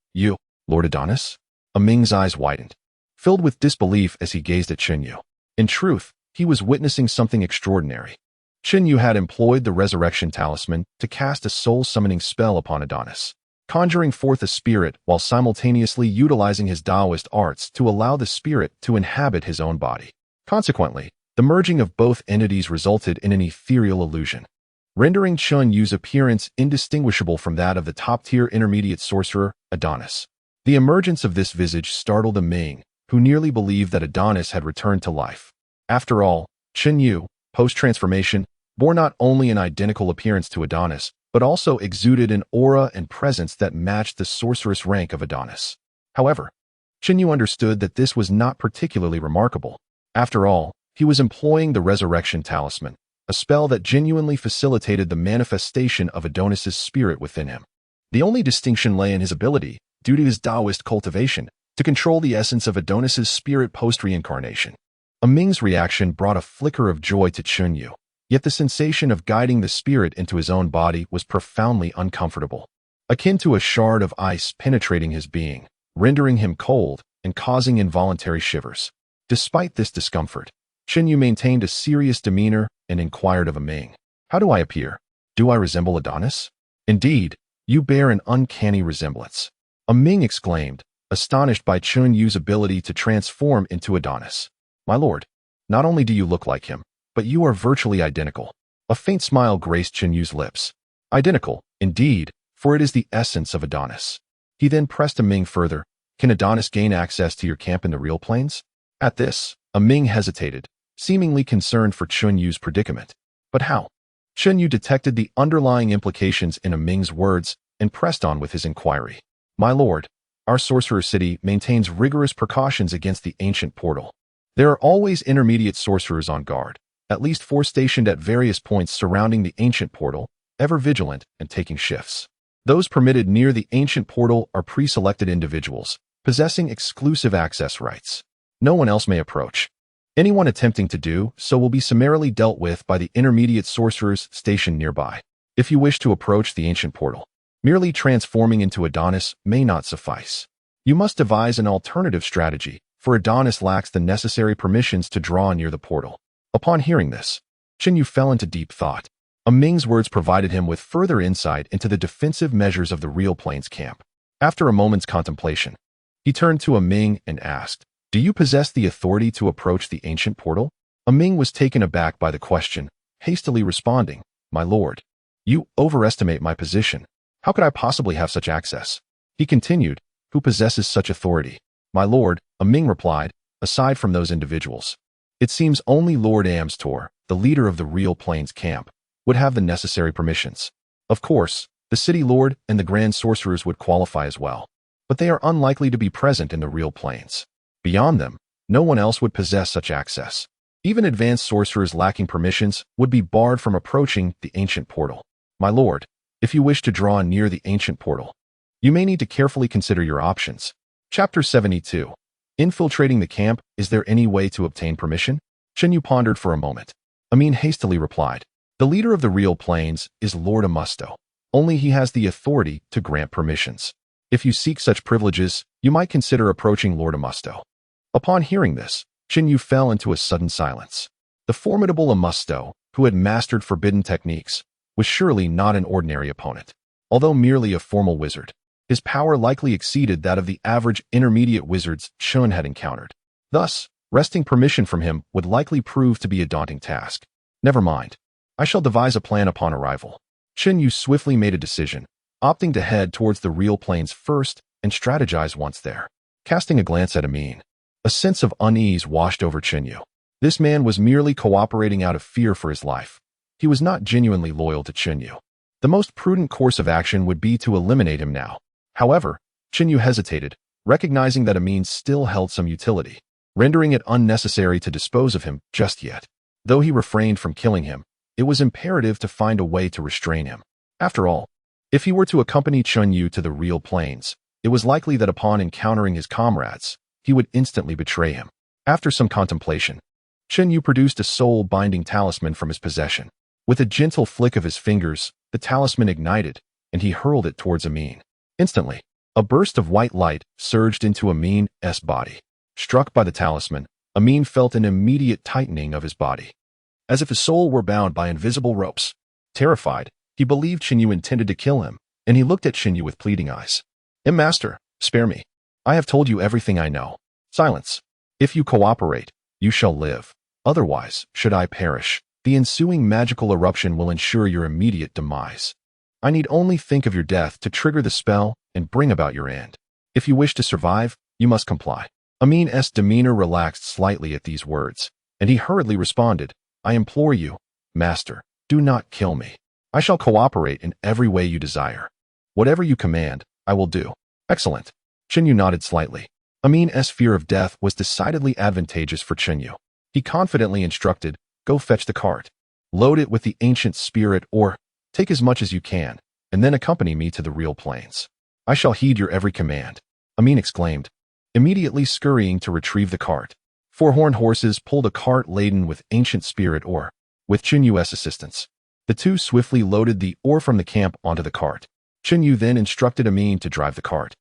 Lord Adonis? Ming's eyes widened, filled with disbelief as he gazed at Chunyu. In truth, he was witnessing something extraordinary. Chunyu had employed the resurrection talisman to cast a soul-summoning spell upon Adonis, conjuring forth a spirit while simultaneously utilizing his Daoist arts to allow the spirit to inhabit his own body. Consequently, the merging of both entities resulted in an ethereal illusion, rendering Chunyu's appearance indistinguishable from that of the top-tier intermediate sorcerer, Adonis. The emergence of this visage startled Ming, who nearly believed that Adonis had returned to life. After all, Chunyu, post-transformation, bore not only an identical appearance to Adonis, but also exuded an aura and presence that matched the sorceress rank of Adonis. However, Chunyu understood that this was not particularly remarkable. After all, he was employing the resurrection talisman, a spell that genuinely facilitated the manifestation of Adonis's spirit within him. The only distinction lay in his ability, due to his Daoist cultivation, to control the essence of Adonis's spirit post-reincarnation. Ming's reaction brought a flicker of joy to Chunyu, yet the sensation of guiding the spirit into his own body was profoundly uncomfortable, akin to a shard of ice penetrating his being, rendering him cold and causing involuntary shivers. Despite this discomfort, Chunyu maintained a serious demeanor and inquired of Ming, "How do I appear? Do I resemble Adonis?" "Indeed, you bear an uncanny resemblance," Ming exclaimed, astonished by Chunyu's ability to transform into Adonis. "My lord, not only do you look like him, but you are virtually identical." A faint smile graced Chunyu's lips. "Identical, indeed, for it is the essence of Adonis." He then pressed Ming further, "Can Adonis gain access to your camp in the real plains?" At this, Ming hesitated, seemingly concerned for Chunyu's predicament. But how? Chunyu detected the underlying implications in Ming's words and pressed on with his inquiry. "My lord, our sorcerer city maintains rigorous precautions against the ancient portal. There are always intermediate sorcerers on guard, at least 4 stationed at various points surrounding the ancient portal, ever vigilant and taking shifts. Those permitted near the ancient portal are pre-selected individuals, possessing exclusive access rights. No one else may approach. Anyone attempting to do so will be summarily dealt with by the intermediate sorcerers stationed nearby. If you wish to approach the ancient portal, merely transforming into Adonis may not suffice. You must devise an alternative strategy, for Adonis lacks the necessary permissions to draw near the portal." Upon hearing this, Chunyu fell into deep thought. Ming's words provided him with further insight into the defensive measures of the Real Plains camp. After a moment's contemplation, he turned to Ming and asked, "Do you possess the authority to approach the ancient portal?" Ming was taken aback by the question, hastily responding, "My lord, you overestimate my position. How could I possibly have such access?" He continued, "Who possesses such authority?" "My lord," Ming replied, "aside from those individuals, it seems only Lord Amstor, the leader of the Real Plains camp, would have the necessary permissions. Of course, the city lord and the grand sorcerers would qualify as well, but they are unlikely to be present in the Real Plains. Beyond them, no one else would possess such access. Even advanced sorcerers lacking permissions would be barred from approaching the ancient portal. My lord, if you wish to draw near the ancient portal, You may need to carefully consider your options. Chapter 72. Infiltrating the camp, is there any way to obtain permission? Chenyu pondered for a moment. Amin hastily replied. The leader of the real plains is Lord Amusto. Only he has the authority to grant permissions. If you seek such privileges, you might consider approaching Lord Amusto. Upon hearing this, Chenyu fell into a sudden silence. The formidable Amusto, who had mastered forbidden techniques, was surely not an ordinary opponent. Although merely a formal wizard, his power likely exceeded that of the average intermediate wizards Chun had encountered. Thus, wresting permission from him would likely prove to be a daunting task. Never mind. I shall devise a plan upon arrival. Chenyu swiftly made a decision, opting to head towards the real plains first and strategize once there. Casting a glance at Amin, a sense of unease washed over Chenyu. This man was merely cooperating out of fear for his life. He was not genuinely loyal to Chenyu. The most prudent course of action would be to eliminate him now. However, Chenyu hesitated, recognizing that Amin still held some utility, rendering it unnecessary to dispose of him just yet. Though he refrained from killing him, it was imperative to find a way to restrain him. After all, if he were to accompany Chenyu to the real plains, it was likely that upon encountering his comrades, he would instantly betray him. After some contemplation, Chenyu produced a soul-binding talisman from his possession. With a gentle flick of his fingers, the talisman ignited, and he hurled it towards Amin. Instantly, a burst of white light surged into Amin's body. Struck by the talisman, Amin felt an immediate tightening of his body, as if his soul were bound by invisible ropes. Terrified, he believed Chenyu intended to kill him, and he looked at Chenyu with pleading eyes. Master, spare me. I have told you everything I know. Silence. If you cooperate, you shall live. Otherwise, should I perish, the ensuing magical eruption will ensure your immediate demise. I need only think of your death to trigger the spell and bring about your end. If you wish to survive, you must comply. Amin's demeanor relaxed slightly at these words, and he hurriedly responded, I implore you, Master, do not kill me. I shall cooperate in every way you desire. Whatever you command, I will do. Excellent. Chenyu nodded slightly. Amin's fear of death was decidedly advantageous for Chenyu. He confidently instructed, go fetch the cart. Load it with the ancient spirit or take as much as you can, and then accompany me to the real plains. I shall heed your every command. Amin exclaimed, immediately scurrying to retrieve the cart. 4 horned horses pulled a cart laden with ancient spirit ore. With Chenyu's assistance, the two swiftly loaded the ore from the camp onto the cart. Chenyu then instructed Amin to drive the cart,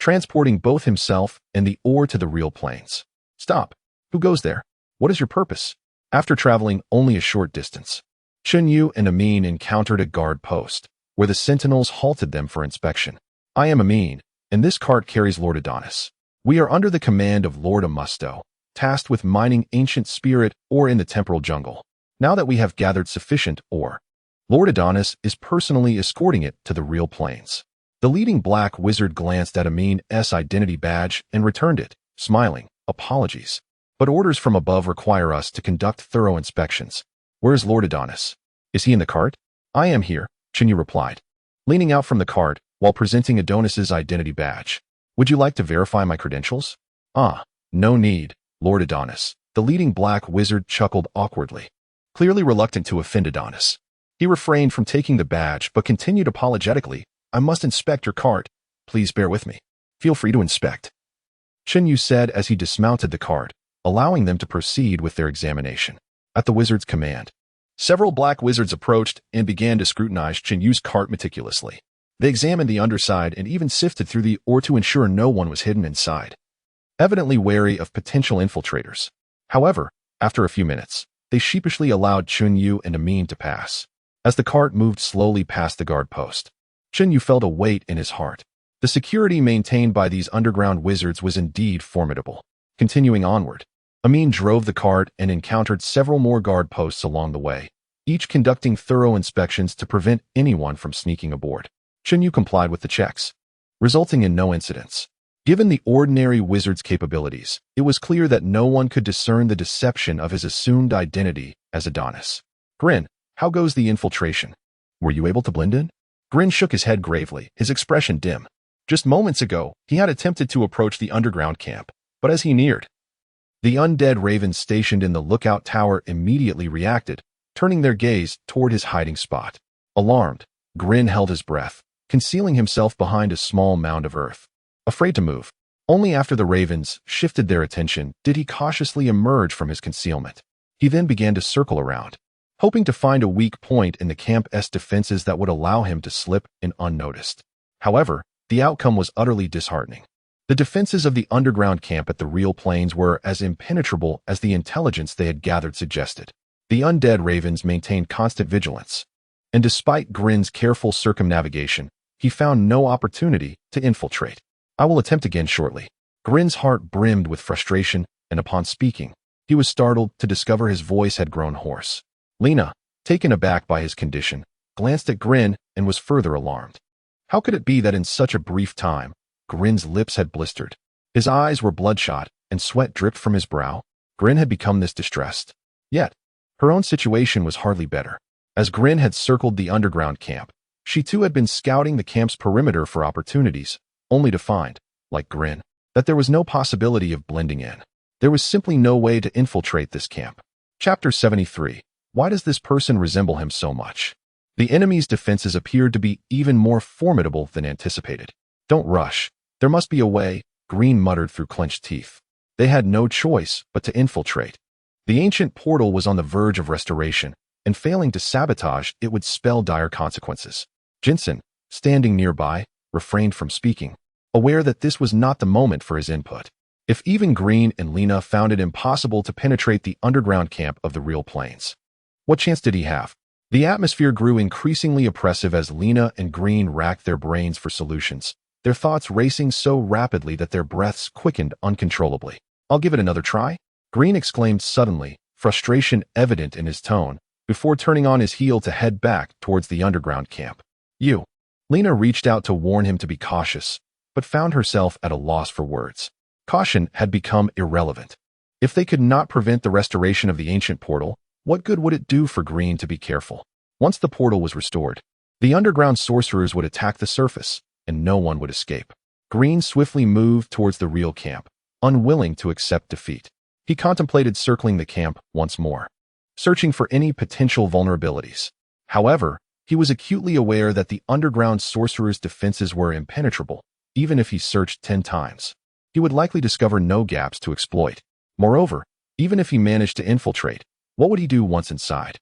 transporting both himself and the ore to the real plains. Stop. Who goes there? What is your purpose? After traveling only a short distance, Chenyu and Amin encountered a guard post, where the sentinels halted them for inspection. I am Amin, and this cart carries Lord Adonis. We are under the command of Lord Amusto, tasked with mining ancient spirit ore in the temporal jungle. Now that we have gathered sufficient ore, Lord Adonis is personally escorting it to the real plains. The leading black wizard glanced at Amin's identity badge and returned it, smiling. Apologies, but orders from above require us to conduct thorough inspections. Where is Lord Adonis? Is he in the cart? I am here, Chenyu replied, leaning out from the cart while presenting Adonis's identity badge. Would you like to verify my credentials? Ah, no need, Lord Adonis. The leading black wizard chuckled awkwardly, clearly reluctant to offend Adonis. He refrained from taking the badge but continued apologetically, I must inspect your cart. Please bear with me. Feel free to inspect, Chenyu said as he dismounted the cart, allowing them to proceed with their examination. At the wizard's command, several black wizards approached and began to scrutinize Chenyu's cart meticulously. They examined the underside and even sifted through the ore to ensure no one was hidden inside, evidently wary of potential infiltrators. However, after a few minutes, they sheepishly allowed Chenyu and Amin to pass. As the cart moved slowly past the guard post, Chenyu felt a weight in his heart. The security maintained by these underground wizards was indeed formidable. Continuing onward, Amin drove the cart and encountered several more guard posts along the way, each conducting thorough inspections to prevent anyone from sneaking aboard. Chenyu complied with the checks, resulting in no incidents. Given the ordinary wizard's capabilities, it was clear that no one could discern the deception of his assumed identity as Adonis. Grin, how goes the infiltration? Were you able to blend in? Grin shook his head gravely, his expression dim. Just moments ago, he had attempted to approach the underground camp, but as he neared, the undead ravens stationed in the lookout tower immediately reacted, turning their gaze toward his hiding spot. Alarmed, Grin held his breath, concealing himself behind a small mound of earth. Afraid to move. Only after the ravens shifted their attention did he cautiously emerge from his concealment. He then began to circle around, hoping to find a weak point in the camp's defenses that would allow him to slip in unnoticed. However, the outcome was utterly disheartening. The defenses of the underground camp at the real plains were as impenetrable as the intelligence they had gathered suggested. The undead ravens maintained constant vigilance, and despite Grin's careful circumnavigation, he found no opportunity to infiltrate. I will attempt again shortly. Grin's heart brimmed with frustration, and upon speaking, he was startled to discover his voice had grown hoarse. Lena, taken aback by his condition, glanced at Grin and was further alarmed. How could it be that in such a brief time, Grin's lips had blistered, his eyes were bloodshot, and sweat dripped from his brow? Grin had become this distressed. Yet, her own situation was hardly better. As Grin had circled the underground camp, she too had been scouting the camp's perimeter for opportunities, only to find, like Grin, that there was no possibility of blending in. There was simply no way to infiltrate this camp. Chapter 73. Why does this person resemble him so much? The enemy's defenses appeared to be even more formidable than anticipated. Don't rush. There must be a way, Green muttered through clenched teeth. They had no choice but to infiltrate. The ancient portal was on the verge of restoration, and failing to sabotage it would spell dire consequences. Jensen, standing nearby, refrained from speaking, aware that this was not the moment for his input. If even Green and Lena found it impossible to penetrate the underground camp of the real plains, what chance did he have? The atmosphere grew increasingly oppressive as Lena and Green racked their brains for solutions, their thoughts racing so rapidly that their breaths quickened uncontrollably. I'll give it another try, Green exclaimed suddenly, frustration evident in his tone, before turning on his heel to head back towards the underground camp. You. Lena reached out to warn him to be cautious, but found herself at a loss for words. Caution had become irrelevant. If they could not prevent the restoration of the ancient portal, what good would it do for Green to be careful? Once the portal was restored, the underground sorcerers would attack the surface, and no one would escape. Green swiftly moved towards the real camp, unwilling to accept defeat. He contemplated circling the camp once more, searching for any potential vulnerabilities. However, he was acutely aware that the underground sorcerer's defenses were impenetrable. Even if he searched 10 times, he would likely discover no gaps to exploit. Moreover, even if he managed to infiltrate, what would he do once inside?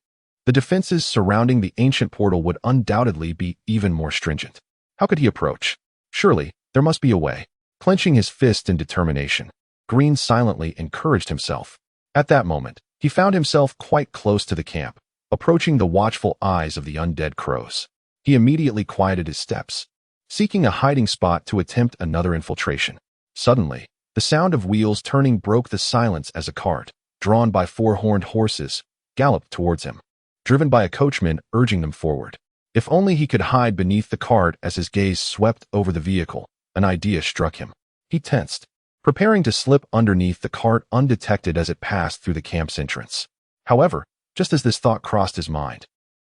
The defenses surrounding the ancient portal would undoubtedly be even more stringent. How could he approach? Surely, there must be a way. Clenching his fist in determination, Green silently encouraged himself. At that moment, he found himself quite close to the camp, approaching the watchful eyes of the undead crows. He immediately quieted his steps, seeking a hiding spot to attempt another infiltration. Suddenly, the sound of wheels turning broke the silence as a cart, drawn by 4 horned horses, galloped towards him, driven by a coachman urging them forward. If only he could hide beneath the cart. As his gaze swept over the vehicle, an idea struck him. He tensed, preparing to slip underneath the cart undetected as it passed through the camp's entrance. However, just as this thought crossed his mind,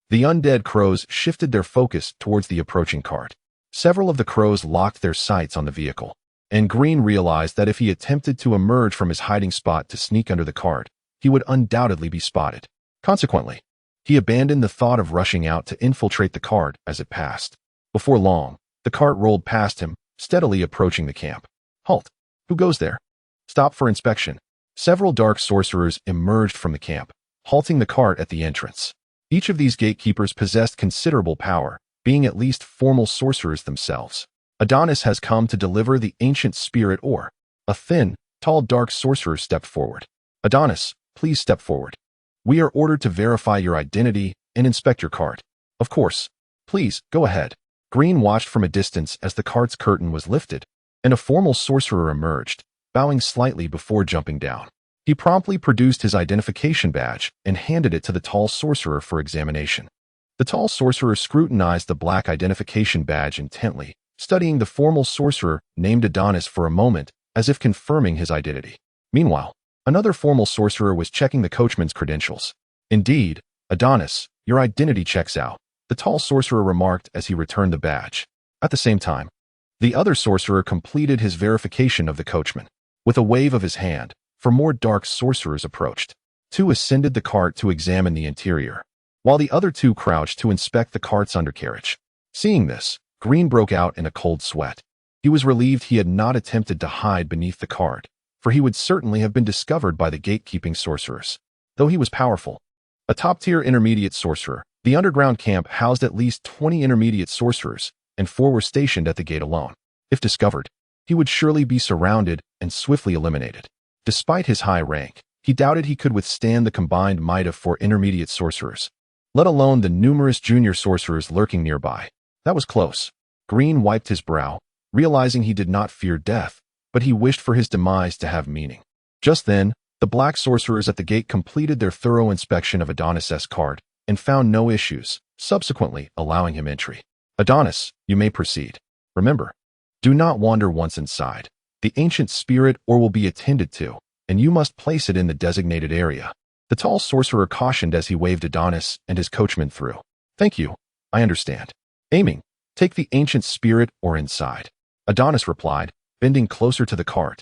the undead crows shifted their focus towards the approaching cart. Several of the crows locked their sights on the vehicle, and Green realized that if he attempted to emerge from his hiding spot to sneak under the cart, he would undoubtedly be spotted. Consequently, he abandoned the thought of rushing out to infiltrate the cart as it passed. Before long, the cart rolled past him, steadily approaching the camp. Halt! Who goes there? Stop for inspection. Several dark sorcerers emerged from the camp, halting the cart at the entrance. Each of these gatekeepers possessed considerable power, being at least formal sorcerers themselves. Adonis has come to deliver the ancient spirit ore. A thin, tall dark sorcerer stepped forward. Adonis, please step forward. We are ordered to verify your identity and inspect your cart. Of course. Please, go ahead. Green watched from a distance as the cart's curtain was lifted, and a formal sorcerer emerged, bowing slightly before jumping down. He promptly produced his identification badge and handed it to the tall sorcerer for examination. The tall sorcerer scrutinized the black identification badge intently, studying the formal sorcerer named Adonis for a moment, as if confirming his identity. Meanwhile, another formal sorcerer was checking the coachman's credentials. Indeed, Adonis, your identity checks out, the tall sorcerer remarked as he returned the badge. At the same time, the other sorcerer completed his verification of the coachman. With a wave of his hand, for more dark sorcerers approached. 2 ascended the cart to examine the interior, while the other 2 crouched to inspect the cart's undercarriage. Seeing this, Green broke out in a cold sweat. He was relieved he had not attempted to hide beneath the cart, for he would certainly have been discovered by the gatekeeping sorcerers. Though he was powerful, a top-tier intermediate sorcerer, the underground camp housed at least 20 intermediate sorcerers, and 4 were stationed at the gate alone. If discovered, he would surely be surrounded and swiftly eliminated. Despite his high rank, he doubted he could withstand the combined might of 4 intermediate sorcerers, let alone the numerous junior sorcerers lurking nearby. That was close. Green wiped his brow, realizing he did not fear death, but he wished for his demise to have meaning. Just then, the black sorcerers at the gate completed their thorough inspection of Adonis's card and found no issues, subsequently allowing him entry. Adonis, you may proceed. Remember, do not wander once inside. The ancient spirit ore will be attended to, and you must place it in the designated area. The tall sorcerer cautioned as he waved Adonis and his coachman through. Thank you, I understand. Aiming, take the ancient spirit ore inside. Adonis replied, bending closer to the cart,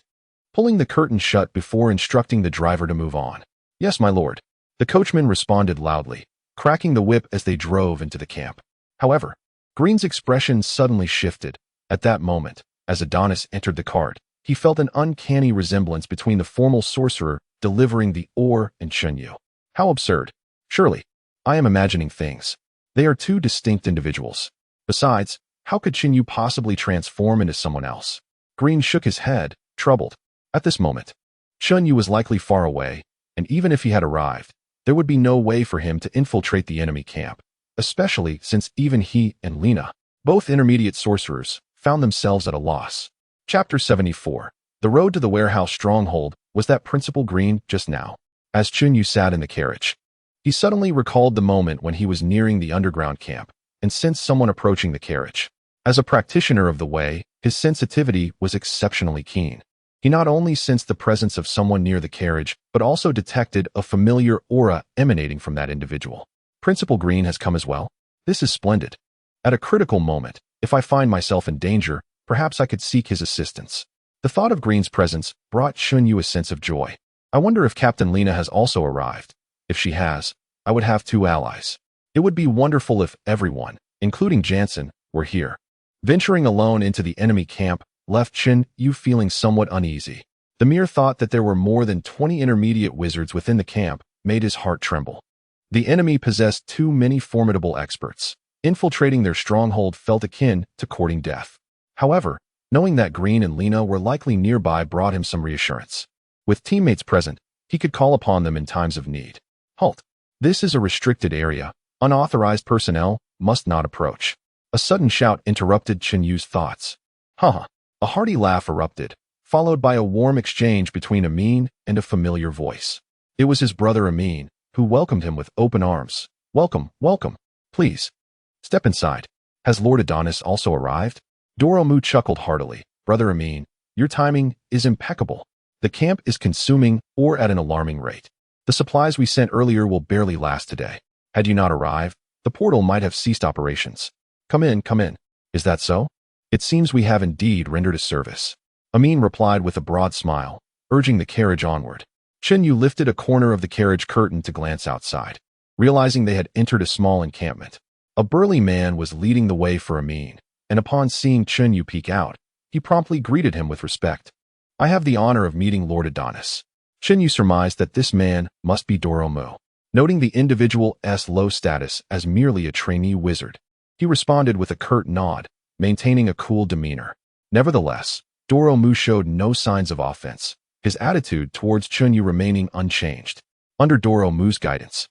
pulling the curtain shut before instructing the driver to move on. Yes, my lord. The coachman responded loudly, cracking the whip as they drove into the camp. However, Green's expression suddenly shifted. At that moment, as Adonis entered the cart, he felt an uncanny resemblance between the formal sorcerer delivering the ore and Chunyu. How absurd. Surely, I am imagining things. They are 2 distinct individuals. Besides, how could Chunyu possibly transform into someone else? Green shook his head, troubled. At this moment, Chunyu was likely far away, and even if he had arrived, there would be no way for him to infiltrate the enemy camp, especially since even he and Lena, both intermediate sorcerers, found themselves at a loss. Chapter 74. The road to the warehouse stronghold was that Principal Green just now. As Chunyu sat in the carriage, he suddenly recalled the moment when he was nearing the underground camp and sensed someone approaching the carriage. As a practitioner of the way, his sensitivity was exceptionally keen. He not only sensed the presence of someone near the carriage, but also detected a familiar aura emanating from that individual. Principal Green has come as well. This is splendid. At a critical moment, if I find myself in danger, perhaps I could seek his assistance. The thought of Green's presence brought Chunyu a sense of joy. I wonder if Captain Lena has also arrived. If she has, I would have 2 allies. It would be wonderful if everyone, including Jansen, were here. Venturing alone into the enemy camp left Chunyu feeling somewhat uneasy. The mere thought that there were more than 20 intermediate wizards within the camp made his heart tremble. The enemy possessed too many formidable experts. Infiltrating their stronghold felt akin to courting death. However, knowing that Green and Lena were likely nearby brought him some reassurance. With teammates present, he could call upon them in times of need. Halt. This is a restricted area. Unauthorized personnel must not approach. A sudden shout interrupted Chunyu's thoughts. Haha. A hearty laugh erupted, followed by a warm exchange between Amin and a familiar voice. It was his brother Amin, who welcomed him with open arms. Welcome, welcome. Please, step inside. Has Lord Adonis also arrived? Doromu chuckled heartily. Brother Amin, your timing is impeccable. The camp is consuming ore at an alarming rate. The supplies we sent earlier will barely last today. Had you not arrived, the portal might have ceased operations. Come in, come in. Is that so? It seems we have indeed rendered a service. Amin replied with a broad smile, urging the carriage onward. Chunyu lifted a corner of the carriage curtain to glance outside, realizing they had entered a small encampment. A burly man was leading the way for Amin, and upon seeing Chunyu peek out, he promptly greeted him with respect. I have the honor of meeting Lord Adonis. Chunyu surmised that this man must be Doromu. Noting the individual's low status as merely a trainee wizard, he responded with a curt nod, maintaining a cool demeanor. Nevertheless, Doromu showed no signs of offense, his attitude towards Chunyu remaining unchanged. Under Doromu's guidance,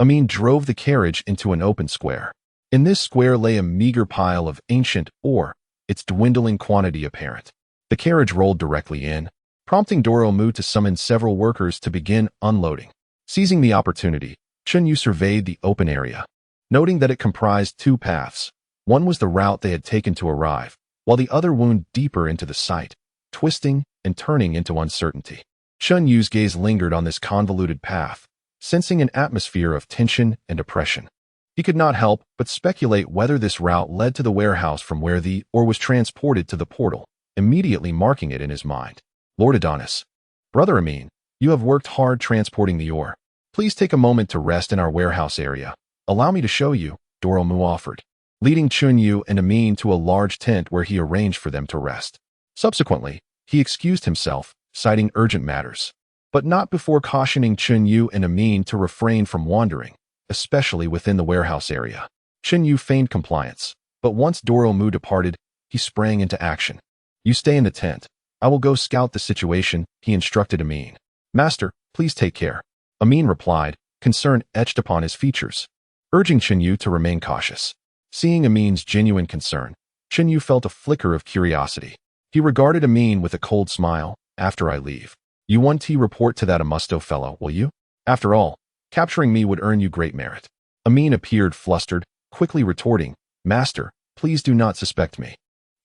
Amin drove the carriage into an open square. In this square lay a meager pile of ancient ore, its dwindling quantity apparent. The carriage rolled directly in, prompting Doromu to summon several workers to begin unloading. Seizing the opportunity, Chunyu surveyed the open area, noting that it comprised 2 paths. One was the route they had taken to arrive, while the other wound deeper into the site, twisting and turning into uncertainty. Chunyu's gaze lingered on this convoluted path, sensing an atmosphere of tension and oppression. He could not help but speculate whether this route led to the warehouse from where the ore was transported to the portal, immediately marking it in his mind. Lord Adonis. Brother Amin, you have worked hard transporting the ore. Please take a moment to rest in our warehouse area. Allow me to show you, Doromu offered. leading Chunyu and Amin to a large tent where he arranged for them to rest. Subsequently, he excused himself, citing urgent matters, but not before cautioning Chunyu and Amin to refrain from wandering, especially within the warehouse area. Chunyu feigned compliance, but once Doromu departed, he sprang into action. "You stay in the tent. I will go scout the situation," he instructed Amin. "Master, please take care," Amin replied, concern etched upon his features, urging Chunyu to remain cautious. Seeing Amin's genuine concern, Chunyu felt a flicker of curiosity. He regarded Amin with a cold smile. "After I leave, you want to report to that Amusto fellow, will you? After all, capturing me would earn you great merit." Amin appeared flustered, quickly retorting, "Master, please do not suspect me.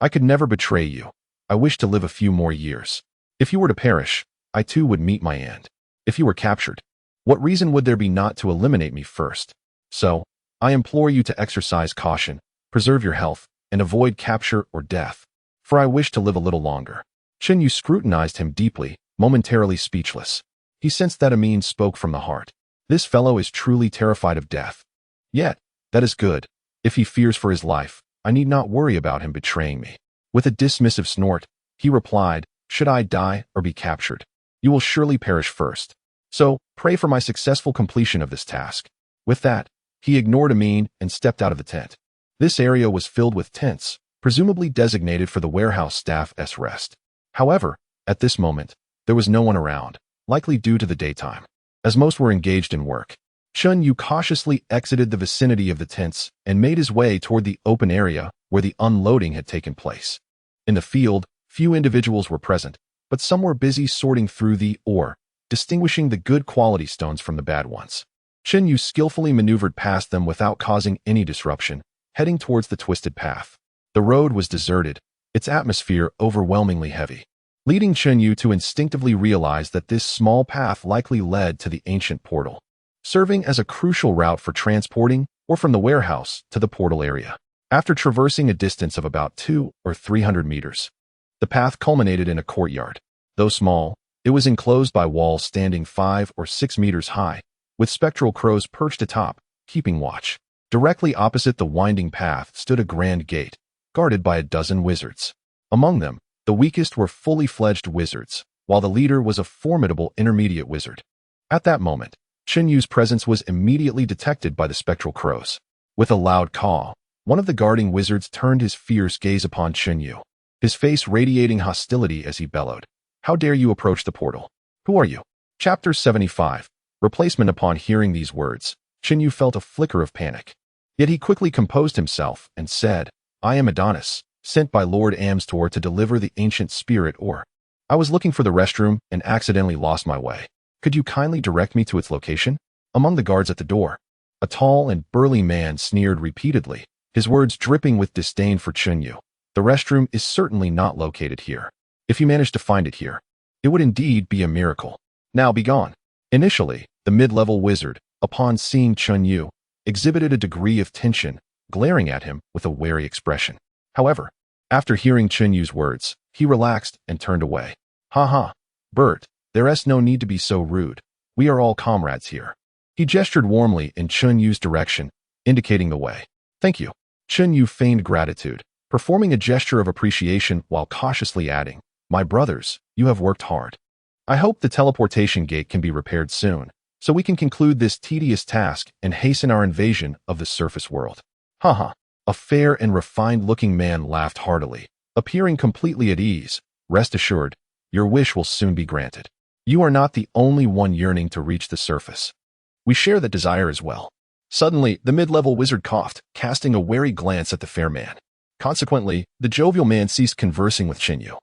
I could never betray you. I wish to live a few more years. If you were to perish, I too would meet my end. If you were captured, what reason would there be not to eliminate me first? So, I implore you to exercise caution, preserve your health, and avoid capture or death, for I wish to live a little longer." Chunyu scrutinized him deeply, momentarily speechless. He sensed that Amin spoke from the heart. This fellow is truly terrified of death. Yet, that is good. If he fears for his life, I need not worry about him betraying me. With a dismissive snort, he replied, "Should I die or be captured, you will surely perish first. So, pray for my successful completion of this task." With that, he ignored Amin and stepped out of the tent. This area was filled with tents, presumably designated for the warehouse staff's rest. However, at this moment, there was no one around, likely due to the daytime, as most were engaged in work. Chunyu cautiously exited the vicinity of the tents and made his way toward the open area where the unloading had taken place. In the field, few individuals were present, but some were busy sorting through the ore, distinguishing the good quality stones from the bad ones. Chunyu skillfully maneuvered past them without causing any disruption, heading towards the twisted path. The road was deserted, its atmosphere overwhelmingly heavy, leading Chunyu to instinctively realize that this small path likely led to the ancient portal, serving as a crucial route for transporting or from the warehouse to the portal area. After traversing a distance of about 200 or 300 meters, the path culminated in a courtyard. Though small, it was enclosed by walls standing 5 or 6 meters high, with spectral crows perched atop, keeping watch. Directly opposite the winding path stood a grand gate, guarded by a dozen wizards. Among them, the weakest were fully fledged wizards, while the leader was a formidable intermediate wizard. At that moment, Chunyu's presence was immediately detected by the spectral crows. With a loud caw, one of the guarding wizards turned his fierce gaze upon Chunyu, his face radiating hostility as he bellowed, "How dare you approach the portal? Who are you?" Chapter 75. Replacement. Upon hearing these words, Chunyu felt a flicker of panic. Yet he quickly composed himself and said, "I am Adonis, sent by Lord Amstor to deliver the ancient spirit ore. I was looking for the restroom and accidentally lost my way. Could you kindly direct me to its location?" Among the guards at the door, a tall and burly man sneered repeatedly, his words dripping with disdain for Chunyu. "The restroom is certainly not located here. If you manage to find it here, it would indeed be a miracle. Now be gone." Initially, the mid-level wizard, upon seeing Chunyu, exhibited a degree of tension, glaring at him with a wary expression. However, after hearing Chunyu's words, he relaxed and turned away. "Ha ha, Bert, there's no need to be so rude. We are all comrades here." He gestured warmly in Chunyu's direction, indicating the way. "Thank you." Chunyu feigned gratitude, performing a gesture of appreciation while cautiously adding, "My brothers, you have worked hard. I hope the teleportation gate can be repaired soon, so we can conclude this tedious task and hasten our invasion of the surface world." Haha. A fair and refined-looking man laughed heartily, appearing completely at ease. "Rest assured, your wish will soon be granted. You are not the only one yearning to reach the surface. We share that desire as well." Suddenly, the mid-level wizard coughed, casting a wary glance at the fair man. Consequently, the jovial man ceased conversing with Chunyu,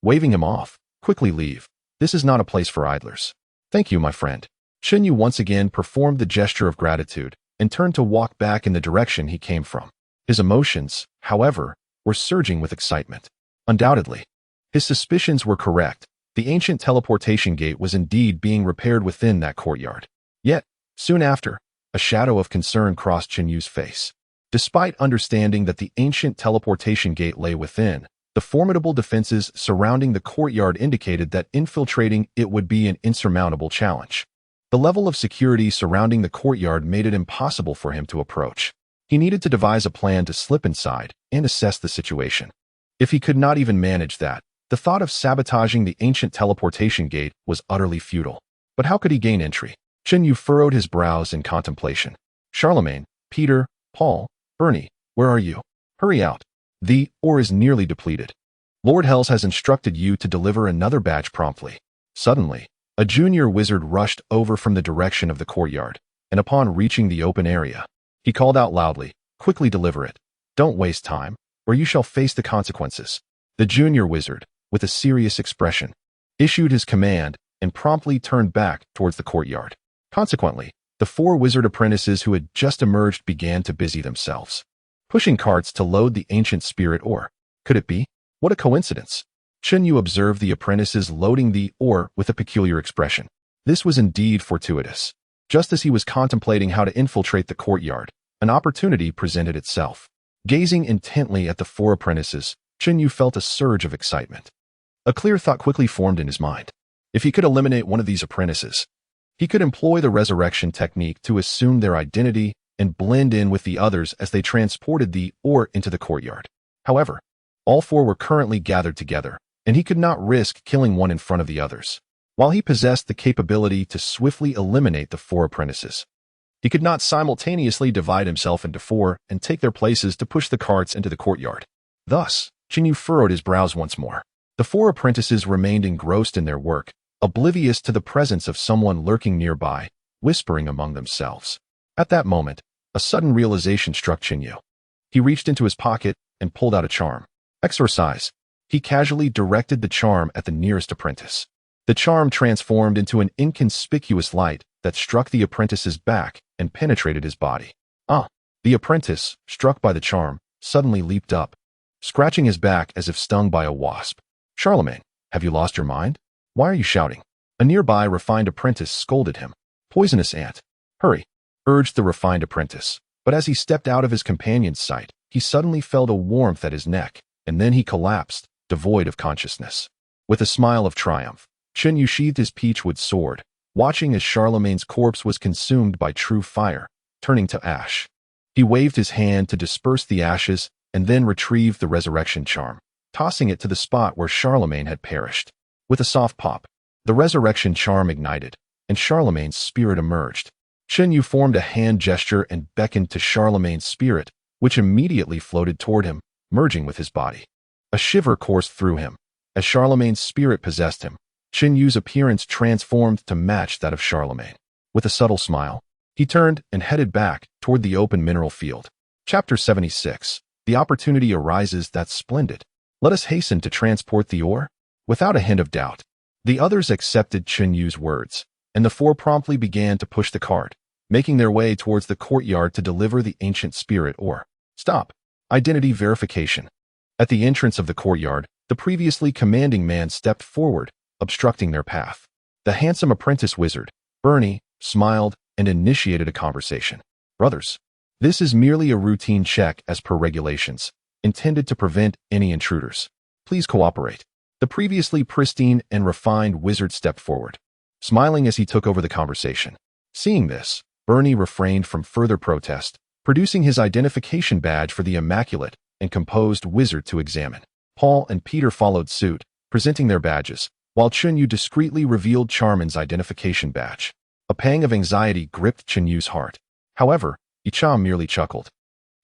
waving him off. "Quickly leave. This is not a place for idlers." "Thank you, my friend." Chunyu once again performed the gesture of gratitude and turned to walk back in the direction he came from. His emotions, however, were surging with excitement. Undoubtedly, his suspicions were correct. The ancient teleportation gate was indeed being repaired within that courtyard. Yet, soon after, a shadow of concern crossed Chunyu's face. Despite understanding that the ancient teleportation gate lay within, the formidable defenses surrounding the courtyard indicated that infiltrating it would be an insurmountable challenge. The level of security surrounding the courtyard made it impossible for him to approach. He needed to devise a plan to slip inside and assess the situation. If he could not even manage that, the thought of sabotaging the ancient teleportation gate was utterly futile. But how could he gain entry? Chen Yu furrowed his brows in contemplation. Charlemagne, Peter, Paul, Bernie, where are you? Hurry out. The ore is nearly depleted. Lord Hells has instructed you to deliver another batch promptly. Suddenly, a junior wizard rushed over from the direction of the courtyard, and upon reaching the open area, he called out loudly, "Quickly deliver it. Don't waste time, or you shall face the consequences." The junior wizard, with a serious expression, issued his command and promptly turned back towards the courtyard. Consequently, the 4 wizard apprentices who had just emerged began to busy themselves, pushing carts to load the ancient spirit ore. Could it be? What a coincidence! Chen Yu observed the apprentices loading the ore with a peculiar expression. This was indeed fortuitous. Just as he was contemplating how to infiltrate the courtyard, an opportunity presented itself. Gazing intently at the 4 apprentices, Chen Yu felt a surge of excitement. A clear thought quickly formed in his mind. If he could eliminate one of these apprentices, he could employ the resurrection technique to assume their identity and blend in with the others as they transported the ore into the courtyard. However, all 4 were currently gathered together, and he could not risk killing one in front of the others. While he possessed the capability to swiftly eliminate the 4 apprentices, he could not simultaneously divide himself into 4 and take their places to push the carts into the courtyard. Thus, Chen Yu furrowed his brows once more. The 4 apprentices remained engrossed in their work, oblivious to the presence of someone lurking nearby, whispering among themselves. At that moment, a sudden realization struck Chen Yu. He reached into his pocket and pulled out a charm. Exorcise. He casually directed the charm at the nearest apprentice. The charm transformed into an inconspicuous light that struck the apprentice's back and penetrated his body. The apprentice, struck by the charm, suddenly leaped up, scratching his back as if stung by a wasp. "Charlemagne, have you lost your mind? Why are you shouting?" A nearby refined apprentice scolded him. "Poisonous ant. Hurry," urged the refined apprentice. But as he stepped out of his companion's sight, he suddenly felt a warmth at his neck, and then he collapsed, devoid of consciousness. With a smile of triumph, Chen Yu sheathed his peachwood sword, watching as Charlemagne's corpse was consumed by true fire, turning to ash. He waved his hand to disperse the ashes and then retrieved the resurrection charm, tossing it to the spot where Charlemagne had perished. With a soft pop, the resurrection charm ignited, and Charlemagne's spirit emerged. Chen Yu formed a hand gesture and beckoned to Charlemagne's spirit, which immediately floated toward him, merging with his body. A shiver coursed through him. As Charlemagne's spirit possessed him, Chen Yu's appearance transformed to match that of Charlemagne. With a subtle smile, he turned and headed back toward the open mineral field. Chapter 76. The opportunity arises that's splendid. Let us hasten to transport the ore. Without a hint of doubt, the others accepted Chen Yu's words, and the 4 promptly began to push the cart, making their way towards the courtyard to deliver the ancient spirit ore. Stop. Identity verification. At the entrance of the courtyard, the previously commanding man stepped forward, obstructing their path. The handsome apprentice wizard, Bernie, smiled and initiated a conversation. "Brothers, this is merely a routine check as per regulations, intended to prevent any intruders. Please cooperate." The previously pristine and refined wizard stepped forward, smiling as he took over the conversation. Seeing this, Bernie refrained from further protest, producing his identification badge for the immaculate and composed wizard to examine. Paul and Peter followed suit, presenting their badges, while Chen Yu discreetly revealed Charman's identification badge. A pang of anxiety gripped Chen Yu's heart. However, Icha merely chuckled,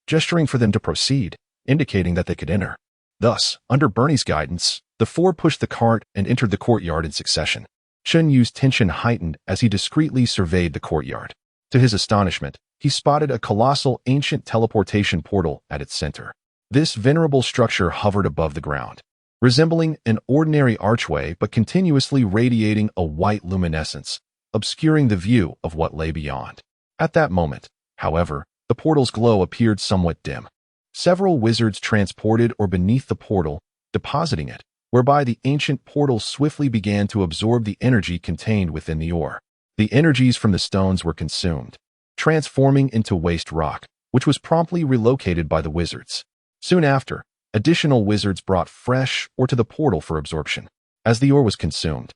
gesturing for them to proceed, indicating that they could enter. Thus, under Bernie's guidance, the 4 pushed the cart and entered the courtyard in succession. Chen Yu's tension heightened as he discreetly surveyed the courtyard. To his astonishment, he spotted a colossal ancient teleportation portal at its center. This venerable structure hovered above the ground, resembling an ordinary archway but continuously radiating a white luminescence, obscuring the view of what lay beyond. At that moment, however, the portal's glow appeared somewhat dim. Several wizards transported or beneath the portal, depositing it, whereby the ancient portal swiftly began to absorb the energy contained within the ore. The energies from the stones were consumed, transforming into waste rock, which was promptly relocated by the wizards. Soon after, additional wizards brought fresh ore to the portal for absorption. As the ore was consumed,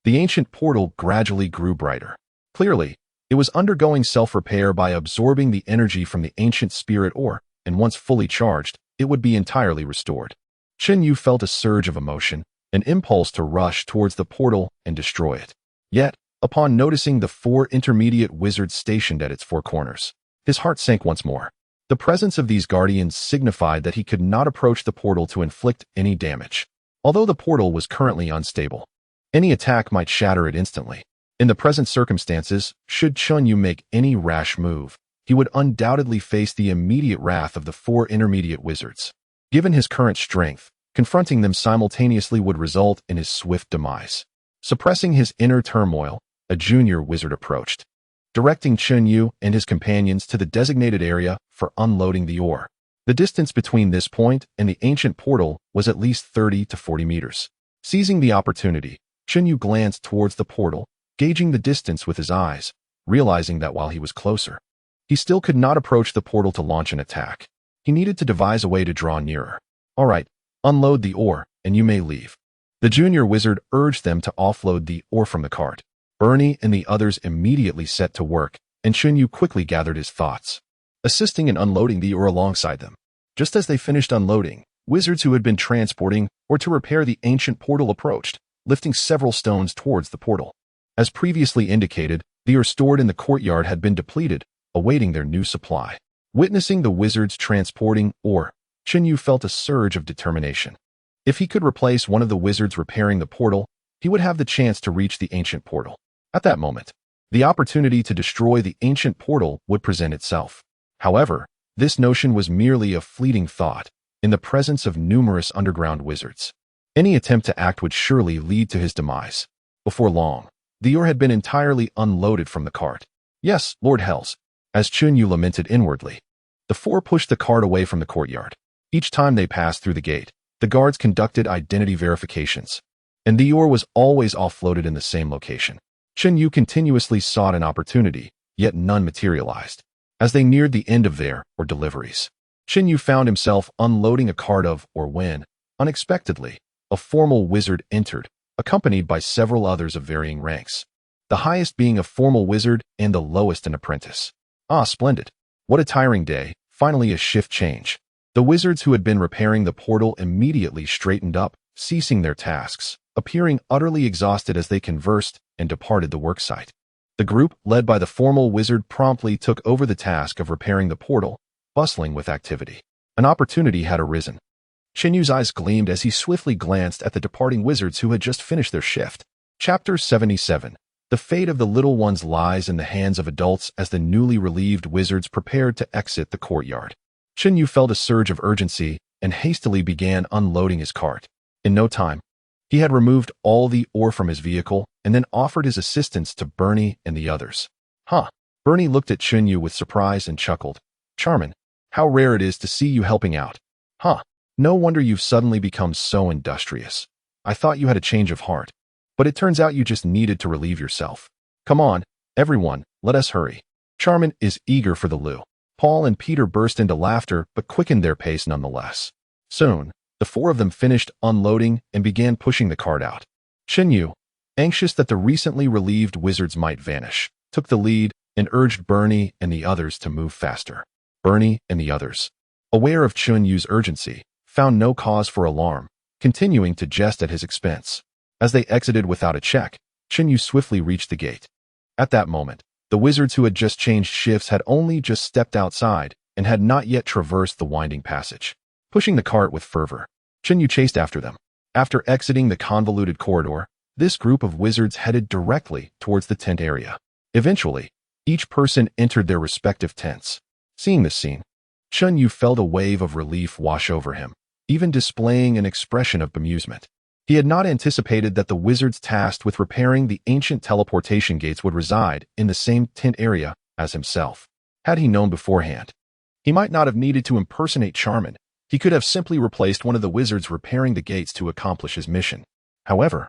the ancient portal gradually grew brighter. Clearly, It was undergoing self-repair by absorbing the energy from the ancient spirit ore, and once fully charged, it would be entirely restored. Chen Yu felt a surge of emotion, an impulse to rush towards the portal and destroy it. Yet, upon noticing the 4 intermediate wizards stationed at its 4 corners, his heart sank once more. The presence of these guardians signified that he could not approach the portal to inflict any damage. Although the portal was currently unstable, any attack might shatter it instantly. In the present circumstances, should Chen Yu make any rash move, he would undoubtedly face the immediate wrath of the 4 intermediate wizards. Given his current strength, confronting them simultaneously would result in his swift demise. Suppressing his inner turmoil, a junior wizard approached, directing Chen Yu and his companions to the designated area for unloading the ore. The distance between this point and the ancient portal was at least 30 to 40 meters. Seizing the opportunity, Chen Yu glanced towards the portal, gauging the distance with his eyes, realizing that while he was closer, he still could not approach the portal to launch an attack. He needed to devise a way to draw nearer. All right, unload the ore, and you may leave. The junior wizard urged them to offload the ore from the cart. Bernie and the others immediately set to work, and Chen Yu quickly gathered his thoughts, assisting in unloading the ore alongside them. Just as they finished unloading, wizards who had been transporting or to repair the ancient portal approached, lifting several stones towards the portal. As previously indicated, the ore stored in the courtyard had been depleted, awaiting their new supply. Witnessing the wizards transporting ore, Chen Yu felt a surge of determination. If he could replace one of the wizards repairing the portal, he would have the chance to reach the ancient portal. At that moment, the opportunity to destroy the ancient portal would present itself. However, this notion was merely a fleeting thought, in the presence of numerous underground wizards. Any attempt to act would surely lead to his demise. Before long, the ore had been entirely unloaded from the cart. Yes, Lord Hells, as Chen Yu lamented inwardly. The 4 pushed the cart away from the courtyard. Each time they passed through the gate, the guards conducted identity verifications, and the ore was always offloaded in the same location. Chen Yu continuously sought an opportunity, yet none materialized. As they neared the end of their or deliveries, Chen Yu found himself unloading a cart of or when, unexpectedly, a formal wizard entered, accompanied by several others of varying ranks, the highest being a formal wizard and the lowest an apprentice. Ah, splendid. What a tiring day, finally a shift change. The wizards who had been repairing the portal immediately straightened up, ceasing their tasks, appearing utterly exhausted as they conversed and departed the worksite. The group, led by the formal wizard, promptly took over the task of repairing the portal, bustling with activity. An opportunity had arisen. Chen Yu's eyes gleamed as he swiftly glanced at the departing wizards who had just finished their shift. Chapter 77. The fate of the little ones lies in the hands of adults as the newly relieved wizards prepared to exit the courtyard. Chen Yu felt a surge of urgency and hastily began unloading his cart. In no time, he had removed all the ore from his vehicle and then offered his assistance to Bernie and the others. Bernie looked at Chen Yu with surprise and chuckled. Charmin, how rare it is to see you helping out. No wonder you've suddenly become so industrious. I thought you had a change of heart. But it turns out you just needed to relieve yourself. Come on, everyone, let us hurry. Charmin is eager for the loo. Paul and Peter burst into laughter but quickened their pace nonetheless. Soon, the 4 of them finished unloading and began pushing the cart out. Chen Yu, anxious that the recently relieved wizards might vanish, took the lead and urged Bernie and the others to move faster. Bernie and the others, aware of Chen Yu's urgency, found no cause for alarm, continuing to jest at his expense. As they exited without a check, Chen Yu swiftly reached the gate. At that moment, the wizards who had just changed shifts had only just stepped outside and had not yet traversed the winding passage. Pushing the cart with fervor, Chen Yu chased after them. After exiting the convoluted corridor, this group of wizards headed directly towards the tent area. Eventually, each person entered their respective tents. Seeing this scene, Chen Yu felt a wave of relief wash over him, even displaying an expression of bemusement. He had not anticipated that the wizards tasked with repairing the ancient teleportation gates would reside in the same tent area as himself. Had he known beforehand, he might not have needed to impersonate Charmin. He could have simply replaced one of the wizards repairing the gates to accomplish his mission. However,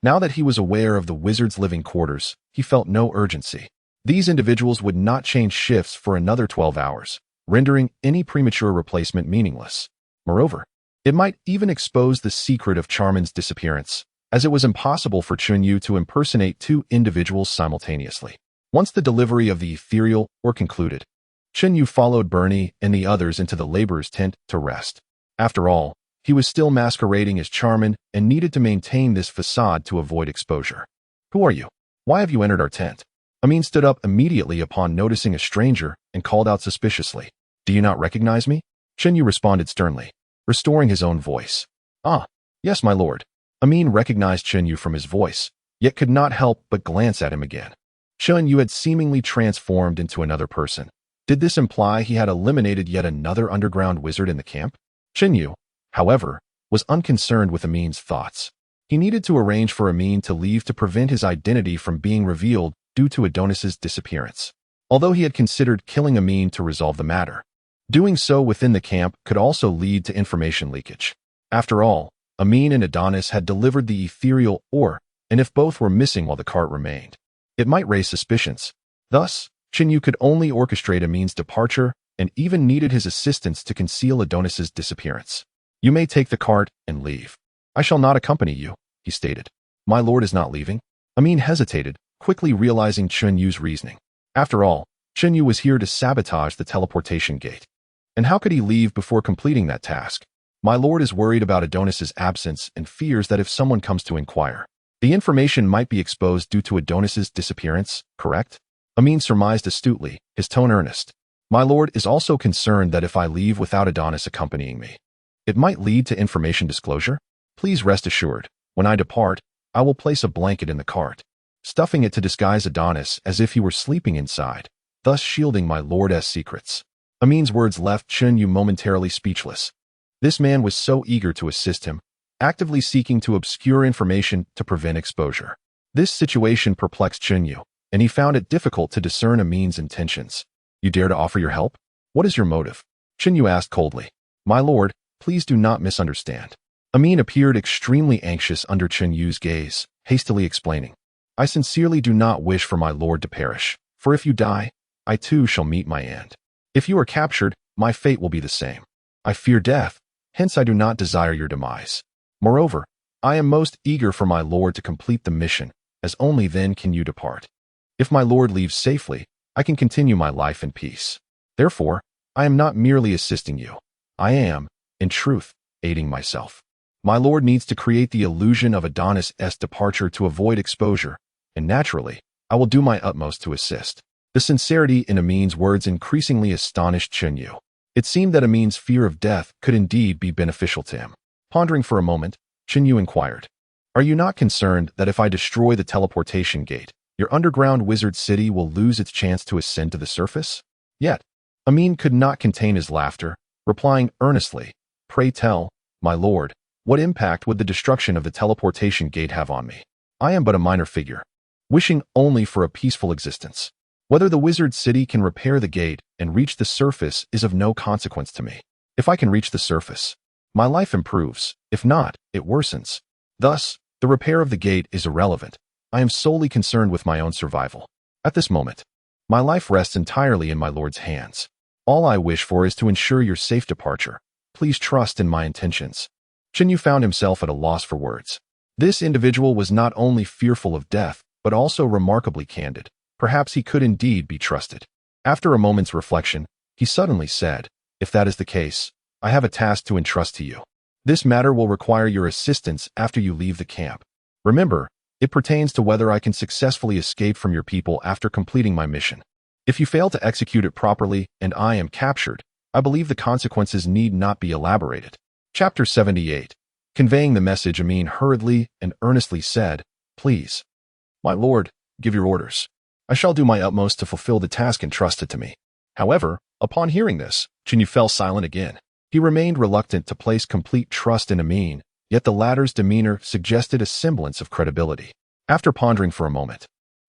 now that he was aware of the wizards' living quarters, he felt no urgency. These individuals would not change shifts for another 12 hours, rendering any premature replacement meaningless. Moreover, it might even expose the secret of Charmin's disappearance, as it was impossible for Chen Yu to impersonate 2 individuals simultaneously. Once the delivery of the ethereal were concluded, Chen Yu followed Bernie and the others into the laborer's tent to rest. After all, he was still masquerading as Charmin and needed to maintain this facade to avoid exposure. Who are you? Why have you entered our tent? Amin stood up immediately upon noticing a stranger and called out suspiciously. Do you not recognize me? Chen Yu responded sternly, restoring his own voice. Ah, yes, my lord. Amin recognized Chen Yu from his voice, yet could not help but glance at him again. Chen Yu had seemingly transformed into another person. Did this imply he had eliminated yet another underground wizard in the camp? Chen Yu, however, was unconcerned with Amin's thoughts. He needed to arrange for Amin to leave to prevent his identity from being revealed due to Adonis's disappearance. Although he had considered killing Amin to resolve the matter, doing so within the camp could also lead to information leakage. After all, Amin and Adonis had delivered the ethereal ore, and if both were missing while the cart remained, it might raise suspicions. Thus, Chen Yu could only orchestrate Amin's departure and even needed his assistance to conceal Adonis's disappearance. You may take the cart and leave. I shall not accompany you, he stated. My lord is not leaving. Amin hesitated, quickly realizing Chen Yu's reasoning. After all, Chen Yu was here to sabotage the teleportation gate. And how could he leave before completing that task? My lord is worried about Adonis's absence and fears that if someone comes to inquire, the information might be exposed due to Adonis's disappearance, correct? Amin surmised astutely, his tone earnest. My lord is also concerned that if I leave without Adonis accompanying me, it might lead to information disclosure. Please rest assured, when I depart, I will place a blanket in the cart, stuffing it to disguise Adonis as if he were sleeping inside, thus shielding my lord's secrets. Amin's words left Chen Yu momentarily speechless. This man was so eager to assist him, actively seeking to obscure information to prevent exposure. This situation perplexed Chen Yu, and he found it difficult to discern Amin's intentions. You dare to offer your help? What is your motive? Chen Yu asked coldly. My lord, please do not misunderstand. Amin appeared extremely anxious under Chen Yu's gaze, hastily explaining. I sincerely do not wish for my lord to perish, for if you die, I too shall meet my end. If you are captured, my fate will be the same. I fear death, hence I do not desire your demise. Moreover, I am most eager for my lord to complete the mission, as only then can you depart. If my lord leaves safely, I can continue my life in peace. Therefore, I am not merely assisting you. I am, in truth, aiding myself. My lord needs to create the illusion of Adonis' departure to avoid exposure, and naturally, I will do my utmost to assist. The sincerity in Amin's words increasingly astonished Chen Yu. It seemed that Amin's fear of death could indeed be beneficial to him. Pondering for a moment, Chen Yu inquired, Are you not concerned that if I destroy the teleportation gate, your underground wizard city will lose its chance to ascend to the surface? Yet, Amin could not contain his laughter, replying earnestly, Pray tell, my lord, what impact would the destruction of the teleportation gate have on me? I am but a minor figure, wishing only for a peaceful existence. Whether the wizard city can repair the gate and reach the surface is of no consequence to me. If I can reach the surface, my life improves. If not, it worsens. Thus, the repair of the gate is irrelevant. I am solely concerned with my own survival. At this moment, my life rests entirely in my lord's hands. All I wish for is to ensure your safe departure. Please trust in my intentions. Chen Yu found himself at a loss for words. This individual was not only fearful of death, but also remarkably candid. Perhaps he could indeed be trusted. After a moment's reflection, he suddenly said, If that is the case, I have a task to entrust to you. This matter will require your assistance after you leave the camp. Remember, it pertains to whether I can successfully escape from your people after completing my mission. If you fail to execute it properly and I am captured, I believe the consequences need not be elaborated. Chapter 78. Conveying the message, Amin hurriedly and earnestly said, Please, my lord, give your orders. I shall do my utmost to fulfill the task entrusted to me. However, upon hearing this, Chen Yu fell silent again. He remained reluctant to place complete trust in Amin, yet the latter's demeanor suggested a semblance of credibility. After pondering for a moment,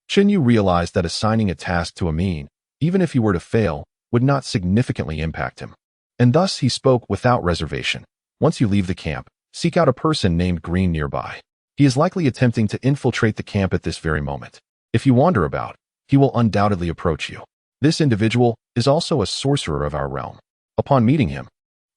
Chen Yu realized that assigning a task to Amin, even if he were to fail, would not significantly impact him. And thus he spoke without reservation. Once you leave the camp, seek out a person named Green nearby. He is likely attempting to infiltrate the camp at this very moment. If you wander about, he will undoubtedly approach you. This individual is also a sorcerer of our realm. Upon meeting him,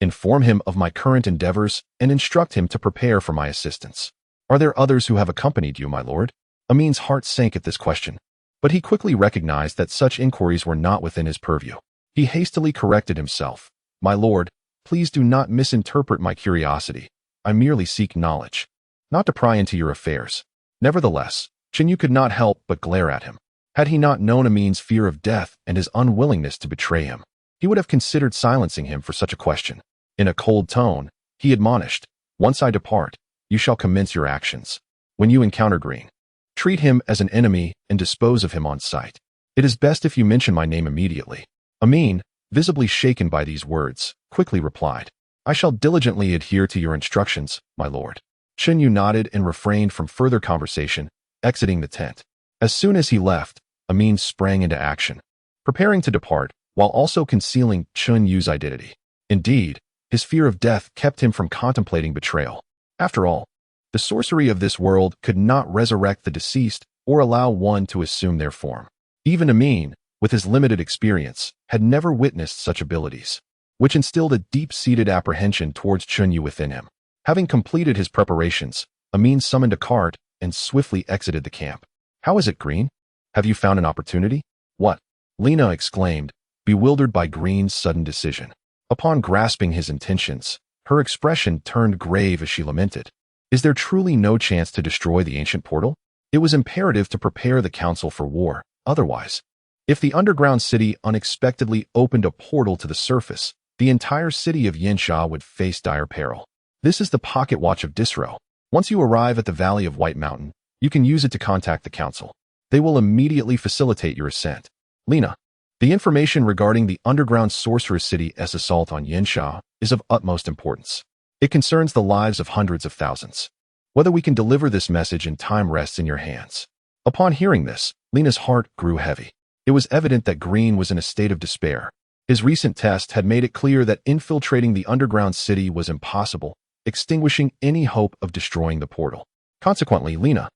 inform him of my current endeavors and instruct him to prepare for my assistance. Are there others who have accompanied you, my lord? Amin's heart sank at this question. But he quickly recognized that such inquiries were not within his purview. He hastily corrected himself. "My lord, please do not misinterpret my curiosity. I merely seek knowledge, not to pry into your affairs." Nevertheless, Chenyu could not help but glare at him. Had he not known Amin's fear of death and his unwillingness to betray him, he would have considered silencing him for such a question. In a cold tone, he admonished, "Once I depart, you shall commence your actions. When you encounter Green, treat him as an enemy and dispose of him on sight. It is best if you mention my name immediately." Amin, visibly shaken by these words, quickly replied, "I shall diligently adhere to your instructions, my lord." Chenyu nodded and refrained from further conversation, exiting the tent. As soon as he left, Amin sprang into action, preparing to depart, while also concealing Chenyu's identity. Indeed, his fear of death kept him from contemplating betrayal. After all, the sorcery of this world could not resurrect the deceased or allow one to assume their form. Even Amin, with his limited experience, had never witnessed such abilities, which instilled a deep-seated apprehension towards Chenyu within him. Having completed his preparations, Amin summoned a cart and swiftly exited the camp. "How is it, Green? Have you found an opportunity?" "What?" Lena exclaimed, bewildered by Green's sudden decision. Upon grasping his intentions, her expression turned grave as she lamented. "Is there truly no chance to destroy the ancient portal? It was imperative to prepare the council for war, otherwise, if the underground city unexpectedly opened a portal to the surface, the entire city of Yansha would face dire peril. This is the pocket watch of Disro. Once you arrive at the Valley of White Mountain, you can use it to contact the council. They will immediately facilitate your ascent." "Lena, the information regarding the underground sorceress city's assault on Yansha is of utmost importance. It concerns the lives of hundreds of thousands. Whether we can deliver this message in time rests in your hands." Upon hearing this, Lena's heart grew heavy. It was evident that Green was in a state of despair. His recent test had made it clear that infiltrating the underground city was impossible, extinguishing any hope of destroying the portal. Consequently, Lena,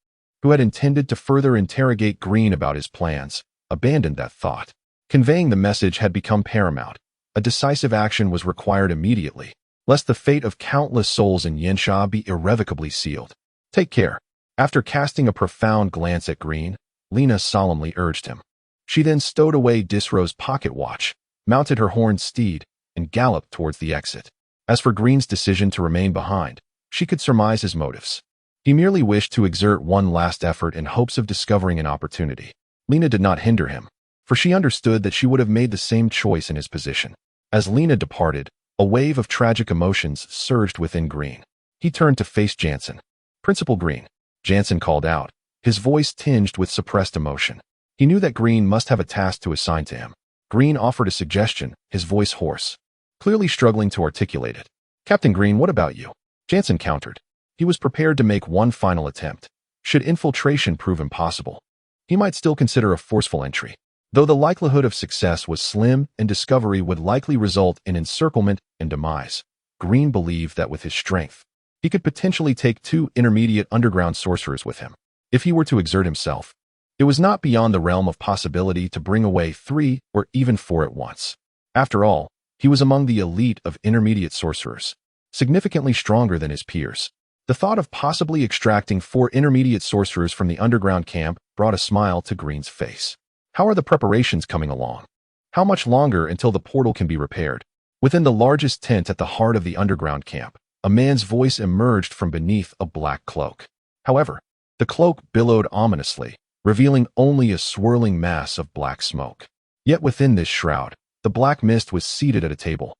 who had intended to further interrogate Green about his plans, abandoned that thought. Conveying the message had become paramount. A decisive action was required immediately, lest the fate of countless souls in Yansha be irrevocably sealed. "Take care." After casting a profound glance at Green, Lena solemnly urged him. She then stowed away Disro's pocket watch, mounted her horned steed, and galloped towards the exit. As for Green's decision to remain behind, she could surmise his motives. He merely wished to exert one last effort in hopes of discovering an opportunity. Lena did not hinder him, for she understood that she would have made the same choice in his position. As Lena departed, a wave of tragic emotions surged within Green. He turned to face Jansen. "Principal Green," Jansen called out, his voice tinged with suppressed emotion. He knew that Green must have a task to assign to him. Green offered a suggestion, his voice hoarse, clearly struggling to articulate it. "Captain Green, what about you?" Jansen countered. He was prepared to make one final attempt. Should infiltration prove impossible, he might still consider a forceful entry. Though the likelihood of success was slim and discovery would likely result in encirclement and demise, Green believed that with his strength, he could potentially take 2 intermediate underground sorcerers with him. If he were to exert himself, it was not beyond the realm of possibility to bring away 3 or even 4 at once. After all, he was among the elite of intermediate sorcerers, significantly stronger than his peers. The thought of possibly extracting 4 intermediate sorcerers from the underground camp brought a smile to Green's face. "How are the preparations coming along? How much longer until the portal can be repaired?" Within the largest tent at the heart of the underground camp, a man's voice emerged from beneath a black cloak. However, the cloak billowed ominously, revealing only a swirling mass of black smoke. Yet within this shroud, the black mist was seated at a table,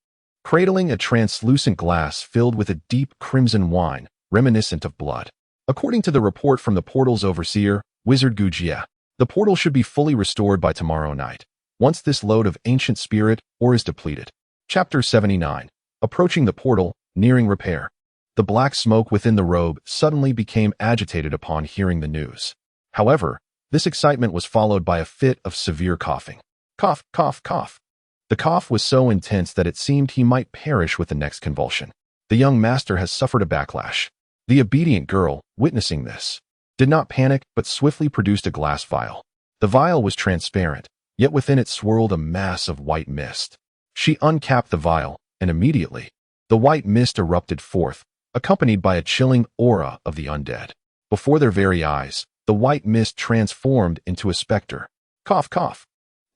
cradling a translucent glass filled with a deep crimson wine, reminiscent of blood. According to the report from the portal's overseer, Wizard Gujia, the portal should be fully restored by tomorrow night, once this load of ancient spirit ore is depleted. Chapter 79. Approaching the portal, nearing repair. The black smoke within the robe suddenly became agitated upon hearing the news. However, this excitement was followed by a fit of severe coughing. Cough, cough, cough. The cough was so intense that it seemed he might perish with the next convulsion. The young master has suffered a backlash. The obedient girl, witnessing this, did not panic but swiftly produced a glass vial. The vial was transparent, yet within it swirled a mass of white mist. She uncapped the vial, and immediately, the white mist erupted forth, accompanied by a chilling aura of the undead. Before their very eyes, the white mist transformed into a specter, Cough, cough.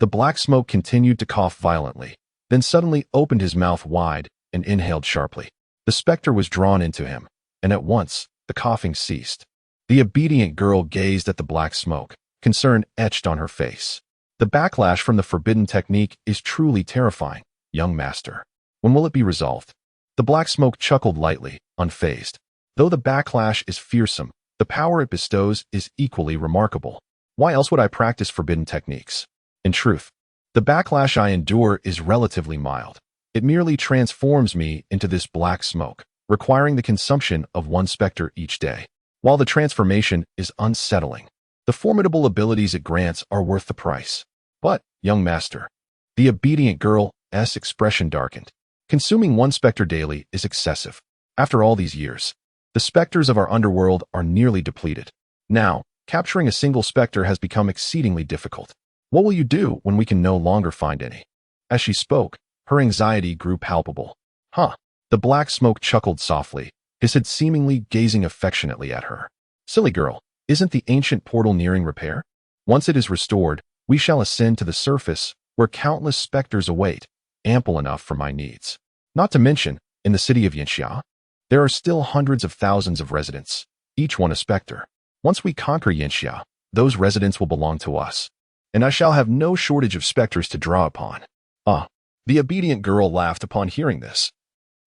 The black smoke continued to cough violently, then suddenly opened his mouth wide and inhaled sharply. The specter was drawn into him, and at once the coughing ceased. The obedient girl gazed at the black smoke, concern etched on her face. The backlash from the forbidden technique is truly terrifying, young master. When will it be resolved? The black smoke chuckled lightly, unfazed. Though the backlash is fearsome, the power it bestows is equally remarkable. Why else would I practice forbidden techniques? In truth, the backlash I endure is relatively mild. It merely transforms me into this black smoke, requiring the consumption of one specter each day. While the transformation is unsettling, the formidable abilities it grants are worth the price. But, young master, the obedient girl's expression darkened. Consuming one specter daily is excessive. After all these years, the specters of our underworld are nearly depleted. Now, capturing a single specter has become exceedingly difficult. What will you do when we can no longer find any? As she spoke, her anxiety grew palpable. Huh. The black smoke chuckled softly, his head seemingly gazing affectionately at her. Silly girl, isn't the ancient portal nearing repair? Once it is restored, we shall ascend to the surface, where countless specters await, ample enough for my needs. Not to mention, in the city of Yanxia, there are still hundreds of thousands of residents, each one a specter. Once we conquer Yanxia, those residents will belong to us, and I shall have no shortage of specters to draw upon. Ah, the obedient girl laughed upon hearing this,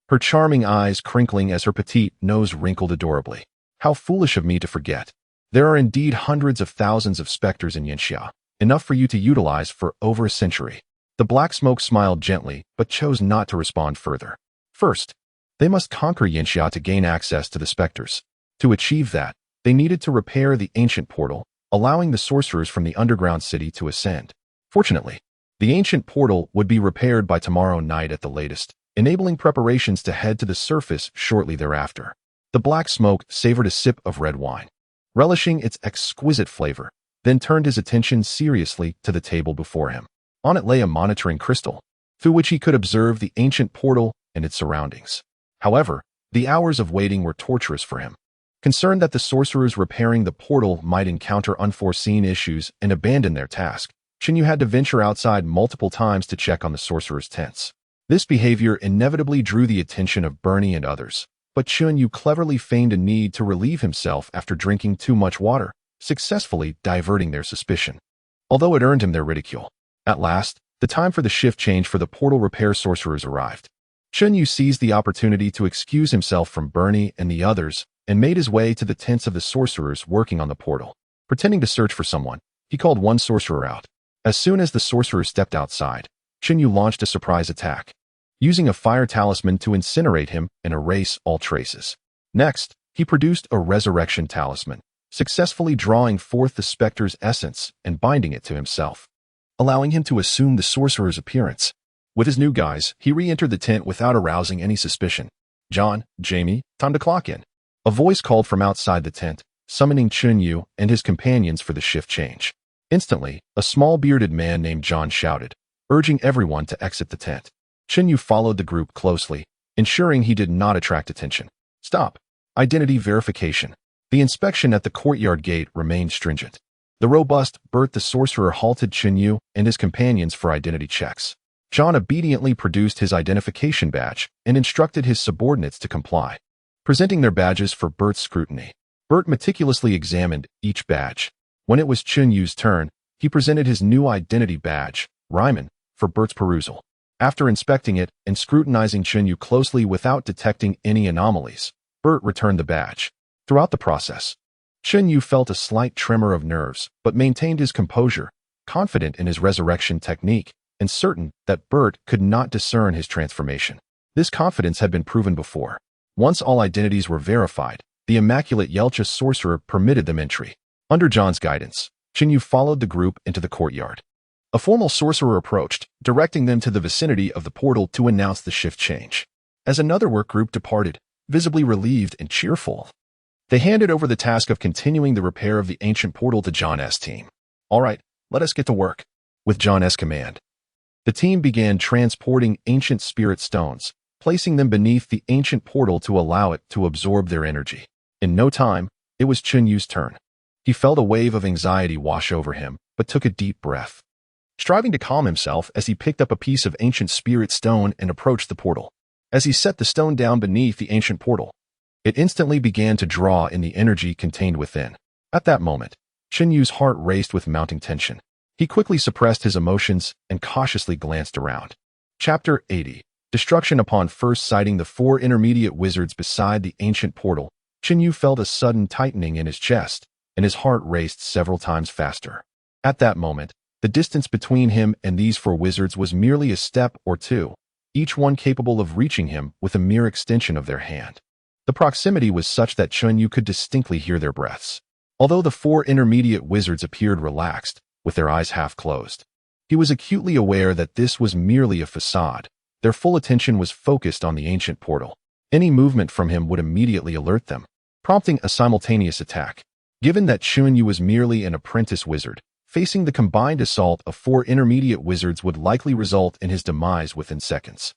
her charming eyes crinkling as her petite nose wrinkled adorably. How foolish of me to forget. There are indeed hundreds of thousands of specters in Yanxia, enough for you to utilize for over a century. The black smoke smiled gently, but chose not to respond further. First, they must conquer Yanxia to gain access to the specters. To achieve that, they needed to repair the ancient portal, allowing the sorcerers from the underground city to ascend. Fortunately, the ancient portal would be repaired by tomorrow night at the latest, enabling preparations to head to the surface shortly thereafter. The black smoke savored a sip of red wine, relishing its exquisite flavor, then turned his attention seriously to the table before him. On it lay a monitoring crystal, through which he could observe the ancient portal and its surroundings. However, the hours of waiting were torturous for him. Concerned that the sorcerers repairing the portal might encounter unforeseen issues and abandon their task, Chenyu had to venture outside multiple times to check on the sorcerers' tents. This behavior inevitably drew the attention of Bernie and others, but Chenyu cleverly feigned a need to relieve himself after drinking too much water, successfully diverting their suspicion. Although it earned him their ridicule. At last, the time for the shift change for the portal repair sorcerers arrived. Chenyu seized the opportunity to excuse himself from Bernie and the others and made his way to the tents of the sorcerers working on the portal. Pretending to search for someone, he called one sorcerer out. As soon as the sorcerer stepped outside, Chenyu launched a surprise attack, using a fire talisman to incinerate him and erase all traces. Next, he produced a resurrection talisman, successfully drawing forth the specter's essence and binding it to himself, allowing him to assume the sorcerer's appearance. With his new guise, he re-entered the tent without arousing any suspicion. John, Jamie, time to clock in. A voice called from outside the tent, summoning Chenyu and his companions for the shift change. Instantly, a small bearded man named John shouted, urging everyone to exit the tent. Chenyu followed the group closely, ensuring he did not attract attention. Stop. Identity verification. The inspection at the courtyard gate remained stringent. The robust Bert the sorcerer halted Chenyu and his companions for identity checks. John obediently produced his identification badge and instructed his subordinates to comply, presenting their badges for Bert's scrutiny. Bert meticulously examined each badge. When it was Chenyu's turn, he presented his new identity badge, Ryman, for Bert's perusal. After inspecting it and scrutinizing Chenyu closely without detecting any anomalies, Bert returned the badge. Throughout the process, Chenyu felt a slight tremor of nerves but maintained his composure, confident in his resurrection technique and certain that Bert could not discern his transformation. This confidence had been proven before. Once all identities were verified, the immaculate Yelcha sorcerer permitted them entry. Under John's guidance, Chenyu followed the group into the courtyard. A formal sorcerer approached, directing them to the vicinity of the portal to announce the shift change. As another work group departed, visibly relieved and cheerful, they handed over the task of continuing the repair of the ancient portal to John's team. All right, let us get to work. With John's command, the team began transporting ancient spirit stones, placing them beneath the ancient portal to allow it to absorb their energy. In no time, it was Chenyu's turn. He felt a wave of anxiety wash over him but took a deep breath, striving to calm himself as he picked up a piece of ancient spirit stone and approached the portal. As he set the stone down beneath the ancient portal, it instantly began to draw in the energy contained within. At that moment, Qinyu's heart raced with mounting tension. He quickly suppressed his emotions and cautiously glanced around. Chapter 80. Destruction. Upon first sighting the four intermediate wizards beside the ancient portal, Qinyu felt a sudden tightening in his chest, and his heart raced several times faster. At that moment, the distance between him and these four wizards was merely a step or two, each one capable of reaching him with a mere extension of their hand. The proximity was such that Qinyu could distinctly hear their breaths. Although the four intermediate wizards appeared relaxed, with their eyes half closed, he was acutely aware that this was merely a facade. Their full attention was focused on the ancient portal. Any movement from him would immediately alert them, prompting a simultaneous attack. Given that Qinyu was merely an apprentice wizard, facing the combined assault of four intermediate wizards would likely result in his demise within seconds.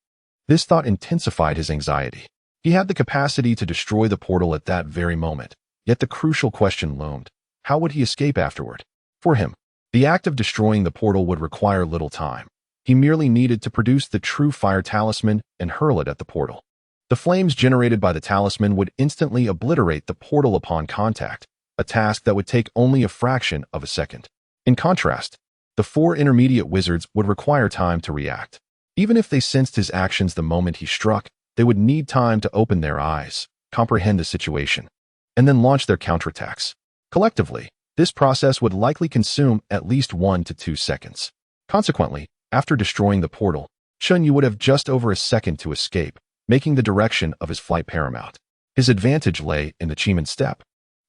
This thought intensified his anxiety. He had the capacity to destroy the portal at that very moment, yet the crucial question loomed: how would he escape afterward? For him, the act of destroying the portal would require little time. He merely needed to produce the true fire talisman and hurl it at the portal. The flames generated by the talisman would instantly obliterate the portal upon contact, a task that would take only a fraction of a second. In contrast, the four intermediate wizards would require time to react. Even if they sensed his actions the moment he struck, they would need time to open their eyes, comprehend the situation, and then launch their counterattacks. Collectively, this process would likely consume at least 1 to 2 seconds. Consequently, after destroying the portal, Qinyu would have just over a second to escape, making the direction of his flight paramount. His advantage lay in the Qimen step,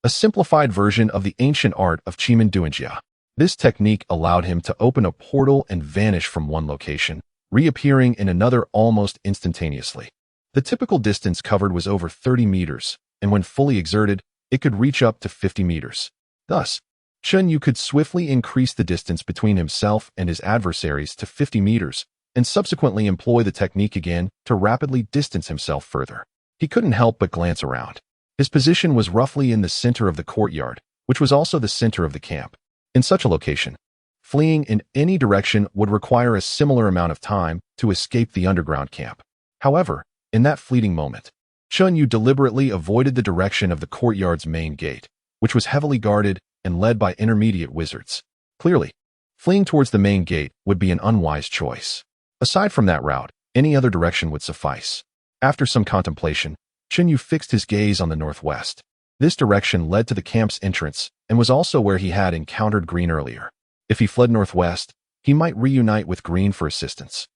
a simplified version of the ancient art of Qimen Duanjia. This technique allowed him to open a portal and vanish from one location, reappearing in another almost instantaneously. The typical distance covered was over 30 meters, and when fully exerted, it could reach up to 50 meters. Thus, Qinyu could swiftly increase the distance between himself and his adversaries to 50 meters, and subsequently employ the technique again to rapidly distance himself further. He couldn't help but glance around. His position was roughly in the center of the courtyard, which was also the center of the camp. In such a location, fleeing in any direction would require a similar amount of time to escape the underground camp. However, in that fleeting moment, Qinyu deliberately avoided the direction of the courtyard's main gate, which was heavily guarded and led by intermediate wizards. Clearly, fleeing towards the main gate would be an unwise choice. Aside from that route, any other direction would suffice. After some contemplation, Qinyu fixed his gaze on the northwest. This direction led to the camp's entrance and was also where he had encountered Green earlier. If he fled northwest, he might reunite with Green for assistance.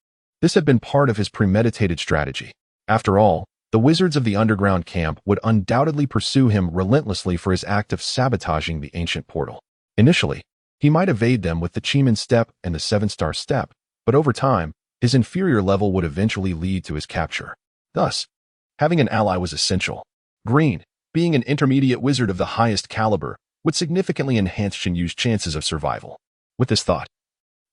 This had been part of his premeditated strategy. After all, the wizards of the underground camp would undoubtedly pursue him relentlessly for his act of sabotaging the ancient portal. Initially, he might evade them with the Qimen step and the 7-star step, but over time, his inferior level would eventually lead to his capture. Thus, having an ally was essential. Green, being an intermediate wizard of the highest caliber, would significantly enhance Qinyu's chances of survival. With this thought,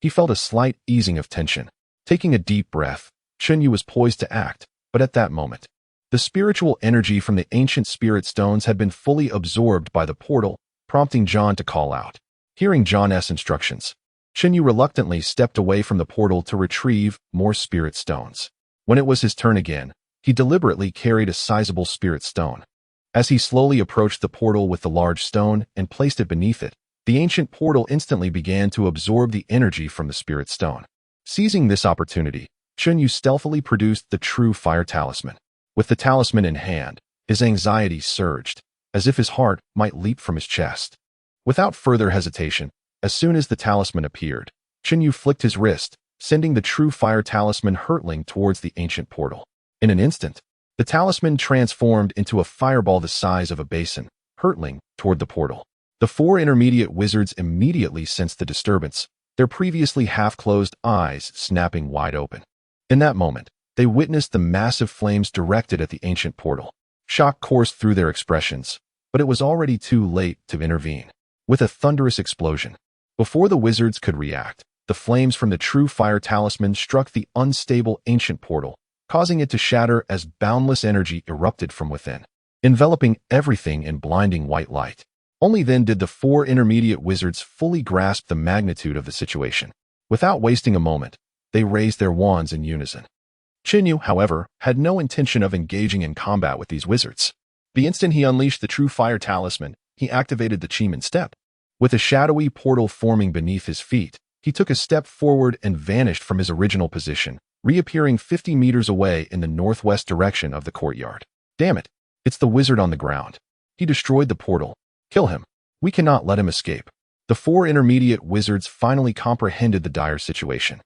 he felt a slight easing of tension. Taking a deep breath, Qinyu was poised to act, but at that moment, the spiritual energy from the ancient spirit stones had been fully absorbed by the portal, prompting John to call out. Hearing John's instructions, Qinyu reluctantly stepped away from the portal to retrieve more spirit stones. When it was his turn again, he deliberately carried a sizable spirit stone. As he slowly approached the portal with the large stone and placed it beneath it, the ancient portal instantly began to absorb the energy from the spirit stone. Seizing this opportunity, Qinyu stealthily produced the true fire talisman. With the talisman in hand, his anxiety surged, as if his heart might leap from his chest. Without further hesitation, as soon as the talisman appeared, Qinyu flicked his wrist, sending the true fire talisman hurtling towards the ancient portal. In an instant, the talisman transformed into a fireball the size of a basin, hurtling toward the portal. The four intermediate wizards immediately sensed the disturbance, their previously half-closed eyes snapping wide open. In that moment, they witnessed the massive flames directed at the ancient portal. Shock coursed through their expressions, but it was already too late to intervene. With a thunderous explosion, before the wizards could react, the flames from the true fire talisman struck the unstable ancient portal, causing it to shatter as boundless energy erupted from within, enveloping everything in blinding white light. Only then did the four intermediate wizards fully grasp the magnitude of the situation. Without wasting a moment, they raised their wands in unison. Qinyu, however, had no intention of engaging in combat with these wizards. The instant he unleashed the true fire talisman, he activated the Qi step. With a shadowy portal forming beneath his feet, he took a step forward and vanished from his original position, reappearing 50 meters away in the northwest direction of the courtyard. Damn it! It's the wizard on the ground. He destroyed the portal. Kill him. We cannot let him escape. The four intermediate wizards finally comprehended the dire situation,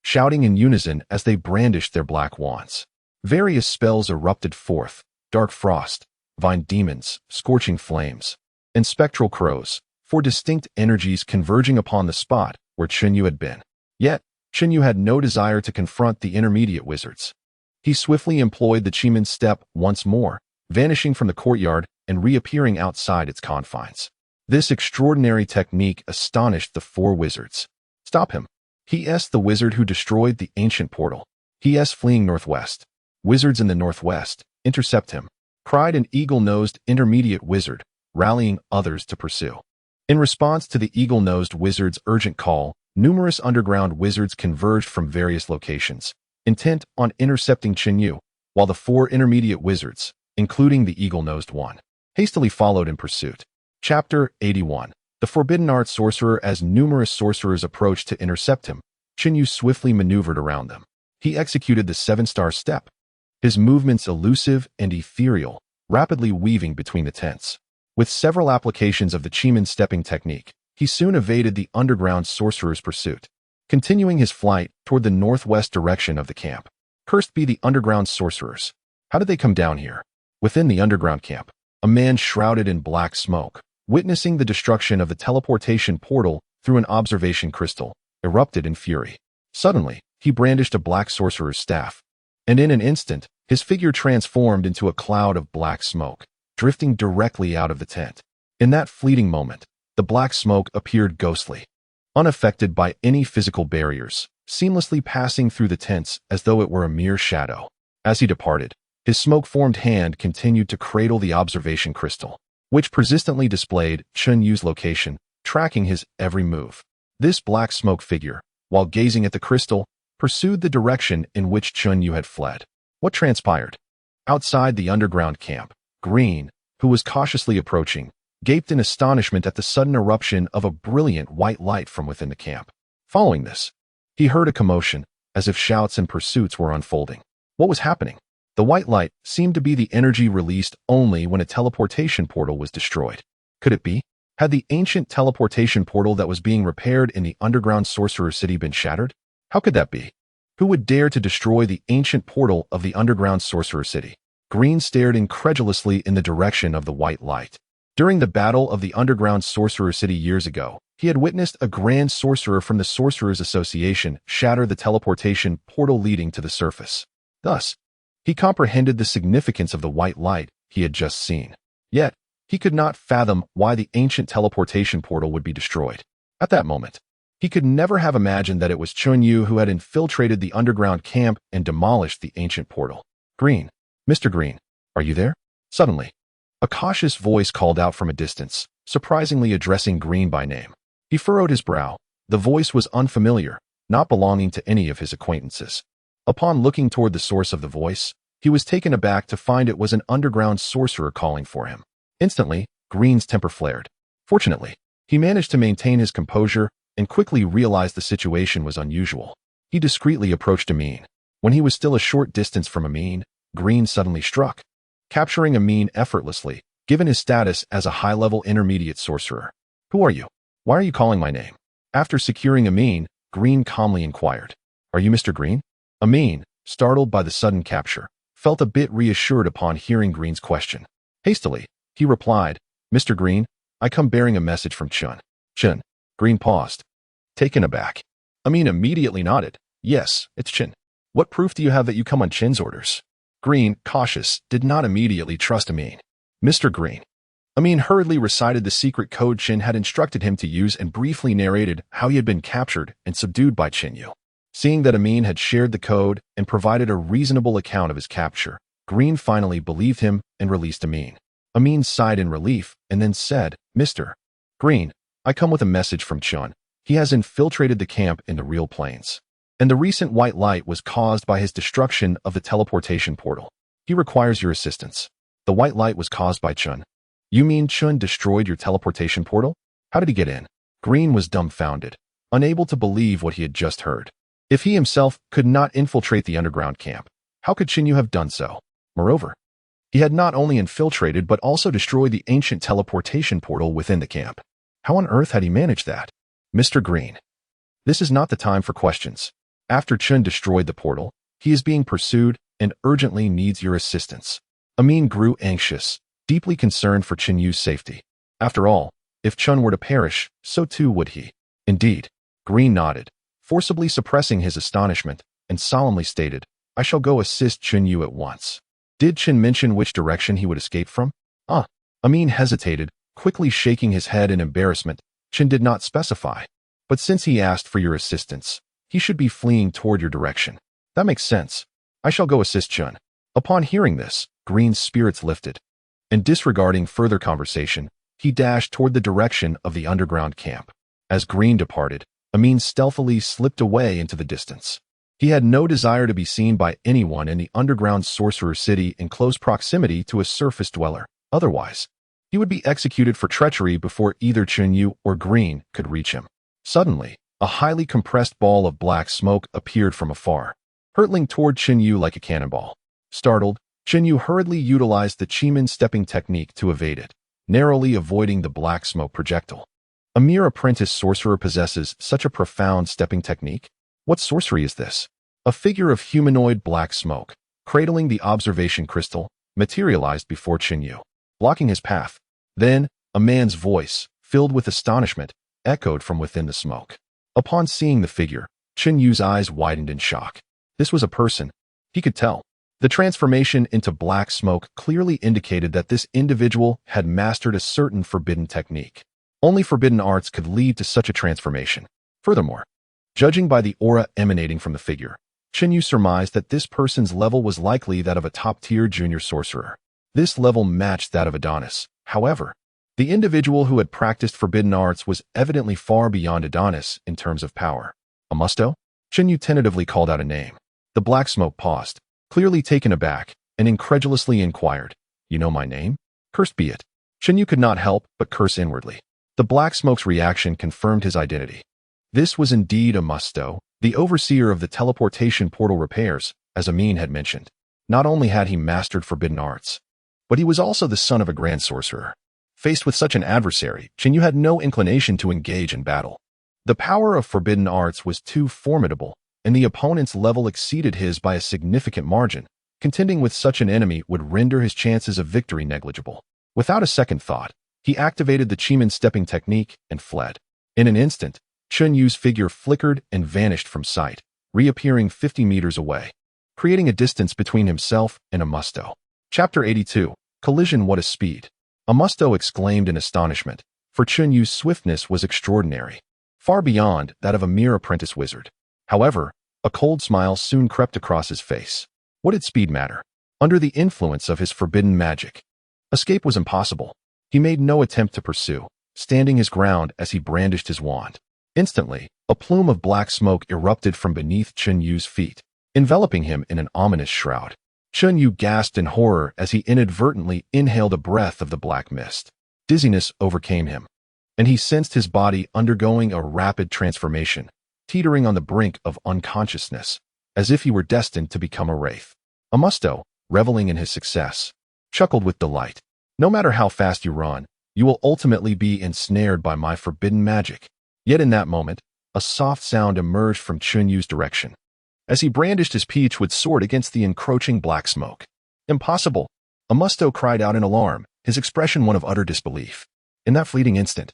shouting in unison as they brandished their black wands. Various spells erupted forth: dark frost, vine demons, scorching flames, and spectral crows, four distinct energies converging upon the spot where Qinyu had been. Yet, Qinyu had no desire to confront the intermediate wizards. He swiftly employed the Qi step once more, vanishing from the courtyard and reappearing outside its confines. This extraordinary technique astonished the four wizards. Stop him. He asked the wizard who destroyed the ancient portal. He is fleeing northwest. Wizards in the northwest, intercept him, cried an eagle-nosed intermediate wizard, rallying others to pursue. In response to the eagle-nosed wizard's urgent call, numerous underground wizards converged from various locations, intent on intercepting Qinyu, while the four intermediate wizards, including the eagle-nosed one, hastily followed in pursuit. Chapter 81. The Forbidden Art Sorcerer. As numerous sorcerers approached to intercept him, Qinyu swiftly maneuvered around them. He executed the seven-star step, his movements elusive and ethereal, rapidly weaving between the tents. With several applications of the Qi stepping technique, he soon evaded the underground sorcerer's pursuit, continuing his flight toward the northwest direction of the camp. Cursed be the underground sorcerers. How did they come down here? Within the underground camp, a man shrouded in black smoke, witnessing the destruction of the teleportation portal through an observation crystal, erupted in fury. Suddenly, he brandished a black sorcerer's staff, and in an instant, his figure transformed into a cloud of black smoke, drifting directly out of the tent. In that fleeting moment, the black smoke appeared ghostly, unaffected by any physical barriers, seamlessly passing through the tents as though it were a mere shadow. As he departed, his smoke-formed hand continued to cradle the observation crystal, which persistently displayed Qinyu's location, tracking his every move. This black smoke figure, while gazing at the crystal, pursued the direction in which Qinyu had fled. What transpired? Outside the underground camp, Green, who was cautiously approaching, gaped in astonishment at the sudden eruption of a brilliant white light from within the camp. Following this, he heard a commotion, as if shouts and pursuits were unfolding. What was happening? The white light seemed to be the energy released only when a teleportation portal was destroyed. Could it be? Had the ancient teleportation portal that was being repaired in the underground sorcerer city been shattered? How could that be? Who would dare to destroy the ancient portal of the underground sorcerer city? Green stared incredulously in the direction of the white light. During the battle of the underground sorcerer city years ago, he had witnessed a grand sorcerer from the Sorcerers Association shatter the teleportation portal leading to the surface. Thus, he comprehended the significance of the white light he had just seen. Yet, he could not fathom why the ancient teleportation portal would be destroyed. At that moment, he could never have imagined that it was Qinyu who had infiltrated the underground camp and demolished the ancient portal. Green, Mr. Green, are you there? Suddenly, a cautious voice called out from a distance, surprisingly addressing Green by name. He furrowed his brow. The voice was unfamiliar, not belonging to any of his acquaintances. Upon looking toward the source of the voice, he was taken aback to find it was an underground sorcerer calling for him. Instantly, Green's temper flared. Fortunately, he managed to maintain his composure and quickly realized the situation was unusual. He discreetly approached Amin. When he was still a short distance from Amin, Green suddenly struck, capturing Amin effortlessly, given his status as a high-level intermediate sorcerer. Who are you? Why are you calling my name? After securing Amin, Green calmly inquired. Are you Mr. Green? Amin, startled by the sudden capture, felt a bit reassured upon hearing Green's question. Hastily, he replied, Mr. Green, I come bearing a message from Chun. Chun. Green paused, taken aback. Amin immediately nodded. Yes, it's Chin. What proof do you have that you come on Chin's orders? Green, cautious, did not immediately trust Amin. Mr. Green. Amin hurriedly recited the secret code Chin had instructed him to use and briefly narrated how he had been captured and subdued by Qinyu. Seeing that Amin had shared the code and provided a reasonable account of his capture, Green finally believed him and released Amin. Amin sighed in relief and then said, Mr. Green, I come with a message from Chun. He has infiltrated the camp in the real plains. And the recent white light was caused by his destruction of the teleportation portal. He requires your assistance. The white light was caused by Chun. You mean Chun destroyed your teleportation portal? How did he get in? Green was dumbfounded, unable to believe what he had just heard. If he himself could not infiltrate the underground camp, how could Chinyu have done so? Moreover, he had not only infiltrated but also destroyed the ancient teleportation portal within the camp. How on earth had he managed that? Mr. Green, this is not the time for questions. After Chun destroyed the portal, he is being pursued and urgently needs your assistance. Amin grew anxious, deeply concerned for Chinyu's safety. After all, if Chun were to perish, so too would he. Indeed, Green nodded, forcibly suppressing his astonishment, and solemnly stated, I shall go assist Chinyu at once. Did Chin mention which direction he would escape from? Amin hesitated, quickly shaking his head in embarrassment. Chin did not specify. But since he asked for your assistance, he should be fleeing toward your direction. That makes sense. I shall go assist Chun. Upon hearing this, Green's spirits lifted. And disregarding further conversation, he dashed toward the direction of the underground camp. As Green departed, Amin stealthily slipped away into the distance. He had no desire to be seen by anyone in the underground sorcerer city in close proximity to a surface dweller. Otherwise, he would be executed for treachery before either Chinyu or Green could reach him. Suddenly, a highly compressed ball of black smoke appeared from afar, hurtling toward Chinyu like a cannonball. Startled, Chinyu hurriedly utilized the Chimin stepping technique to evade it, narrowly avoiding the black smoke projectile. A mere apprentice sorcerer possesses such a profound stepping technique? What sorcery is this? A figure of humanoid black smoke, cradling the observation crystal, materialized before Chinyu, blocking his path. Then, a man's voice, filled with astonishment, echoed from within the smoke. Upon seeing the figure, Chinyu's eyes widened in shock. This was a person. He could tell. The transformation into black smoke clearly indicated that this individual had mastered a certain forbidden technique. Only forbidden arts could lead to such a transformation. Furthermore, judging by the aura emanating from the figure, Chinyu surmised that this person's level was likely that of a top-tier junior sorcerer. This level matched that of Adonis. However, the individual who had practiced forbidden arts was evidently far beyond Adonis in terms of power. Amusto? Chinyu tentatively called out a name. The black smoke paused, clearly taken aback, and incredulously inquired, You know my name? Cursed be it. Chinyu could not help but curse inwardly. The black smoke's reaction confirmed his identity. This was indeed Amusto, the overseer of the teleportation portal repairs, as Amin had mentioned. Not only had he mastered forbidden arts, but he was also the son of a grand sorcerer. Faced with such an adversary, Chinyu had no inclination to engage in battle. The power of forbidden arts was too formidable, and the opponent's level exceeded his by a significant margin. Contending with such an enemy would render his chances of victory negligible. Without a second thought, he activated the Chimin stepping technique and fled. In an instant, Chinyu's figure flickered and vanished from sight, reappearing 50 meters away, creating a distance between himself and Amusto. Chapter 82. Collision. What a speed! Amusto exclaimed in astonishment, for Chinyu's swiftness was extraordinary, far beyond that of a mere apprentice wizard. However, a cold smile soon crept across his face. What did speed matter? Under the influence of his forbidden magic, escape was impossible. He made no attempt to pursue, standing his ground as he brandished his wand. Instantly, a plume of black smoke erupted from beneath Chinyu's feet, enveloping him in an ominous shroud. Chinyu gasped in horror as he inadvertently inhaled a breath of the black mist. Dizziness overcame him, and he sensed his body undergoing a rapid transformation, teetering on the brink of unconsciousness, as if he were destined to become a wraith. Amusto, reveling in his success, chuckled with delight. No matter how fast you run, you will ultimately be ensnared by my forbidden magic. Yet in that moment, a soft sound emerged from Chinyu's direction, as he brandished his peachwood sword against the encroaching black smoke. Impossible! Amusto cried out in alarm, his expression one of utter disbelief. In that fleeting instant,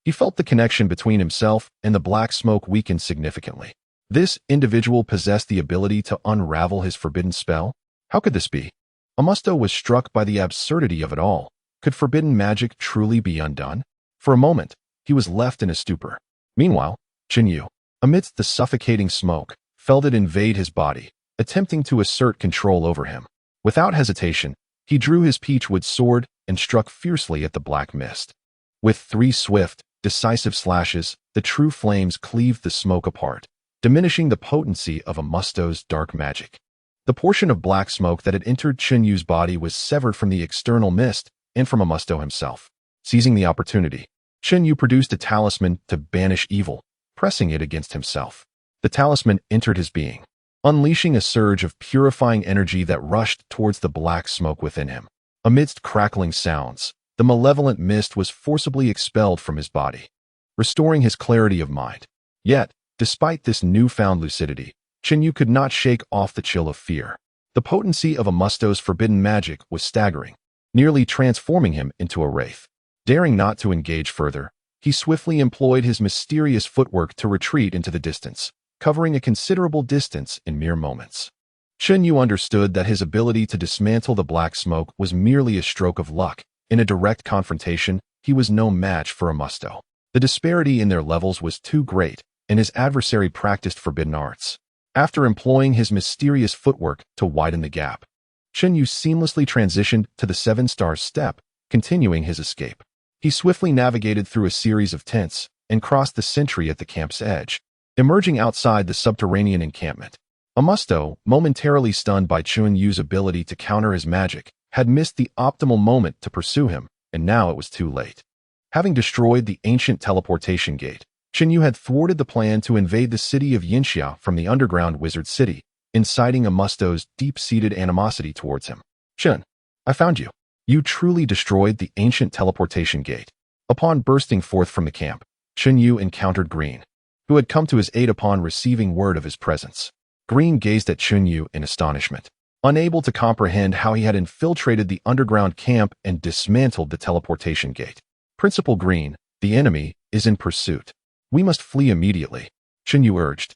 he felt the connection between himself and the black smoke weaken significantly. This individual possessed the ability to unravel his forbidden spell? How could this be? Amusto was struck by the absurdity of it all. Could forbidden magic truly be undone? For a moment, he was left in a stupor. Meanwhile, Chinyu, amidst the suffocating smoke, felt it invade his body, attempting to assert control over him. Without hesitation, He drew his peachwood sword and struck fiercely at the black mist. With 3 swift, decisive slashes, the true flames cleaved the smoke apart, diminishing the potency of Amusto's dark magic. The portion of black smoke that had entered Chunyu's body was severed from the external mist and from Amusto himself. Seizing the opportunity, Chunyu produced a talisman to banish evil, pressing it against himself. The talisman entered his being, unleashing a surge of purifying energy that rushed towards the black smoke within him. Amidst crackling sounds, the malevolent mist was forcibly expelled from his body, restoring his clarity of mind. Yet, despite this newfound lucidity, Chunyu could not shake off the chill of fear. The potency of Amusto's forbidden magic was staggering, nearly transforming him into a wraith. Daring not to engage further, he swiftly employed his mysterious footwork to retreat into the distance, covering a considerable distance in mere moments. Chunyu understood that his ability to dismantle the black smoke was merely a stroke of luck. In a direct confrontation, he was no match for Amusto. The disparity in their levels was too great, and his adversary practiced forbidden arts. After employing his mysterious footwork to widen the gap, Chunyu seamlessly transitioned to the 7-star step, continuing his escape. He swiftly navigated through a series of tents and crossed the sentry at the camp's edge, emerging outside the subterranean encampment. Amusto, momentarily stunned by Chunyu's ability to counter his magic, had missed the optimal moment to pursue him, and now it was too late. Having destroyed the ancient teleportation gate, Chunyu had thwarted the plan to invade the city of Yinxia from the underground wizard city, inciting Amusto's deep-seated animosity towards him. "Chun, I found you. You truly destroyed the ancient teleportation gate." Upon bursting forth from the camp, Chunyu encountered Green, who had come to his aid upon receiving word of his presence. Green gazed at Chunyu in astonishment, unable to comprehend how he had infiltrated the underground camp and dismantled the teleportation gate. "Principal Green, the enemy, is in pursuit. We must flee immediately," Chunyu urged,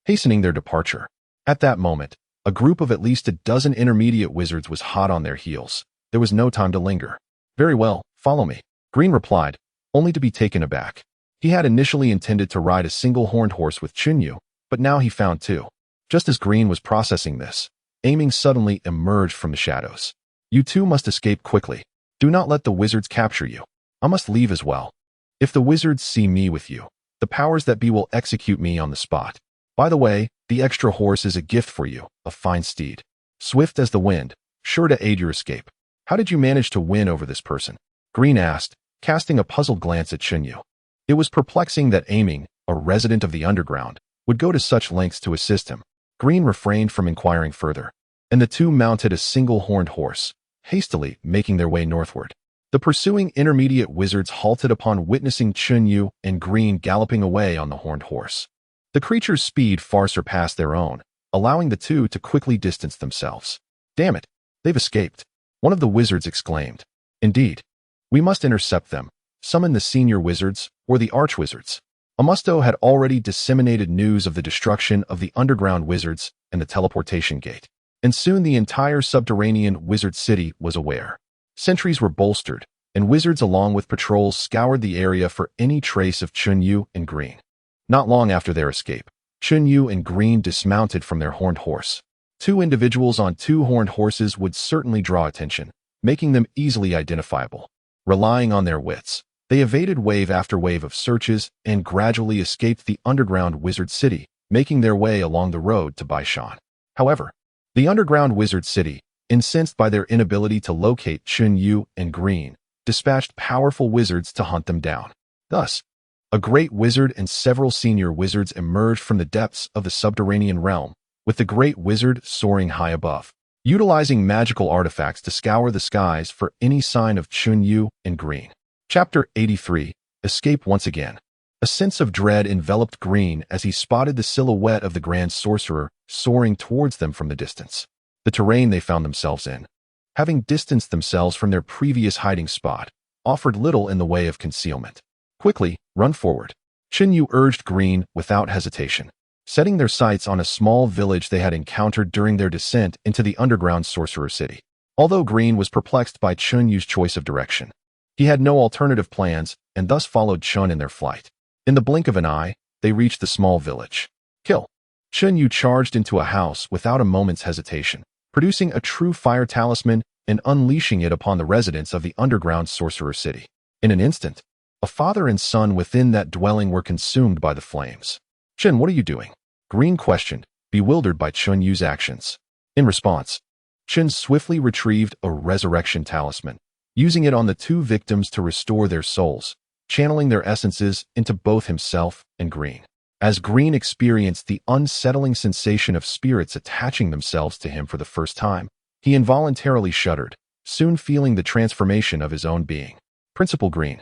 hastening their departure. At that moment, a group of at least a dozen intermediate wizards was hot on their heels. There was no time to linger. "Very well, follow me," Green replied, only to be taken aback. He had initially intended to ride a single-horned horse with Chunyu, but now he found 2. Just as Green was processing this, Aiming suddenly emerged from the shadows. "You two must escape quickly. Do not let the wizards capture you. I must leave as well. If the wizards see me with you, the powers that be will execute me on the spot. By the way, the extra horse is a gift for you, a fine steed. Swift as the wind, sure to aid your escape. How did you manage to win over this person?" Green asked, casting a puzzled glance at Chunyu. It was perplexing that Aiming, a resident of the underground, would go to such lengths to assist him. Green refrained from inquiring further, and the two mounted a single-horned horse, hastily making their way northward. The pursuing intermediate wizards halted upon witnessing Chunyu and Green galloping away on the horned horse. The creature's speed far surpassed their own, allowing the two to quickly distance themselves. "Damn it, they've escaped," one of the wizards exclaimed. "Indeed. We must intercept them, summon the senior wizards or the archwizards." Amusto had already disseminated news of the destruction of the underground wizards and the teleportation gate, and soon the entire subterranean wizard city was aware. Sentries were bolstered, and wizards along with patrols scoured the area for any trace of Chunyu and Green. Not long after their escape, Chunyu and Green dismounted from their horned horse. Two individuals on two horned horses would certainly draw attention, making them easily identifiable. Relying on their wits, they evaded wave after wave of searches and gradually escaped the underground wizard city, making their way along the road to Baishan. However, the underground wizard city, incensed by their inability to locate Chunyu and Green, dispatched powerful wizards to hunt them down. Thus, a great wizard and several senior wizards emerged from the depths of the subterranean realm, with the great wizard soaring high above, utilizing magical artifacts to scour the skies for any sign of Chunyu and Green. Chapter 83, Escape Once Again. A sense of dread enveloped Green as he spotted the silhouette of the Grand Sorcerer soaring towards them from the distance. The terrain they found themselves in, having distanced themselves from their previous hiding spot, offered little in the way of concealment. "Quickly, run forward," Chunyu urged Green without hesitation, setting their sights on a small village they had encountered during their descent into the underground sorcerer city. Although Green was perplexed by Chunyu's choice of direction, he had no alternative plans and thus followed Chun in their flight. In the blink of an eye, they reached the small village. "Kill!" Chunyu charged into a house without a moment's hesitation. Producing a true fire talisman, and unleashing it upon the residents of the underground sorcerer city. In an instant, a father and son within that dwelling were consumed by the flames. Chen, what are you doing? Green questioned, bewildered by Chun Yu's actions. In response, Chen swiftly retrieved a resurrection talisman, using it on the two victims to restore their souls, channeling their essences into both himself and Green. As Green experienced the unsettling sensation of spirits attaching themselves to him for the first time, he involuntarily shuddered, soon feeling the transformation of his own being. Principal Green.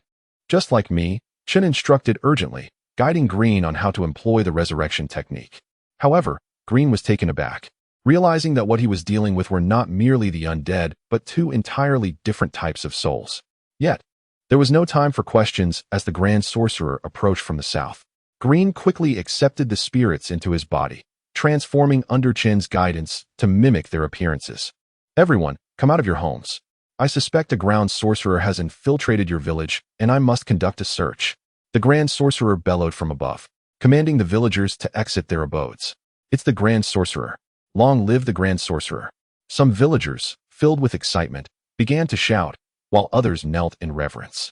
Just like me, Chen instructed urgently, guiding Green on how to employ the resurrection technique. However, Green was taken aback, realizing that what he was dealing with were not merely the undead, but two entirely different types of souls. Yet, there was no time for questions as the Grand Sorcerer approached from the south. Green quickly accepted the spirits into his body, transforming under Chen's guidance to mimic their appearances. Everyone, come out of your homes. I suspect a ground sorcerer has infiltrated your village, and I must conduct a search. The Grand Sorcerer bellowed from above, commanding the villagers to exit their abodes. It's the Grand Sorcerer. Long live the Grand Sorcerer. Some villagers, filled with excitement, began to shout, while others knelt in reverence.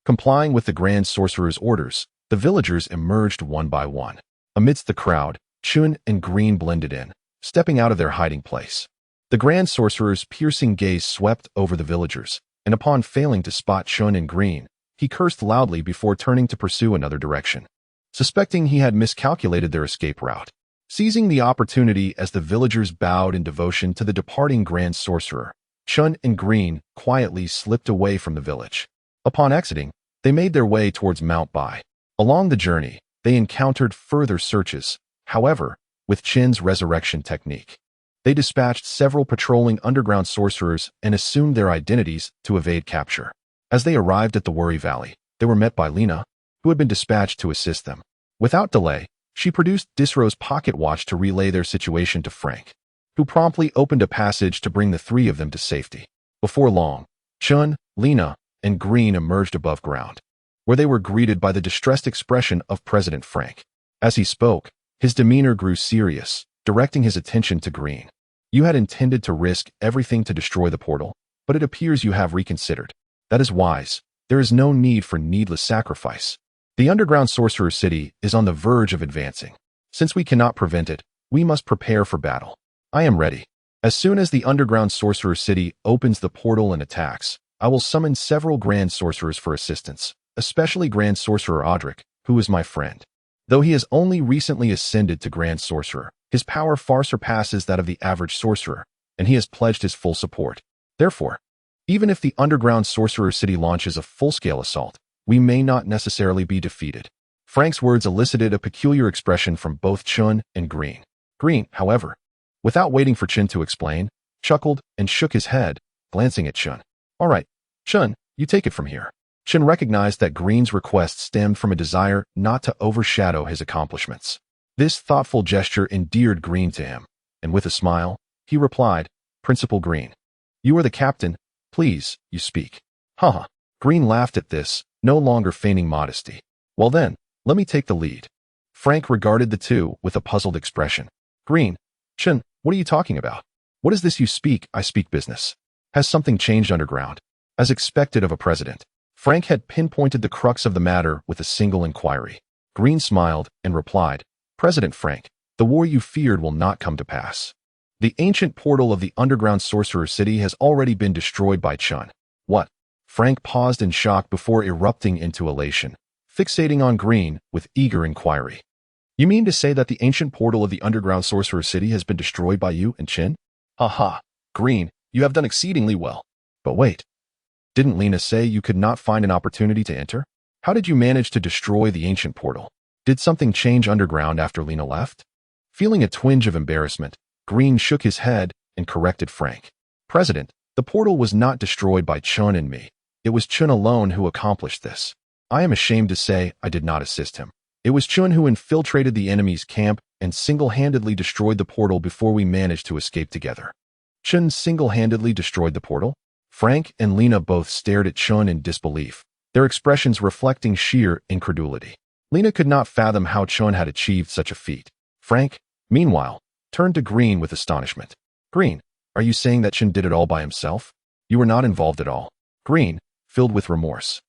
Complying with the Grand Sorcerer's orders, the villagers emerged one by one. Amidst the crowd, Chun and Green blended in, stepping out of their hiding place. The Grand Sorcerer's piercing gaze swept over the villagers, and upon failing to spot Chun and Green, he cursed loudly before turning to pursue another direction. Suspecting he had miscalculated their escape route, seizing the opportunity as the villagers bowed in devotion to the departing Grand Sorcerer, Chun and Green quietly slipped away from the village. Upon exiting, they made their way towards Mount Bai. Along the journey, they encountered further searches. However, with Chen's resurrection technique, they dispatched several patrolling underground sorcerers and assumed their identities to evade capture. As they arrived at the Worry Valley, they were met by Lena, who had been dispatched to assist them. Without delay, she produced Disro's pocket watch to relay their situation to Frank, who promptly opened a passage to bring the three of them to safety. Before long, Chun, Lena, and Green emerged above ground, where they were greeted by the distressed expression of President Frank. As he spoke, his demeanor grew serious, directing his attention to Green. You had intended to risk everything to destroy the portal, but it appears you have reconsidered. That is wise. There is no need for needless sacrifice. The underground sorcerer city is on the verge of advancing. Since we cannot prevent it, we must prepare for battle. I am ready. As soon as the underground sorcerer city opens the portal and attacks, I will summon several grand sorcerers for assistance, especially Grand Sorcerer Audric, who is my friend. Though he has only recently ascended to Grand Sorcerer, his power far surpasses that of the average sorcerer, and he has pledged his full support. Therefore, even if the underground sorcerer city launches a full-scale assault, we may not necessarily be defeated. Frank's words elicited a peculiar expression from both Chun and Green. Green, however, without waiting for Chun to explain, chuckled and shook his head, glancing at Chun. All right, Chun, you take it from here. Chun recognized that Green's request stemmed from a desire not to overshadow his accomplishments. This thoughtful gesture endeared Green to him, and with a smile, he replied, Principal Green, you are the captain. Please, you speak. Haha. Green laughed at this, no longer feigning modesty. Well then, let me take the lead. Frank regarded the two with a puzzled expression. Green, Chun, what are you talking about? What is this you speak, I speak business? Has something changed underground? As expected of a president, Frank had pinpointed the crux of the matter with a single inquiry. Green smiled and replied, President Frank, the war you feared will not come to pass. The ancient portal of the underground sorcerer city has already been destroyed by Chun. What? Frank paused in shock before erupting into elation, fixating on Green with eager inquiry. You mean to say that the ancient portal of the underground sorcerer city has been destroyed by you and Chin? Aha, Green, you have done exceedingly well. But wait, didn't Lena say you could not find an opportunity to enter? How did you manage to destroy the ancient portal? Did something change underground after Lena left? Feeling a twinge of embarrassment, Green shook his head and corrected Frank. President, the portal was not destroyed by Chun and me. It was Chun alone who accomplished this. I am ashamed to say I did not assist him. It was Chun who infiltrated the enemy's camp and single-handedly destroyed the portal before we managed to escape together. Chun single-handedly destroyed the portal? Frank and Lena both stared at Chun in disbelief, their expressions reflecting sheer incredulity. Lena could not fathom how Chun had achieved such a feat. Frank, meanwhile, turned to Green with astonishment. Green, are you saying that Chun did it all by himself? You were not involved at all. Green, filled with remorse,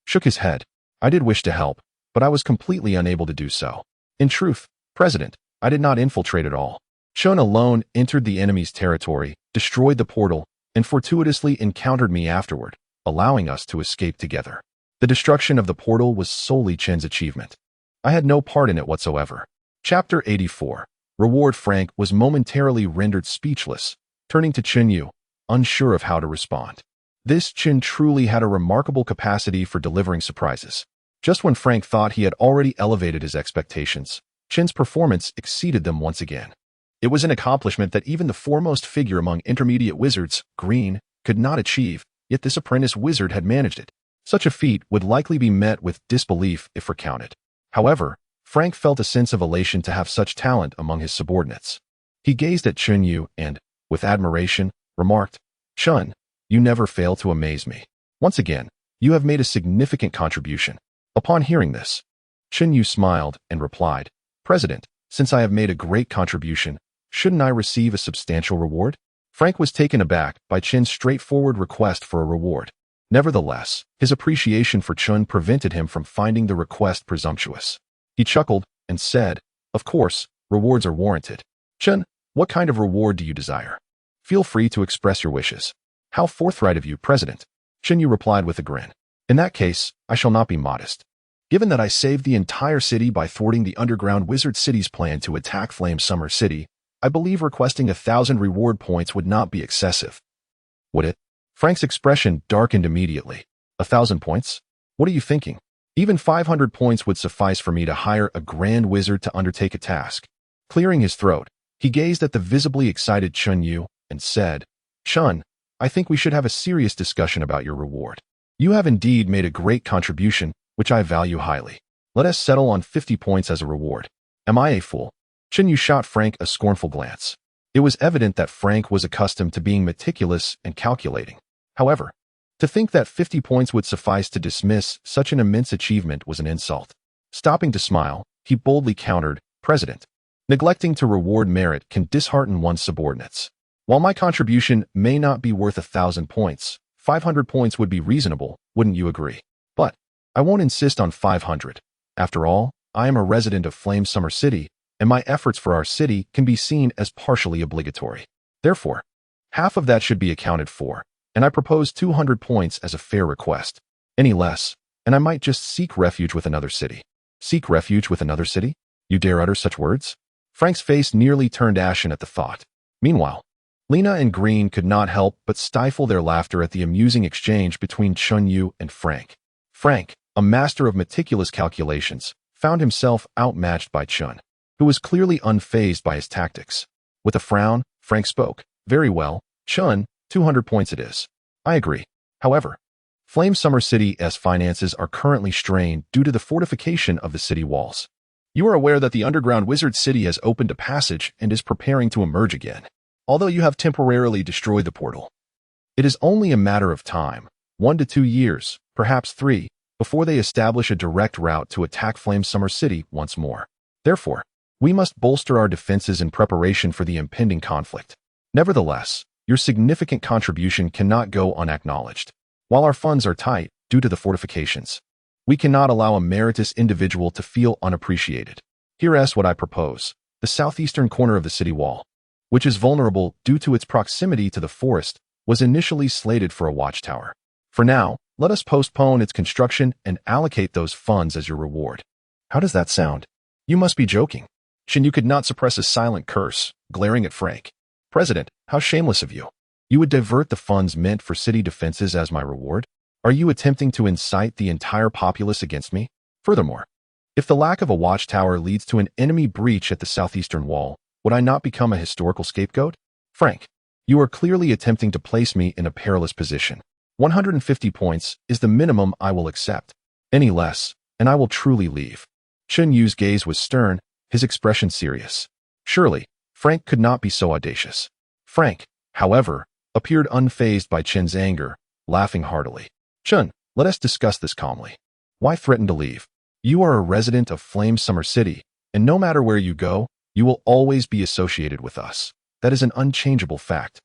shook his head. I did wish to help, but I was completely unable to do so. In truth, President, I did not infiltrate at all. Chun alone entered the enemy's territory, destroyed the portal, and fortuitously encountered me afterward, allowing us to escape together. The destruction of the portal was solely Chen's achievement. I had no part in it whatsoever. Chapter 84. Reward. Frank was momentarily rendered speechless, turning to Chen Yu, unsure of how to respond. This Chen truly had a remarkable capacity for delivering surprises. Just when Frank thought he had already elevated his expectations, Chen's performance exceeded them once again. It was an accomplishment that even the foremost figure among intermediate wizards, Green, could not achieve, yet this apprentice wizard had managed it. Such a feat would likely be met with disbelief if recounted. However, Frank felt a sense of elation to have such talent among his subordinates. He gazed at Chen Yu and, with admiration, remarked, "Chun, you never fail to amaze me. Once again, you have made a significant contribution." Upon hearing this, Chen Yu smiled and replied, "President, since I have made a great contribution, shouldn't I receive a substantial reward?" Frank was taken aback by Chen's straightforward request for a reward. Nevertheless, his appreciation for Chun prevented him from finding the request presumptuous. He chuckled and said, "Of course, rewards are warranted. Chun, what kind of reward do you desire? Feel free to express your wishes." "How forthright of you, President," Chen Yu replied with a grin. "In that case, I shall not be modest. Given that I saved the entire city by thwarting the underground wizard city's plan to attack Flame Summer City, I believe requesting 1,000 reward points would not be excessive." "Would it?" Frank's expression darkened immediately. 1,000 points? What are you thinking? Even 500 points would suffice for me to hire a grand wizard to undertake a task. Clearing his throat, he gazed at the visibly excited Chun Yu and said, "Chun, I think we should have a serious discussion about your reward. You have indeed made a great contribution, which I value highly. Let us settle on 50 points as a reward. Am I a fool?" Chen Yu shot Frank a scornful glance. It was evident that Frank was accustomed to being meticulous and calculating. However, to think that 50 points would suffice to dismiss such an immense achievement was an insult. Stopping to smile, he boldly countered, "President, neglecting to reward merit can dishearten one's subordinates. While my contribution may not be worth 1,000 points, 500 points would be reasonable, wouldn't you agree? But I won't insist on 500. After all, I am a resident of Flame Summer City, and my efforts for our city can be seen as partially obligatory. Therefore, half of that should be accounted for, and I propose 200 points as a fair request. Any less, and I might just seek refuge with another city." "Seek refuge with another city? You dare utter such words?" Frank's face nearly turned ashen at the thought. Meanwhile, Lena and Green could not help but stifle their laughter at the amusing exchange between Chun Yu and Frank. Frank, a master of meticulous calculations, found himself outmatched by Chun, who was clearly unfazed by his tactics. With a frown, Frank spoke, "Very well, Chun, 200 points it is. I agree. However, Flame Summer City's finances are currently strained due to the fortification of the city walls. You are aware that the underground wizard city has opened a passage and is preparing to emerge again. Although you have temporarily destroyed the portal, it is only a matter of time, 1 to 2 years, perhaps 3, before they establish a direct route to attack Flame Summer City once more. Therefore, we must bolster our defenses in preparation for the impending conflict. Nevertheless, your significant contribution cannot go unacknowledged. While our funds are tight due to the fortifications, we cannot allow a meritorious individual to feel unappreciated. Here's what I propose. The southeastern corner of the city wall, which is vulnerable due to its proximity to the forest, was initially slated for a watchtower. For now, let us postpone its construction and allocate those funds as your reward." "How does that sound? You must be joking." Chen Yu could not suppress a silent curse, glaring at Frank. "President, how shameless of you. You would divert the funds meant for city defenses as my reward? Are you attempting to incite the entire populace against me? Furthermore, if the lack of a watchtower leads to an enemy breach at the southeastern wall, would I not become a historical scapegoat? Frank, you are clearly attempting to place me in a perilous position. 150 points is the minimum I will accept. Any less, and I will truly leave." Chen Yu's gaze was stern, his expression serious. Surely, Frank could not be so audacious. Frank, however, appeared unfazed by Chen's anger, laughing heartily. "Chun, let us discuss this calmly. Why threaten to leave? You are a resident of Flame Summer City, and no matter where you go, you will always be associated with us. That is an unchangeable fact.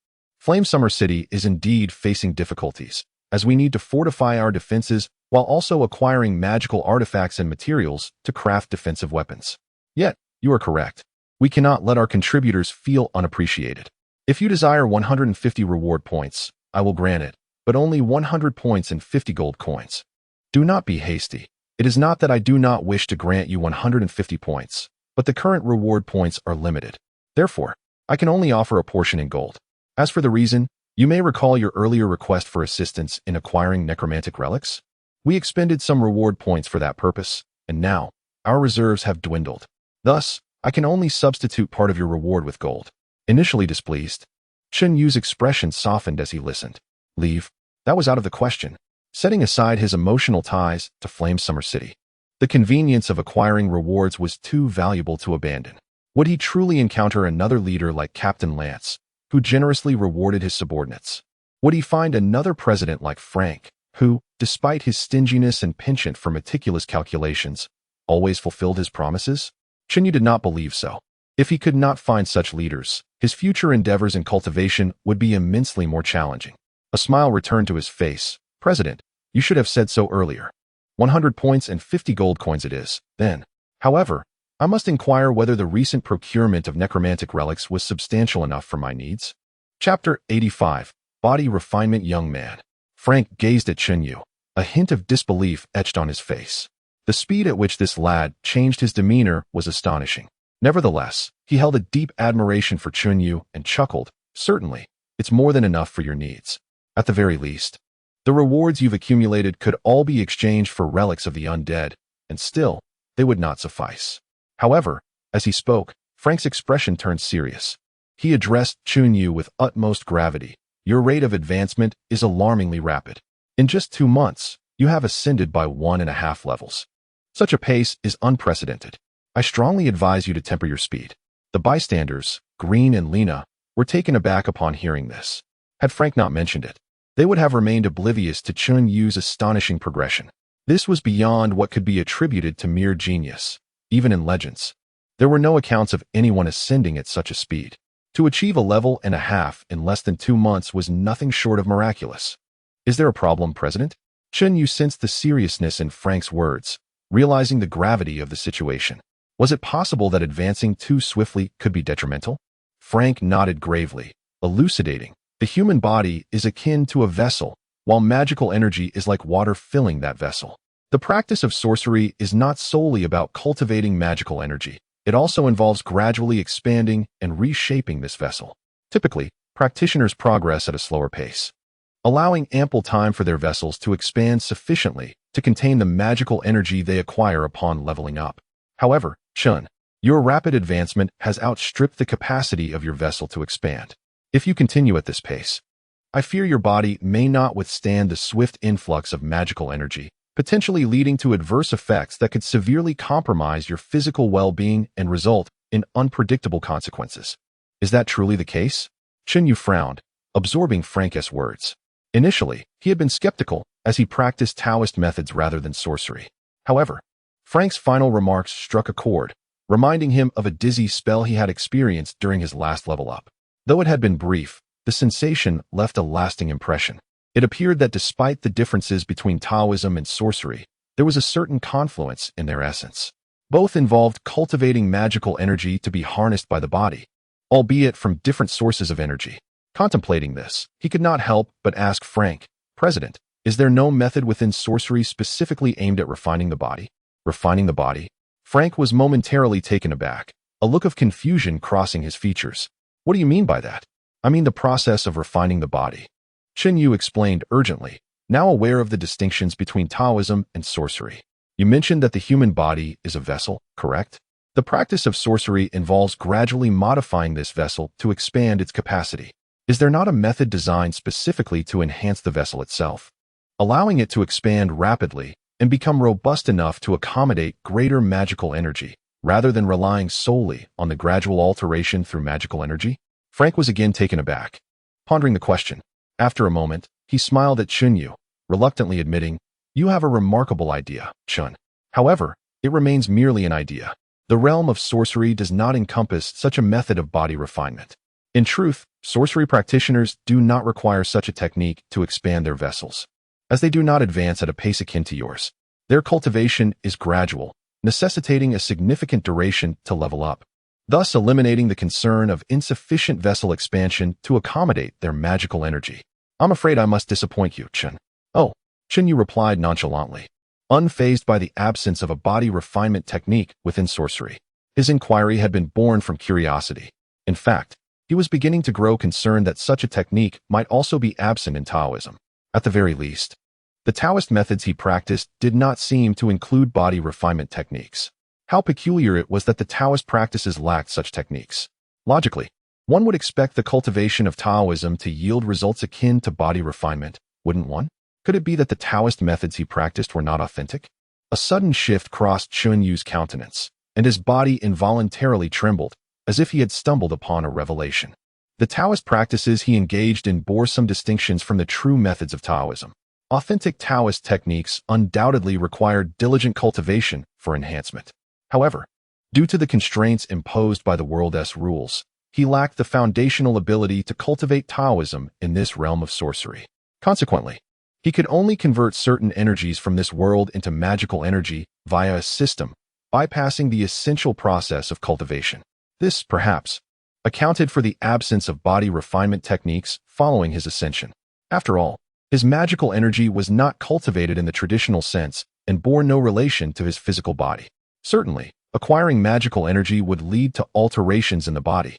Flame Summer City is indeed facing difficulties, as we need to fortify our defenses while also acquiring magical artifacts and materials to craft defensive weapons. Yet, you are correct. We cannot let our contributors feel unappreciated. If you desire 150 reward points, I will grant it, but only 100 points and 50 gold coins. Do not be hasty. It is not that I do not wish to grant you 150 points, but the current reward points are limited. Therefore, I can only offer a portion in gold. As for the reason, you may recall your earlier request for assistance in acquiring necromantic relics. We expended some reward points for that purpose, and now, our reserves have dwindled. Thus, I can only substitute part of your reward with gold. Initially displeased, Chen Yu's expression softened as he listened. Leave? That was out of the question. Setting aside his emotional ties to Flame Summer City, the convenience of acquiring rewards was too valuable to abandon. Would he truly encounter another leader like Captain Lance, who generously rewarded his subordinates? Would he find another president like Frank, who, despite his stinginess and penchant for meticulous calculations, always fulfilled his promises? Chen Yu did not believe so. If he could not find such leaders, his future endeavors in cultivation would be immensely more challenging. A smile returned to his face. President, you should have said so earlier. 100 points and 50 gold coins it is, then. However, I must inquire whether the recent procurement of necromantic relics was substantial enough for my needs. Chapter 85. Body Refinement Young Man. Frank gazed at Chen Yu, a hint of disbelief etched on his face. The speed at which this lad changed his demeanor was astonishing. Nevertheless, he held a deep admiration for Chen Yu and chuckled. Certainly, it's more than enough for your needs. At the very least, the rewards you've accumulated could all be exchanged for relics of the undead, and still, they would not suffice. However, as he spoke, Frank's expression turned serious. He addressed Chen Yu with utmost gravity. Your rate of advancement is alarmingly rapid. In just 2 months, you have ascended by 1.5 levels. Such a pace is unprecedented. I strongly advise you to temper your speed. The bystanders, Green and Lena, were taken aback upon hearing this. Had Frank not mentioned it, they would have remained oblivious to Chen Yu's astonishing progression. This was beyond what could be attributed to mere genius. Even in legends, there were no accounts of anyone ascending at such a speed. To achieve 1.5 levels in less than 2 months was nothing short of miraculous. Is there a problem, President? Chen Yu sensed the seriousness in Frank's words, realizing the gravity of the situation. Was it possible that advancing too swiftly could be detrimental? Frank nodded gravely, elucidating. The human body is akin to a vessel, while magical energy is like water filling that vessel. The practice of sorcery is not solely about cultivating magical energy. It also involves gradually expanding and reshaping this vessel. Typically, practitioners progress at a slower pace, allowing ample time for their vessels to expand sufficiently to contain the magical energy they acquire upon leveling up. However, Chen, your rapid advancement has outstripped the capacity of your vessel to expand. If you continue at this pace, I fear your body may not withstand the swift influx of magical energy, potentially leading to adverse effects that could severely compromise your physical well-being and result in unpredictable consequences. Is that truly the case? Chen Yu frowned, absorbing Frank's words. Initially, he had been skeptical as he practiced Daoist methods rather than sorcery. However, Frank's final remarks struck a chord, reminding him of a dizzy spell he had experienced during his last level up. Though it had been brief, the sensation left a lasting impression. It appeared that despite the differences between Taoism and sorcery, there was a certain confluence in their essence. Both involved cultivating magical energy to be harnessed by the body, albeit from different sources of energy. Contemplating this, he could not help but ask Frank, President, is there no method within sorcery specifically aimed at refining the body? Refining the body? Frank was momentarily taken aback, a look of confusion crossing his features. What do you mean by that? I mean the process of refining the body. Chen Yu explained urgently, now aware of the distinctions between Taoism and sorcery. You mentioned that the human body is a vessel, correct? The practice of sorcery involves gradually modifying this vessel to expand its capacity. Is there not a method designed specifically to enhance the vessel itself, allowing it to expand rapidly and become robust enough to accommodate greater magical energy, rather than relying solely on the gradual alteration through magical energy? Frank was again taken aback, pondering the question. After a moment, he smiled at Chen Yu, reluctantly admitting, You have a remarkable idea, Chen. However, it remains merely an idea. The realm of sorcery does not encompass such a method of body refinement. In truth, Sorcery practitioners do not require such a technique to expand their vessels, as they do not advance at a pace akin to yours. Their cultivation is gradual, necessitating a significant duration to level up, thus eliminating the concern of insufficient vessel expansion to accommodate their magical energy. I'm afraid I must disappoint you, Chen. Oh, Chen Yu replied nonchalantly, unfazed by the absence of a body refinement technique within sorcery. His inquiry had been born from curiosity. In fact, he was beginning to grow concerned that such a technique might also be absent in Taoism. At the very least, the Taoist methods he practiced did not seem to include body refinement techniques. How peculiar it was that the Taoist practices lacked such techniques. Logically, one would expect the cultivation of Taoism to yield results akin to body refinement, wouldn't one? Could it be that the Taoist methods he practiced were not authentic? A sudden shift crossed Chun Yu's countenance, and his body involuntarily trembled, as if he had stumbled upon a revelation. The Taoist practices he engaged in bore some distinctions from the true methods of Taoism. Authentic Taoist techniques undoubtedly required diligent cultivation for enhancement. However, due to the constraints imposed by the world's rules, he lacked the foundational ability to cultivate Taoism in this realm of sorcery. Consequently, he could only convert certain energies from this world into magical energy via a system, bypassing the essential process of cultivation. This, perhaps, accounted for the absence of body refinement techniques following his ascension. After all, his magical energy was not cultivated in the traditional sense and bore no relation to his physical body. Certainly, acquiring magical energy would lead to alterations in the body.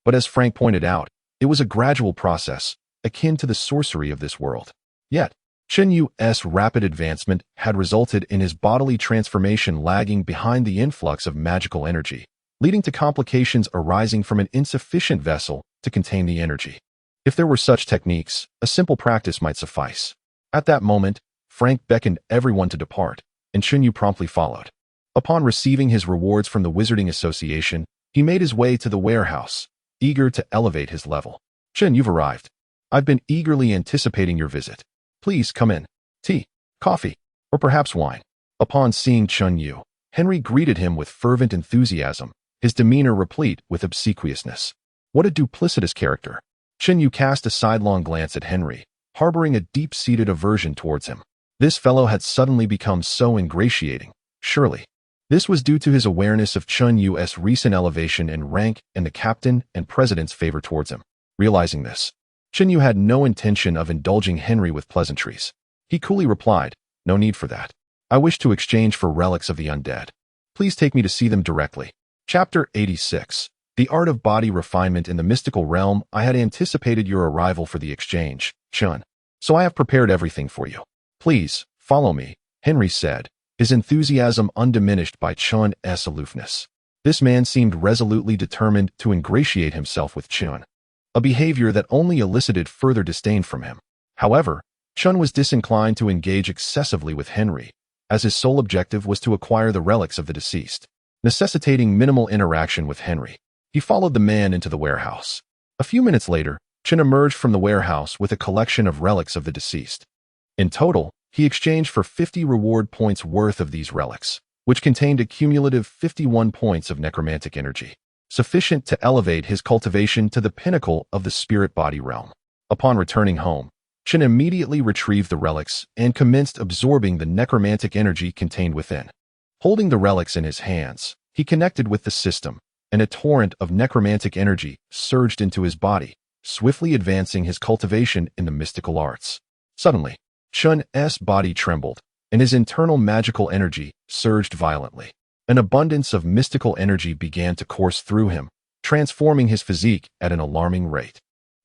But as Frank pointed out, it was a gradual process, akin to the sorcery of this world. Yet, Chen Yu's rapid advancement had resulted in his bodily transformation lagging behind the influx of magical energy, leading to complications arising from an insufficient vessel to contain the energy. If there were such techniques, a simple practice might suffice. At that moment, Frank beckoned everyone to depart, and Chen Yu promptly followed. Upon receiving his rewards from the Wizarding Association, he made his way to the warehouse, eager to elevate his level. Chen, you've arrived. I've been eagerly anticipating your visit. Please come in. Tea, coffee, or perhaps wine. Upon seeing Chen Yu, Henry greeted him with fervent enthusiasm, his demeanor replete with obsequiousness. What a duplicitous character. Chen Yu cast a sidelong glance at Henry, harboring a deep-seated aversion towards him. This fellow had suddenly become so ingratiating. Surely, this was due to his awareness of Chen Yu's recent elevation in rank and the captain and president's favor towards him. Realizing this, Chen Yu had no intention of indulging Henry with pleasantries. He coolly replied, "No need for that. I wish to exchange for relics of the undead. Please take me to see them directly." Chapter 86. The Art of Body Refinement in the Mystical Realm. I had anticipated your arrival for the exchange, Chun, so I have prepared everything for you. Please, follow me, Henry said, his enthusiasm undiminished by Chun's aloofness. This man seemed resolutely determined to ingratiate himself with Chun, a behavior that only elicited further disdain from him. However, Chun was disinclined to engage excessively with Henry, as his sole objective was to acquire the relics of the deceased, necessitating minimal interaction with Henry. He followed the man into the warehouse. A few minutes later, Chen emerged from the warehouse with a collection of relics of the deceased. In total, he exchanged for 50 reward points worth of these relics, which contained a cumulative 51 points of necromantic energy, sufficient to elevate his cultivation to the pinnacle of the spirit-body realm. Upon returning home, Chen immediately retrieved the relics and commenced absorbing the necromantic energy contained within. Holding the relics in his hands, he connected with the system, and a torrent of necromantic energy surged into his body, swiftly advancing his cultivation in the mystical arts. Suddenly, Chun's body trembled, and his internal magical energy surged violently. An abundance of mystical energy began to course through him, transforming his physique at an alarming rate.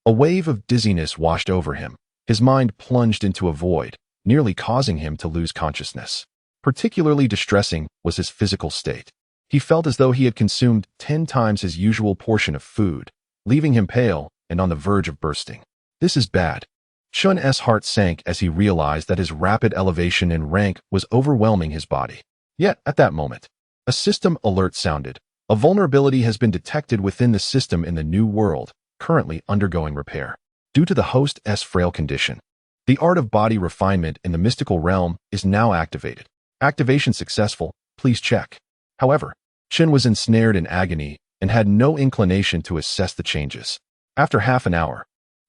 A wave of dizziness washed over him. His mind plunged into a void, nearly causing him to lose consciousness. Particularly distressing was his physical state. He felt as though he had consumed 10 times his usual portion of food, leaving him pale and on the verge of bursting. This is bad. Chun's heart sank as he realized that his rapid elevation in rank was overwhelming his body. Yet, at that moment, a system alert sounded. A vulnerability has been detected within the system in the New World, currently undergoing repair. Due to the host's frail condition, the art of body refinement in the mystical realm is now activated. Activation successful, please check. However, Chen was ensnared in agony and had no inclination to assess the changes. After half an hour,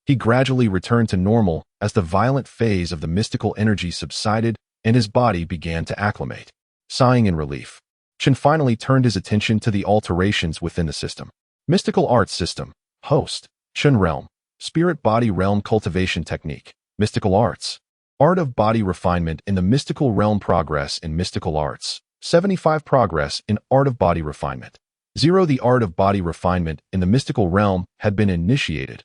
he gradually returned to normal as the violent phase of the mystical energy subsided and his body began to acclimate. Sighing in relief, Chen finally turned his attention to the alterations within the system. Mystical Arts System. Host. Chen Realm. Spirit Body Realm Cultivation Technique. Mystical Arts. Art of Body Refinement in the Mystical Realm. Progress in Mystical Arts. 75 Progress in Art of Body Refinement. 0. The Art of Body Refinement in the Mystical Realm had been initiated,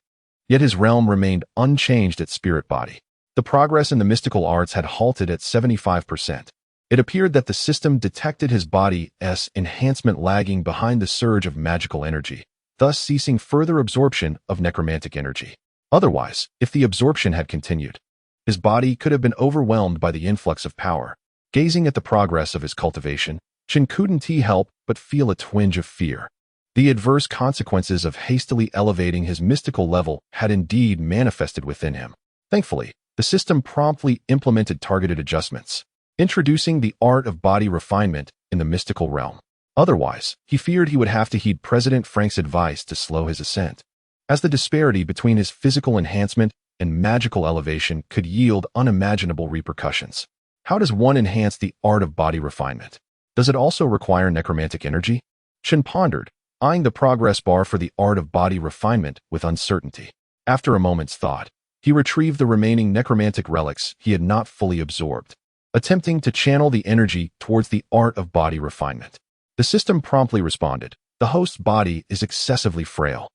yet his realm remained unchanged at Spirit Body. The progress in the mystical arts had halted at 75%. It appeared that the system detected his body's enhancement lagging behind the surge of magical energy, thus ceasing further absorption of necromantic energy. Otherwise, if the absorption had continued, his body could have been overwhelmed by the influx of power. Gazing at the progress of his cultivation, Chen couldn't help but feel a twinge of fear. The adverse consequences of hastily elevating his mystical level had indeed manifested within him. Thankfully, the system promptly implemented targeted adjustments, introducing the art of body refinement in the mystical realm. Otherwise, he feared he would have to heed President Frank's advice to slow his ascent, as the disparity between his physical enhancement and magical elevation could yield unimaginable repercussions. How does one enhance the art of body refinement? Does it also require necromantic energy? Chen pondered, eyeing the progress bar for the art of body refinement with uncertainty. After a moment's thought, he retrieved the remaining necromantic relics he had not fully absorbed, attempting to channel the energy towards the art of body refinement. The system promptly responded. The host's body is excessively frail.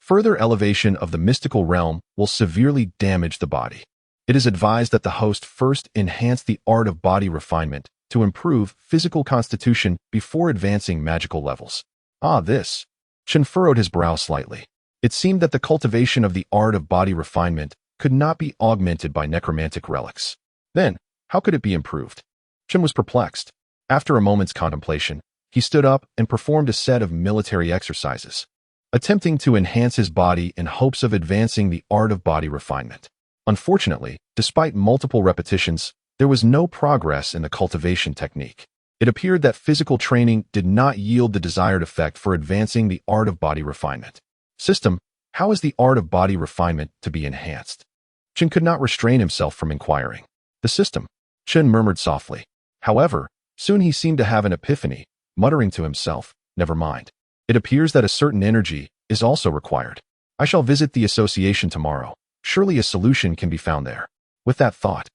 Further elevation of the mystical realm will severely damage the body. It is advised that the host first enhance the art of body refinement to improve physical constitution before advancing magical levels. This. Chen furrowed his brow slightly. It seemed that the cultivation of the art of body refinement could not be augmented by necromantic relics. Then, how could it be improved? Chen was perplexed. After a moment's contemplation, he stood up and performed a set of military exercises, attempting to enhance his body in hopes of advancing the art of body refinement. Unfortunately, despite multiple repetitions, there was no progress in the cultivation technique. It appeared that physical training did not yield the desired effect for advancing the art of body refinement. System, how is the art of body refinement to be enhanced? Chen could not restrain himself from inquiring. The system, Chen murmured softly. However, soon he seemed to have an epiphany, muttering to himself, never mind. It appears that a certain energy is also required. I shall visit the association tomorrow. Surely a solution can be found there. With that thought,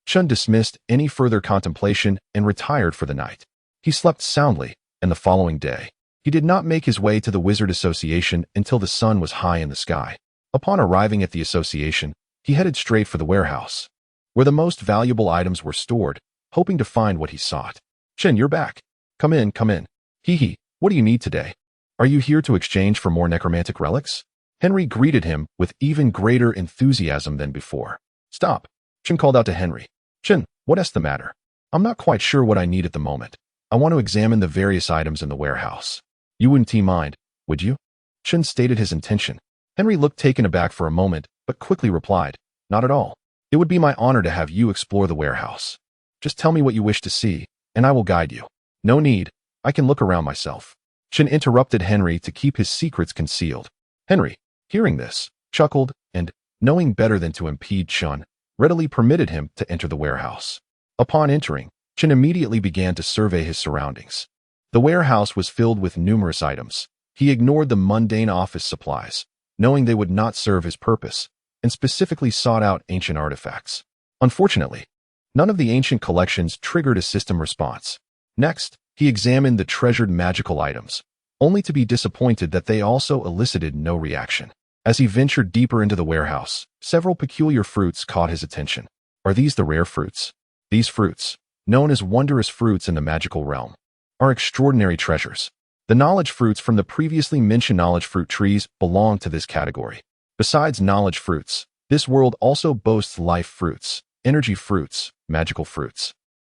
Chen dismissed any further contemplation and retired for the night. He slept soundly, and the following day, he did not make his way to the Wizard Association until the sun was high in the sky. Upon arriving at the association, he headed straight for the warehouse, where the most valuable items were stored, hoping to find what he sought. Chen, you're back. Come in, come in. Hee, what do you need today? Are you here to exchange for more necromantic relics? Henry greeted him with even greater enthusiasm than before. Stop, Chen called out to Henry. Chen, what's the matter? I'm not quite sure what I need at the moment. I want to examine the various items in the warehouse. You wouldn't mind, would you? Chen stated his intention. Henry looked taken aback for a moment, but quickly replied, not at all. It would be my honor to have you explore the warehouse. Just tell me what you wish to see, and I will guide you. No need, I can look around myself. Chen interrupted Henry to keep his secrets concealed. Henry, hearing this, chuckled and, knowing better than to impede Chen, readily permitted him to enter the warehouse. Upon entering, Chen immediately began to survey his surroundings. The warehouse was filled with numerous items. He ignored the mundane office supplies, knowing they would not serve his purpose, and specifically sought out ancient artifacts. Unfortunately, none of the ancient collections triggered a system response. Next, he examined the treasured magical items, only to be disappointed that they also elicited no reaction. As he ventured deeper into the warehouse, several peculiar fruits caught his attention. Are these the rare fruits? These fruits, known as wondrous fruits in the magical realm, are extraordinary treasures. The knowledge fruits from the previously mentioned knowledge fruit trees belong to this category. Besides knowledge fruits, this world also boasts life fruits, energy fruits, magical fruits,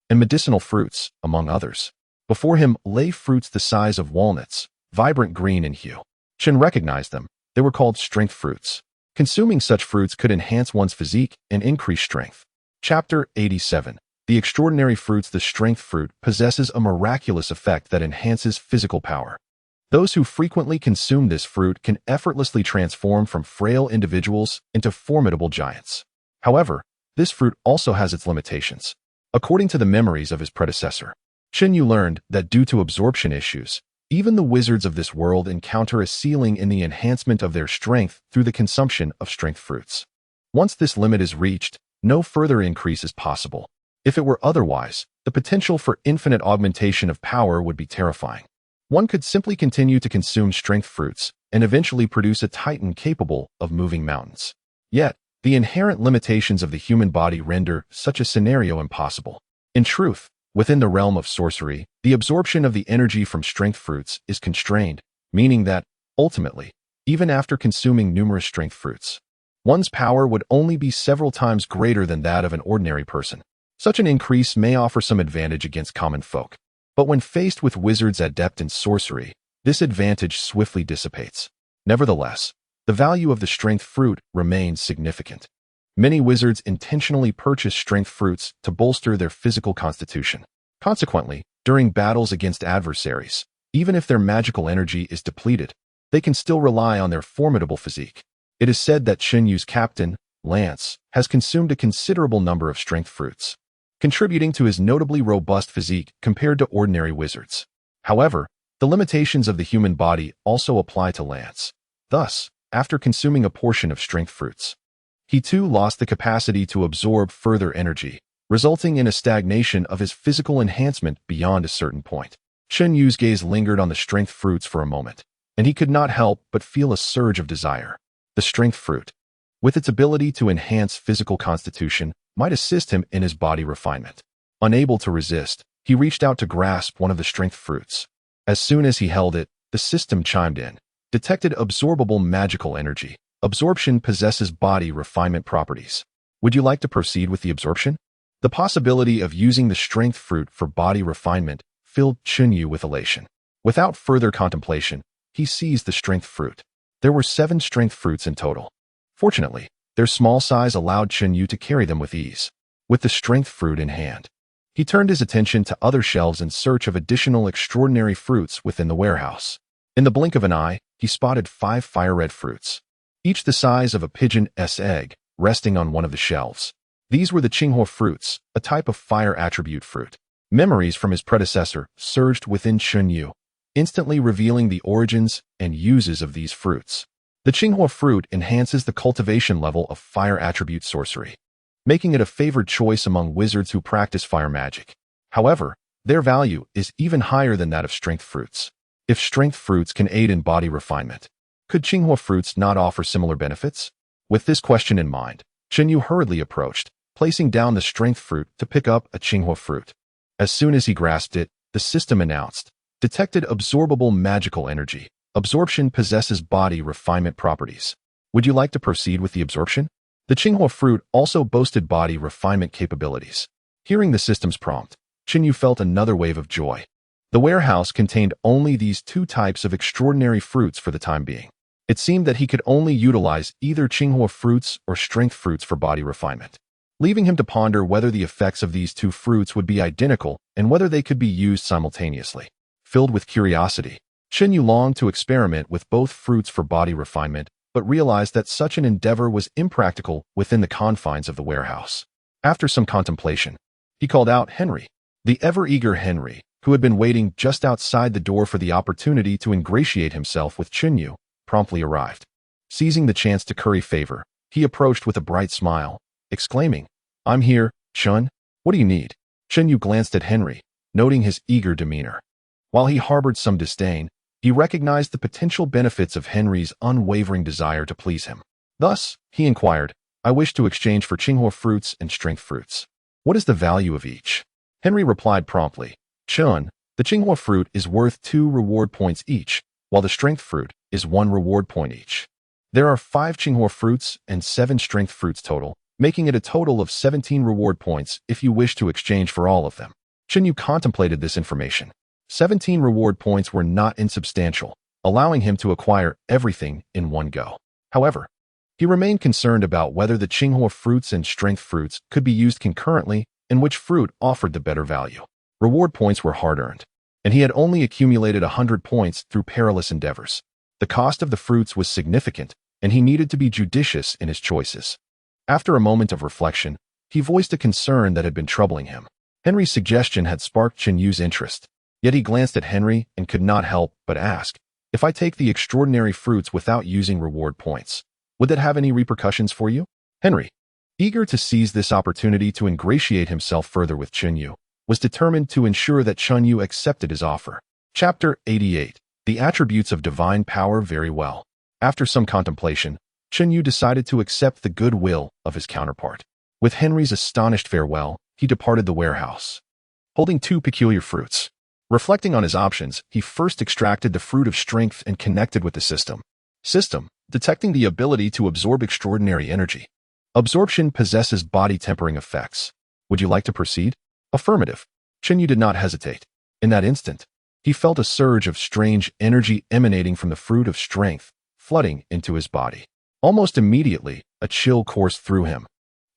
and medicinal fruits, among others. Before him lay fruits the size of walnuts, vibrant green in hue. Chen recognized them. They were called strength fruits. Consuming such fruits could enhance one's physique and increase strength. Chapter 87. The extraordinary fruits. The strength fruit possesses a miraculous effect that enhances physical power. Those who frequently consume this fruit can effortlessly transform from frail individuals into formidable giants. However, this fruit also has its limitations. According to the memories of his predecessor, Yu learned that due to absorption issues, even the wizards of this world encounter a ceiling in the enhancement of their strength through the consumption of strength fruits. Once this limit is reached, no further increase is possible. If it were otherwise, the potential for infinite augmentation of power would be terrifying. One could simply continue to consume strength fruits and eventually produce a titan capable of moving mountains. Yet, the inherent limitations of the human body render such a scenario impossible. In truth, within the realm of sorcery, the absorption of the energy from strength fruits is constrained, meaning that, ultimately, even after consuming numerous strength fruits, one's power would only be several times greater than that of an ordinary person. Such an increase may offer some advantage against common folk, but when faced with wizards adept in sorcery, this advantage swiftly dissipates. Nevertheless, the value of the strength fruit remains significant. Many wizards intentionally purchase strength fruits to bolster their physical constitution. Consequently, during battles against adversaries, even if their magical energy is depleted, they can still rely on their formidable physique. It is said that Yu's captain, Lance, has consumed a considerable number of strength fruits, contributing to his notably robust physique compared to ordinary wizards. However, the limitations of the human body also apply to Lance. Thus, after consuming a portion of strength fruits, he too lost the capacity to absorb further energy, resulting in a stagnation of his physical enhancement beyond a certain point. Yu's gaze lingered on the strength fruits for a moment, and he could not help but feel a surge of desire. The strength fruit, with its ability to enhance physical constitution, might assist him in his body refinement. Unable to resist, he reached out to grasp one of the strength fruits. As soon as he held it, the system chimed in, detected absorbable magical energy. Absorption possesses body refinement properties. Would you like to proceed with the absorption? The possibility of using the strength fruit for body refinement filled Yu with elation. Without further contemplation, he seized the strength fruit. There were 7 strength fruits in total. Fortunately, their small size allowed Yu to carry them with ease. With the strength fruit in hand, he turned his attention to other shelves in search of additional extraordinary fruits within the warehouse. In the blink of an eye, he spotted 5 fire-red fruits, each the size of a pigeon's egg, resting on one of the shelves. These were the Qinghua fruits, a type of fire attribute fruit. Memories from his predecessor surged within Yu, instantly revealing the origins and uses of these fruits. The Qinghua fruit enhances the cultivation level of fire attribute sorcery, making it a favored choice among wizards who practice fire magic. However, their value is even higher than that of strength fruits. If strength fruits can aid in body refinement, could Qinghua fruits not offer similar benefits? With this question in mind, Yu hurriedly approached, placing down the strength fruit to pick up a Qinghua fruit. As soon as he grasped it, the system announced, detected absorbable magical energy. Absorption possesses body refinement properties. Would you like to proceed with the absorption? The Qinghua fruit also boasted body refinement capabilities. Hearing the system's prompt, Yu felt another wave of joy. The warehouse contained only these 2 types of extraordinary fruits for the time being. It seemed that he could only utilize either Qinghua fruits or strength fruits for body refinement, leaving him to ponder whether the effects of these 2 fruits would be identical and whether they could be used simultaneously. Filled with curiosity, Yu longed to experiment with both fruits for body refinement, but realized that such an endeavor was impractical within the confines of the warehouse. After some contemplation, he called out Henry. The ever-eager Henry, who had been waiting just outside the door for the opportunity to ingratiate himself with Yu, promptly arrived. Seizing the chance to curry favor, he approached with a bright smile, exclaiming, "I'm here, Chun. What do you need?" Yu glanced at Henry, noting his eager demeanor. While he harbored some disdain, he recognized the potential benefits of Henry's unwavering desire to please him. Thus, he inquired, "I wish to exchange for Qinghua fruits and strength fruits. What is the value of each?" Henry replied promptly, "Chun, the Qinghua fruit is worth 2 reward points each, while the strength fruit is 1 reward point each. There are 5 Qinghua fruits and 7 strength fruits total, making it a total of 17 reward points if you wish to exchange for all of them." Yu contemplated this information. 17 reward points were not insubstantial, allowing him to acquire everything in one go. However, he remained concerned about whether the Qinghua fruits and strength fruits could be used concurrently and which fruit offered the better value. Reward points were hard-earned, and he had only accumulated 100 points through perilous endeavors. The cost of the fruits was significant, and he needed to be judicious in his choices. After a moment of reflection, he voiced a concern that had been troubling him. Henry's suggestion had sparked Chen Yu's interest, yet he glanced at Henry and could not help but ask, "If I take the extraordinary fruits without using reward points, would that have any repercussions for you?" Henry, eager to seize this opportunity to ingratiate himself further with Chen Yu, was determined to ensure that Chen Yu accepted his offer. Chapter 88. The Attributes of Divine Power. Very well. After some contemplation, Chen Yu decided to accept the goodwill of his counterpart. With Henry's astonished farewell, he departed the warehouse, holding 2 peculiar fruits. Reflecting on his options, he first extracted the fruit of strength and connected with the system. Detecting the ability to absorb extraordinary energy. Absorption possesses body-tempering effects. Would you like to proceed? Affirmative. Chen Yu did not hesitate. In that instant, he felt a surge of strange energy emanating from the fruit of strength, flooding into his body. Almost immediately, a chill coursed through him,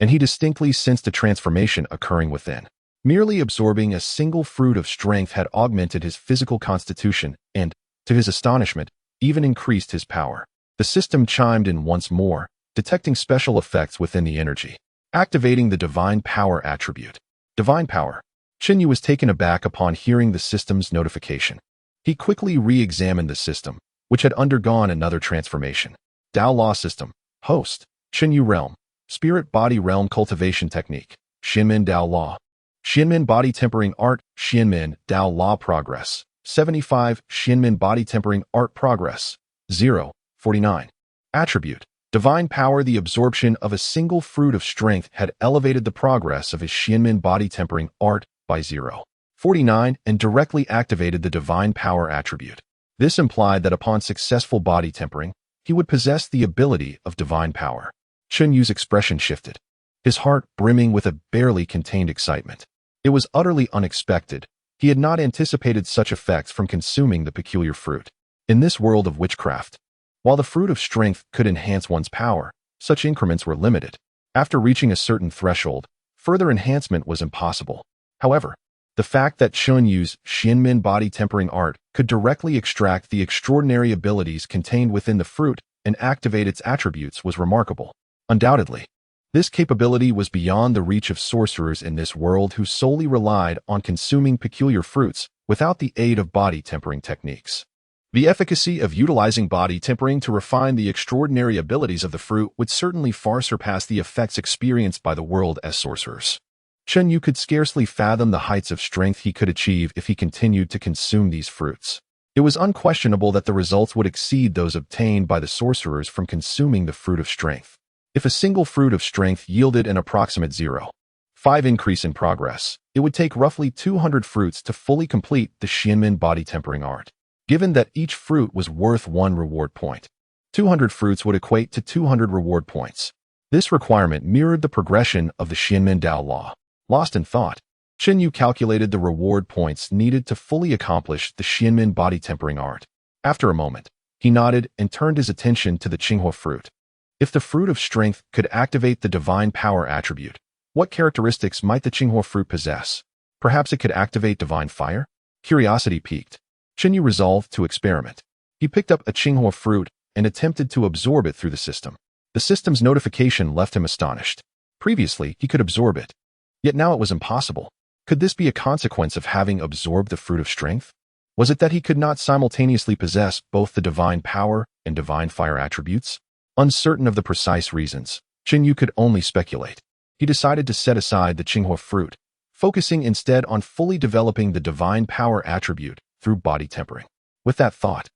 and he distinctly sensed a transformation occurring within. Merely absorbing a single fruit of strength had augmented his physical constitution and, to his astonishment, even increased his power. The system chimed in once more, detecting special effects within the energy. Activating the Divine Power attribute. Divine Power. Chen Yu was taken aback upon hearing the system's notification. He quickly re-examined the system, which had undergone another transformation. Dao Law System. Host. Chen Yu Realm. Spirit Body Realm Cultivation Technique. Xianmin Dao Law. Xianmin Body Tempering Art. Xianmin Dao Law Progress. 75. Xianmin Body Tempering Art Progress. 0. 49. Attribute. Divine Power. The absorption of a single fruit of strength had elevated the progress of his Xianmin Body Tempering Art by 0. 49 and directly activated the Divine Power attribute. This implied that upon successful body tempering, he would possess the ability of Divine Power. Chen Yu's expression shifted, his heart brimming with a barely contained excitement. It was utterly unexpected. He had not anticipated such effects from consuming the peculiar fruit. In this world of witchcraft, while the fruit of strength could enhance one's power, such increments were limited. After reaching a certain threshold, further enhancement was impossible. However, the fact that Chen Yu's Xianmin Body Tempering Art could directly extract the extraordinary abilities contained within the fruit and activate its attributes was remarkable. Undoubtedly, this capability was beyond the reach of sorcerers in this world who solely relied on consuming peculiar fruits without the aid of body tempering techniques. The efficacy of utilizing body tempering to refine the extraordinary abilities of the fruit would certainly far surpass the effects experienced by the world as sorcerers. Chen Yu could scarcely fathom the heights of strength he could achieve if he continued to consume these fruits. It was unquestionable that the results would exceed those obtained by the sorcerers from consuming the fruit of strength. If a single fruit of strength yielded an approximate 0.5 increase in progress, it would take roughly 200 fruits to fully complete the Xianmin Body Tempering Art. Given that each fruit was worth 1 reward point, 200 fruits would equate to 200 reward points. This requirement mirrored the progression of the Xianmin Dao Law. Lost in thought, Chen Yu calculated the reward points needed to fully accomplish the Xianmin Body Tempering Art. After a moment, he nodded and turned his attention to the Qinghua fruit. If the fruit of strength could activate the Divine Power attribute, what characteristics might the Qinghua fruit possess? Perhaps it could activate Divine Fire? Curiosity piqued. Chen Yu resolved to experiment. He picked up a Qinghua fruit and attempted to absorb it through the system. The system's notification left him astonished. Previously, he could absorb it, yet now it was impossible. Could this be a consequence of having absorbed the fruit of strength? Was it that he could not simultaneously possess both the Divine Power and Divine Fire attributes? Uncertain of the precise reasons, Chen Yu could only speculate. He decided to set aside the Qinghua fruit, focusing instead on fully developing the Divine Power attribute through body tempering. With that thought,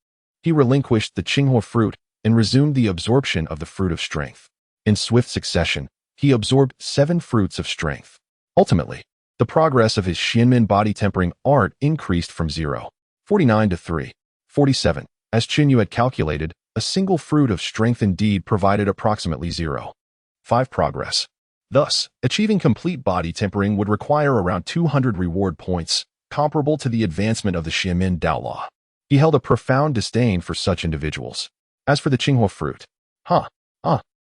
he relinquished the Qinghua fruit and resumed the absorption of the fruit of strength. In swift succession, he absorbed 7 fruits of strength. Ultimately, the progress of his Xianmin Body Tempering Art increased from 0.49 to 3.47. As Chen Yu had calculated, a single fruit of strength indeed provided approximately 0.5 progress. Thus, achieving complete body tempering would require around 200 reward points, comparable to the advancement of the Xianmin Dao Law. He held a profound disdain for such individuals. As for the Qinghua fruit,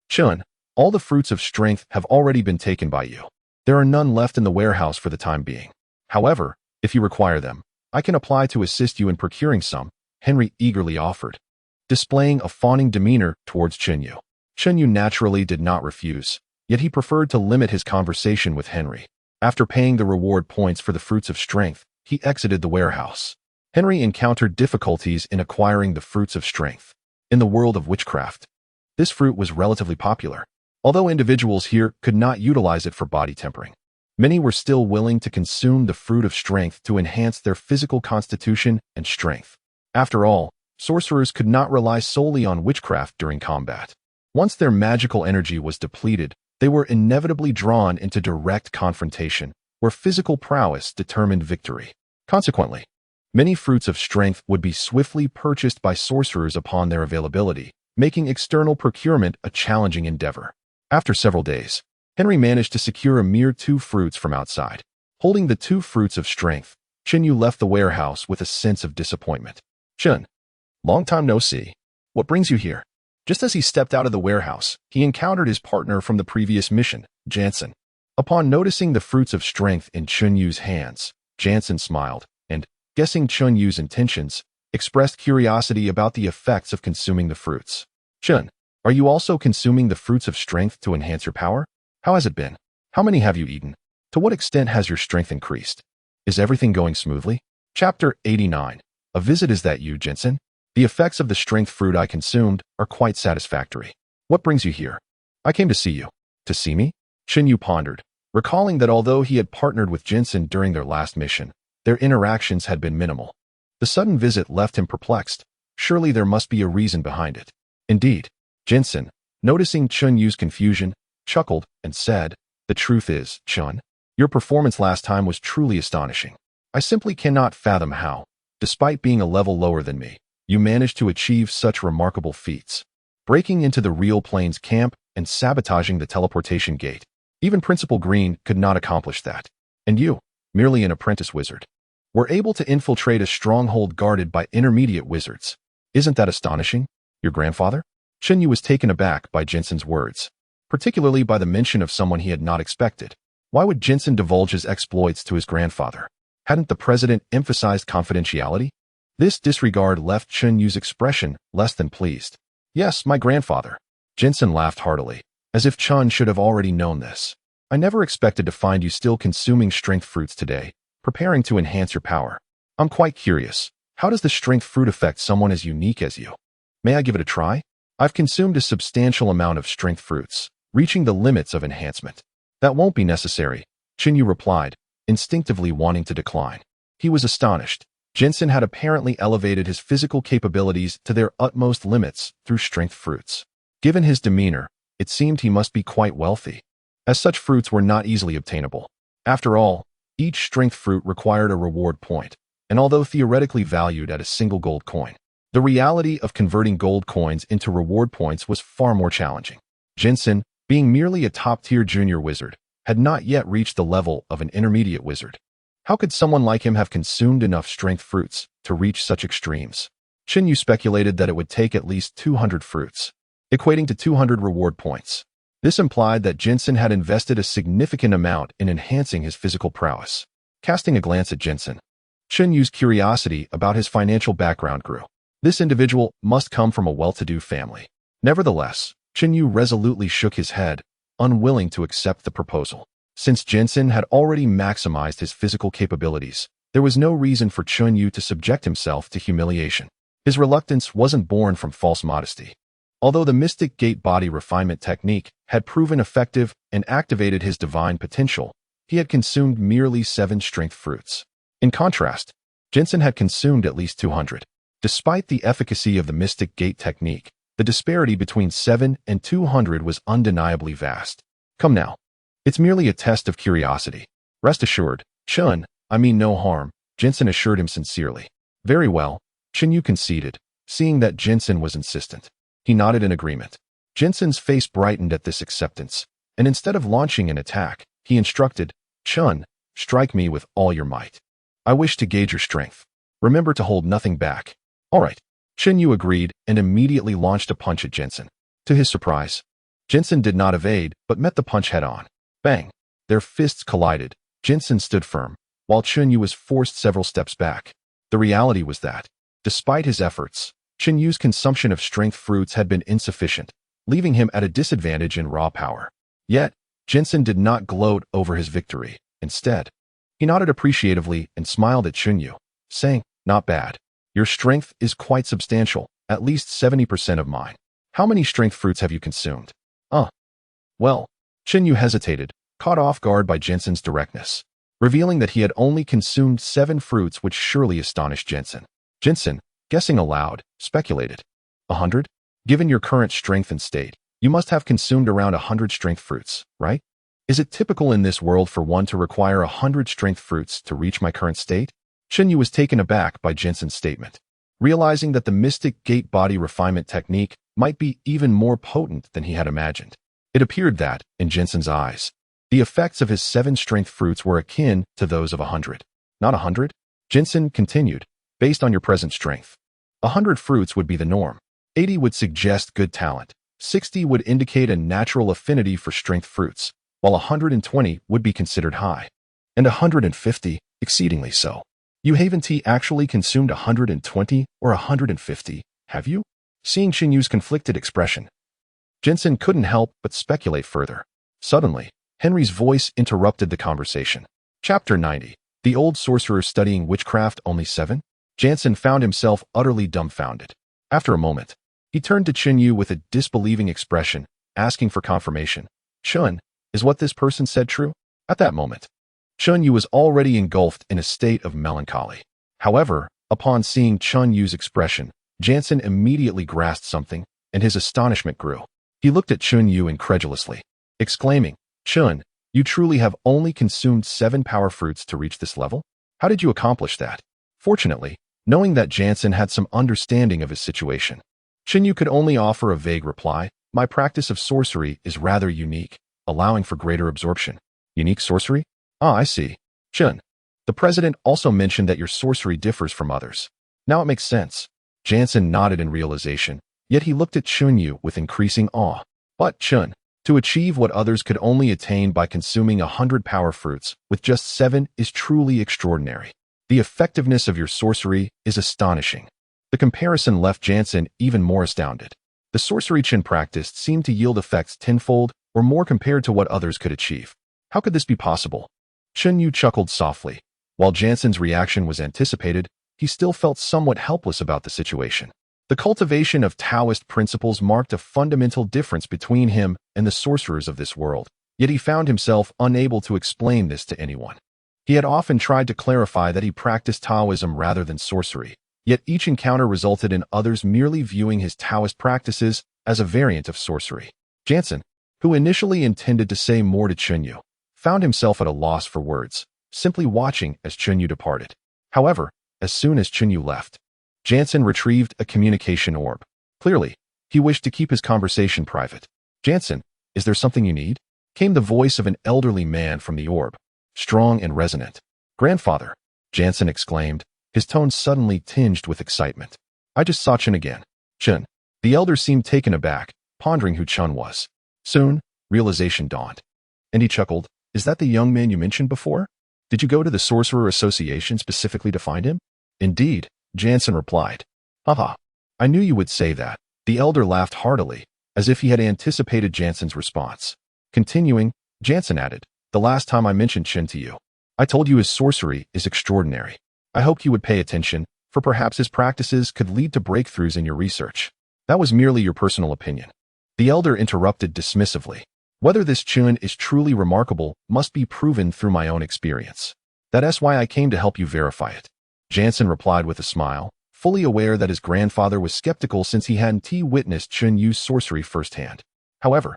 Chen, all the fruits of strength have already been taken by you. There are none left in the warehouse for the time being. However, if you require them, I can apply to assist you in procuring some, Henry eagerly offered, displaying a fawning demeanor towards Chenyu. Chenyu naturally did not refuse, yet he preferred to limit his conversation with Henry. After paying the reward points for the fruits of strength, he exited the warehouse. Henry encountered difficulties in acquiring the fruits of strength. In the world of witchcraft, this fruit was relatively popular. Although individuals here could not utilize it for body tempering, many were still willing to consume the fruit of strength to enhance their physical constitution and strength. After all, sorcerers could not rely solely on witchcraft during combat. Once their magical energy was depleted, they were inevitably drawn into direct confrontation, where physical prowess determined victory. Consequently, many fruits of strength would be swiftly purchased by sorcerers upon their availability, making external procurement a challenging endeavor. After several days, Henry managed to secure a mere 2 fruits from outside. Holding the 2 fruits of strength, Chenyu left the warehouse with a sense of disappointment. Chen, long time no see. What brings you here? Just as he stepped out of the warehouse, he encountered his partner from the previous mission, Jansen. Upon noticing the fruits of strength in Chenyu's hands, Jansen smiled and, guessing Chenyu's intentions, expressed curiosity about the effects of consuming the fruits. Chen, are you also consuming the fruits of strength to enhance your power? How has it been? How many have you eaten? To what extent has your strength increased? Is everything going smoothly? Chapter 89. A visit. Is that you, Jansen? The effects of the strength fruit I consumed are quite satisfactory. What brings you here? I came to see you. To see me? Chenyu pondered, recalling that although he had partnered with Jansen during their last mission, their interactions had been minimal. The sudden visit left him perplexed. Surely there must be a reason behind it. Indeed, Jansen, noticing Chenyu's confusion, chuckled and said, "The truth is, Chun, your performance last time was truly astonishing. I simply cannot fathom how, despite being a level lower than me, you managed to achieve such remarkable feats. Breaking into the real plane's camp and sabotaging the teleportation gate. Even Principal Green could not accomplish that. And you, merely an apprentice wizard, were able to infiltrate a stronghold guarded by intermediate wizards. Isn't that astonishing? Your grandfather?" Chenyu was taken aback by Jensen's words, particularly by the mention of someone he had not expected. Why would Jensen divulge his exploits to his grandfather? Hadn't the president emphasized confidentiality? This disregard left Chenyu's expression less than pleased. "Yes, my grandfather." Jensen laughed heartily, as if Chun should have already known this. "I never expected to find you still consuming strength fruits today, preparing to enhance your power. I'm quite curious. How does the strength fruit affect someone as unique as you? May I give it a try? I've consumed a substantial amount of strength fruits, reaching the limits of enhancement." "That won't be necessary," Chenyu replied, instinctively wanting to decline. He was astonished. Jensen had apparently elevated his physical capabilities to their utmost limits through strength fruits. Given his demeanor, it seemed he must be quite wealthy, as such fruits were not easily obtainable. After all, each strength fruit required a reward point, and although theoretically valued at a single gold coin, the reality of converting gold coins into reward points was far more challenging. Jensen, being merely a top-tier junior wizard, had not yet reached the level of an intermediate wizard. How could someone like him have consumed enough strength fruits to reach such extremes? Chenyu speculated that it would take at least 200 fruits, equating to 200 reward points. This implied that Jensen had invested a significant amount in enhancing his physical prowess. Casting a glance at Jensen, Chenyu's curiosity about his financial background grew. This individual must come from a well-to-do family. Nevertheless, Chenyu resolutely shook his head, unwilling to accept the proposal. Since Jensen had already maximized his physical capabilities, there was no reason for Chenyu to subject himself to humiliation. His reluctance wasn't born from false modesty. Although the Mystic Gate body refinement technique had proven effective and activated his divine potential, he had consumed merely 7 strength fruits. In contrast, Jensen had consumed at least 200. Despite the efficacy of the Mystic Gate technique, the disparity between 7 and 200 was undeniably vast. "Come now. It's merely a test of curiosity. Rest assured, Chun, I mean no harm," Jensen assured him sincerely. "Very well," Chenyu conceded, seeing that Jensen was insistent. He nodded in agreement. Jensen's face brightened at this acceptance, and instead of launching an attack, he instructed, "Chun, strike me with all your might. I wish to gauge your strength. Remember to hold nothing back." "All right." Chenyu agreed and immediately launched a punch at Jensen. To his surprise, Jensen did not evade, but met the punch head-on. Bang! Their fists collided. Jensen stood firm, while Chenyu was forced several steps back. The reality was that, despite his efforts, Chen Yu's consumption of strength fruits had been insufficient, leaving him at a disadvantage in raw power. Yet, Jensen did not gloat over his victory. Instead, he nodded appreciatively and smiled at Chen Yu, saying, "Not bad. Your strength is quite substantial, at least 70% of mine. How many strength fruits have you consumed?" Well, Chen Yu hesitated, caught off guard by Jensen's directness, revealing that he had only consumed 7 fruits, which surely astonished Jensen. Jensen, guessing aloud, speculated, 100? Given your current strength and state, you must have consumed around 100 strength fruits, right? Is it typical in this world for one to require 100 strength fruits to reach my current state? Chen Yu was taken aback by Jensen's statement, realizing that the mystic gate body refinement technique might be even more potent than he had imagined. It appeared that, in Jensen's eyes, the effects of his 7 strength fruits were akin to those of 100. Not 100? Jensen continued, based on your present strength. 100 fruits would be the norm. 80 would suggest good talent. 60 would indicate a natural affinity for strength fruits, while 120 would be considered high. And 150, exceedingly so. You haven't actually consumed 120 or 150, have you? Seeing Chen Yu's conflicted expression, Jensen couldn't help but speculate further. Suddenly, Henry's voice interrupted the conversation. Chapter 90. The Old Sorcerer Studying Witchcraft, Only 7? Jensen found himself utterly dumbfounded. After a moment, he turned to Chen Yu with a disbelieving expression, asking for confirmation. "Chen, is what this person said true?" At that moment, Chen Yu was already engulfed in a state of melancholy. However, upon seeing Chen Yu's expression, Jensen immediately grasped something, and his astonishment grew. He looked at Chen Yu incredulously, exclaiming, "Chen, you truly have only consumed 7 power fruits to reach this level? How did you accomplish that?" Fortunately, knowing that Jensen had some understanding of his situation, Chen Yu could only offer a vague reply. "My practice of sorcery is rather unique, allowing for greater absorption." Unique sorcery? I see. Chen, the president also mentioned that your sorcery differs from others. Now it makes sense. Jensen nodded in realization, yet he looked at Chen Yu with increasing awe. But Chen, to achieve what others could only attain by consuming 100 power fruits with just 7 is truly extraordinary. The effectiveness of your sorcery is astonishing. The comparison left Jensen even more astounded. The sorcery Chen practiced seemed to yield effects tenfold or more compared to what others could achieve. How could this be possible? Chen Yu chuckled softly. While Jensen's reaction was anticipated, he still felt somewhat helpless about the situation. The cultivation of Daoist principles marked a fundamental difference between him and the sorcerers of this world, yet he found himself unable to explain this to anyone. He had often tried to clarify that he practiced Taoism rather than sorcery, yet each encounter resulted in others merely viewing his Taoist practices as a variant of sorcery. Jensen, who initially intended to say more to Chen Yu, found himself at a loss for words, simply watching as Chen Yu departed. However, as soon as Chen Yu left, Jensen retrieved a communication orb. Clearly, he wished to keep his conversation private. "Jensen, is there something you need?" came the voice of an elderly man from the orb, strong and resonant. "Grandfather," Jensen exclaimed, his tone suddenly tinged with excitement. "I just saw Chen again." Chen. The elder seemed taken aback, pondering who Chen was. Soon, realization dawned. And he chuckled, "Is that the young man you mentioned before? Did you go to the Sorcerer Association specifically to find him?" "Indeed," Jensen replied. "Haha, I knew you would say that." The elder laughed heartily, as if he had anticipated Jensen's response. Continuing, Jensen added, "The last time I mentioned Chen to you, I told you his sorcery is extraordinary. I hoped you would pay attention, for perhaps his practices could lead to breakthroughs in your research. That was merely your personal opinion." The elder interrupted dismissively. "Whether this Chen is truly remarkable must be proven through my own experience. That's why I came to help you verify it." Jensen replied with a smile, fully aware that his grandfather was skeptical since he hadn't witnessed Chen Yu's sorcery firsthand. However,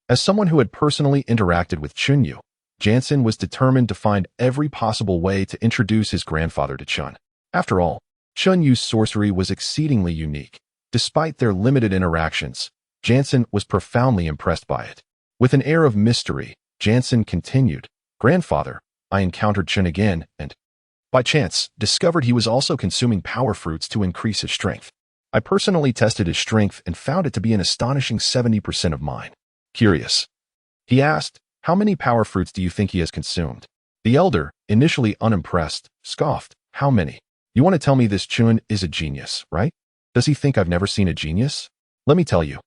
as someone who had personally interacted with Chen Yu, Jensen was determined to find every possible way to introduce his grandfather to Chen. After all, Chen Yu's sorcery was exceedingly unique. Despite their limited interactions, Jensen was profoundly impressed by it. With an air of mystery, Jensen continued, "Grandfather, I encountered Chen again and, by chance, discovered he was also consuming power fruits to increase his strength. I personally tested his strength and found it to be an astonishing 70% of mine." Curious, he asked, "How many power fruits do you think he has consumed?" The elder, initially unimpressed, scoffed, "How many? You want to tell me this Chun is a genius, right? Does he think I've never seen a genius? Let me tell you.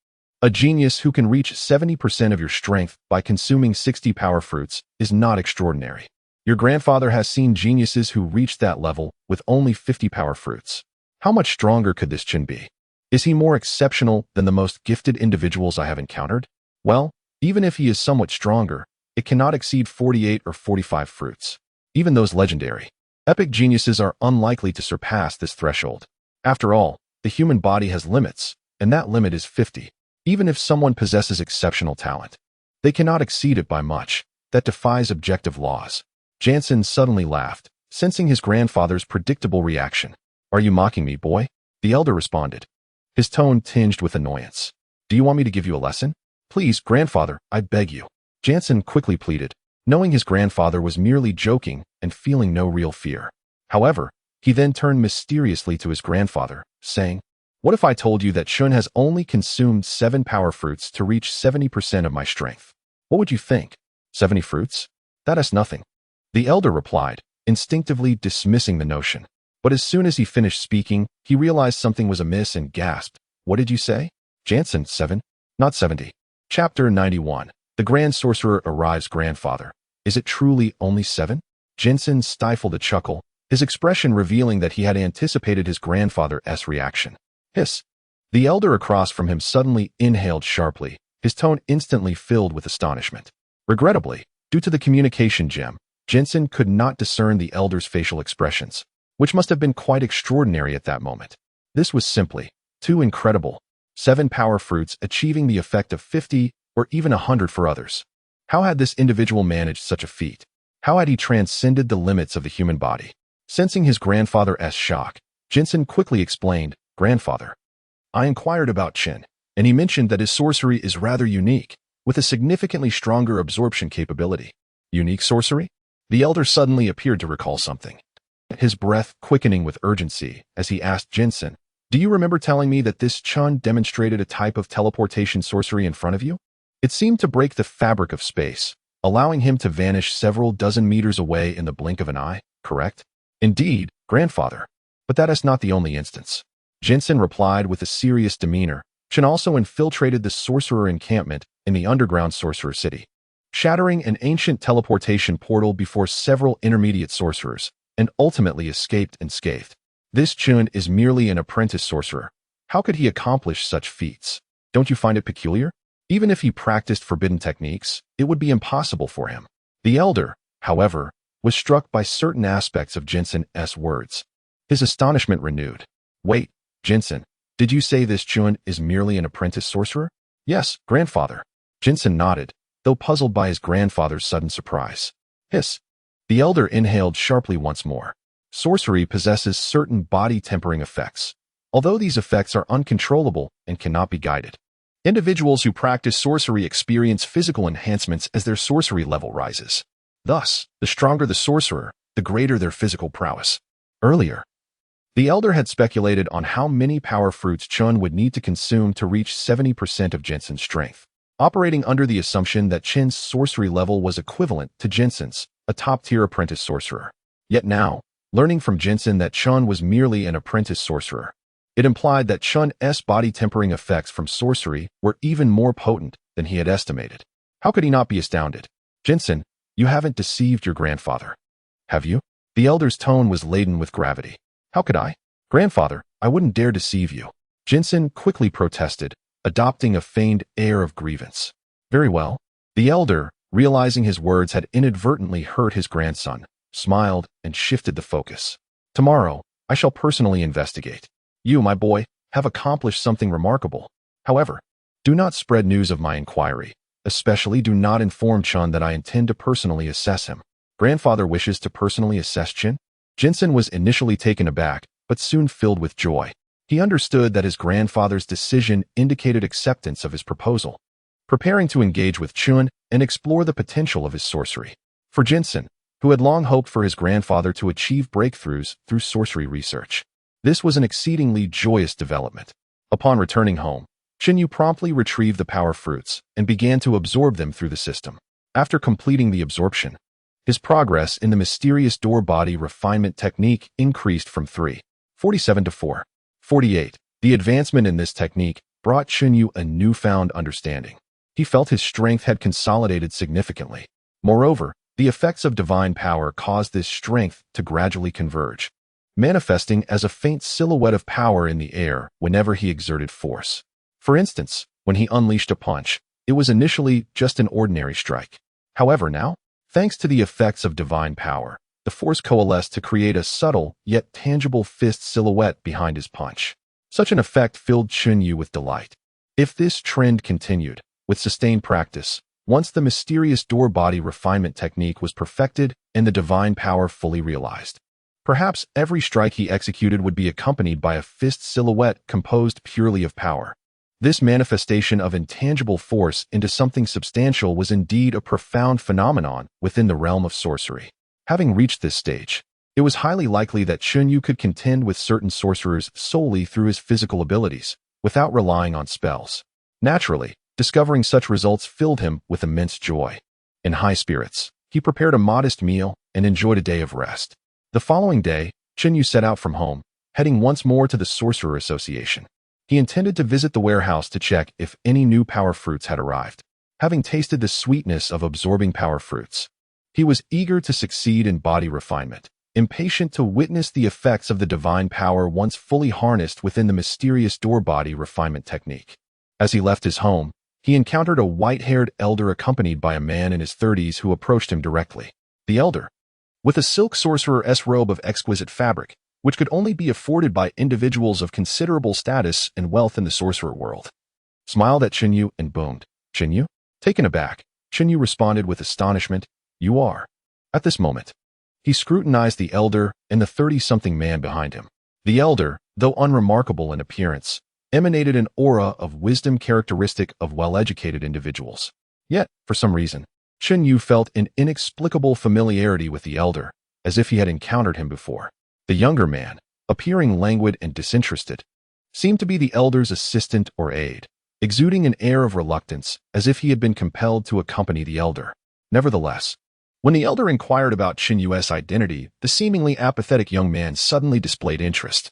A genius who can reach 70% of your strength by consuming 60 power fruits is not extraordinary. Your grandfather has seen geniuses who reached that level with only 50 power fruits. How much stronger could this Chun be? Is he more exceptional than the most gifted individuals I have encountered? Well, even if he is somewhat stronger, it cannot exceed 48 or 45 fruits. Even those legendary, epic geniuses are unlikely to surpass this threshold. After all, the human body has limits, and that limit is 50. Even if someone possesses exceptional talent, they cannot exceed it by much. That defies objective laws. Jansen suddenly laughed, sensing his grandfather's predictable reaction. Are you mocking me, boy? The elder responded, his tone tinged with annoyance. Do you want me to give you a lesson? Please, grandfather, I beg you. Jansen quickly pleaded, knowing his grandfather was merely joking and feeling no real fear. However, he then turned mysteriously to his grandfather, saying, what if I told you that Chun has only consumed 7 power fruits to reach 70% of my strength? What would you think? 70 fruits? That is nothing. The elder replied, instinctively dismissing the notion. But as soon as he finished speaking, he realized something was amiss and gasped. What did you say? Jansen, 7? Not 70. Chapter 91. The Grand Sorcerer arrives. Grandfather. Is it truly only 7? Jansen stifled a chuckle, his expression revealing that he had anticipated his grandfather's reaction. Hiss. The elder across from him suddenly inhaled sharply, his tone instantly filled with astonishment. Regrettably, due to the communication gem, Jansen could not discern the elder's facial expressions, which must have been quite extraordinary at that moment. This was simply too incredible. 7 power fruits achieving the effect of 50 or even 100 for others. How had this individual managed such a feat? How had he transcended the limits of the human body? Sensing his grandfather's shock, Jansen quickly explained, Grandfather, I inquired about Chen, and he mentioned that his sorcery is rather unique, with a significantly stronger absorption capability. Unique sorcery? The elder suddenly appeared to recall something, his breath quickening with urgency as he asked Jansen, do you remember telling me that this Chun demonstrated a type of teleportation sorcery in front of you? It seemed to break the fabric of space, allowing him to vanish several dozen meters away in the blink of an eye, correct? Indeed, grandfather. But that is not the only instance. Jansen replied with a serious demeanor. Chen also infiltrated the sorcerer encampment in the underground sorcerer city, shattering an ancient teleportation portal before several intermediate sorcerers, and ultimately escaped unscathed. This Chun is merely an apprentice sorcerer. How could he accomplish such feats? Don't you find it peculiar? Even if he practiced forbidden techniques, it would be impossible for him. The elder, however, was struck by certain aspects of Jansen's words. His astonishment renewed. Wait, Jansen, did you say this Chun is merely an apprentice sorcerer? Yes, grandfather. Jansen nodded, though puzzled by his grandfather's sudden surprise. Hiss. The elder inhaled sharply once more. Sorcery possesses certain body-tempering effects, although these effects are uncontrollable and cannot be guided. Individuals who practice sorcery experience physical enhancements as their sorcery level rises. Thus, the stronger the sorcerer, the greater their physical prowess. Earlier, the elder had speculated on how many power fruits Chun would need to consume to reach 70% of Jensen's strength, operating under the assumption that Chen's sorcery level was equivalent to Jensen's, a top-tier apprentice sorcerer. Yet now, learning from Jansen that Chun was merely an apprentice sorcerer, it implied that Chun's body-tempering effects from sorcery were even more potent than he had estimated. How could he not be astounded? Jansen, you haven't deceived your grandfather, have you? The elder's tone was laden with gravity. How could I? Grandfather, I wouldn't dare deceive you. Jansen quickly protested, adopting a feigned air of grievance. Very well. The elder, realizing his words had inadvertently hurt his grandson, smiled and shifted the focus. Tomorrow, I shall personally investigate. You, my boy, have accomplished something remarkable. However, do not spread news of my inquiry. Especially do not inform Chun that I intend to personally assess him. Grandfather wishes to personally assess Chin? Jansen was initially taken aback, but soon filled with joy. He understood that his grandfather's decision indicated acceptance of his proposal, preparing to engage with Chun and explore the potential of his sorcery. For Jansen, who had long hoped for his grandfather to achieve breakthroughs through sorcery research, this was an exceedingly joyous development. Upon returning home, Chin promptly retrieved the power fruits and began to absorb them through the system. After completing the absorption, His progress in the mysterious door body refinement technique increased from 3:47 to 4:48. The advancement in this technique brought Chunyu a newfound understanding. He felt his strength had consolidated significantly. Moreover, the effects of divine power caused this strength to gradually converge, manifesting as a faint silhouette of power in the air whenever he exerted force. For instance, when he unleashed a punch, it was initially just an ordinary strike. However, now, thanks to the effects of divine power, the force coalesced to create a subtle yet tangible fist silhouette behind his punch. Such an effect filled Chunyu with delight. If this trend continued, with sustained practice, once the mysterious door body refinement technique was perfected and the divine power fully realized, perhaps every strike he executed would be accompanied by a fist silhouette composed purely of power. This manifestation of intangible force into something substantial was indeed a profound phenomenon within the realm of sorcery. Having reached this stage, it was highly likely that Chunyu could contend with certain sorcerers solely through his physical abilities, without relying on spells. Naturally, discovering such results filled him with immense joy. In high spirits, he prepared a modest meal and enjoyed a day of rest. The following day, Chunyu set out from home, heading once more to the Sorcerer Association. He intended to visit the warehouse to check if any new power fruits had arrived. Having tasted the sweetness of absorbing power fruits, he was eager to succeed in body refinement, impatient to witness the effects of the divine power once fully harnessed within the mysterious door body refinement technique. As he left his home, he encountered a white-haired elder accompanied by a man in his 30s who approached him directly. The elder, with a silk sorcerer's robe of exquisite fabric, which could only be afforded by individuals of considerable status and wealth in the sorcerer world, smiled at Chunyu and boomed. "Chunyu?" Taken aback, Chunyu responded with astonishment, "You are." At this moment, he scrutinized the elder and the 30-something man behind him. The elder, though unremarkable in appearance, emanated an aura of wisdom characteristic of well-educated individuals. Yet, for some reason, Chunyu felt an inexplicable familiarity with the elder, as if he had encountered him before. The younger man, appearing languid and disinterested, seemed to be the elder's assistant or aide, exuding an air of reluctance as if he had been compelled to accompany the elder. Nevertheless, when the elder inquired about Chunyu's identity, the seemingly apathetic young man suddenly displayed interest,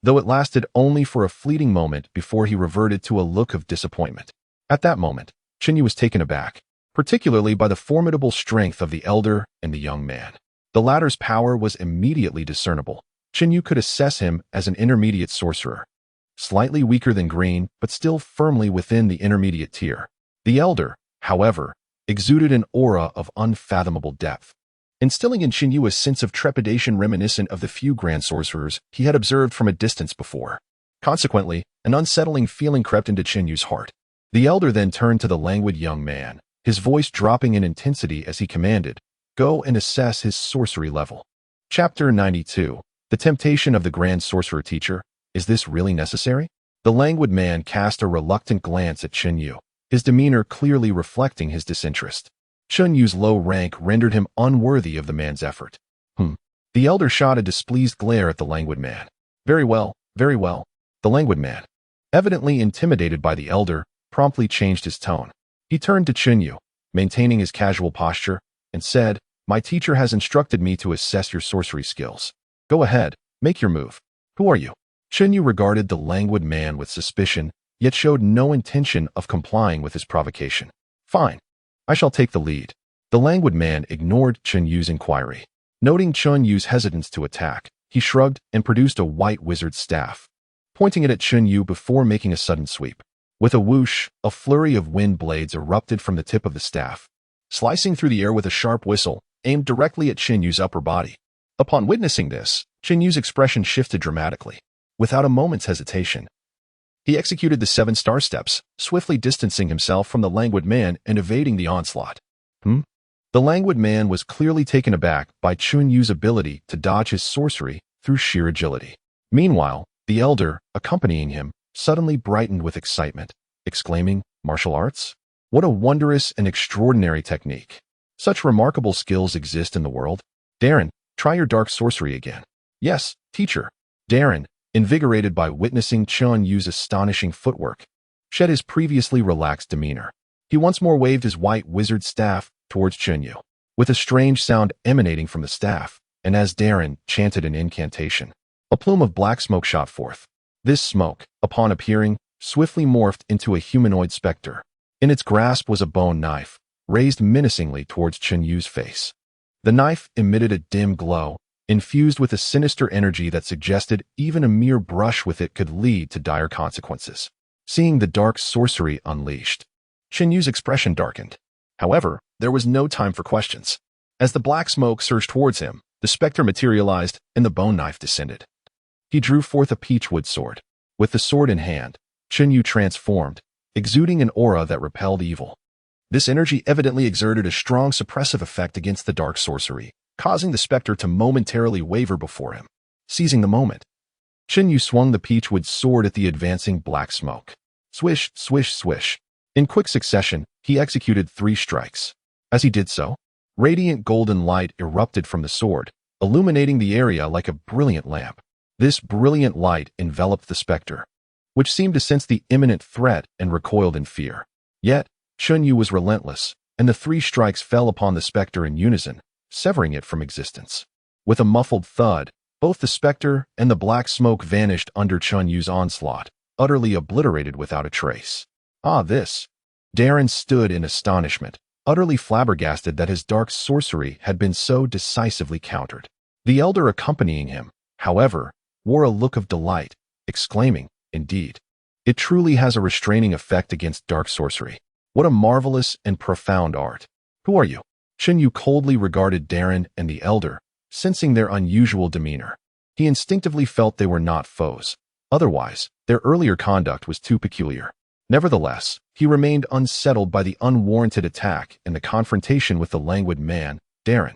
though it lasted only for a fleeting moment before he reverted to a look of disappointment. At that moment, Chunyu was taken aback, particularly by the formidable strength of the elder and the young man. The latter's power was immediately discernible. Chunyu could assess him as an intermediate sorcerer, slightly weaker than Green, but still firmly within the intermediate tier. The elder, however, exuded an aura of unfathomable depth, instilling in Chunyu a sense of trepidation reminiscent of the few grand sorcerers he had observed from a distance before. Consequently, an unsettling feeling crept into Chunyu's heart. The elder then turned to the languid young man, his voice dropping in intensity as he commanded, "Go and assess his sorcery level." Chapter 92. The Temptation of the Grand Sorcerer Teacher. Is this really necessary? The languid man cast a reluctant glance at Chunyu, his demeanor clearly reflecting his disinterest. Chunyu's low rank rendered him unworthy of the man's effort. The elder shot a displeased glare at the languid man. Very well, very well. The languid man, evidently intimidated by the elder, promptly changed his tone. He turned to Chunyu, maintaining his casual posture, and said, "My teacher has instructed me to assess your sorcery skills. Go ahead, make your move. Who are you?" Chunyu regarded the languid man with suspicion, yet showed no intention of complying with his provocation. "Fine. I shall take the lead." The languid man ignored Chunyu's inquiry. Noting Chunyu's hesitance to attack, he shrugged and produced a white wizard's staff, pointing it at Chunyu before making a sudden sweep. With a whoosh, a flurry of wind blades erupted from the tip of the staff, slicing through the air with a sharp whistle, aimed directly at Chunyu's upper body. Upon witnessing this, Chunyu's expression shifted dramatically. Without a moment's hesitation, he executed the 7 star steps, swiftly distancing himself from the languid man and evading the onslaught. The languid man was clearly taken aback by Chunyu's ability to dodge his sorcery through sheer agility. Meanwhile, the elder, accompanying him, suddenly brightened with excitement, exclaiming, "Martial arts? What a wondrous and extraordinary technique. Such remarkable skills exist in the world. Darren, try your dark sorcery again." "Yes, teacher." Darren, invigorated by witnessing Chunyu's astonishing footwork, shed his previously relaxed demeanor. He once more waved his white wizard staff towards Chunyu. with a strange sound emanating from the staff, and as Darren chanted an incantation, a plume of black smoke shot forth. This smoke, upon appearing, swiftly morphed into a humanoid specter. In its grasp was a bone knife, raised menacingly towards Chen Yu's face. The knife emitted a dim glow, infused with a sinister energy that suggested even a mere brush with it could lead to dire consequences. Seeing the dark sorcery unleashed, Chen Yu's expression darkened. However, there was no time for questions. As the black smoke surged towards him, the specter materialized and the bone knife descended. He drew forth a peachwood sword. With the sword in hand, Chen Yu transformed, exuding an aura that repelled evil. This energy evidently exerted a strong suppressive effect against the dark sorcery, causing the specter to momentarily waver before him. Seizing the moment, Chen Yu swung the peachwood sword at the advancing black smoke. Swish, swish, swish. In quick succession, he executed 3 strikes. As he did so, radiant golden light erupted from the sword, illuminating the area like a brilliant lamp. This brilliant light enveloped the specter, which seemed to sense the imminent threat and recoiled in fear. Yet, Chen Yu was relentless, and the 3 strikes fell upon the specter in unison, severing it from existence. With a muffled thud, both the specter and the black smoke vanished under Chen Yu's onslaught, utterly obliterated without a trace. Ah, this! Darren stood in astonishment, utterly flabbergasted that his dark sorcery had been so decisively countered. The elder accompanying him, however, wore a look of delight, exclaiming, "Indeed, it truly has a restraining effect against dark sorcery. What a marvelous and profound art. Who are you?" Chen Yu coldly regarded Darren and the elder, sensing their unusual demeanor. He instinctively felt they were not foes. Otherwise, their earlier conduct was too peculiar. Nevertheless, he remained unsettled by the unwarranted attack and the confrontation with the languid man, Darren.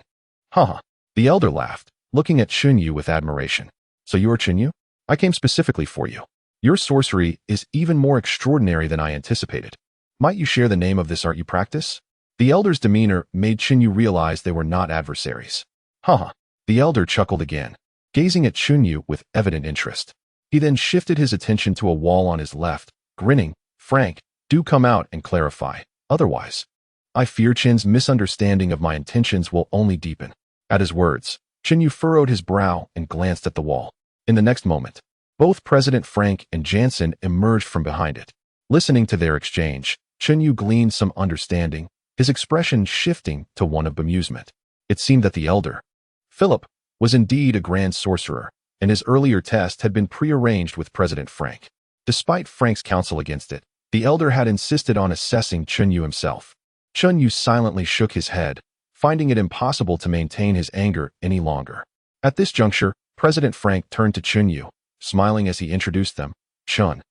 Haha. The elder laughed, looking at Chen Yu with admiration. "So you are Chen Yu? I came specifically for you. Your sorcery is even more extraordinary than I anticipated. Might you share the name of this art you practice?" The elder's demeanor made Chen Yu realize they were not adversaries. Haha. The elder chuckled again, gazing at Chen Yu with evident interest. He then shifted his attention to a wall on his left, grinning. "Frank, do come out and clarify. Otherwise, I fear Chen's misunderstanding of my intentions will only deepen." At his words, Chen Yu furrowed his brow and glanced at the wall. In the next moment, both President Frank and Jansen emerged from behind it. Listening to their exchange, Chen Yu gleaned some understanding, his expression shifting to one of bemusement. It seemed that the elder, Philip, was indeed a grand sorcerer, and his earlier test had been prearranged with President Frank. Despite Frank's counsel against it, the elder had insisted on assessing Chen Yu himself. Chen Yu silently shook his head, finding it impossible to maintain his anger any longer. At this juncture, President Frank turned to Chen Yu, smiling as he introduced them. "Chen,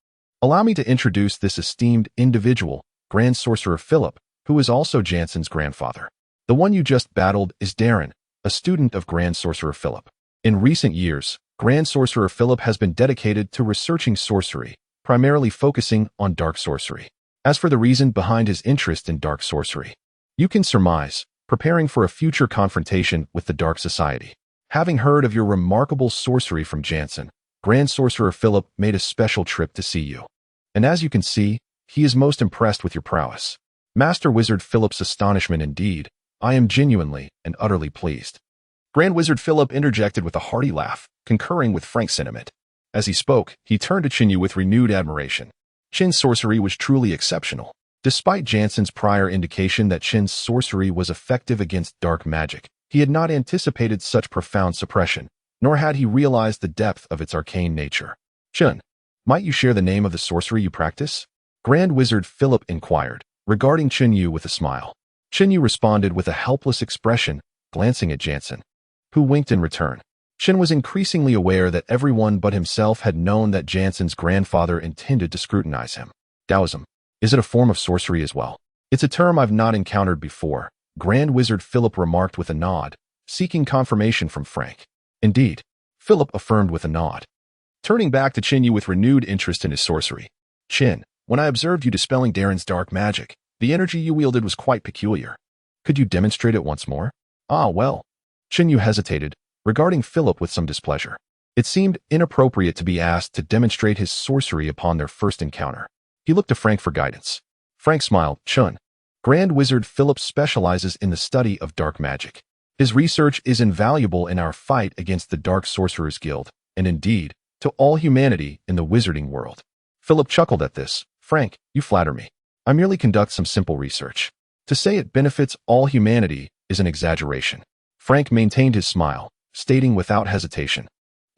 allow me to introduce this esteemed individual, Grand Sorcerer Philip, who is also Jansen's grandfather. The one you just battled is Darren, a student of Grand Sorcerer Philip. In recent years, Grand Sorcerer Philip has been dedicated to researching sorcery, primarily focusing on dark sorcery. As for the reason behind his interest in dark sorcery, you can surmise, preparing for a future confrontation with the Dark Society. Having heard of your remarkable sorcery from Jansen, Grand Sorcerer Philip made a special trip to see you. And as you can see, he is most impressed with your prowess. Master Wizard Philip's astonishment indeed. I am genuinely and utterly pleased." Grand Wizard Philip interjected with a hearty laugh, concurring with Frank's sentiment. As he spoke, he turned to Chen Yu with renewed admiration. Chen's sorcery was truly exceptional. Despite Jansen's prior indication that Chen's sorcery was effective against dark magic, he had not anticipated such profound suppression, nor had he realized the depth of its arcane nature. "Chen, might you share the name of the sorcery you practice?" Grand Wizard Philip inquired, regarding Chen Yu with a smile. Chen Yu responded with a helpless expression, glancing at Jansen, who winked in return. Chen was increasingly aware that everyone but himself had known that Jansen's grandfather intended to scrutinize him. "Daoism. Is it a form of sorcery as well?" "It's a term I've not encountered before," Grand Wizard Philip remarked with a nod, seeking confirmation from Frank. "Indeed," Philip affirmed with a nod. Turning back to Chen Yu with renewed interest in his sorcery. "Chen, when I observed you dispelling Darren's dark magic, the energy you wielded was quite peculiar. Could you demonstrate it once more?" "Ah, well." Chen Yu hesitated, regarding Philip with some displeasure. It seemed inappropriate to be asked to demonstrate his sorcery upon their first encounter. He looked to Frank for guidance. Frank smiled. "Chen, Grand Wizard Philip specializes in the study of dark magic. His research is invaluable in our fight against the Dark Sorcerers Guild, and indeed, to all humanity in the wizarding world. Philip chuckled at this. Frank, you flatter me. I merely conduct some simple research. To say it benefits all humanity is an exaggeration. Frank maintained his smile, stating without hesitation,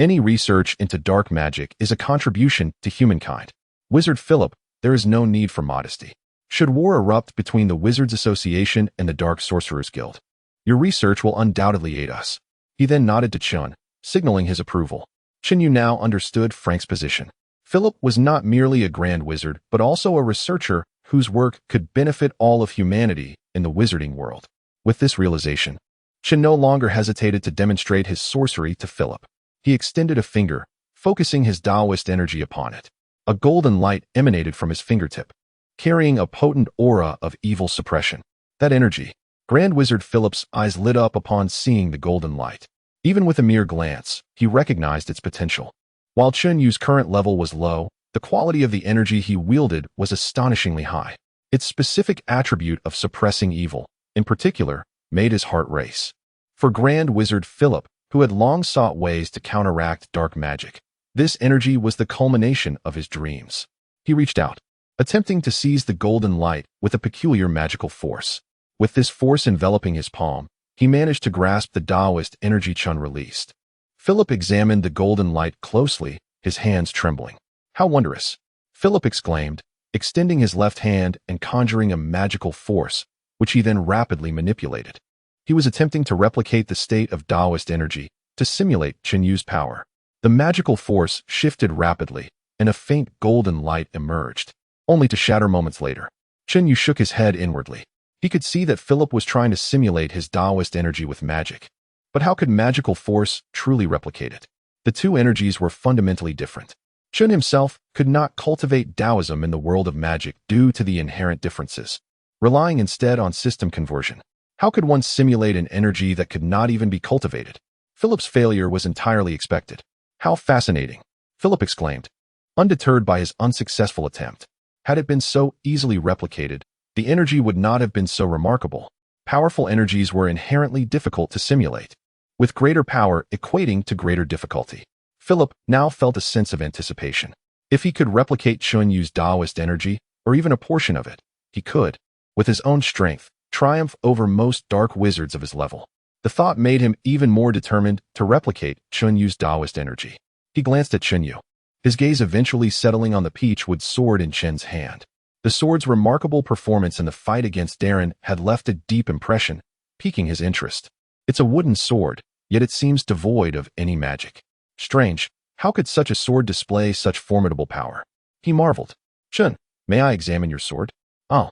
any research into dark magic is a contribution to humankind. Wizard Philip, there is no need for modesty. Should war erupt between the Wizards Association and the Dark Sorcerers Guild, your research will undoubtedly aid us. He then nodded to Chun, signaling his approval. Chun Yu now understood Frank's position. Philip was not merely a grand wizard, but also a researcher whose work could benefit all of humanity in the wizarding world. With this realization, Chun no longer hesitated to demonstrate his sorcery to Philip. He extended a finger, focusing his Daoist energy upon it. A golden light emanated from his fingertip, carrying a potent aura of evil suppression. That energy, Grand Wizard Philip's eyes lit up upon seeing the golden light. Even with a mere glance, he recognized its potential. While Chun Yu's current level was low, the quality of the energy he wielded was astonishingly high. Its specific attribute of suppressing evil, in particular, made his heart race. For Grand Wizard Philip, who had long sought ways to counteract dark magic, this energy was the culmination of his dreams. He reached out, attempting to seize the golden light with a peculiar magical force. With this force enveloping his palm, he managed to grasp the Daoist energy Chun released. Philip examined the golden light closely, his hands trembling. How wondrous! Philip exclaimed, extending his left hand and conjuring a magical force, which he then rapidly manipulated. He was attempting to replicate the state of Daoist energy to simulate Chun Yu's power. The magical force shifted rapidly, and a faint golden light emerged, only to shatter moments later. Chun Yu shook his head inwardly. He could see that Philip was trying to simulate his Daoist energy with magic. But how could magical force truly replicate it? The two energies were fundamentally different. Chun himself could not cultivate Daoism in the world of magic due to the inherent differences, relying instead on system conversion. How could one simulate an energy that could not even be cultivated? Philip's failure was entirely expected. How fascinating! Philip exclaimed, undeterred by his unsuccessful attempt. Had it been so easily replicated, the energy would not have been so remarkable. Powerful energies were inherently difficult to simulate, with greater power equating to greater difficulty. Philip now felt a sense of anticipation. If he could replicate Chun Yu's Daoist energy, or even a portion of it, he could, with his own strength, triumph over most dark wizards of his level. The thought made him even more determined to replicate Chun Yu's Daoist energy. He glanced at Chun Yu, his gaze eventually settling on the peachwood sword in Chen's hand. The sword's remarkable performance in the fight against Darren had left a deep impression, piquing his interest. It's a wooden sword, yet it seems devoid of any magic. Strange, how could such a sword display such formidable power? He marveled. Chun, may I examine your sword? Oh.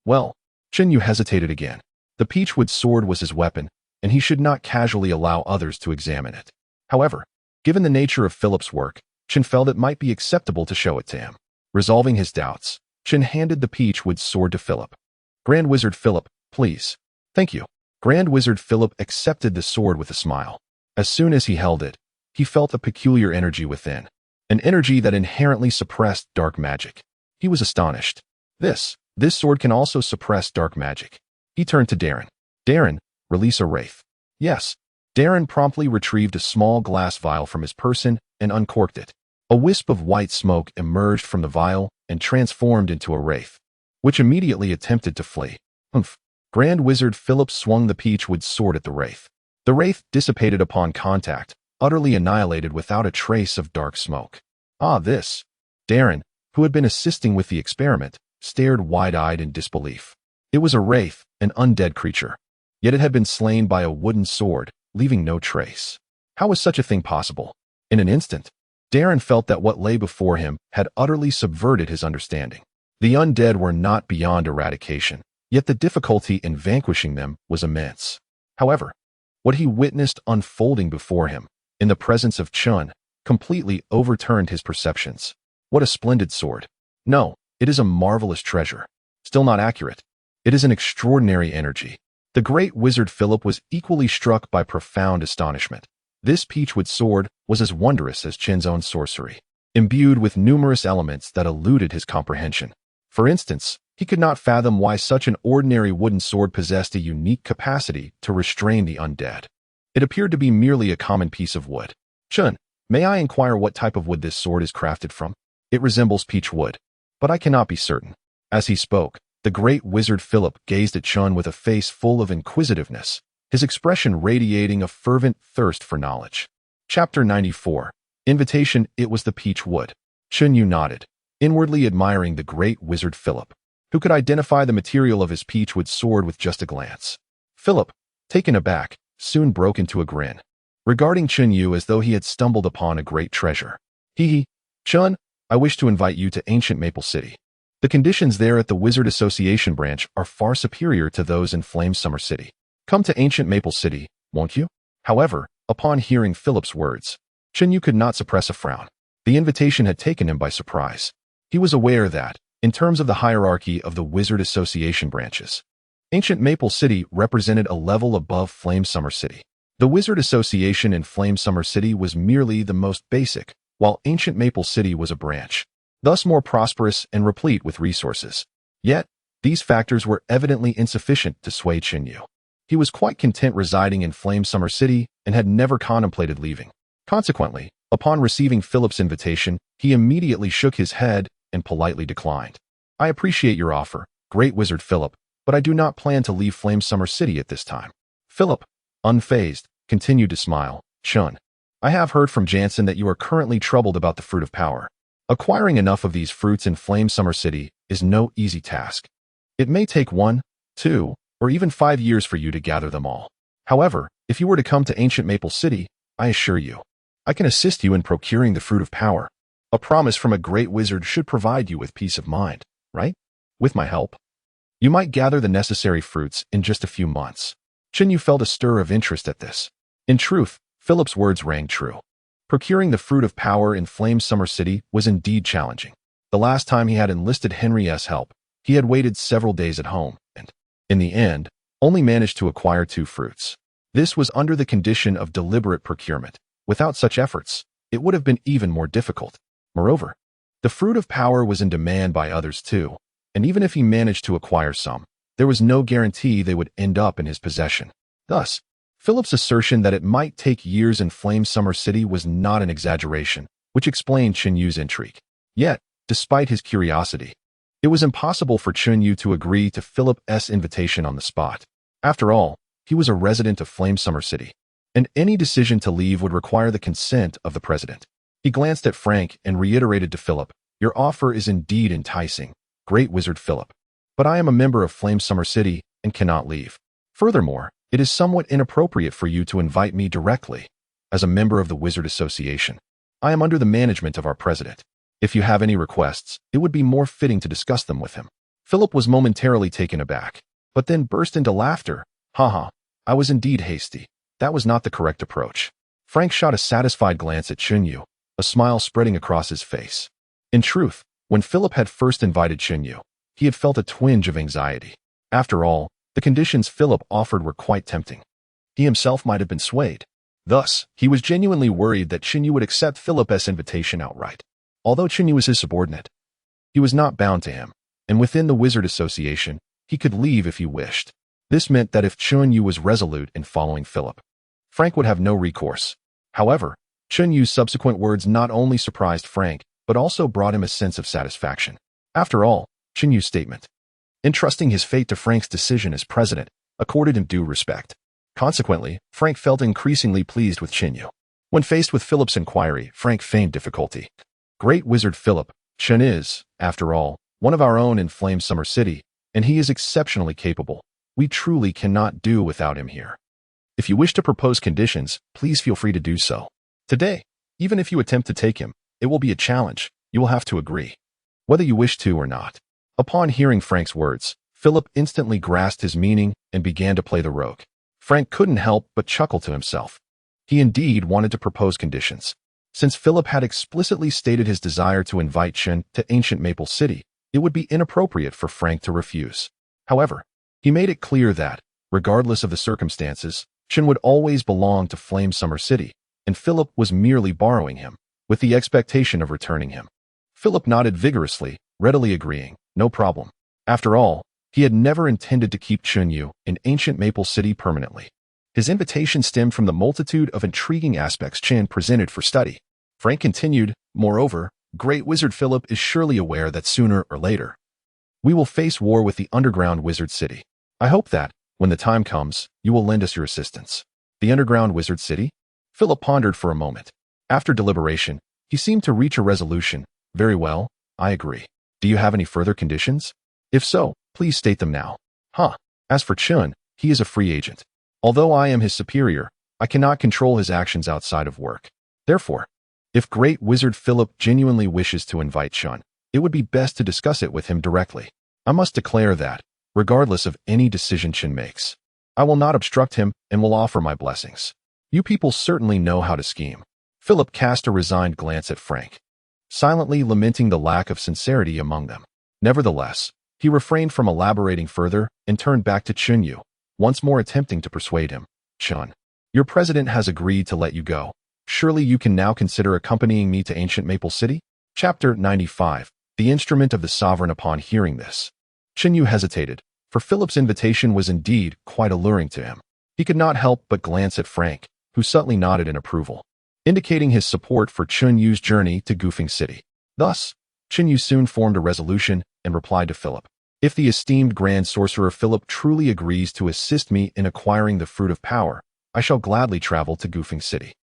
Well, Chun Yu hesitated again. The peachwood sword was his weapon, and he should not casually allow others to examine it. However, given the nature of Philip's work, Chun felt it might be acceptable to show it to him. Resolving his doubts, Chun handed the peachwood sword to Philip. Grand Wizard Philip, please. Thank you. Grand Wizard Philip accepted the sword with a smile. As soon as he held it, he felt a peculiar energy within, an energy that inherently suppressed dark magic. He was astonished. This sword can also suppress dark magic. He turned to Darren. Darren, release a wraith. Yes. Darren promptly retrieved a small glass vial from his person and uncorked it. A wisp of white smoke emerged from the vial and transformed into a wraith, which immediately attempted to flee. Humph. Grand Wizard Philip swung the peachwood sword at the wraith. The wraith dissipated upon contact, utterly annihilated without a trace of dark smoke. Ah, this. Darren, who had been assisting with the experiment, stared wide-eyed in disbelief. It was a wraith, an undead creature. Yet it had been slain by a wooden sword, leaving no trace. How was such a thing possible? In an instant, Darren felt that what lay before him had utterly subverted his understanding. The undead were not beyond eradication, yet the difficulty in vanquishing them was immense. However, what he witnessed unfolding before him, in the presence of Chun, completely overturned his perceptions. What a splendid sword. No, it is a marvelous treasure. Still not accurate. It is an extraordinary energy. The great wizard Philip was equally struck by profound astonishment. This peachwood sword was as wondrous as Chen's own sorcery, imbued with numerous elements that eluded his comprehension. For instance, He could not fathom why such an ordinary wooden sword possessed a unique capacity to restrain the undead. It appeared to be merely a common piece of wood. Chun, may I inquire what type of wood this sword is crafted from? It resembles peach wood, but I cannot be certain. As he spoke, the great wizard Philip gazed at Chun with a face full of inquisitiveness, his expression radiating a fervent thirst for knowledge. Chapter 94. Invitation. It was the peach wood. Chun Yu nodded, inwardly admiring the great wizard Philip, who could identify the material of his peachwood sword with just a glance. Philip, taken aback, soon broke into a grin, regarding Chun Yu as though he had stumbled upon a great treasure. Hee. Chun, I wish to invite you to ancient Maple City. The conditions there at the Wizard Association branch are far superior to those in Flame Summer City. Come to ancient Maple City, won't you? However, upon hearing Philip's words, Chun Yu could not suppress a frown. The invitation had taken him by surprise. He was aware that, in terms of the hierarchy of the Wizard Association branches, ancient Maple City represented a level above Flame Summer City. The Wizard Association in Flame Summer City was merely the most basic, while ancient Maple City was a branch, thus more prosperous and replete with resources. Yet, these factors were evidently insufficient to sway Chun Yu. He was quite content residing in Flame Summer City and had never contemplated leaving. Consequently, upon receiving Philip's invitation, he immediately shook his head and politely declined. I appreciate your offer, Great Wizard Philip, but I do not plan to leave Flame Summer City at this time. Philip, unfazed, continued to smile. Chun, I have heard from Jansen that you are currently troubled about the Fruit of Power. Acquiring enough of these fruits in Flame Summer City is no easy task. It may take 1, 2, or even 5 years for you to gather them all. However, if you were to come to ancient Maple City, I assure you, I can assist you in procuring the Fruit of Power. A promise from a great wizard should provide you with peace of mind, right? With my help, you might gather the necessary fruits in just a few months. Chun Yu felt a stir of interest at this. In truth, Philip's words rang true. Procuring the Fruit of Power in Flame Summer City was indeed challenging. The last time he had enlisted Henry's help, he had waited several days at home, and, in the end, only managed to acquire 2 fruits. This was under the condition of deliberate procurement. Without such efforts, it would have been even more difficult. Moreover, the Fruit of Power was in demand by others too, and even if he managed to acquire some, there was no guarantee they would end up in his possession. Thus, Philip's assertion that it might take years in Flame Summer City was not an exaggeration, which explained Chun Yu's intrigue. Yet, despite his curiosity, it was impossible for Chun Yu to agree to Philip's invitation on the spot. After all, he was a resident of Flame Summer City, and any decision to leave would require the consent of the president. He glanced at Frank and reiterated to Philip, Your offer is indeed enticing, Great Wizard Philip, but I am a member of Flame Summer City and cannot leave. Furthermore, it is somewhat inappropriate for you to invite me directly. As a member of the Wizard Association, I am under the management of our president. If you have any requests, it would be more fitting to discuss them with him. Philip was momentarily taken aback, but then burst into laughter. Haha, I was indeed hasty. That was not the correct approach. Frank shot a satisfied glance at Chun Yu, a smile spreading across his face. In truth, when Philip had first invited Chun Yu, he had felt a twinge of anxiety. After all, the conditions Philip offered were quite tempting. He himself might have been swayed. Thus, he was genuinely worried that Chun Yu would accept Philip's invitation outright. Although Chun Yu was his subordinate, he was not bound to him, and within the Wizard Association, he could leave if he wished. This meant that if Chun Yu was resolute in following Philip, Frank would have no recourse. However, Chun Yu's subsequent words not only surprised Frank, but also brought him a sense of satisfaction. After all, Chun Yu's statement, entrusting his fate to Frank's decision as president, accorded him due respect. Consequently, Frank felt increasingly pleased with Chun Yu. When faced with Philip's inquiry, Frank feigned difficulty. Great Wizard Philip, Chun is, after all, one of our own in Flame Summer City, and he is exceptionally capable. We truly cannot do without him here. If you wish to propose conditions, please feel free to do so. Today, even if you attempt to take him, it will be a challenge. You will have to agree, whether you wish to or not. Upon hearing Frank's words, Philip instantly grasped his meaning and began to play the rogue. Frank couldn't help but chuckle to himself. He indeed wanted to propose conditions. Since Philip had explicitly stated his desire to invite Chun to ancient Maple City, it would be inappropriate for Frank to refuse. However, he made it clear that, regardless of the circumstances, Chun would always belong to Flame Summer City, and Philip was merely borrowing him, with the expectation of returning him. Philip nodded vigorously, readily agreeing, no problem. After all, he had never intended to keep Chunyu in ancient Maple City permanently. His invitation stemmed from the multitude of intriguing aspects Chen presented for study. Frank continued, moreover, Great Wizard Philip is surely aware that sooner or later, we will face war with the underground wizard city. I hope that, when the time comes, you will lend us your assistance. The underground wizard city? Philip pondered for a moment. After deliberation, he seemed to reach a resolution. Very well, I agree. Do you have any further conditions? If so, please state them now. As for Chun, he is a free agent. Although I am his superior, I cannot control his actions outside of work. Therefore, if Great Wizard Philip genuinely wishes to invite Chun, it would be best to discuss it with him directly. I must declare that, regardless of any decision Chen makes, I will not obstruct him and will offer my blessings. You people certainly know how to scheme. Philip cast a resigned glance at Frank, silently lamenting the lack of sincerity among them. Nevertheless, he refrained from elaborating further and turned back to Chunyu, once more attempting to persuade him. Chun, your president has agreed to let you go. Surely you can now consider accompanying me to ancient Maple City? Chapter 95. The Instrument of the Sovereign. Upon hearing this, Chunyu hesitated, for Philip's invitation was indeed quite alluring to him. He could not help but glance at Frank, who subtly nodded in approval, indicating his support for Chunyu's journey to Goofing City. Thus, Chunyu soon formed a resolution and replied to Philip. If the esteemed Grand Sorcerer Philip truly agrees to assist me in acquiring the Fruit of Power, I shall gladly travel to Goofing City.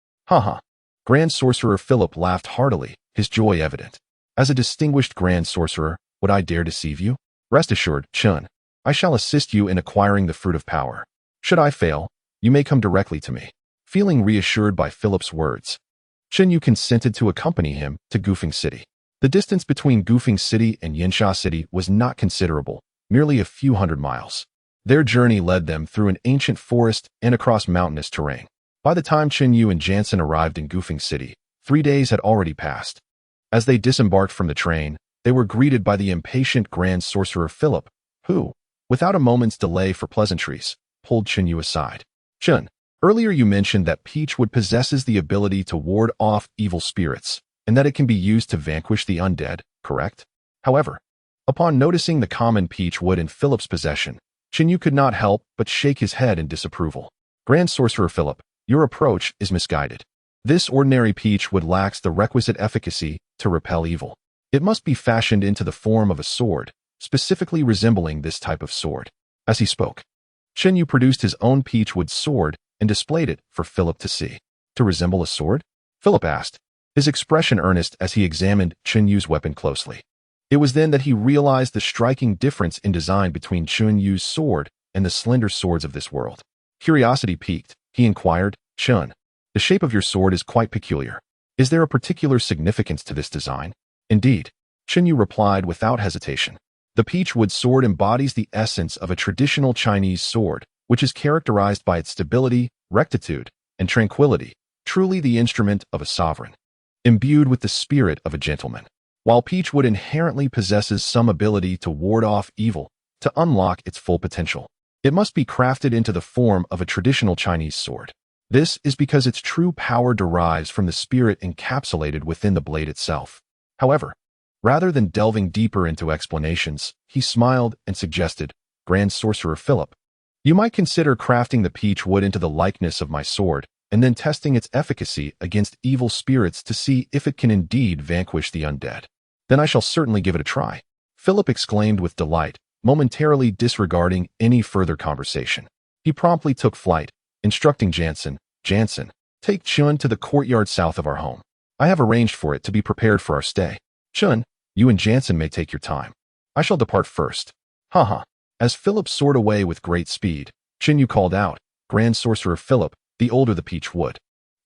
Grand Sorcerer Philip laughed heartily, his joy evident. As a distinguished Grand Sorcerer, would I dare deceive you? Rest assured, Chun, I shall assist you in acquiring the Fruit of Power. Should I fail, you may come directly to me. Feeling reassured by Philip's words, Chunyu consented to accompany him to Goofing City. The distance between Goofing City and Yinsha City was not considerable, merely a few hundred miles. Their journey led them through an ancient forest and across mountainous terrain. By the time Chunyu and Jansen arrived in Goofing City, 3 days had already passed. As they disembarked from the train, they were greeted by the impatient Grand Sorcerer Philip, who, without a moment's delay for pleasantries, pulled Chunyu aside. Chun, earlier you mentioned that Peachwood possesses the ability to ward off evil spirits, and that it can be used to vanquish the undead, correct? However, upon noticing the common Peachwood in Philip's possession, Chunyu could not help but shake his head in disapproval. Grand Sorcerer Philip, your approach is misguided. This ordinary Peachwood lacks the requisite efficacy to repel evil. It must be fashioned into the form of a sword, specifically resembling this type of sword. As he spoke, Chunyu produced his own Peachwood sword and displayed it for Philip to see. To resemble a sword? Philip asked, his expression earnest as he examined Chunyu's weapon closely. It was then that he realized the striking difference in design between Chunyu's sword and the slender swords of this world. Curiosity piqued, he inquired, Chun, the shape of your sword is quite peculiar. Is there a particular significance to this design? Indeed, Chunyu replied without hesitation. The Peachwood sword embodies the essence of a traditional Chinese sword, which is characterized by its stability, rectitude, and tranquility, truly the instrument of a sovereign, imbued with the spirit of a gentleman. While Peachwood inherently possesses some ability to ward off evil, to unlock its full potential, it must be crafted into the form of a traditional Chinese sword. This is because its true power derives from the spirit encapsulated within the blade itself. However, rather than delving deeper into explanations, he smiled and suggested, Grand Sorcerer Philip, you might consider crafting the Peachwood into the likeness of my sword, and then testing its efficacy against evil spirits to see if it can indeed vanquish the undead. Then I shall certainly give it a try. Philip exclaimed with delight, momentarily disregarding any further conversation. He promptly took flight, instructing Jansen, take Chun to the courtyard south of our home. I have arranged for it to be prepared for our stay. Chun, you and Jansen may take your time. I shall depart first. As Philip soared away with great speed, Chunyu called out, Grand Sorcerer Philip, the older the Peachwood,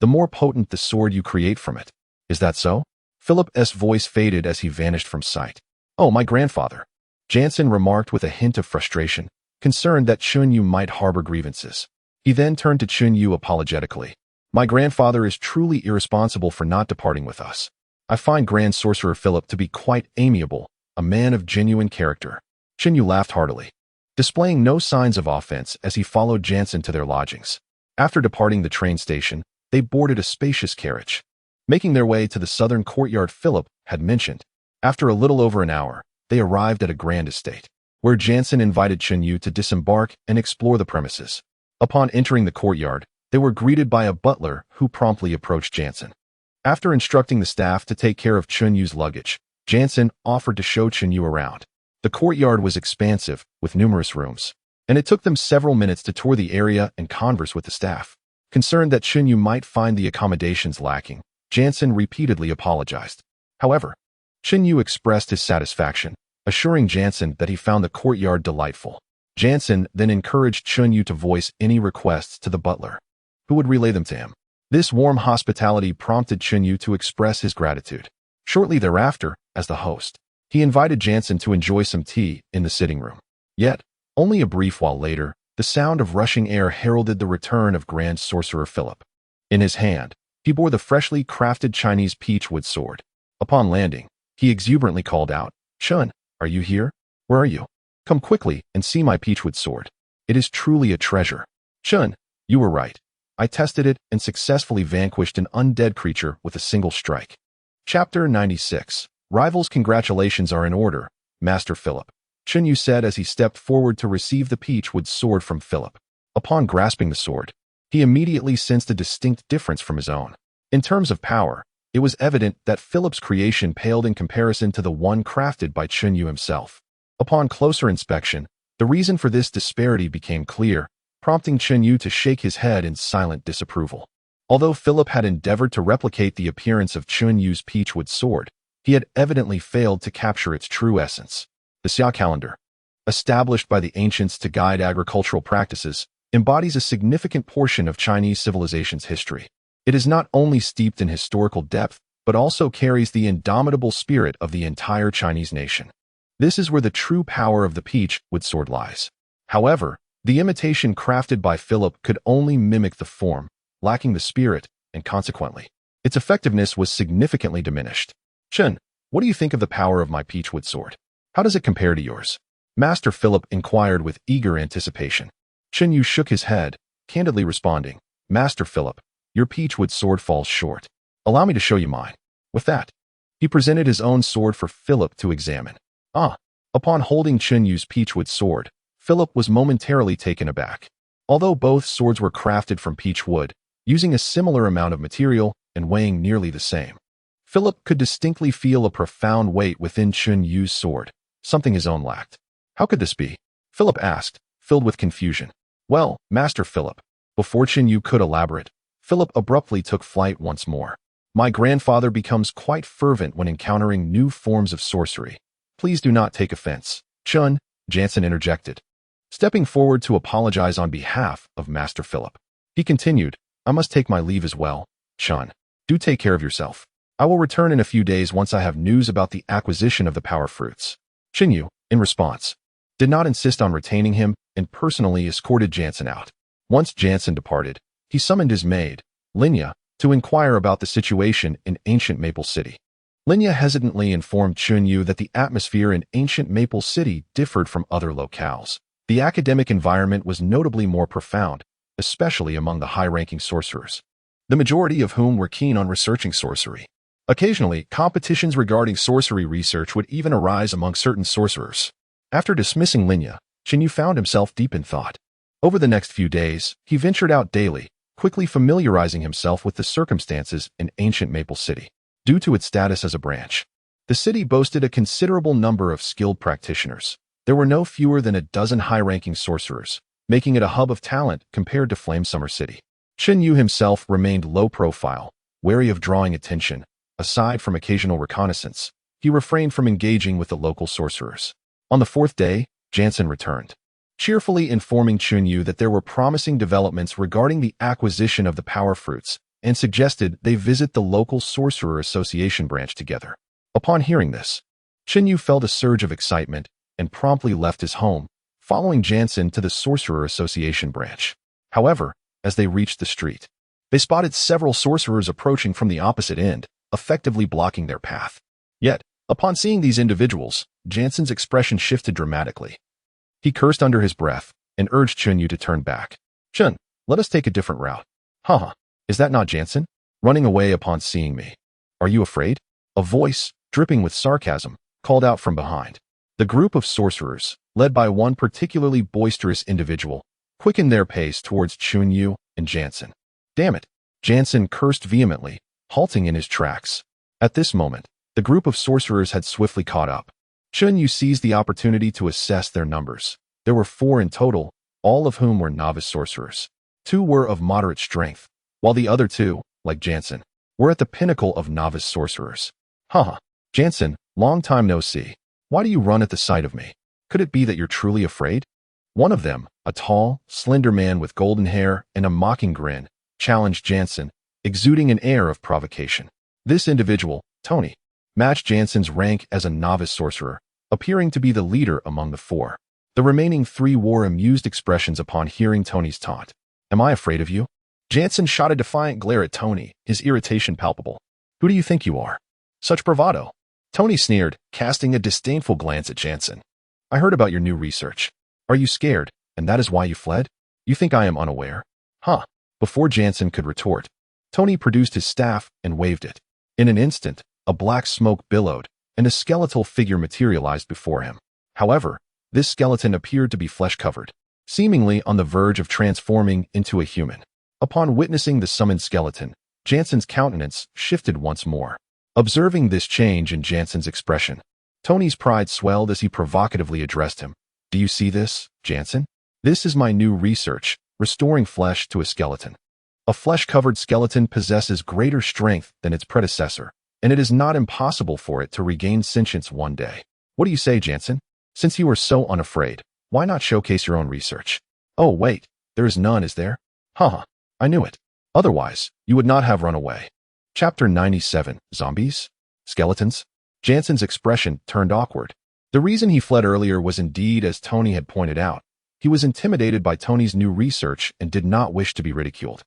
the more potent the sword you create from it. Is that so? Philip's voice faded as he vanished from sight. Oh, my grandfather, Jansen remarked with a hint of frustration, concerned that Chunyu might harbor grievances. He then turned to Chunyu apologetically. My grandfather is truly irresponsible for not departing with us. I find Grand Sorcerer Philip to be quite amiable, a man of genuine character. Chunyu laughed heartily, displaying no signs of offense as he followed Jansen to their lodgings. After departing the train station, they boarded a spacious carriage, making their way to the southern courtyard Philip had mentioned. After a little over an hour, they arrived at a grand estate. where Jansen invited Chunyu to disembark and explore the premises. Upon entering the courtyard, they were greeted by a butler who promptly approached Jansen. After instructing the staff to take care of Chunyu's luggage, Jansen offered to show Chunyu around. The courtyard was expansive, with numerous rooms, and it took them several minutes to tour the area and converse with the staff. Concerned that Chunyu might find the accommodations lacking, Jansen repeatedly apologized. However, Chunyu expressed his satisfaction, assuring Jansen that he found the courtyard delightful. Jansen then encouraged Chunyu to voice any requests to the butler, who would relay them to him. This warm hospitality prompted Chunyu to express his gratitude. Shortly thereafter, as the host, he invited Jansen to enjoy some tea in the sitting room. Yet, only a brief while later, the sound of rushing air heralded the return of Grand Sorcerer Philip. In his hand, he bore the freshly crafted Chinese peachwood sword. Upon landing, he exuberantly called out, "Chun, are you here? Where are you? Come quickly and see my peachwood sword. It is truly a treasure." "Chun, you were right. I tested it and successfully vanquished an undead creature with a single strike." Chapter 96. Rivals' congratulations are in order, Master Philip, Chunyu said as he stepped forward to receive the peachwood sword from Philip. Upon grasping the sword, he immediately sensed a distinct difference from his own. In terms of power, it was evident that Philip's creation paled in comparison to the one crafted by Chunyu himself. Upon closer inspection, the reason for this disparity became clear, prompting Chunyu to shake his head in silent disapproval. Although Philip had endeavored to replicate the appearance of Chunyu's peachwood sword, he had evidently failed to capture its true essence. The Xia calendar, established by the ancients to guide agricultural practices, embodies a significant portion of Chinese civilization's history. It is not only steeped in historical depth, but also carries the indomitable spirit of the entire Chinese nation. This is where the true power of the peachwood sword lies. However, the imitation crafted by Philip could only mimic the form, lacking the spirit, and consequently, its effectiveness was significantly diminished. "Chun, what do you think of the power of my peachwood sword? How does it compare to yours?" Master Philip inquired with eager anticipation. Chunyu shook his head, candidly responding, "Master Philip, your peachwood sword falls short. Allow me to show you mine." With that, he presented his own sword for Philip to examine. Upon holding Chunyu's peachwood sword, Philip was momentarily taken aback. Although both swords were crafted from peachwood, using a similar amount of material and weighing nearly the same, Philip could distinctly feel a profound weight within Chunyu's sword, something his own lacked. "How could this be?" Philip asked, filled with confusion. "Well, Master Philip," before Chunyu could elaborate, Philip abruptly took flight once more. "My grandfather becomes quite fervent when encountering new forms of sorcery. Please do not take offense, Chun," Jansen interjected, stepping forward to apologize on behalf of Master Philip. He continued, "I must take my leave as well, Chun. Do take care of yourself. I will return in a few days once I have news about the acquisition of the power fruits." Chunyu, in response, did not insist on retaining him and personally escorted Jansen out. Once Jansen departed, he summoned his maid, Linya, to inquire about the situation in ancient Maple City. Linya hesitantly informed Chunyu that the atmosphere in ancient Maple City differed from other locales. The academic environment was notably more profound, especially among the high-ranking sorcerers, the majority of whom were keen on researching sorcery. Occasionally, competitions regarding sorcery research would even arise among certain sorcerers. After dismissing Linya, Chunyu found himself deep in thought. Over the next few days, he ventured out daily, quickly familiarizing himself with the circumstances in ancient Maple City. Due to its status as a branch, the city boasted a considerable number of skilled practitioners. There were no fewer than a dozen high-ranking sorcerers, making it a hub of talent compared to Flamesummer City. Chunyu himself remained low-profile, wary of drawing attention. Aside from occasional reconnaissance, he refrained from engaging with the local sorcerers. On the fourth day, Jansen returned, cheerfully informing Chunyu that there were promising developments regarding the acquisition of the power fruits, and suggested they visit the local Sorcerer Association branch together. Upon hearing this, Chunyu felt a surge of excitement and promptly left his home, following Jansen to the Sorcerer Association branch. However, as they reached the street, they spotted several sorcerers approaching from the opposite end, effectively blocking their path. Yet, upon seeing these individuals, Jansen's expression shifted dramatically. He cursed under his breath and urged Chunyu to turn back. "Chun, let us take a different route." "Haha, is that not Jansen? Running away upon seeing me. Are you afraid?" A voice, dripping with sarcasm, called out from behind. The group of sorcerers, led by one particularly boisterous individual, quickened their pace towards Chunyu and Jansen. Damn it! Jansen cursed vehemently, halting in his tracks. At this moment, the group of sorcerers had swiftly caught up. Chunyu seized the opportunity to assess their numbers. There were 4 in total, all of whom were novice sorcerers. 2 were of moderate strength, while the other 2, like Jansen, were at the pinnacle of novice sorcerers. Haha. Jansen, long time no see. Why do you run at the sight of me? Could it be that you're truly afraid? One of them, a tall, slender man with golden hair and a mocking grin, challenged Jansen, exuding an air of provocation. This individual, Tony, matched Jansen's rank as a novice sorcerer, appearing to be the leader among the 4. The remaining 3 wore amused expressions upon hearing Tony's taunt. Am I afraid of you? Jansen shot a defiant glare at Tony, his irritation palpable. Who do you think you are? Such bravado. Tony sneered, casting a disdainful glance at Jansen. I heard about your new research. Are you scared, and that is why you fled? You think I am unaware? Huh. Before Jansen could retort, Tony produced his staff and waved it. In an instant, a black smoke billowed, and a skeletal figure materialized before him. However, this skeleton appeared to be flesh-covered, seemingly on the verge of transforming into a human. Upon witnessing the summoned skeleton, Jansen's countenance shifted once more. Observing this change in Jansen's expression, Tony's pride swelled as he provocatively addressed him. Do you see this, Jansen? This is my new research, restoring flesh to a skeleton. A flesh-covered skeleton possesses greater strength than its predecessor, and it is not impossible for it to regain sentience one day. What do you say, Jansen? Since you are so unafraid, why not showcase your own research? Oh, wait, there is none, is there? Haha, I knew it. Otherwise, you would not have run away. Chapter 97, Zombies? Skeletons? Jansen's expression turned awkward. The reason he fled earlier was indeed as Tony had pointed out. He was intimidated by Tony's new research and did not wish to be ridiculed,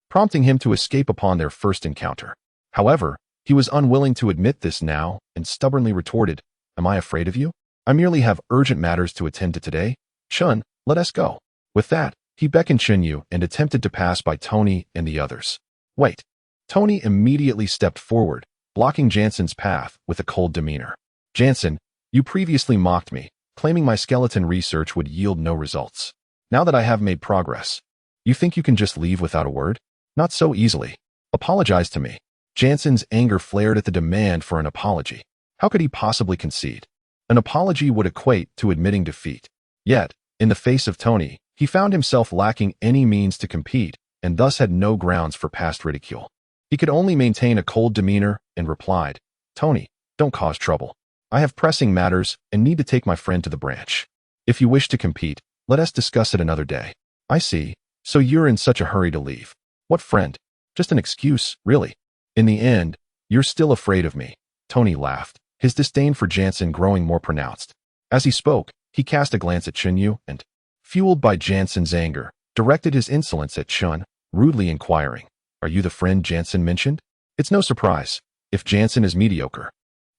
prompting him to escape upon their first encounter. However, he was unwilling to admit this now and stubbornly retorted, Am I afraid of you? I merely have urgent matters to attend to today. Chun, let us go. With that, he beckoned Chunyu and attempted to pass by Tony and the others. Wait. Tony immediately stepped forward, blocking Jansen's path with a cold demeanor. Jansen, you previously mocked me, claiming my skeleton research would yield no results. Now that I have made progress, you think you can just leave without a word? Not so easily. Apologize to me. Jansen's anger flared at the demand for an apology. How could he possibly concede? An apology would equate to admitting defeat. Yet, in the face of Tony, he found himself lacking any means to compete and thus had no grounds for past ridicule. He could only maintain a cold demeanor and replied, Tony, don't cause trouble. I have pressing matters and need to take my friend to the branch. If you wish to compete, let us discuss it another day. I see. So you're in such a hurry to leave. What friend? Just an excuse, really. In the end, you're still afraid of me. Tony laughed, his disdain for Jansen growing more pronounced. As he spoke, he cast a glance at Chunyu and, fueled by Jansen's anger, directed his insolence at Chun, rudely inquiring, Are you the friend Jansen mentioned? It's no surprise. If Jansen is mediocre,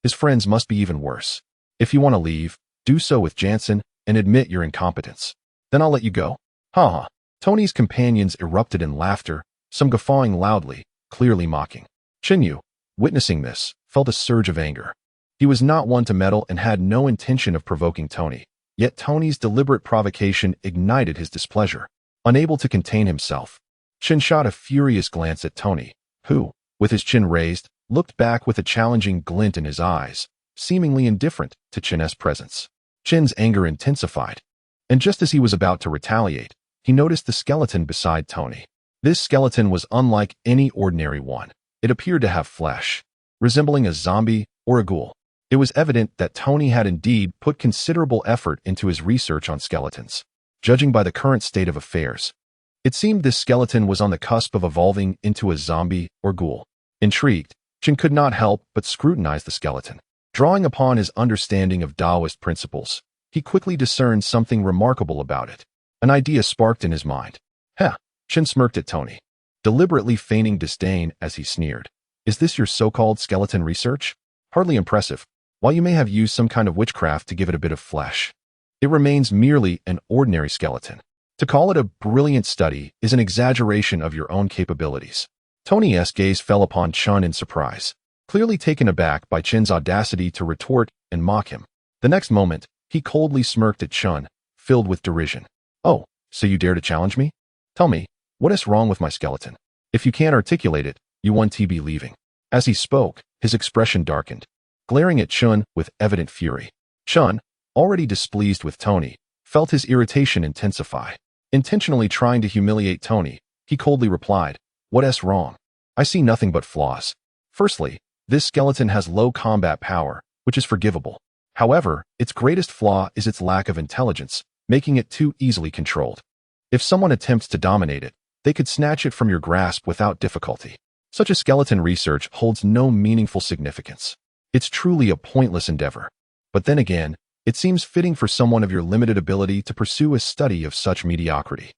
his friends must be even worse. If you want to leave, do so with Jansen and admit your incompetence. Then I'll let you go. Ha ha. Tony's companions erupted in laughter, some guffawing loudly, clearly mocking. Chunyu, witnessing this, felt a surge of anger. He was not one to meddle and had no intention of provoking Tony, yet Tony's deliberate provocation ignited his displeasure. Unable to contain himself, Chin shot a furious glance at Tony, who, with his chin raised, looked back with a challenging glint in his eyes, seemingly indifferent to Chin's presence. Chin's anger intensified, and just as he was about to retaliate, he noticed the skeleton beside Tony. This skeleton was unlike any ordinary one. It appeared to have flesh, resembling a zombie or a ghoul. It was evident that Tony had indeed put considerable effort into his research on skeletons. Judging by the current state of affairs, it seemed this skeleton was on the cusp of evolving into a zombie or ghoul. Intrigued, Chin could not help but scrutinize the skeleton. Drawing upon his understanding of Daoist principles, he quickly discerned something remarkable about it. An idea sparked in his mind. Heh, Chin smirked at Tony, deliberately feigning disdain as he sneered. Is this your so-called skeleton research? Hardly impressive. While you may have used some kind of witchcraft to give it a bit of flesh, it remains merely an ordinary skeleton. To call it a brilliant study is an exaggeration of your own capabilities. Tony's gaze fell upon Chun in surprise, clearly taken aback by Chin's audacity to retort and mock him. The next moment, He coldly smirked at Chun, filled with derision. "Oh, so you dare to challenge me? Tell me, what is wrong with my skeleton? If you can't articulate it, you want to be leaving." As he spoke, his expression darkened, glaring at Chun with evident fury. Chun, already displeased with Tony, felt his irritation intensify. Intentionally trying to humiliate Tony, he coldly replied, "What's wrong? I see nothing but flaws. Firstly, this skeleton has low combat power, which is forgivable. However, its greatest flaw is its lack of intelligence, making it too easily controlled. If someone attempts to dominate it, they could snatch it from your grasp without difficulty. Such a skeleton research holds no meaningful significance. It's truly a pointless endeavor. But then again, it seems fitting for someone of your limited ability to pursue a study of such mediocrity."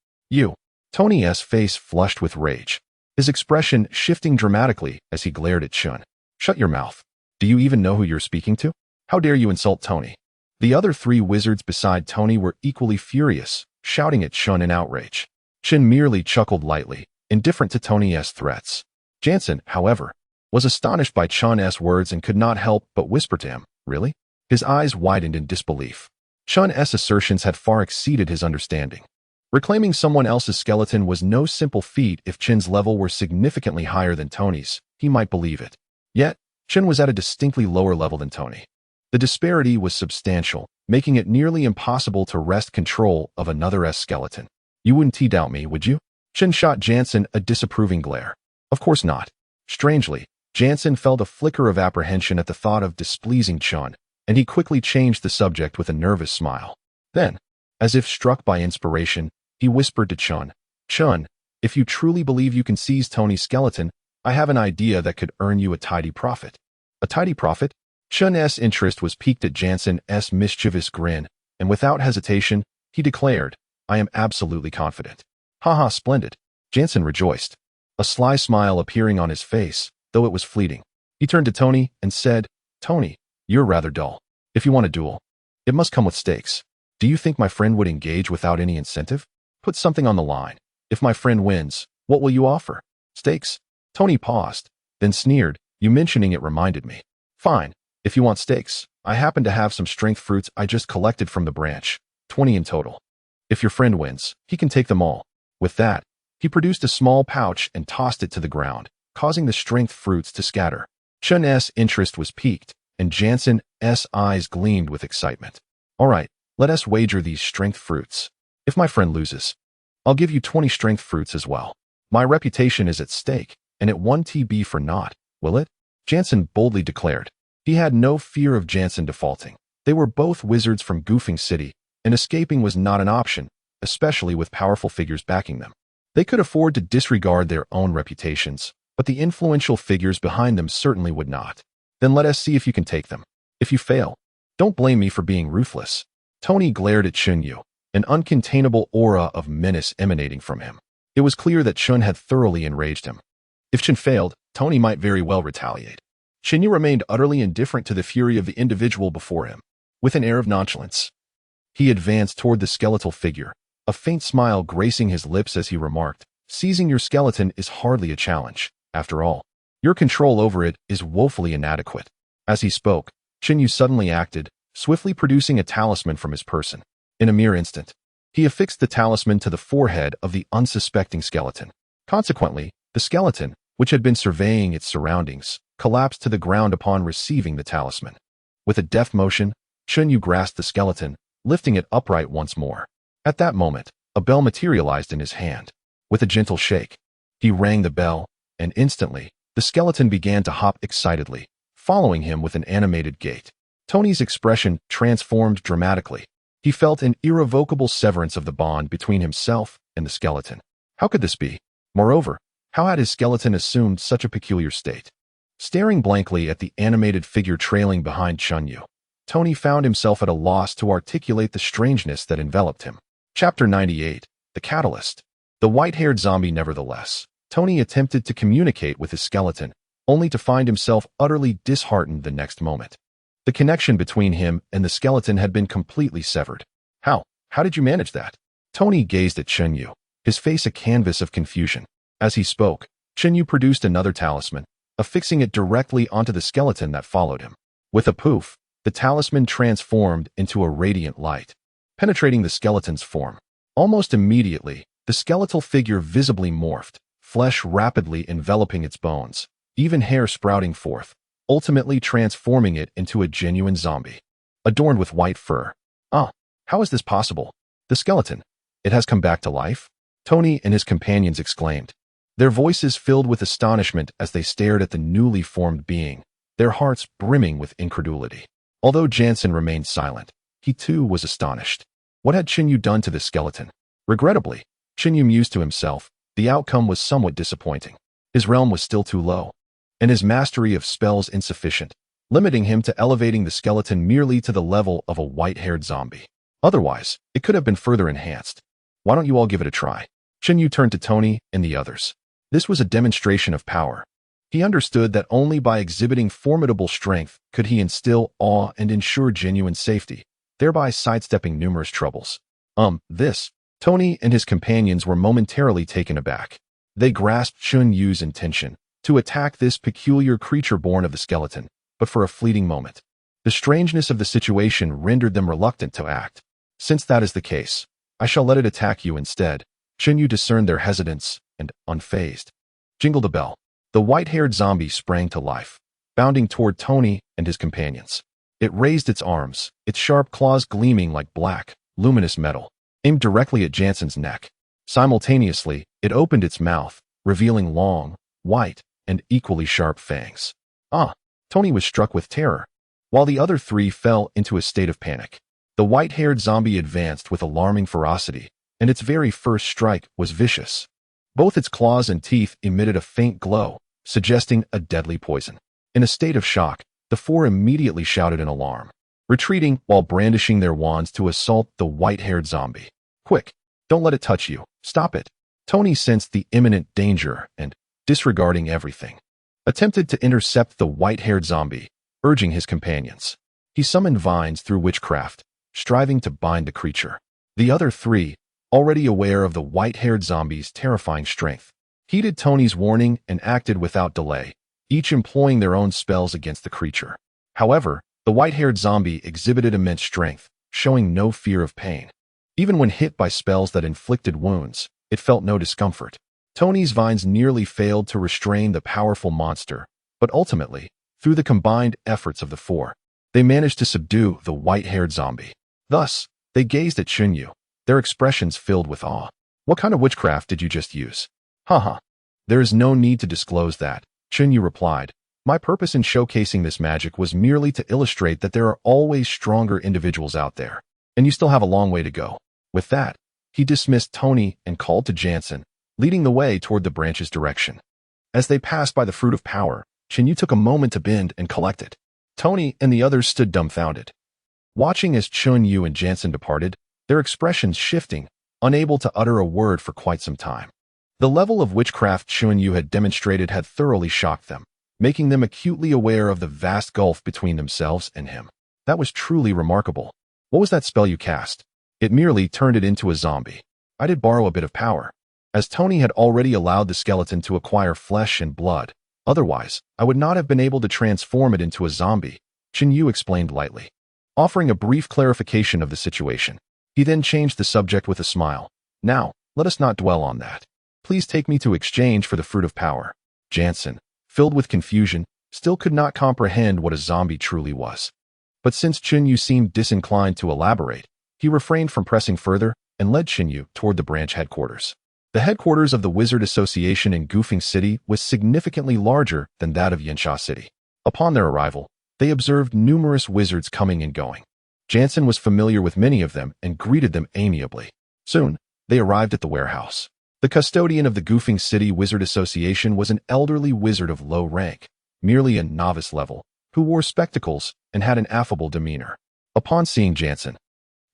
Tony's face flushed with rage, his expression shifting dramatically as he glared at Chun. "Shut your mouth. Do you even know who you're speaking to? How dare you insult Tony?" The other three wizards beside Tony were equally furious, shouting at Chun in outrage. Chun merely chuckled lightly, indifferent to Tony's threats. Jansen, however, was astonished by Chun's words and could not help but whisper to him, "Really?" His eyes widened in disbelief. Chun's assertions had far exceeded his understanding. Reclaiming someone else's skeleton was no simple feat. If Chin's level were significantly higher than Tony's, he might believe it. Yet, Chin was at a distinctly lower level than Tony. The disparity was substantial, making it nearly impossible to wrest control of another's skeleton. "You wouldn't doubt me, would you?" Chin shot Jansen a disapproving glare. "Of course not." Strangely, Jansen felt a flicker of apprehension at the thought of displeasing Chun, and he quickly changed the subject with a nervous smile. Then, as if struck by inspiration, he whispered to Chun, "Chun, if you truly believe you can seize Tony's skeleton, I have an idea that could earn you a tidy profit." "A tidy profit?" Chun's interest was piqued at Jansen's mischievous grin, and without hesitation, he declared, "I am absolutely confident." "Haha, splendid." Jansen rejoiced, a sly smile appearing on his face, though it was fleeting. He turned to Tony and said, "Tony, you're rather dull. If you want a duel, it must come with stakes. Do you think my friend would engage without any incentive? Put something on the line. If my friend wins, what will you offer?" "Stakes?" Tony paused, then sneered. "You mentioning it reminded me." "Fine. If you want stakes, I happen to have some strength fruits I just collected from the branch, 20 in total. If your friend wins, he can take them all." With that, he produced a small pouch and tossed it to the ground, causing the strength fruits to scatter. Chun's interest was piqued, and Jansen's eyes gleamed with excitement. "All right, let us wager these strength fruits. If my friend loses, I'll give you 20 strength fruits as well. My reputation is at stake, and it won't be for naught, will it?" Jansen boldly declared. He had no fear of Jansen defaulting. They were both wizards from Goofing City, and escaping was not an option, especially with powerful figures backing them. They could afford to disregard their own reputations, but the influential figures behind them certainly would not. "Then let us see if you can take them. If you fail, don't blame me for being ruthless." Tony glared at Chunyu, an uncontainable aura of menace emanating from him. It was clear that Chun had thoroughly enraged him. If Chun failed, Tony might very well retaliate. Chunyu remained utterly indifferent to the fury of the individual before him. With an air of nonchalance, he advanced toward the skeletal figure, a faint smile gracing his lips as he remarked, "Seizing your skeleton is hardly a challenge. After all, your control over it is woefully inadequate." As he spoke, Chunyu suddenly acted, swiftly producing a talisman from his person. In a mere instant, he affixed the talisman to the forehead of the unsuspecting skeleton. Consequently, the skeleton, which had been surveying its surroundings, collapsed to the ground upon receiving the talisman. With a deft motion, Chunyu grasped the skeleton, lifting it upright once more. At that moment, a bell materialized in his hand. With a gentle shake, he rang the bell, and instantly, the skeleton began to hop excitedly, following him with an animated gait. Tony's expression transformed dramatically. He felt an irrevocable severance of the bond between himself and the skeleton. How could this be? Moreover, how had his skeleton assumed such a peculiar state? Staring blankly at the animated figure trailing behind Chunyu, Tony found himself at a loss to articulate the strangeness that enveloped him. Chapter 98, The Catalyst. The white-haired zombie nevertheless. Tony attempted to communicate with his skeleton, only to find himself utterly disheartened the next moment. The connection between him and the skeleton had been completely severed. How did you manage that?" Tony gazed at Chunyu, his face a canvas of confusion. As he spoke, Chunyu produced another talisman, affixing it directly onto the skeleton that followed him. With a poof, The talisman transformed into a radiant light, penetrating the skeleton's form. Almost immediately, the skeletal figure visibly morphed, flesh rapidly enveloping its bones, even hair sprouting forth, ultimately transforming it into a genuine zombie, adorned with white fur. Ah, how is this possible? The skeleton, it has come back to life? Tony and his companions exclaimed, their voices filled with astonishment as they stared at the newly formed being, their hearts brimming with incredulity. Although Jansen remained silent, he too was astonished. What had Chinyu done to the skeleton? Regrettably, Chinyu mused to himself, the outcome was somewhat disappointing. His realm was still too low, and his mastery of spells insufficient, limiting him to elevating the skeleton merely to the level of a white-haired zombie. Otherwise, it could have been further enhanced. Why don't you all give it a try? Chinyu turned to Tony and the others. This was a demonstration of power. He understood that only by exhibiting formidable strength could he instill awe and ensure genuine safety, thereby sidestepping numerous troubles. Tony and his companions were momentarily taken aback. They grasped Chun Yu's intention to attack this peculiar creature born of the skeleton, but for a fleeting moment. The strangeness of the situation rendered them reluctant to act. Since that is the case, I shall let it attack you instead. Chun Yu discerned their hesitance and, unfazed, jingled a bell. The white-haired zombie sprang to life, bounding toward Tony and his companions. It raised its arms, its sharp claws gleaming like black, luminous metal, aimed directly at Jansen's neck. Simultaneously, it opened its mouth, revealing long, white, and equally sharp fangs. Tony was struck with terror, while the other three fell into a state of panic. The white-haired zombie advanced with alarming ferocity, and its very first strike was vicious. Both its claws and teeth emitted a faint glow, suggesting a deadly poison. In a state of shock, the four immediately shouted in alarm, retreating while brandishing their wands to assault the white-haired zombie. Quick, don't let it touch you. Stop it. Tony sensed the imminent danger and, disregarding everything, attempted to intercept the white-haired zombie, urging his companions. He summoned vines through witchcraft, striving to bind the creature. The other three, already aware of the white-haired zombie's terrifying strength, heeded Tony's warning and acted without delay, each employing their own spells against the creature. However, the white-haired zombie exhibited immense strength, showing no fear of pain. Even when hit by spells that inflicted wounds, it felt no discomfort. Tony's vines nearly failed to restrain the powerful monster, but ultimately, through the combined efforts of the four, they managed to subdue the white-haired zombie. Thus, they gazed at Chun Yu, their expressions filled with awe. What kind of witchcraft did you just use? Haha. There is no need to disclose that, Chun Yu replied. My purpose in showcasing this magic was merely to illustrate that there are always stronger individuals out there, and you still have a long way to go. With that, he dismissed Tony and called to Jansen, leading the way toward the branch's direction. As they passed by the fruit of power, Chun Yu took a moment to bend and collect it. Tony and the others stood dumbfounded, watching as Chun Yu and Jansen departed, their expressions shifting, unable to utter a word for quite some time. The level of witchcraft Chun Yu had demonstrated had thoroughly shocked them, making them acutely aware of the vast gulf between themselves and him. That was truly remarkable. What was that spell you cast? It merely turned it into a zombie. I did borrow a bit of power, as Tony had already allowed the skeleton to acquire flesh and blood. Otherwise, I would not have been able to transform it into a zombie, Chun Yu explained lightly, offering a brief clarification of the situation. He then changed the subject with a smile. Now, let us not dwell on that. Please take me to exchange for the fruit of power. Jansen, filled with confusion, still could not comprehend what a zombie truly was. But since Chun Yu seemed disinclined to elaborate, he refrained from pressing further and led Chun Yu toward the branch headquarters. The headquarters of the Wizard Association in Goofing City was significantly larger than that of Yansha City. Upon their arrival, they observed numerous wizards coming and going. Jansen was familiar with many of them and greeted them amiably. Soon, they arrived at the warehouse. The custodian of the Goofing City Wizard Association was an elderly wizard of low rank, merely a novice level, who wore spectacles and had an affable demeanor. Upon seeing Jansen,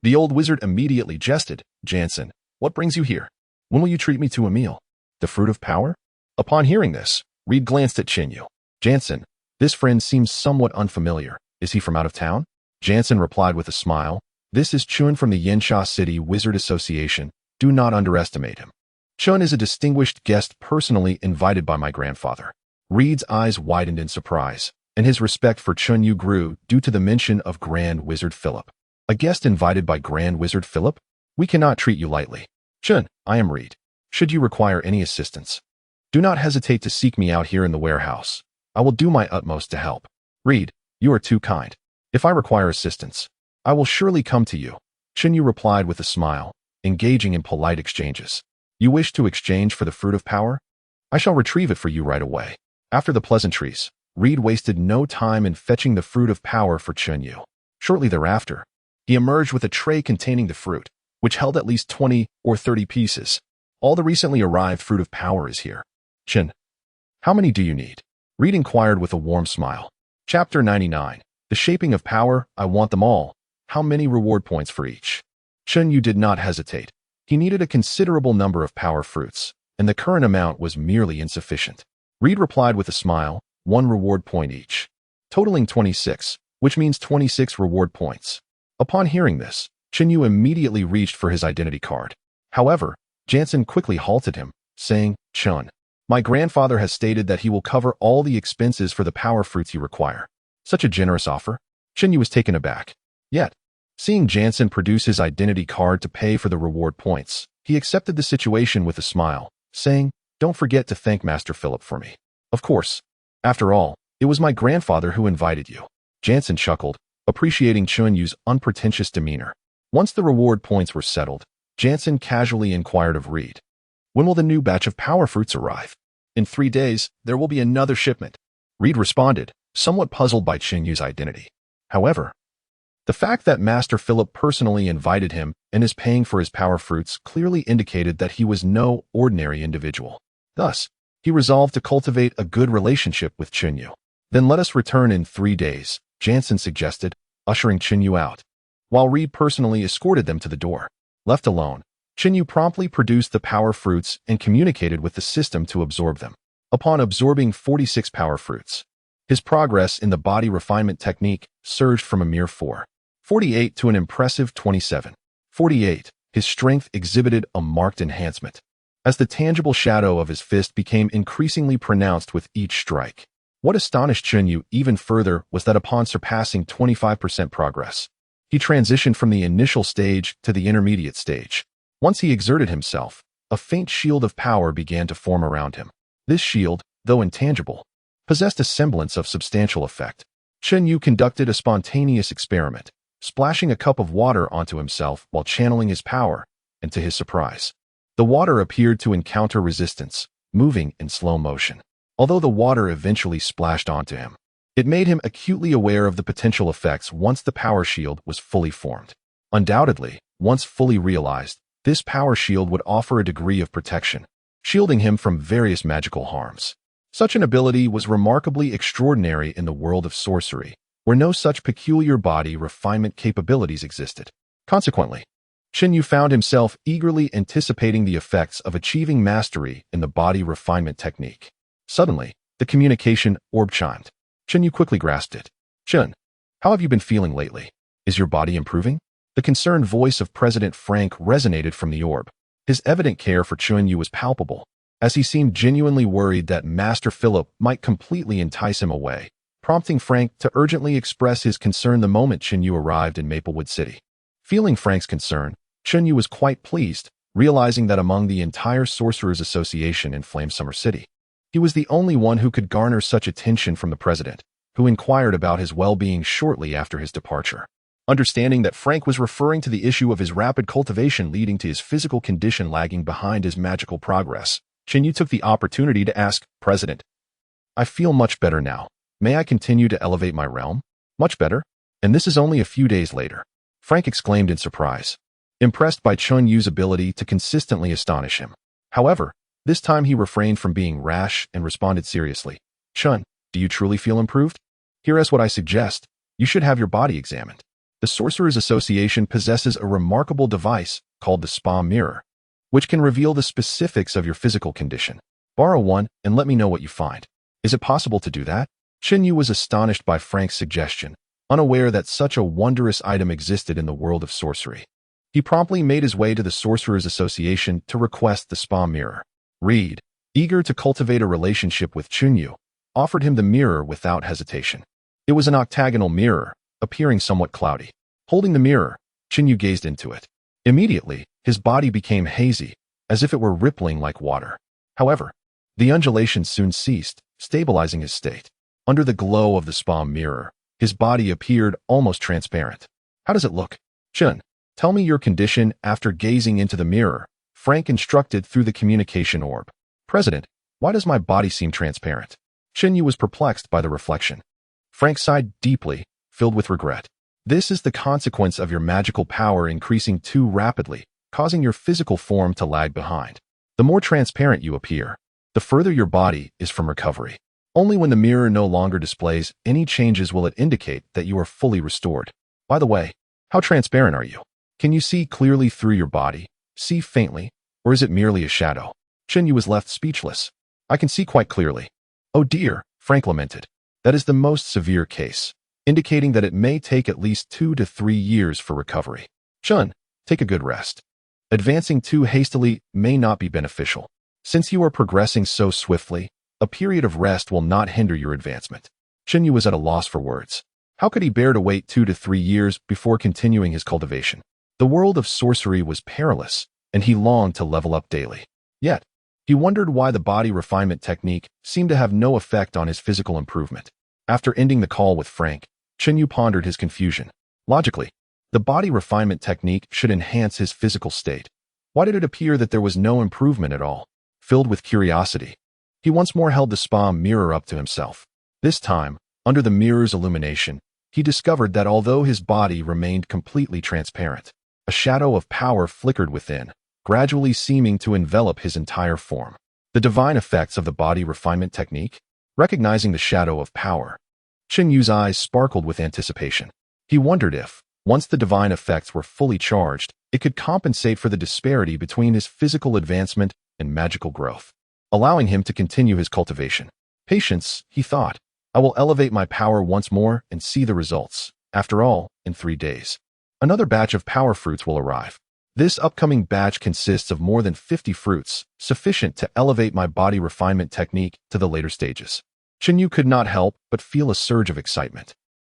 the old wizard immediately jested. Jansen, what brings you here? When will you treat me to a meal? The fruit of power? Upon hearing this, Reed glanced at Chun Yu. Jansen, this friend seems somewhat unfamiliar. Is he from out of town? Jansen replied with a smile. This is Chun from the Yansha City Wizard Association. Do not underestimate him. Chun is a distinguished guest personally invited by my grandfather. Reed's eyes widened in surprise. and his respect for Chunyu grew due to the mention of Grand Wizard Philip. A guest invited by Grand Wizard Philip? We cannot treat you lightly. Chun, I am Reed. Should you require any assistance, do not hesitate to seek me out here in the warehouse. I will do my utmost to help. Reed, you are too kind. If I require assistance, I will surely come to you. Chunyu replied with a smile, engaging in polite exchanges. You wish to exchange for the fruit of power? I shall retrieve it for you right away. After the pleasantries, Reed wasted no time in fetching the fruit of power for Chunyu. Shortly thereafter, he emerged with a tray containing the fruit, which held at least 20 or 30 pieces. All the recently arrived fruit of power is here. Chun, how many do you need? Reed inquired with a warm smile. Chapter 99. The Shaping of Power. I want them all. How many reward points for each? Chunyu did not hesitate. He needed a considerable number of power fruits, and the current amount was merely insufficient. Reed replied with a smile, 1 reward point each, totaling 26, which means 26 reward points. Upon hearing this, Chunyu immediately reached for his identity card. However, Jansen quickly halted him, saying, Chun, my grandfather has stated that he will cover all the expenses for the power fruits you require. Such a generous offer? Chunyu was taken aback. Yet, seeing Jansen produce his identity card to pay for the reward points, he accepted the situation with a smile, saying, don't forget to thank Master Philip for me. Of course. After all, it was my grandfather who invited you. Jansen chuckled, appreciating Chunyu's unpretentious demeanor. Once the reward points were settled, Jansen casually inquired of Reed, when will the new batch of power fruits arrive? In 3 days, there will be another shipment. Reed responded, somewhat puzzled by Chunyu's identity. However, the fact that Master Philip personally invited him and is paying for his power fruits clearly indicated that he was no ordinary individual. Thus, he resolved to cultivate a good relationship with Chunyu. Then let us return in 3 days, Jansen suggested, ushering Chunyu out, while Reed personally escorted them to the door. Left alone, Chunyu promptly produced the power fruits and communicated with the system to absorb them. Upon absorbing 46 power fruits, his progress in the body refinement technique surged from a mere 48 to an impressive 27. 48, his strength exhibited a marked enhancement, as the tangible shadow of his fist became increasingly pronounced with each strike. What astonished Chunyu even further was that upon surpassing 25% progress, he transitioned from the initial stage to the intermediate stage. Once he exerted himself, a faint shield of power began to form around him. This shield, though intangible, possessed a semblance of substantial effect. Chunyu conducted a spontaneous experiment, splashing a cup of water onto himself while channeling his power, and to his surprise, the water appeared to encounter resistance, moving in slow motion. Although the water eventually splashed onto him, it made him acutely aware of the potential effects once the power shield was fully formed. Undoubtedly, once fully realized, this power shield would offer a degree of protection, shielding him from various magical harms. Such an ability was remarkably extraordinary in the world of sorcery, where no such peculiar body refinement capabilities existed. Consequently, Chunyu found himself eagerly anticipating the effects of achieving mastery in the body refinement technique. Suddenly, the communication orb chimed. Chunyu quickly grasped it. Chun, how have you been feeling lately? Is your body improving? The concerned voice of President Frank resonated from the orb. His evident care for Chunyu was palpable, as he seemed genuinely worried that Master Philip might completely entice him away, prompting Frank to urgently express his concern the moment Chunyu arrived in Maplewood City. Feeling Frank's concern, Chunyu was quite pleased, realizing that among the entire Sorcerers Association in Flamesummer City, he was the only one who could garner such attention from the president, who inquired about his well-being shortly after his departure. Understanding that Frank was referring to the issue of his rapid cultivation leading to his physical condition lagging behind his magical progress, Chunyu took the opportunity to ask, President, I feel much better now. May I continue to elevate my realm? Much better? And this is only a few days later. Frank exclaimed in surprise, impressed by Chunyu's ability to consistently astonish him. However, this time he refrained from being rash and responded seriously. Chun, do you truly feel improved? Here is what I suggest. You should have your body examined. The Sorcerers Association possesses a remarkable device called the Spa Mirror, which can reveal the specifics of your physical condition. Borrow one and let me know what you find. Is it possible to do that? Chunyu was astonished by Frank's suggestion, unaware that such a wondrous item existed in the world of sorcery. He promptly made his way to the Sorcerers Association to request the Spa Mirror. Reed, eager to cultivate a relationship with Chunyu, offered him the mirror without hesitation. It was an octagonal mirror, appearing somewhat cloudy. Holding the mirror, Chinyu gazed into it. Immediately, his body became hazy, as if it were rippling like water. However, the undulations soon ceased, stabilizing his state. Under the glow of the spa mirror, his body appeared almost transparent. How does it look? Chun, tell me your condition after gazing into the mirror, Frank instructed through the communication orb. President, why does my body seem transparent? Chinyu was perplexed by the reflection. Frank sighed deeply, filled with regret. This is the consequence of your magical power increasing too rapidly, causing your physical form to lag behind. The more transparent you appear, the further your body is from recovery. Only when the mirror no longer displays any changes will it indicate that you are fully restored. By the way, how transparent are you? Can you see clearly through your body, see faintly, or is it merely a shadow? Chinyu was left speechless. I can see quite clearly. Oh dear, Frank lamented. That is the most severe case, indicating that it may take at least 2 to 3 years for recovery. Chun, take a good rest. Advancing too hastily may not be beneficial. Since you are progressing so swiftly, a period of rest will not hinder your advancement. Chinyu was at a loss for words. How could he bear to wait 2 to 3 years before continuing his cultivation? The world of sorcery was perilous, and he longed to level up daily. Yet, he wondered why the body refinement technique seemed to have no effect on his physical improvement. After ending the call with Frank, Chinyu pondered his confusion. Logically, the body refinement technique should enhance his physical state. Why did it appear that there was no improvement at all? Filled with curiosity, he once more held the spa mirror up to himself. This time, under the mirror's illumination, he discovered that although his body remained completely transparent, a shadow of power flickered within, gradually seeming to envelop his entire form. The divine effects of the body refinement technique? Recognizing the shadow of power, Chinyu's eyes sparkled with anticipation. He wondered if, once the divine effects were fully charged, it could compensate for the disparity between his physical advancement and magical growth, allowing him to continue his cultivation. Patience, he thought. I will elevate my power once more and see the results. After all, in 3 days, another batch of power fruits will arrive. This upcoming batch consists of more than 50 fruits, sufficient to elevate my body refinement technique to the later stages. Chinyu could not help but feel a surge of excitement.